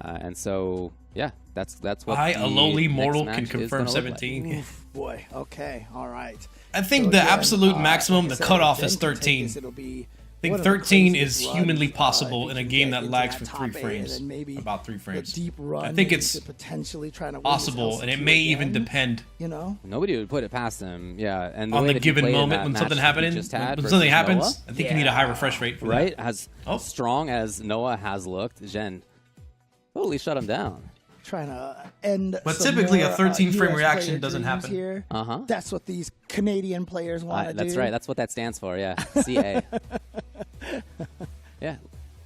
And so, yeah, that's what I, a lowly next mortal, match can is confirm gonna look like. 17. Oof, boy. Okay. All right. I think So the again, absolute like maximum, I the said, cutoff if is Jen can take 13. this, it'll be I think one of the 13 craziest is runs, humanly if possible you in a can game get that into lags that for top 3 eight, frames. and then maybe About 3 frames. The deep run I think maybe it's to potentially trying to win possible, this and it LCQ may even again, depend. You know, Nobody would put it past him. Yeah, and on way the that he given played in moment that when match something that he happens. just When had something versus happens, Noah, I think you need a high refresh rate for right? that. As strong as Noah has looked, Jen totally shut him down. trying to end. But some typically a more, 13 frame US reaction player doesn't dreams happen. Here. Uh-huh. That's what these Canadian players want to do. That's right. That's what that stands for. Yeah, CA. Yeah,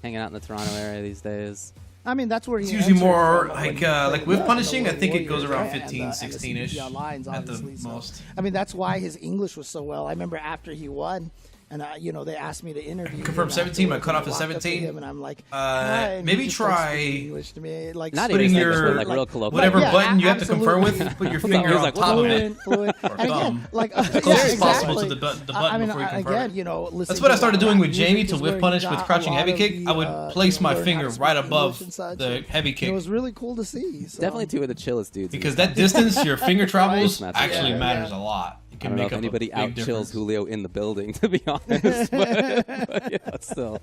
hanging out in the Toronto area these days. I mean, that's where It's he usually entered more from like when he played with the punishing. I think it goes Warriors, around right? 15, and 16-ish CPT Lines, at the obviously, so. most. I mean, that's why his English was so well. I remember after he won, and they asked me to interview. Confirm him 17. My afterwards, cutoff and I is walked up to 17. him, and I'm like, "Hi," and he maybe just starts try speaking English to me, like not putting even your like real colloquial. whatever yeah, button you have to confirm absolutely. with. Put your He finger was on like, top of it. Fluent. Or And thumb. again, like As yeah, close as possible exactly. to the button I mean, before you confirm again, it. you know, That's what I started doing with Jamie to whiff whip punish with crouching heavy kick. I would place my finger right above the heavy It kick. was really cool to see. So. Definitely two of the chillest dudes. Because that distance your finger travels Right. actually Yeah, matters a lot. It I can don't know make if up anybody a big out difference. chills Julio in the building, to be honest. but yeah, still.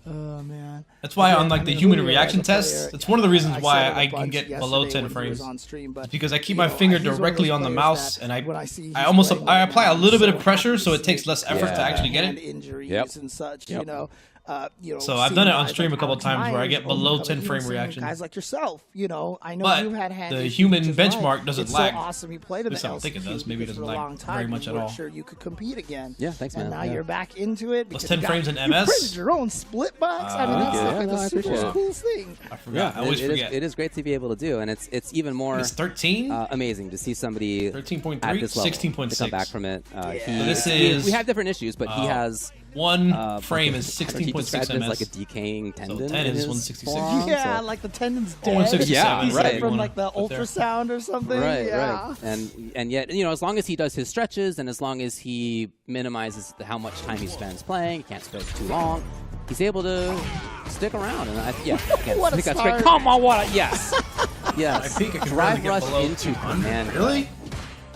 Oh man. That's why on like I the mean, human Julio reaction as a player, tests, it's one of the reasons I why said it a I can bunch get yesterday below 10 when he frames. was on stream, but, It's because I keep you my know, finger he's one of directly those on the players mouse, that and when I see I he's almost playing I right apply now, a little bit I'm of so pressure, happy so to it takes see less effort to actually get hand it. injuries Yep. and such, Yep. So I've done it on stream a couple times where I get below 10 frame reaction. Guys like yourself, I know But you've had hand the issues, human which is benchmark why doesn't it's lag. So awesome, you played in At least the I don't think it LCQ does. Maybe it because doesn't for a lag long time very much you at weren't all. Sure, you could compete again. Yeah, thanks, and man. now Yeah. you're back into it. Plus because 10 you frames in you MS? printed your own split box. I mean, that's yeah, like no, I a super appreciate it. cool thing. I forgot. I always it forget. is great to be able to do, and it's even more It's 13? amazing to see somebody 13.3, at this level 16.6. to come back from it. So this is we have different issues, but he has one frame like, is I don't know, he 16.6 described it as ms. like a decaying tendon. 10 in is his 166. forearm, Yeah, so- like the tendon's Or 167, dead. Yeah, He said right. from like the Put there. ultrasound or something. Right, yeah. right. And yet, as long as he does his stretches and as long as he minimizes how much time he spends playing, he can't stretch too long, he's able to stick around. And again, What I a think that's start. great. Come on, yes. Yes. I think I can Drive barely rush get below into 200. command. Really?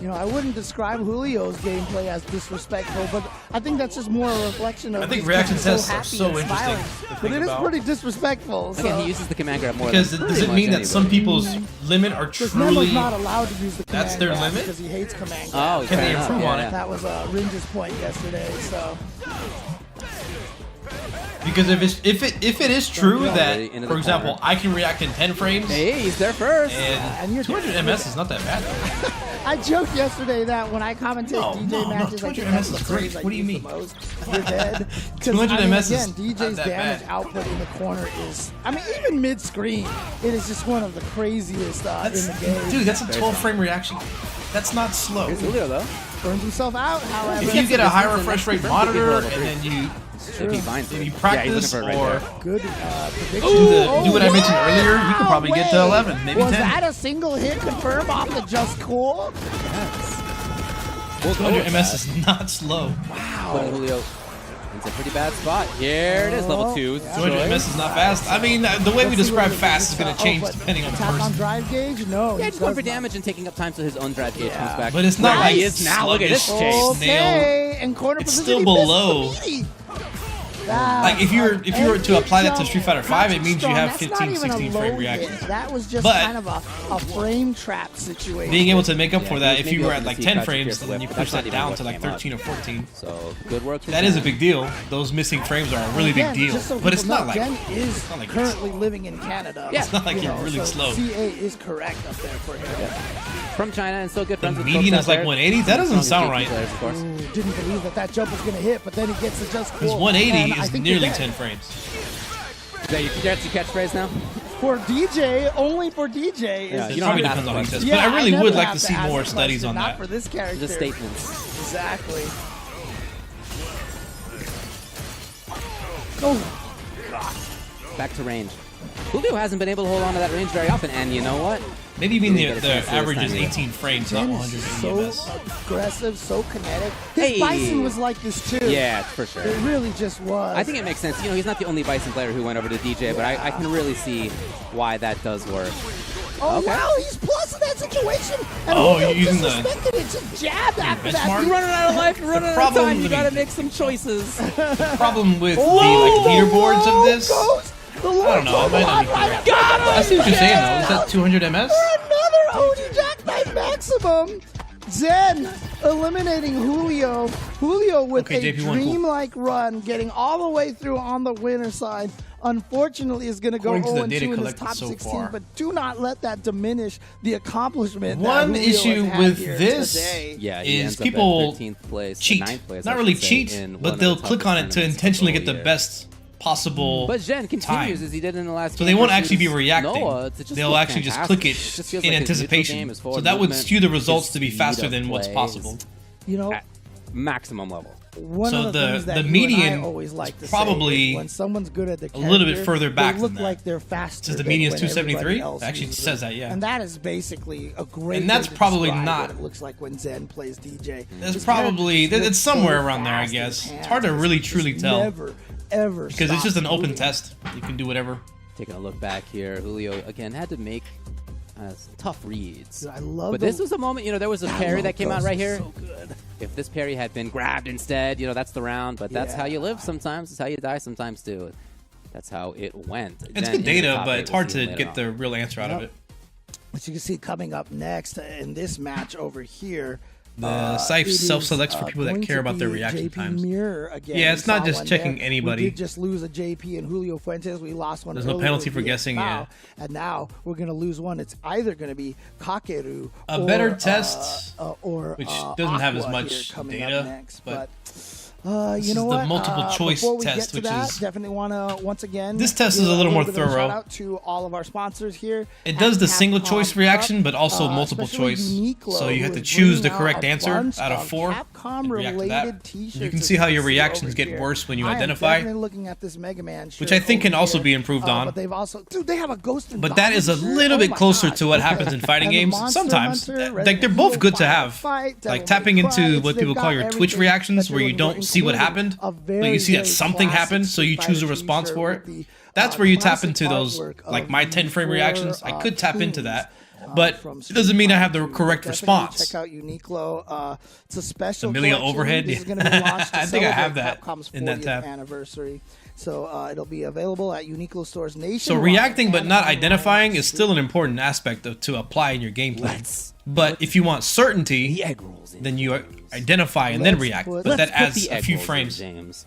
I wouldn't describe Julio's gameplay as disrespectful, but I think that's just more a reflection of. I think he's reaction just tests are happy so and interesting smiling. to But think it is about. pretty disrespectful. So. Again, he uses the command grab more Because than does pretty it mean much that some anybody. people's limit are Because truly Nemo's not allowed to use the command that's their grab limit? because he hates command Oh, grab. Can fair they enough. improve on it? That was Ringe's point yesterday. So Because if it is true Into that, the for example, corner. I can react in 10 frames, Hey, he's there first. and you're 200 ms is not that bad. Though. I joked yesterday that when I commentate No, DJ no, matches, I 200 think that's MS the is great. phrase I What do you use mean? the most. You're dead. 200 MS is again, not DJ's that damage bad. output in the corner is, even mid-screen, it is just one of the craziest in the game. Dude, that's a 12 frame reaction. That's not slow. Here's Julio, though. Burns himself out, however. If you get a high This is refresh the rate next monitor and difference. then you If he finds it. you Yeah, practice he's looking for it or right there. Good prediction. do what I mentioned earlier, you could probably get to Wow, 11, maybe was 10. that a single hit confirmed off the Just Cool? 200 ms is not slow. Putting Julio into a pretty bad spot. Here it is, level 2. 200 ms is not fast. I mean, the way we describe fast is going to change but depending on the attack on person. drive gauge? No. Yeah, he just going does for not. damage and taking up time so his own drive gauge comes back. But it's not Where like he is now. Look at this sluggish. chase. Okay, and corner It's position, still he missed below. the meaty. Like if you were to apply that to Street Fighter 5, it means you have That's not 15, even a 16 frame low reactions. hit. That was just But kind of a frame trap situation. being able to make up Yeah, for that, maybe if you were at able to like see 10 Patrick frames, Pierce and then you whip, push but that that's not down even to what like came up. 13 or 14. So good work. That is a big deal. Those missing frames are a really big Again, deal. just so But it's people not know, like Jen is not like currently living in Canada. Yeah. It's not like You you're know, really so slow. CA is correct up there for him. From China and still good The friends with median folks is out like there. 180? That doesn't Strong sound JP right. players, of course. Ooh, didn't believe that jump was going to hit, but then he gets the just Because cool. 180 and I is think you're nearly dead. 10 frames. Is that your catchphrase now? For DJ, only for DJ. Yeah, Is It you don't probably have to depends on ask the the test. Yeah, But I really never would like have to see ask more the studies question, on not that. for this character. Just statements. Exactly. Oh, God. back to range. Julio hasn't been able to hold on to that range very often, and you know what? Maybe even Didn't the get a chance to average this is time 18 frames, not Jen 100 is in so EMS. aggressive, so kinetic. His Hey. Bison was like this too. Yeah, for sure. It really just was. I think it makes sense. You know, he's not the only Bison player who went over to DJ, but I can really see why that does work. Oh, Okay. wow, he's plus in that situation. And Oh, Julio you're using the disrespected it, just jabbed after that. benchmark? You're running out of life, you're running out of problem time, you with gotta me- make some choices. The problem with the Whoa, like leaderboards of this, Ghost, the I Lord don't know. It might not be Lord, correct. got him! I see what you're saying though. Is that 200 MS? Another OG Jackknife Maximum. Zen eliminating Julio. Julio with Okay, a JP won, cool. dreamlike run, getting all the way through on the winner side. Unfortunately, is going to go According to the 0-2 data in his collected top so 16, far. but do not let that diminish the accomplishment. One that Julio issue has had with here this today. Yeah, he is ends up at people 13th place, cheat. 9th place, Not I really should say, cheat, in one but of they'll the click toughest on it to tournaments intentionally of get the the year. best possible But Jen continues time. as he did in the last So game they won't versus actually be reacting. Noah. It just They'll looked actually just fantastic. click it Just feels in like his neutral anticipation. game, his So forward that would movement, skew the results his to be speed faster of than what's play possible. is You know, at maximum level. one So of the things that the you median and I always like to probably say is when someo's good at the a little bit character, further back they look than that. like they're faster. Says the than median's when 273? everybody else It actually uses says it. that, yeah. And that is basically a great. And that's way to probably describe not- what it looks like when Zen plays DJ. That's His probably character it's just looks somewhere so around there, I fast guess. and It's hard to hands really just truly tell Never, ever. because it's just an stops open moving. test. You can do whatever. Taking a look back here, Julio again had to make some tough reads. Dude, I love. But the- this was a moment, you know, there was a I parry love that came out Ghost. right here. So good. If this parry had been grabbed instead, you know, that's the round. But that's how you Yeah. live sometimes. It's how you die sometimes too. That's how it went. It's Then good in the data, top but eight, it's we'll hard see him to later get on. the real answer out of it. But you can see coming up next in this match over here. The Scythe it is, self-selects for people that going care to about their be reaction JP times. Mirror again. Yeah, We it's not saw just one checking there. anybody. We did just lose a JP and Julio Fuentes. We lost one. There's no earlier penalty with for Diaz guessing, Pau. yeah. And now we're going to lose one. It's either going to be Kakeru A or, better test, or which doesn't have as Aqua much here coming data, up next. but you is know the what? multiple choice before we test, get to which that, is- definitely want to once again. This test give is a little more bit of a thorough. Shout out to all of our sponsors here. it does the at single Capcom choice reaction, Cup, but also multiple especially choice. Uniqlo, So you have who to is choose the bringing correct a answer bunch out of 4 Capcom and react to related that. T-shirts You can as see how you your see reactions over get here. worse when you I am identify, definitely looking at this Mega Man shirt which I think can over also here. be improved on. But they've also, dude, they have a Ghost and But that is a Goblin shirt? little Oh bit my closer gosh. to what happens in fighting And the games. Monster Sometimes, Hunter, like Resident they're both Evil good to Final have. Fight, Like Devil tapping May into Cry, what they've people got call your Twitch everything reactions, that where you're you looking don't for, see what including happened, a but very, you see that very something classic happened, so you Street choose a Fighter response t-shirt for with it. the, That's where you tap classic into those, artwork like of my the 10 frame four, reactions. I could tap into kings, that, but from it doesn't mean I have the Street Fighter. correct Definitely response. Check out Uniqlo. It's a special Amelia collection. overhead? This is going to be launched to I think I have celebrate that Capcom's in that 40th tab. anniversary. So it'll be available at Uniqlo stores nationwide. So reacting but and not online. identifying is still an important aspect to apply in your gameplay. But if you want certainty, then you identify and then react. But that adds a few frames. James.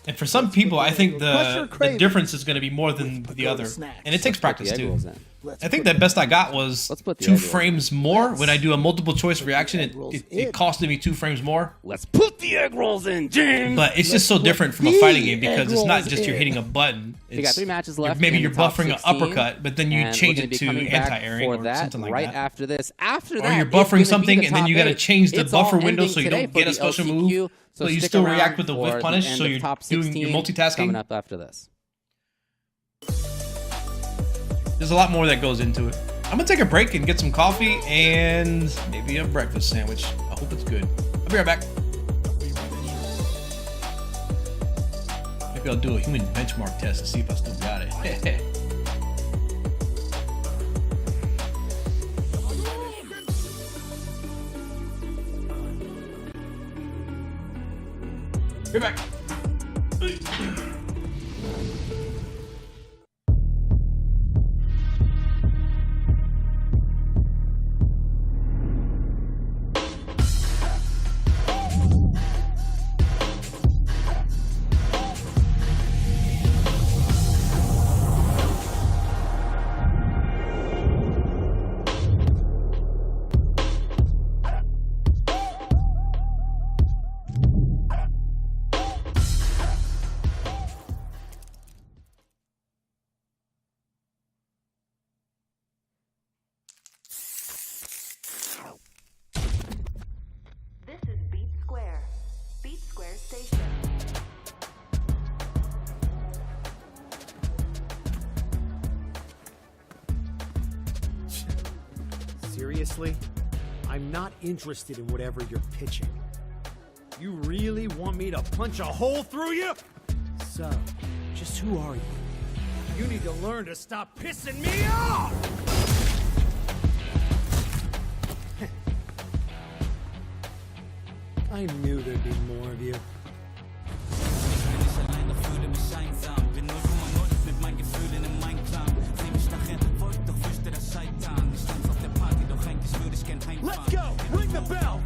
And for some people, I think Plus your the cravings. difference is going to be more than the other. snacks. And it takes practice Put the egg too. rolls in. I think the best I got was Let's put the 2 egg rolls frames more. When I do a multiple choice reaction, egg rolls it in. costed me 2 frames more. Let's put the egg rolls in, James. But it's just so put different from a the fighting game because egg it's not rolls just you're in. hitting a button. We got 3 matches left. Maybe in you're the top buffering an 16, uppercut, but then you and change we're gonna it be to coming back anti-airing for or that something like right that. after this. After Or that, you're it's buffering gonna be something the and then top you got to 8. change the It's all buffer window ending so you today don't for get a the special LCQ, move. So you stick still around react with the for whiff punish, end so of you're top doing 16 your multitasking. coming up after this. There's a lot more that goes into it. I'm gonna take a break and get some coffee and maybe a breakfast sandwich. I hope it's good. I'll be right back. Maybe I'll do a human benchmark test to see if I still got it. Be back. seriously, I'm not interested in whatever you're pitching. You really want me to punch a hole through you? So, just who are you? You need to learn to stop pissing me off! I knew there'd be more of you. Let's go! Ring the bell!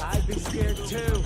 I've been scared too.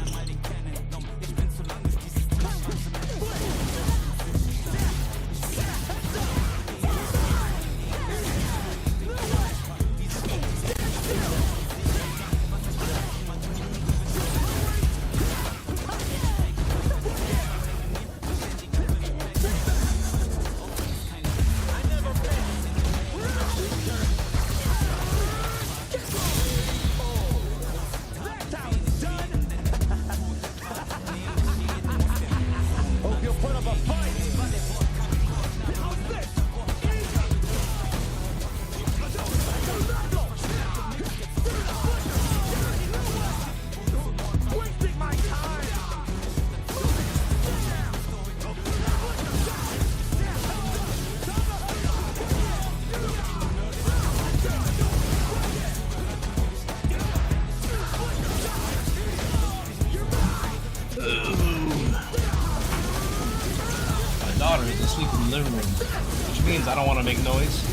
daughter is asleep in the living room, which means I don't want to make noise,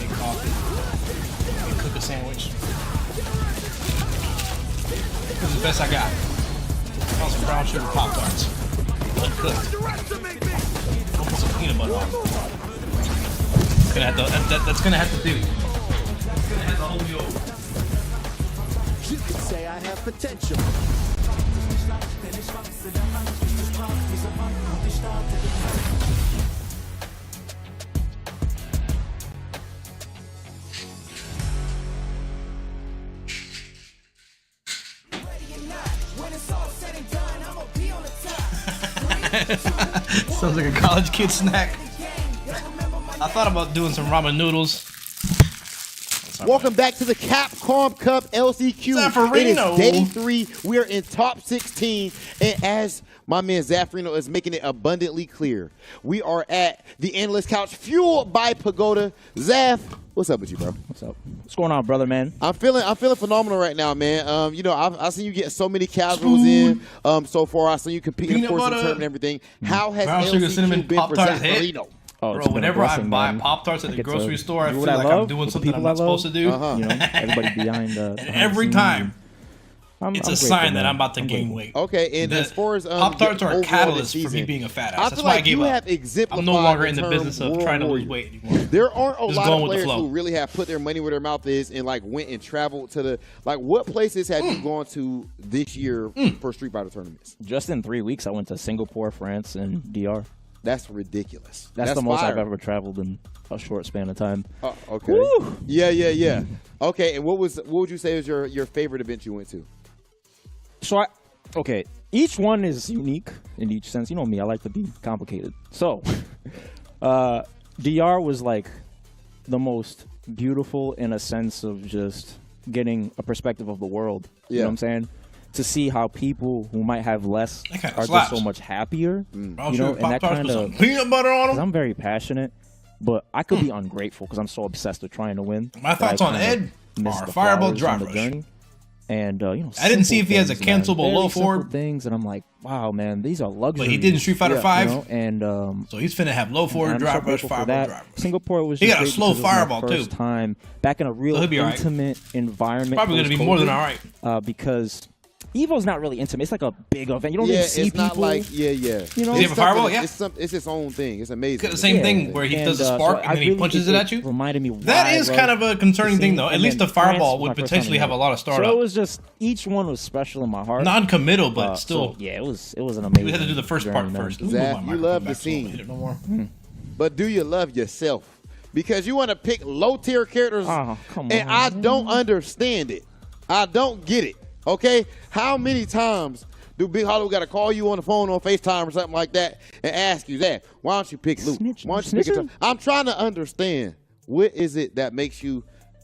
make coffee, and cook a sandwich. This is the best I got. Found some brown sugar Pop-Tarts, uncooked. I'll put some peanut butter on them. That's gonna have to do. It's gonna have to hold me over. You could say I have potential. Sounds like a college kid snack. I thought about doing some ramen noodles. Welcome back to the Capcom Cup LCQ. It is day 3. We are in top 16. And as my man Zaffarino is making it abundantly clear, we are at the Endless Couch fueled by Pagoda. Zaf, what's up with you, bro? What's up? What's going on, brother, man? I'm feeling phenomenal right now, man. You know, I've seen you get so many casuals in so far. I've seen you competing, of course, in tournament and everything. How has LCQ been for Zaffarino? Oh, bro, whenever I buy Pop-Tarts at the grocery store, I feel like I'm doing something I'm not supposed to do. You know, everybody behind. And every time, it's a sign that I'm about to gain weight. Okay, and as far as Pop-Tarts are a catalyst for me being a fat ass. That's why I gave up. I'm no longer in the business of trying to lose weight anymore. There aren't a lot of players who really have put their money where their mouth is and like went and traveled to the what places have you gone to this year for Street Fighter tournaments? Just in 3 weeks, I went to Singapore, France, and DR. That's ridiculous. That's the most I've ever traveled in a short span of time. Okay. Woo! Yeah. Okay, and what would you say is your favorite event you went to? So each one is unique in each sense. You know me, I like to be complicated. So, DR was like the most beautiful in a sense of just getting a perspective of the world. You know what I'm saying? To see how people who might have less are just so much happier, you know, and that kind of peanut butter on them. I'm very passionate, but I could be ungrateful because I'm so obsessed with trying to win. My thoughts on Ed are Fireball Drive Rush. And you know, I didn't see if he has a cancelable low forward things, and I'm like, wow, man, these are luxuries. But he did in Street Fighter 5, you know? And so he's finna have low forward drive rush, fireball drive. Singapore was he just got a slow fireball too. First time back in a real intimate environment. Probably gonna be more than all right. Because Evo's not really intimate. It's like a big event. You don't even see people. Not like, You know, does he have a fireball? Yeah. It's its own thing. It's amazing. It's the same thing where he does a spark and then he punches it at you. Reminded me. That is kind of a concerning thing, though. At least the fireball would potentially have a lot of startup. So it was just each one was special in my heart. Non-committal, but still. Yeah, it was an amazing. We had to do the first part first. Zach, you love the scene, but do you love yourself? Because you want to pick low tier characters, and I don't understand it. I don't get it. Okay, how many times do Big Hollywood got to call you on the phone on FaceTime or something like that and ask you that? Why don't you pick Luke? Why don't you pick it? I'm trying to understand what is it that makes you.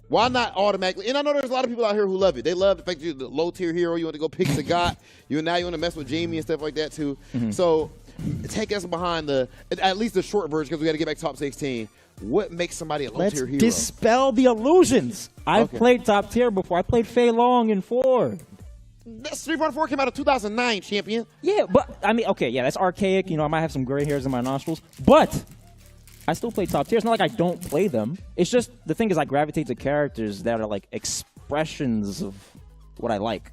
Why not automatically? And I know there's a lot of people out here who love it. They love the fact that you're the low tier hero. You want to go pick Sagat. Now you want to mess with Jamie and stuff like that too. So take us behind at least the short version because we got to get back to top 16. What makes somebody a low tier hero? Dispel the illusions. I've played top tier before. I played Fei Long in 4. That Street Fighter 4 came out in 2009, champion. Yeah, but I mean, okay, yeah, that's archaic. I might have some gray hairs in my nostrils, but I still play top tier. It's not like I don't play them. It's just the thing is I gravitate to characters that are like expressions of what I like.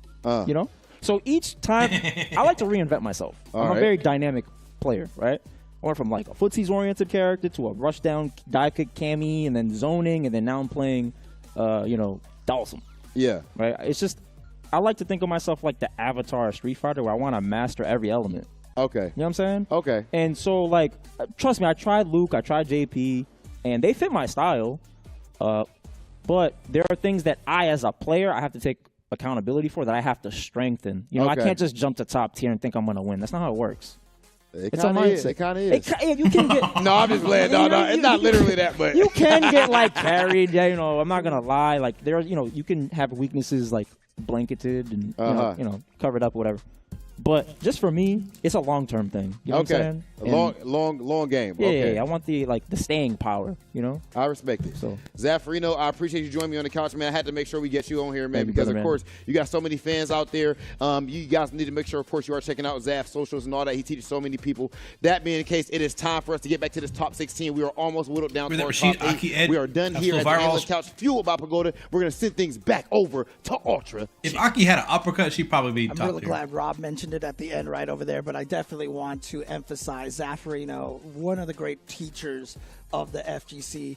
So each time I like to reinvent myself. I'm a very dynamic player, right? I went from like a footsies oriented character to a rush down dive kick Cammy and then zoning and then now I'm playing Dawson. Yeah. Right? It's just I like to think of myself like the avatar of Street Fighter where I want to master every element. Okay. You know what I'm saying? Okay. And so like trust me, I tried Luke, I tried JP, and they fit my style. But there are things that I as a player I have to take accountability for that I have to strengthen. I can't just jump to top tier and think I'm going to win. That's not how it works. It's a mindset. It kind of is. You can get. No, I'm just playing. No, it's not literally that, but you can get like carried. Yeah, I'm not gonna lie. Like there, you can have weaknesses like blanketed and covered up, or whatever. But just for me, it's a long-term thing. You know what I'm saying? Long game. Yeah, I want the staying power. I respect it. So, Zaffarino, I appreciate you joining me on the couch, man. I had to make sure we get you on here, man, because of course you got so many fans out there. You guys need to make sure, of course, you are checking out Zaf's socials and all that. He teaches so many people. That being the case, it is time for us to get back to this top 16. We are almost whittled down to our top 8. We are done here at the Analyst Couch, fueled by Pagoda. We're gonna send things back over to Ultra. If Aki had an uppercut, she'd probably be top tier. I'm really glad Rob mentioned it at the end right over there, but I definitely want to emphasize Zaffarino, one of the great teachers of the FGC.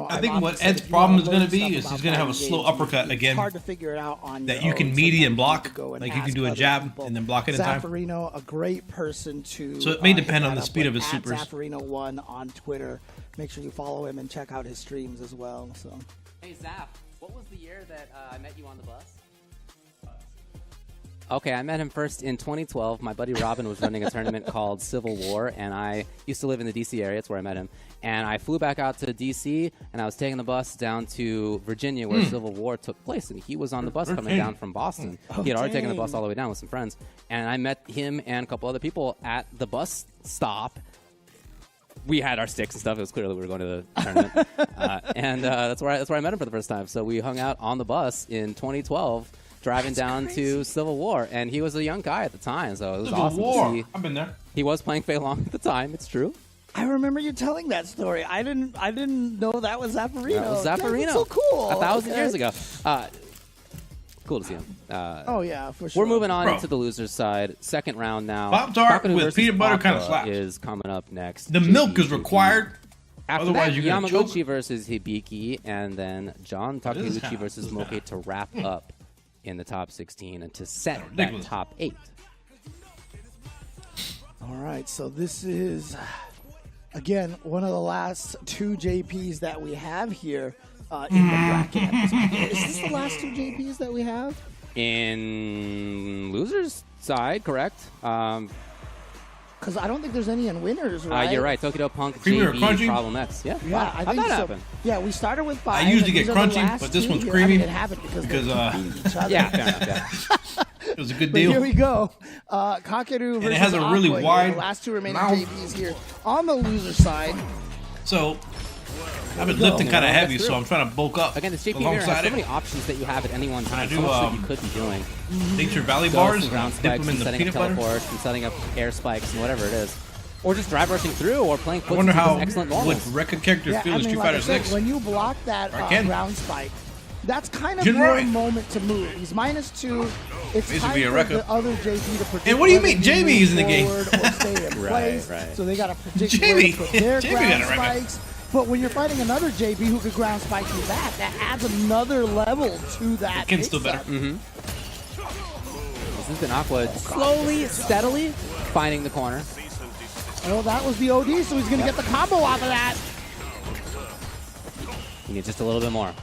I think what Ed's problem is going to be is he's going to have a slow uppercut again. It's hard to figure it out on that you can media and block, like you can do a jab and then block it in time. Zaffarino, a great person to. So it may depend on the speed of his supers. Zaffarino1 on Twitter. Make sure you follow him and check out his streams as well. So. Hey Zaf, what was the year that I met you on the bus? Okay, I met him first in 2012. My buddy Robin was running a tournament called Civil War, and I used to live in the D.C. area. That's where I met him. And I flew back out to D.C., and I was taking the bus down to Virginia where Civil War took place. And he was on the bus coming down from Boston. He had already taken the bus all the way down with some friends. And I met him and a couple other people at the bus stop. We had our sticks and stuff. It was clear that we were going to the tournament. That's where I met him for the first time. So we hung out on the bus in 2012. Driving down to Civil War, and he was a young guy at the time, so it was awesome to see. I've been there. He was playing Fei Long at the time. It's true. I remember you telling that story. I didn't know that was Zaffarino. That was Zaffarino. That's so cool. 1,000 years ago. Cool to see him. Oh yeah, for sure. We're moving on into the losers side. Second round now. Pop-Tart with peanut butter kind of slaps. Is coming up next. The milk is required. After Otherwise, that, you're gonna Yamaguchi choke. versus Hibiki, and then John Takeuchi versus Moke to wrap up in the top 16 and to set that top 8. All right, so this is, again, one of the last 2 JPs that we have here in the bracket. Is this the last 2 JPs that we have? In losers side, correct. Because I don't think there's any in winners, right? You're right. Tokyo Punk, Creamy or JB, crunchy? Problem X. Yeah. Yeah, I think How'd that so. happen? Yeah, we started with 5. I usually and get these are the crunchy, last but this 2 one's here. creamy. I mean, it happened because they beat each other. Yeah, fair enough, yeah. It was a good But deal. here we go. Kakeru versus And it has a really Aqua here, wide the last 2 remaining mouth. JPs here on the loser side. So I've been lifting kind of heavy, so I'm trying to bulk up. Again, this JP mirror has so many options that you have at any one time. I do, So much that you could be doing. Nature Valley bars, ground dip spikes, them in and the setting peanut up butter. teleports, and setting up air spikes, and whatever it is. Or just drive rushing through, or playing I wonder how excellent would normals. record characters feel in Street like Fighter I said, 6. when you block that ground spike, that's kind of Jinrai. your moment to move. He's -2. It's Basically time a for record. the other JP to predict. And what do you whether mean Jamie is in the game? forward or stay in place. Right. So they got to predict Jamie. where to put their Jamie ground got a record. spikes. But when you're fighting another JP who could ground spike you back, that adds another level to that. Ken's still better. This has been Aqua slowly, steadily finding the corner. Oh, that was the OD, so he's going to get the combo off of that. You need just a little bit more.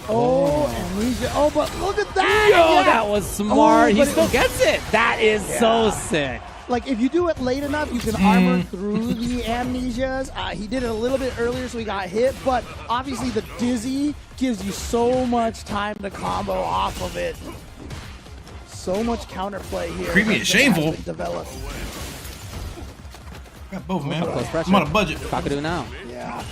Oh, amnesia. Oh, but look at that. Yo, Yeah. that was smart. He but still gets it. That is so sick. Like, if you do it late enough, you can armor through the amnesias. He did it a little bit earlier, so he got hit. But obviously, the dizzy gives you so much time to combo off of it. So much counterplay here. Creepy and shameful. Developed. Got both, man. Close pressure. I'm on a budget. Kakadu now. Yeah.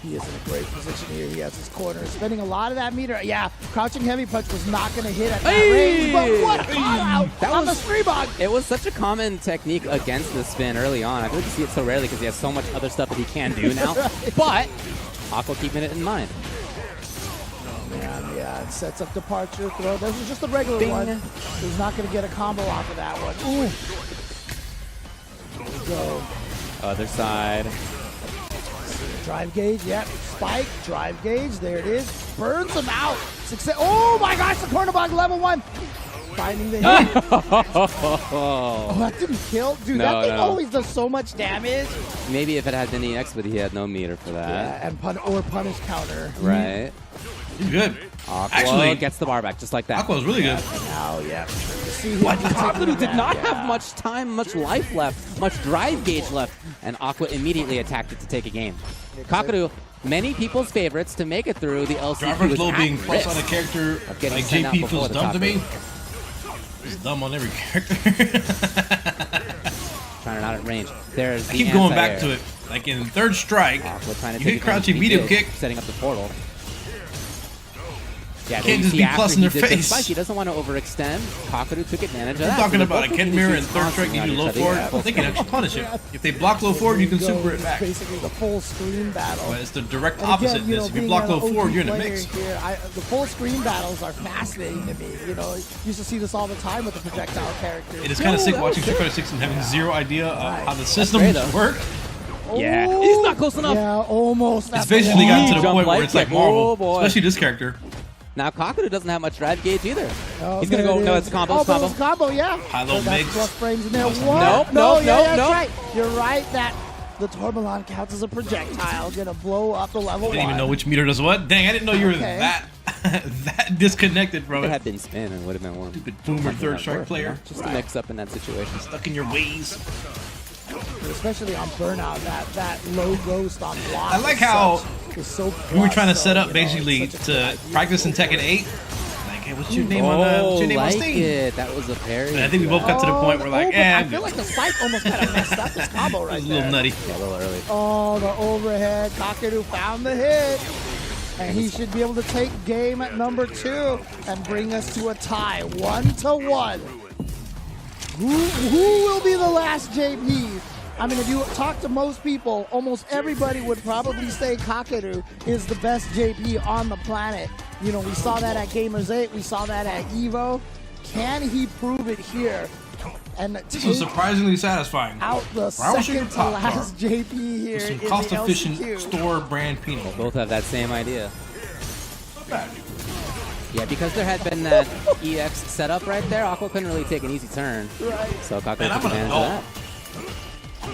He is in a great position here. He has his corner. Spending a lot of that meter. Yeah, crouching heavy punch was not going to hit at that range. But what a call out on the Streebog. It was such a common technique against the spin early on. I feel like you see it so rarely because he has so much other stuff that he can do now. But Aqua keeping it in mind. Man, yeah, it sets up departure throw. This was just a regular one. He's not going to get a combo off of that one. Ooh. There we go. Other side. Drive gauge, yep. Spike, drive gauge, there it is. Burns him out. Success. Oh my gosh, the corner bug level 1. Finding the hit. Oh, that didn't kill. Dude, that thing always does so much damage. Maybe if it had been EX, but he had no meter for that. Yeah, and punish counter. Right. He's good. Aqua Actually, gets the bar back just like that. Aqua's really good. Now, yeah. Kakadu did not have much time, much life left, much drive gauge left, and Aqua immediately attacked it to take a game. Kakadu, many people's favorites to make it through the LCQ. Driver's low being plus on a character like JP feels dumb to me. It's dumb on every character. Trying it out at range. There's I keep going back to it. Like in third strike, you hit crouching medium kick. Setting up the portal. Yeah, can't just be plus in their face. Spike, he doesn't want to overextend. Kakadu took advantage of You're that. talking about a Ken mirror and third strike, you do low forward. They can actually punish it. If they block low forward, you can super it back. Basically, the full screen battle. But it's the direct opposite of this. If you block low forward, you're in a mix. Here, the full screen battles are fascinating to me. You know, used to see this all the time with the projectile characters. It is kind of sick watching Street Fighter 6 and having zero idea of how the systems work. Yeah, he's not close enough. Yeah, almost. It's basically gotten to the point where it's like Marvel, especially this character. Now Kakadu doesn't have much drive gauge either. Oh, he's gonna go. No, it's combo. Oh, combo. It's combo, yeah. High-low mix. Plus frames in there. Nope, That's right. You're right that the Tourbillon counts as a projectile. Gonna blow up the level 1. I didn't even know which meter does what. Dang, I didn't know you were that that disconnected from it. It had been spin and would have been one. Stupid boomer third strike player. Just to mix up in that situation. Stuck in your ways. Especially on burnout, that low ghost on block. I like how so we were trying to set up basically to practice in Tekken 8. Like, hey, what's your name on Steam? That was a parry. And I think we both got to the point where like, I feel like the spike almost kind of messed up this combo right there. A little nutty. Yeah, a little early. Oh, the overhead. Kakadu found the hit. And he should be able to take game at number 2 and bring us to a tie, 1-1. Who will be the last JP? I mean, if you talk to most people, almost everybody would probably say Kakadu is the best JP on the planet. You know, we saw that at Gamers 8. We saw that at EVO. Can he prove it here? And this was surprisingly satisfying. Out the second to last JP here some in the cost-efficient LCQ. store brand peanut. Both have that same idea. Yeah, because there had been that EX setup right there, Aqua couldn't really take an easy turn. Right. So Kakadu took advantage of that.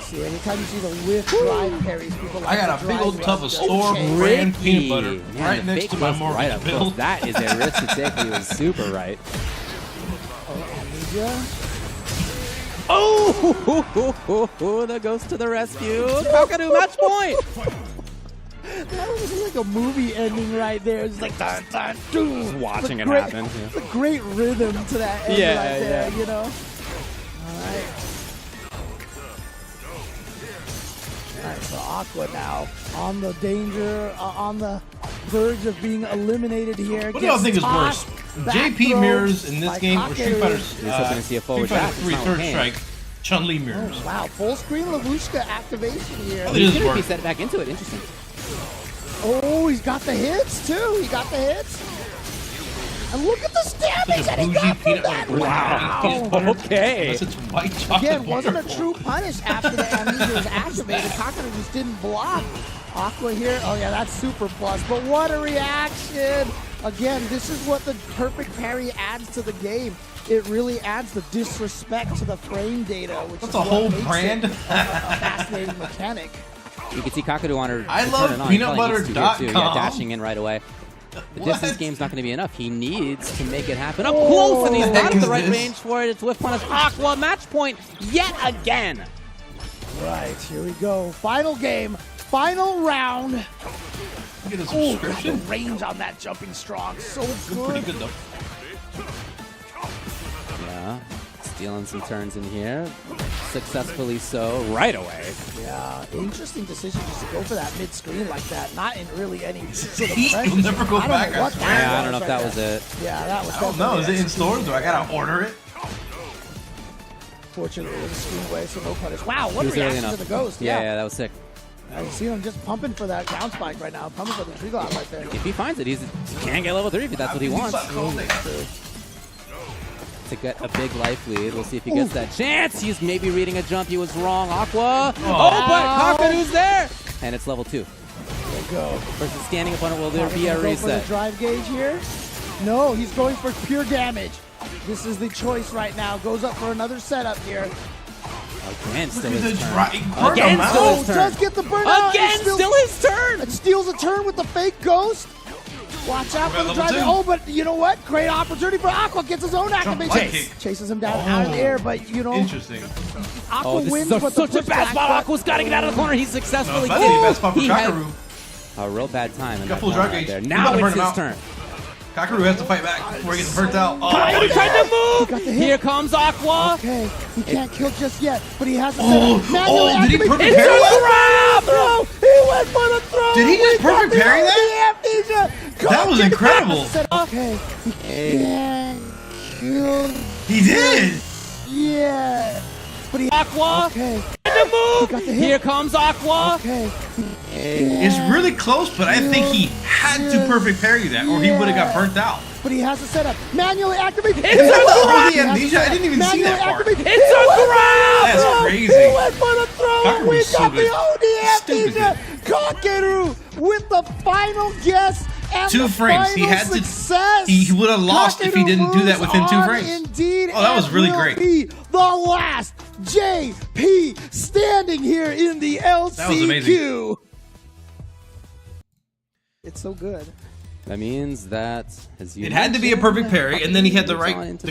See, anytime you see the whiff drive parries, people like I got a big old tub of store brand peanut butter right next to my mortgage bill. That is a risk to take. He was super right. Oh, that goes to the rescue. Kakadu match point. That was like a movie ending right there. It's like dun, dun, dun. Just watching it great, happen. Yeah. It's a great rhythm to that end right there, you know? All right. All right, so Aqua now on the danger, on the verge of being eliminated here. What do y'all think is worse? JP mirrors in this game or Street Fighter 3 third strike Chun-Li mirrors? Oh, wow, full screen Lavushka activation here. He's going to be set back into it. Interesting. Oh, he's got the hits too. He got the hits. And look at this damage that he got from that. Wow. Okay. Again, wasn't a true punish after the amnesia was activated. Kakadu just didn't block. Aqua here. Oh, yeah, that's super plus. But what a reaction. Again, this is what the perfect parry adds to the game. It really adds the disrespect to the frame data, which is a whole brand. A fascinating mechanic. You can see Kakadu on her. I love peanutbutter.com. Yeah, dashing in right away. The distance game's not going to be enough. He needs to make it happen up close, and he's not at the right range for it. It's whiff punish. Aqua match point yet again. Right, here we go. Final game, final round. Look at the Oh, subscription. the range on that jumping strong, so good. Pretty good though. Yeah, stealing some turns in here. Successfully so, right away. Yeah, interesting decision just to go for that mid-screen like that. Not in really any sort of You'll pressure. never go I don't back, know I what swear. that Yeah, I don't know was if that right was there. it. Yeah, that was I don't know. Is it in definitely stores? Do I gotta order it? Fortunately, it was a screen away, so no punish. Wow, what He a was early reaction to enough. the ghost. Yeah, that was sick. I see him just pumping for that down spike right now, pumping for the tree glide right there. If he finds it, he can get level 3 if that's what he wants. To get a big life lead. We'll see if he gets that chance. He's maybe reading a jump. He was wrong. Aqua. Oh, but Kakadu's there. And it's level 2. There you go. Versus standing opponent, will there be a Go for the reset? drive gauge here? No, he's going for pure damage. This is the choice right now. Goes up for another setup here. Again, still Look at his the turn. Again, still his turn. Does get the burnout. Again, still his turn. It steals a turn with the fake ghost. Watch out for the drive. Oh, but you know what? Great opportunity for Aqua. Gets his own activation. Chases him down out of the air, but you know. Interesting. Aqua This wins is with such the a bad pushback, spot. but- Aqua's got to get out of the corner. He's successfully. That's a bad spot for He had Kakaru. a real bad time in Got that full corner drive right gauge. there. He's Now about to burn it's him his out. turn. Kakaru has to fight back before he gets burnt out. Oh, He tried to move. got the hit. Here comes Aqua. Okay, he can't kill just yet, but he has to did he perfect It's parry a that? grab, bro! He went for the throw! Did he just We got perfect the parry that? amnesia. That was incredible. Okay, he can't kill. He did. Yeah, but he Aqua. okay. To move. He got the hit. Here comes Aqua. Okay, It's really close, but I think he had to perfect parry that, or he would have got burnt out. but he has to set up manually activate. It's a grab. The amnesia. I didn't even see that part. It's a grab. That's He crazy. went for the throw. Kakaru's We so got good. the OD Stupid amnesia. Kakaru with the final guess. And 2 the frames. He final had to. success. He would have lost if he Kakaru didn't do that moves within 2 on frames. Indeed, Oh, that was and really will great. Be the last JP standing here in the LCQ. That was amazing. It's so good. That means that It had to be a perfect parry, and then he had the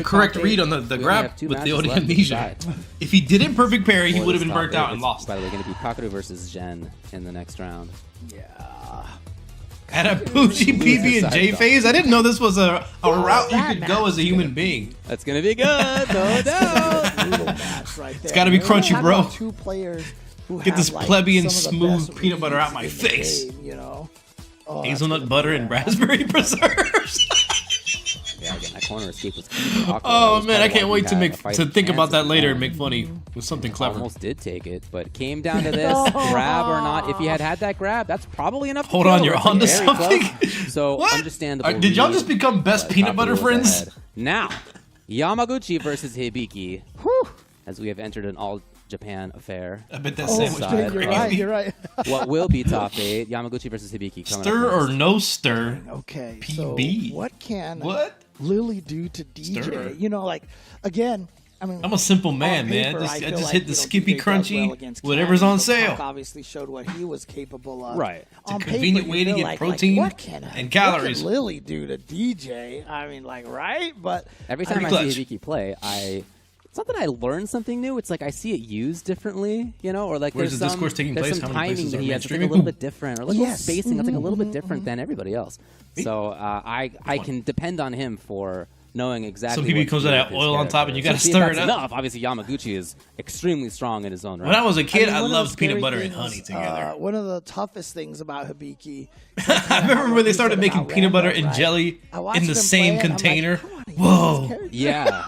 correct read on the grab with the OD amnesia. If he didn't perfect parry, he would have been burnt out and lost. By the way, going to be Kakaru versus Jen in the next round. At a Poochie, PB, and J phase, I didn't know this was a route you could go as a human being. That's going to be good, no doubt. Brutal match right there. It's gotta be crunchy, Talk bro. about 2 players who Get have, this like, plebeian some of the smooth best peanut butter out reads my in the face. game, you know. Oh, that's Hazelnut good. butter and raspberry preserves. Yeah, again, that corner escape was key for Aqua. That Oh was man, part I of can't why wait he to had make a fighting to think about chance that at later the and make end. funny with something clever. Almost did take it, but came down to this grab or not. If he had that grab, that's probably enough. Hold to on, kill. you're It's onto very something. close. So What? understandable. Did y'all lead, just become best but peanut butter Kakaru was friends? ahead. Now, Yamaguchi versus Hibiki. As we have entered an all Japan affair. I bet that Oh, sandwich shit, is you're crazy. right. You're right. What will be top 8? Yamaguchi versus Hibiki. Coming Stir up or next. no stir? Okay. PB. So what can What? Lily do to DJ? Stir. You know, like again. I mean, I'm a simple man, on man. paper, I feel just like, hit the you know, Skippy DJ does Crunchy, well against whatever's Canada, on but sale. Punk obviously showed what he was capable of. Right. It's a On convenient paper, way you to feel get like, protein what can and calories. What can Lily do to DJ? I mean, like, right? But Every time I see Hibiki play, it's not that I learn something new. It's like I see it used differently, you know, or like Where's there's the some, discourse taking there's place? some How many timing places that are he has that's like a mainstreaming? little bit different, or like a little Yes. spacing that's like a little bit different than everybody else. So I can depend on him for knowing exactly. Some people what to comes do with with that his oil on top and you gotta character. So see if stir that's it up. enough. Obviously, Yamaguchi is extremely strong in his own right. When I was a kid, mean, I one of loved the peanut scary butter and things, honey together. One of the toughest things about Hibiki. I remember when they started making about peanut butter Randall, and right? jelly I watched in the him same play, and I'm like, container. "Come on, Whoa. Yeah.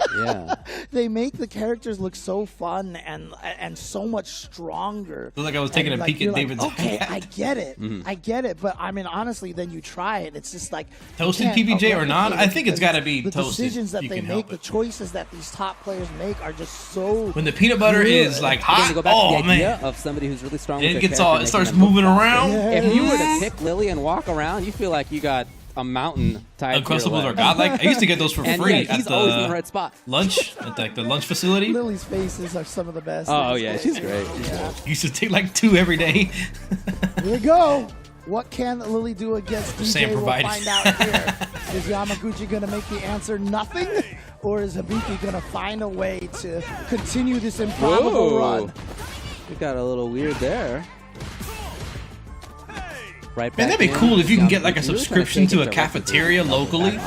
They make the characters look so fun and so much stronger. Looked like I was taking And, a like, peek you're at like, David's okay, hat. I get it. Mm-hmm. I get it. But I mean, honestly, then you try it. It's just like you Toasted can't PBJ or not? replicate I think it's because gotta be the toasted. decisions that You they can make, help the it. choices that these top players make are just so. When the peanut butter is like Again, hot, to go back to oh the idea man. of somebody who's really strong. And with it their gets character, all, it making starts them look moving faster. around. If you were to pick Lily and walk around, you feel like you got a mountain tied to your Uncrustables are leg. godlike. I used to get those for And free yeah, he's at always in the right spot. lunch, at like the lunch facility. Lily's faces are some of the best. Oh yeah, she's great. Yeah. Used to take like 2 every day. Here we go. What can Lily do against DJ? Sam We'll provided. find out here. Is Yamaguchi going to make the answer nothing? Or is Hibiki going to find a way to continue this improbable run? We got a little weird there. Right Man, back that'd be in. cool if you can get like a Really trying to subscription take to it a to cafeteria Resident Evil. locally.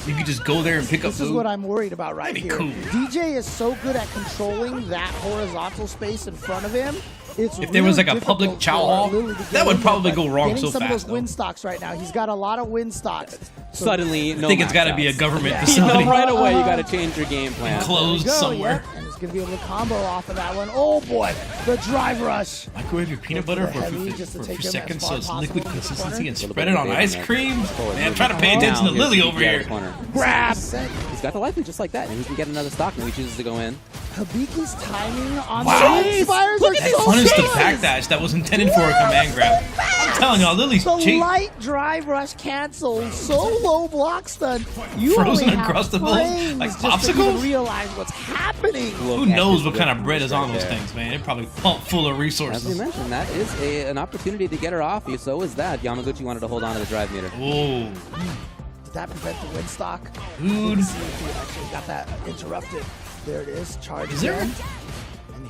You could just go there and pick up This is food. what I'm worried about right That'd be here. cool. DJ is so good at controlling that horizontal space in front of him. It's If there was really like a public difficult chow for hall, Lily to get that would in there, probably but go wrong getting so some fast, of those win stocks right now. He's got a lot of win stocks. So Suddenly, I no think it's got to match be a outs. government Yeah. facility. right away, you got to change your game plan. Closed There we go, somewhere. yep, and he's going to be able to combo off of that one. Oh boy, the drive rush. Microwave your peanut butter for a few, Just to for a take few him as seconds far so it's as liquid possible in this consistency corner. and spread it on ice cream. Man, I'm trying to pay Now, attention to here's Lily the over DK out of here. the corner. Grab. He's got the life lead just like that, and he can get another stock when he chooses to go in. Habiki's timing on Wow. the wind spires are That so punished the good. backdash that was intended for a command grab. I'm telling y'all, Lily's The cheap. light drive rush cancels, so low block stun. You Frozen only have Uncrustables? frames Like just to even popsicles? realize what's happening. Who knows what kind of bread is on those things, man? They're probably pumped full of As resources. we mentioned, that is an opportunity to get her off you. So is that. Yamaguchi wanted to hold on to the drive meter. Oh, Did that prevent the win stock? Dude. Let's see if he actually got that interrupted. There it is. Charge Is there- again.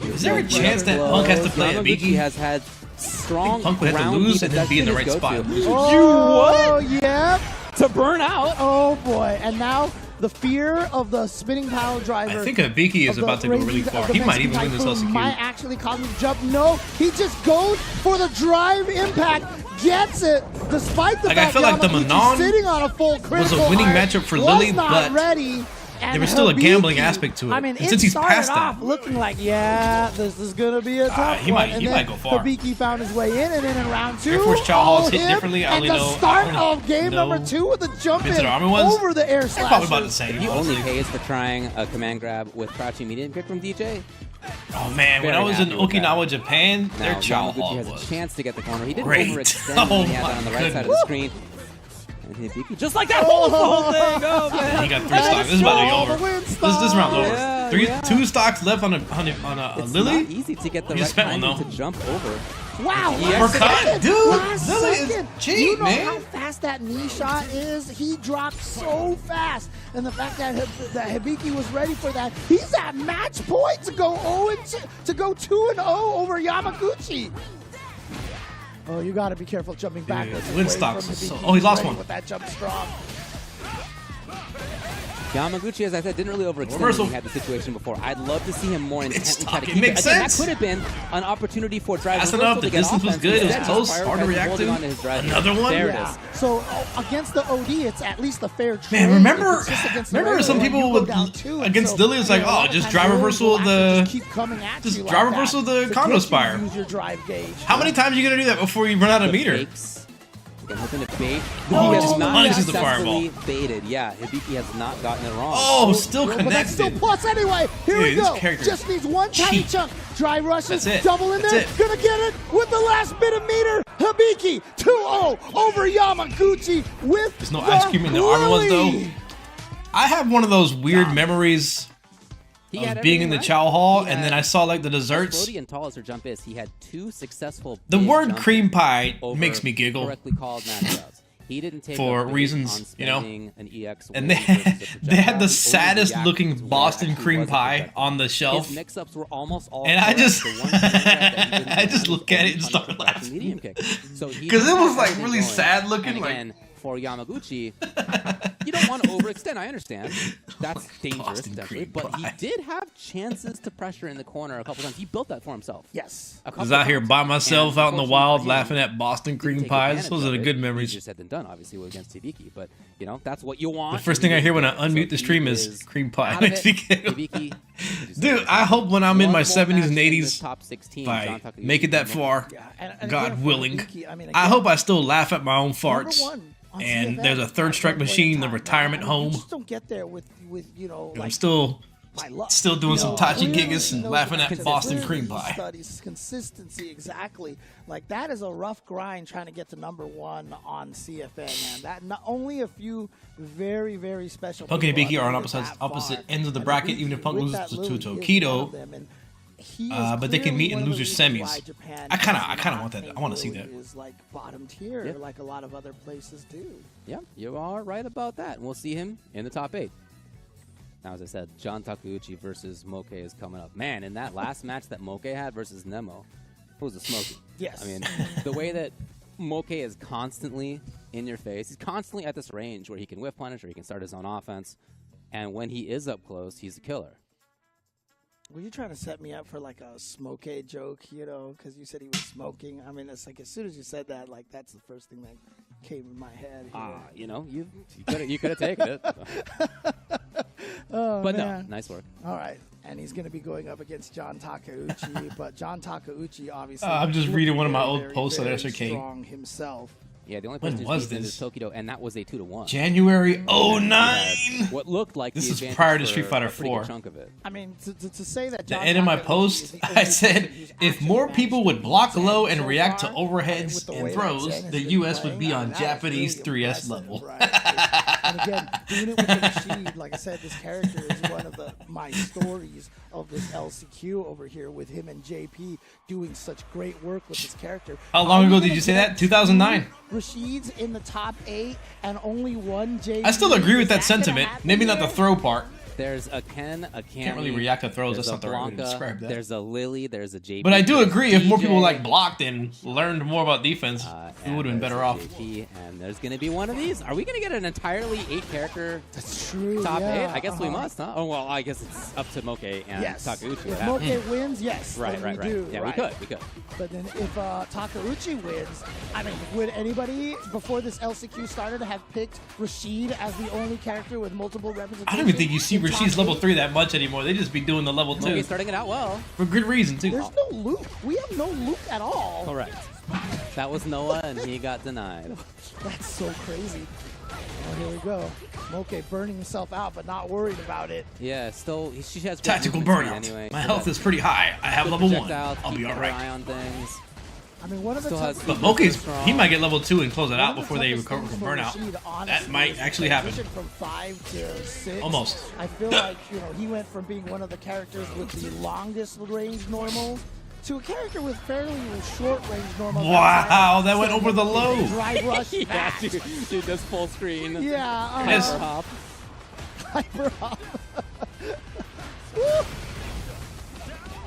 is there a chance that Punk has to play Yamaguchi Hibiki? has had strong Punk would have to ground lose beat, and but then be in the that's right his spot. go-to. Oh, yeah. To burn out. Oh boy! And now the fear of the spinning pile driver. I think Hibiki is of the about to go really Raven- far. of the He might Mexican even win this Typhoon LCQ. Might actually cause him to jump. No, he just goes for the drive impact, gets it, despite the Like, I fact feel like the Yamaguchi's Manon sitting on a full critical winning arc, matchup for was Lily, not but ready. And there was still a Hibiki, gambling aspect to it. I mean, And it since he's started past that- off looking like, yeah, this is gonna be a tough he one. might- and he then might go far. Hibiki found his way in, and then in round two, Air Force Chow all Halls hit him, differently. I and only the know- start I only of game know number 2 with the jump Vincent in Army ones. over the air They're slash. probably about the same. He honestly. only pays for trying a command grab with crouching medium kick from DJ. Oh man, when Very I was in happy with that. Okinawa, Japan, their Now, Chow Yamaguchi Hall has was a chance to get the corner. He didn't great. overextend Oh when he had that on the my right side of the goodness. screen. And Hibiki, just like that, holds the whole thing. Oh, man. He got 3 stocks. This is about to be over. This round's over. Yeah, 2 stocks left on a It's Lily. not easy to get the You right spent one, timing though. to jump over. Wow, He last Uppercut? second, Dude, last Lily is second. cheap, you know man. how fast that knee shot is? He dropped so fast. And the fact that, that Hibiki was ready for that, he's at match point to go 2-0 over Yamaguchi. Oh, you got to be careful jumping backwards. Win away stocks. from Hibiki. Oh, he lost Ready one. With that jump strong. Yamaguchi, as I said, didn't really overextend Reversal. when he had the situation before. I'd love to see him more intently try to It keep it. makes Again, sense. that could have been an opportunity for drive Fast reversal enough, to the get distance was offense. good, it was Instead, close, just hard to prioritizing react holding to. on his drive. Another one? There it Yeah. is. So against the OD, it's at least a fair trade. Man, remember If it's just against the some regular people one, you go would down 2, against so, Lily. It's like, you know, a lot oh, of just times drive Lily reversal will of actually the just keep coming at just you drive like reversal that the to condo get you to spire. Use your drive gauge. How many times are you gonna do that before you run out of meter? Fakes. Again, hoping to bait. Oh, he just has not punishes the successfully fireball. baited. Yeah, Hibiki has not gotten it wrong. Oh, still But that's still connected. plus anyway. Here Dude, we this go. character Just needs one tiny cheap. chunk. Dry rushes, That's it. double in That's there. it. Gonna get it with the last bit of meter. Hibiki 2-0 over Yamaguchi with There's no the ice cream in the armor ones though. Lily. I have one of those weird memories He of had being in the everything Chow right. Hall, He and then had- I saw like the As desserts. floaty and tall as her jump is, he had 2 successful The big word jumps cream pie over makes me giggle. correctly called matchups. He didn't take For a bait reasons, on you know. spending an EX And wave versus a they had the projectile. saddest He looking overreacted to where it Boston actually cream was a pie projectile. on the shelf. His mix-ups were almost all And I correct. just- The one thing that he didn't I just do look at it and was start on the laughing. medium kick. So he 'Cause it had was, like, everything really going. sad looking, And like- again, for Yamaguchi, you don't want to overextend. I understand. That's dangerous, Boston definitely. cream But he pie. did have chances to pressure in the corner a couple times. He built that for himself. Yes. A I was couple out here times. by myself And out in the unfortunately wild for him, laughing at Boston didn't cream take pies. advantage Those are of the it. good memories. Easier said than done, obviously, against Hibiki. But, you know, that's what you want. The first thing I hear when I unmute the So stream he is cream pie. out of Makes me it. giggle. Hibiki, Dude, I hope when I'm in one my more 70s and match in this 80s, top 16, if I John Takayuki make it that can far, Yeah, and God again, for willing, Hibiki, I mean, I again, hope I still laugh at my own number farts. one on And CFN there's a third at strike one point in machine, the time. retirement I mean, you home. just don't get there with you know, I'm like still by luck. doing some Tachi clearly, Gigas and you know, laughing at consistency, Boston cream pie. Studies, consistency, exactly. Like that is a rough grind trying to get to number 1 on CFN, man. That not only a few very, very special. Punk and people Hibiki are on made it that opposite far. ends of the And bracket, Hibiki even if Punk with loses that to Lily is one of Tokido. them, and but they can meet in loser semis. I kind of want that. I want to see that. Is like bottom tier, like a lot of other places do. Yeah, you are right about that. And we'll see him in the top 8. Now, as I said, John Takeuchi versus Moke is coming up. Man, in that last match that Moke had versus Nemo, it was a smoky. Yes. I mean, the way that Moke is constantly in your face, he's constantly at this range where he can whiff punish or he can start his own offense. And when he is up close, he's a killer. Were you trying to set me up for like a smoke joke, you know, because you said he was smoking? I mean, it's like as soon as you said that, like that's the first thing that came in my head. You know, you could have taken it. Oh, but man. no, nice work. All right. And he's going to be going up against John Takeuchi, but John Takeuchi obviously. I'm just reading one of my old very, posts on very SRK. Strong himself. Yeah, the only When person was who's this? is Tokido, and that was a 2-1. January 09. What looked like This the is advantage prior to for Street Fighter a pretty good 4. chunk of it. I mean, to say that. The John end of my Takeuchi post, is the I only said, person who's if actually more managed people would to block win low so and react to far, overheads with the and way that throws, Zen has the been U.S. would playing, be I on mean, that is Japanese really 3S impressive, level. right? And again, doing it with the Rashid, like I said, this character is one of my stories of this LCQ over here with him and JP doing such great work with this character. How long ago did you say that? 2009. Rashid's in the top 8 and only one JP. I still agree with that Is gonna sentiment. happen Maybe not the here? throw part. There's a Ken, a Cammy. Can't really react to throws. There's That's a not the right way to Blanca, describe that. There's a Lily. There's a JP. But I do there's agree, if more people DJ, like blocked and learned more about defense, we would have been better off. JP, and there's going to be one of these. Are we going to get an entirely 8-character True, top yeah, 8? I guess we must, huh? Oh, well, I guess it's up to Moke and Yes. Takeuchi. If Moke wins, yes. Right, then right, we right. do, Yeah, right. we could. But then if Takeuchi wins, I mean, would anybody before this LCQ started have picked Rashid as the only character with multiple representations? I don't even think you see in Rashid's top level 8? 3 that much anymore. They just be doing the level 2. Moke's starting it out well. For good reason, too. There's no loop. We have no loop at all. Correct. That was Noah, and he got denied. That's so crazy. Oh, here we go. Moke burning himself out, but not worried about it. Yeah, still, she has good Tactical movement burnout. speed anyway. My so health that's is pretty high. I have good level 1. projectiles, I'll be keep her alright. eye on things. I mean, one of the Still has But super Moke's, strong. he might get level 2 and close it out One of the before they toughest recover things from for burnout. Rashid, That honestly, might is actually the happen. transition from 5 to 6. Almost. I feel like, you know, he went from being one of the characters with the longest range normals to a character with fairly short range normals. Wow, that went over the low. Drive rush Yeah, back. dude, this full screen. Yeah. Yes. Hyper hop. Hyper hop. Woo.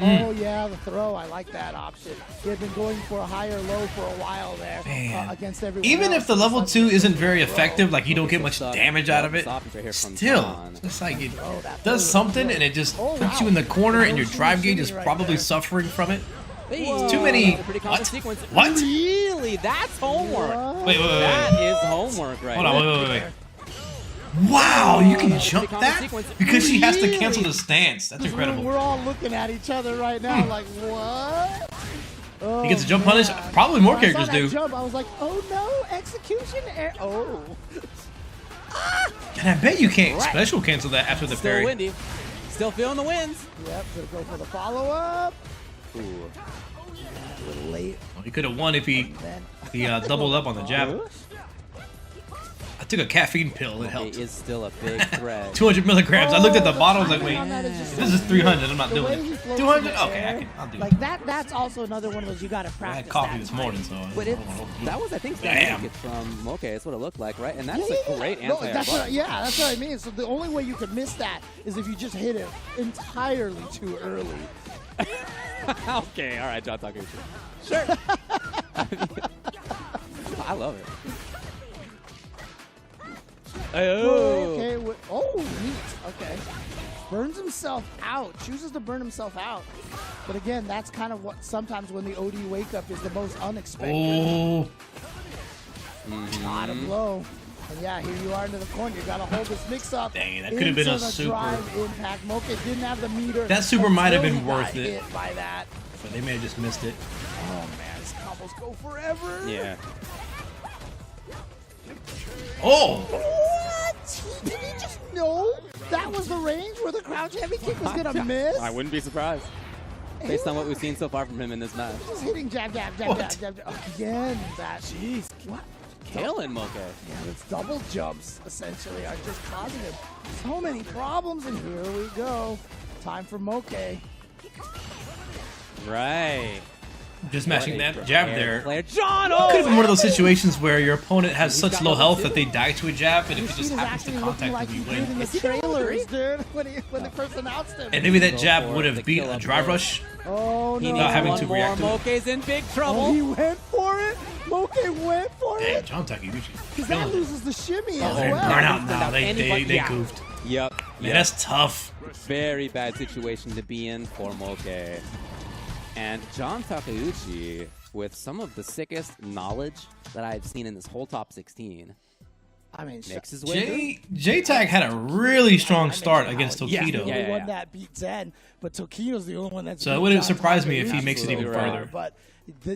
Oh, yeah, the throw. I like that option. He had been going for a higher low for a while there against everyone Even else. if the level 2 isn't very effective, like you don't get Moke's much up. damage out of it, Stop right here from still, John. it's like it does something and it just puts you in the corner and your drive gauge is probably suffering from it. Hey, Too many. that's a pretty common What? sequence. What? Really? That's homework. Wait. That is homework right Hold on, there. wait. Wow, you can That's a jump pretty common that? sequence. Because she has to Really? cancel the stance. That's incredible. We're all looking at each other right now like, what? Oh, He gets a jump punish? Probably more when I saw characters that do. Jump, I was like, oh no, execution error. Oh. And I bet you can't special cancel that after the Still parry. windy. Still feeling the winds. Yep, gonna go for the follow-up. Ooh. A little late. Well, he could have won if he doubled up on the jab. I took a caffeine pill. It helped. It is still a big threat. 200 milligrams. I looked at the bottle. I was like, timing wait, on that is just this so is 300. I'm not The doing way he it. floats 200? in the Okay, air, I'll do like it. that's also another one of those you gotta I practice. had coffee that this timing. morning, so. But that was, I think, Damn. from Moke. That's what it looked like, right? And that's Yeah, a great no, anti-air that's block. what, yeah, that's what I mean. So the only way you could miss that is if you just hit it entirely too early. Okay, all right, John Takeuchi. Sure. I love it. Oh, okay. Oh, neat. Okay. Burns himself out. Chooses to burn himself out. But again, that's kind of what sometimes when the OD wake up is the most unexpected. Oh. Not a blow. And yeah, here you are into the corner. You got to hold this mix up. Dang, that could have been a into the super. Drive impact. Moke didn't have the meter. That super might have until been he got worth it. hit by that. But they may have just missed it. Oh man, his combos go forever. Yeah. Oh! What? Did he just know that was the range where the crouch heavy kick was gonna miss? I wouldn't be surprised. Based on what we've seen so far from him in this match. Just hitting jab, jab, jab, jab, jab, jab. Again, that. Jeez. What? Killing Moke. Yeah, it's double jumps, essentially, are just causing him so many problems. And here we go. Time for Moke. Right. Just mashing that jab there. Player John, It could have been one of those situations where your opponent has such low health that they die to a jab, and if he just happens to contact him, you win. In the trailers, dude, when they first announced him. And maybe that jab would have beat a drive rush. Oh no! Without having to react to it. Moke's in big trouble. Oh, he went for it. Moke went for Damn, it. John Takeuchi. Because that loses the shimmy as They well. burn out now. They goofed. Yep. Man, that's tough. Very bad situation to be in for Moke. And John Takeuchi with some of the sickest knowledge that I've seen in this whole top 16. I mean, makes his way. J-Tag had a really strong start against Tokido. He's the only one that beat Zen, but Tokido's the only one that's. So it wouldn't surprise me if he makes it even further. But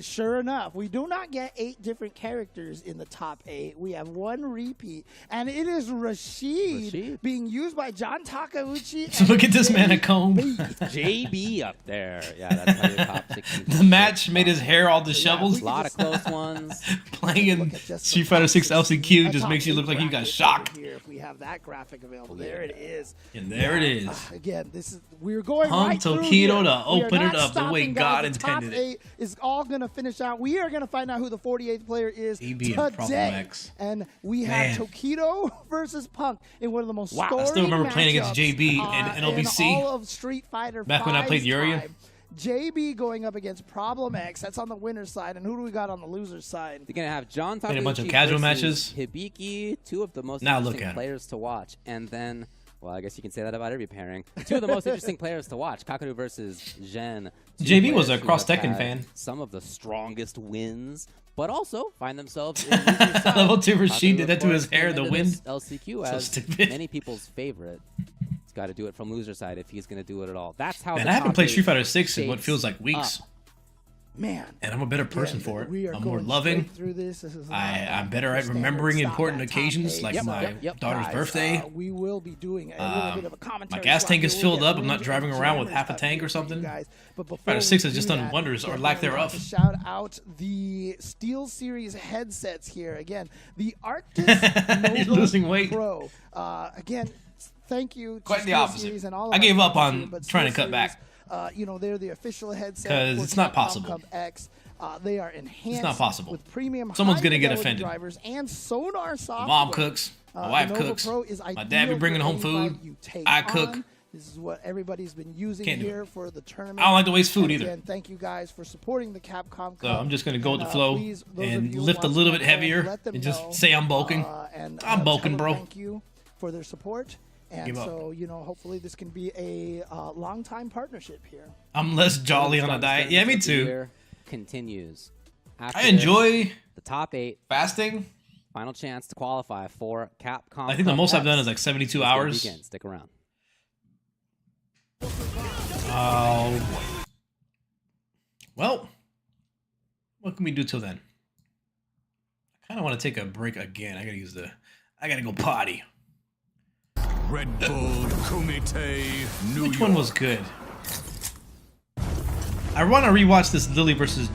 sure enough, we do not get 8 different characters in the top 8. We have 1 repeat, and it is Rashid being used by John Takeuchi. So look at this man at comb. JB up there. Yeah, that's how your top 16. The match made his hair all disheveled. A lot of close ones. Playing in Street Fighter 6 LCQ just makes you look like you got shocked. Here, if we have that graphic available, there it is. And there it is. Again, we're going Hung right through Tokido here. to open it up the way Stopping, God guys. The top intended it. 8 is all going to finish out. We are going to find out who the 48th player is today. And we have Tokido versus Punk in one of the most storied I still remember playing against JB in NLBC. In all of Street Fighter back when I played Urian. JB going up against Problem X. That's on the winner's side. And who do we got on the loser's side? They're going to have John Takeuchi a bunch of casual matches. Hibiki, 2 of the most now interesting players to watch. And then, well, I guess you can say that about every pairing. 2 of the most interesting players to watch. Kakaru versus Zhen. JB was a Cross Tekken fan. Some of the strongest wins, but also find themselves in loser's side. Level 2 Rashid did that to his hair, the wind. LCQ so as stupid. many people's favorite. He's got to do it from loser side if he's going to do it at all. That's how. Man, I haven't played Street Fighter 6 in what feels like weeks. Man. And I'm a better person for it. We are I'm more loving. Through this. I'm better at remembering important occasions like my daughter's birthday. We will be doing a little bit of a commentary. My gas tank is filled up. I'm not driving around with half a tank or something. Fighter 6 has just done wonders, or lack thereof. Shout out the Steel Series headsets here. Again, the Arctis He's losing weight. Pro. Again, thank you. Quite the opposite. I gave up on trying to cut back. You know, they're the official headset. Because it's not possible. X. They are enhanced. It's not possible. With premium someone's gonna get offended. Drivers and sonar software. Mom cooks. My wife cooks. My dad be bringing home food. I cook. This is what everybody's been using here for the tournament. I don't like to waste food either. Again, thank you guys for supporting the Capcom Cup. So I'm just gonna go with the flow and lift a little bit heavier and just say I'm bulking. I'm bulking, bro. Thank you for their support. And so, you know, hopefully this can be a long-time partnership here. I'm less jolly on a diet. Yeah, me too. Continues. I enjoy the top 8 fasting. Final chance to qualify for Capcom. I think the most I've done is like 72 hours. Stick around. Oh boy. Well, what can we do till then? I kind of want to take a break again. I gotta go potty. Red Bull Kumite New Which one was good? I want to rewatch this Lily versus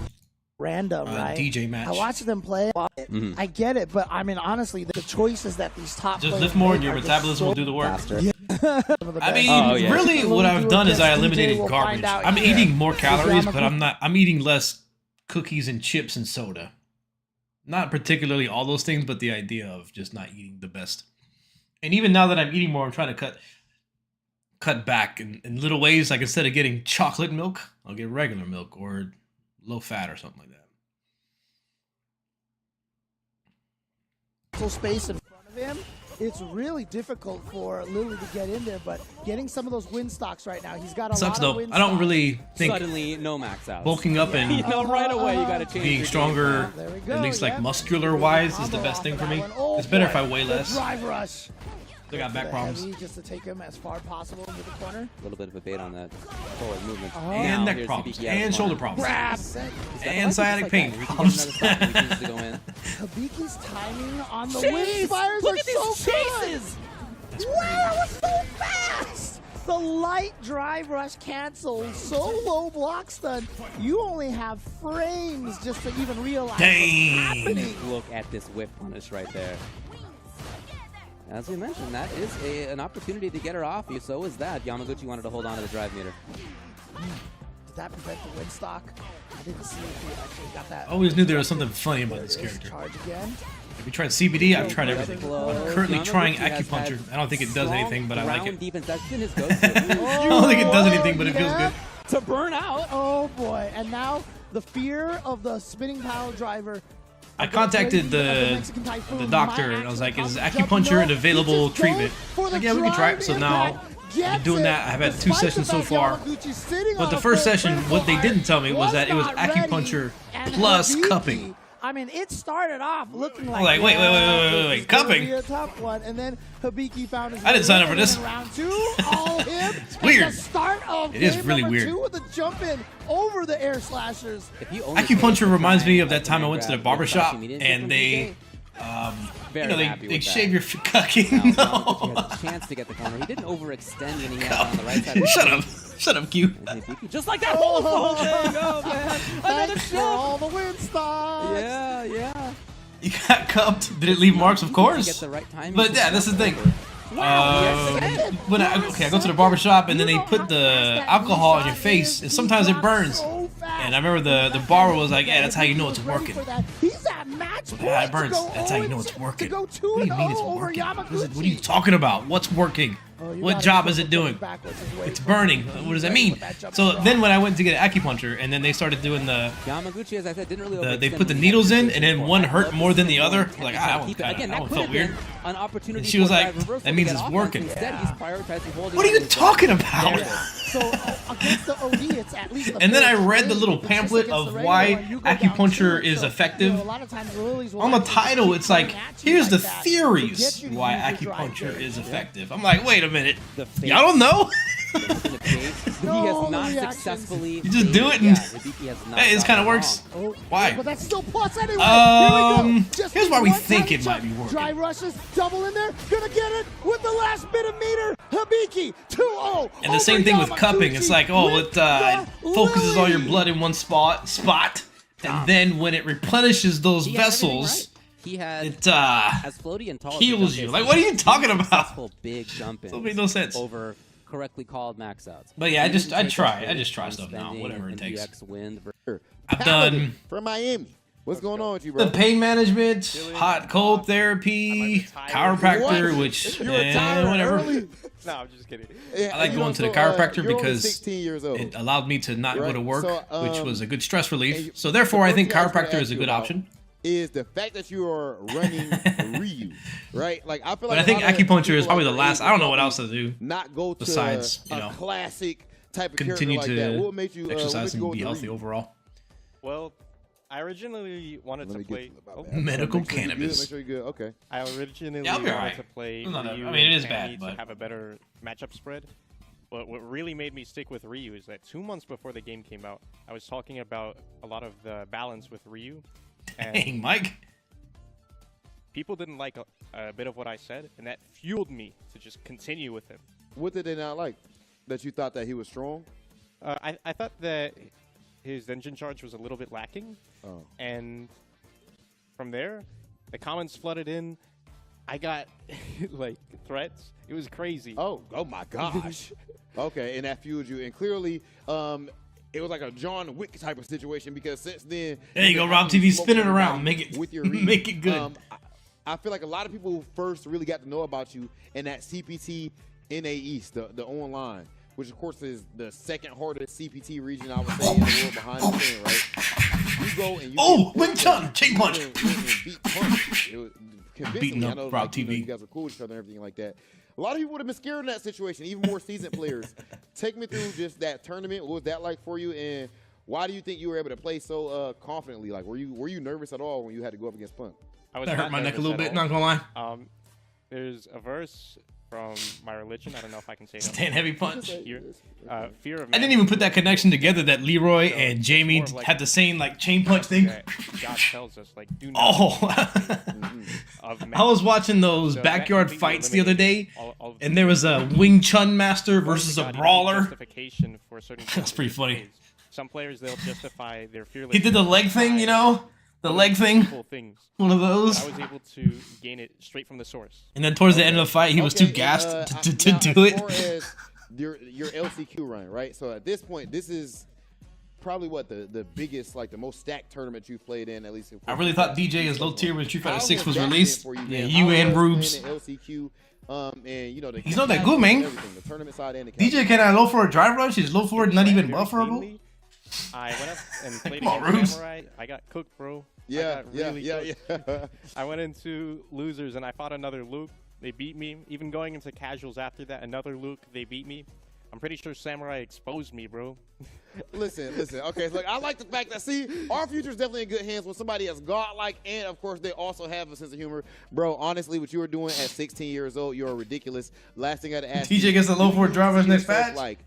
random DJ match. I watched them play. I get it, but I mean, honestly, the choices that these top just players lift more and make your are just metabolism will do the work. Faster. I mean, really, what I've done is I eliminated garbage. I'm eating more calories, but I'm eating less cookies and chips and soda. Not particularly all those things, but the idea of just not eating the best. And even now that I'm eating more, I'm trying to cut back in little ways. Like instead of getting chocolate milk, I'll get regular milk or low fat or something like that. Space in front of him. It's really difficult for Lily to get in there, but getting some of those win stocks right now, he's got a Sucks lot of though. win I don't stocks. really think Suddenly no max out. Bulking up and you know, right away you got to change. Being stronger, at least like muscular wise, is the best thing for me. It's better if I weigh less. Drive rush. I got back problems. Just to take him as far as possible into the corner. A little bit of a bait on that forward movement. And neck problems. And shoulder problems. Grab. And sciatic pain problems. Hibiki's timing on the wind fires Look are at so these chases. good. Wow, that was so fast. The light drive rush cancels. So low block stun. You only have frames just to even realize what's happening. Look at this whip punish right there. As we mentioned, that is an opportunity to get her off you. So is that. Yamaguchi wanted to hold on to the drive meter. Did that prevent the win stock? I didn't see if he actually got that. I always knew there was something funny about this character. Charge again. Have you tried CBD? I've tried everything. I'm currently trying acupuncture. I don't think it does anything, but I like it. Defense. That's been his go-to. I don't think it does anything, but it feels good. To burn out. Oh boy! And now the fear of the spinning pile driver. I contacted the doctor and I was like, "Is acupuncture an available treatment?" Like, yeah, we can try it. So now I'm doing that. I've had 2 sessions so far. But the first session, what they didn't tell me was that it was acupuncture plus cupping. I mean, it started off looking like, wait, cupping? A tough one, and then Hibiki found his I didn't sign up for this. Round 2, all him. It's weird. The start of it is game really number weird. 2 with the jump in over the air slashers. Acupuncture reminds me of that time I went to the barbershop and they, they shave your cucking. No. He has a chance to get the corner. He didn't overextend when he had on the right side. Shut up. Shut up, Q. Just like that whole thing. Oh, man. Another shot. All the win stocks. Yeah. You got cupped. Did it leave marks? Of course. Get the right timing. But yeah, that's the thing. When I go to the barbershop and then they put the alcohol on your face and sometimes it burns. And I remember the barber was like, "Yeah, that's how you know it's working." Yeah, it burns. That's how you know it's working. What do you mean it's working? What are you talking about? What's working? What job is it doing? It's burning. What does that mean? So then when I went to get acupuncture and then they started doing Yamaguchi, as I said, didn't really they put the needles in and then one hurt more than the other. Like, that one felt weird. And she was like, "That means it's working." What are you talking about? So against the OD, it's at least. And then I read the little pamphlet of why acupuncture is effective. On the title, it's like, "Here's the theories why acupuncture is effective." I'm like, wait a minute, y'all don't know? He has not successfully. You just do it and hey, this kind of works. Why? But that's still plus anyway. Here's why we think it might be working. Dry rushes, double in there, gonna get it with the last bit of meter. Hibiki 2-0. And the same thing with cupping. It's like, oh, it focuses all your blood in one spot, and then when it replenishes those vessels. He had it as floaty and tall heals you. Like, what are you talking about? Big jump in. That made no sense. Over correctly called max outs. But yeah, I just try stuff now, whatever it takes. I've Paladin done from Miami. What's going on with you, bro? the pain management, hot cold therapy, chiropractor, which whatever. No, I'm just kidding. I like going to the chiropractor because 16 years old. it allowed me to not go to work, which was a good stress relief. and So therefore, I think the first thing I was chiropractor gonna is a ask good you option. Is the fact that you are running Ryu, right? Like, I feel like But I think a lot of acupuncture people is probably the like last. I don't know what else to do. Not go to besides, a classic type of continue character like that. What to made you exercise what made you and be go with healthy Ryu? overall. Well, I originally wanted to play Medical Make sure you're good, cannabis. Make sure you're good. Okay. I originally Yeah, I'll be wanted alright. to play No, Ryu. I mean, it is and bad, Kenny but to have a better matchup spread. But what really made me stick with Ryu is that 2 months before the game came out, I was talking about a lot of the balance with Ryu. And Dang, Mike. people didn't like a bit of what I said, and that fueled me to just continue with him. What did they not like? That you thought that he was strong? I thought that his engine charge was a little bit lacking. Oh. And from there, the comments flooded in. I got like threats. It was crazy. Oh my gosh. Okay, and that fueled you. And clearly, it was like a John Wick type of situation because since then, There you go, Rob TV. Spin it around. Make it with your make it good. I feel like a lot of people first really got to know about you in that CPT NA East, the online, which of course is the second hardest CPT region I would say in the world behind the scene, right? You go and you Wing Chun, chain punch. beat punch. It was convincingly. Beating I up know, Rob like, you know, TV. you guys are cool with each other and everything like that. A lot of people would have been scared in that situation, even more seasoned players. Take me through just that tournament. What was that like for you, and why do you think you were able to play so confidently? Like, were you nervous at all when you had to go up against Punk? I was That hurt not my neck a nervous little at bit, all. not gonna lie. There's a verse from my religion. I don't know if I can say it. Stand heavy punch. Here. Fear of I didn't even put that connection together that Leroy and Jamie had the same like chain punch thing. God tells us, like, do not. Oh, I was watching those backyard fights the other day, and there was a Wing Chun master versus a brawler. Justification for certain That's pretty funny. Some players, they'll justify their fearless. He did the leg thing, you know, the leg thing. Things. One of those. I was able to gain it straight from the source. And then towards the end of the fight, he was too gassed to do it. As far as your LCQ run, right? So at this point, this is probably what the biggest, like the most stacked tournament you've played in, at least. I really thought DJ is low tier when Street Fighter 6 was released. Yeah, you and Rubes. LCQ, and you know he's not that good, man. The tournament side and the DJ cannot low for a drive rush. He's low for it, not even bufferable. I went up and played against Samurai. I got cooked, bro. Yeah, yeah. I went into losers and I fought another Luke. They beat me. Even going into casuals after that, another Luke, they beat me. I'm pretty sure Samurai exposed me, bro. Listen. Okay, so, I like the fact that, see, our future's definitely in good hands when somebody is godlike, and of course they also have a sense of humor. Bro, honestly, what you were doing at 16 years old, you're ridiculous. Last thing I'd ask TJ gets a low for drivers next patch. Like,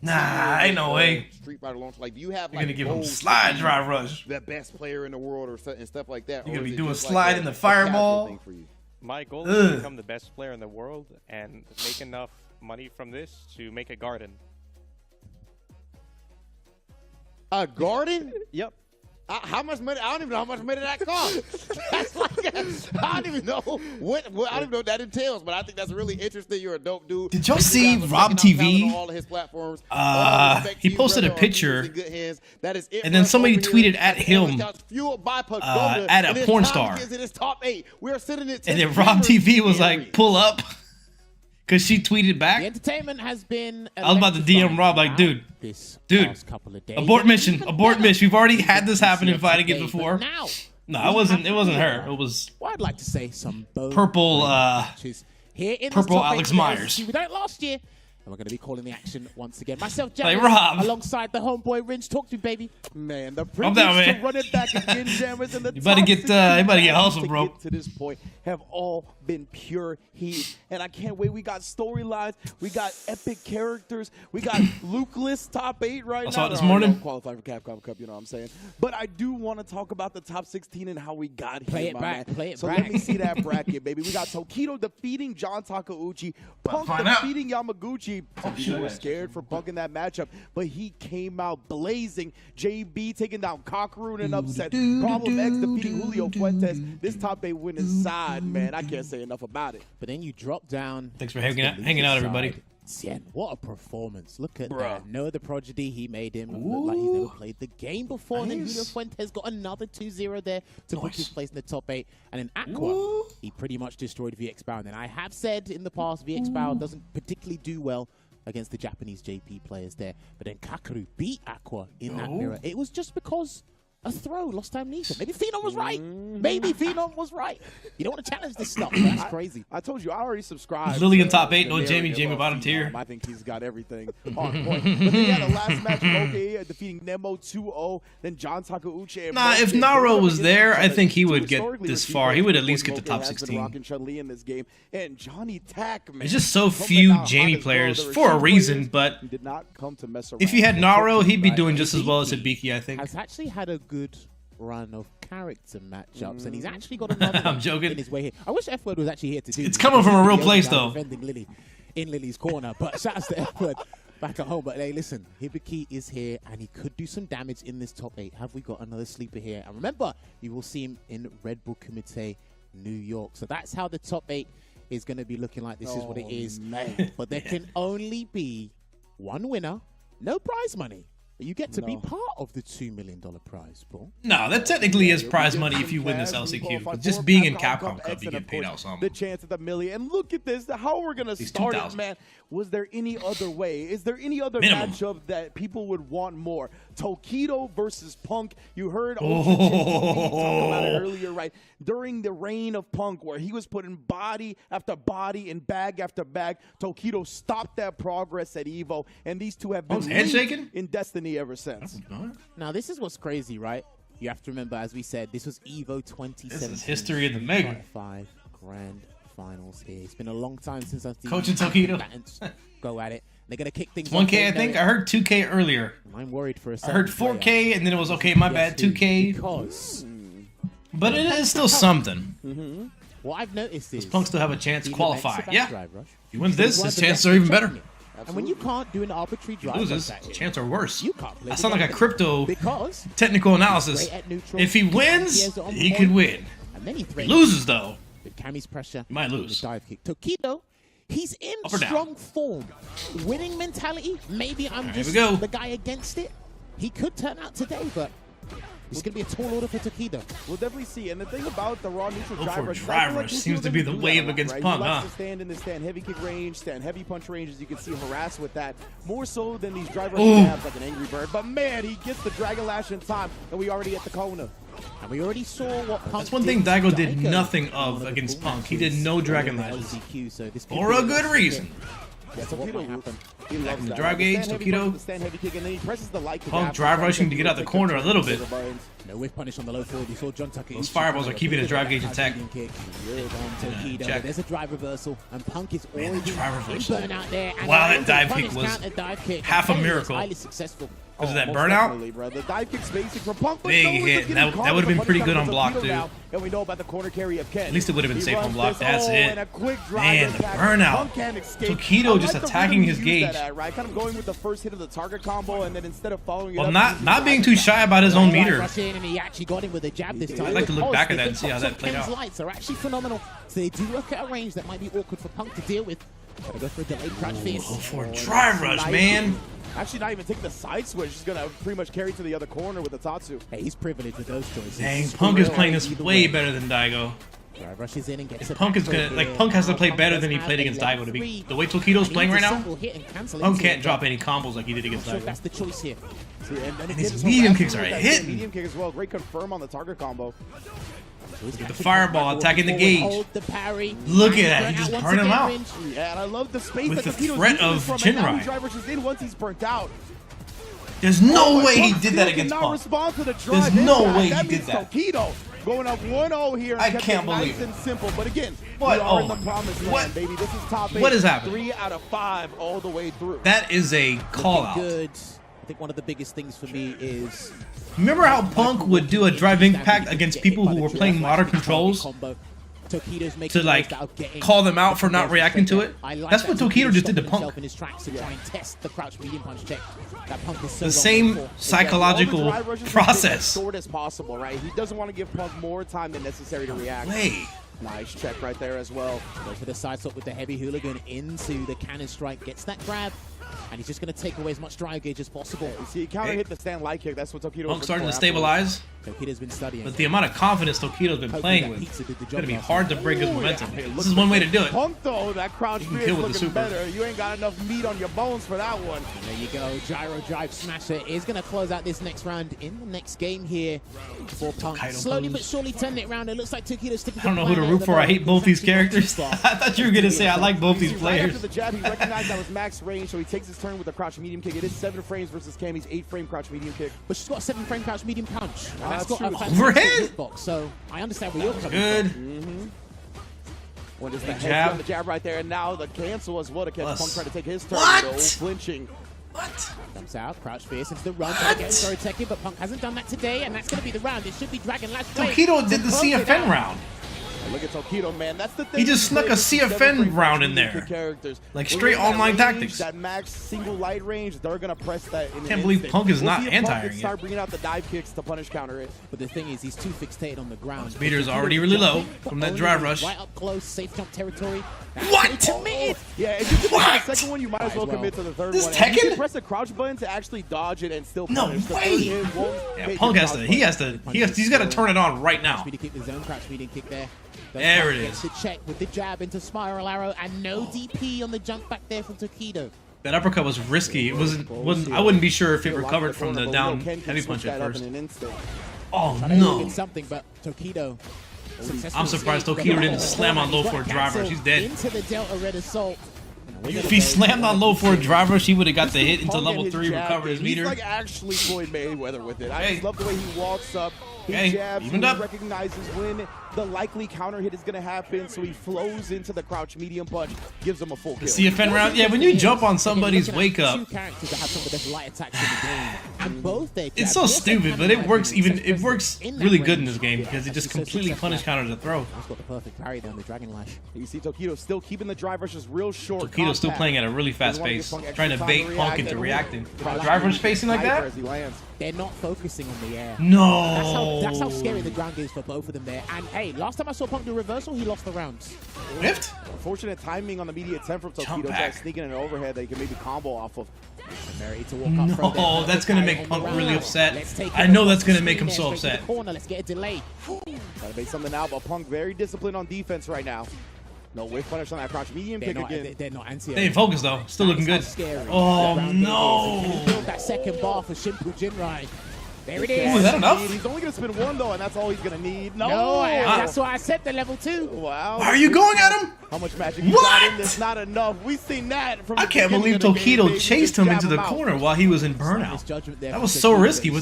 nah, ain't no way. Street Fighter launch. Like, do you have you're like gonna give him slide drive rush? The best player in the world, and stuff like that. You're gonna be doing slide in the fireball. My goal is to become the best player in the world and make enough money from this to make a garden. A garden? Yep. How much money? I don't even know how much money that costs. That's like, I don't even know what I don't even know what that entails, but I think that's really interesting. You're a dope dude. Did y'all see Rob TV? All of his platforms. He posted a picture, and then somebody tweeted at him, at a porn star. We're sitting at and then Rob TV was like, pull up. Because she tweeted back. The entertainment has been. I was about to DM Rob like, dude, abort mission, abort mission. We've already had this happen in fighting games before. No, it wasn't her. It was. Well, I'd like to say some purple. Here in purple Alex Myers. We don't last year. And we're going to be calling the action once again. Myself, Hey, Jammers, Rob. alongside the homeboy Ringe. Talk to me, baby. Man, the privilege to run it back again, Jammers. And the you better get hustle, bro. To get to this point have all been pure heat. And I can't wait. We got storylines. We got epic characters. We got Luke-less top 8 right now. I saw it this morning. Qualify for Capcom Cup, you know what I'm saying? But I do want to talk about the top 16 and how we got here, Play it back. So let me see that bracket, baby. We got Tokido defeating John Takeuchi. Punk defeating Yamaguchi. People were scared for Punk in that matchup, but he came out blazing. JB taking down Kakarun and upset. Problem X defeating Julio Fuentes. This top 8 win is side, man. I can't say enough about it. But then you drop down. Thanks for hanging out, everybody. Cien, what a performance. Look at that. Noah the Prodigy, he made him look like he's never played the game before. And then Julio Fuentes got another 2-0 there to book his place in the top 8. And in Aqua, he pretty much destroyed VX Bound. And I have said in the past, VX Bound doesn't particularly do well against the Japanese JP players there. But then Kakeru beat Aqua in that mirror. It was just because a throw, lost time Nita. Maybe Phenom was right. Maybe Phenom was right. You don't want to challenge this stuff. That's crazy. I told you, I already subscribed. Lillian top 8, no Jamie bottom tier. I think he's got everything on point. But then yeah, the last match, OK defeating Nemo 2-0. Then John Takeuchi. Nah, if Naro was there, I think he would get this far. He would at least get the top 16. In this game. And Johnny Tack, man. There's just so few Jamie players for a reason, but if you had Naro, he'd be doing just as well as Hibiki, I think. Has actually had a good run of character matchups, and he's actually got another I'm joking. in his way here. I wish F-Word was actually here to do It's coming from a real place, though. Defending Lily in Lily's corner, but shout out to F-Word back at home. But hey, listen, Hibiki is here, and he could do some damage in this top 8. Have we got another sleeper here? And remember, you will see him in Red Bull Kumite, New York. So that's how the top 8 is going to be looking like. This is what it is. Man. But there can only be one winner, no prize money. You get to be part of the $2 million prize, Paul. No, that technically is prize money if you win this LCQ. Just being in Capcom Cup, you get paid out some. The chance at the million. And look at this, how we're going to start it, man. Was there any other way? Is there any other matchup that people would want more? Tokido versus Punk. You heard Ocean talk about it earlier, right? During the reign of Punk, where he was putting body after body and bag after bag, Tokido stopped that progress at EVO, and these two have been handshaking in Destiny ever since. Now, this is what's crazy, right? You have to remember, as we said, this was EVO 2017. This is history in the making. 5 grand finals here. It's been a long time since I've seen Coaching Tokido. Go at it. They're going to kick things 1K, I think. I heard 2K earlier. I'm worried for a second. I heard 4K, and then it was, okay, my bad, 2K. Because... But it is still something. What I've noticed is... Does Punk still have a chance to qualify? Yeah. If he wins this, his chances are even better. And when you can't do an arbitrary drive, he loses, his chances are worse. You can't play I sound like a crypto because technical analysis. If he wins, he could win. And then he loses, though. With Kami's pressure, he might lose. Dive kick. Tokido, he's in strong form. Winning mentality. Maybe I'm just the guy against it. he could turn out today, but it's going to be a tall order for Tokido. We'll definitely see. And the thing about the raw neutral Low forward drive rush seems to be the wave against right? Punk, He likes huh? to stand in the stand heavy kick range, stand heavy punch range, as you can see, harass with that. More so than these drive rush grabs like an Angry Bird. But man, he gets the Dragon Lash in time, and we already at the corner. And we already saw what Punk That's one thing Daigo did nothing of against Punk. He did no Dragon Lashes. For a good reason. Yeah, Tokido, he loves in the that. drive gauge, Tokido. Stand heavy kick, and then he presses the light kick Punk after, drive trying to rushing to take get out the corner a little bit. No whiff punish on the low forward. You saw John Tucker. Those fireballs are keeping his drive gauge intact. Tokido. Check. There's a drive reversal, and Punk is already drive reversal. in burnout there. And Wow, that the dive punish kick was counter dive kick. half a And miracle. highly successful. Because of that most burnout? definitely, bro. The dive kick's basic from Punk, but Big no, hit. That would have been pretty good on block, too. And we know about the corner carry of Ken. At least it would have been He safe on runs block. this, That's and a it. quick drive Man, the attack. burnout. Punk can't escape. Tokido I just like the attacking rhythm his he used gauge. that at, right? Kind of going with the first hit of the target combo, and then instead of following it Well, up, not being too shy about his own meter. Rush in, and he actually got him with a jab this time. I'd like to look Oh, back at the that and see how that played Ken's out. lights are actually phenomenal. So they do work at a range that might be awkward for Punk to deal with. Gotta go for a delayed crouch fierce. For a drive rush, man. Actually, not even taking the side switch. He's gonna pretty much carry to the other corner with the Tatsu. Hey, he's privileged with those choices. Dang, Punk is playing this way better than Daigo. Drive rushes in and gets Punk is gonna Punk has to play better than he played against Daigo to be the way Tokido's playing right now. Punk can't drop any combos like he did against Daigo. That's the choice here. And his medium kicks are hitting. Medium kick as well. Great confirm on the target combo. The fireball attacking the gauge. Look at that, he just burned him out. Yeah, and I love the space With that the Tokito's threat using of this from, and now Jinrai. he drive rushes in once he's burnt out. There's no but way he Punk did that still against cannot Punk. respond to the There's drive no impact. way he That did means that. Tokido going up 1-0 here. And I kept can't it believe nice it. and simple. But again, What? we are in Oh, the promised land, what? baby. This is top 8. What is happening? 3 out of 5 all the way through. That is a call out. Good. I think one of the biggest things for me is Remember how Punk would do a drive impact against people who were playing modern controls to like call them out for not reacting to it? That's what Tokido just did to Punk. The same psychological process. As short as possible, right? He doesn't want to give Punk more time than necessary to react. Way. Nice check right there as well. Goes for the side swap with the heavy hooligan into the cannon strike, gets that grab, and he's just going to take away as much drive gauge as possible. You see, he counter hit the stand light kick. That's what Tokido Punk was starting to for stabilize. Tokido's been studying. But the amount of confidence Tokido's been playing with, it's going to be hard to break his momentum. This is one way to do it. Punk though, that crouch You can spear kill is with the looking super. better. You ain't got enough meat on your bones for that one. And there you go. Gyro drive smasher is going to close out this next round in the next game here for Punk. Slowly but surely turning it around. It looks like Tokido's sticking I don't know who to root for. I hate both these characters. I thought you were going to say I like both these Right after players. the jab, he recognized that was max range, so he takes his turn with the crouch medium kick. It is 7 frames versus Cammy's 8-frame crouch medium kick. But she's got a 7-frame crouch medium punch. And that's that's got a true. fantastic Overhead? hitbox, so I understand where you're coming Good. from. When is the Big head jab. on the jab right there, and now the cancel as well to catch Plus. Punk trying to take his turn. What? No flinching. What? Comes out, crouch fierce into the run, trying to get him Teki, but Punk hasn't done that today, and that's going to be the round. It should be Dragon Lash Blade. Tokido did the to close it CFN out. round. And look at Tokido, man. That's the thing. He just snuck a with these CFN 7-frame round in medium there. kick characters. Like When straight we're in that online range, tactics. That max single light range, they're gonna press that. In Can't an believe instant. Punk is We'll not see if Punk anti-ing can it. start bringing out the dive kicks to punish counter it. But the thing is, he's too fixated on the ground. Speeder is Tokido's already really low jumping, from that only drive with rush. Right up close, safe jump territory. What? Committed. Yeah, if you commit What? to the second one, you might as well commit to the third This one. And you Tekken? can press the crouch button to actually dodge it and still No punish. The way. third hit won't Yeah, hit Punk your has crouch to. He's got to turn it on right now. Speedy kick, the zone crouch medium kick there. There it Gets is. the check with the jab into spiral arrow, and no DP on the jump back there from Tokido. That uppercut was risky. It wasn't. I wouldn't be sure if it recovered from the down heavy punch at first. Oh Trying to no! get something, but Tokido. I'm surprised Tokido didn't slam on low for a driver. She's dead. Into the Delta Red Assault. If he slammed on low for a driver, she would have got the hit into Punk level and 3, jab recovered his game. meter. He's like actually Floyd Mayweather with it. I Hey. just love the way he walks up. He Hey, jabs, evened he up. recognizes when the likely counter hit is going to happen, so he flows into the crouch medium punch, gives him a full kill. CFN round. Yeah, when you jump on somebody's Again, wake up, two characters that have some of the best light attacks in the game, and both their it's jabs so also stupid, but it have works. success It works in that really good in range. this game because it just That's so completely successful. punish counters the throw. He's got the perfect parry down the Dragon Lash. You see Tokido still keeping the drive rushes real short. Tokido's still compact. playing at a really fast Doesn't wanna pace, give Punk trying to extra bait time Punk into and reacting. ooh, Driver spacing like sniper that? as he lands. They're not focusing on the air. No. That's how scary the ground is for both of them there. And Hey, last time I saw Punk do reversal, he lost the rounds. Whiffed? Unfortunate timing on the media 10 from Tokido. Trying to sneak in an overhead that he can maybe combo off of. No, that's going to make Punk really upset. I know that's going to make him so upset. Let's get a delay. Gotta make something out, but Punk very disciplined on defense right now. No whiff punish on that crouch medium kick again. They're not anti. They ain't focused though. Still looking good. Oh no! That second bar for Shimpu Jinrai. There it is. Ooh, is that enough? He's only gonna spin one though, and that's all he's gonna need. No, that's why I said the level 2. Wow. Why are you going at him? How much magic you got in this? Not enough. We've seen that from. I can't believe Tokido chased him into the corner while he was in burnout. That was so risky. I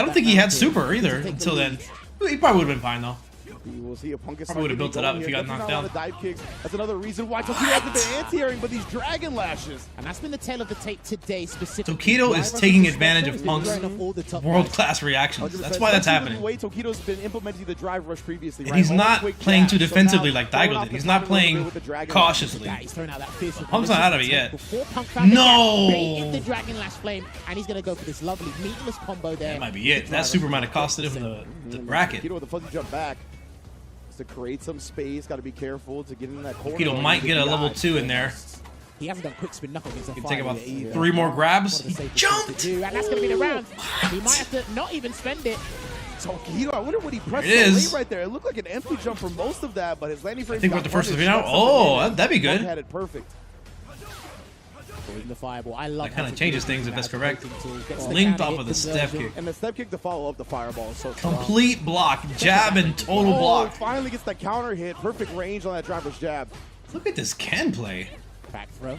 don't think he had super either until then. He probably would have been fine though. We will see a Punk probably would have built it up if he got knocked down. Dive kicks. That's another reason why Tokido hasn't been anti-airing, but these dragon lashes. And that's been the tail of the tape today specifically. Tokido is taking advantage of Punk's world-class reactions. That's why that's happening. The way Tokido's been implementing the drive rush previously, and he's not playing too defensively like Daigo did. He's not playing cautiously. Punk's not out of it yet. No! The Dragon Lash Flame, and he's going to go for this lovely meatless combo there. That might be it. That super might have costed him the bracket. Tokido with the fuzzy jump back. To create some space, got to be careful to get in that corner. Tokido might get a level 2 in there. He hasn't done quick spin knuckle against a Can take about 3 more grabs. He jumped! And that's going to be the round. He might have to not even spend it. Tokido, I wonder what he pressed so late right there. It looked like an empty jump for most of that, but his landing frame. I think we're at the first of the now. Oh, that'd be good. Had it perfect. The fireball. I love that kind of changes things if that's correct. Linked off of the step kick. And the step kick to follow up the fireball. So complete block, jab and total block. Finally gets the counter hit. Perfect range on that driver's jab. Look at this Ken play. Back throw.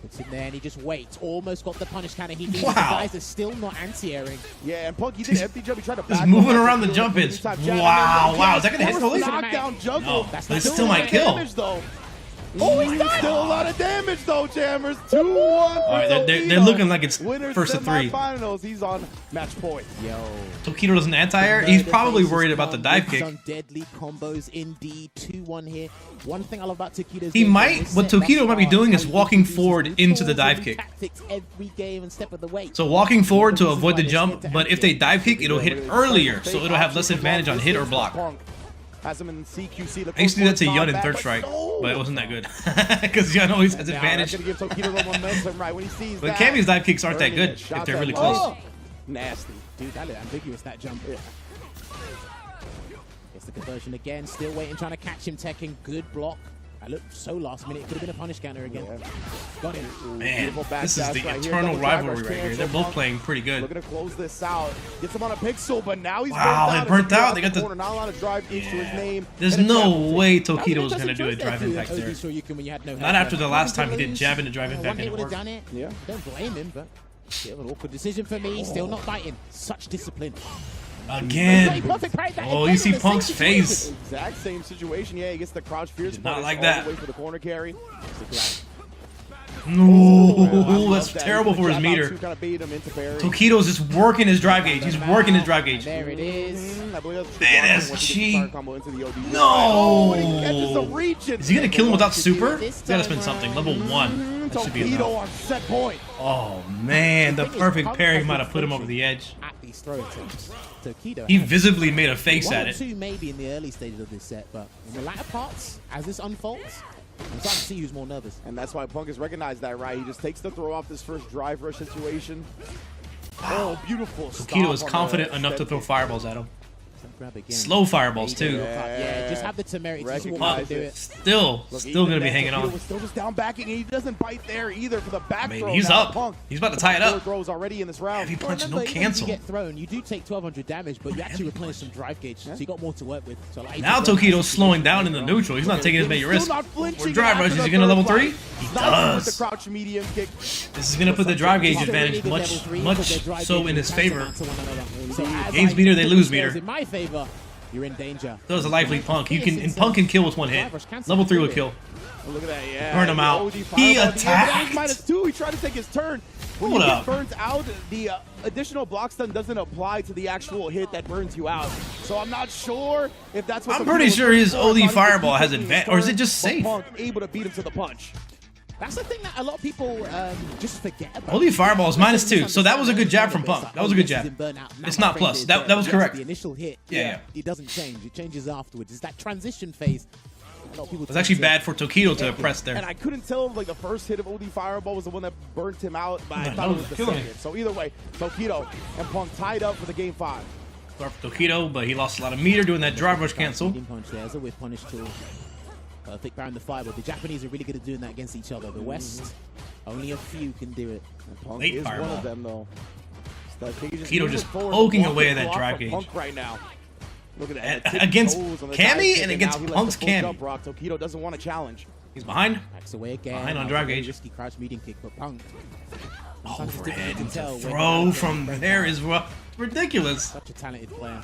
Puts him there and he just waits. Almost got the punish counter. He needs. Wow. The guys are still not anti-airing. Yeah, and Punk, he did empty jump. He tried to back just moving around the jump ins. Wow, wow. Is that going to hit fully? Knockdown juggle. No, but it still might kill. Oh, he's done. Still a lot of damage though, Jammers. 2-1. All right, they're looking like it's first of 3. Finals. He's on match point. Yo. Tokido doesn't anti-air. He's probably worried about the dive kick. Some deadly combos indeed. 2-1 here. One thing I love about Tokido's he might. What Tokido might be doing is walking forward into the dive kick. Every game and step of the way. So walking forward to avoid the jump, but if they dive kick, it'll hit earlier, so it'll have less advantage on hit or block. Has him in CQC. I used to do that to Yun in third strike, but it wasn't that good. Because Yun always has advantage. But Kami's dive kicks aren't that good if they're really close. Nasty. Dude, that looked ambiguous, that jump. Yeah. Gets the conversion again. Still waiting, trying to catch him. Tekken. Good block. That looked so last minute. Could have been a punish counter again. Yeah. Got him. Man, this is the eternal rivalry right here. They're both playing pretty good. Looking to close this out. Gets him on a pixel, but now he's burnt out. They got the... Not a lot of drive to his name. There's no way Tokido was going to do a drive impact there. Not after the last time he did jab into drive impact and it worked. Yeah. Don't blame him, but bit of an awkward decision for me. Still not biting. Such discipline. Again. Oh, you see Punk's face. Exact same situation. Yeah, he gets the crouch fierce. Not like that. Wait for the corner carry. No, that's terrible for his meter. Tokido's just working his drive gauge. He's working his drive gauge. There it is. NSG. No. Is he gonna kill him without super? He's gotta spend something. Level 1. That should be enough. Oh man, the perfect pairing might have put him over the edge. He visibly made a face at it. 1 or 2 maybe in the early stages of this set, but in the latter parts, as this unfolds, I'm starting to see who's more nervous. And that's why Punk has recognized that, right? He just takes the throw off this first drive rush situation. Oh, beautiful. Tokido is confident enough to throw fireballs at him. Slow fireballs too. Yeah, just have the temerity to do it. Still gonna be hanging on. Still just down backing, and he doesn't bite there either for the back throw. He's up. He's about to tie it up. Throws already in this round. Heavy punch, no cancel. You get thrown, you do take 1200 damage, but you actually replenish some drive gauge, so you got more to work with. So like now Tokido's slowing down in the neutral. He's not taking as many risks. Or drive rush. Is he gonna level 3? He does. This is gonna put the drive gauge advantage much so in his favor. Gains meter, they lose meter. In my favor. You're in danger. That was a lively Punk. Punk can kill with 1 hit. Level 3 would kill. Oh, look at that, yeah. Burn him out. He attacked. -2. He tried to take his turn. When Hold you up. get burnt out, the additional block stun doesn't apply to the actual hit that burns you out. So I'm not sure if that's what. I'm pretty sure his OD fireball has advantage, or is it just safe? Punk able to beat him to the punch. That's the thing that a lot of people just forget about. Holy Fireball is -2, so that was a good jab from Punk. That was a good jab. It's not plus. That was correct. The initial hit, yeah. It doesn't change. It changes afterwards. It's that transition phase. It was actually bad for Tokido to press there. And I couldn't tell if like the first hit of OD Fireball was the one that burnt him out, but I thought it was the second. So either way, Tokido and Punk tied up for the game 5. Start for Tokido, but he lost a lot of meter doing that drive rush cancel. Punch there as a whip punish tool. Perfect Baron the Fireball. The Japanese are really good at doing that against each other. The West, only a few can do it. And Punk Late is Fireball. one of them though. Tokido just poking away at that drive gauge. Punk right now. Look at that. Against Cammy and against Punk's Cammy. Tokido doesn't want a challenge. He's behind. Backs away again. Behind on drive gauge. Risky crouch medium kick, but Punk. Overhead throw from there is ridiculous. Such a talented player.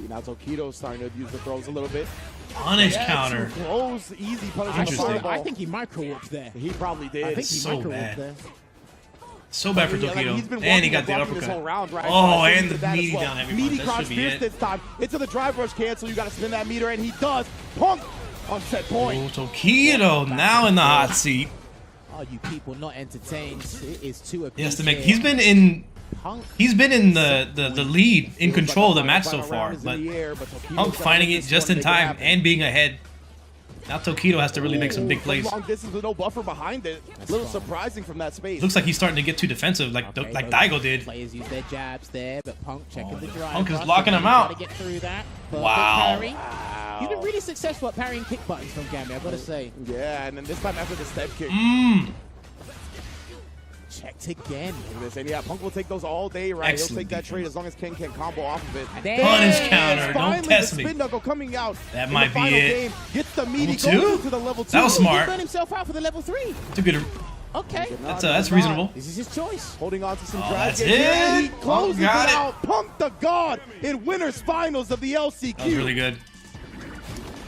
Now Tokido's starting to abuse the throws a little bit. Punish counter. Throws easy punish on the fireball. I think he micro-whooped there. He probably did. I think he So micro-whooped there. So bad for Tokido. And he got the uppercut. Round, right? Oh, and the meaty down everyone. Meaty That cross should be fierce it. this time. Into the drive rush cancel. You got to spin that meter, and he does. Punk on set point. Oh, Tokido now in the hot seat. Oh, you people not entertained. It is too He has to make. He's been in the lead in control of the match so far, but Punk finding it just in time and being ahead. Now Tokido has to really make some big plays. Long distance with no buffer behind it. A little surprising from that space. Looks like he's starting to get too defensive, like Daigo did. Players use their jabs there, but Punk checking the drive. Punk is locking him out. To get through that. Wow. Parry. You've been really successful at parrying kick buttons from Gambit, I've got to say. Yeah, and then this time after the step kick. Checked again. Look at this. And yeah, Punk will take those all day, right? Excellent He'll take that trade as long as Ken can combo off of it. Punish counter. Finally, Don't test the me. spin knuckle coming out. That in might the be final it. Game. Gets the meaty, Level goes two? into the level 2. That was smart. He burned himself out for the level 3. It's a good. Okay. That's reasonable. This is his choice. Holding on to some drive. That's gauge. And he it. closes it Got it. out. Punk the God in winners finals of the LCQ. That was really good.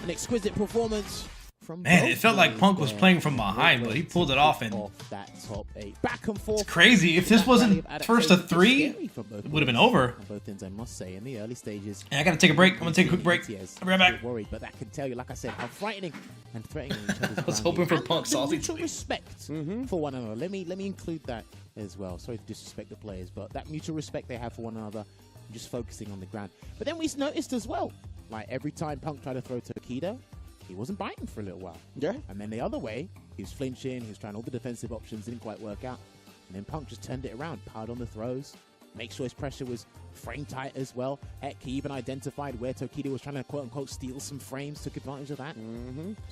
An exquisite performance from Man, it felt like Punk was playing from behind, but he pulled it off and that top 8. Back and forth. it's crazy. If this wasn't first to 3, it would have been over. On both ends, I must say, in the early stages. Hey, I gotta take a break. I'm gonna take a quick break. I'll be right back. Worried, but that can tell you, like I said, how frightening and threatening each other's I was ground hoping is. for And Punk the salty. mutual respect for one another. Let me include that as well. Sorry to disrespect the players, but that mutual respect they have for one another, just focusing on the ground. But then we noticed as well, like every time Punk tried to throw Tokido, he wasn't biting for a little while. Yeah. And then the other way, he was flinching, he was trying all the defensive options, didn't quite work out. And then Punk just turned it around, piled on the throws, make sure his pressure was frame tight as well. Heck, he even identified where Tokido was trying to quote-unquote steal some frames, took advantage of that.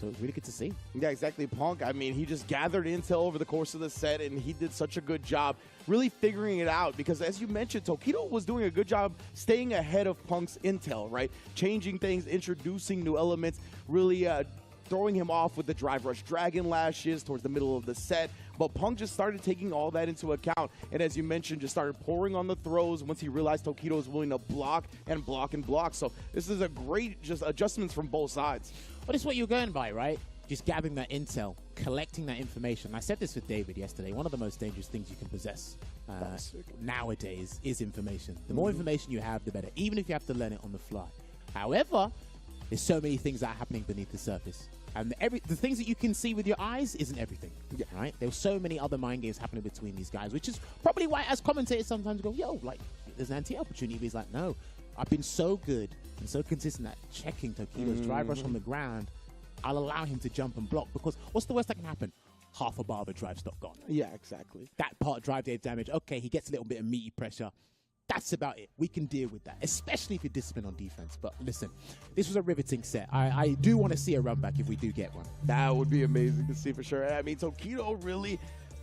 So it was really good to see. Yeah, exactly. Punk, I mean, he just gathered intel over the course of the set, and he did such a good job really figuring it out because, as you mentioned, Tokido was doing a good job staying ahead of Punk's intel, right? Changing things, introducing new elements, really throwing him off with the drive rush dragon lashes towards the middle of the set. But Punk just started taking all that into account. And as you mentioned, just started pouring on the throws once he realized Tokido was willing to block and block and block. So this is a great just adjustments from both sides. But it's what you're going by, right? Just gathering that intel, collecting that information. I said this with David yesterday. One of the most dangerous things you can possess nowadays is information. The more information you have, the better, even if you have to learn it on the fly. However, there's so many things that are happening beneath the surface. And the things that you can see with your eyes isn't everything, right? There's so many other mind games happening between these guys, which is probably why, as commentators, sometimes go, yo, like, there's an anti-opportunity. But he's like, no, I've been so good and so consistent at checking Tokido's drive rush on the ground. I'll allow him to jump and block because what's the worst that can happen? Half a bar of the drive stock gone. Yeah, exactly. That part drive damage. Okay, he gets a little bit of meaty pressure. That's about it. We can deal with that, especially if you're disciplined on defense. But listen, this was a riveting set. I do want to see a run back if we do get one. That would be amazing to see for sure. I mean, Tokido really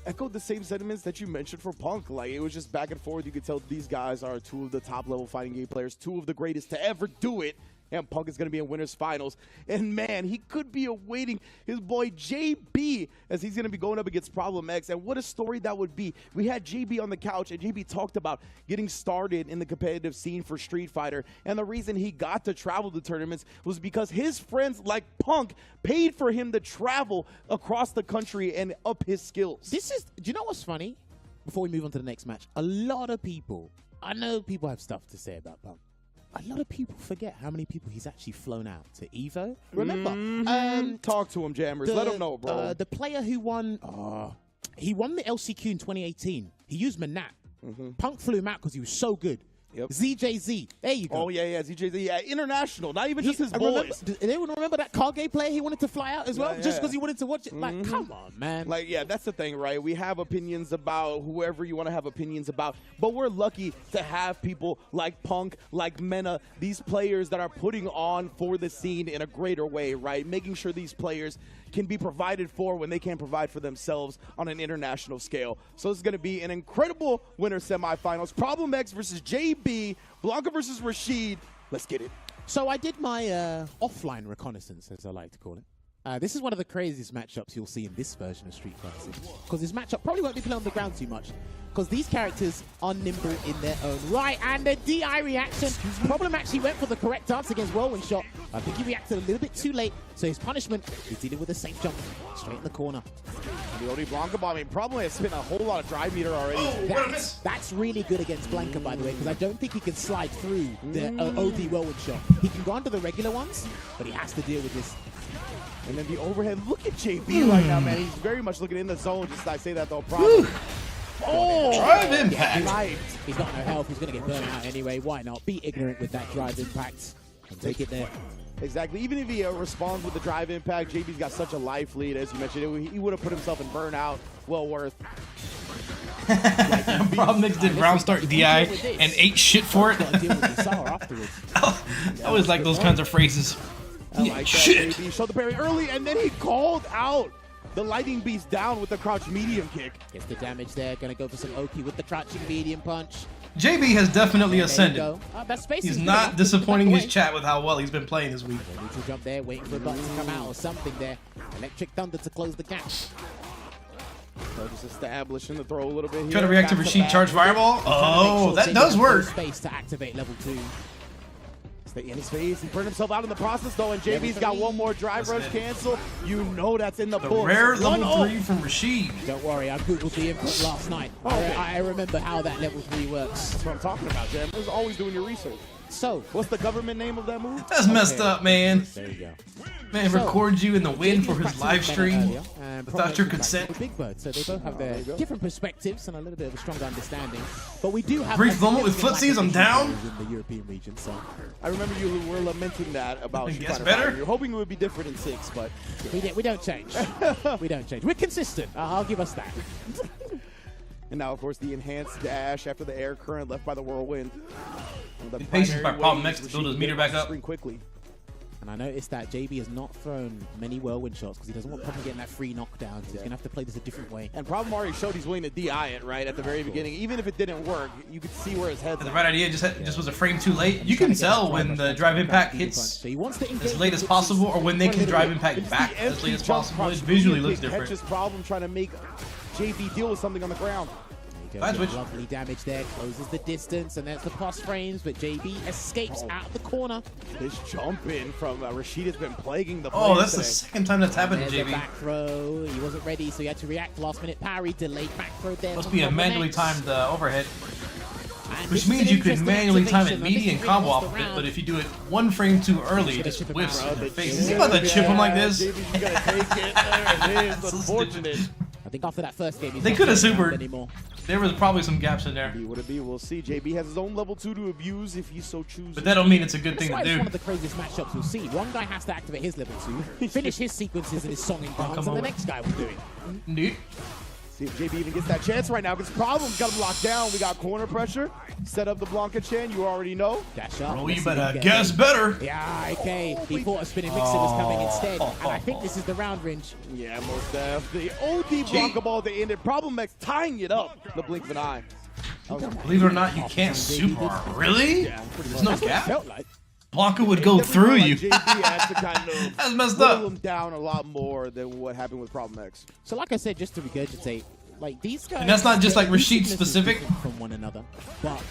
echoed the same sentiments that you mentioned for Punk. Like, it was just back and forth. You could tell these guys are two of the top-level fighting game players, two of the greatest to ever do it. And Punk is going to be in winners finals. And man, he could be awaiting his boy JB as he's going to be going up against Problem X. And what a story that would be. We had JB on the couch, and JB talked about getting started in the competitive scene for Street Fighter. And the reason he got to travel to tournaments was because his friends like Punk paid for him to travel across the country and up his skills. Do you know what's funny? Before we move on to the next match, a lot of people, I know people have stuff to say about Punk. a lot of people forget how many people he's actually flown out to Evo. Remember? Talk to him, Jammers. Let him know, bro. The player who won, he won the LCQ in 2018. He used Manat. Punk flew him out because he was so good. Yep. ZJZ. There you go. Oh, yeah, ZJZ. Yeah, international. Not even just his boys. Anyone remember that Kage player he wanted to fly out as well? Just because he wanted to watch it? Like, come on, man. Like, yeah, that's the thing, right? We have opinions about whoever you want to have opinions about, but we're lucky to have people like Punk, like Mena, these players that are putting on for the scene in a greater way, right? Making sure these players can be provided for when they can't provide for themselves on an international scale. So it's going to be an incredible winter semifinals. Problem X versus JB, Blanca versus Rashid. Let's get it. So I did my offline reconnaissance, as I like to call it. This is one of the craziest matchups you'll see in this version of Street Fighter 6. Because this matchup probably won't be played on the ground too much. Because these characters are nimble in their own right. And the DI reaction. Problem actually went for the correct answer against Whirlwind Shot. I think he reacted a little bit too late. So his punishment is dealing with a safe jump straight in the corner. The OD Blanca bomb, I mean, Problem has spent a whole lot of drive meter already. That's really good against Blanca, by the way, because I don't think he can slide through the OD Whirlwind Shot. He can go onto the regular ones, but he has to deal with this. And then the overhead. Look at JB right now, man. He's very much looking in the zone. Just I say that though. Problem. Oh, drive impact. Yeah, he's got no health. He's going to get burned out anyway. Why not? Be ignorant with that drive impact and take it there. Exactly. Even if he responds with the drive impact, JB's got such a life lead, as you mentioned. He would have put himself in burnout. Well worth. Problem X did round start DI and ate shit for it. I always like those kinds of phrases. I like that. JB showed the parry early, and then he called out the Lightning Beast down with the crouch medium kick. Gets the damage there. Going to go for some Oki with the crouching medium punch. JB has definitely ascended. He's not disappointing his chat with how well he's been playing this week. Neutral jump there, waiting for a button to come out or something there. Electric Thunder to close the gap. So just establishing the throw a little bit here. Try to react to Rashid charge fireball. Oh, that does work. Space to activate level 2. Stay in his face. He burned himself out in the process, though, and JB's got one more drive rush cancel. You know that's in the books. Rare level 3 from Rashid. Don't worry, I googled the input last night. I remember how that level 3 works. That's what I'm talking about, Jam. There's always doing your research. So, what's the government name of that move? That's messed up, man. There you go. Man records you in the wind for his live stream without your consent. Big Bird, so they both have their different perspectives and a little bit of a stronger understanding. But we do have brief moment with footsies. I'm down. In the European region, so I remember you were lamenting that about Street Fighter 5. You're hoping it would be different in 6, but we don't change. We don't change. We're consistent. I'll give us that. And now, of course, the enhanced dash after the air current left by the whirlwind. The patience by Problem X to build his meter back up. Quickly. And I noticed that JB has not thrown many whirlwind shots because he doesn't want Problem getting that free knockdown. So he's going to have to play this a different way. And Problem already showed he's willing to DI it, right, at the very beginning. Even if it didn't work, you could see where his head's the right idea just was a frame too late. You can tell when the drive impact hits as late as possible or when they can drive impact back as late as possible. It visually looks different. Catches Problem trying to make JB deal with something on the ground. Lovely damage there, closes the distance, and there's the pass frames, but JB escapes out of the corner. This jump in from Rashid has been plaguing the Oh, that's the second time that's happened to JB. Back throw. He wasn't ready, so he had to react. Last minute parry, delayed back throw there. Must be a manually timed overhead. Which means you could manually time it median combo off of it, but if you do it one frame too early, it just whiffs in your face. You about to chip him like this? JB's gonna take it. There it is. Unfortunate. I think after that first game, they could have supered anymore. There was probably some gaps in there. Would it be? We'll see. JB has his own level 2 to abuse if he so chooses. But that don't mean it's a good thing to do. It's one of the craziest matchups we'll see. One guy has to activate his level 2, finish his sequences and his song and dance, and the next guy will do it. Indeed. See if JB even gets that chance right now, because Problem's got him locked down. We got corner pressure. Set up the Blanca Chan, you already know. Dash up. Oh, you better guess better. Yeah, okay. He thought a spinning mixer was coming instead. And I think this is the round range. Yeah, most definitely. The OD Blanca ball that ended. Problem X tying it up. The blink of an eye. Believe it or not, you can't super. Really? Yeah, there's no gap? Felt like. Blanca would go through you. JB had to kind of that's messed up. him down a lot more than what happened with Problem X. So like I said, just to regurgitate, like these guys, and that's not just like Rashid specific from one another, but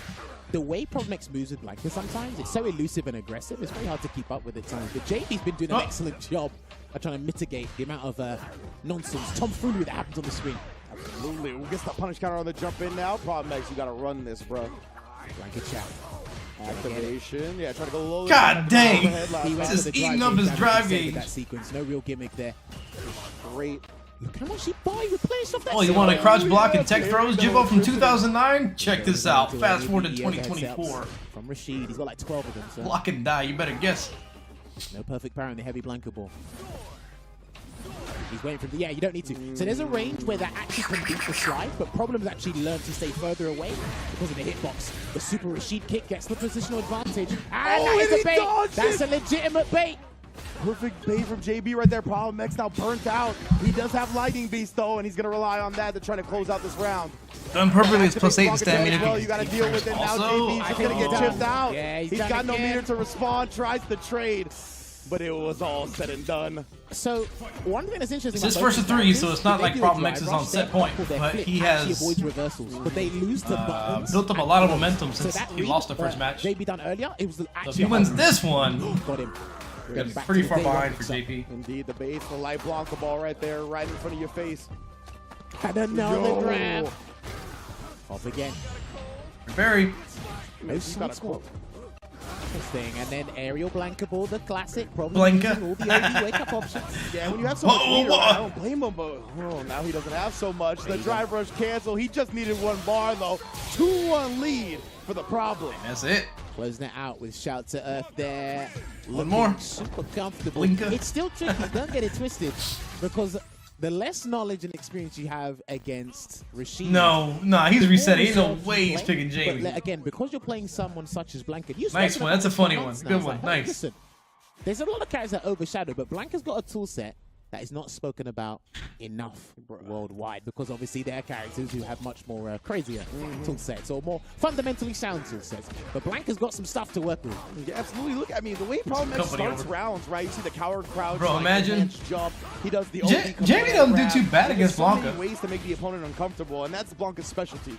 the way Problem X moves with Blanca sometimes, it's so elusive and aggressive, it's very hard to keep up with at times. But JB's been doing an excellent job at trying to mitigate the amount of nonsense, tomfoolery that happens on the screen. Absolutely. We'll get the punish counter on the jump in now. Problem X, you gotta run this, bro. Blanca chat. Activation. Yeah, try to go low. God dang! He He's went just for the eating up his drive gauge gauge. that sequence. No real gimmick there. Great. Look how much he replenished off that. Oh, you want to crouch block and tech throws? Jimbo from 2009? Check this out. Fast forward to 2024. From Rashid, he's got like 12 of them. So. Block and die. You better guess. No perfect power in the heavy blanket ball. He's waiting for the, yeah, you don't need to. So there's a range where that actually can beat the slide, but Problem's actually learned to stay further away because of the hitbox. The Super Rashid kick gets the positional advantage. And that is a bait. That's a legitimate bait. Perfect bait from JB right there. Problem X now burnt out. He does have Lightning Beast though, and he's gonna rely on that to try to close out this round. Done perfectly. It's plus 8 stamina. Well, you gotta deal with it now. JB's just gonna get chipped out. Yeah, he's got no meter to respond. Tries the trade, but it was all said and done. So one thing that's interesting. It's first to 3, so it's not like Problem X is on set point, but he has avoids reversals, but they lose the buttons. Built up a lot of momentum since he lost the first match. JB done earlier. It was So if he wins this one, got him. it's pretty far behind for JP. Indeed, the base, the light Blanca ball right there, right in front of your face. And another grab. Off again. Very. No sweet spot. Interesting. And then aerial Blanca ball, the classic. Probably Blanca. all the OD wake-up options. Yeah, when you have so much meter, I don't blame him, but now he doesn't have so much. The drive rush cancel. He just needed one bar, though. 2-1 lead for the Problem. That's it. Closing it out with Shout to Earth there. One more. Super comfortable. Blinker. It's still tricky. Don't get it twisted. Because the less knowledge and experience you have against Rashid. No, he's reset. Ain't no way he's picking Jamie. But again, because you're playing someone such as Blanca. Nice one. That's a funny one. Good one. Nice. Listen, there's a lot of characters that overshadow, but Blanca's got a tool set that is not spoken about enough worldwide, because obviously there are characters who have much more crazier tool sets or more fundamentally sound tool sets. But Blanca's got some stuff to work with. Yeah, absolutely. Look, I mean, the way Problem X starts rounds, right? You see the coward crouch, Bro, imagine. Jump. He does the Jamie doesn't do too bad against Blanca. So many ways to make the opponent uncomfortable, and that's Blanca's specialty.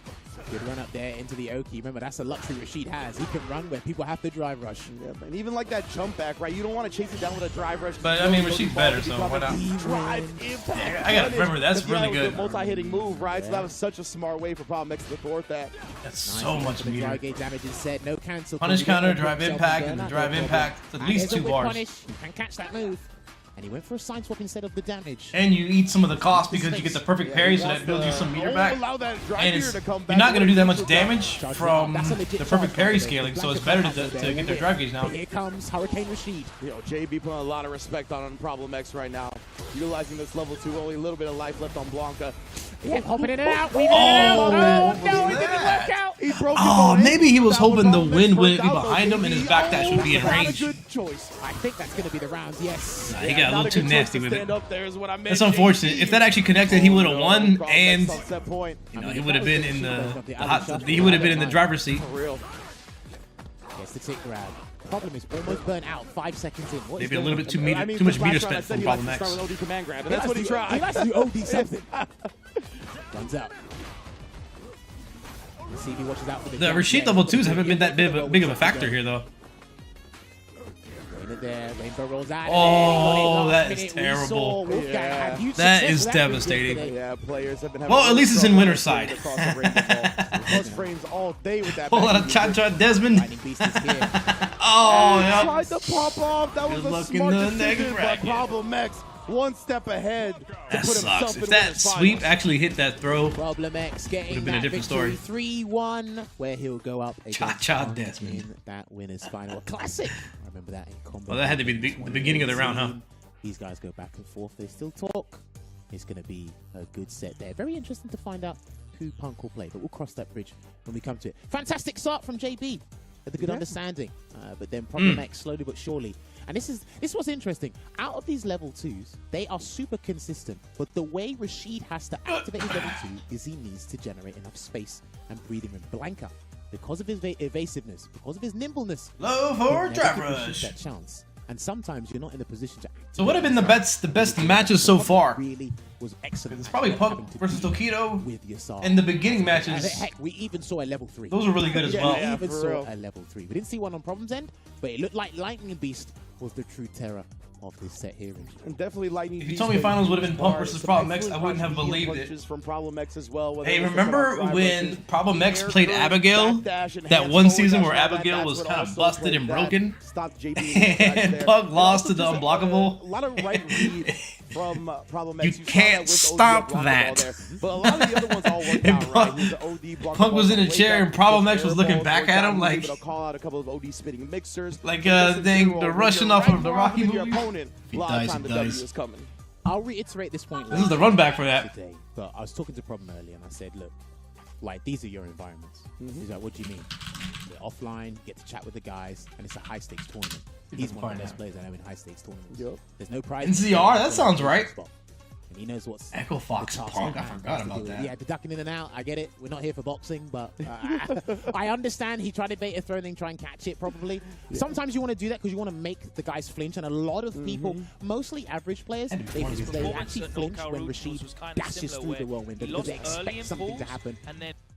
Good run up there into the Oki. Remember, that's a luxury Rashid has. He can run where people have to drive rush. Yeah, and even like that jump back, right? You don't want to chase it down with a drive rush. But I mean, Rashid's better, so why not? Drive impact. Yeah, I gotta remember, that's really good. Multi-hitting move, right? So that was such a smart way for Problem X to thwart that. That's so much meter. Drive gauge damage is set. No cancel. Punish counter, drive impact, and the drive impact. It's at least 2 bars. You can catch that move. And he went for a side swap instead of the damage. And you eat some of the cost because you get the perfect parry, so that builds you some meter back. And you're not going to do that much damage from the perfect parry scaling, so it's better to get their drive gauge now. Here comes Hurricane Rashid. JB putting a lot of respect on Problem X right now. Utilizing this level 2, only a little bit of life left on Blanca. Yeah, hopping in and out, weaving in and out. Oh, no, it didn't work out. He broke maybe he was hoping the wind wouldn't be behind him and his backdash would be in range. Good choice. I think that's going to be the round, yes. He got a little too nasty with it. That's unfortunate. If that actually connected, he would have won, and you know, he would have been in he would have been in the driver's seat. For real. Gets the tick grab. Problem is almost burnt out 5 seconds in. Maybe a little bit too much meter spent from Problem X. That's what he tried. He likes to do OD something. Runs out. Let's see if he watches out for the Rashid level 2s haven't been that big of a factor here, though. There, Rainbow rolls out. Oh, that is terrible. That is devastating. Yeah, players have been well, at least it's in winter side. frames all day with that. Pull out a Cha-Cha Desmond. Oh, yeah. Tried to pop off. That was a smart decision, but Problem X one step ahead to that put sucks. himself If in that winners sweep finals. actually hit that throw, Problem X getting been a different story. 3-1, where he'll go up against Cha-Cha Desmond in that winners final. A classic. I remember that in combo. Well, that had to be the beginning of the round, huh? These guys go back and forth. They still talk. It's going to be a good set there. Very interesting to find out who Punk will play, but we'll cross that bridge when we come to it. Fantastic start from JB with a good understanding, but then Problem X slowly but surely. And this was interesting. Out of these level 2s, they are super consistent, but the way Rashid has to activate his level 2 is he needs to generate enough space and breathing room. Blanca, because of his evasiveness, because of his nimbleness, low for drive gives rush. Rashid that chance. And sometimes you're not in a position to activate. So what have been the best matches so far? Really was excellent. It's probably Punk versus Tokido with Yasar. and the beginning matches. Heck, we even saw a level 3. Those were really good as well. We even saw a level 3. We didn't see one on Problem's end, but it looked like Lightning Beast was the true terror of this set here. And definitely Lightning. If you told me finals would have been Punk versus Problem X, I wouldn't have believed it. From Problem X as well. Hey, remember when Problem X played Abigail? That one season where Abigail was kind of busted and broken? And Punk lost to the Unblockable? A lot of right read from Problem X. You can't stop that. But a lot of the other ones all worked out right. Punk was in a chair and Problem X was looking back at him like... call out a couple of OD spitting mixers. Like the Russian off of the Rocky movie. He dies, he dies. I'll reiterate this point. This is the run back for that. Today, but I was talking to Problem earlier and I said, look, like these are your environments. He's like, what do you mean? They're offline, get to chat with the guys, and it's a high stakes tournament. He's one of the best players I know in high stakes tournaments. There's no prize. NCR, that sounds right. And he knows what's Echo Fox Punk. I forgot about that. Yeah, the ducking in and out. I get it. We're not here for boxing, but I understand he tried to bait a throw and then try and catch it. Probably. Yeah. Sometimes you want to do that because you want to make the guys flinch, and a lot of people, mostly average players, they actually flinch when Rashid dashes through the whirlwind because they expect something to happen.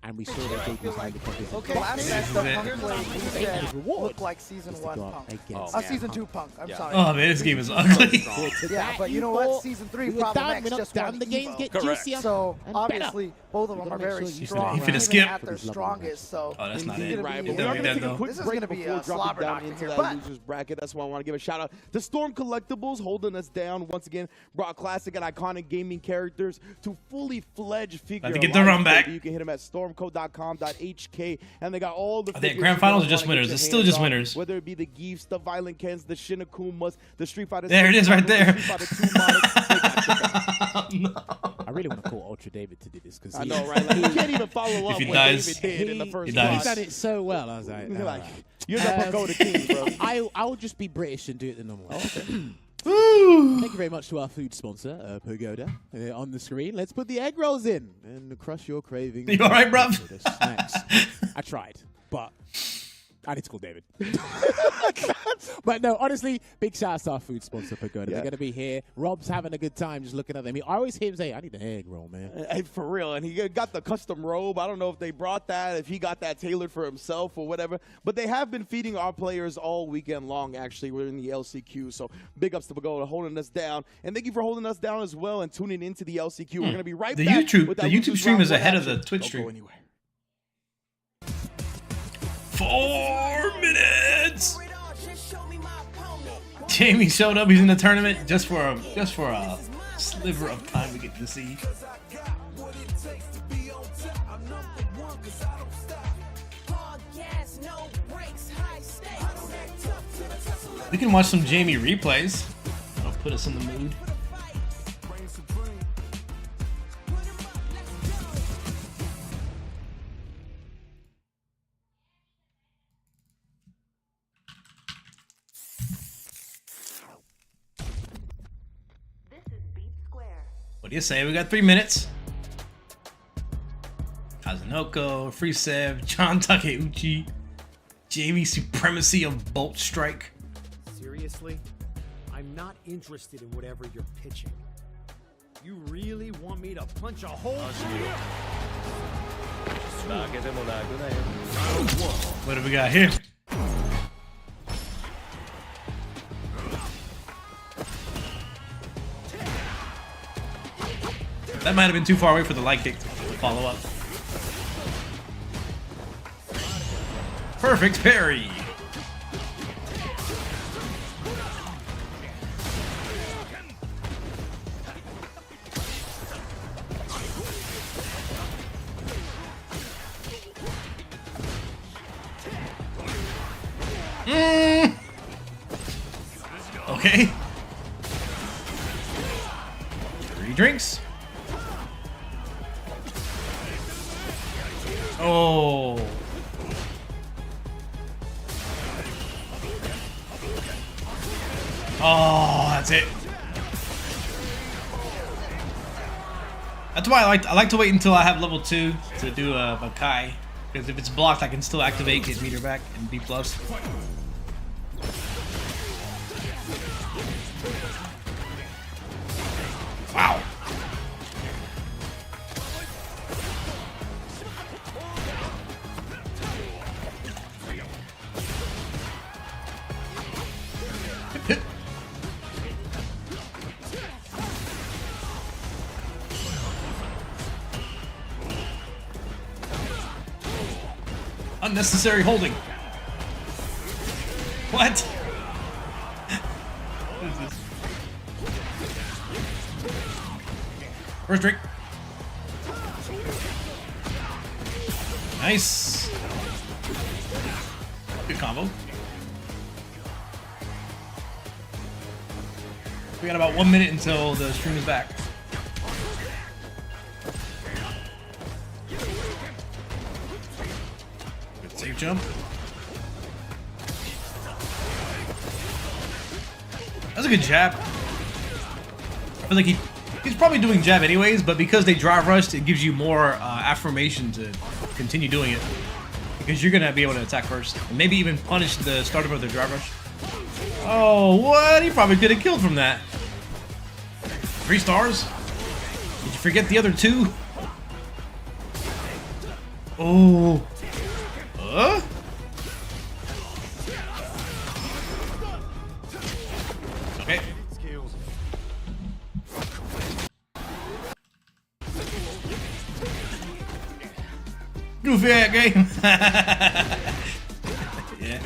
And we saw that JP's like the okay, last match the Punk played, he said, looked like Season 1 Punk. Season 2 Punk, I'm sorry. Oh man, this game is ugly. Yeah, but you know what? Season 3 Problem X just won the games get juicier. So obviously, both of them are very strong. He finna skip. At their strongest, so... Oh, that's not it. This is going to be a slobber knocker into here, that losers bracket. That's why I want to give a shout out to Storm Collectibles holding us down once again. Brought classic and iconic gaming characters to fully fledged figure. To get the run back. You can hit them at stormco.com.hk, and they got all the. Are they grand finals or just winners? It's still just winners. Whether it be the Geefs, the Violent Kens, the Shinakumas, the Street Fighter. There it is, right there. No. I really want to call Ultra David to do this because I know, right? Like, he can't even follow up what David did in the first round. He's done it so well. I was like, you're the Pagoda King, bro. I will just be British and do it the normal way. Thank you very much to our food sponsor, Pagoda, on the screen. Let's put the egg rolls in and crush your cravings. You all right, bruv? Snacks. I tried, but I need to call David. But no, honestly, big shout out to our food sponsor, Pagoda. They're going to be here. Rob's having a good time just looking at them. I always hear him say, I need an egg roll, man. Hey, for real. And he got the custom robe. I don't know if they brought that, if he got that tailored for himself or whatever. But they have been feeding our players all weekend long, actually. We're in the LCQ. So big ups to Pagoda holding us down. And thank you for holding us down as well and tuning into the LCQ. We're going to be right back. The YouTube stream is ahead of the Twitch stream. Don't go anywhere. 4 minutes. Jamie showed up. He's in the tournament just for a sliver of time we get to see. We can watch some Jamie replays. That'll put us in the mood. What do you say? We got 3 minutes. Kazunoko, Free Sev, John Takeuchi, Jamie Supremacy of Bolt Strike. Seriously? I'm not interested in whatever you're pitching. You really want me to punch a hole through you? What do we got here? That might have been too far away for the light kick to follow up. Perfect parry. Okay. 3 drinks. Oh. Oh, that's it. That's why I like to wait until I have level 2 to do a Kai, because if it's blocked, I can still activate, get meter back, and B+. Wow. Unnecessary holding. What? What is this? First drink. Nice. Good combo. We got about 1 minute until the stream is back. Good safe jump. That's a good jab. I feel like he's probably doing jab anyways, but because they drive rushed, it gives you more affirmation to continue doing it. Because you're going to be able to attack first. And maybe even punish the starter of the drive rush. Oh, what? He probably could have killed from that. 3 stars? Did you forget the other 2? Oh. Okay. Goofy ass game. Yeah.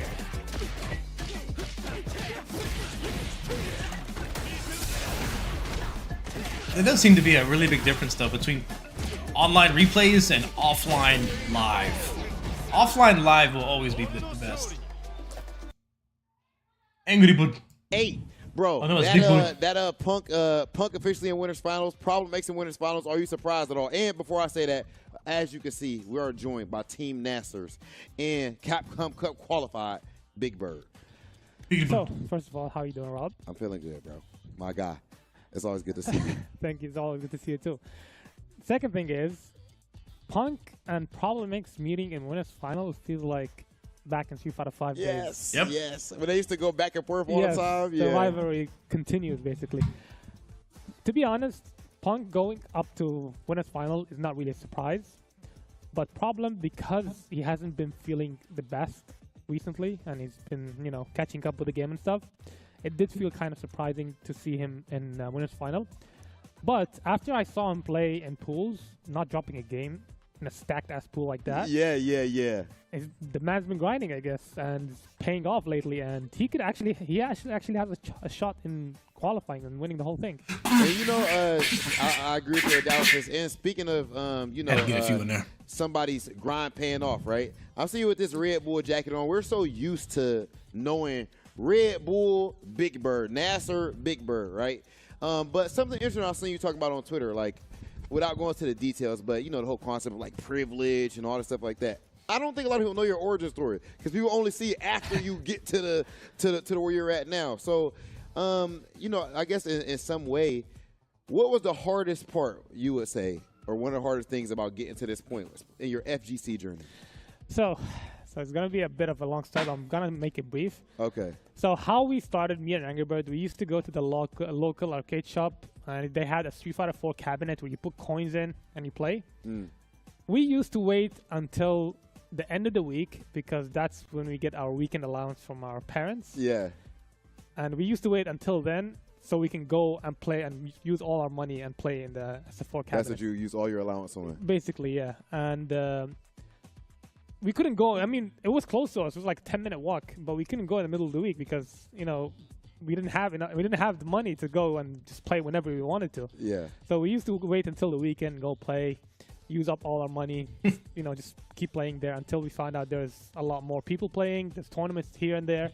There does seem to be a really big difference though between online replays and offline live. Offline live will always be the best. Angry Bud. 8. Bro, oh, no, Punk officially in winners finals. Problem makes in winners finals. Are you surprised at all? And before I say that, as you can see, we are joined by Team Nassers and Capcom Cup qualified Big Bird. So, first of all, how are you doing, Rob? I'm feeling good, bro. My guy. It's always good to see you. Thank you. It's always good to see you, too. Second thing is, Punk and Problem X meeting in winners finals feels like back in Street Fighter 5 days. Yep. Yes. When they used to go back and forth all the time. The rivalry continues, basically. To be honest, Punk going up to winners final is not really a surprise. But Problem, because he hasn't been feeling the best recently, and he's been, catching up with the game and stuff, it did feel kind of surprising to see him in winners final. But after I saw him play in pools, not dropping a game in a stacked ass pool like that. Yeah. The man's been grinding, I guess, and it's paying off lately. And he actually has a shot in qualifying and winning the whole thing. And I agree with your analysis. And speaking of, somebody's grind paying off, right? I see you with this Red Bull jacket on. We're so used to knowing Red Bull, Big Bird, Nasser, Big Bird, right? But something interesting I seen you talk about on Twitter, like, without going to the details, but the whole concept of like privilege and all the stuff like that. I don't think a lot of people know your origin story because people only see it after you get to the where you're at now. So, I guess in some way, what was the hardest part you would say, or one of the hardest things about getting to this point in your FGC journey? So it's gonna be a bit of a long story. I'm gonna make it brief. Okay. So how we started, me and Angry Bird, we used to go to the local arcade shop, and they had a Street Fighter 4 cabinet where you put coins in and you play. We used to wait until the end of the week because that's when we get our weekend allowance from our parents. Yeah. And we used to wait until then so we can go and play and use all our money and play in the S4 cabinet. That's what you use all your allowance on. Basically, yeah. And we couldn't go. I mean, it was close to us. It was like a 10-minute walk, but we couldn't go in the middle of the week because we didn't have the money to go and just play whenever we wanted to. Yeah. So we used to wait until the weekend, go play, use up all our money, just keep playing there until we found out there's a lot more people playing. There's tournaments here and there.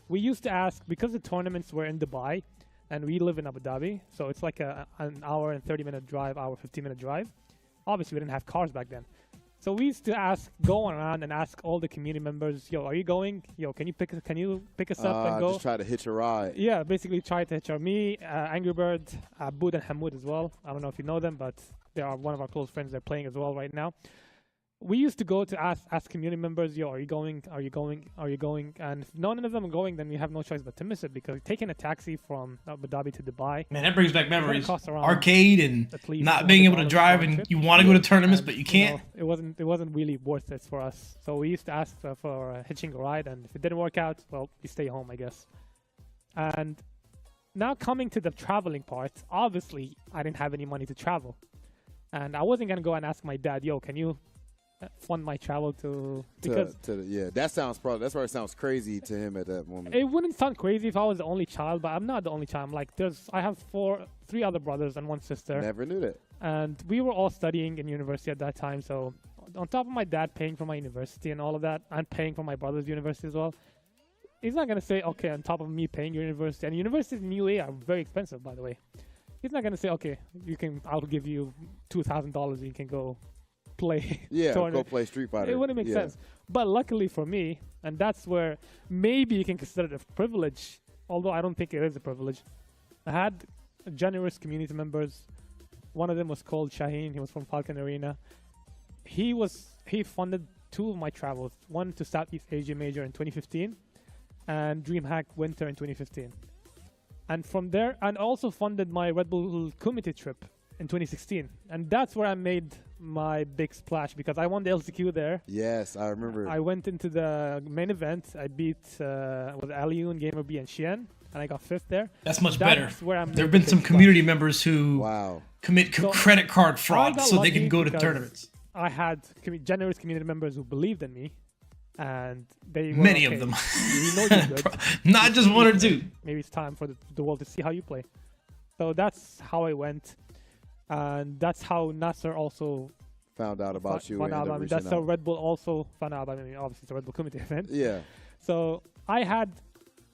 We used to ask, because the tournaments were in Dubai and we live in Abu Dhabi, so it's like an hour and 30-minute drive, 15-minute drive. Obviously, we didn't have cars back then. So we used to go around and ask all the community members, "Yo, are you going? Yo, can you pick us up and go?" Just try to hitch a ride. Yeah, basically try to hitch a me, Angry Bird, Abud and Hamoud as well. I don't know if you know them, but they are one of our close friends. They're playing as well right now. We used to go to ask community members, "Yo, are you going? Are you going? Are you going?" And if none of them are going, then we have no choice but to miss it because taking a taxi from Abu Dhabi to Dubai. Man, that brings back memories. Arcade and not being able to drive, and you want to go to tournaments, but you can't. It wasn't really worth it for us. So we used to ask for hitching a ride, and if it didn't work out, well, you stay home, I guess. And now coming to the traveling part, obviously I didn't have any money to travel, and I wasn't gonna go and ask my dad, "Yo, can you fund my travel because yeah, that's why it sounds crazy to him at that moment. it wouldn't sound crazy if I was the only child, but I'm not the only child. Like I have three other brothers and one sister. Never knew that. And we were all studying in university at that time. So on top of my dad paying for my university and all of that, I'm paying for my brother's university as well. He's not gonna say, okay, on top of me paying your university, and universities in UAE are very expensive, by the way. He's not gonna say, okay, I'll give you $2,000, you can go play. Yeah, tournament. go play Street Fighter. It wouldn't make sense. But luckily for me, and that's where maybe you can consider it a privilege, although I don't think it is a privilege. I had generous community members. One of them was called Shaheen. He was from Falcon Arena. He funded 2 of my travels. One to Southeast Asia Major in 2015, and DreamHack Winter in 2015. And from there, and also funded my Red Bull committee trip in 2016. And that's where I made my big splash because I won the LCQ there. Yes, I remember. I went into the main event. I beat with Aliun, Gamer B, and Xian, and I got 5th there. That's much better. Where there have been some community members who commit credit card fraud so they can go to tournaments. I had generous community members who believed in me. And they were many of them. We know you're good. Not just one or two. Maybe it's time for the world to see how you play. So that's how I went, and that's how Nasser also found out about you. That's how Red Bull also found out about me. Obviously, it's a Red Bull committee event. Yeah. So I had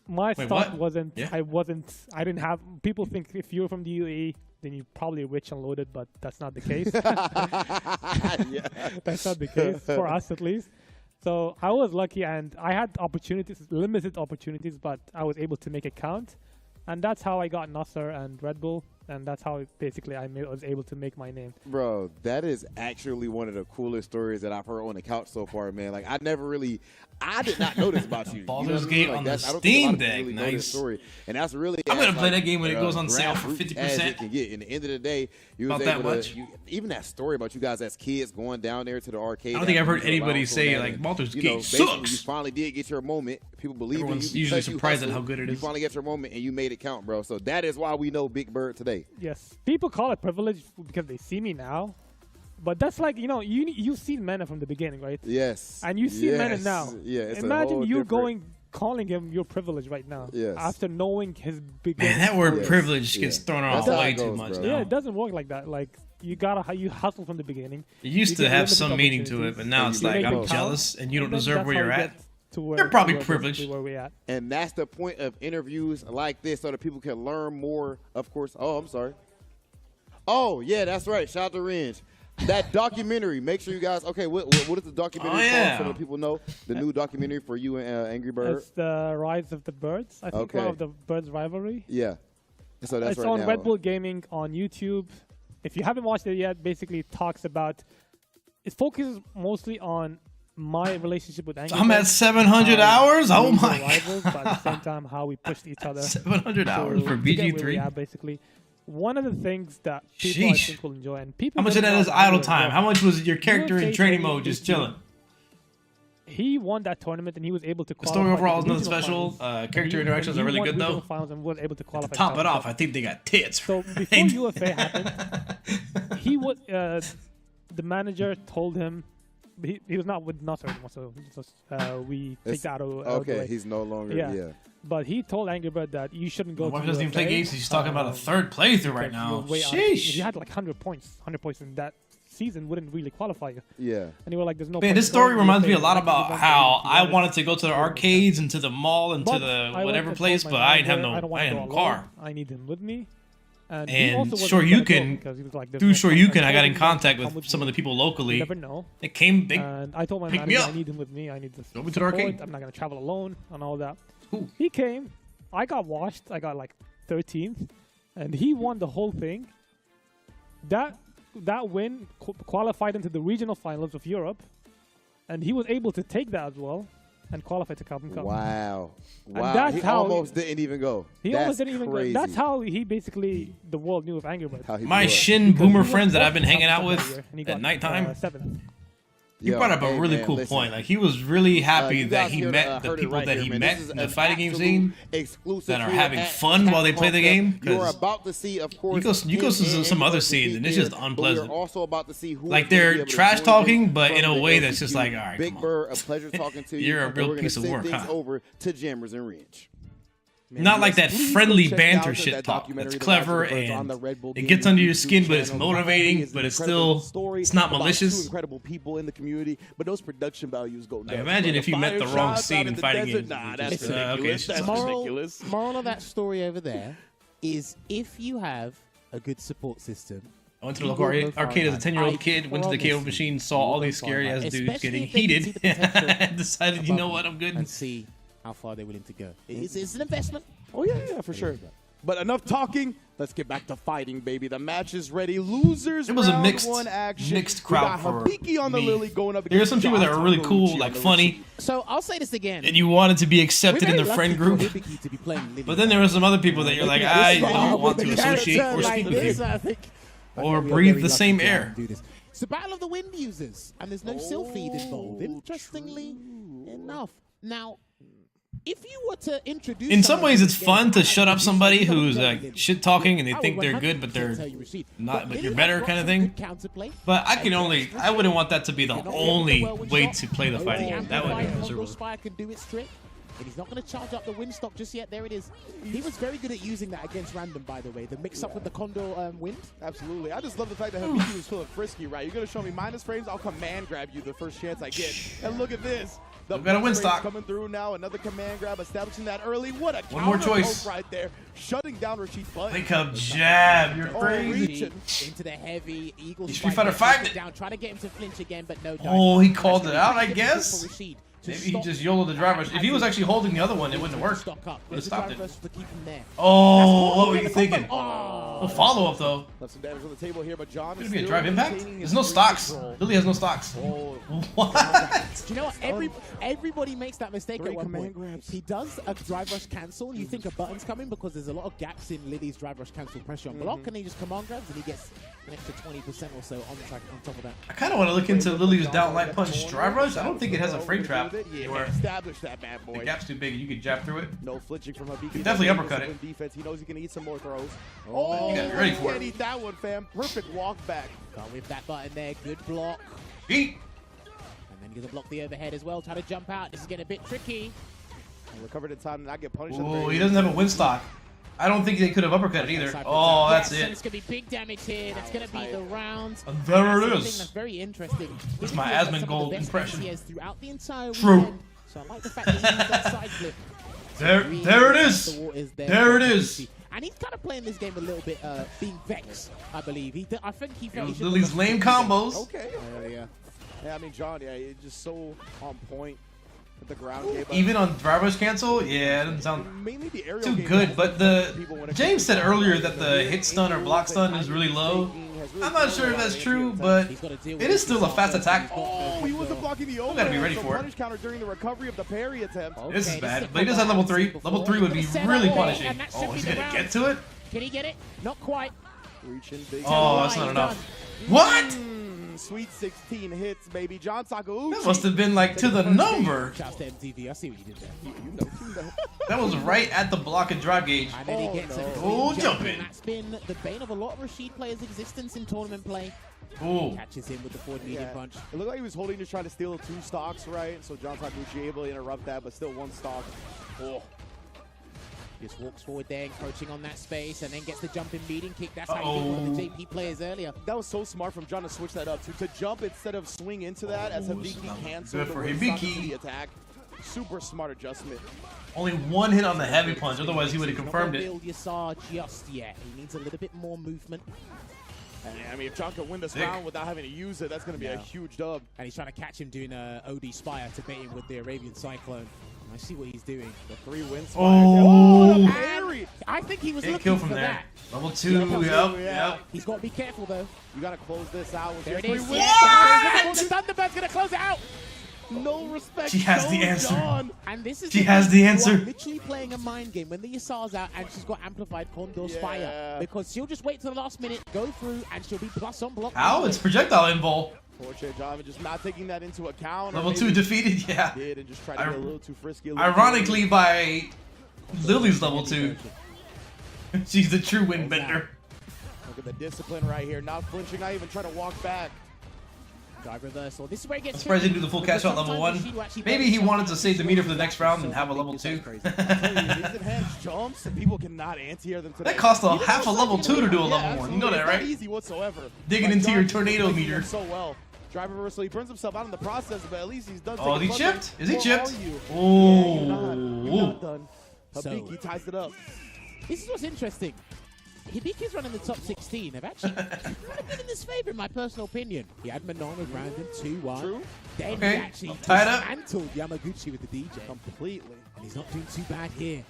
my start wasn't. Yeah. I didn't have. People think if you're from the UAE, then you're probably rich and loaded, but that's not the case. That's not the case for us, at least. So I was lucky, and I had limited opportunities, but I was able to make it count. And that's how I got Nasser and Red Bull, and that's how basically I was able to make my name. Bro, that is actually one of the coolest stories that I've heard on the couch so far, man. Like, I did not know this about you. Baldur's Gate on the Steam Deck, really nice. Story. And that's really I'm gonna play that game when it goes on sale for 50%. As it can get. In the end of the day, you was able to, even that story about you guys as kids going down there to the arcade. I don't think I've heard anybody say like Baldur's Gate sucks. You finally did get your moment. People believe in you. Usually surprised at how good it is. You finally get your moment, and you made it count, bro. So that is why we know Big Bird today. Yes, people call it privilege because they see me now. But that's like, you've seen Mena from the beginning, right? Yes. And you see Mena now. Yeah, it's imagine you calling him your privilege right now. Yes. After knowing his beginning. Man, that word privilege gets thrown around way too much now. Yeah, it doesn't work like that. Like, you hustle from the beginning. It used to have some meaning to it, but now it's like, I'm jealous and you don't deserve where you're at. You're probably privileged. Where we at. And that's the point of interviews like this, so that people can learn more, of course. Oh, I'm sorry. Oh, yeah, that's right. Shout out to Ringe. That documentary, make sure you guys, what is the documentary called so that people know? The new documentary for you and Angry Bird? It's the Rise of the Birds. I think one of the Birds rivalry. Yeah. So that's it's on Red Bull Gaming on YouTube. If you haven't watched it yet, basically it focuses mostly on my relationship with Angry Bird. I'm at 700 hours? Oh my rivals, but at the same time, how we pushed each other. 700 hours for BG3? Basically. One of the things that people I think will enjoy, and people. How much of that is idle time? How much was your character in training mode just chilling? He won that tournament and he was able to qualify. The story overall is nothing special. Character interactions are really good though. Finals and was able to qualify. To top it off, I think they got tits. So before UFA happened, he was the manager told him. He was not with Nasser anymore, so we take that out of the way. He's no longer. Yeah. But he told Angry Bird that you shouldn't go. Why doesn't even play games? He's talking about a third playthrough right now. Sheesh! You had like 100 points in that season wouldn't really qualify you. Yeah. And you were like, "There's no." Man, this story reminds me a lot about how I wanted to go to the arcades and to the mall and to the whatever place, but I didn't have no car. I need him with me. And Shoryuken, through Shoryuken, I got in contact with some of the people locally. You never know. They came, and I told my manager, I need him with me. I need this. Go to the arcade. I'm not gonna travel alone and all that. Ooh. He came. I got washed. I got like 13th, and he won the whole thing. That win qualified into the regional finals of Europe, and he was able to take that as well. And qualify to Capcom Cup. Wow. And he almost didn't even go. He almost didn't even go. That's how he basically, the world knew of Angry Bird. My Shin Boomer friends that I've been hanging out with at nighttime. 7th. You brought up a really cool point. Like he was really happy that he met the people that he met in the fighting game scene that are having fun while they play the game. You're about to see, of course, you go to some other scenes and it's just unpleasant. We're also about to see who like they're trash talking, but in a way that's just like, all right, Big Bird, a pleasure talking to you. You're a real piece of work, huh? Over to Jammers and Ridge. Not like that friendly banter shit talk. That's clever and it gets under your skin, but it's motivating, but it's still, it's not malicious. Incredible people in the community, but those production values go nuts. Like imagine if you met the wrong scene in fighting games. Nah, that's ridiculous. That's ridiculous. Moral of that story over there is if you have a good support system. I went to the local arcade as a 10-year-old kid, went to the KO machine, saw all these scary-ass dudes getting heated, and decided, you know what, I'm good. And see how far they're willing to go. It's an investment. Oh, yeah, for sure. But enough talking. Let's get back to fighting, baby. The match is ready. Losers. It was a mixed crowd for Habiki on the me. Lily going up There's some people that are really cool, like funny. So I'll say this again. And you wanted to be accepted in the friend group. But then there were some other people that you're like, I don't want to associate or speak with you. Or breathe the same air. It's the Battle of the Wind users, and there's no Sylph feed involved. Interestingly enough. Now, if you were to introduce... In some ways, it's fun to shut up somebody who's like shit talking and they think they're good, but they're not, but you're better kind of thing. But I wouldn't want that to be the only way to play the fighting game. That would be miserable. Can do its trick. And he's not going to charge up the wind stock just yet. There it is. He was very good at using that against random, by the way. The mix-up with the Condor wind. Absolutely. I just love the fact that Habiki was feeling frisky, right? You're going to show me minus frames, I'll command grab you the first chance I get. And look at this. The got a wind stock coming through now. Another command grab, establishing that early. What a one more choice right there, shutting down Rashid Button. Wake up, jab. You're crazy. Into the heavy Eagle. Street Fighter 5 down, try to get him to flinch again, but no. Oh, he called it out, I guess. Maybe he just YOLO'd the driver. If he was actually holding the other one, it wouldn't have worked. Would have stopped it. Oh, what were you thinking? A follow-up, though. Left some damage on the table here, but John is gonna be a drive impact? There's no stocks. Lily has no stocks. What? Do you know what? Everybody makes that mistake at one point. He does a drive rush cancel. You think a button's coming because there's a lot of gaps in Lily's drive rush cancel pressure on block, and he just command grabs and he gets an extra 20% or so on the track on top of that. I kind of want to look into Lily's down light punch drive rush. I don't think it has a frame trap. Yeah, establish that bad boy. The gap's too big. You can jab through it. No flinching from Habiki. You definitely uppercut it. Defense. He knows he can eat some more throws. Oh, you got ready for it. Can't eat that one, fam. Perfect walk back. Can't whip that button there. Good block. Beat. And then you're gonna block the overhead as well. Try to jump out. This is getting a bit tricky. Recovered in time and not get punished. Oh, he doesn't have a wind stock. I don't think they could have uppercut it either. Oh, that's it. It's going to be big damage here. That's going to be the round. And there it is. That's very interesting. That's my Asmund Gold impression. Throughout the entire True. weekend. So I like the fact that he used that side flip. There it is. There it is. And he's kind of playing this game a little bit being vexed, I believe. I think he felt he Lily's lame combos. Okay. Yeah, I mean, John, he's just so on point. The ground game, even on driver's cancel, yeah, it doesn't sound too good. But James said earlier that the hit stun or block stun is really low. I'm not sure if that's true, but it is still a fast attack. Oh, he wasn't blocking the over. Gotta be ready for it. Punish counter during the recovery of the parry attempt. This is bad, but he does have level 3. Level 3 would be really punishing. Oh, he's gonna get to it? Can he get it? Not quite. Reaching big. Oh, that's not enough. What? Sweet 16 hits, baby. John Sakauchi. That must have been like to the number. Shouts to MTV. I see what you did there. You know. That was right at the block and drive gauge. And then he gets jumping. That's been the bane of a lot of Rashid players' existence in tournament play. Ooh. Catches him with the forward medium punch. It looked like he was holding to try to steal 2 stocks, right? So John Sakauchi able to interrupt that, but still 1 stock. Oh. Just walks forward there, encroaching on that space, and then gets the jumping meeting kick. That's how he did one of the JP players earlier. That was so smart from John to switch that up, to jump instead of swing into that as Habiki canceled the attack. Super smart adjustment. Only 1 hit on the heavy punch, otherwise he would have confirmed it. Yasar just yet. He needs a little bit more movement. And I mean, if John can win this round without having to use it, that's going to be a huge dub. And he's trying to catch him doing a OD Spire to bait him with the Arabian Cyclone. I see what he's doing. The 3 wins. Oh, I think he was looking kill from for there. that. Level 2, yep. He's got to be careful though. You got to close this out with there it 3 is. wins. What? The Thunderbird's going to close it out. No respect. She has the answer. And this is she has the answer. Literally playing a mind game when the Yasar's out and she's got amplified Condor Spire because she'll just wait till the last minute, go through, and she'll be plus on block. How? It's projectile invul. Unfortunate job of just not taking that into account. Level 2 defeated, yeah. Did and just tried to get a little too frisky. Ironically, by Lily's level 2. She's the true windbender. Look at the discipline right here. Not flinching, not even trying to walk back. Drive reversal. This is where it gets. I'm surprised he didn't do the full cash out level 1. Maybe he wanted to save the meter for the next round and have a level 2. Jumps and people cannot anti-air them today. That cost a half a level 2 to do a level 1. You know that, right? Not easy whatsoever. Digging into your tornado meter. So well. Drive reversal. He burns himself out in the process, but at least he's done. Oh, is he chipped? Is he chipped? Oh. You're not done. Hibiki ties it up. This is what's interesting. Hibiki's running the top 16. They've actually kind of been in his favor, in my personal opinion. He had Manon with Random 2-1. True. Then okay. he actually dismantled Yamaguchi with the DJ. Completely. And he's not doing too bad here.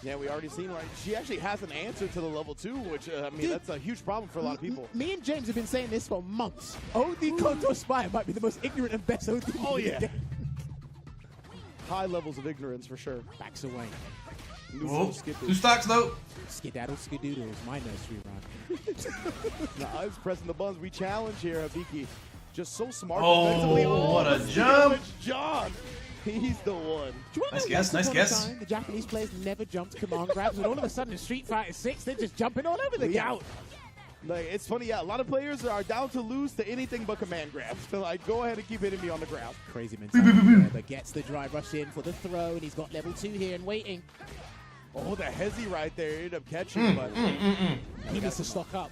Yeah, we already seen, right? She actually has an answer to the level 2, which, I mean, that's a huge problem for a lot of people. Me and James have been saying this for months. OD Koto Spire might be the most ignorant and best OD. Oh, yeah. High levels of ignorance, for sure. Backs away. Whoa. 2 stocks, though. Skedaddle Skidoodle is my nursery rhyme. Now, I was pressing the buttons. We challenge here, Hibiki. Just so smart. Oh, what a jump. John. He's the one. Nice guess, nice guess. The Japanese players never jumped command grabs, and all of a sudden in Street Fighter 6, they're just jumping all over the game. Like, it's funny, yeah, a lot of players are down to lose to anything but command grabs. So, like, go ahead and keep hitting me on the ground. Crazy mentality, but gets the drive rush in for the throw, and he's got level 2 here and waiting. Oh, the hezzy right there. He ended up catching, but he needs to stock up.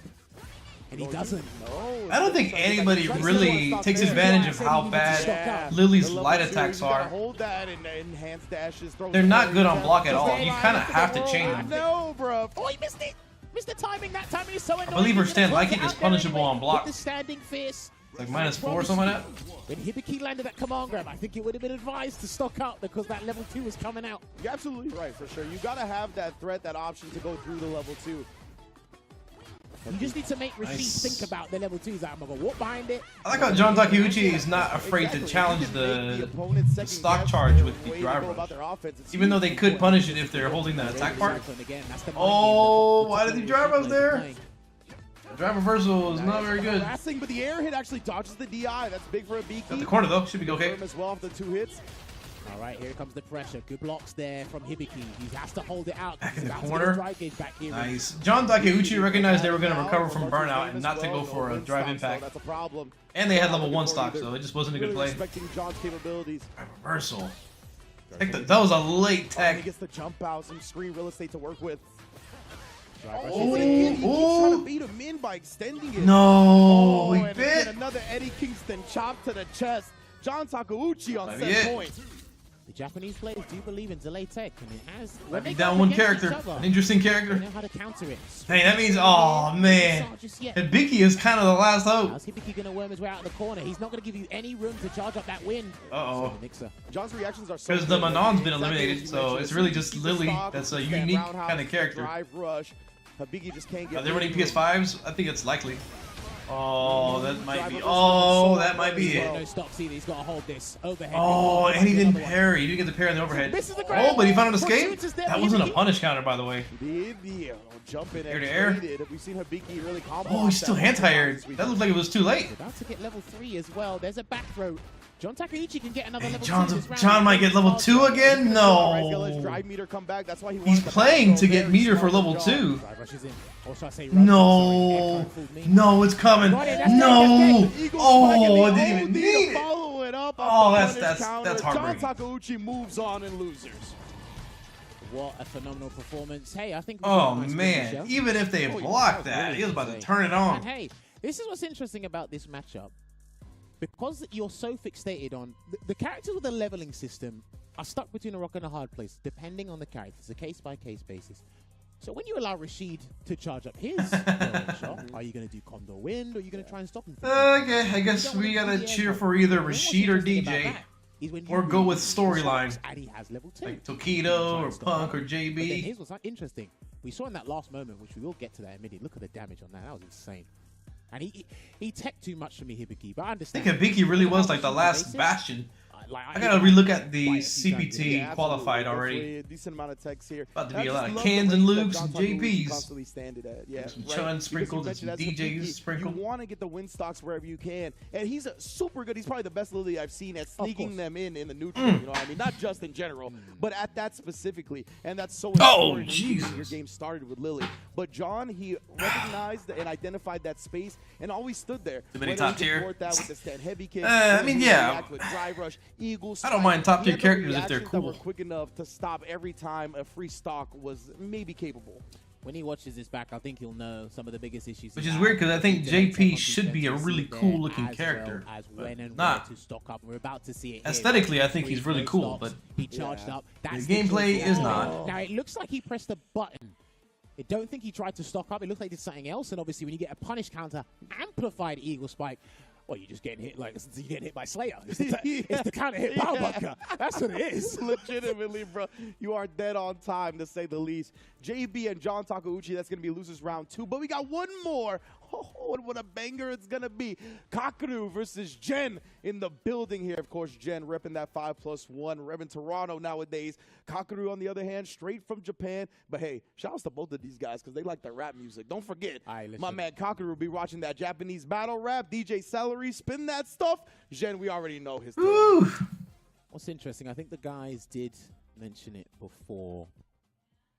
And he doesn't. No, I don't think anybody really takes advantage of how bad Lily's light attacks are. Hold that and enhance dashes. They're not good on block at all. You kind of have to chain them. No, bro. Oh, he missed it. Missed the timing that time. He's so annoying. I believe her stand like it is punishable on block. The standing fierce. Like -4 or something like that. When Hibiki landed that command grab, I think it would have been advised to stock up because that level 2 was coming out. You're absolutely right, for sure. You got to have that threat, that option to go through the level 2. You just need to make Rashid think about the level 2s. I'm going to walk behind it. I like how John Takeuchi is not afraid to challenge the stock charge with the drive rush. Even though they could punish it if they're holding the attack part. Oh, why did he drive us there? The drive reversal is not very good. Last thing, but the air hit actually dodges the DI. That's big for a Hibiki. At the corner though, should be okay. As well after 2 hits. All right, here comes the pressure. Good blocks there from Hibiki. He has to hold it out. Back in the corner. Nice. John Takeuchi recognized they were going to recover from burnout and not to go for a drive impact. That's a problem. And they had level 1 stock, so it just wasn't a good play. Respecting John's capabilities. Reversal. That was a late tech. He gets the jump out, some screen real estate to work with. He keeps trying to beat him in by extending it. No, he and bit. again, another Eddie Kingston chop to the chest. John Takeuchi on set point. The Japanese players do believe in delay tech, and it has. Might be down one character, an interesting character. They know how to counter it. Hey, that means, oh man, Hibiki is kind of the last hope. How's Hibiki going to worm his way out of the corner? He's not going to give you any room to charge up that win. Uh-oh. John's reactions are so because the Manon's been eliminated, so it's really just Lily that's a unique kind of character. Drive rush. Hibiki just can't get. Are they running PS5s? I think it's likely. Oh, that might be. Oh, that might be it. No stops either. He's got to hold this overhead. Oh, and he didn't parry. He didn't get the parry on the overhead. Oh, but he found an escape. That wasn't a punish counter, by the way. Jumping air to air. We've seen Hibiki really combo. Oh, he's still hand-tired. That looked like it was too late. About to get level 3 as well. There's a back throw. John Takeuchi can get another level 2. John might get level 2 again? No. He's playing to get meter for level 2. No. No, it's coming. No. Oh, I didn't even need it. Oh, that's heartbreaking. John Takeuchi moves on in losers. What a phenomenal performance. Hey, I think. Oh, man. Even if they blocked that, he was about to turn it on. And hey, this is what's interesting about this matchup. Because you're so fixated on the characters with the leveling system are stuck between a rock and a hard place, depending on the character. It's a case-by-case basis. So when you allow Rashid to charge up his shot, are you going to do Condor Wind, or are you going to try and stop him? Okay, I guess we gotta cheer for either Rashid or DJ, or go with storyline, like Tokido or Punk or JB. But then here's what's interesting. We saw in that last moment, which we will get to that immediately. Look at the damage on that. That was insane. And he teched too much for me, Hibiki, but I understand. I think Hibiki really was like the last bastion. I gotta relook at the CPT qualified already. A decent amount of text here. About to be a lot of cans and Lukes and JPs. Constantly standing at. Yeah, some Chun sprinkled, some DJs sprinkled. You want to get the win stocks wherever you can, and he's super good. He's probably the best Lily I've seen at sneaking them in the neutral. You know what I mean? Not just in general, but at that specifically, and that's so important. Jesus! Your game started with Lily, but John, he recognized and identified that space and always stood there. Too many top tier. That with the stand heavy kick, I mean, yeah. With drive rush, Eagles. I don't mind top tier characters if they're cool. That were quick enough to stop every time a free stock was maybe capable. When he watches this back, I think he'll know some of the biggest issues. Which is weird because I think JP should be a really cool looking character. Not. To stock up. We're about to see it aesthetically, I think he's really cool, but he charged up. The gameplay is not. Now it looks like he pressed a button. I don't think he tried to stock up. It looked like he did something else. And obviously, when you get a punish counter, amplified Eagle Spike, well, you're just getting hit like you're getting hit by Slayer. It's the counter hit power bunker. That's what it is. Legitimately, bro. You are dead on time, to say the least. JB and John Takeuchi, that's going to be losers round 2. But we got one more. Oh, what a banger it's going to be. Kakaru versus Jen in the building here. Of course, Jen repping that 5+1, repping Toronto nowadays. Kakaru, on the other hand, straight from Japan. But hey, shout outs to both of these guys because they like the rap music. Don't forget, my man Kakaru will be watching that Japanese battle rap. DJ Celery, spin that stuff. Jen, we already know his tale. What's interesting, I think the guys did mention it before,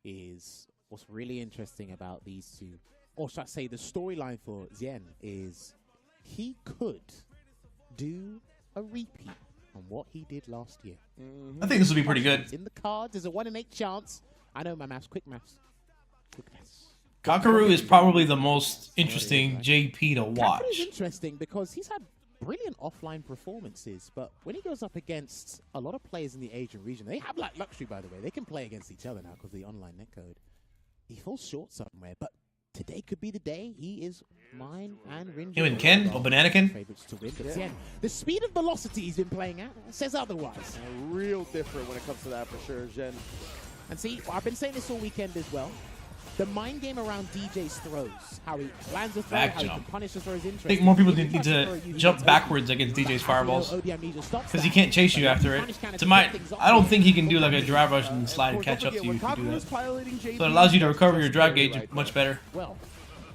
is what's really interesting about these two, or should I say the storyline for Xian, is he could do a repeat on what he did last year. I think this will be pretty good. It's in the cards. There's a 1 in 8 chance. I know my maths. Quick maths. Kakaru is probably the most interesting JP to watch. Kakaru's interesting because he's had brilliant offline performances, but when he goes up against a lot of players in the Asian region, they have like luxury, by the way. They can play against each other now because of the online netcode. He falls short somewhere, but today could be the day. He is mine and Rinjo. Him and Ken, or Bananakin. Favorites to win, but Xian, the speed and velocity he's been playing at says otherwise. Real different when it comes to that for sure, Jen. And see, I've been saying this all weekend as well. The mind game around DJ's throws, how he lands a throw, how he can punish the throw is interesting. I think more people need to jump backwards against DJ's fireballs because he can't chase you after it. I don't think he can do like a drive rush and slide and catch up to you if you do that. So it allows you to recover your drive gauge much better. Well,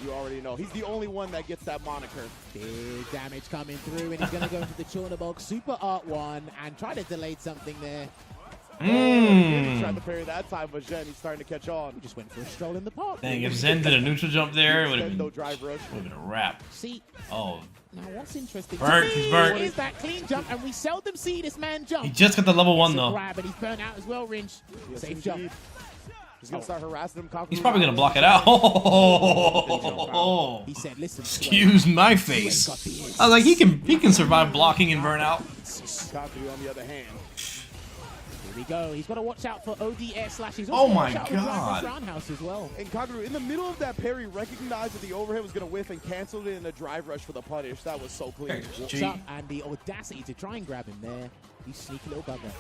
you already know. He's the only one that gets that moniker. Big damage coming through, and he's going to go into the Chornabog Super Art 1 and try to delay something there. Tried to parry that time, but Zen, he's starting to catch on. He just went for a stroll in the park. Dang, if Zen did a neutral jump there, it would have been, drive rush. Would have been a wrap. See, oh. Now what's interesting burnt, he's burnt. Is that clean jump, and we seldom see this man jump. He just got the level 1 though. Grab, and he's burnt out as well, Ringe. Yes, safe jump. He's gonna start harassing him. He's probably gonna block it out. He said, "Listen, excuse my face." I was like, he can survive blocking and burn out. Kakaru on the other hand. Here we go. He's got to watch out for OD slashes. Oh my god. Roundhouse as well. And Kakaru, in the middle of that parry, recognized that the overhead was going to whiff and canceled it in a drive rush for the punish. That was so clean. Walks up, and the audacity to try and grab him there. You sneaky little bugger.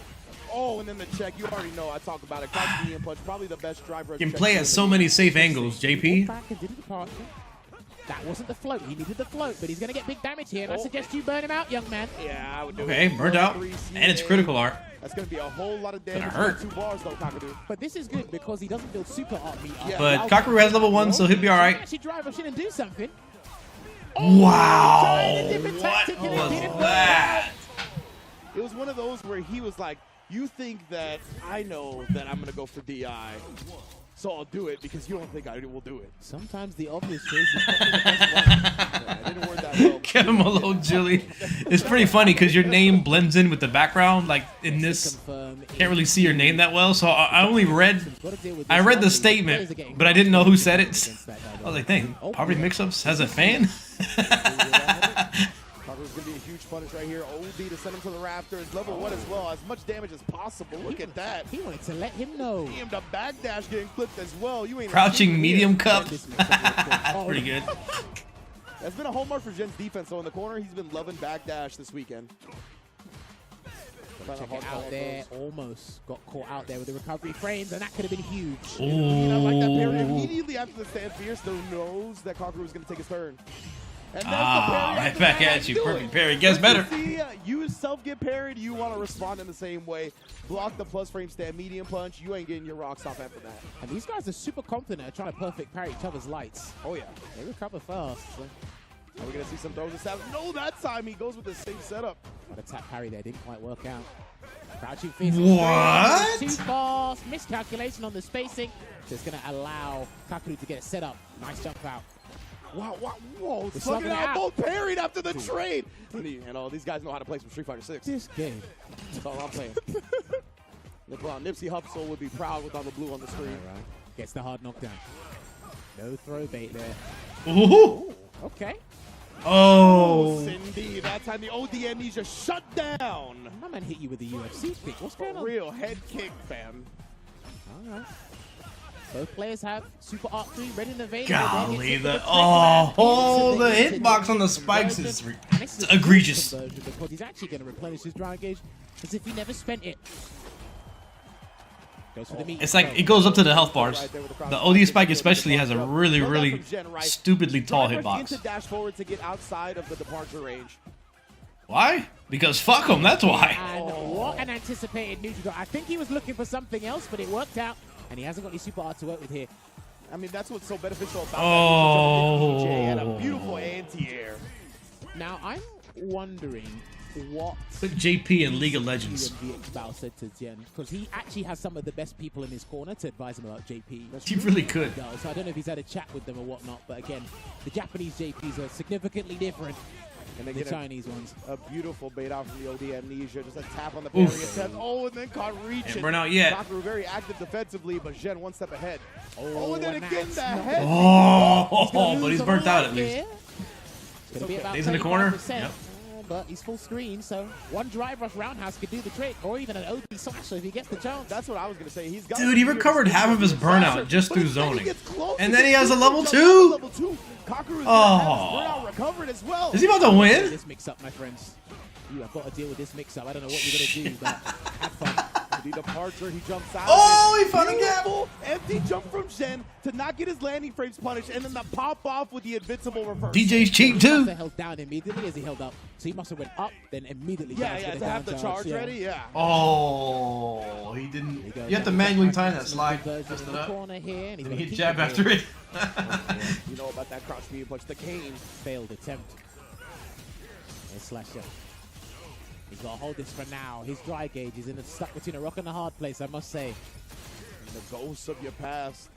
Oh, and then the check. You already know. I talk about it. Kakaru and punch, probably the best drive rush. Can play at so many safe angles, JP. Back and did a departure. That wasn't the float. He needed the float, but he's going to get big damage here. And I suggest you burn him out, young man. Yeah, I would do it. Okay, burned out. And it's critical art. That's going to be a whole lot of damage. It's gonna hurt. 2 bars, though, Kakaru. But this is good because he doesn't build super art meter. Yeah. But Kakaru has level 1, so he'll be all right. Actually drive rush in and do something. Wow. What was that? It was one of those where he was like, you think that I know that I'm going to go for DI. So I'll do it because you don't think I will do it. Sometimes the obvious choice is probably the best one. I didn't word that well. Kevin Malone, Julie. It's pretty funny because your name blends in with the background. Like in this, can't really see your name that well. So I only read the statement, but I didn't know who said it. I was like, dang, Poverty Mix-Ups has a fan? Kakaru's going to be a huge punish right here. OD to send him to the rafters. Level 1 as well. As much damage as possible. Look at that. He wanted to let him know. He aimed a backdash getting clipped as well. You ain't Crouching medium cup. That's pretty good. That's been a hallmark for Jen's defense. So in the corner, he's been loving backdash this weekend. Check it out there. Almost got caught out there with the recovery frames, and that could have been huge. Ooh. You know, like that parry immediately after the stand fierce, though knows that Kakaru was going to take his turn. And there's the parry Right back at you. Perfect parry. Gets better. See, you yourself get parried, you want to respond in the same way. Block the plus frame stand medium punch. You ain't getting your rocks off after that. And these guys are super confident at trying to perfect parry each other's lights. Oh, yeah. They recover fast. So. Are we going to see some throws and stabs? No, that time he goes with the same setup. Got a tap parry there. Didn't quite work out. Crouching fist. What? Too fast. Miscalculation on the spacing. So it's going to allow Kakeru to get it set up. Nice jump out. Wow, wow, whoa. Slugging out. Both parried after the trade. You know, these guys know how to play some Street Fighter 6. This game. That's all I'm saying. LeBron, Nipsey Hussle would be proud with all the blue on the screen. All right. Gets the hard knockdown. No throw bait there. Ooh. Okay. Oh. Cindy, that time the OD amnesia shut down. My man hit you with the UFC kick. What's going on? Real head kick, fam. All right. Both players have super art 3 ready in the vein. Golly, the hitbox on the spikes is egregious. Because he's actually going to replenish his dry gauge as if he never spent it. Goes for the meat. It's like it goes up to the health bars. The OD spike especially has a really stupidly tall hitbox. To dash forward to get outside of the departure range. Why? Because fuck him, that's why. And what an anticipated neutral. I think he was looking for something else, but it worked out. And he hasn't got any super art to work with here. I mean, that's what's so beneficial about that. He had a beautiful anti-air. Now, I'm wondering what like JP in League of Legends. Bao said to Jen, because he actually has some of the best people in his corner to advise him about JP. He really could. So I don't know if he's had a chat with them or whatnot, but again, the Japanese JPs are significantly different and than the Chinese ones. A beautiful bait out from the OD amnesia, just a tap on the parry attempt. Oh, and then caught reaching. Burn out yet. Kakeru very active defensively, but Jen one step ahead. Oh, and then again the head. Oh, but he's burnt out at least. He's in the corner. Yep. But he's full screen, so one drive rush roundhouse could do the trick, or even an OD slasher if he gets the chance. That's what I was going to say. He's got Dude, he recovered half of his burnout just through zoning. And then he has a level 2. Level 2. Kakeru's burnout recovered as well. Is he about to win? This mix-up, my friends. You have got to deal with this mix-up. I don't know what you're going to do, but have fun. The departure, he jumps out. Oh, he found a gap. Empty jump from Shen to not get his landing frames punished, and then the pop off with the invincible reverse. DJ's cheap too. He held down immediately as he held up, so he must have went up, then immediately. Yeah, to have the charge ready. Yeah. Oh, he didn't. You have to manually time that slide. Messed it up. Here, and he hit jab after it. You know about that crouch medium punch, the cane. Failed attempt. Slasher. He's got to hold this for now. His dry gauge is stuck between a rock and a hard place, I must say. And the ghosts of your past.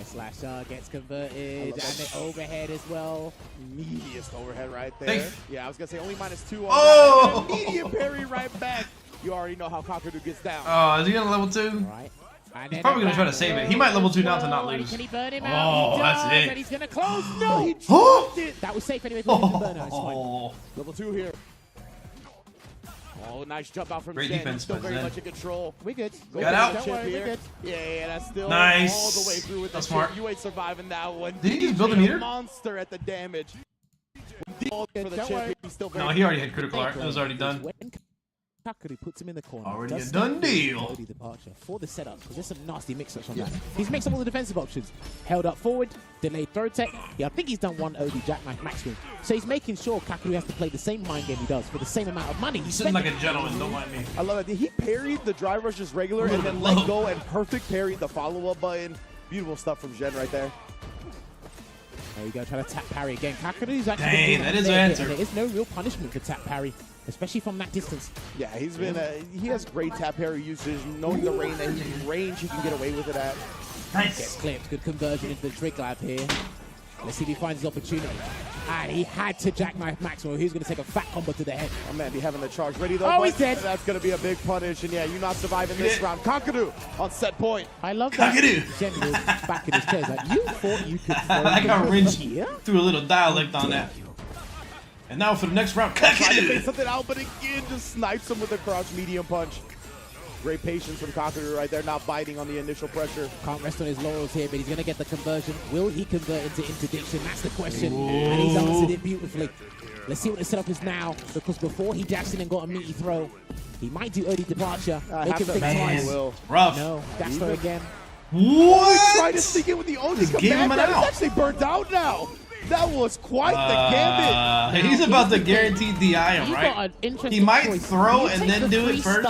Slasher gets converted, and the overhead as well. Meatiest overhead right there. Thanks. Yeah, I was going to say only -2 on oh! that. Medium parry right back. You already know how Kakeru gets down. Oh, is he on level 2? Right. He's probably going to try to save it. He might level 2 now to not lose. Can he burn him out? Oh, that's it. And he's going to close. No, he dropped it. That was safe anyway. Level 2 here. Oh, nice jump out from Great Zen. defense, Still very Zen. much in control. We good. Got out. Don't worry, we good. Yeah, that's still nice. all the way through with that's the smart. chip. You ain't surviving that one. Did he just build a meter? Monster at the damage. For the chip, he's still very no, he already had critical art. It was already done. Kakeru puts him in the corner. Already a done deal. Departure for the setup, because there's some nasty mix-ups on that. He's mixed up all the defensive options. Held up forward, delayed throw tech. Yeah, I think he's done one OD jackknife maximum. So he's making sure Kakeru has to play the same mind game he does for the same amount of money. He's sitting like a gentleman, don't mind me. I love it. He parried the drive rush just regular and then let go and perfect parried the follow-up button. Beautiful stuff from Jen right there. There you go, trying to tap parry again. Kakeru's actually dang, that is an answer. There is no real punishment for tap parry, especially from that distance. Yeah, he's been he has great tap parry usage, knowing the range that he can get away with it at. Nice. Gets clipped, good conversion into the trick lab here. Let's see if he finds his opportunity. And he had to jackknife Maxwell. He's going to take a fat combo to the head. Oh man, be having the charge ready though. Oh, he's dead. That's going to be a big punish, and yeah, you're not surviving this round. Kakeru on set point. I love that. Kakeru. General back in his chair. Like, you thought you could throw I got rinsed here? through a little dialect on that. And now for the next round, Trying to Kakeru. fake something out, but again, just snipes him with a crouch medium punch. Great patience from Kakeru right there, not biting on the initial pressure. Can't rest on his laurels here, but he's going to get the conversion. Will he convert into interdiction? That's the question. And he's answered it beautifully. Let's see what the setup is now, because before he dashed in and got a meaty throw, he might do early departure. Make him think twice. Rough. No, dash throw again. What? He tried to sneak in with the only command that is actually burnt out now. That was quite the gambit. He's about to guaranteed DI him, right? He might throw and then do it first.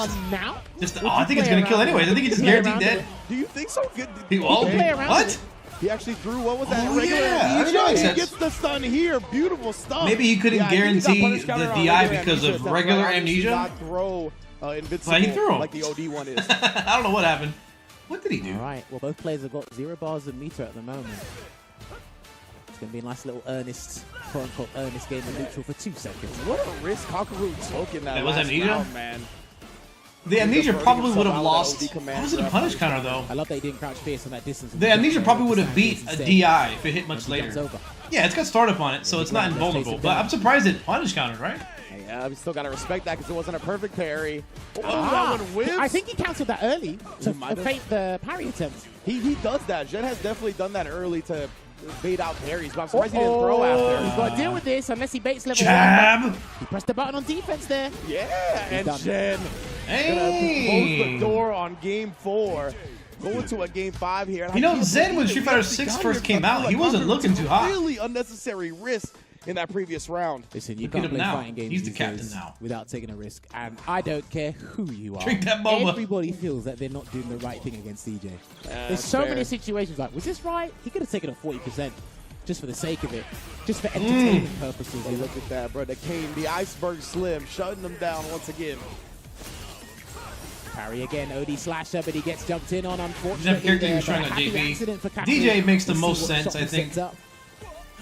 Just, I think it's going to kill anyways. I think he just guaranteed dead. Do you think so? Good. What? He actually threw, what was that? Oh, Regular yeah. He gets the stun here. Beautiful stuff. Maybe he couldn't guarantee the DI because of regular amnesia. Throw invincible But he threw him. like the OD one is. I don't know what happened. What did he do? All right. Well, both players have got 0 bars of meter at the moment. It's going to be a nice little earnest, quote-unquote, earnest game in neutral for 2 seconds. What a risk Kakaru took in that was last amnesia? round, man. The amnesia probably would have lost. How was it a punish counter, though? I love that he didn't crouch fierce on that distance. The amnesia probably would have beat a DI if it hit much later. Yeah, it's got startup on it, so it's not invulnerable. But I'm surprised it punish countered, right? Yeah, we still got to respect that because it wasn't a perfect parry. That one whips. I think he countered that early to fake the parry attempt. He does that. Jen has definitely done that early to bait out parries, but I'm surprised he didn't throw after. He's got to deal with this unless he baits level Jab. 1. He pressed the button on defense there. Yeah, and Jen hey. gonna close the door on game 4. Going to a game 5 here. You know, Zen when Street Fighter 6 first came out, he wasn't looking too hot. Really unnecessary risk in that previous round. Listen, you can't play fighting games He's the captain now without taking a risk, and I don't care who you are. Drink that boba. Everybody feels that they're not doing the right thing against DJ. There's so fair. many situations like, was this right? He could have taken a 40% just for the sake of it, just for entertainment purposes. Hey, look at that, bro. The Kane, the Iceberg Slim, shutting them down once again. Parry again, OD slasher, but he gets jumped in on, unfortunately. DJ makes the most sense, I think.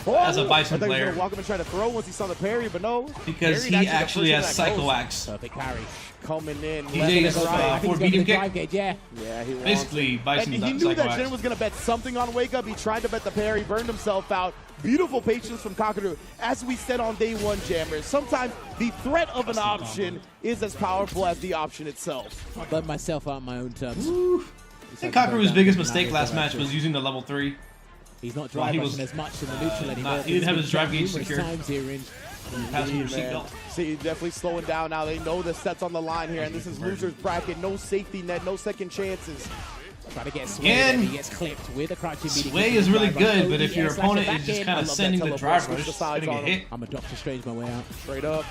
As a Bison player. He was going to walk him and try to throw once he saw the parry, but no. Because he actually has Psycho Axe. Perfect parry. Coming in. DJ is for medium kick. Yeah, he wants basically Bison and he knew that Jen was going to bet something on Wake Up. He tried to bet the parry, burned himself out. Beautiful patience from Kakaru. As we said on day 1, Jammers, sometimes the threat of an option is as powerful as the option itself. I burned myself out on my own terms. I think Kakaru's biggest mistake last match was using the level 3. He's not driving as much in the neutral anymore. He didn't have his drive gauge secure. See, definitely slowing down now. They know the set's on the line here, and this is loser's bracket. No safety net, no second chances. Try to get Sway, he gets clipped with a crouching medium. Sway is really good, but if your opponent is just kind of sending the drive rush, it's going to get hit. I'm a Doctor Strange my way out. Straight up.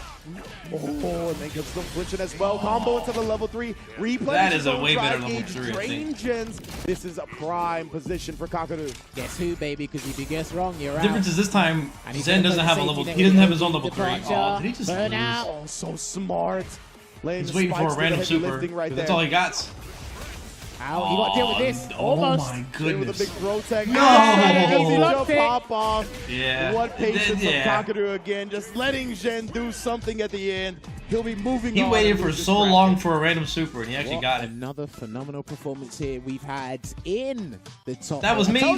Oh, and then gets some flinching as well. Combo into the level 3. That is a way better level 3, I think. Gens. This is a prime position for Kakaru. Guess who, baby? Because if you guess wrong, you're out. Difference is this time, Zen doesn't have a level. He doesn't have his own level 3. Oh, did he just lose? Oh, so smart. He's waiting for a random super. Right that's all he got. How you got to deal with this? Almost. Oh my goodness. With a big throw tag. No. Pop off. Yeah. What patience from Kakaru again. Just letting Jen do something at the end. He'll be moving He on. waited for so long for a random super, and he actually got it. Another phenomenal performance here we've had in the top. That was me. I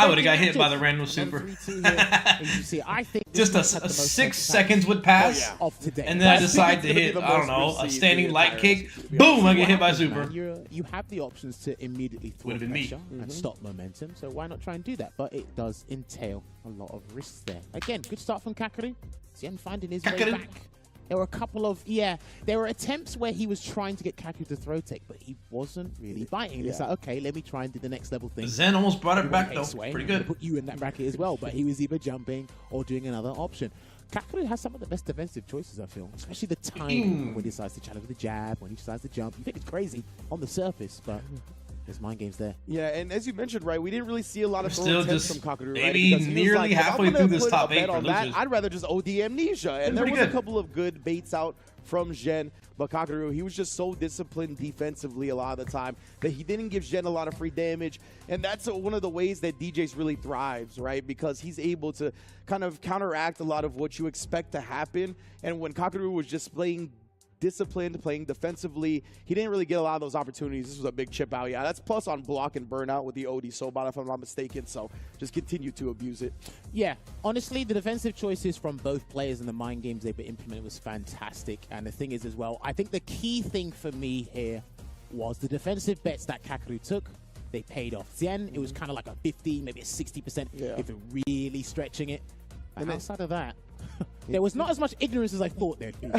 would have got hit by the random super. You see, I think just a 6 seconds would pass, and then I decide to hit, I don't know, a standing light kick. Boom, I get hit by super. You have the options to immediately throw pressure and stop momentum, so why not try and do that? But it does entail a lot of risks there. Again, good start from Kakaru. Zen finding his way back. There were a couple of, there were attempts where he was trying to get Kakaru to throw take, but he wasn't really biting. It's like, okay, let me try and do the next level thing. Zen almost brought it back, though. Pretty good. Put you in that bracket as well, but he was either jumping or doing another option. Kakaru has some of the best defensive choices, I feel, especially the timing when he decides to challenge with the jab, when he decides to jump. You think it's crazy on the surface, but there's mind games there. Yeah, and as you mentioned, right, we didn't really see a lot of still attempts just from Kakaru, maybe right? nearly halfway through this top 8 for losers. I'd rather just OD Amnesia, and there was a couple of good baits out from Jen, but Kakaru, he was just so disciplined defensively a lot of the time that he didn't give Jen a lot of free damage, and that's one of the ways that DJs really thrives, right? Because he's able to kind of counteract a lot of what you expect to happen, and when Kakaru was just playing disciplined, playing defensively, he didn't really get a lot of those opportunities. This was a big chip out. Yeah, that's plus on block and burnout with the OD Sobot, if I'm not mistaken, so just continue to abuse it. Yeah, honestly, the defensive choices from both players and the mind games they've implemented was fantastic, and the thing is as well, I think the key thing for me here was the defensive bets that Kakaru took. They paid off. Zen, it was kind of like a 50, maybe a 60% if you're really stretching it. And outside of that, there was not as much ignorance as I thought there'd be.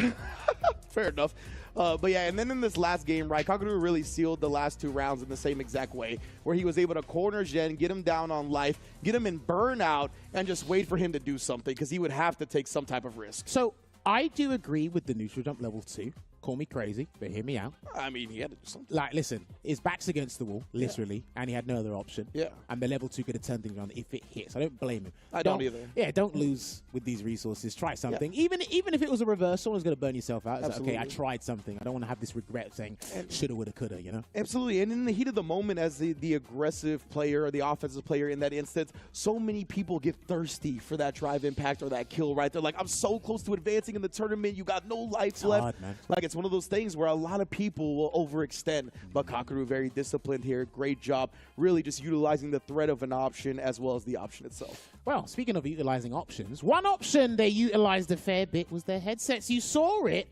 Fair enough. But yeah, and then in this last game, right, Kakaru really sealed the last 2 rounds in the same exact way, where he was able to corner Jen, get him down on life, get him in burnout, and just wait for him to do something, because he would have to take some type of risk. So I do agree with the neutral jump level 2. Call me crazy, but hear me out. I mean, he had to do something. Like, listen, his back's against the wall, literally, and he had no other option. Yeah. And the level 2 could have turned things around if it hits. I don't blame him. I don't either. Yeah, don't lose with these resources. Try something. Even if it was a reverse, someone's going to burn yourself out. It's like, okay, I tried something. I don't want to have this regret saying, shoulda, woulda, coulda, you know? Absolutely. And in the heat of the moment, as the aggressive player or the offensive player in that instance, so many people get thirsty for that drive impact or that kill, right? They're like, I'm so close to advancing in the tournament. You got no lives left. Hard, man. Like, it's one of those things where a lot of people will overextend. But Kakaru, very disciplined here. Great job. Really just utilizing the threat of an option as well as the option itself. Well, speaking of utilizing options, one option they utilized a fair bit was their headsets. You saw it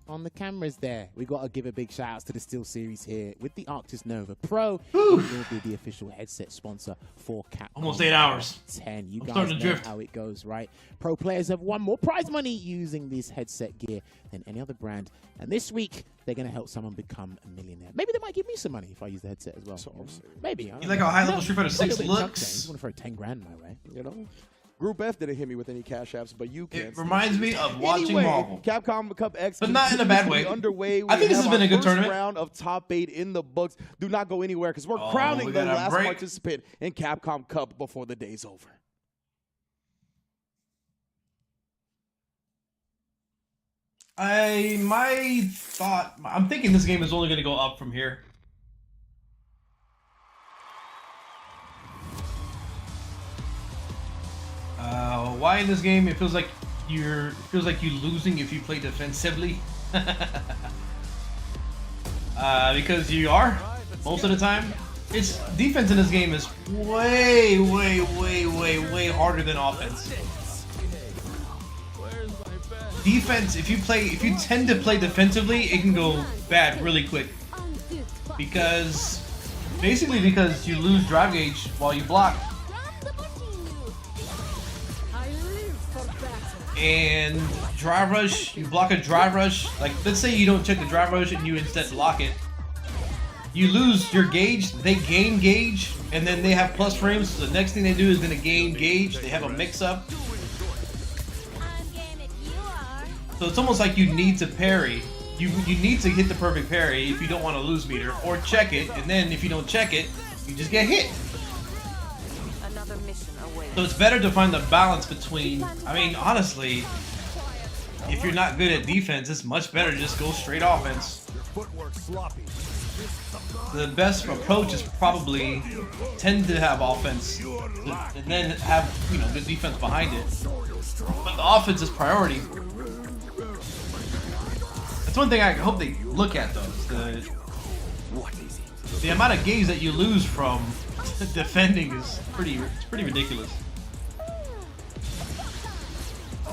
on the cameras there. We got to give a big shout out to the Steel Series here with the Arctis Nova Pro. It will be the official headset sponsor for Capcom. Almost 8 hours. 10. You I'm guys starting know to drift. how it goes, right? Pro players have won more prize money using this headset gear than any other brand. And this week, they're going to help someone become a millionaire. Maybe they might give me some money if I use the headset as well. Maybe. You like how high-level Street Fighter 6 looks? I just want to throw 10 grand my way. You know? Group F didn't hit me with any cash apps, but you can. It reminds me of watching anyway, Marvel. Capcom Cup X, but not in a bad way. Underway. I think this has been a good tournament. Round of top 8 in the books. Do not go anywhere because we're crowning the last participant in Capcom Cup before the day's over. I'm thinking this game is only going to go up from here. Why in this game? It feels like you're losing if you play defensively. Because you are most of the time. It's defense in this game is way harder than offense. Defense, if you tend to play defensively, it can go bad really quick. Because you lose drive gauge while you block. And drive rush, you block a drive rush. Like, let's say you don't check the drive rush and you instead block it. You lose your gauge, they gain gauge, and then they have plus frames. So the next thing they do is going to gain gauge. They have a mix-up. So it's almost like you need to parry. You need to hit the perfect parry if you don't want to lose meter, or check it, and then if you don't check it, you just get hit. So it's better to find the balance between, I mean, honestly, if you're not good at defense, it's much better to just go straight offense. The best approach is probably tend to have offense and then have, you know, good defense behind it. But the offense is priority. That's one thing I hope they look at, though. Is the amount of games that you lose from defending is pretty ridiculous.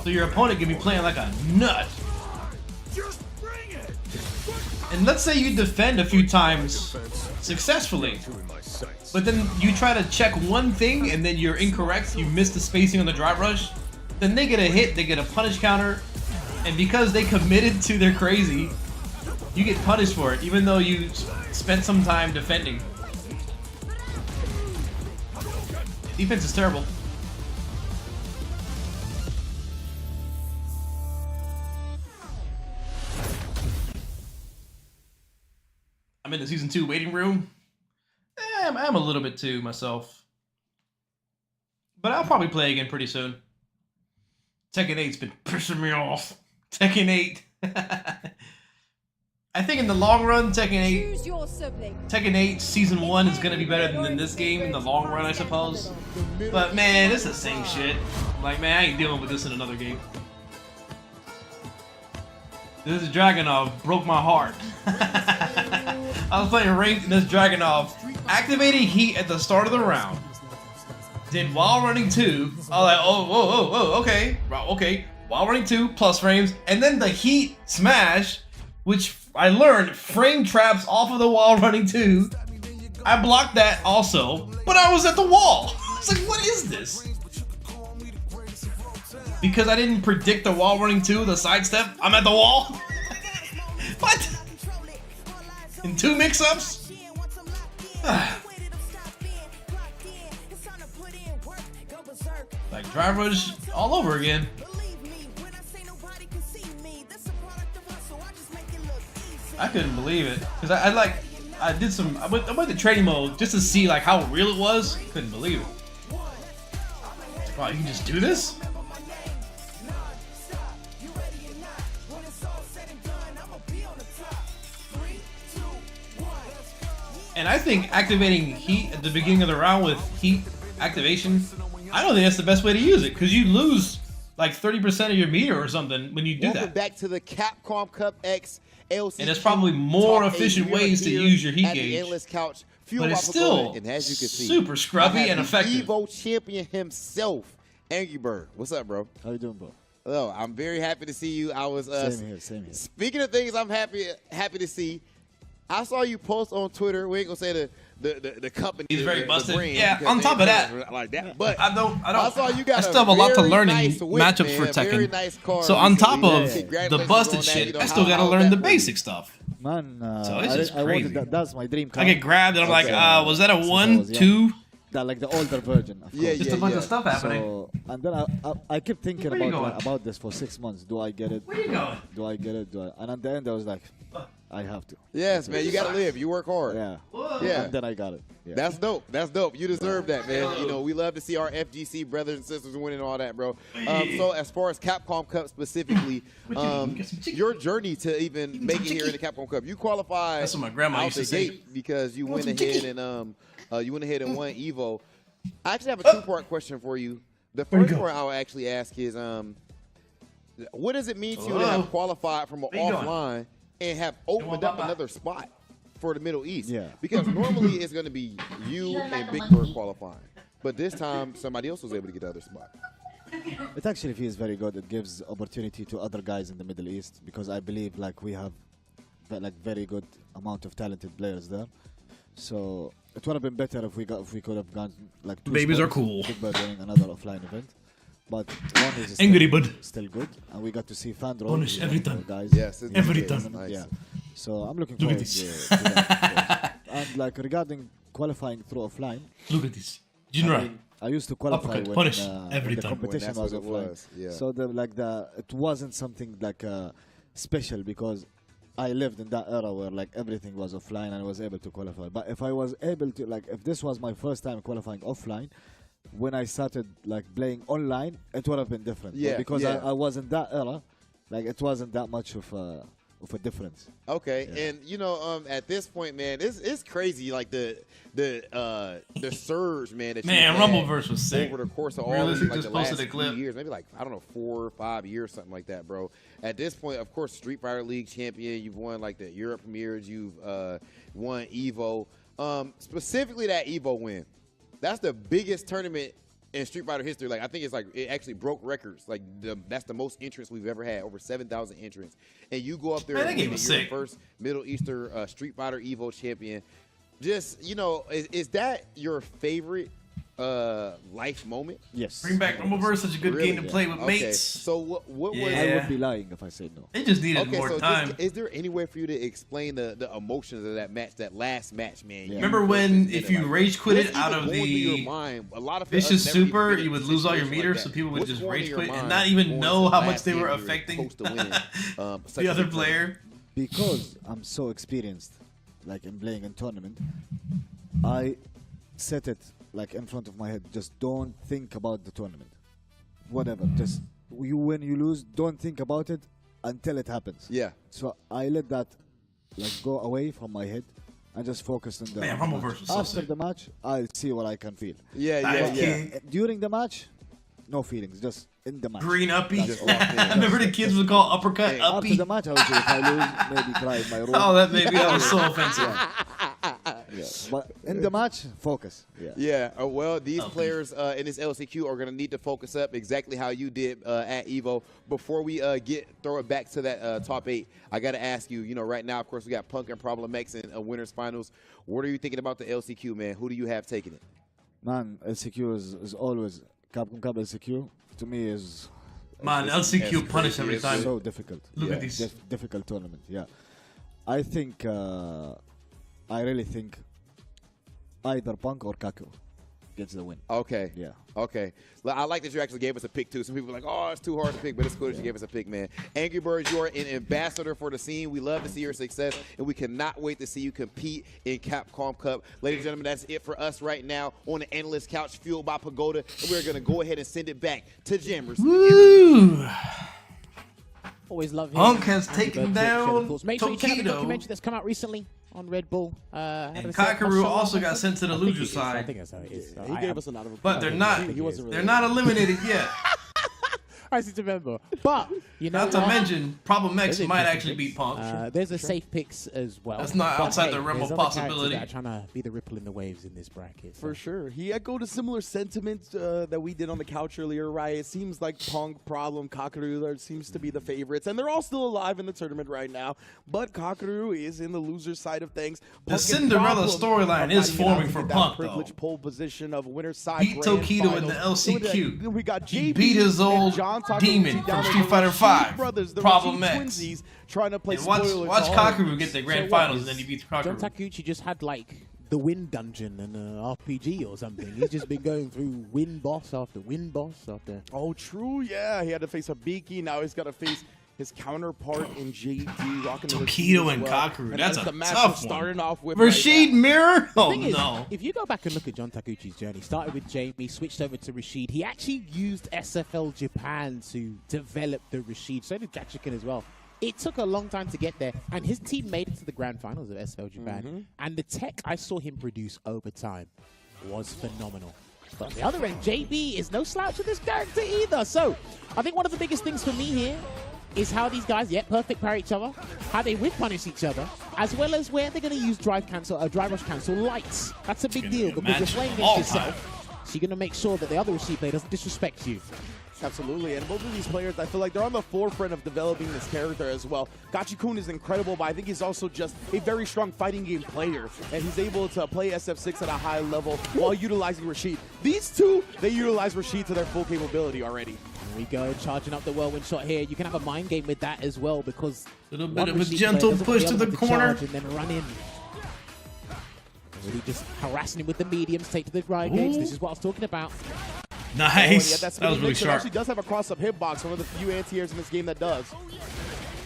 So your opponent can be playing like a nut. And let's say you defend a few times successfully, but then you try to check one thing and then you're incorrect, you miss the spacing on the drive rush, then they get a hit, they get a punish counter, and because they committed to their crazy, you get punished for it, even though you spent some time defending. Defense is terrible. I'm in the Season 2 waiting room. I'm a little bit too, myself. But I'll probably play again pretty soon. Tekken 8's been pissing me off. Tekken 8. I think in the long run, Tekken 8 Season 1 is going to be better than this game in the long run, I suppose. But man, it's the same shit. Like, man, I ain't dealing with this in another game. This Dragunov broke my heart. I was playing ranked in this Dragunov, activating heat at the start of the round. Did while running 2. I was like, oh, okay. While running 2, plus frames. And then the heat smash, which I learned frame traps off of the while running 2. I blocked that also, but I was at the wall. I was like, what is this? Because I didn't predict the while running 2, the sidestep, I'm at the wall. 2 mix-ups? Like drivers all over again. I couldn't believe it because I went to training mode just to see like how real it was. Couldn't believe it. Wow, you can just do this? And I think activating heat at the beginning of the round with heat activation, I don't think that's the best way to use it because you lose like 30% of your meter or something when you do Welcome that. back to the Capcom Cup X LCQ. And there's probably more efficient ways to use your heat at the gauge. Endless Couch. But it's still and as you can see, super scrubby I have and the effective. Evo champion himself, Angry Bird. What's up, bro? How you doing, bro? Hello, I'm very happy to see you. I was Same here, same here. Speaking of things I'm happy to see, I saw you post on Twitter. We ain't gonna say the company. He's very the busted. brand, Yeah, because on top of that, like that. But I saw you got I still have a lot to very learn in nice whip, matchups man, for a very Tekken. nice car So on top recently. of Congratulations the busted on that. shit, You know, I still how- gotta how's learn that the for you? basic stuff. Man, So it's just I crazy. wanted that's my dream car. I get grabbed and I'm like, was that a since I 1, was young. 2? That like the older version. Of Yeah, course. Just a bunch of stuff happening. So, and then I kept thinking Where you going? about this for 6 months. Do I get it? Where you going? Do I get it? And at the end, I was like, I have to. Yes, man. You gotta live. You work hard. Yeah. Yeah. And then I got it. Yeah. That's dope. That's dope. You deserve that, man. You know, we love to see our FGC brothers and sisters winning all that, bro. So as far as Capcom Cup specifically, your journey to even make it here in the Capcom Cup, you qualified That's what my grandma out used the to say. gate because you went ahead and won Evo. I actually have a 2-part question for you. The first part I'll actually ask is, what does it mean to you to have qualified from an offline and have opened up another spot for the Middle East? Yeah. Because normally it's going to be you and Big Bird qualifying. But this time, somebody else was able to get the other spot. It actually feels very good. It gives opportunity to other guys in the Middle East because I believe like we have like very good amount of talented players there. So it would have been better if we could have gone like 2 Babies spots, are cool. Big Bird winning another offline event. But one is Angry Bird. still good, and we got to see Fandro. Punish every time. Guys. Yes, it's Every nice. time. Nice. Yeah. So I'm looking Look at forward this. to that. Of course. And like regarding qualifying through offline, Look at this. Jinra. I used to qualify Uppercut, when, punish when every the time. competition When that's was what it offline. was, yeah. So it wasn't something like special because I lived in that era where like everything was offline and I was able to qualify. But if I was able to if this was my first time qualifying offline, when I started like playing online, it would have been different. Yeah, But because yeah. I was in that era, like it wasn't that much of a difference. Okay, Yeah. and you know, at this point, man, it's crazy. Like the surge, man. That Man, you've had Rumbleverse was sick. over the course of all Realistic like just the last posted a clip. few years, maybe like I don't know 4 or 5 years, something like that, bro. At this point, of course, Street Fighter League champion. You've won like the Europe premieres. You've won Evo. Specifically, that Evo win. That's the biggest tournament in Street Fighter history. Like I think it's like it actually broke records. Like that's the most entrants we've ever had, over 7,000 entrants. And you go up there Man, that and game win was your sick. first Middle Eastern Street Fighter Evo champion. Just is that your favorite life moment? Yes. Bring back Rumbleverse, such a good Really? game to play with Okay. mates. So what was? Yeah. I would be lying if I said no. They just needed Okay, more so time. is there any way for you to explain the emotions of that match, that last match, man? Yeah. Remember when if you rage quit it out of the vicious super, you would lose all your meters, so people would just rage quit and not even know how much they were affecting the other player? Because I'm so experienced, like in playing in tournament, I set it like in front of my head. Just don't think about the tournament. Whatever. Just you win, you lose. Don't think about it until it happens. Yeah. So I let that like go away from my head and just focus on the Man, match. Rumbleverse was so After sick. the match, I'll see what I can feel. Yeah, Dive yeah. King. During the match, no feelings. Just in the match. Green uppie. That's all. I remember the kids would call uppercut Hey, After uppie. the match, I would say if I lose, maybe cry in my room. Oh, that made me that was so offensive. Yeah. But in the match, focus. Yeah. Yeah, well, these players in this LCQ are going to need to focus up exactly how you did at Evo. Before we throw it back to that top 8, I got to ask you, right now, of course, we got Punk and Problem X in Winners Finals. What are you thinking about the LCQ, man? Who do you have taking it? Man, LCQ is always, Capcom Cup LCQ, to me is... Man, LCQ punish every time. So difficult. Look at these. Difficult tournament, yeah. I think I really think either Punk or Kaku gets the win. Okay. Yeah. Okay. I like that you actually gave us a pick, too. Some people are like, oh, it's too hard to pick, but it's cool that you gave us a pick, man. Angry Birds, you are an ambassador for the scene. We love to see your success, and we cannot wait to see you compete in Capcom Cup. Ladies and gentlemen, that's it for us right now on the Analyst Couch, fueled by Pagoda, and we're going to go ahead and send it back to Jammers. Woo! Always love him. Punk has taken down Make sure you check out the Tokido. documentary that's come out recently on Red Bull. And Kakaru also got sent to the loser side. I think that's how it is. He gave us a lot of. But they're not. They're not eliminated yet. I seem to remember. But you know, not to mention, Problem X might actually beat Punk. There's a safe picks as well. That's not But outside hey, the realm there's of other characters possibility. that are trying to be the ripple in the waves in this bracket. For sure. He echoed a similar sentiment that we did on the couch earlier, right? It seems like Punk, Problem, Kakaru seems to be the favorites, and they're all still alive in the tournament right now. But Kakaru is in the loser side of things. The Cinderella storyline is forming for Punk, though. Privileged pole position of winner side. Beat Tokido in the LCQ. We got JB He beat his old demon from Street Fighter V. Brothers, the Problem Rashid X. Twinsies, trying to play And watch Kakaru get the grand finals, and then he beats Kakaru. John Takuchi just had like the win dungeon and RPG or something. He's just been going through win boss after win boss after. Oh, true. Yeah, he had to face a Beaky. Now he's got to face his counterpart in JD, rocking Tokido and Kakaru. And That's a the match tough starting one. off with Rashid Mirror? The Oh, thing is, no. if you go back and look at John Takuchi's journey, started with Jamie, switched over to Rashid. He actually used SFL Japan to develop the Rashid. So did Gachikin as well. It took a long time to get there, and his team made it to the grand finals of SFL Japan. And the tech I saw him produce over time was phenomenal. But on the other end, JB is no slouch of this character either. So I think one of the biggest things for me here is how these guys, perfect pair each other, how they whip punish each other, as well as where they're going to use drive rush cancel lights. That's a big deal because you're playing against yourself. So you're going to make sure that the other Rashid player doesn't disrespect you. Absolutely, and both of these players, I feel like they're on the forefront of developing this character as well. Gachi-kun is incredible, but I think he's also just a very strong fighting game player, and he's able to play SF6 at a high level while utilizing Rashid. These two, they utilize Rashid to their full capability already. Here we go, charging up the whirlwind shot here. You can have a mind game with that as well because a little bit of a gentle push to the corner and then run in. Really just harassing him with the mediums, take to the right gates. This is what I was talking about. Nice. That's that was really sharp. Actually does have a cross-up hitbox, one of the few anti-airs in this game that does.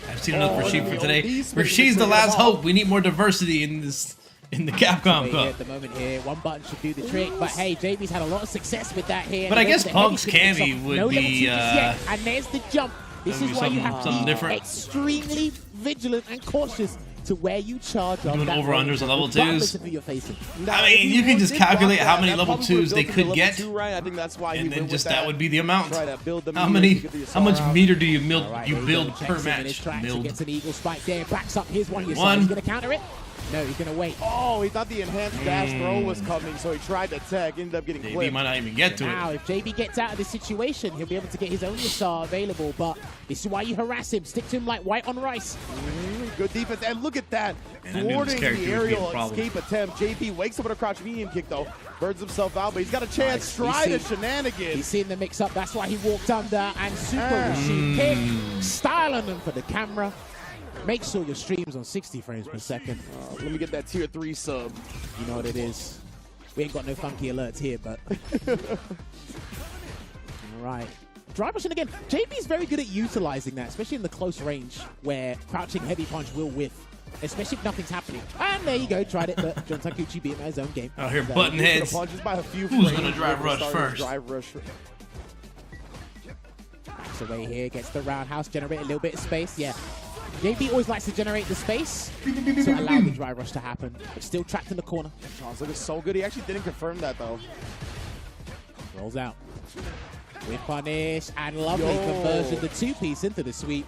I've seen enough Rashid for today. Rashid's the last hope. We need more diversity in the Capcom Cup. At the moment here, one button should do the trick, but hey, JB's had a lot of success with that here. But I guess Punk's Cammy would be. And there's the jump. This is why you have to be different. extremely vigilant and cautious to where you charge on doing that over-unders on level 2s. of who you're facing. I mean, you can just calculate how many level 2s they could get, I think that's why and then just that would be the amount. How much meter do you build per match? He gets an eagle spike there, backs up. Here's one. He's going to counter it. No, he's going to wait. Oh, he thought the enhanced dash throw was coming, so he tried to tech, ended up getting clipped. JB might not even get to it. Now, if JB gets out of this situation, he'll be able to get his own Yasar available, but this is why you harass him. Stick to him like white on rice. Good defense, and look at that. Man, Thwarting the aerial escape attempt. JB wakes up with a crouch medium kick, though. Burns himself out, but he's got a chance. Try the shenanigans. He's seen the mix-up. That's why he walked under, and super Rashid kick. Styling them for the camera. Make sure your stream's on 60 frames per second. Let me get that tier 3 sub. You know what it is. We ain't got no funky alerts here, but... All right. Drive rushing again. JB's very good at utilizing that, especially in the close range where crouching heavy punch will whiff, especially if nothing's happening. And there you go, tried it, but John Takuchi beat him at his own game. Out here button heads. Punches by a few Who's going to drive rush first? Drive rush. Backs away here, gets the roundhouse, generate a little bit of space. Yeah. JB always likes to generate the space to allow the dry rush to happen. But still trapped in the corner. Charles looking so good. He actually didn't confirm that, though. Rolls out. With punish and lovely conversion. The two-piece into the sweep.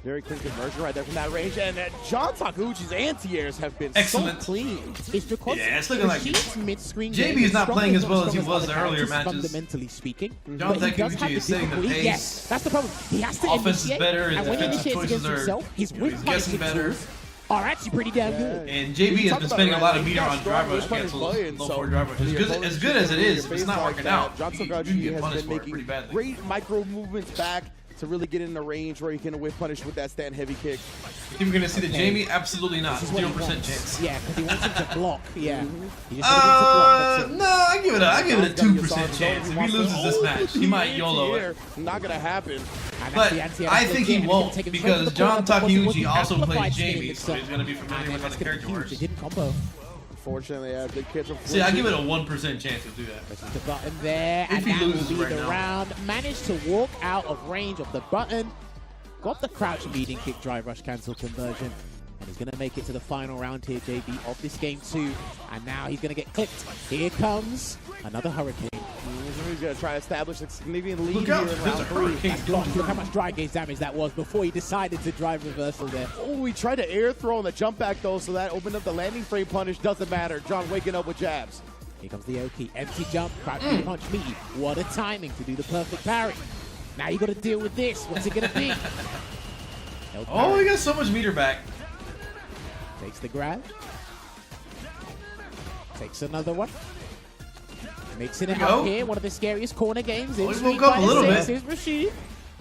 Very clean conversion right there from that range. And John Takuchi's anti-airs have been excellent. So clean. It's because it's looking like mid-screen JB is not playing as well as he was in earlier matches. Fundamentally speaking, John Takuchi is setting the pace. Yes, that's the problem. He has to offense initiate, is better. And when he initiates against himself, his whip punishing tools are actually pretty damn good. And JB has been spending a lot of meter on drive rush cancels, low for drive rush. As good as it is, if it's not working out, John you Takuchi get has punished been for it pretty making badly. great micro movements back. to really get in the range where he can whip punish with that stand heavy kick. You think we're gonna see the Jamie? Absolutely not. 0% chance. Yeah, because he wants him to block. Yeah. He just No, I give it a 2% chance. If he loses this match, he might YOLO it. Not gonna happen. But I think he won't because John Takeuchi also plays Jamie, so he's gonna be familiar with how the character works. It didn't combo. Unfortunately, the kids are. See, I give it a 1% chance to do that. Presses the button there, and that will be the round. Managed to walk out of range of the button. Got the crouch leading kick drive rush cancel conversion. And he's going to make it to the final round here, JB, of this game 2. And now he's going to get clipped. Here comes another Hurricane. He's going to try to establish a significant lead Look here out, in there's round a 3. Hurricane. Look how much dry gauge damage that was before he decided to drive reversal there. Oh, he tried to air throw on the jump back, though, so that opened up the landing frame punish. Doesn't matter. John waking up with jabs. Here comes the Oki. Empty jump, crouch punch meaty. What a timing to do the perfect parry. Now you got to deal with this. What's it going to be? Oh, he got so much meter back. Takes the grab. Takes another one. Mixing it up here. One of the scariest corner games. Oh, he woke up a little bit. Here's Rashid.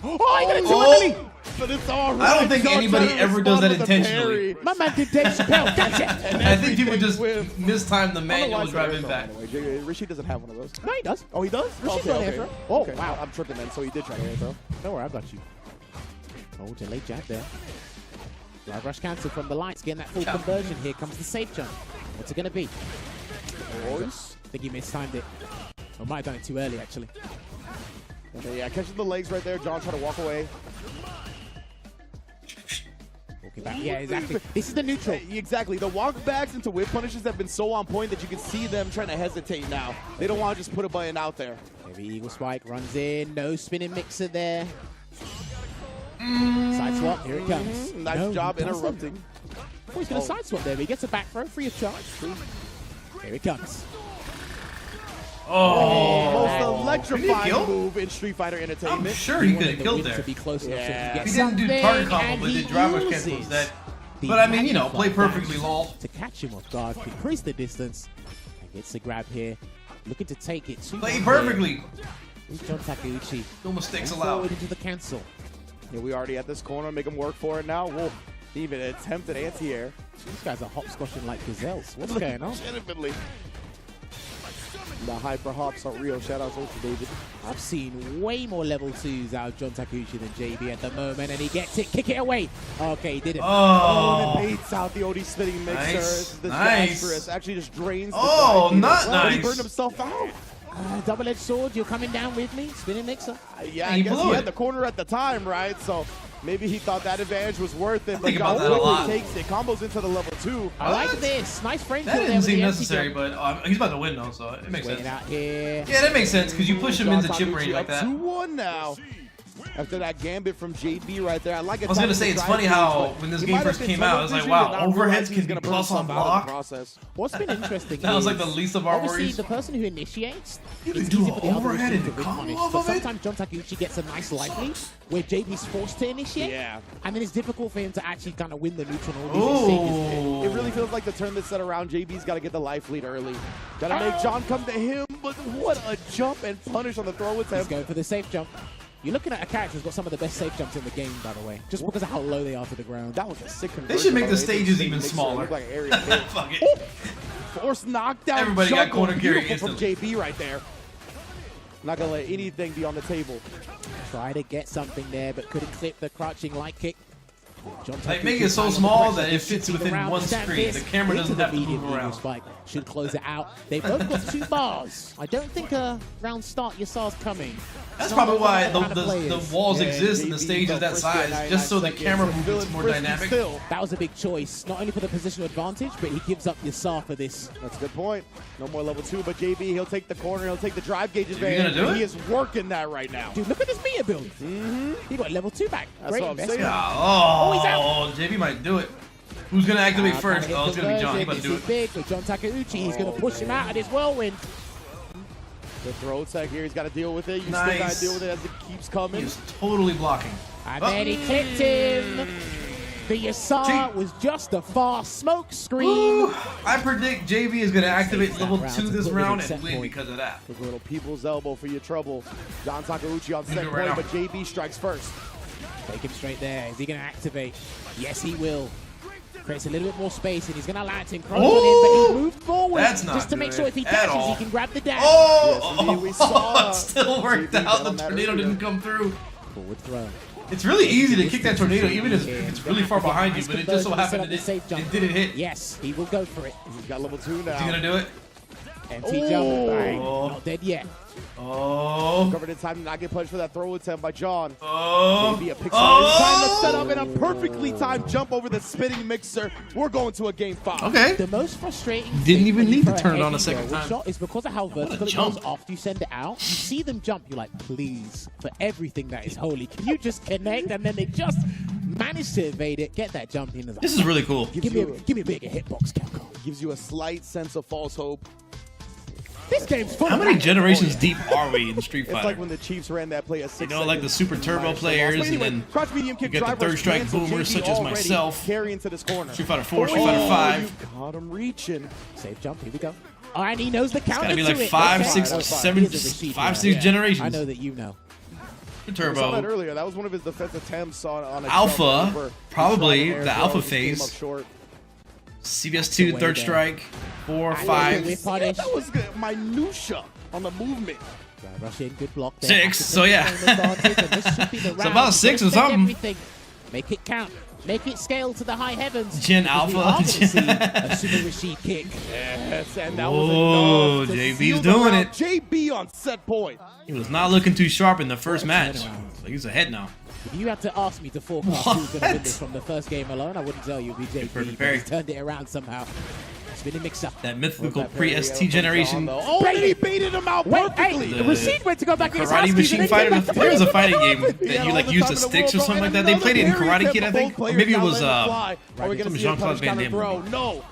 Oh, he got it too early. But it's all right. I don't think anybody ever does that intentionally. My man did Dave Chappelle. Gotcha. I think people just mistime the manual drive impact. Rashid doesn't have one of those. No, he does. Oh, he does? Rashid's got an air throw. Oh, Okay. wow. I'm tripping then. So he did try to air throw. Don't worry, I got you. Oh, delayed jab there. Drive rush cancel from the lights, getting that full conversion. Here comes the safe jump. What's it going to be? I think he mistimed it. Or might have done it too early, actually. Okay, yeah, catching the legs right there. John trying to walk away. Walking back. Yeah, exactly. This is the neutral. Exactly. The walk backs into whip punishes have been so on point that you can see them trying to hesitate now. They don't want to just put a button out there. Heavy eagle spike runs in. No spinning mixer there. Side swap, here it comes. Nice job interrupting. Oh, he's going to side swap there, but he gets a back throw free of charge. Here it comes. Most electrifying move in Street Fighter Entertainment. I'm sure he could have killed there. To be close enough so he He didn't do target combo, but did drive rush cancel instead. But I mean, you know, play perfectly, lol. To catch him off guard, increase the distance, and gets the grab here. Looking to take it. Play perfectly. Who's John Takeuchi? No mistakes allowed. Forward into the cancel. Yeah, we already at this corner. Make him work for it now. Whoa. Even attempted anti-air. These guys are hopscotching like gazelles. What's going on? Legitimately. The hyper hops are real. Shout out to David. I've seen way more level 2s out of John Takeuchi than JB at the moment, and he gets it. Kick it away. Okay, he did it. Oh, and it baits out the OD spinning mixer. Nice. This Nice. actually just drains the Oh, drive. not Well, nice. He burned himself out. Double-edged sword, you're coming down with me? Spinning mixer? Yeah, I guess he had the corner at the time, right? So maybe he thought that advantage was worth it. But think about John that a lot. quickly takes it. Combos into the level 2. I like this. Nice frame That kill there didn't with seem the necessary, empty jump. but he's about to win though, so it makes Waiting sense. out here. Yeah, that makes sense because you push him into chip range like that. 2-1 now. After that gambit from JB right there, I like it. I was gonna say it's funny how when this game first came out, I was like, wow, overheads can be plus on block. What's been interesting That was like is, the least of our obviously, worries. the person who initiates, You it's can do easy an for the other overhead person and to win combo punish. off But of it? sometimes John Takeuchi gets a nice life lead where JB's forced to initiate. Yeah. And then it's difficult for him to actually kind of win the neutral in all these exchanges. It really feels like the turn that's set around. JB's got to get the life lead early. Got to make John come to him, but what a jump and punish on the throw attempt. He's going for the safe jump. You're looking at a character who's got some of the best safe jumps in the game, by the way, just because of how low they are to the ground. That was a sick conversion. They should make the by stages way. even Makes it smaller. look like an area hit. Fuck it. Force knockdown. Everybody got juggle. corner carry Beautiful from instantly. JB right there. Not gonna let anything be on the table. Try to get something there, but couldn't clip the crouching light kick. John Like, Takeuchi make it so under the small pressure, that it fits shooting within around one with that screen. fist The camera into doesn't the have to move medium eagle around. spike. Should close it out. They both got 2 bars. I don't think a round start Yasar's coming. That's Not probably all why kind of the players. walls Yeah, exist and the JB stage is that frisky at size, 99 just so the seconds. camera And movement's more frisky dynamic. still. That was a big choice, not only for the positional advantage, but he gives up Yasar for this. That's a good point. No more level 2, but JB, he'll take the corner. He'll take the drive gauge you advantage. gonna do it? He is working that right now. Dude, look at this meter build. He got level 2 back. That's Great what I'm saying. investment. Oh, he's out. JB might do it. Who's gonna activate first? Oh, it's gonna be John. He about to do This is it. big for John Takeuchi. He's going to push him out of this whirlwind. The throw tag here, he's got to deal with it. You still Nice. got to deal with it as it keeps coming. He's totally blocking. And then he clipped him. The Yasar was just a fast smoke screen. I predict JB is going to activate level 2 this round and win because of that. With a little people's elbow for your trouble. John Takeuchi on set right point, now. but JB strikes first. Take him straight there. Is he going to activate? Yes, he will. Creates a little bit more space, and he's going to allow it to encroach on him, but he moved forward That's not just to make good sure if he at dashes, all. he can grab the dash. We saw it still worked out. The on that tornado earlier. didn't come through. Forward throw. It's really easy to kick that tornado, even if it's really far behind you, but it just so happened that it didn't hit. Yes, he will go for it. He's got level 2 now. Is he going to do it? Empty jump. Bang. Not dead yet. Oh. Covered in time to not get punched for that throw attempt by John. Oh. Maybe a picture time to set up and a perfectly timed jump over the spinning mixer. We're going to a game 5. Okay. The most frustrating Didn't even thing when you need to throw turn it on a heavy second barrel time. shot is because of how vertical it jump. goes after you send it out. You see them jump, you're like, please, for everything that is holy, can you just connect? And then they just manage to evade it, get that jump in. Like, This is really cool. give me a bigger hitbox, Capcom. Gives you a slight sense of false hope. This game's full How of many that. generations deep are we in Street It's Fighter? like when the Chiefs ran that play at 6 You know, like the Super Turbo players, and then cross medium kick you get the driver third strike cancel, boomers JB such as already myself. carrying to this corner. Street Fighter 4, Street Fighter 5. You caught him reaching. Safe jump, here we go. Oh, and he knows the It's counter gotta be to like it. 5, Okay. 6, He 7, is a Rashid 5, player. 6 generations. I know that you know. We saw that Turbo. earlier. That was one of his defense attempts on a Alpha, jump over. probably He shot an air the throw, alpha just came phase. up short. CBS2, way third down. strike, 4, I love 5. it. Punish. That was good. Minutia on the movement. Drive rush in, good block there. 6, Have to so take yeah. the advantage, and this should be the It's round. about You 6 gotta or spend something. Everything. Make it count. Make it scale to the high heavens. Gen because we Alpha. are gonna see a Super Rashid kick. Yes, and that Whoa, was enough to JB's seal the doing round. it. JB on set point. He was not looking too sharp in the first match. So he's ahead now. If you had to ask me to forecast who's going to win this from the first game alone, I wouldn't tell you. It'd be JB. Perfect but parry. he's turned it around somehow. Spinning mix-up. That mythical pre-ST generation. Oh, and he baited him out perfectly. The Rashid went to go back in his house Karate keys and Machine then Fighter. came back to There's a play. fighting game He that had you all like the use time the in the sticks or world, something like and that. They played it in another Karate parry Kid, I attempt. think. Both Or maybe it players was now letting fly. Are we some going to see a Jean-Claude punish Van counter Damme throw? movie. No.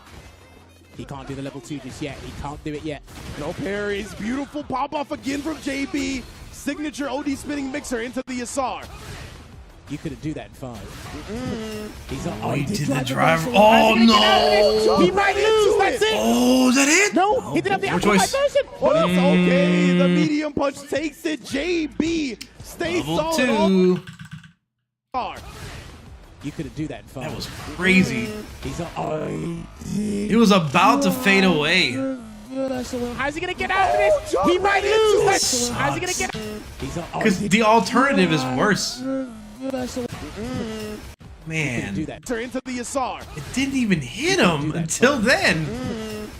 He can't do the level 2 just yet. He can't do it yet. No parries. Beautiful pop off again from JB. Signature OD spinning mixer into the Yasar. You couldn't do that in 5. He's on. Oh, he did the drive drive. reversal. Oh, How's he gonna get out of this? no. He might lose. That's it. Oh, is that it? No, he didn't have the Poor amplified choice. version. But it's okay. The medium punch takes it. JB stays Level solid. all 2. far. You couldn't do that in 5. That was crazy. He's on. He was about to fade away. How's he gonna get out of this? He might lose. That's how's he gonna get out? He's on. Because the alternative is worse. Do Man, that. Enter into the Yasar. it didn't even hit him until then.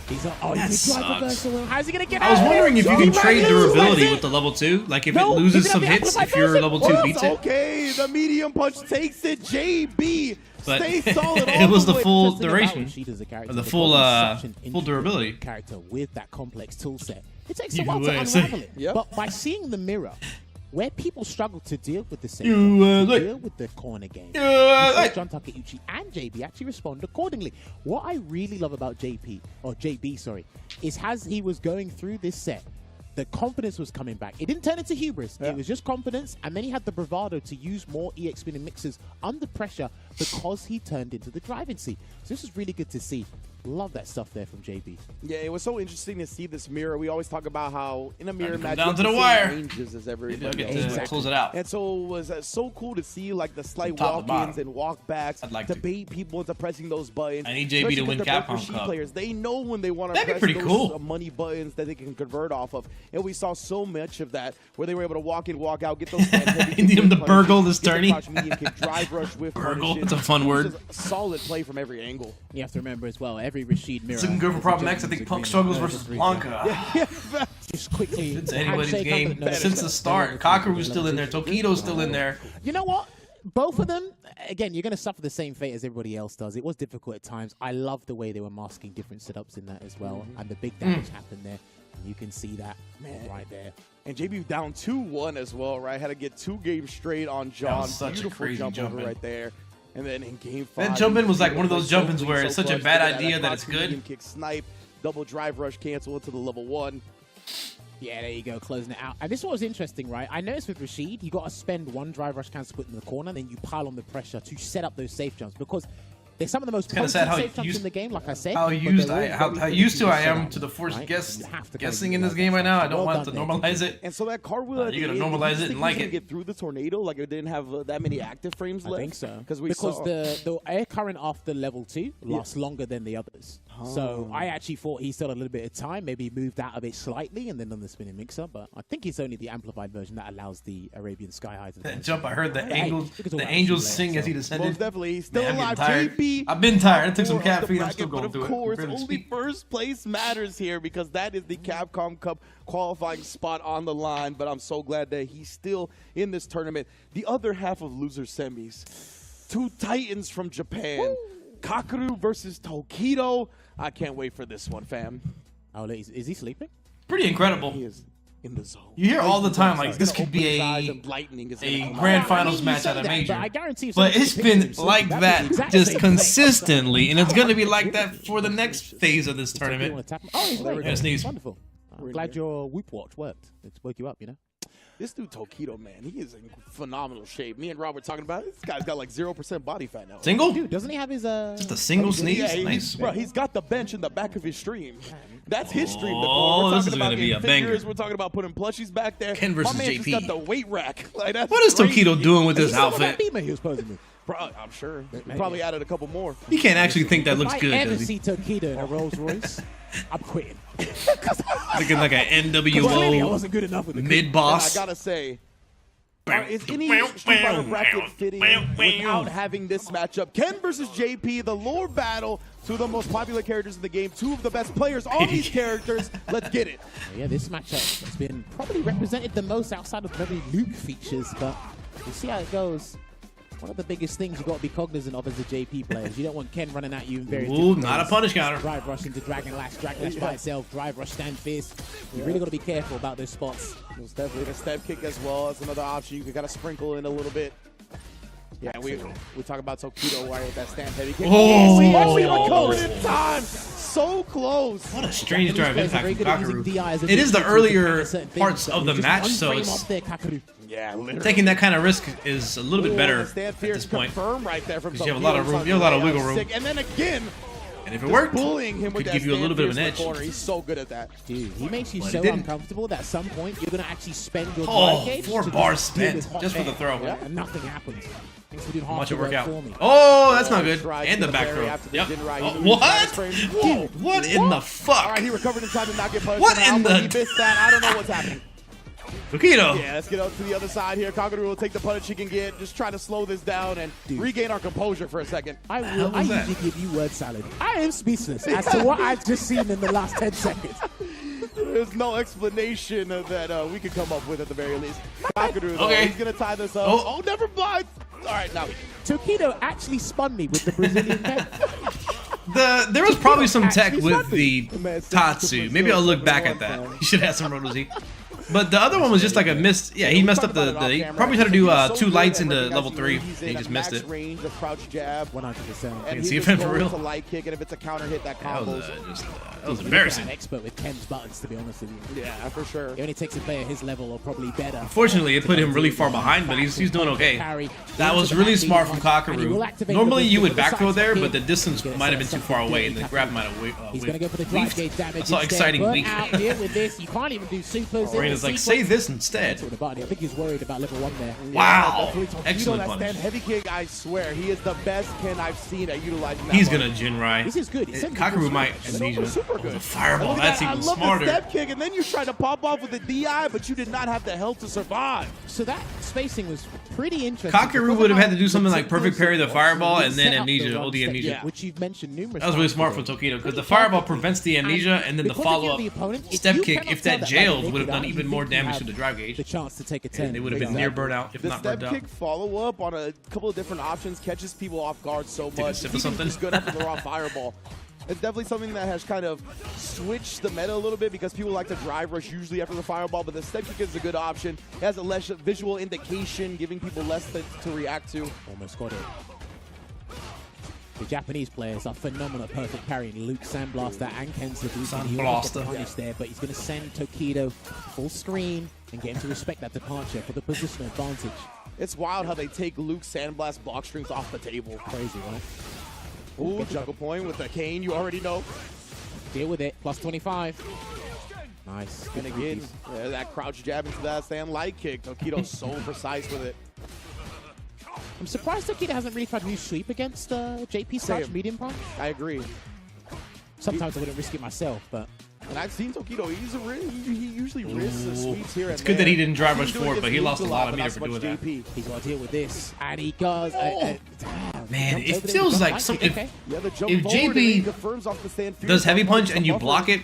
He's on. That sucks. How's he gonna get I out? was of wondering this? if you He can might trade lose. durability That's with the level 2. Like if No, it he loses didn't some have the hits, amplified if your version. level 2 Well, beats it's it. okay. The medium punch takes it. JB But stays solid. it was the way. full Interesting about duration. Rashid as a character, Or the because full he's such an full intricate durability. character with that complex tool set. It takes You a while to would say. unravel it. Yep. But by seeing the mirror, where people struggle to deal with the same, You, deal with the corner game, John Takeuchi and JB actually respond accordingly. What I really love about JB, sorry, is as he was going through this set, the confidence was coming back. It didn't turn into hubris. Yeah. It was just confidence, and then he had the bravado to use more EX spinning mixers under pressure because he turned into the driving seat. So this is really good to see. Love that stuff there from JB. Yeah, it was so interesting to see this mirror. We always talk about how in a mirror come match, down you have to the same wire. ranges as You everybody don't get else. to close it out. And so it was so cool to see like the slight From top to walk-ins bottom. and walk-backs I'd like to to. bait people into pressing those buttons. I need JB especially to win 'cause they're both Capcom Rashid Cup. players. They know when they want to That'd be press pretty those cool. money buttons that they can convert off of. And we saw so much of that where they were able to walk in, walk out, get those heavy You need him to punishes, burgle this get the tourney. crouch medium kick, drive rush with Burgle, punishes. it's a fun It was word. just solid play from every angle. You have to remember as well, every Rashid mirror. So we can go for is a Problem X. I gentleman's think Punk agreement. struggles No versus disagreement. Blanca. Just quickly. It's anybody's handshake game under the- since the start. Kakaru's still in there. Tokido's still in there. You know what? Both of them, again, you're going to suffer the same fate as everybody else does. It was difficult at times. I love the way they were masking different setups in that as well. And the big damage happened there. And you can see that right there. And JB down 2-1 as well, right? Had to get 2 games straight on John. was such a Beautiful crazy jump over jump-in. right there. And then in game 5, That jump-in was like one of those so jump-ins clean, where so it's such a clutch. bad Look at idea that cross it's good. medium kick snipe, double drive rush cancel into the level 1. Yeah, there you go, closing it out. And this is what was interesting, right? I noticed with Rashid, you got to spend one drive rush cancel put in the corner, then you pile on the pressure to set up those safe jumps because they're some of the most potent safe jumps in the game, like I said. How used I am to the force guessing in this game right now. I don't want to normalize it. And so that cartwheel, you gotta normalize it and like it. Get through the tornado, like it didn't have that many active frames left. I think so. Because the air current after level 2 lasts longer than the others. So I actually thought he still had a little bit of time. Maybe he moved out of it slightly and then on the spinning mixer. But I think it's only the amplified version that allows the Arabian Sky High. That jump, I heard the angels sing as he descended. Most definitely, he's still alive. JP. I've been tired. I took some caffeine. I'm still going through it. Of course, only first place matters here because that is the Capcom Cup qualifying spot on the line. But I'm so glad that he's still in this tournament. The other half of loser semis, 2 Titans from Japan. Woo! Kakaru versus Tokido. I can't wait for this one, fam. Oh, is he sleeping? Pretty incredible. He is in the zone. You hear all the time, like, this could be a grand finals match at a major. But it's been like that just consistently, and it's going to be like that for the next phase of this tournament. Oh, he's there. Sneeze. Wonderful. I'm glad your Whoop Watch worked. It woke you up, you know? This dude Tokido, man, he is in phenomenal shape. Me and Rob were talking about it. This guy's got like 0% body fat now. Single? Dude, doesn't he have his just a single sneeze? Yeah, nice. Bro, he's got the bench in the back of his stream. That's his stream. Oh, we're this talking is gonna be a banger. We're talking about putting plushies back there. Ken versus My man JP. just got the weight rack. Like, that's what is crazy. Tokido doing with this outfit? He was posing with. Bro, I'm sure. He probably added a couple more. You can't actually think that looks good, If I ever does he? see Tokido in a Rolls Royce, I'm quitting. Looking like an Clearly I wasn't good enough with the mid-boss. I gotta say, is any Street Fighter bracket fitting without having this matchup? Ken versus JP, the lore battle, 2 of the most popular characters in the game, 2 of the best players on these characters. Let's get it. Yeah, this matchup has been probably represented the most outside of maybe Luke features, but we'll see how it goes. One of the biggest things you've got to be cognizant of as a JP player is you don't want Ken running at you in various Ooh, not a punish counter. Drive rush into Dragon Lash by itself, drive rush, stand fierce. You really got to be careful about those spots. There's definitely the step kick as well as another option. You can kind of sprinkle in a little bit. Yeah, we talk about Tokido right with that stand heavy kick. Oh, he actually recovered in time. So close. What a strange drive impact from Kakaru. It is the earlier parts of the match, so it's taking that kind of risk is a little bit better at this point. Right there from because you have a lot of room. You have a lot of wiggle room. And then again, and if it worked, bullying him it could give you a little bit of an edge. He's so good at that. Dude, he makes you so uncomfortable that at some point you're going to actually spend your drive gauge 4 bars spent just for the throw. Yeah, and nothing happens. Thanks for doing half Watch it the work work out. for me. Oh, that's not good. And the back throw. Yep. Oh, what? Whoa, what in the fuck? All right, he recovered in time to not get punished. What in the? He missed that. I don't know what's happening. Tokido. Yeah, let's get up to the other side here. Kakaru will take the punish he can get. Just try to slow this down and regain our composure for a second. I usually give you word salad. I am speechless as to what I've just seen in the last 10 seconds. There's no explanation that we could come up with at the very least. Kakaru, though, he's going to tie this up. Oh, never mind. All right, now. Tokido actually spun me with the Brazilian head. There was probably some tech with the Tatsu. Maybe I'll look back at that. He should have some Roto Z. But the other one was just like a miss. Yeah, he messed up he probably had to do 2 lights into level 3. And he just missed it. Range of crouch jab. 100%. And see if it for real. It's a light kick, and if it's a counter hit, that combos. That was embarrassing. An expert with Ken's buttons, to be honest with you. Yeah, for sure. It only takes a player his level or probably better. Unfortunately, it put him really far behind, but he's doing okay. That was really smart from Kakaru. Normally, you would back throw there, but the distance might have been too far away, and the grab might have He's going to go for the drive gauge damage. That's so exciting. Out here with this, you can't even do supers. Reina's like, say this instead. I think he's worried about level 1 there. Wow. Excellent punish. Heavy kick, I swear. He is the best Ken I've seen at utilizing that. He's going to Jinrai. This is good. Kakaru might amnesia. Super good. The fireball, that's even smarter. I love the step kick, and then you try to pop off with the DI, but you did not have the health to survive. So that spacing was pretty interesting. Kakaru would have had to do something like perfect parry the fireball and then amnesia, OD amnesia. Which you've mentioned numerous times. That was really smart from Tokido, because the fireball prevents the amnesia, and then the follow-up step kick, if that jailed, would have done even more damage to the drive gauge. The chance to take a 10. And they would have been near burnout, if not burnt out. The step kick follow-up on a couple of different options catches people off guard so much. Take a sip of something. He's good after the raw fireball. It's definitely something that has kind of switched the meta a little bit because people like to drive rush usually after the fireball, but the step kick is a good option. It has a less visual indication, giving people less to react to. Almost got it. The Japanese players are phenomenal at perfect parrying. Luke Sandblaster and Ken Sabuki. Sandblaster. Punish there, but he's going to send Tokido full screen and get him to respect that departure for the position advantage. It's wild how they take Luke Sandblast block strings off the table. Crazy, right? Ooh, juggle point with the cane, you already know. Deal with it, plus 25. Nice. And again, that crouch jab into that stand light kick. Tokido's so precise with it. I'm surprised Tokido hasn't really tried to use sweep against JP's crouch medium punch. I agree. Sometimes I wouldn't risk it myself, but... And I've seen Tokido, he usually risks the sweeps here. It's good that he didn't drive much forward, but he lost a lot of meter for doing that. He's got to deal with this, and he does. Man, it feels like something. If JP does heavy punch and you block it,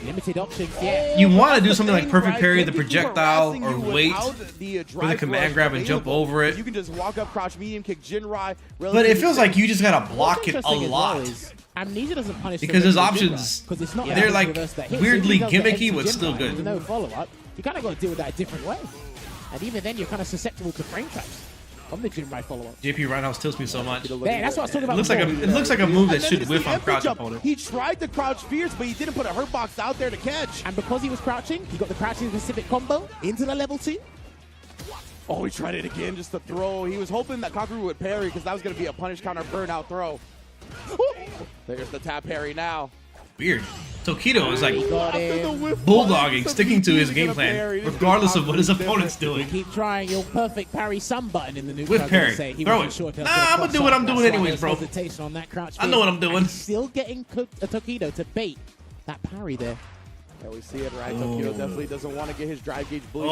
limited options, yeah. You want to do something like perfect parry the projectile or wait for the command grab and jump over it. You can just walk up, crouch, medium kick, Jinrai. But it feels like you just gotta block it a lot. Amnesia doesn't punish because his options, it's not they're like weirdly gimmicky, but still good. With no follow-up, you kind of got to deal with that a different way. And even then, you're kind of susceptible to frame traps on the Jinrai follow-up. JP Roundhouse tilts me so much. Man, that's what I was talking about. It looks like a move that should whiff on crouch opponent. He tried to crouch fierce, but he didn't put a hurt box out there to catch. And because he was crouching, he got the crouching specific combo into the level 2. Oh, he tried it again just to throw. He was hoping that Kakeru would parry because that was going to be a punish counter burnout throw. There's the tap parry now. Weird. Tokido is like bulldogging, sticking to his game plan, regardless of what his opponent's doing. Keep trying your perfect parry some button in the new with parry. Throw it. Nah, I'm gonna do what I'm doing anyways, bro. I know what I'm doing. Still getting Tokido to bait that parry there. Yeah, we see it, right? Tokido definitely doesn't want to get his drive gauge bleeding.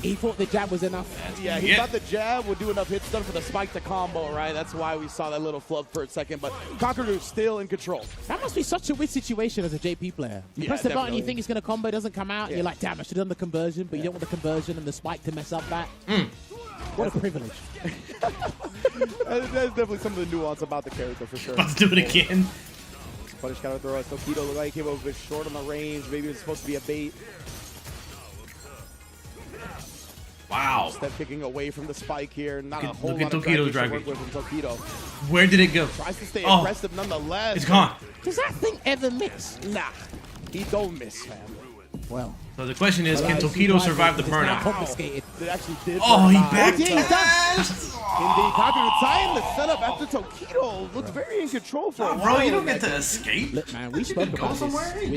He thought the jab was enough. Yeah, he thought the jab would do enough hit stun for the spike to combo, right? That's why we saw that little flub for a second, but Kakeru's still in control. That must be such a weird situation as a JP player. You press the button, you think it's going to combo, doesn't come out, and you're like, damn, I should have done the conversion, but you don't want the conversion and the spike to mess up that. What a privilege. That's definitely some of the nuance about the character, for sure. Let's do it again. Punish counter throw. Tokido looked like he came up a bit short on the range. Maybe it was supposed to be a bait. Wow. Step kicking away from the spike here. Not a whole lot of Tokido's drag to work with from Tokido. Where did it go? Tries to stay aggressive nonetheless. It's gone. Does that thing ever miss? Nah. He don't miss, fam. Well. So the question is, can Tokido survive the burnout? Confiscated. It actually did. Oh, he backed it. Indeed, Kakeru tying the setup after Tokido looks very in control for a while. Bro, you don't get to escape. Look, man, we spoke about this with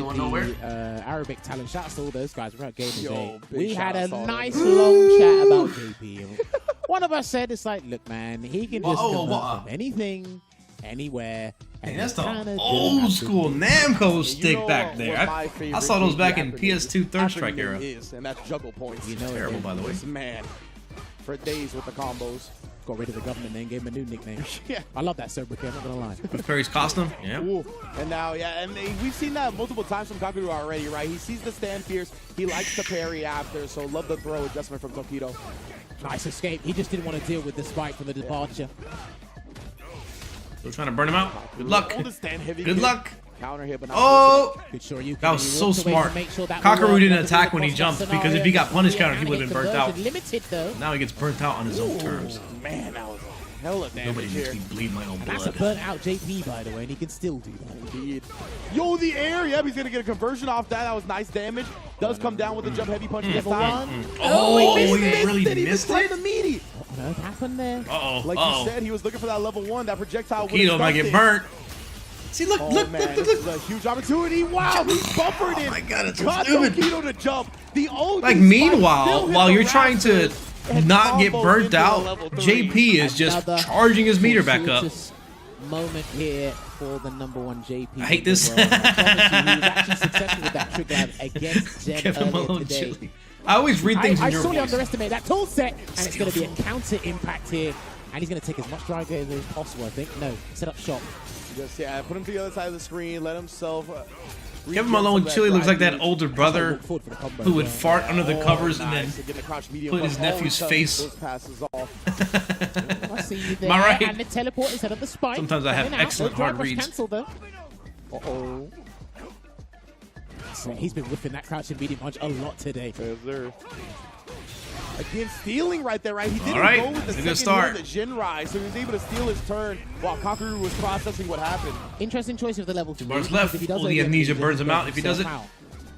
the Arabic talent. Shout out to all those guys. We're at Game Day. We had a nice long chat about JP. One of us said, it's like, look, man, he can just come up from anything, anywhere. And that's the old school Namco stick back there. I saw those back in PS2 Third Strike era. And that's juggle points. You know, terrible, by the way. Man, for days with the combos. Got rid of the government name, gave him a new nickname. Yeah. I love that sobriquet, I'm not gonna lie. With Perry's costume? Yeah. Ooh. And now, and we've seen that multiple times from Kakeru already, right? He sees the stand fierce, he likes to parry after, so love the throw adjustment from Tokido. Nice escape. He just didn't want to deal with the spike from the departure. Still trying to burn him out. Good luck. Good luck. Counter hit, but not good sure you that was so smart. Kakeru didn't attack when he jumped because if he got punish counter, he would have been burnt out. Limited, though. Now he gets burnt out on his own terms. Man, that was a hell of damage. Nobody makes me bleed my own blood. That's a burnt out JP, by the way, and he can still do that. Indeed. Yo, the air. Yep, he's going to get a conversion off that. That was nice damage. Does come down with a jump heavy punch this time. Oh, he really missed it? The meaty. What happened there? Like you said, he was looking for that level 1. That projectile Tokido might get burnt. See, look, look. This is a huge opportunity. Wow, he buffered it. Oh my God, it's so got stupid. Tokido to jump. The OG like, meanwhile, while you're trying to not get burnt out, JP is just charging his meter back up. Moment here for the #1 JP. I hate this. I promise you, he was actually successful with that trick grab against Jen earlier today. I always read things in your I sorely voice. underestimate that tool set, and it's going to be a counter impact here. And he's going to take as much drive as possible, I think. No, set up shop. Just, put him to the other side of the screen, let himself... Kevin Malone Chili looks like that older brother who would fart under the covers and then put his nephew's face. I see you there. Am I right? And the teleport instead of the spike. Sometimes I have excellent hard reads. Cancel, though. Uh-oh. So he's been whipping that crouching medium punch a lot today. Yes, sir. Again, stealing right there, right? He didn't right, go with the it's a good second start. hit of the Jinrai, so he was able to steal his turn while Kakaru was processing what happened. Interesting choice of the level 3. Bars left. If he does All the ODM, amnesia he burns him doesn't out if he does it. himself out.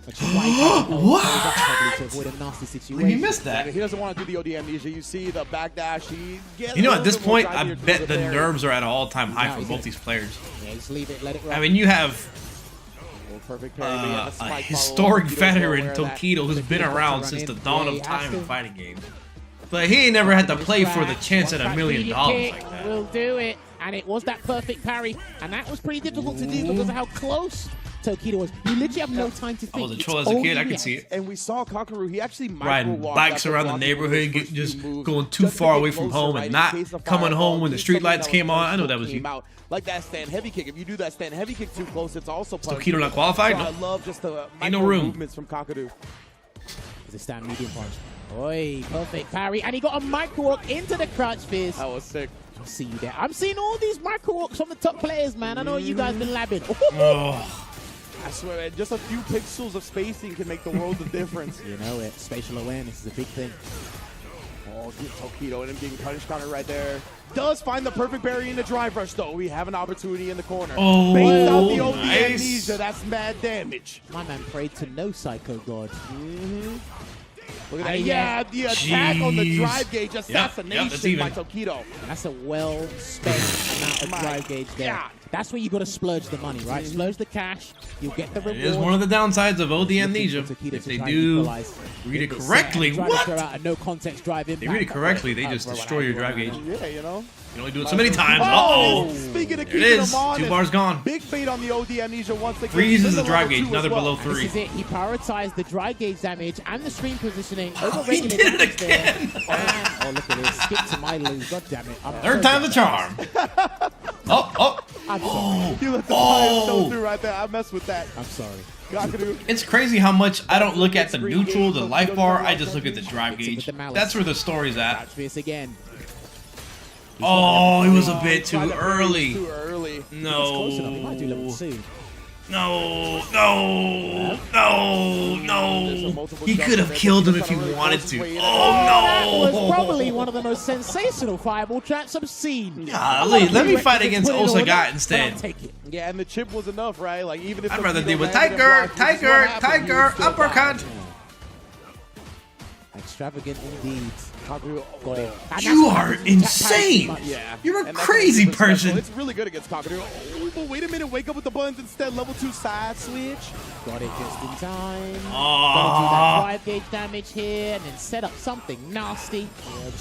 Which is why What? to avoid a nasty situation. He missed that. He doesn't want to do the OD amnesia. You see the backdash. He gets You know, a at this little more point, I driving bet towards the parry. nerves are at an all-time high for he's both gonna- these players. Yeah, just leave it, let it roll. I mean, you have Perfect parry, but yeah, the a spike historic follow. Tokido's well veteran, aware of that. Tokido, who's been around run since in. the dawn Yeah, of he has time in to. fighting games. But he ain't never had to play for the chance at $1 million like that. Will do it. And it was that perfect parry. And that was pretty difficult to do because of how close Tokido was. You literally have no time to think. I was a It's troll as a kid, only I could react. see it. And we saw Kakaru, he actually Riding micro-walked bikes after around the blocking neighborhood, those first just few moves, going too just to far get away from closer, home right, and in not case the coming fireball home when the was street something lights that came was on. I know that close was you. came out. Like that stand heavy kick. If you do that stand heavy kick too close, it's also Still punishable. Keto not qualified? So No. I love just the Ain't no micro room. movements from Kakaru. It's a stand medium punch. Oi, perfect parry. And he got a micro walk into the crouch fist. That was sick. I'll see you there. I'm seeing all these micro walks from the top players, man. I know you guys been labbing. Oh. I swear, man, just a few pixels of spacing can make the world of difference. You know it. Spatial awareness is a big thing. Oh, good Tokido and him getting punish counter right there. Does find the perfect parry in the drive rush, though. We have an opportunity in the corner. Oh, Baits out the OD nice. amnesia. That's mad damage. My man prayed to no psycho god. Look at that. Yeah, the attack on the Jeez. drive gauge that's assassination even. by Tokido. That's a well-spent amount of drive gauge there. God. That's where you got to splurge the money, right? Splurge the cash. You'll get the reward. It is one of the downsides of OD amnesia. Tokido If to they try and do equalize. read it In the set, correctly, try to what? throw out a no context drive They impact. read it correctly, they just bro, destroy your drive gauge. Yeah, you know. You only do it so many times. Oh, Uh-oh. speaking of There it keeping is. them on, 2 bars gone. Big bait on the OD amnesia once again. Freezes the Level drive 2 gauge, as another well. below This 3. is it. He prioritized the drive gauge damage and the stream positioning over Oh, he regular did it damage there. again. Oh, look at this. Skip to my lose. God damn it. I'm Third so time's a charm. Oh. I'm sorry. You let the fire show through right there. I messed with that. I'm sorry. Kakaru. It's crazy how much I don't look at the neutral, the life bar. I just look at the drive gauge. That's where the story's at. Watch this again. Oh, he was a bit too Tried to parry early. Too early. He was close enough. He might do level No. 2. No. He could have killed him if he wanted to. That Oh, was no. probably one of the most sensational fireball traps I've seen. Golly, let me fight against Put it on, Osagat but I'll instead. take it. Yeah, and the chip was enough, right? Like even if I'd the rather Tokido deal with landed and Tiger, blocked, which is what happened, he was still uppercut. fine. Extravagant indeed. Kakaru Got it. And You that's are what happens when you tap parry insane. too much. Yeah. You're a And that's crazy super special. person. It's really good against Kakaru. Oh, but wait a minute. Wake up with the buttons instead. Level 2 side switch. Got it just in time. Aw. Gotta do that drive gauge damage here and then set up something nasty.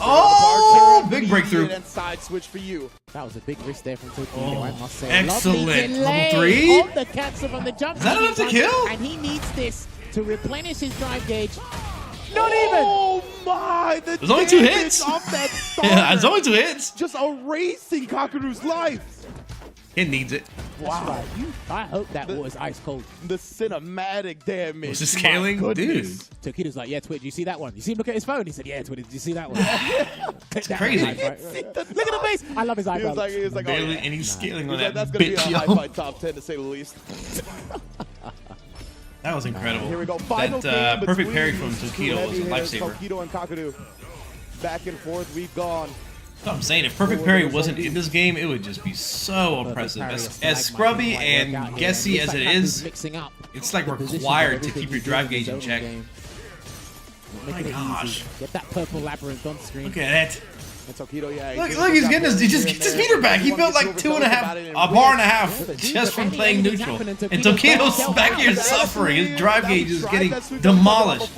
Oh, big breakthrough. And side switch for you. That was a big risk there from Tokido, Oh, I must say. excellent. Lovely delay Level 3? on the cancel from the jump. Is that enough to medium punch, kill? And he needs this to replenish his drive gauge. Not even. Oh my! The There's only 2 damage hits. Off that starter. Yeah, it's only 2 hits. Just erasing Kakaru's life. It needs it. That's right. I hope that was ice cold. The cinematic damage. Was it My scaling? goodness. Dude. Tokido's like, yeah, Twitch, you see that one? You see him look at his phone? He said, yeah, Twitch, did you see that one? It's crazy. Look at the face. I love his He eyebrows. was like, Barely, oh, yeah. and he's scaling He's on like, that that's gonna be bitch, a high yo. fight top 10 to say the least. That was incredible. Here we go. Final That game perfect between parry from these two Tokido was a heavy hitters, lifesaver. Tokido and Kakaru. Back and forth, we've gone. That's what I'm saying. If Perfect Parry wasn't in this game, it would just be so oppressive. As scrubby and guessy as it is, it's like required to keep your drive gauge in check. Oh my gosh. Get that purple labyrinth on screen. Look at it. And Tokido, yeah. Look, he's getting his, he just gets his meter back. He built like a bar and a half just from playing neutral. And Tokido's back here suffering. His drive gauge is getting demolished.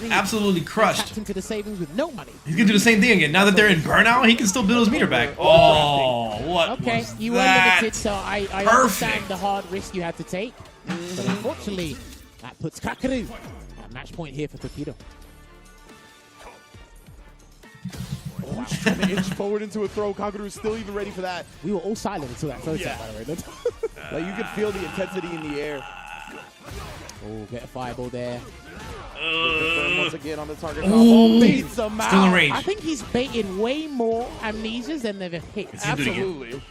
Absolutely crushed. Into the savings with no money. He's gonna do the same thing again. Now that they're in burnout, he can still build his meter back. Oh, what Okay, was you were that? limited, so I Perfect. understand the hard risk you had to take. But unfortunately, that puts Kakaru at match point here for Tokido. Oh, he's trying to inch forward into a throw. Kakaru is still even ready for that. We were all silent until that throw tap, by the way. Like, you can feel the intensity in the air. Oh, get a fireball there. Confirm once again on the target. Ooh. Beats him out. Still in range. I think he's baited way more amnesias than they've hit. See him do it again. Absolutely.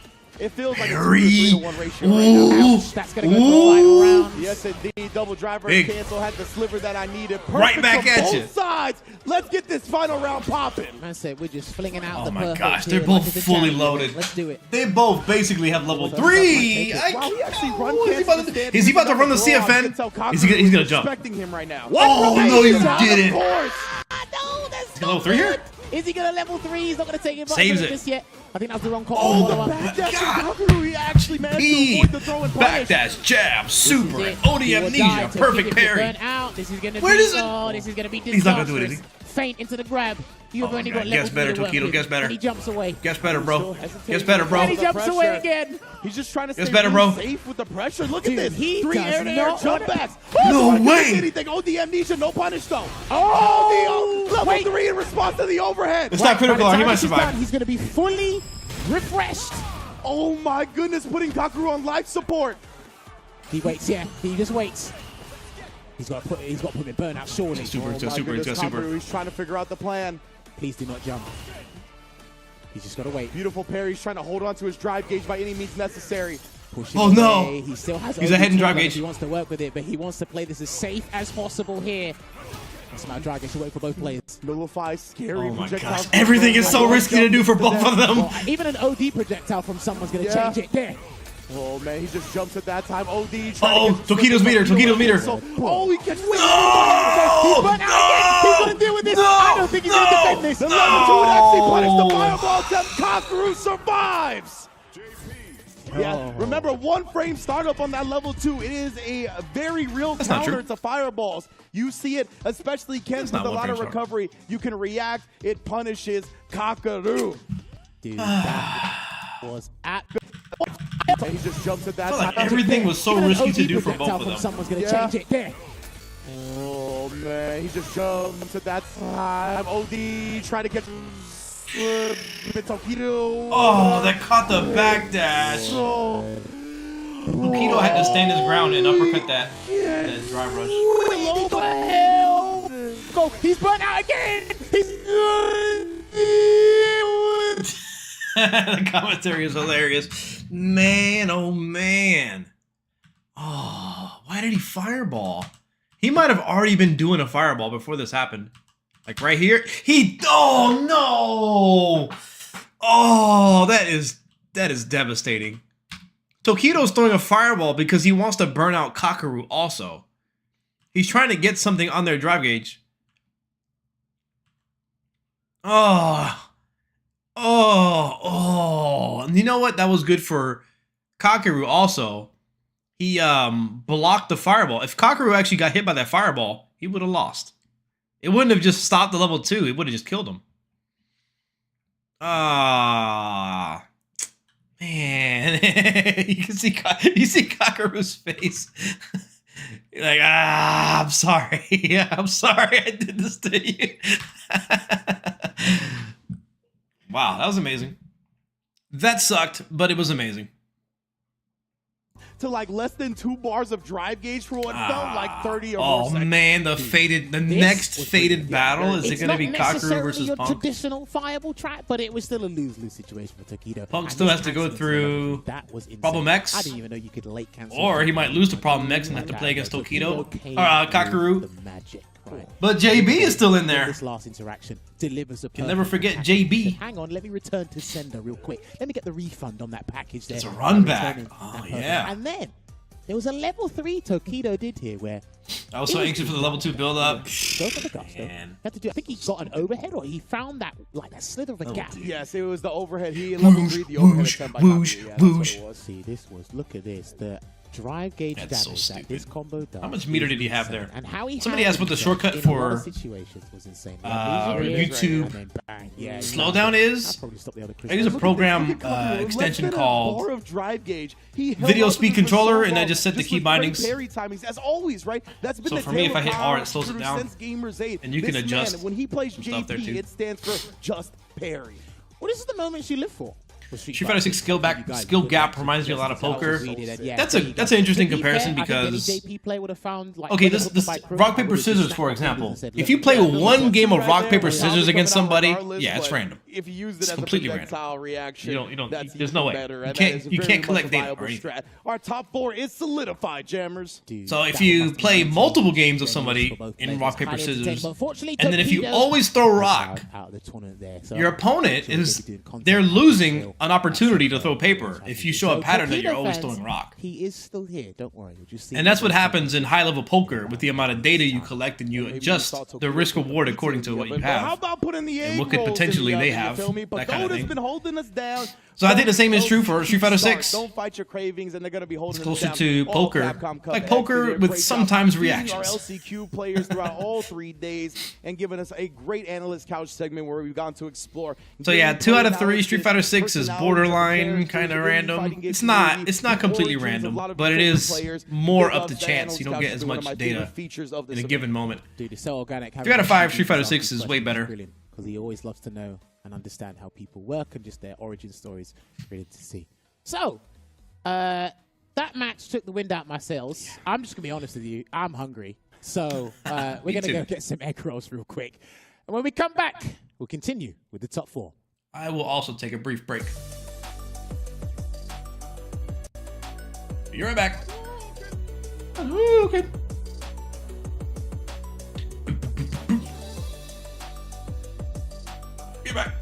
It feels like Barry. a 2-to-1 ratio right now. Ouch, that's going to go to the final round. Yes, indeed. Double driver Big. cancel had the sliver that I needed. Perfect Right back from at both you. sides. Let's get this final round popping. Man said we're just flinging out Oh the my perfect gosh, here they're both like it's a fully charity loaded. event. Let's do it. They both basically have level 3. Wow, he actually run Is he about to, is he about to run the CFN? He's gonna jump. Respecting him right now. Oh no, you Of didn't. course. No, that's Level 3 here? Is he going to level 3? He's not going to take advantage Saves of it. this yet. I think that's the wrong call. Oh, the Backdash from Kakaru, he actually managed to avoid the throw and punish. Backdash, jab, super, it. OD He will die amnesia, to perfect keep it parry. burnt out. This is going to Where be does it- oh, this is going to be He's not gonna do it, is he? disastrous. Faint into the grab. You've Oh, only man. got level Guess better, 3 to work Tokido, with. guess better. And he jumps away. Guess better, bro. Guess better, bro. And he jumps away again. He's just trying to Guess stay better, bro. safe with the pressure. Look Dude, at this. he 3 does air-to-air not jump wanna- backs. No Not way. doing anything. OD amnesia, no punish though. Oh, level wait. 3 in response to the overhead. It's not critical, By the he time might this is survive. done, he's going to be fully refreshed. Oh my goodness, putting Kakaru on life support. He waits, yeah. He just waits. He's got to put him in burnout, surely. Super, Oh my super, goodness, super. Kakaru, he's trying to figure out the plan. Please do not jump. He's just got to wait. Beautiful parry. He's trying to hold on to his drive gauge by any means necessary. Pushing Oh, no. away. He still has He's ahead in OD2 drive runners. gauge. He wants to work with it, but he wants to play this as safe as possible here. That's my drive gauge to work for both players. Nullify scary Oh my projectiles. gosh, everything is so risky to do for both of them. Well, even an OD projectile from someone's going to Yeah. change it. There. Oh man, he just jumps at that time. OD. Uh-oh, Tokido's meter, Tokido's meter. Oh, he gets No! He's burnt out again. He's going to deal with this. No! I don't think he's going to defend this. The level 2 would actually punish the fireball attempt. Kakaru survives. Yeah, remember 1 frame startup on that level 2. It is a very real That's not counter true. to fireballs. You see it, especially Ken with not a 1 lot frame of startup. recovery. You can react. It punishes Kakaru. Dude, that was at. And he just jumps at that I felt like time. everything was so Even an risky OD to do for projectile both of from them. Someone's going to Yeah. change it. There. Oh man, he just jumps at that time. OD trying to get Tokido. Oh, that caught the backdash. Oh. Tokido had to stand his ground and uppercut that drive rush. What the hell? Go. He's burnt out again. The commentary is hilarious. Man, oh man. Oh, why did he fireball? He might have already been doing a fireball before this happened. Like right here. Oh no! Oh, that is devastating. Tokido's throwing a fireball because he wants to burn out Kakaru also. He's trying to get something on their drive gauge. Oh. And you know what? That was good for Kakaru also. He blocked the fireball. If Kakaru actually got hit by that fireball, he would have lost. It wouldn't have just stopped the level 2. It would have just killed him. Man. you see Kakaru's face. You're like, I'm sorry. I'm sorry I did this to you. Wow, that was amazing. That sucked, but it was amazing. To like less than 2 bars of drive gauge for what felt like 30 or more Oh seconds. man, the next fated battle is it It's going to be not Kakaru necessarily versus your Punk? traditional fireable track, but it was still a lose-lose situation for Tokido. Punk And still this has to go accident through that was insane. Problem X. I didn't even know you could late cancel. Or he might lose to Problem X and have to play against Tokido came or through Kakaru. the magic, right? But JB is still in there. This last interaction delivers a Can never perfect forget package. JB. Hang on, let me return to sender real quick. Let me get the refund on that package there. It's a run back. Returning Oh, that yeah. And then there was a level 3 Tokido did here where I was so anxious for the level 2 build up. go for the gusto. Had to do. I think he got an overhead, or he found that slither of a gap. Yes, it was the overhead. He level 3 the overhead attempt by Kakaru. Yeah, that's what it was. See, this was. Look at this. The drive gauge That's so damage that this stupid. combo does. How much meter is did he have insane. there? And how he Somebody asked what the handled shortcut himself in a lot of for, situations was insane. YouTube and then bang. Yeah, slowdown is. I use a program extension Less than a called bar of drive gauge. He held Video up Speed with the Controller, missile and I ball just set the with key great bindings. Parry timings, as always, right? That's been So the for me, if I hit power R, it slows it through down. since Gamers 8. And you can This adjust man, when he plays some stuff there, JP, too. it stands for just parry. Well, this is the moment she lived for. Street Fighter 6 skill gap reminds me a lot of poker. That's an interesting comparison because okay, this rock paper scissors for example. If you play one game of rock paper scissors against somebody, yeah, it's random. if you use it as a completely projectile reaction, You don't. that's There's even no way. better. You And can't. that is You very can't much collect a data viable or anything. strat. Our top 4 is solidified, Jammers. So if you play multiple games of somebody in rock, paper, scissors, and then if you always throw rock, your opponent they're losing an opportunity to throw paper if you show a pattern that you're always throwing rock. He is still here, don't worry. You'll just see And that's what happens in high-level poker with the amount of data you collect, and you adjust the risk-reward according to what you How have about putting the and what could potentially they have, You feel me? that But kind of has thing. been holding us down. So I think the same is true for Street Fighter Start. 6. Don't fight your cravings, and they're going to be holding It's closer us down. to All poker. Capcom Cup Like X, poker they did a with great sometimes job beating our reactions. LCQ players throughout all 3 days and giving us a great analyst couch segment where we've gone to explore. So yeah, 2 out of 3. Street Fighter 6 is borderline, kind of random. It's not completely random, but it is more up to chance. You don't get as much data in a given moment. Dude, it's so organic. 3 out of 5, Street Fighter 6 is way better. Brilliant, because he always loves to know and understand how people work and just their origin stories. Brilliant to see. So, that match took the wind out my sails. I'm just gonna be honest with you. I'm hungry, so we're gonna go get some egg rolls real quick. And when we come back, we'll continue with the top 4. I will also take a brief break. You're right back. Okay. Be back.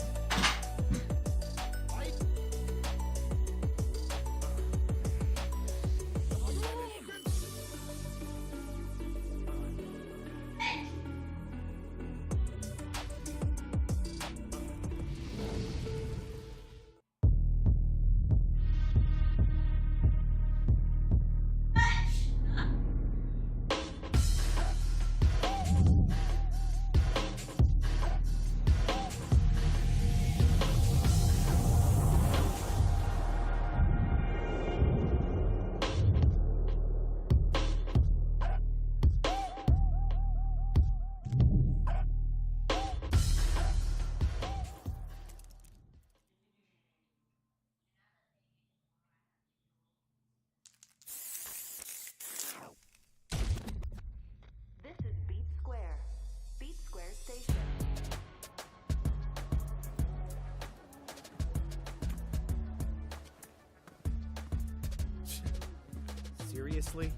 Seriously?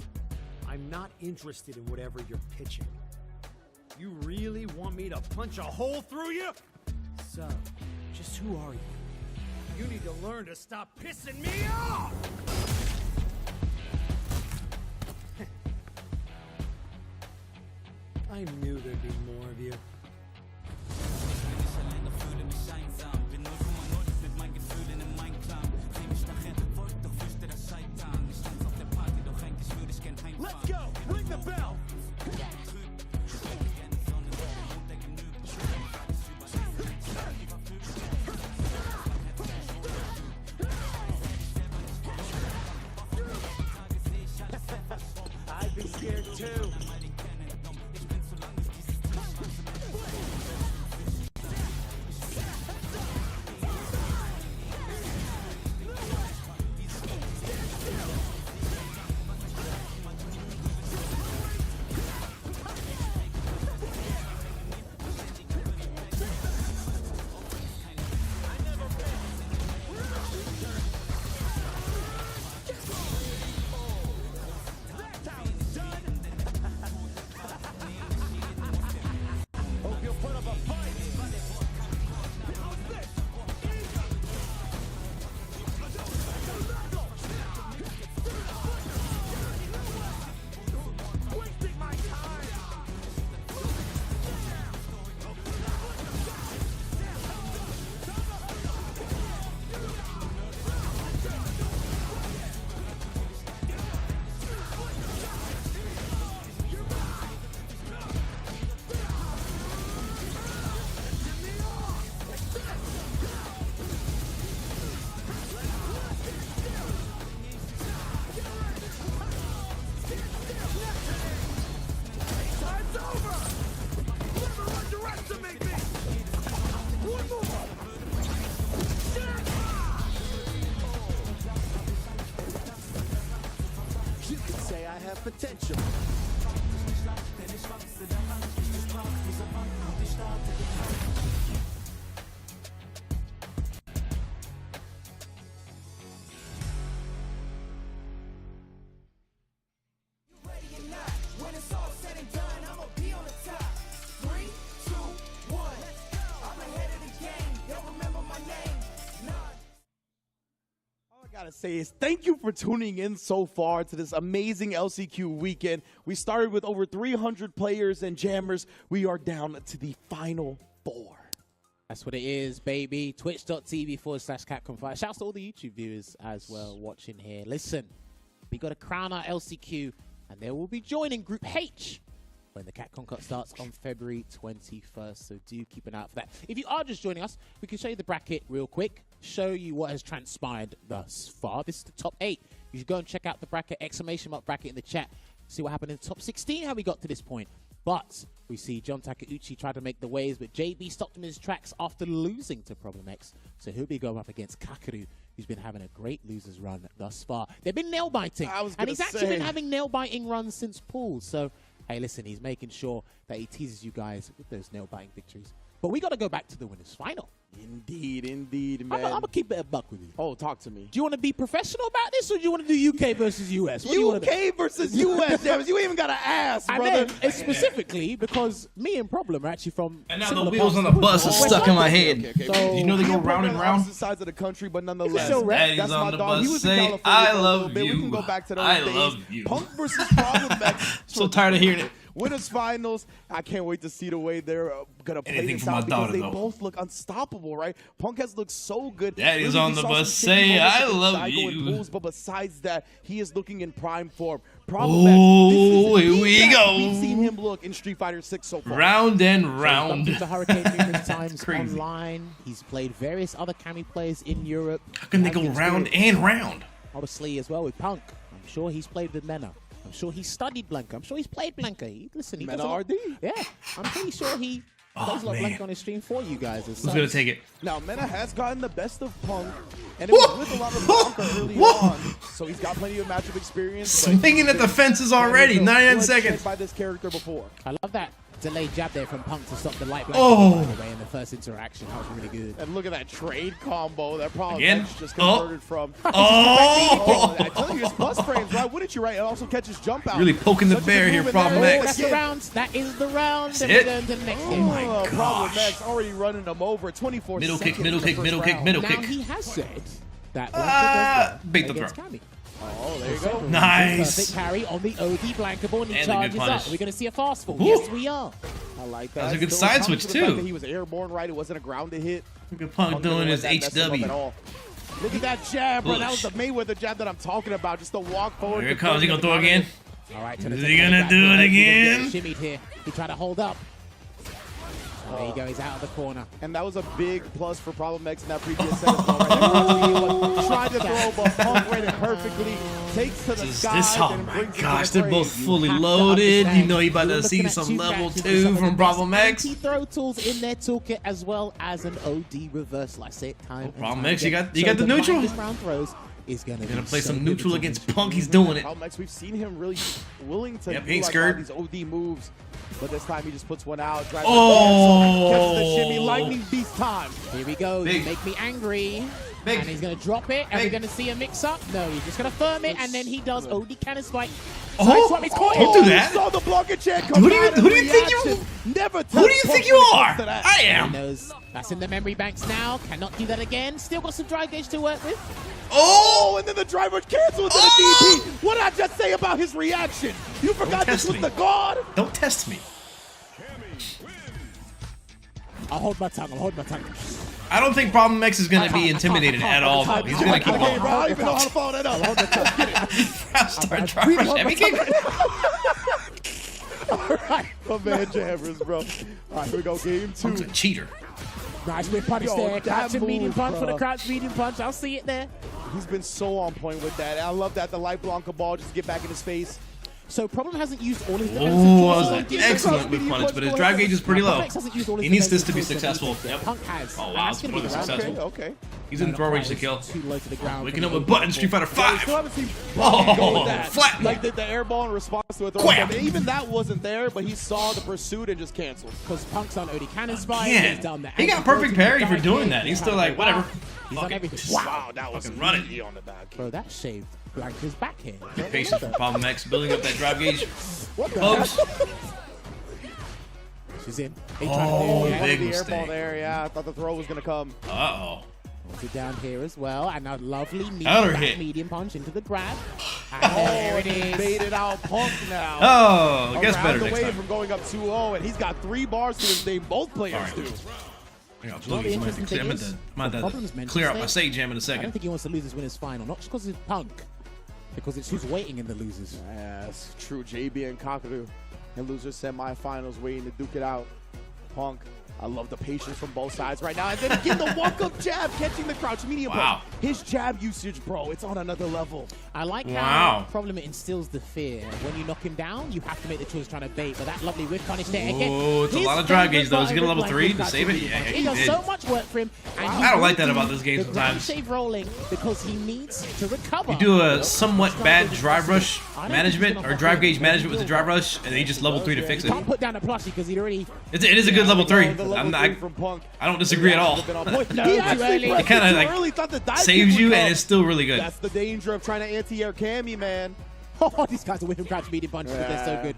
I'm not interested in whatever you're pitching. You really want me to punch a hole through you? So, just who are you? You need to learn to stop pissing me off! I knew there'd be more of you. Let's go! Ring the bell! I'd be scared too. Potential. gotta say is thank you for tuning in so far to this amazing LCQ weekend. We started with over 300 players and jammers. We are down to the final 4. That's what it is, baby. Twitch.tv/CapcomFight. Shouts to all the YouTube viewers as well watching here. Listen, we got to crown our LCQ, and they will be joining Group H when the Capcom Cup starts on February 21st. So do keep an eye out for that. If you are just joining us, we can show you the bracket real quick, show you what has transpired thus far. This is the top 8. You should go and check out the bracket, exclamation mark bracket in the chat. See what happened in the top 16, how we got to this point. But we see John Takeuchi try to make the waves, but JB stopped him in his tracks after losing to Problem X. So he'll be going up against Kakaru, who's been having a great losers run thus far. They've been nail biting, and he's actually been having nail biting runs since pools. So hey, listen, he's making sure that he teases you guys with those nail biting victories. But we got to go back to the winners final. Indeed, man. I'm going to keep it a buck with you. Oh, talk to me. Do you want to be professional about this, or do you want to do UK versus US? UK versus US, James. You ain't even got to ask, brother. And then, it's specifically because me and Problem are actually from... And now the wheels on the bus are stuck in my head. So, you know they go round and round? Opposite sides of the country, but nonetheless. Daddy's on the bus. Say, I love you. We can go back to those I days. love you. Punk versus Problem X. So tired of hearing it. Winners finals. I can't wait to see the way they're gonna play Anything this for my out because daughter, they though. both look unstoppable, right? Punk has looked so good. Daddy's Really, on we the saw bus. some shaky Say, moments I with love Psycho and you. Pools, but besides that, he is looking in prime form. Oh, here we go. We've seen him look in Street Fighter 6 so far. Round and round. He's bumped into Hurricane numerous times Crazy. online. He's played various other Kami players in Europe. How can they go round and round? Obviously, as well with Punk. I'm sure he's played with Mena. I'm sure he studied Blanca. I'm sure he's played Blanca. Listen, he Mena does a lot. RD. Yeah, I'm pretty sure he plays a lot of Blanca on his stream for you guys. Who's going to take it? Now, Mena has gotten the best of Punk, and it was with a lot of Blanca early on, so he's got plenty of matchup experience. but Swinging at the fences already. 99 bloodshed seconds. by this character before. I love that delayed jab there from Punk to stop the light Oh. by the way in the first interaction. That was really good. And look at that trade combo that probably Again? just Oh. converted from. Oh. I tell you, it's bus frames, right? Wouldn't you, right? It also catches jump out. Really poking the Such a bear good here, move in Problem there. X. That's the round. That is the round. Then it. we're going to the next game. Oh, Problem gosh. X already running them over. 24 Middle seconds. kick, middle in the kick, first middle kick, round. middle Now kick. he has said that Bait the against throw. Kami. Oh, there you go. Nice. Perfect parry on the OD Blanca ball, and he And a good charges up. punish. We're going to see a fast fall. Ooh. Yes, we are. I like that. That was a good Still side comes switch, to the fact too. that he was airborne, right? It wasn't a grounded hit. Look at Punk doing his HW. Look at that jab, bro. That was Push. the Mayweather jab that I'm talking about. Just the walk forward. Here it comes. He going to throw again? All right, Is he gonna do it again? Shimmied here. He tried to hold up. And there you go. He's out of the corner. And that was a big plus for Problem X in that previous set as well. Right? Tried to throw, but Punk read it perfectly. Takes to the sky. Oh then my brings it to gosh, the they're both frame. fully have to loaded. You understand, know you about you're to see looking at some two level matches with 2 some of from the Problem best X. anti-throw tools in their toolkit, as well as an OD reversal. I say it time and Problem time X, you again. got the So neutral. minus round throws is gonna Play so some good neutral between against the two. Punk. He's doing it. Problem X, we've seen him really willing to Yep, do he ain't like scared. all these OD moves. But this time he just puts one out. Drives Oh. catches the shimmy. Lightning beast time. Here we go. Big. You make me angry. Big. And he's going to drop it. And Big. we're going to see a mix-up. No, he's just going to firm it. And then he does OD cannon spike. Oh, Side swap, it's caught. don't do that. Saw the blocker check. Who do you think you? Never Who do you think you are? I He am. knows that's in the memory banks now. Cannot do that again. Still got some dry gauge to work with. Oh, and then the driver canceled to the Oh! DP. What did I just say about his reaction? You forgot this test was me. the guard? Don't test me. I'll hold my tongue. I'll hold my tongue. I don't think Problem X is going to be intimidated at all. Though. He's going to keep Okay, on. bro, I don't even know how to follow that up. Start driver heavy kick. All right, my man Jammers, bro. All right, here we go, game 2. Punk's a cheater. Nice whip punish Yo, there. that Crouch and medium move, punch for the bro. crouch medium punch. I'll see it there. He's been so on point with that. I love that the light Blanca ball just get back in his face. So Problem hasn't used all his defensive Oh, tools. that was an excellent whip punch, but his drive gauge is pretty low. Problem X hasn't used all his He needs this to defensive be tools that he successful. thinks Yep. Punk has. Oh And wow, that's it's gonna more be than the round. successful. Okay. He's in throw range to kill. Too low to the ground. Waking up with buttons, Street Fighter I still 5. haven't seen Blanca go with Oh, that. flat. Like the air ball in response to a throw. Wham. And even that wasn't there, but he saw the pursuit and just canceled. Because Punk's on OD cannon spike. Again, He's done the he got anti-throw perfect to the parry for back doing end. that. He's still like, whatever. He's Fuck on it. everything. Wow, that was Fucking run it. easy on the back. Bro, that shaved Blanca's back here. Patience from Problem X, building up that drive gauge. What the Folks. heck? She's in. Oh, One of big the air ball mistake. there, yeah. I thought the throw was going to come. Uh-oh. Holds it down here as well, and a lovely medium punch into the grab. And there it is. Baited out Punk now. Oh, I guess better next next way time. from going up 2-0, and he's got 3 bars to his name. Both players do. I'm going to clear out my sage jam in a I second. don't think he wants to lose his winners final, not just because it's Punk, because it's who's waiting in the losers. Yeah, that's true. JB and Kakaru in losers semifinals waiting to duke it out. Punk. I love the patience from both sides right now. And then again, the walk-up jab, catching the crouch medium. Wow. His jab usage, bro, it's on another level. I like how problem it instills the fear. When you knock him down, you have to make the choice trying to bait. But that lovely whip punish there again. Oh, it's a lot of drive gauge though. Is he gonna level 3 to save it? Yeah, he does so much work for him. And I don't like that about this game sometimes. Save rolling because he needs to recover. You do a somewhat bad drive rush management or drive gauge management with the drive rush, and then you just level 3 to fix it. Can't put down a plushie because he'd already. It is a good level 3. I don't disagree at all. It kind of like saves you, and it's still really good. That's the danger of trying to anti-air Cammy, man. Oh, these guys are whipping crouch medium punches, but they're so good.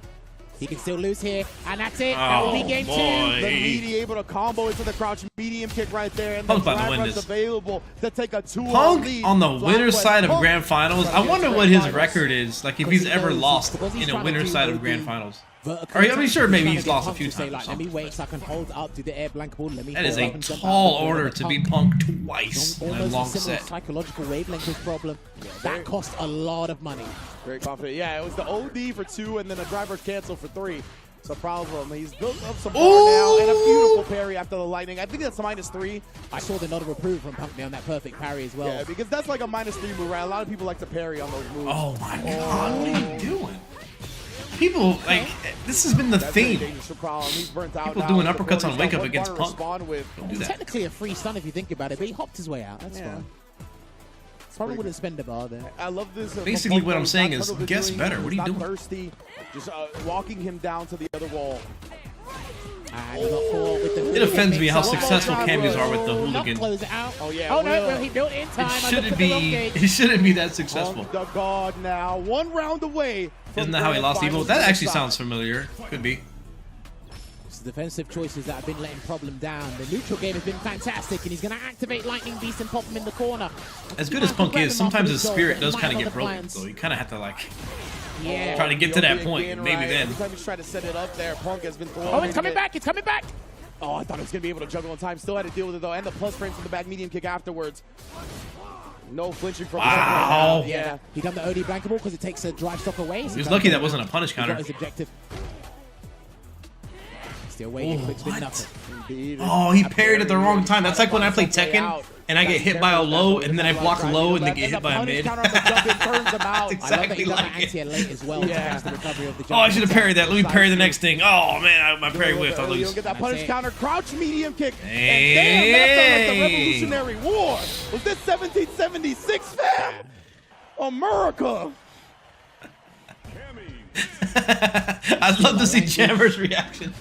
He can still lose here, and that's it. That will be game 2. The meaty able to combo into the crouch medium kick right there, and the drive rush available to take a 2-0 Punk lead. on the winner's side of Grand Finals. I wonder what his record is. Like if he's ever lost in a winner's side of Grand Finals. I'm sure maybe he's lost a few times. Let me wait so I can hold up to the air blank ball. Let me that is a tall order to beat Punk twice in a long set. Psychological wavelength problem. That cost a lot of money. Very confident. Yeah, it was the OD for 2 and then a driver's cancel for 3. It's a problem. He's built up some bar now and a beautiful parry after the lightning. I think that's a -3. I saw the nod of approval from Punk there on that perfect parry as well. Yeah, because that's like a -3 move, right? A lot of people like to parry on those moves. Oh my god, what are you doing? People, like, this has been the theme. People doing uppercuts on wake up against Punk. Don't do that. Technically a free stun if you think about it, but he hopped his way out. That's fine. Probably wouldn't spend a bar there. I love this. Basically, what I'm saying is, guess better. What are you doing? Thirsty, just walking him down to the other wall. It offends me how successful cameos are with the hooligan. Oh yeah. Oh no, he built in time. It shouldn't be that successful. The guard now, 1 round away. Isn't that how he lost Evo? That actually sounds familiar. Could be. It's the defensive choices that have been letting problem down. The neutral game has been fantastic, and he's going to activate Lightning Beast and pop him in the corner. As good as Punk is, sometimes his spirit does kind of get broken. So you kind of have to like try to get to that point. Maybe then. Every time he's trying to set it up there, Punk has been throwing. Oh, it's coming back! It's coming back! Oh, I thought he was going to be able to juggle in time. Still had to deal with it though, and the plus frames from the back medium kick afterwards. No flinching from wow. Right yeah. He done the OD blankable because it takes a drive stock away. He was lucky that wasn't a punish counter. His objective. Still waiting. Oh, he parried at the wrong time. That's like when I play Tekken and I get hit by a low and then I block low and then get hit by a mid. That's exactly like it. Oh, I should have parried that. Let me parry the next thing. Oh man, my parry whiffed. I lose. You don't get that punish counter. Crouch medium kick. Hey. And damn, that felt like the Revolutionary War. Was this 1776, fam? America. I'd love to see Jammer's reaction.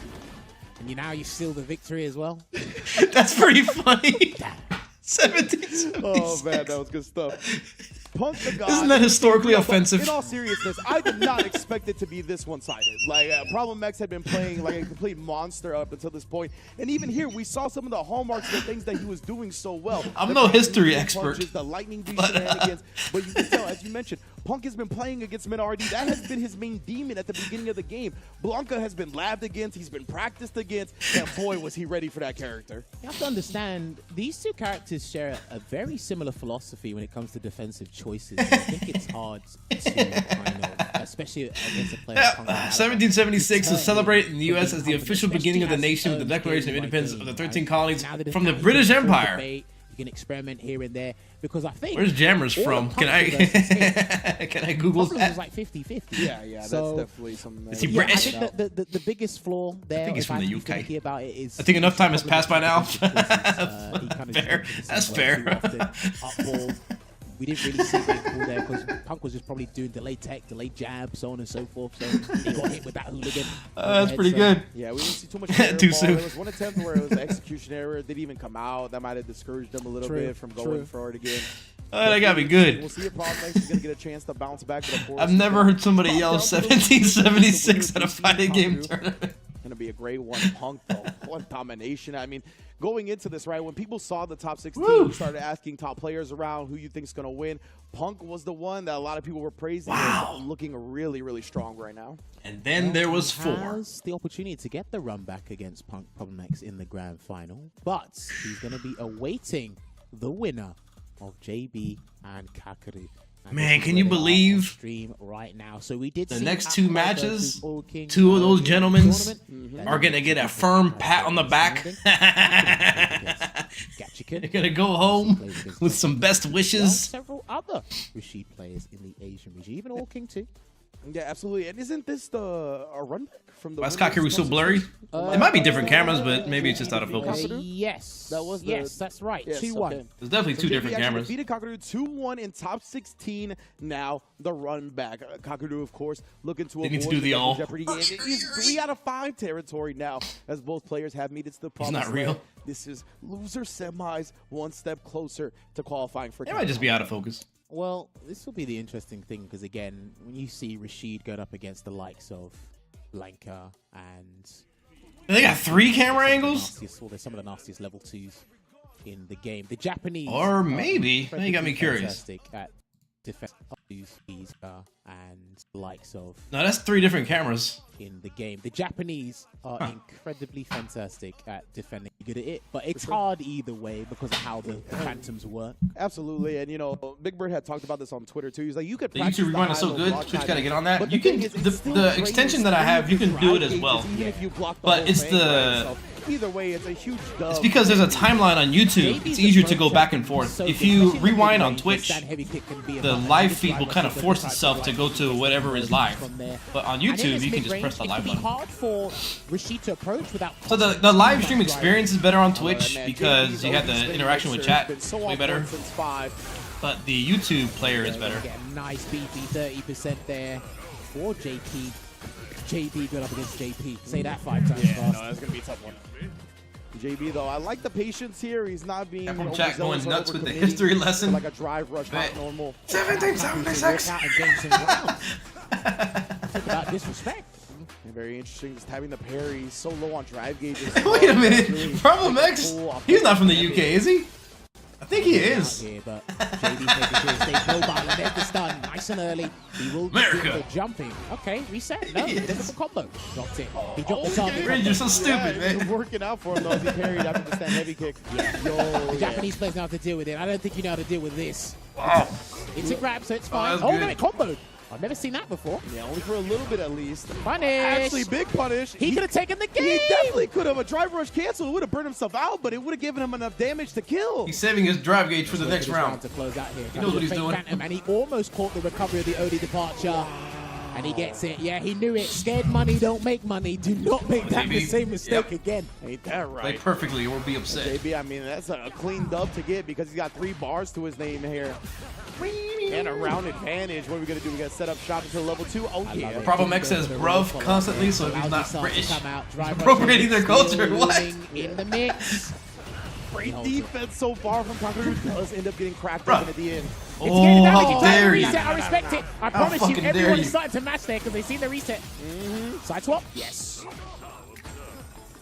And now you seal the victory as well. That's pretty funny. 1776. Oh man, that was good stuff. Punk the God. Isn't that historically offensive? In all seriousness, I did not expect it to be this one-sided. Like, Problem X had been playing like a complete monster up until this point. And even here, we saw some of the hallmarks of the things that he was doing so well. I'm no history expert. Punches, the lightning beast shenanigans. But you can tell, as you mentioned, Punk has been playing against Mid RD. That has been his main demon at the beginning of the game. Blanca has been labbed against. He's been practiced against. And boy, was he ready for that character. You have to understand, these two characters share a very similar philosophy when it comes to defensive choices. I think it's hard to kind of, especially against a player. 1776 is celebrated in the U.S. as the official beginning of the nation with the Declaration of Independence of the 13 colonies from the British Empire. You can experiment here and there because I think. Where's Jammers from? Can I Google that? Was like 50-50. Yeah, so, that's definitely some. Is he British? I think the biggest flaw there. I think he's from the UK. About it is, I think enough time has passed by now. Fair. That's fair. We didn't really see it cool there because Punk was just probably doing delayed tech, delayed jab, so on and so forth. So he got hit with that hooligan. That's pretty good. Yeah, we didn't see too much. Too soon. There was one attempt where it was an execution error. It didn't even come out. That might have discouraged them a little bit from going for it again. That gotta be good. We'll see if Problem X is gonna get a chance to bounce back. But of course, I've never heard somebody yell 1776 at a fighting game tournament. to be a great one. Punk, though, what domination. I mean, going into this, right, when people saw the top 16, started asking top players around who you think's going to win. Punk was the one that a lot of people were praising. Wow. Looking really, really strong right now. And then there was 4. Has the opportunity to get the run back against Punk Problem X in the grand final, but he's going to be awaiting the winner of JB and Kakaru. And Man, can you believe stream right now? So we did the see next 2 Akbar matches, versus King 2 of those gentlemen tournament. are going to get a firm pat on the back. They're going to go home with some best wishes. Several other Rashid players in the Asian region, even All King 2. Yeah, absolutely. And isn't this a run back from the? Why is Kakaru so blurry? It might be different cameras, but maybe it's just out of focus. Yes, that was. Yes, that's right. 2-1. Okay. There's definitely 2 different cameras. Defeated Kakaru 2-1 in top 16. Now the run back. Kakaru, of course, looking to avoid do the all. Jeopardy. And it is 3 out of 5 territory now, as both players have made it to the promised It's not real. land. This is loser semis, 1 step closer to qualifying for. It might just be out of focus. Well, this will be the interesting thing because, again, when you see Rashid going up against the likes of Blanca and... They got 3 camera angles? There's some of the nastiest level 2s in the game. The Japanese... Or maybe. Now you got me curious. Fantastic at defense and the likes of... No, that's 3 different cameras. In the game. The Japanese are incredibly fantastic at defending. Good at it, but it's hard either way because of how the phantoms work. Absolutely, and you know, Big Bird had talked about this on Twitter too. He's like, you could. The YouTube rewind is so good. Twitch got to get on that. You can is, the extension that I have. You can do it as well. Even if you block the but whole it's thing, the. right? Either way, it's a huge dub. It's because there's a timeline on YouTube. It's easier to go back and forth. If you rewind on Twitch, the live feed will kind of force itself to go to whatever is live. But on YouTube, you can just press the live button. Hard for Rashid to approach without. So the live stream experience is better on Twitch because you have the interaction with chat way better. But the YouTube player is better. Get a nice beefy 30% there for JP. JB going up against JP. Say that 5 times fast. No, that's gonna be a tough one. JB though, I like the patience here. He's not being chat going nuts with the history lesson. Like a drive rush, not normal. 1776. About disrespect. Very interesting, just having the parry so low on drive gauges. Wait a minute, really Problem X? He's not from the UK, is he? I think he is. Here, but JB's making sure he stays mobile and there's the stun, nice and early. He will do the jumping. Okay, reset. No, different combo. Dropped it. He dropped the target. Ridge, you're so stupid, man. It's working out for him though as he parried after the stand heavy kick. The Japanese players know how to deal with it. I don't think you know how to deal with this. Wow. It's a grab, so it's fine. Oh, no, it comboed. I've never seen that before. Yeah, only for a little bit at least. Punish! Actually, big punish. He could have taken the game! He definitely could have. A drive rush cancel. It would have burned himself out, but it would have given him enough damage to kill. He's saving his drive gauge for the next round. To close out here. He knows what he's doing. Phantom, and he almost caught the recovery of the OD departure. And he gets it. Yeah, he knew it. Scared money don't make money. Do not make that the same mistake again. Ain't that right? Like perfectly, or be upset. JB, I mean, that's a clean dub to get because he's got 3 bars to his name here. And a round advantage. What are we going to do? We got to set up shop until level 2. Oh, yeah. Problem X says bruv constantly, so if he's not British, appropriating their culture. What? In the mix. Great defense so far from Kakaru. Does end up getting cracked open at the end. Oh, how dare you. I respect it. I promise you, everyone is starting to match there because they see the reset. Side swap? Yes.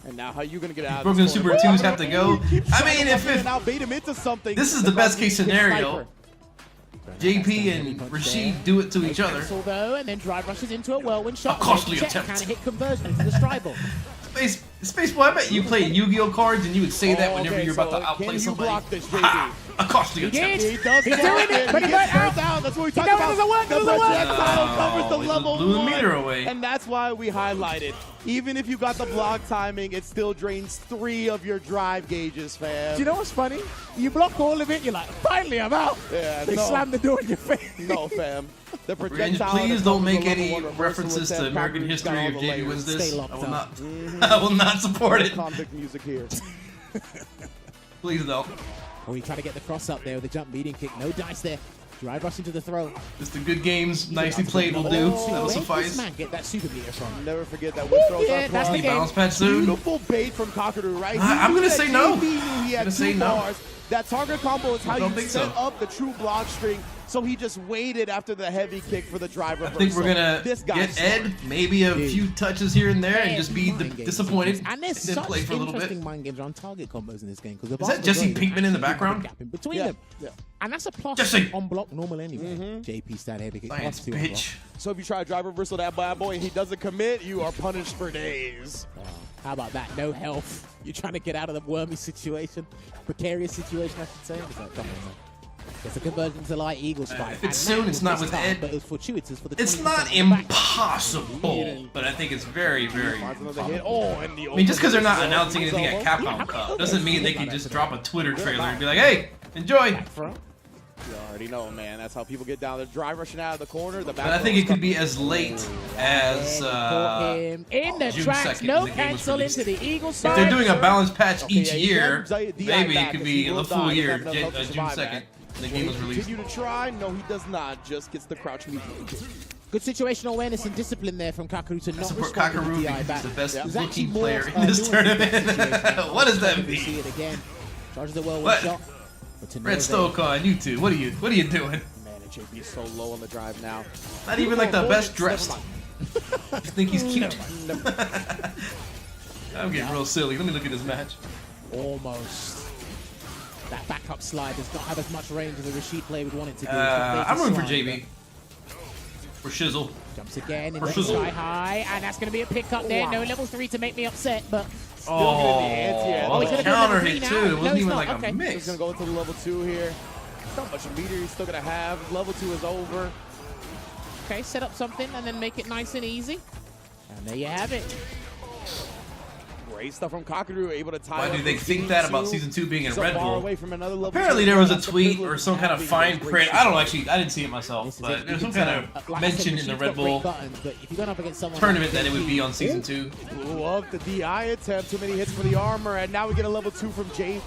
And now how are you going to get out Broken of this Super 2s have to go. I mean, if now bait him into something. This is the best case scenario. JP and Rashid do it to each other. Although, and then drive rushes into a whirlwind shot. A costly attempt. Kind of hit conversion into the stribal. Spaceball, I bet you play Yu-Gi-Oh cards and you would say that whenever you're about to outplay somebody. A costly attempt. He does. He's doing it, but he got out. That's what we talked about. The projectile covers the level blew the 1. meter away. And that's why we highlighted. Even if you got the block timing, it still drains 3 of your drive gauges, fam. Do you know what's funny? You block all of it, you're like, finally, I'm out. Yeah, they slam the door in your face. No, fam. The Range, projectile. please don't make any references to American history if JB wins this. I will not. I will not support it. Convict music here. Please don't. Oh, he tried to get the cross up there with the jump medium kick. No dice there. Drive rush into the throw. Just the good games, nicely played will do. That will suffice. Man, get that super meter from. Never forget that whip throws yeah, that's the bounce pad soon. Beautiful bait from Kakaru, right? I'm gonna say no. He had 2 bars. That target combo is how I don't you think set so. up the true block string. So he just waited after the heavy kick for the drive reversal. I think we're gonna This guy's get Ed, maybe a few touches here and there, and just be disappointed, And there's then such play for a little bit. interesting mind games on target combos in this game. Is that Jesse Pinkman in the background? Gap in between Yeah. them. Yeah. And that's a plus Jesse. on block normal anyway. JP stand heavy kick Science, plus 2 on block. bitch. So if you try to drive reversal that bad boy and he doesn't commit, you are punished for days. How about that? No health. You're trying to get out of the wormy situation, precarious situation, I should say. It's like, come on, man. It's a conversion to light eagle spike. If it's soon, it's not with Ed. But it was fortuitous for the It's 20% not on the back. impossible, but I think it's very, very. Another hit. Oh, and the I mean, just because they're not announcing anything at Capcom Cup doesn't mean they can just drop a Twitter trailer and be like, "Hey, enjoy." You already know, man. That's how people get down. The drive rushing out of the corner. The back. But I think it could be as late as in the June tracks, 2nd no when the game was cancel released. into the eagle If side. they're doing a balance patch Okay, each yeah, you year, can DI maybe back it could if be he will the full die. He year, doesn't have enough to June survive 2nd, that. when the game was Will he released. continue to try? No, he does not. Just gets the crouch medium. Good situational awareness and discipline there from Kakaru to not support respond to Kakaru the DI because back. he's the best It was looking actually more, player in this nuanced tournament. in this situation. What does that We mean? see it again. Charges the well What? one shot. But to no Red avail. Stoke on YouTube. What are you doing? Man, and JP is so low on the drive now. Not even like the best dressed. I think he's cute. I'm getting real silly. Let me look at this match. Almost. That backup slide does not have as much range as a Rashid player would want it to do. I'm rooting for JB. For Shizzle. Jumps again in For the Shizzle. sky high, and that's going to be a pickup there. No level 3 to make me upset, but Oh, he's the gonna go counter level hit 3 too. now. It No, wasn't he's even not. like Okay. a He's mix. gonna go into the level 2 here. Not much meter he's still gonna have. Level 2 is over. Okay, set up something and then make it nice and easy. And there you have it. Great stuff from Kakaru, able to tie. Why up do they with think that about Season 2 being in So Red far Bull? away from another level Apparently 2. there was a That's the tweet privilege or some kind of having fine great print. shooter. I don't actually, I didn't see it myself, but there's some kind of Like I said, mention in the Rashid's Red got great Bull buttons, but if you're going up against someone tournament like that it would be on Season 2. Blew up the DI attempt. Too many hits for the armor, and now we get a level 2 from JB.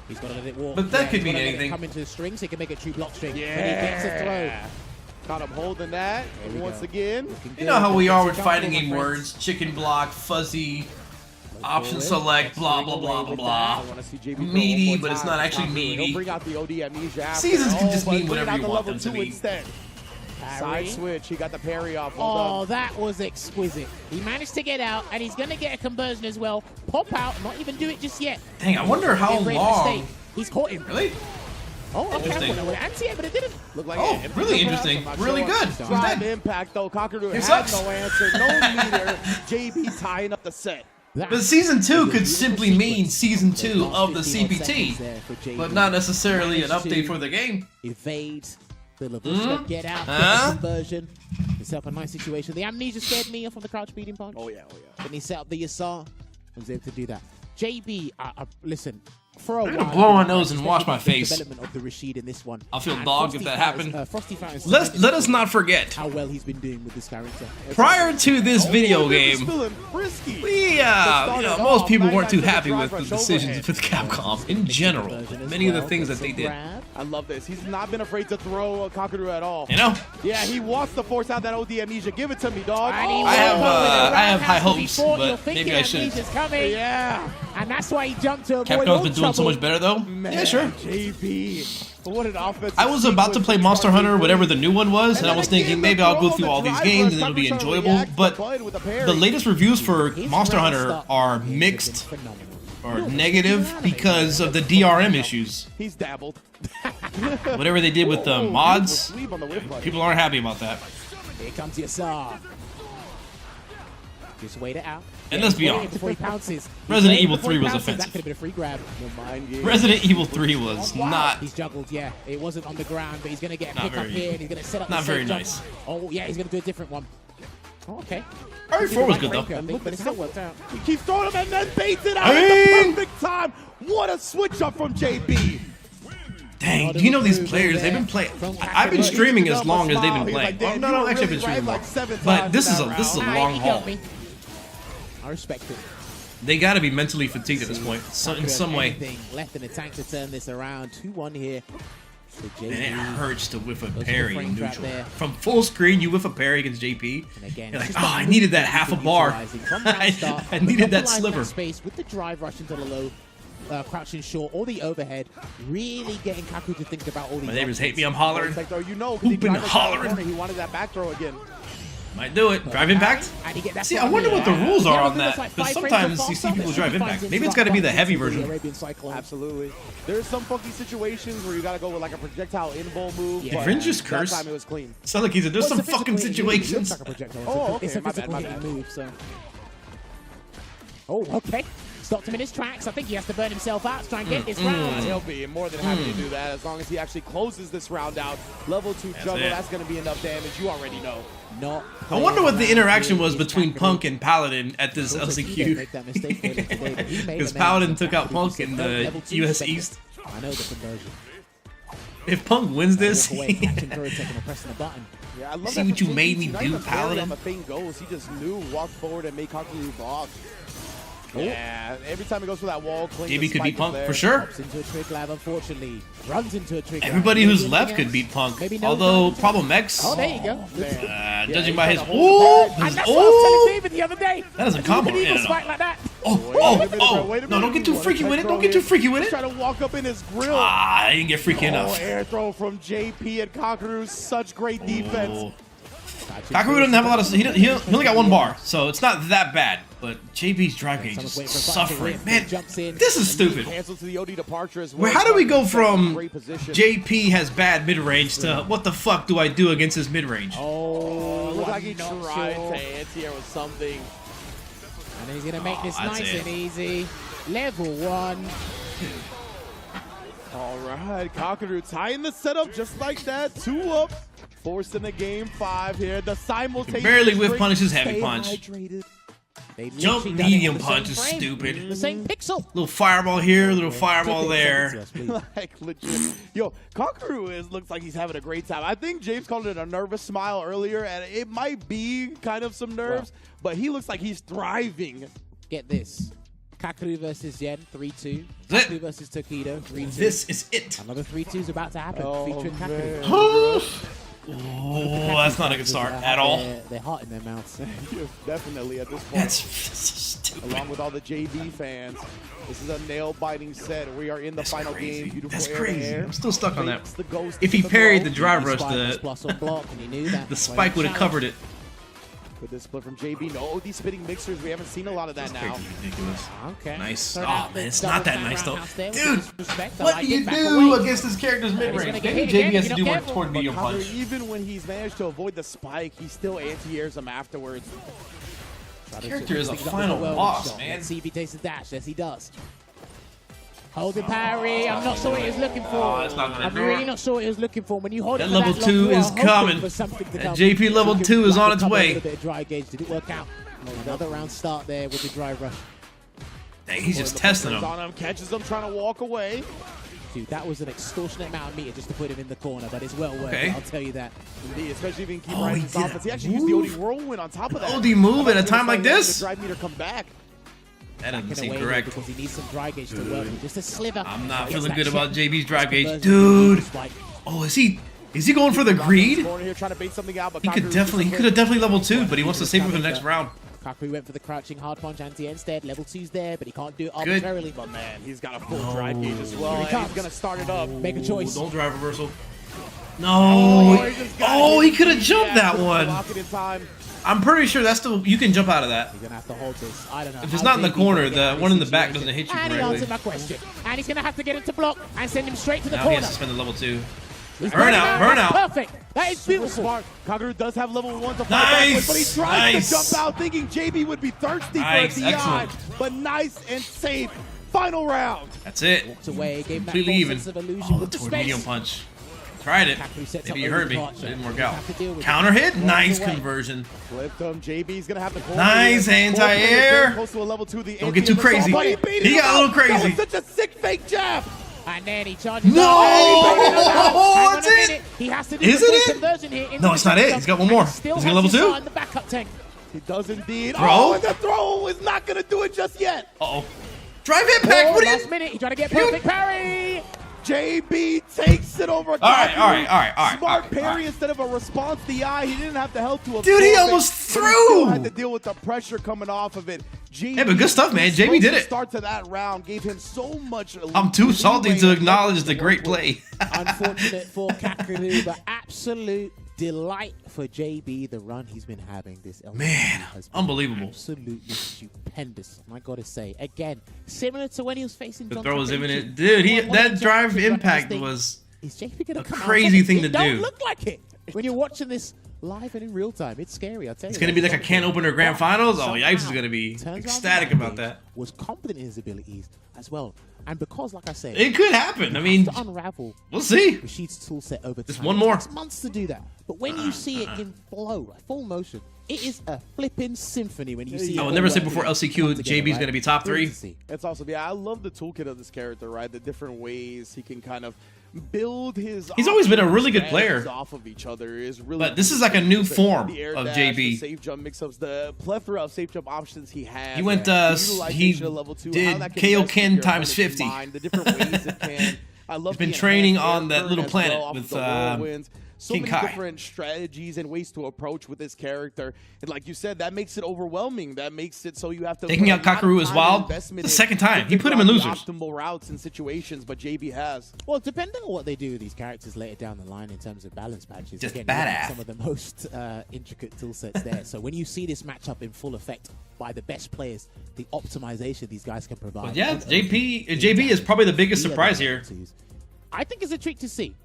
He's got to let it walk. But that could he's mean gotta let it anything. Come into the string so he can make a true block string. Yeah. But he gets a throw. Caught him holding that. There we Once go. again. You know how we are with Jump fighting for my game friends. words, chicken block, fuzzy, option select, blah, blah, blah, blah, blah. I want to see JB throw Meaty, one more but it's time. not actually Kakaru, meaty. He'll bring out the OD amnesia after. Seasons can just but mean bring whatever out you the want level them to 2 mean. instead. Parry. Side switch. He got the parry off. Well Oh, done. that was exquisite. He managed to get out, and he's going to get a conversion as well. Pop out, not even do it just yet. Dang, I wonder how Great long. mistake. He's caught him. Really? Oh, okay. Interesting. I thought it would anti-air, but it didn't. Look like Oh, it. really interesting. Really good. He's Drive dead. impact though. Kakaru He had sucks. no answer. No meter. JB tying up the set. But Season 2 could simply mean Season 2 of the CPT, but not necessarily an update for the game. Evade the Lavushka, get out, get Huh? the conversion. He set up a nice situation. The amnesia scared me off of the crouch beating punch. Oh yeah, oh yeah. Then he set up the Yasar and was able to do that. JB, listen, for a I'm while, gonna blow my nose and wash my the face. development of the Rashid in this one. I'll feel And dogged if Frosty that Fountains- happened. Frosty Fountains Let us not forget, how well he's been doing with this character. prior to this video game, Feeling frisky. we, most people weren't too happy with the decisions with Capcom in general. Many of the things that they did. I love this. He's not been afraid to throw Kakaru at all. You know? Yeah, he wants to force out that OD amnesia. Give it to me, dog. And he I will have, go with a I have high roundhouse hopes, before. You'll but think maybe the I shouldn't. amnesia's coming. Yeah. And that's why he jumped to avoid Capcom's all been doing so trouble. much better though. Man, Yeah, sure. JB. What an offense. I was about to play Monster Hunter, whatever the new one was, and I was thinking maybe I'll go through all these games and it'll be enjoyable. But the latest reviews for Monster Hunter are mixed or negative because of the DRM issues. He's dabbled. Whatever they did with the mods, Sleep on the whip button. people aren't happy about that. Here comes Yasar. Just wait it out. And let's be Wait honest, before he pounces. Resident Wait Evil before he 3 was pounces. That offensive. could have been a free grab. The mind game. Resident Evil 3 was not. He's juggled, yeah. It wasn't on the ground, but he's going to get a Not pick up very- here, and he's going to set up not the safe very jump. nice. Oh, yeah, he's going to do a different one. Oh, okay. RE4 was good though. I think, but it still worked out. He keeps throwing him and then baits it out I at the mean- perfect time. What a switch up from JB. Dang, do you know these players? They've been playing. I've been streaming as long as they've been playing. Well, no, actually, I've been streaming more. But this is a long haul. I respect it. They got to be mentally fatigued at this point, in some way. Anything left in the tank to turn this around. 2-1 here. So And it JB. hurts to whiff a Goes for the parry frame in trap neutral. there. From full screen, you whiff a parry against JP. And again, You're it's like, just oh, that I needed movement that half a he's bar. utilizing from that start, I but needed that utilizing sliver. Space with the drive rush into the low. crouching short or the overhead, really getting Kaku to think about all these My neighbors options. hate me. I'm hollering. You know, Hooping, hollering. He wanted that back throw again. Might do it. Drive impact? See, I wonder what the rules are on that. Because sometimes you see people drive impact. Maybe it's got to be the heavy version. Absolutely. There's some funky situations where you got to go with like a projectile in-bowl move. Did Rin just curse? That time it was clean. Sound like he said, there's some fucking situations. Oh, okay. It's a physical hitting move, so. Oh, okay. Stopped him in his tracks. I think he has to burn himself out to try and get this round. He'll be more than happy to do that as long as he actually closes this round out. Level 2 juggle, that's going to be enough damage. You already know. I wonder what the interaction was between Punk and Paladin at this LCQ. Because Paladin took out Punk in the US East. I know the conversion. If Punk wins this, Yeah, I love see that what you from made me JP. Not do, even Paladin. on the thing goes. He just knew, walked forward, and made Kaku block. Yeah, every time he goes for that wall, JB could beat Punk for sure. Hops into a trick lab, unfortunately. Runs into a trick Everybody lab. who's Maybe left anything could beat Punk. Maybe no Although damage. Problem X, Oh, there you go. judging by his And his that's what I was telling David the other day. that doesn't combo. You can Yeah, even no. fight like that. No, don't get too freaky with it. Don't get too freaky with it. Try to walk up in his grill. Ah, I didn't get freaky enough. Air throw from JP and Kakaru. Such great defense. Kakaru doesn't have a lot of. He only got one bar, so it's not that bad. But JB's drive gauge is suffering. Man, this is stupid. Cancel to the OD departure as well. How do we go from Great position. JP has bad mid range to what the fuck do I do against his mid range? Oh, looked like he tried to anti-air with something. And he's going to make this that's nice it. and easy. Level 1. All right, Kakaru tying the setup just like that. 2 up. Forcing the game 5 here. The simultaneous. Barely whiff drink. punishes heavy Stay punch. hydrated. Jump medium punch is stupid. The same pixel. Little fireball here, little fireball there. Like legit. Yo, Kakaru looks like he's having a great time. I think James called it a nervous smile earlier, and it might be kind of some nerves, but he looks like he's thriving. Get this. Kakaru versus Yen, 3-2. Kakaru versus Tokido, 3-2. This is it. Another 3-2 is about to happen, featuring Kakaru. Oh, that's not a good start at all. They're hot in their mouths. Definitely at this point. That's stupid. Along with all the JV fans, this is a nail-biting set. We are in the final game. Beautiful That's air crazy. to air. I'm still stuck on that. Fakes the ghost If to he the parried throw. the drive rush, Plus on block, and he knew that. the spike would have covered it. Good split from JB. No OD spitting mixers. We haven't seen a lot of that now. Ridiculous. Okay. Nice. Turn Oh out man, the it's double not that time nice though. roundhouse there with Dude, disrespect. I what like do you it. Back do away. against this character's mid gonna range? get Maybe hit JB again has if to you're do more not careful. toward medium Kakaru, punch. even when he's managed to avoid the spike, he still anti-airs him afterwards. Character is a Picks up final the well boss, shot. man. Let's see if he takes the dash. Yes, he does. Holding parry. I'm not sure what he was looking for. it's not gonna I'm do really it. not sure what he was looking for. When you hold That it for level that long, 2 you are is hoping coming. for something to That come. JP level 2 is on its Recover a way. little bit of dry gauge. Did it work out? Another round start there with the drive rush. Dang, he's just testing him. On him, catches him, trying to walk away. Dude, that was an extortionate amount of meter just to put him in the corner, but it's well worth Okay. it, I'll tell you that. Indeed, especially if he can keep Oh, riding he his did offense. a He actually used the OD whirlwind on top of that. OD move at a time like this? The drive meter come back. That doesn't Backing seem away correct. because he needs some dry gauge to work with. Just a sliver. I'm not Gets feeling that good check. about JB's drive gauge. Conversion. Dude. Spike. Oh, is he going for the greed? Corner here, trying to bait something out, but He could Kakaru's definitely level 2, but he wants to save it for the next round. Kakaru went for the crouching hard punch anti instead. Level 2's there, but he can't do it Good. arbitrarily. But man, he's got a full drive gauge as well. Here he And comes. he's gonna start it up. Make a choice. Don't drive reversal. No. Oh, he could have jumped that one. Lock it in time. I'm pretty sure that's the you can jump out of that. He's gonna have to hold this. I don't know. If it's how not in the JB corner, can get out the of one this in the back situation. doesn't hit you And he correctly. answered my question. And he's gonna have to get into block and send him straight to the Now he corner. has to spend the level 2. He's Burn out, burn That's out. perfect. That is beautiful. Smart. Kakaru does have level 1 to fight Nice, back with, but he tries nice. to jump out thinking JB would be thirsty Nice, for a DI. excellent. But nice and safe. Final round. That's it. Walked away, gave that Completely false even. sense of illusion Oh, with the toward space. medium punch. Tried it. Kakaru sets Maybe up you over heard me. the It archer. didn't work He'll out. have to deal with Counter it. hit. Walks Nice away. conversion. Flipped him. JB's gonna have to pull Nice anti-air. Close to a level 2. The Don't get too crazy. But he beat He him got a little up. crazy. That was such a sick fake jab. And then he charges No! up. And he brings it up. Hang on That's a it? minute. He has to do Is the it full it? conversion here. No, it's not it. He's got one more. Still He's has got level his 2. shot in the backup tank. He does indeed. Throw? Oh, and the throw is not gonna do it just yet. Uh-oh. Drive impact. Oh, What are you? last minute. He tried to get perfect parry. JB takes it over. All right. Smart parry instead of a response DI. He didn't have the health to absorb Dude, he it, almost but he still threw. had to deal with the pressure coming off of it. Hey, but good stuff, man. JB did it. Start to that round gave him so much. I'm too salty to acknowledge the great play. Unfortunate for Kakaru, but absolute delight for JB. The run he's been having this LCQ has been unbelievable. Absolutely stupendous. And I gotta say, again, similar to when he was facing The John throw was Takeuchi. imminent. Dude, that drive impact was a crazy thing to do. Don't look like it when you're watching this live and in real time. It's scary, I'll tell you. It's going to be like a can opener grand finals. Oh, Yipes is going to be ecstatic about that. Was confident in his abilities as well. And because, like I said, it could happen. I mean, to unravel we'll see. Rashid's tool set over time. Just one more. It takes months to do that. But when you see it in flow, like full motion, it is a flipping symphony when you see I it. will never say before LCQ, JB's going to be top 3. It's also, I love the toolkit of this character, right? The different ways he can kind of build his. He's always been a really good player. Off of each other is really. But this is like a new form the air of dash, JB. The safe jump mix-ups, the plethora of safe jump options he has. He went. He did KO Ken times 50. The different ways it can. I love. He's been training on that little planet with so King many Kai. different strategies and ways to approach with this character, and like you said, that makes it overwhelming. That makes it so you have to taking out Kakaru as well. The second time he put him in losers. Optimal routes and situations, but JB has. Well, depending on what they do with these characters later down the line in terms of balance patches, just again, badass. Some of the most intricate tool sets there. So when you see this matchup in full effect by the best players, the optimization these guys can provide. But yeah, JB is probably the biggest surprise here. I think it's a treat to see.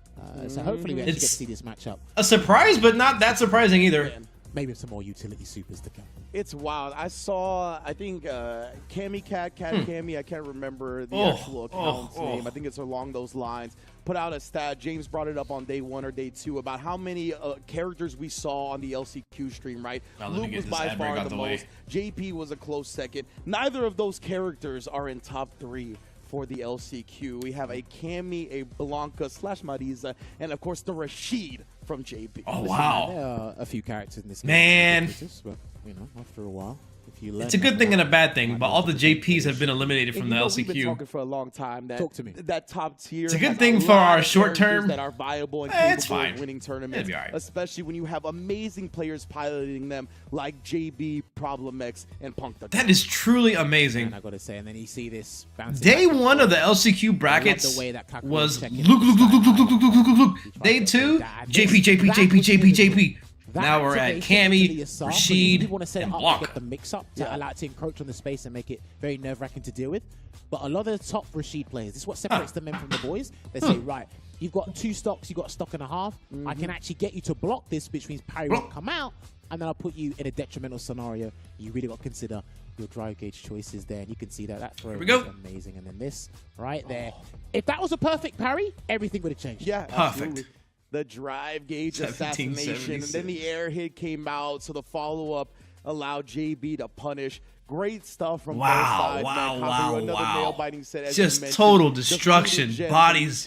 So hopefully we actually get to see this matchup. A surprise, but not that surprising either. Maybe some more utility supers to come. It's wild. I saw, I think, Cammy Cat Cammy, I can't remember the actual account's name. I think it's along those lines. Put out a stat. James brought it up on day 1 or day 2 about how many characters we saw on the LCQ stream, right? Luke was by far the most. JP was a close second. Neither of those characters are in top 3 for the LCQ. We have a Cammy, a Blanca / Marisa, and of course the Rashid from JP. Oh wow! There are a few characters in this game. Man, but, you know, after a while, if you learn, it's a good thing and a bad thing. But all the JPs have been eliminated from the LCQ. We've been talking for a long time. Talk to me. That top tier. It's a good thing for our short term that are viable and capable of winning tournaments. Right. Especially when you have amazing players piloting them like JB, Problem X, and Punk. That is truly amazing. And I gotta say, and then you see this day 1 of the LCQ brackets was Luke. Day 2, JP. Now we're at Cammy, Rashid, and Blanc. Get the mix-up to allow it to encroach on the space and make it very nerve-wracking to deal with. But a lot of the top Rashid players, this is what separates the men from the boys. They say, right, you've got 2 stocks, you've got a stock and a half. I can actually get you to block this, which means parry won't come out, and then I'll put you in a detrimental scenario. You really got to consider your drive gauge choices there, and you can see that that throw is amazing. And then this right there. If that was a perfect parry, everything would have changed. Yeah, absolutely. The drive gauge assassination, and then the air hit came out, so the follow-up allowed JB to punish. Great stuff from both sides. Nail-biting set, as just you total destruction. Bodies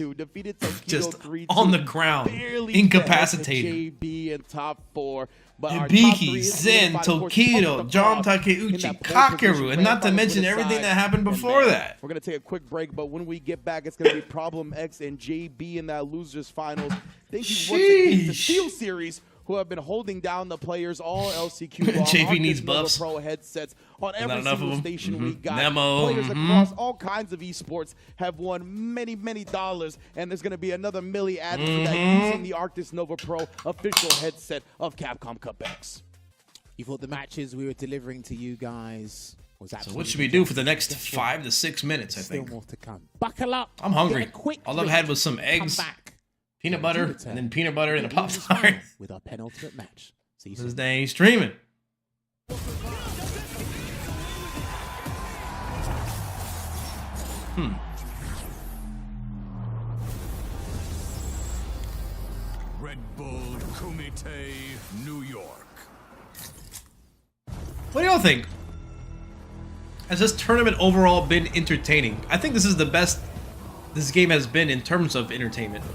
just on the ground, incapacitated. JB in top 4. But Ibiki, Zen, Tokido, John Takeuchi, Kakaru, and not to mention everything that happened before that. We're going to take a quick break, but when we get back, it's going to be Problem X and JB in that losers finals. Thank you once again to Steel Series, who have been holding down the players all LCQ long. JP needs buffs. Pro headsets on every single station we got. Nemo. Players across all kinds of esports have won many, many dollars, and there's going to be another milli added to that using the Arctis Nova Pro official headset of Capcom Cup X. You thought the matches we were delivering to you guys was absolutely. So what should we do for the next 5 to 6 minutes? I think. Still more to come. Buckle up. I'm hungry. All I've had was some eggs. Peanut butter, and then peanut butter and a Pop-Tart. With our penultimate match. See you soon. This day streaming. Red Bull Kumite, New York. What do y'all think? Has this tournament overall been entertaining? I think this is the best this game has been in terms of entertainment.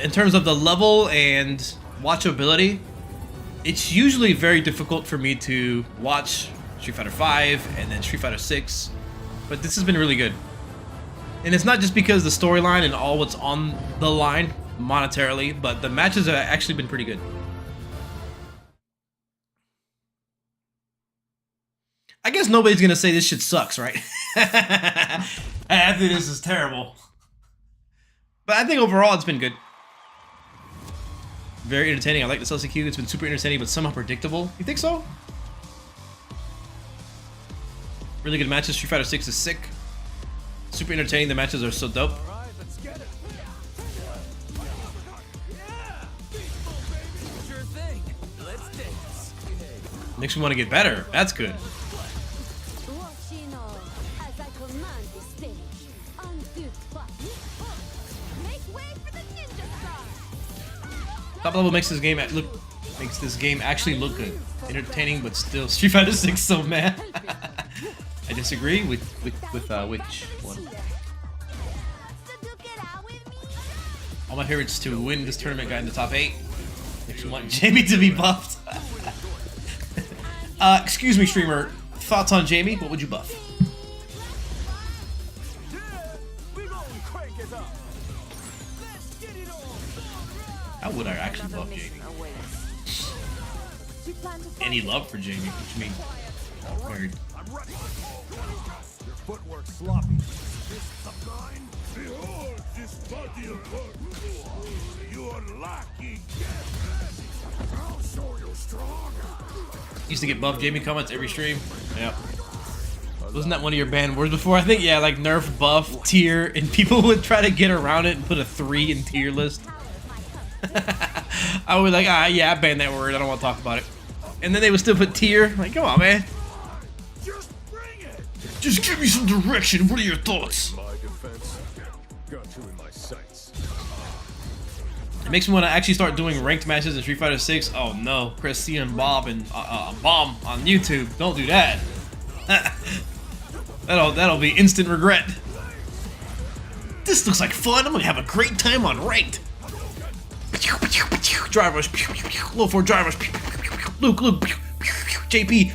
In terms of the level and watchability, it's usually very difficult for me to watch Street Fighter V and then Street Fighter 6, but this has been really good. And it's not just because the storyline and all what's on the line monetarily, but the matches have actually been pretty good. guess nobody's gonna say this shit sucks, right? I think this is terrible. But I think overall it's been good. Very entertaining. I like this LCQ. It's been super entertaining, but somehow predictable. You think so? Really good matches. Street Fighter 6 is sick. Super entertaining. The matches are so dope. Makes me want to get better. That's good. Top level makes this game actually look good. Entertaining, but still Street Fighter 6 so mad. I disagree with which one. All my favorites to win this tournament got in the top 8. Makes me want Jamie to be buffed. Excuse me, streamer. Thoughts on Jamie? What would you buff? How would I actually buff Jamie? Any love for Jamie? What you mean? Weird. Your footwork sloppy. This sublime. Behold this body of work. You are lacking. I'll show you strong. Used to get buff Jamie comments every stream. Yep. Wasn't that one of your banned words before? I think, yeah, like nerf, buff, tier, and people would try to get around it and put a 3 in tier list. I would like, yeah, I banned that word. I don't want to talk about it. And then they would still put tier. Like, come on, man. Just bring it. Just give me some direction. What are your thoughts? My defense. Got you in my sights. It makes me want to actually start doing ranked matches in Street Fighter 6. Oh no, Christy and Bob and Bomb on YouTube. Don't do that. that'll be instant regret. This looks like fun. I'm gonna have a great time on ranked. Drivers, low for drivers. Luke, JP,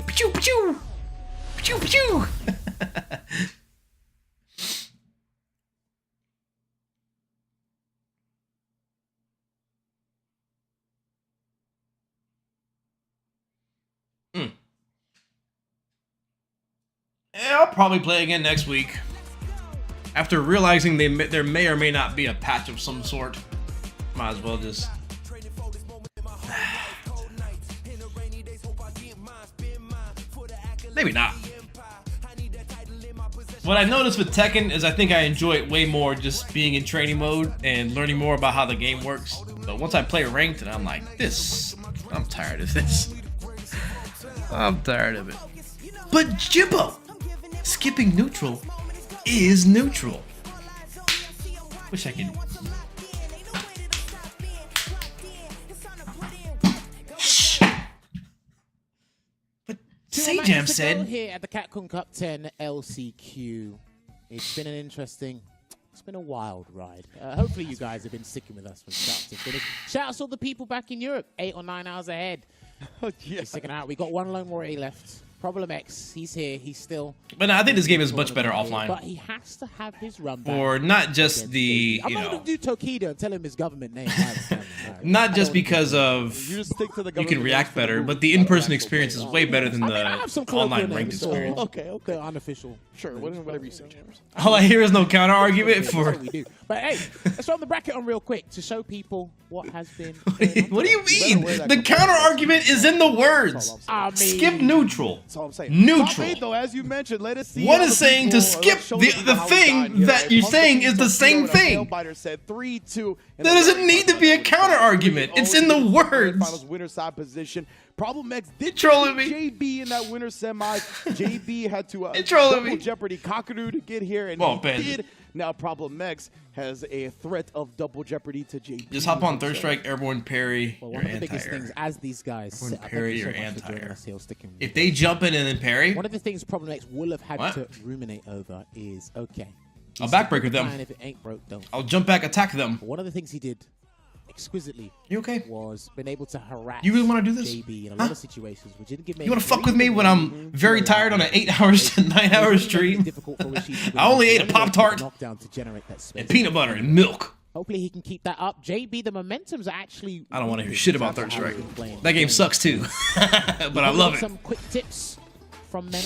Yeah, I'll probably play again next week. After realizing there may or may not be a patch of some sort. Might as well just... Maybe not. What I noticed with Tekken is I think I enjoy it way more just being in training mode and learning more about how the game works. But once I play ranked, and I'm like, I'm tired of this. I'm tired of it. But Jimbo, skipping neutral is neutral. Wish I could. But Sajam said here at the Capcom Cup 10 LCQ. It's been it's been a wild ride. Hopefully you guys have been sticking with us from start to finish. Shout out to all the people back in Europe, 8 or 9 hours ahead. Yeah. Sticking out. We got one lone warrior left. Problem X, he's here, he's still... But no, I think this game is much better offline. But he has to have his run back. Or not just the, I'm not going to do Tokido and tell him his government name. Not just because of you can react better, but the in-person experience is way better than the online ranked experience. Okay, unofficial. Sure, whatever you say, James. All I hear is no counter argument for... We do. But hey, let's run the bracket on real quick to show people what has been... What do you mean? The counter argument is in the words. Skip neutral. That's all I'm saying. Neutral. Top 8, though, as you mentioned, let us see. One is saying to skip the thing that you're saying is the same thing. Said 3-2. That doesn't need to be a counter argument. It's in the words. Finals winner side position. Problem X did trolling me. JB in that winner semi. JB had to double Jeopardy Kakadu to get here, and he did. Now Problem X has a threat of double Jeopardy to JB. Just hop on Third Strike, Airborne Parry, well, you're one of the biggest things as these guys Airborne Parry, you're anti-air. Sticking if they jump in and then parry... One of the things Problem X will have had to ruminate over is, okay, I'll backbreaker them. If it ain't broke, don't. I'll jump back, attack them. But one of the things he did exquisitely was been able to harass you really want to do this? JB in a lot of situations, which didn't give me. You want to fuck with me when I'm very tired on an 8-hour to 9-hour stream? I only ate a Pop-Tart and peanut butter and milk. Hopefully he can keep that up. JB, the momentum's actually... I don't want to hear shit about Third Strike. That game sucks too, but I love it. Some quick tips from men.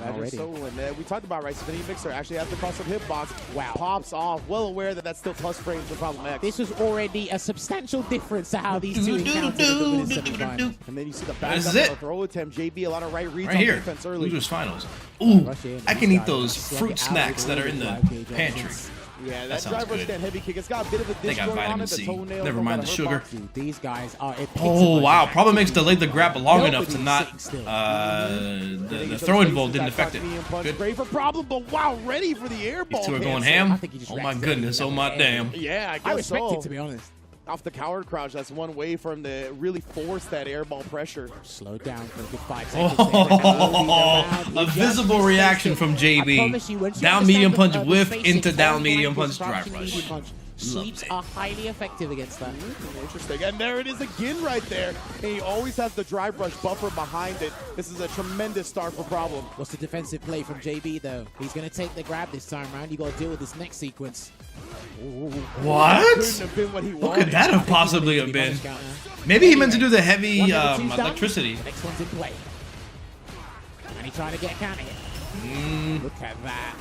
Imagine so. And we talked about, right, Spinning Mixer actually has the custom hitbox. Wow. Pops off. Well aware that that's still plus frames for Problem X. This was already a substantial difference to how these two encountered in the women's semifinals. And then you see the back This up is on the throw attempt. JB, a lot of right reads Right on here. defense early. Losers finals. Ooh, I can eat those fruit snacks that are in the pantry. Yeah, That that drive sounds rush good. stand heavy kick. It's got a bit of a They got disjoint on vitamin it. The C. toenail Never mind the sugar. These guys are. Oh wow! Problem X delayed the grab long enough to not the throwing ball didn't affect it. Good. Great for Problem, but wow, ready for the air ball. These two are going cancel. ham. Oh my goodness! Oh my damn! Yeah, I guess I respect so. it, to be honest. Off the coward crouch, that's one way for him to really force that air ball pressure. Slow down for a good 5 seconds. Oh, a visible reaction from JB. Down medium punch whiff into down medium punch drive rush. Sweeps are highly effective against that. Interesting. And there it is again right there. And he always has the drive rush buffer behind it. This is a tremendous start for Problem. What's the defensive play from JB, though? He's going to take the grab this time around. You got to deal with this next sequence. What? Couldn't have been what he What wanted. could that have possibly have been? Maybe he meant to do the heavy electricity. Next one's in play. And he's trying to get a counter hit. Look at that.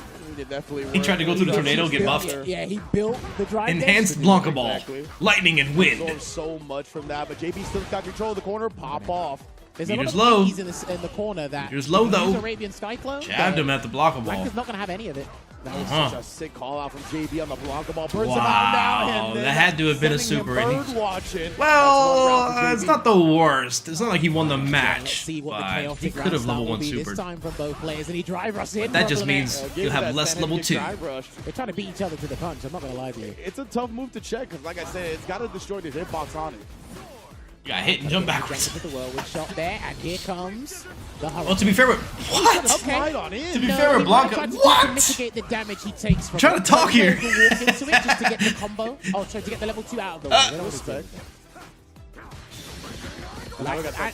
He tried to go through the tornado, get buffed. Yeah, he built the drive. Enhanced Blanca Ball. Exactly. Lightning and wind. Absorbs so much from that, but JB still got control of the corner. Pop off. There's a lot Meters of low. keys in the corner that Meters low, though. Arabian Skyclone. Jabbed him at the Blanca Ball. Blanca's not going to have any of it. That was such a sick call out from JB on the Blanca Ball. Burns him out now, Wow, and then that had to have been a sending him super. And bird he- watching. Well, it's not the worst. It's not like he won the Let's match, see what the but he chaotic could have round level start will 1 be this supered. time from both players, and he drive rush in. That just Problem means X. you'll have less level 2. They're trying to beat each other to the punch. I'm not going to lie to you. It's a tough move to check because, like I said, it's got to destroy the hitbox on it. Got hit and jump backwards. The whirlwind shot there, and here comes the hurricane. Well, to be fair with what? Okay. To be fair with Blanca, To what? mitigate the damage he takes from I'm trying to talk here. Walk into it just to get the combo. Oh, sorry, to get the level 2 out of the way. Respect.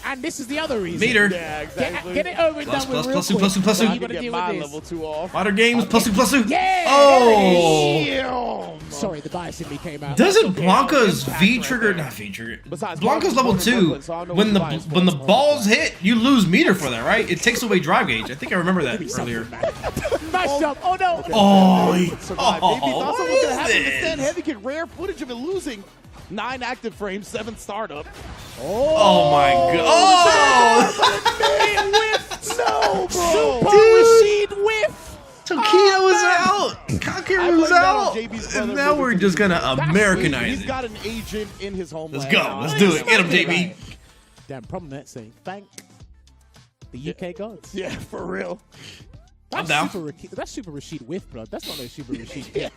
And this is the other reason. Meter. Yeah, exactly. Get it over and Plus, done with plus, real plus, quick. plus, plus, So plus. you gotta Get deal my with level this. 2 off. Water games, plus, plus. Yeah! Oh! Sorry, the bias in me came out. Doesn't Blanca's V trigger, not V trigger, Blanca's level 2, when the balls hit, you lose meter for that, right? It takes away drive gauge. I think I remember that earlier. Nice jump. Oh, no. Oh, Maybe thought what something was going to happen. is Instead, this? heavy kick, rare footage of it losing. 9 active frames, 7 startup. Oh my god. No, bro. Super Rashid whiff. Tokido was out. Kakeru was blame that on out. JB's And brother now for we're the just gonna Americanize He's it. got an agent in his homeland. Let's go. Let's do it. Get him, JB. Damn, problem that's saying thank the UK gods. Yeah, for real. I'm down. That's Super Rashid whiff, bro. That's not no Super Rashid kick.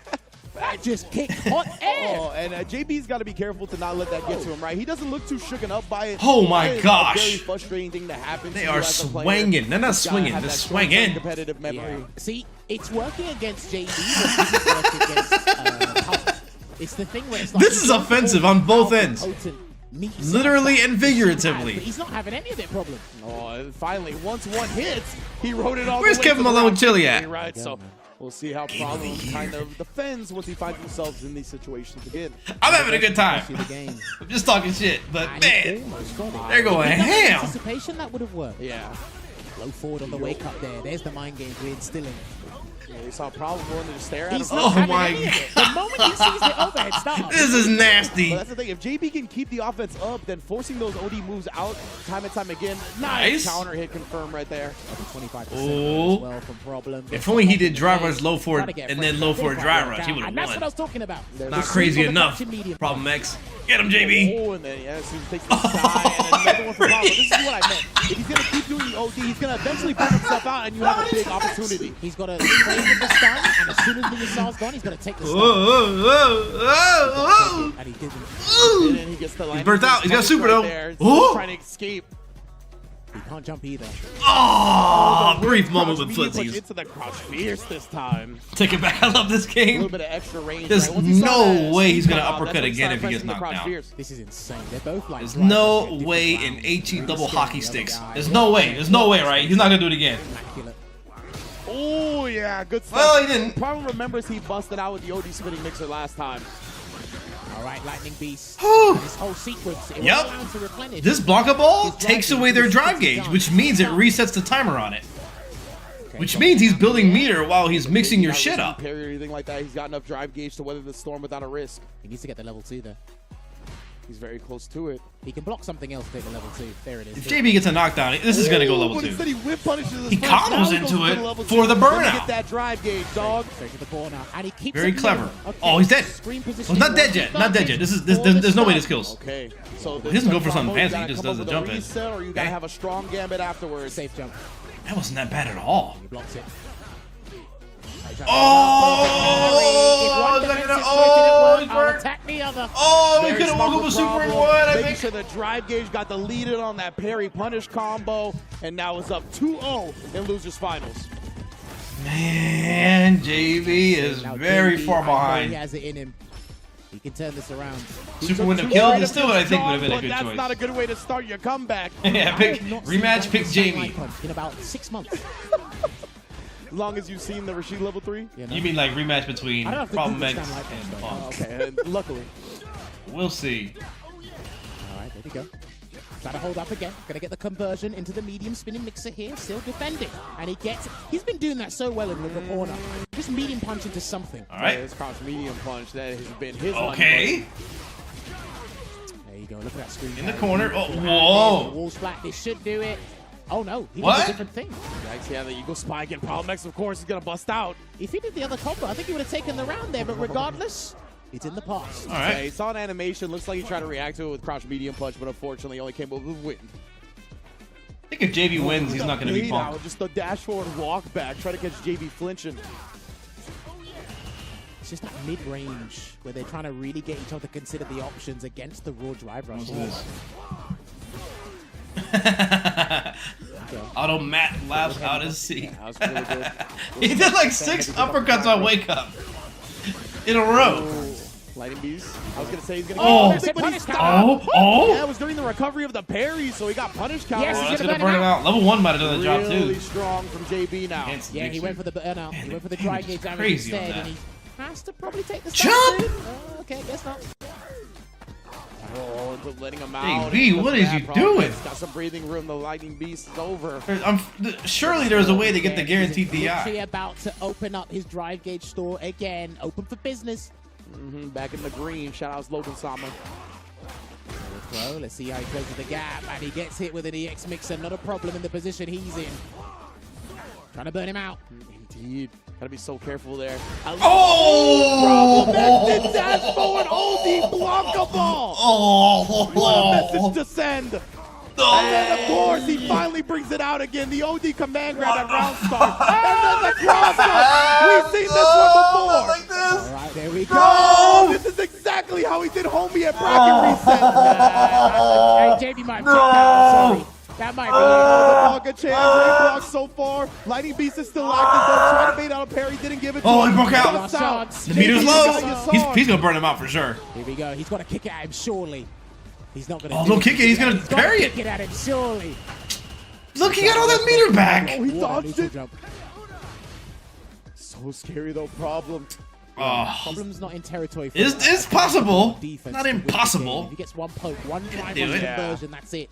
That just kicked hot air. Oh, and JB's got to be careful to not let that get to him, right? He doesn't look too shooken up by it. Oh my It's gosh. A very frustrating thing to happen. They to you are as a player. swinging. They're not You gotta swinging. have They're that swinging. Competitive memory. Yeah. See, it's working against JB, but it's working against Pulp. It's the thing where it's like This is offensive on both ends. Meaty Literally and But figuratively. he's not having any of it problem. Oh, and finally, once one hits, he wrote it all Where's the way Kevin to the Malone round Chili victory, at? Right, so we'll see how Problem kind of defends once he finds himself in these situations again. I'm having a good time. See the game. I'm just talking shit, but And he man, almost got it. they're going If that was ham. Anticipation that would have worked. Yeah. Low forward on the wake up there. There's the mind games we're instilling. Yeah, you saw Problem willing to just stare at him. He's not Oh having my any of it. The moment he sees the overhead start. This is nasty. But that's the thing. If JB can keep the offense up, then forcing those OD moves out time and time again. Nice counter hit confirmed right there. 25% Oh. as well from Problem. If only he did drive rush low forward and then low forward dry rush, he would have And that's what I won. was talking about. Not crazy enough. Problem X. Get him, JB. Oh, and then, yeah, as soon as he takes this guy and another one for Problem. This is what I meant. If he's going to keep doing OD, he's going to eventually burn himself out, and you have a big opportunity. He's got to play with the stun, and as soon as the missile's gone, he's going to take the stun. And he didn't. And then he gets the line. He's burnt out. He's got super, though. There, Ooh. trying to escape. He can't jump either. Oh, brief moment with Medium punch footsies. into the crouch fierce this time. Take it back. I love this A game. little bit of extra range. There's right? Once he saw no that way he's sneak gonna come out, uppercut that's when again if he started gets pressing the knocked crouch down. fierce. This is insane. They're both like. There's driving no different way in rounds. HE double Really hockey scaring the sticks. other guy. There's no way. There's no way, right? He's not gonna do it again. Immaculate. Oh, yeah, good stuff. Well, he didn't. Problem remembers he busted out with the OD spinning mixer last time. All right, Lightning Beast. Whew. This whole sequence, it Yep. was allowed to replenish. This Blanca Ball His takes drive away their gauge drive is gauge, done. which means it resets the timer on it. Okay, Which means he's building meter while he's mixing your shit up. Parry or anything like that. He's got enough drive gauge to weather the storm without a risk. He needs to get the level 2 there. He's very close to it. He can block something else to take the level 2. There it is. If JB gets a knockdown, this is going to go level 2. Instead he whip punishes He coddles into it for the burnout. Get that drive gauge, dog. Straight to the corner, and he keeps Very it clever. okay. Oh, he's dead. Screen Well, position. not dead yet. Not dead yet. There's no way this kills. Okay. So He doesn't go for something fancy. He just does the jump in. Or you gotta have a strong gambit afterwards. Safe jump. That wasn't that bad at all. He blocks it. Attack the other. Oh, we could have woke up a super in one. I Making think. sure the drive gauge got the lead in on that parry punish combo, and now it's up 2-0 in losers finals. Man, JB is Now very JB, far I know behind. He has it in him. He can turn this around. Super wouldn't have killed. It's still what I think would have been a good That's choice. not a good way to start your comeback. Yeah, pick rematch. Pick Jamie. In about 6 months. As long as you've seen the Rashid level 3. You mean like rematch between I don't have to Problem Google X stand like and that, Punk? Okay, and luckily. We'll see. All right, there we go. Try to hold up again. Gonna get the conversion into the medium spinning mixer here. Still defending. And he gets it. He's been doing that so well in the corner. Just medium punch into something. All right. His crouch medium punch. That has been his Okay. There you go. Look at that screen. In the corner. Oh, The whoa. wall's flat. This should do it. Oh no, he What? did a different thing. Yikes, yeah, the Eagle Spike and Problem X, of course, is gonna bust out. If he did the other combo, I think he would have taken the round there, but regardless, it's in the past. All right. Okay, he saw an animation. Looks like he tried to react to it with crouch medium punch, but unfortunately only came over with win. I think if JB wins, he's not going to be Now, Punk. just the dash forward walk back, try to catch JB flinching. It's just that mid-range where they're trying to really get each other to consider the options against the raw drive rush. What's this? Auto Matt laughs out his seat. That was really good. He did like 6 uppercuts on Wake Up in a row. Lighting beast. I was gonna say he's gonna Oh. get but he stopped. Oh. Yeah, it was during the recovery of the parry, so he got punish counter. Yes, That's going to burn him out. Level 1 might have done the job Really too. strong from JB now. Yeah, he went for the burnout. He went for the dry gauge damage crazy on instead, that. and he has to probably take the Jump! Okay, guess not. Oh, but letting him out. JB, what is you doing? Got some breathing room. The lightning beast is over. Surely there's a way to get the Again, guaranteed he's literally DI. about to open up his drive gauge store again, open for business. Back in the green. Shout out to Logan Sama. Throw. Let's see how he closes the gap, and he gets hit with an EX mixer. Not a problem in the position he's in. Trying to burn him out. Indeed. Gotta be so careful there. Oh! Problem dash forward. OD block a ball. Oh! What a message to send. And then, of course, he finally brings it out again. The OD command grab at round start. And then the cross-up. We've seen this one before. Like this. All right, there we go. Oh, this is exactly how he did homie at bracket reset. Hey, JB might have checked out. Sorry. That might be Oh, good chance. Great block so far. Lightning Beast is still active. Though. Trying to bait out a parry. Didn't give it to Oh, him. he broke out. Busts out. The meter's JB low. got your sword. He's going to burn him out for sure. Here we go. He's got to kick it at him, surely. He's not going to Oh, don't kick it. He's going to parry Kick it at him, surely. Look, he got all that meter back. Oh, he What a dodged neutral it. jump. So scary, though. Problem. Problem's not in territory. For It's possible. defense Not to win the impossible. game. If he gets one poke, one drive do on it. conversion, that's it.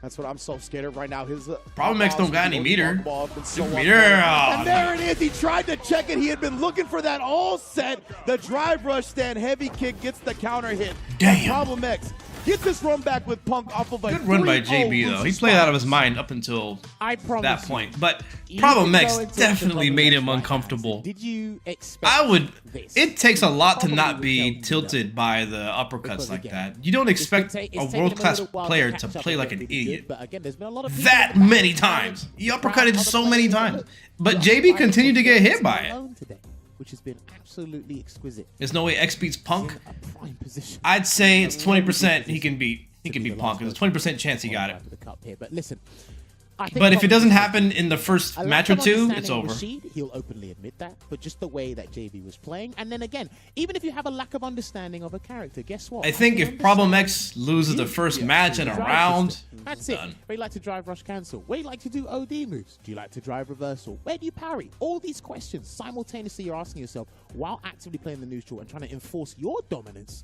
That's what I'm so scared of right now. His Problem X don't got any meter. So Meter. and there it is. He tried to check it. He had been looking for that all set. The drive rush stand, heavy kick gets the counter hit. Damn. Problem X gets this run back with Punk off of a Good run by 3-0 JB, though. He losing played out of his spot. mind up until I promise that you, point. But you Problem can X go into definitely the made Problem him X uncomfortable. Did you expect I would. this? It takes a lot to Probably not would be tell you tilted by the uppercuts Because like again, that. You don't expect it's a taken him world-class little while player catch to up play and like get an really good, idiot But again, there's been a lot of people that in the many back times. He proud uppercutted of so the many players. times. But But JB I continued to get think hit by he's it. alone today, which has been absolutely exquisite. There's no way X beats Punk. In a prime position. I'd say it's 20% he can beat. He can beat Punk. There's a 20% chance he got it. To the cup here. But listen, I think But if it doesn't Punk- happen in the first A match lack or of two, understanding it's of over. Rashid, he'll openly admit that, but just the way that JB was playing. And then again, even if you have a lack of understanding of a character, guess what? I think can if Problem understand X loses the first match in a drive round, system. That's it. done. Where you like to drive rush cancel? Where you like to do OD moves? Do you like to drive reversal? Where do you parry? All these questions simultaneously you're asking yourself while actively playing the neutral and trying to enforce your dominance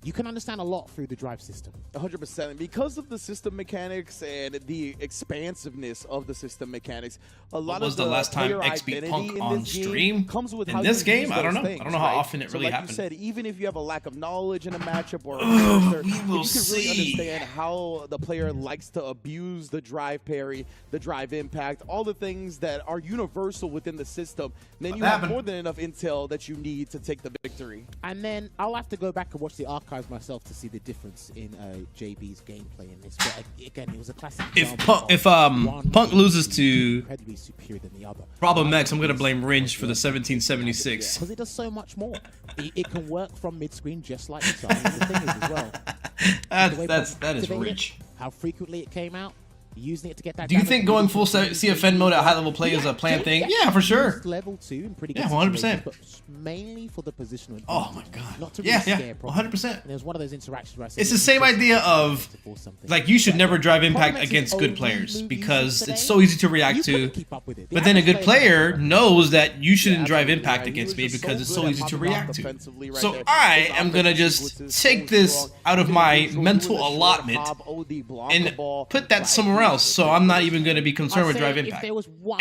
you can understand a lot through the drive system. 100%. And because of the system mechanics and the expansiveness of the system mechanics, a lot was of the last time X beat Punk on stream? Comes with in how this you game? use I don't know. those things, I don't know how right? often it really like happened. You said, even if you have a lack of knowledge in a matchup or a We character, will if you can really see. understand how the player likes to abuse the drive parry, the drive impact, all the things that are universal within the system, then you have more than enough intel that you need to take the victory. And then I'll have to go back and watch the archives myself to see the difference in JB's gameplay in this. But again, it was a classic. If Punk loses to incredibly superior than the other. Problem X, I'm gonna blame Ringe for the 1776. Because it does so much more. It can work from mid-screen just like the side. The thing is as well. That is rich. How frequently it came out. Using it to get that. Do you think going full CFN mode at high level play is a planned thing? Yeah, for sure. Level 2 in pretty good. Yeah, 100%. But mainly for the positional. Oh my god. Not to really scare 100%. And there's one of those interactions where I said it's the same idea of like you should never drive impact against good players because it's so easy to react to. But then a good player knows that you shouldn't drive impact against me because it's so easy to react to. So I am gonna just take this out of my mental allotment and put that somewhere else, so I'm not even going to be concerned with drive impact.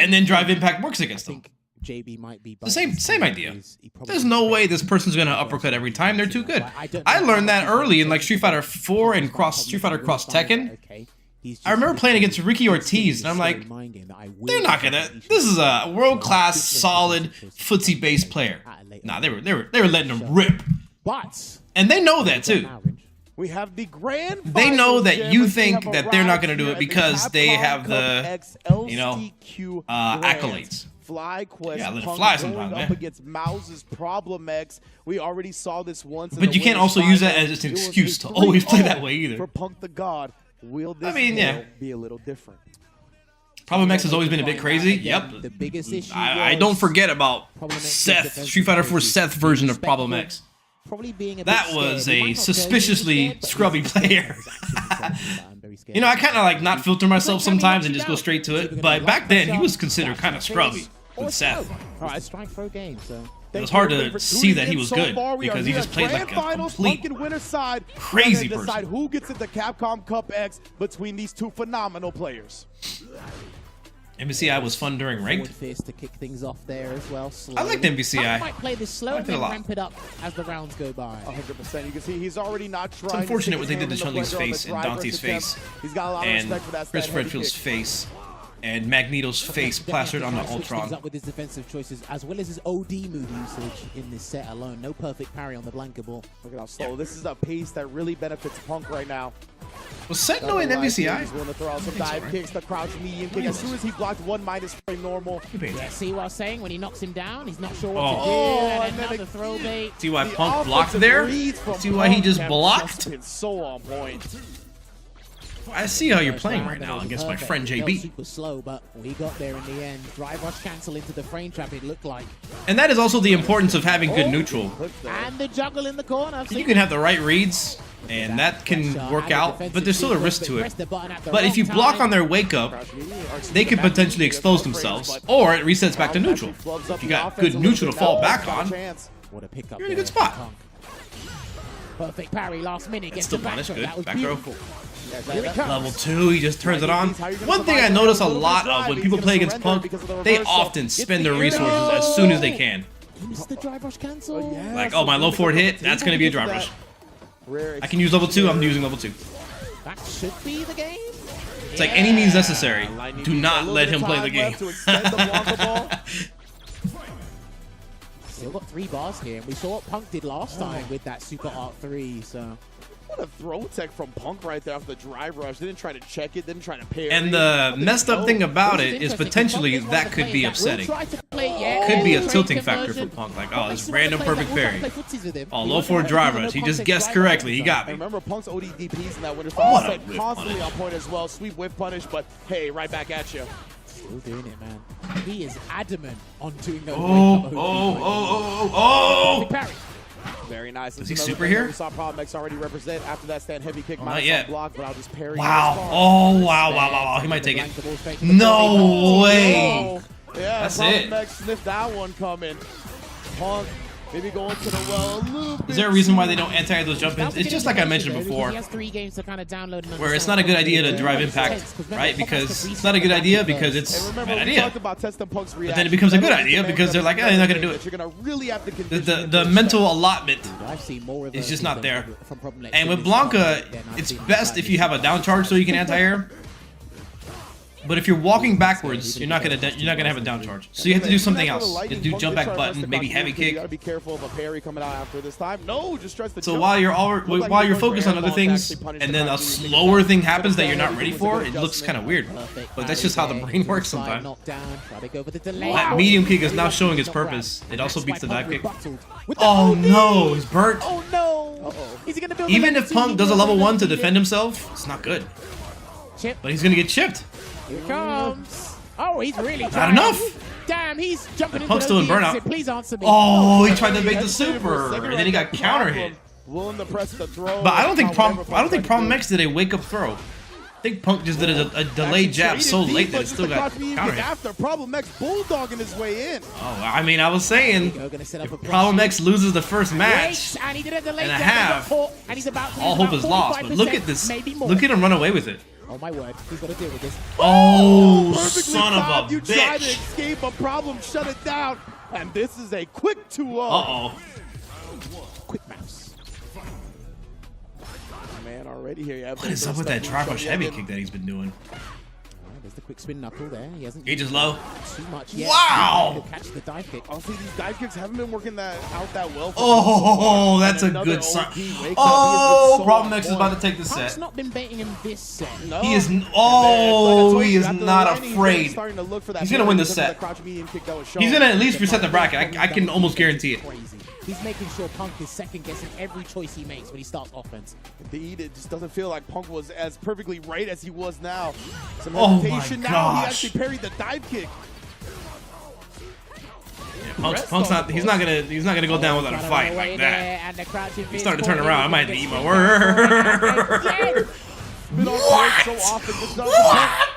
And then drive impact works against them. JB might be the same idea. There's no way this person's going to uppercut every time. They're too good. I learned that early in like Street Fighter 4 and Street Fighter Cross Tekken. I remember playing against Ricky Ortiz, and I'm like, they're not gonna. This is a world-class, solid footsie-based player. Nah, they were letting them rip. And they know that too. We have the grand. They know that you think that they're not going to do it because they have the, accolades. Fly Quest. Yeah, let it fly sometimes, up man. against Mouse's Problem X. We already saw this once. But you can't also use that as an excuse to always play that way either. For Punk the God, will this be a little different? Problem X has always been a bit crazy. Yep. The biggest issue. I don't forget about Seth, Street Fighter 4 Seth version of Problem X. That was a suspiciously scrubby player. You know, I kind of like not filter myself sometimes and just go straight to it. But back then, he was considered kind of scrubby with Seth. All right, strike throw game. So it was hard to see that he was good because he just played like a complete crazy person. Decide who gets into Capcom Cup X between these two phenomenal players. MBCI was fun during ranked. Fist to kick things off there as well. I liked MBCI. I might play this slow and then ramp it up as the rounds go by. 100%. You can see he's already not trying. It's unfortunate what they did to Chun-Li's face and Dante's face He's got a lot of and respect for that Chris Redfield's face and Magneto's face plastered on the Ultron. Up with his defensive choices as well as his OD move usage in this set alone. No perfect parry on the blanket ball. Look at how slow. This is a pace that really benefits Punk right now. Was Sentinel in MVCI? He's willing to throw out some dive kicks, the crouch medium kick. As soon as he blocked one minus frame normal. Yeah, see what I was saying? When he knocks him down, he's not sure what to do. And then another throw bait. See why Punk blocked there? See why he just blocked? It's so on point. I see how you're playing right now against my friend JB. Super slow, but we got there in the end. Drive rush cancel into the frame trap, it looked like. And that is also the importance of having good neutral. And the juggle in the corner. You can have the right reads, and that can work out, but there's still a risk to it. But if you block on their wake up, they could potentially expose themselves, or it resets back to neutral. If you got good neutral to fall back on, you're in a good spot. Perfect parry last minute. That's still punished. Good. Back row. Here it comes. Level 2, he just turns it on. One thing I notice a lot of when people play against Punk, they often spend their resources as soon as they can. Missed the drive rush cancel. Like, oh, my low forward hit, that's going to be a drive rush. I can use level 2, I'm using level 2. That should be the game. It's like any means necessary. Do not let him play the game. Still got 3 bars here, and we saw what Punk did last time with that Super Art 3, so... What a throw tech from Punk right there off the drive rush. Didn't try to check it, didn't try to parry. And the messed up thing about it is potentially that could be upsetting. Could be a tilting factor for Punk. Like, oh, this random perfect parry. Oh, low forward drive rush. He just guessed correctly. He got me. Remember, Punk's ODDPs in that winter fight set constantly on point as well. Sweep whip punish, but hey, right back at you. Still doing it, man. He is adamant on doing those. Oh! Very nice. Is he super here? We saw Problem X already represent after that stand heavy kick. Not yet. Block, but I'll just parry. Wow. Oh, wow. He might take it. No way. Yeah, that's Problem it. X sniffed that one coming. Punk Maybe going to the well a little bit. Is there a reason why they don't anti those jump ins? It's just like I mentioned before, where it's not a good idea to drive impact, right? Because it's not a good idea because it's a bad idea. But then it becomes a good idea because they're like, oh, they're not going to do it. You're going to really have to The mental allotment is just not there. And with Blanca, it's best if you have a down charge so you can anti-air. But if you're walking backwards, you're not gonna have a down charge. So you have to do something else. You have to do jump back button, maybe heavy kick. You gotta be careful of a parry coming out after this time. No, just stress the So jump. while you're focused on other things, and then a slower thing happens that you're not ready for, it looks kind of weird. But that's just how the brain works sometimes. That medium kick is now showing its purpose. It also beats the dive kick. Oh no, he's burnt. Oh no! Is he gonna build Even if Punk does a level 1 to defend himself, it's not good. But he's gonna get chipped. Here it comes. Oh, he's really Not enough. Damn, he's jumping Punk's still in burnout. Please answer me. Oh, he tried to bait the super, and then he got counter hit. Willing to press the throw. But I don't think Problem X did a wake up throw. I think Punk just did a delayed jab so late that it still got counter hit. After Problem X bulldogging his way in. Oh, I mean, I was saying, if Problem X loses the first match and a half, all hope is lost. But look at this. Look at him run away with it. Oh my word, he's got to deal with this. Oh, Perfectly son of timed. a You tried to bitch. escape a problem, shut it down, and this is a quick 2-0. Uh-oh. Quick mouse. Man, already here. Yeah, What is up with that dry brush heavy kick that he's been doing? There's the quick spin knuckle there. He hasn't. Gauge is low. Too much yet. Wow. He'll catch the dive kick. Honestly, these dive kicks haven't been working out that well. Oh, that's a good sign. Oh, Problem X is about to take the Punk's set. not been baiting him this set. No. He is. Oh, he is not afraid. He's gonna win the set. He's gonna at least reset the bracket. I can almost guarantee it. Crazy. He's making sure Punk is second guessing every choice he makes when he starts offense. Indeed, it just doesn't feel like Punk was as perfectly right as he was now. Some Oh hesitation my now. He gosh. actually parried the dive kick. Punk's not. He's not gonna go down without a fight like that. He's starting to turn around. I might have to eat my word. What? So often,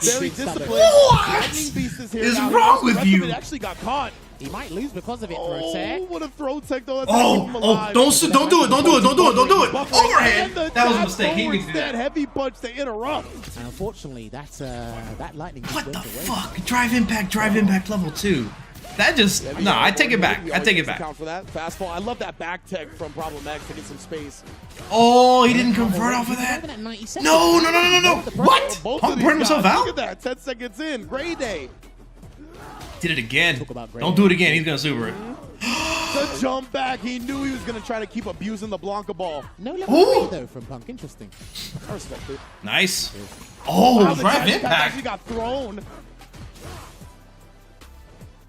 very disciplined. What is wrong with you? Actually got caught. He might lose because of it, Oh, what a throw tech though. That's Oh, don't do it, don't do it, don't do it. Overhand. That was a mistake. He needs to do that that. heavy punch to interrupt. And unfortunately, that lightning. What the fuck? Drive impact level 2. That just I take it back. I take it back. Count for that fastball. I love that back tech from Problem X to get some space. Oh, he didn't convert off of that. No. What? Punk burned himself Look out. at that. 10 seconds in. Gray day. Did it again. Don't do it again. He's gonna super it. The jump back. He knew he was gonna try to keep abusing the Blanca ball. No level 3 though from Punk. Interesting. I respect it. Nice. Oh, Wow, the drive actually impact. got thrown.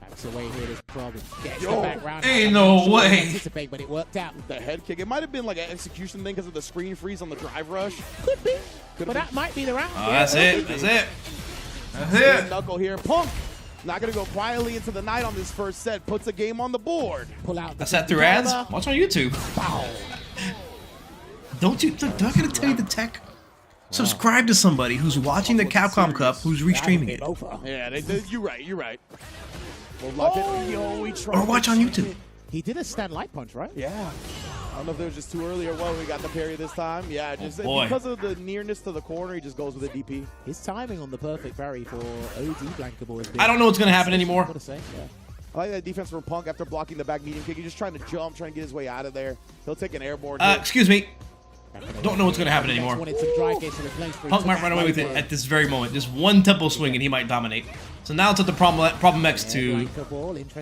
That's the way here is problem. Gets Yo, the back round. ain't no Sure way. didn't anticipate, but it worked out. The head kick. It might have been like an execution thing because of the screen freeze on the drive rush. Could be. But that might be the round. Oh, that's it. That's it. That's Big it. knuckle here. Punk not gonna go quietly into the night on this first set. Puts a game on the board. Pull out. That's that through ads. Watch on YouTube. Don't you? Do I gotta tell you the tech? Subscribe to somebody who's watching the Capcom Cup, who's restreaming it, Yeah, you're right. You're right. He tried or watch on YouTube. He did a stand light punch, right? Yeah. I don't know if it was just too early or what. We got the parry this time. Yeah, just boy. because of the nearness to the corner, he just goes with a DP. His timing on the perfect parry for OD Blanca Boy. I don't know what's gonna happen anymore. What to say? Yeah. I like that defense from Punk after blocking the back medium kick. He's just trying to jump, trying to get his way out of there. He'll take an airborne. Excuse me. Don't know what's gonna happen anymore. Wanted some dry gates to replace for Punk might run away with it at this very moment. Just one tempo swing and he might dominate. So now it's up to Problem X to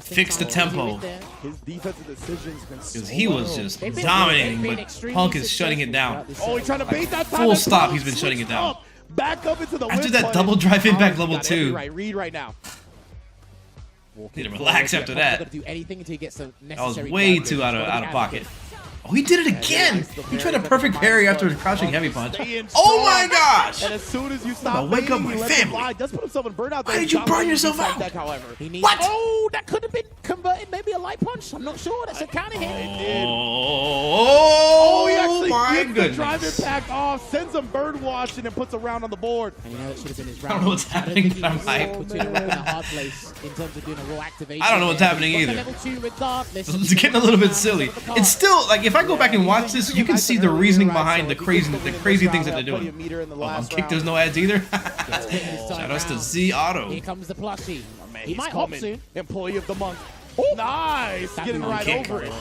fix the tempo. His defensive decisions have been so Because he was just dominating, but Punk is shutting it down. Oh, he's trying to bait that time. Full stop, he's been shutting it down. Back up into the After whip that punish. double drive impact level Got every 2. Right, read right now. Need to relax after that. Got to do anything until he gets the That was necessary way drive too gates. out Gotta be of pocket. advocate. Oh, he did it again! He tried a perfect parry after a crouching heavy punch. Oh my gosh! And as soon as you I'm stop gonna wake up baiting, my he lets it family. fly. Does put himself in burnout. Why did you burn yourself out? Deck, however. He needs What? Oh, that could have been converted. Maybe a light punch. I'm not sure. That's a counter hit. Oh He actually my gets the drive goodness. impact off. off, sends him bird watching, and puts a round on the board. And you know, it should have been his I round. don't know what's happening, but I'm hyped. Put in a hard place in terms of doing a raw activation. I don't know what's happening Got the either. level 2 regardless. It's getting a little bit silly. It's still like if I go back and watch this, you can see the reasoning behind the crazy things that they're doing. Oh, on kick, there's no ads either. Shout outs to Z Auto. Here comes the plushie. He He's might hop coming. soon. Employee of the month. Nice! Getting right over it.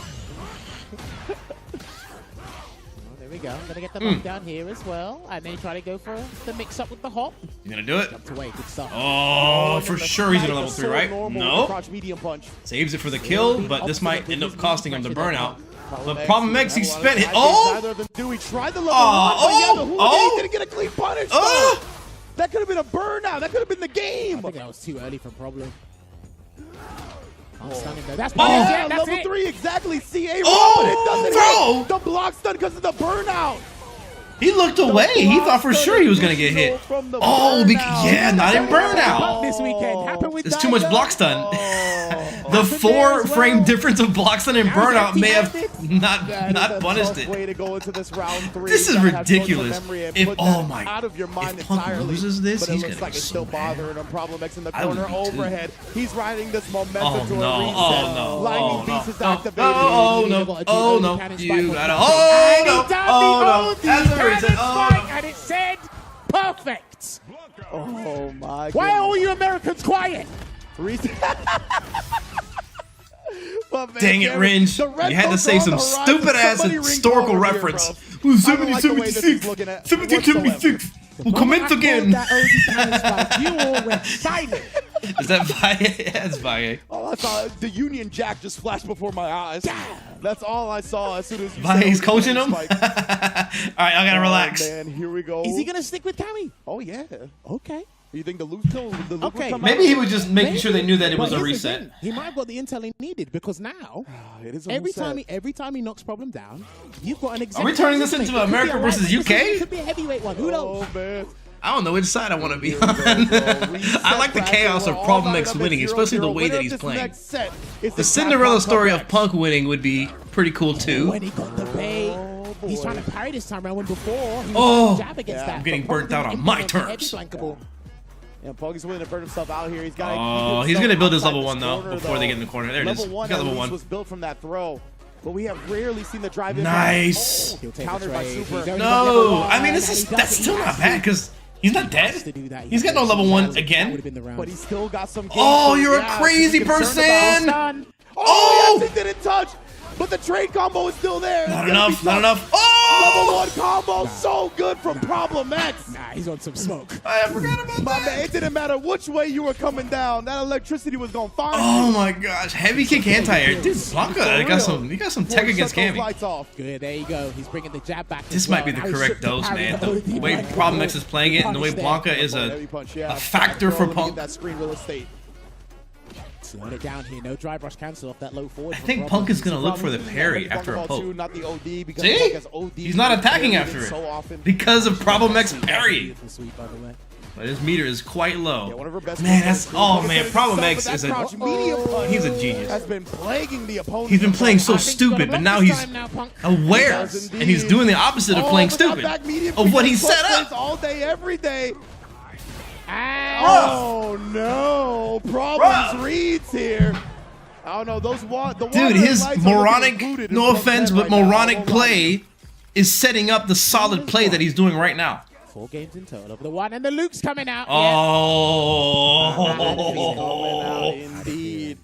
There we go. I'm going to get the bump down here as well. And then try to go for the mix-up with the hop. You gonna do it? Jumped away. Good stuff. Oh, for sure he's in a level 3, right? No. Medium punch. Saves it for the kill, but this might end up costing him the burnout. But problem X, he spent it. Oh! Neither of them do. He tried the level 1, but he didn't get a clean punish. That could have been a burnout. That could have been the game. I think that was too early for problem. Stunning though. That's yeah, that's level it. 3, exactly. CA Oh, it doesn't hit. The block stun because of the burnout. He looked away. He thought for sure he was gonna get hit. Oh, yeah, not in burnout. This weekend happened with There's too much block stun. The 4-frame difference of block stun and burnout may have not punished it. Way to go into this round 3. This is ridiculous. If out of your mind if Punk entirely, loses this, but it he's looks gonna like be it's so still mad. bothering him. Problem X in the I would corner be too. overhead. He's riding this momentum Oh to no! a reset. Oh no! Lightning Beast is activated. Oh no! Oh no! You gotta! Oh no! Oh no! That's a reset. Oh no! And it said perfect. Oh my God. Why are all you Americans quiet? Dang it, Ringe. You had to say some stupid ass historical reference. 1776. 1776. We'll commence again. You all went silent. Is that Valle? Yeah, it's Valle. Oh, I saw the Union Jack just flashed before my eyes. That's all I saw as soon as you Valle's said coaching him? Spike. All right, I gotta relax. Man, here we go. Is he gonna stick with Cammy? Oh yeah. Okay. You think the Luke will Okay. come Maybe out? he was just making sure they knew that it was But a here's the reset. thing. He might have got the intel he needed because now, It is a every reset. time he knocks problem down, you've got an example. Are we turning this into America versus UK? It could be a heavyweight one. Who knows? Oh man. I don't know which side I want to be on. I like the chaos of Problem X winning, especially the way that he's playing. The Cinderella story of Punk winning would be pretty cool too. When he got the bait, he's trying to parry this time around when before he Oh, was jab against that. I'm getting But burnt Punk out on didn't my implement terms. heavy blankable. And Puggy's willing to burn himself out here. He's got. Oh, he's gonna build his level 1 though before they get in the corner. There it is. He's got level 1. was built from that throw, but we have rarely seen the drive in. Nice. Countered by Super. No, I mean that's still not bad because he's not dead. He's got no level 1 again. But he's still got some. Oh, you're a crazy person. Oh, yes, he didn't touch. But the trade combo is still there. Not enough. Not enough. Oh! Level 1 combo, so good from Problem X. Nah, he's on some smoke. I forgot about My man, it didn't matter which way you were coming down. That electricity was gonna find Oh you. my gosh, heavy kick anti-air. Dude, Blanca, he got some tech against Cammy. Lights off. Good, there you go. He's bringing the jab back. This as might well. be the Now he correct shook the dose, parry, man. but The way Problem X is playing it and the way Blanca is Heavy punch, yeah. a factor for Punk. That screen real estate. Slowing it down here. No drive rush cancel off that low forward. I think Punk is going to look for the parry after a poke. Not the OD because See? Punk has OD He's not attacking after it so often. because of Problem X parry. Beautiful sweep, by the way. But his meter is quite low. Yeah, one of her best Man, players. that's oh man, But Problem that X is a crouch medium punch he's a genius. has been plaguing the opponent. He's been playing so stupid, but now he's aware and he's doing the opposite of playing stupid of what he set up. All day, every day. Ah. Oh no! Problems reads here. I don't know those the Dude, his moronic, no offense, but moronic play is setting up the solid play that he's doing right now. 4 games in total. The one and the Luke's coming out. Oh. Indeed.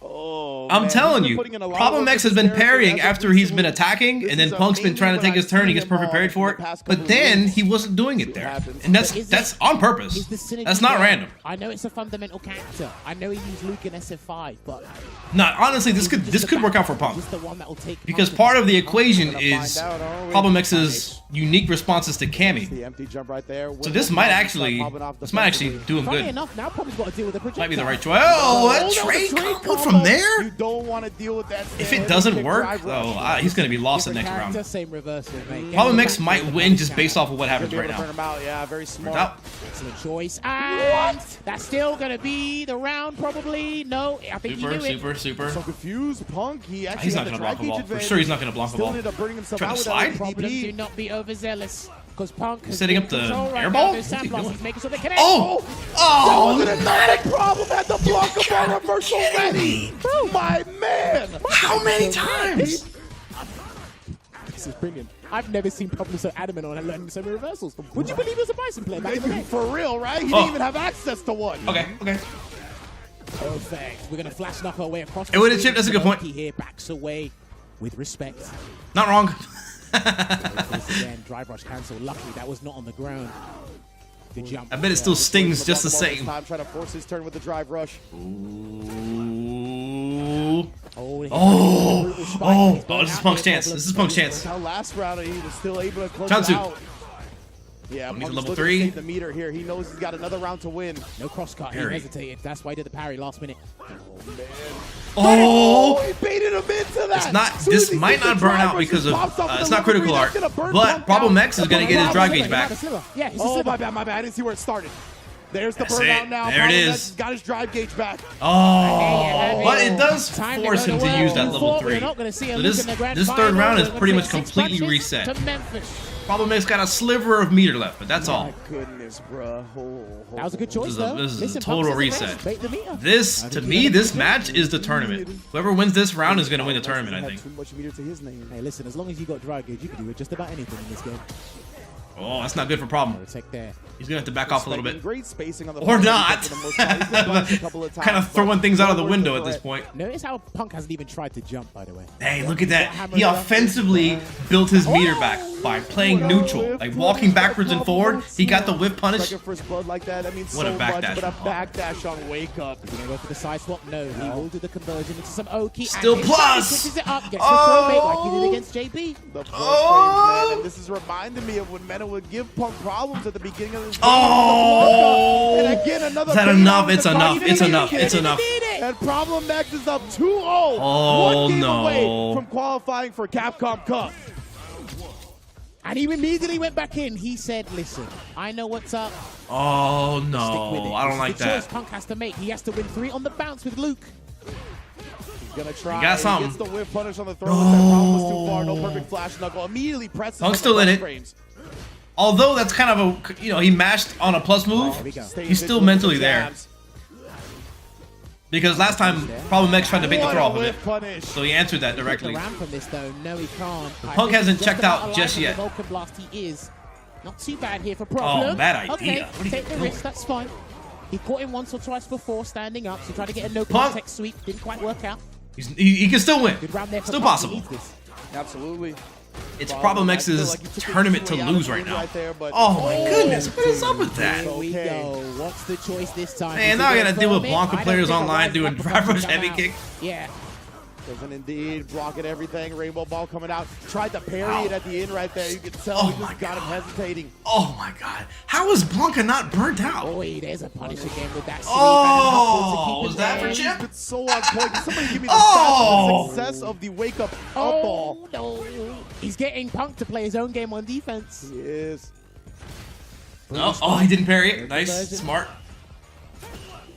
Oh, I'm man. telling He's you, been putting in a lot of Problem work X with has been this character parrying as a after he's been recently. attacking, This and then is Punk's been amazing trying to when take his I've turn. He seen gets him, perfect parried for in it, the past couple but then weeks. he wasn't doing it there, and But is that's on purpose. Is the synergy That's not there? random. I know it's a fundamental character. I know he used Luke in SF5, but No, honestly, this could work out for Punk he's the one that will take because Punk part of the to- equation is Problem X's unique responses to Cammy. The empty jump right there. So this might actually do him Funny good. enough, now Punk's got to deal with the projectile. Might be the right choice. Oh, what trade combo from there? You don't want to deal with that. If it doesn't work, though, he's going to be lost the next Character, round. same reversal, mate. Problem X might win just based off of what happens right Turn now. him out. Yeah, very smart. Out. Excellent choice. And that's still going to be the round, probably. No, I think he knew it. Super. So confused, Punk. He actually He's not had going to the block the ball. drag For gauge sure he's not going to block the Still ball. ended up burning himself Trying out to with that slide? Problem, do DP. not be overzealous. Because Punk is setting up the air ball? What's he doing? He's making sure they connect. Oh! That wasn't another problem. Had the Blanca ball reverse already. My man. How many times? This is brilliant. I've never seen Pablo so adamant on learning semi-reversals. Would you believe he was a Bison player back in the day? For real, right? He didn't even have access to one. Okay. Perfect. We're going to flash knuckle our way across the It would have chipped. That's a good point. He here backs away with respect. Not wrong. Again, drive rush cancel. Luckily, that was not on the ground. The jump. I bet it still stings just the same. Time trying to force his turn with the drive rush. Ooh. Oh, this is Punk's chance. This is Punk's chance. Now last round he was still able to close Chansu. it out. Yeah, He's Punk's level looking to 3. save the meter here. He knows he's got another round to win. No cross cut. He Parry. hesitated. That's why he did the parry last minute. Oh! He baited him into that. It's not. This might not burn out because of. It's not critical art. But Problem X is gonna get his drive gauge back. Yeah, Oh, my bad. I didn't see where it started. There's the That's burnout it. now. There it Problem is. X got his drive gauge back. Oh, but it does Time to force go him to to use that world. level We're 3. not gonna see a So look in the grand this third final. round is We're pretty gonna much take 6 completely punches reset. to Memphis. Problem X got a sliver of meter left, but that's all. My goodness, bro. That was a good choice, though. This is a Listen, total Punk says reset. bait the meter. This, to me, this match is the tournament. Whoever wins this round is going to win the tournament, I think. Too much meter to his name. Hey, listen, as long as you got drive gauge, you can do with just about anything in this game. Oh, that's not good for Problem. Take there. He's going to have to back off a little bit. Great spacing on the Or not. kind Kind of throwing things out of the window at this point. Notice how Punk hasn't even tried to jump, by the way. Hey, look at that. He offensively built his meter back by playing neutral. Like walking backwards and forward. He got the whip punish. Second first blood like that, that means What a so much, backdash but a from backdash on wake up. He's gonna go for the side swap. No, he will do the conversion into some Oki. Still and plus. He switches it up, gets the throw bait like he did against JB. The plus frames, man, and this is reminding me of when Mena would give Punk problems at the beginning of this game. Oh! And again, another Is that bait enough? out of It's the enough. fight. It's enough. It's enough. And Problem X is up 2-0. Oh, One game no. away from qualifying for Capcom Cup. And he immediately went back in. He said, listen, I know what's up. Oh, Stick with it. no. I don't This like is the choice that. Punk has to make. He has to win 3 on the bounce with Luke. He's gonna try. He got something. Gets the whip punish on the throw. That Problem was too far. No perfect flash knuckle. Immediately presses. Punk's on the still in plus it. frames. Although that's kind of a, he mashed on a plus move, he's still mentally there. Because last time, Problem X tried to bait the throw off of it. So he answered that directly. Around from this, though. No, he can't. Punk hasn't Just checked about out alive just with yet. the Vulcan Blast he is. Not too bad here for Problem. Oh, bad idea. Okay, What are you take the doing? risk. That's fine. He caught him once or twice before standing up, so tried to get a no Punk. context sweep. Didn't quite work out. He can still win. Good round there for Still Punk. He possible. needs this. Absolutely. It's Problem X's tournament to lose right now. Oh my goodness, what is up with that? Here we go. What's the choice this time? Man, Is now I he gotta gonna deal throw with him in? Blanca I don't players think a online rise doing back drive will rush come heavy out. kick. Yeah. Doesn't indeed blocking everything. Rainbow ball coming out. Tried to parry it at the end right there. You can tell Oh he just got him hesitating. Oh my god. How is Blanca not burnt out? Boy, there's a punish again with that sleeve. Oh, was that for Chip? It's so on point. Can somebody give me the Oh. stats of the success of the wake up Oh, ball? no. He's getting Punk to play his own game on defense. He is. Oh, he didn't parry it. Nice, smart.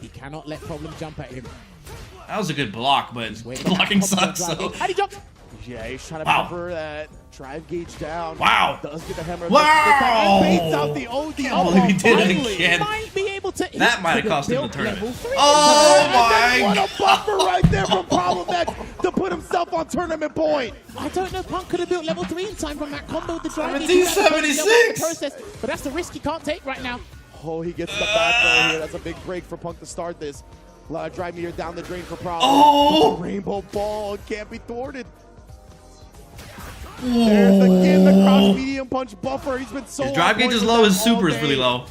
He cannot let Problem jump at him. That was a good block, but blocking sucks. So. How do you jump? Yeah, he's trying to Wow. pepper that drive gauge down. Wow. Does get the hammer. Wow. And baits out the OD. Can't believe he did it finally. again. Might be able to. That might have Could cost him the built tournament. level 3. Oh And then my what a buffer right there from Problem X to put himself on tournament point. I don't know. Punk could have built level 3 in time from that combo with the drive. 1776. Process, but that's the risk he can't take right now. Oh, he gets the back throw here. That's a big break for Punk to start this. A lot of drive meter down the drain for Problem. Oh! Rainbow ball can't be thwarted. There's again the cross medium punch buffer. He's been so His drive on gauge point is with low, that his super all is really day. low.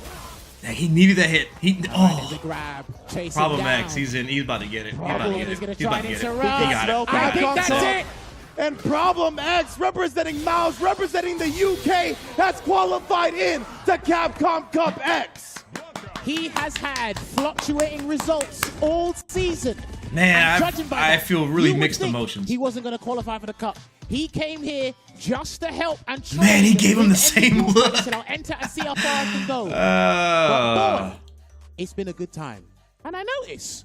Yeah, he needed that hit. There's a grab. Chase him Problem down. X, he's about to get it. He's about to Problem get is it. gonna He's try about to and get it. He interrupt. got it. I think that's it. And Problem X, representing Mouse, representing the UK, has qualified in to Capcom Cup X. He has had fluctuating results all season. Man, And judging by I that, feel really you would mixed think emotions. He wasn't going to qualify for the cup. He came here just to help and try. Man, he to gave him bring the end same goal. look. He said, I'll enter and see how far I can go. But boy, it's been a good time. And I notice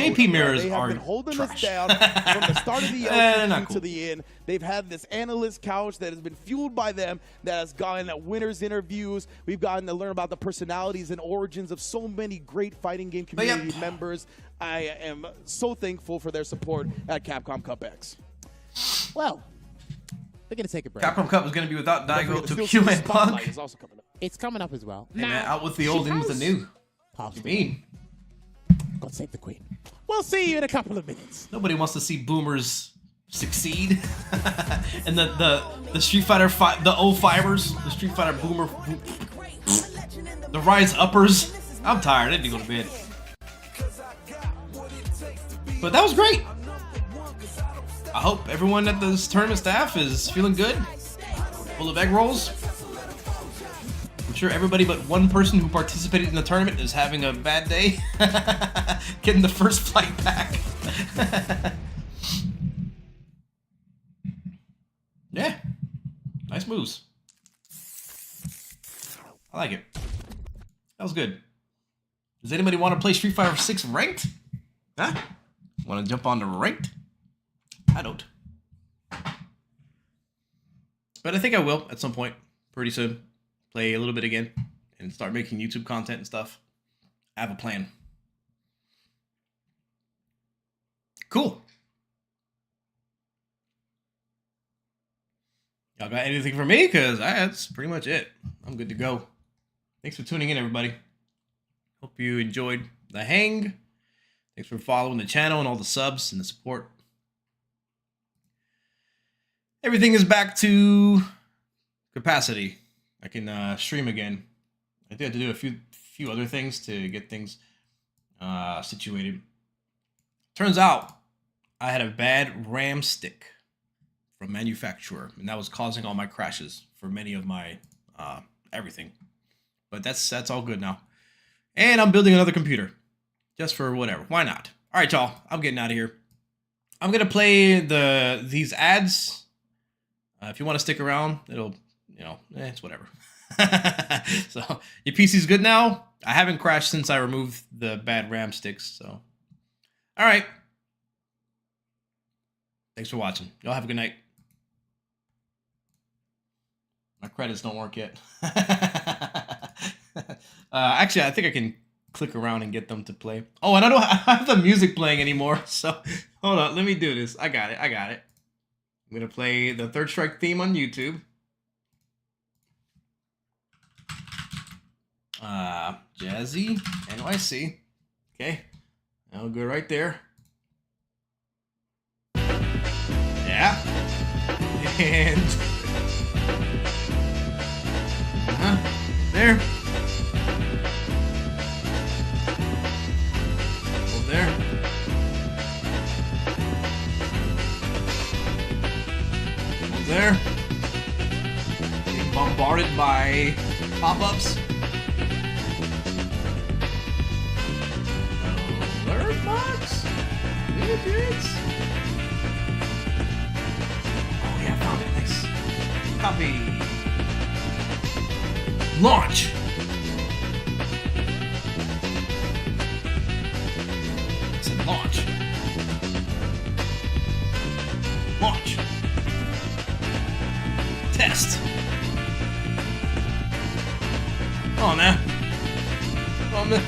JP mirrors they have are been holding trash. us down from the start of the Not LCQ cool. to the end. They've had this analyst couch that has been fueled by them, that has gotten winners interviews. We've gotten to learn about the personalities and origins of so many great fighting game community members. I am so thankful for their support at Capcom Cup X. Well, we're going to take a break. Capcom Cup is going to be without Daigo, Tokyo, and Punk. Is also coming up. It's coming up as well. Hey, man, out with the old, in with the new. Possibly. What do you mean? God save the Queen. We'll see you in a couple of minutes. Nobody wants to see boomers succeed. And the Street Fighter the old fibers, the Street Fighter boomer, the Rise uppers. I'm tired. I need to go to bed. But that was great. I hope everyone at this tournament staff is feeling good, full of egg rolls. I'm sure everybody but one person who participated in the tournament is having a bad day, getting the first flight back. Yeah, nice moves. I like it. That was good. Does anybody want to play Street Fighter 6 ranked? Huh? Want to jump on to ranked? I don't. But I think I will at some point, pretty soon. Play a little bit again and start making YouTube content and stuff. I have a plan. Cool. Y'all got anything for me? Because that's pretty much it. I'm good to go. Thanks for tuning in, everybody. Hope you enjoyed the hang. Thanks for following the channel and all the subs and the support. Everything is back to capacity. I can stream again. I did have to do a few other things to get things situated. Turns out I had a bad RAM stick from manufacturer, and that was causing all my crashes for many of my everything. But that's all good now. And I'm building another computer. Just for whatever. Why not? All right, y'all. I'm getting out of here. I'm going to play these ads. If you want to stick around, it'll, it's whatever. So, your PC's good now? I haven't crashed since I removed the bad RAM sticks, so. All right. Thanks for watching. Y'all have a good night. My credits don't work yet. Actually, I think I can click around and get them to play. Oh, and I don't have the music playing anymore, so hold on. Let me do this. I got it. I'm going to play the Third Strike theme on YouTube. Jazzy NYC. Okay. That'll go right there. Yeah. And there. Over there. Over there. Being bombarded by pop-ups. Box? Idiots? Oh yeah, I found it. Nice. Copy. Launch. I said launch. Launch. Test. Come on, man. Come on, man.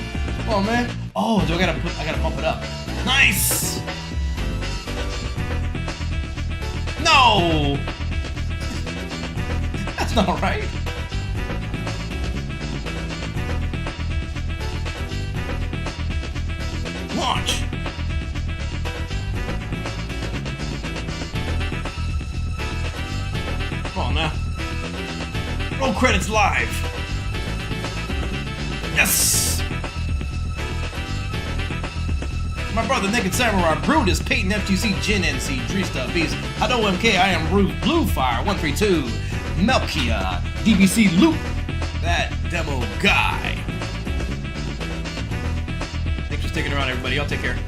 Come on, man. Oh, do I gotta pump it up. Nice! No! That's not right. Launch! Come on now. Roll credits live. Yes! My brother Naked Samurai, Brutus, Peyton, FTC, Jin, NC, Drista, Beast, Hado MK, I am Ruth, Bluefire, 132, Melkia, DBC Loop, that demo guy. Thanks for sticking around, everybody. Y'all take care.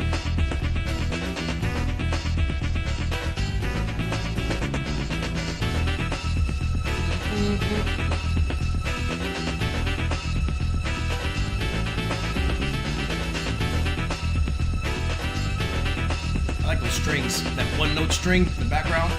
I like those strings, that one note string in the background.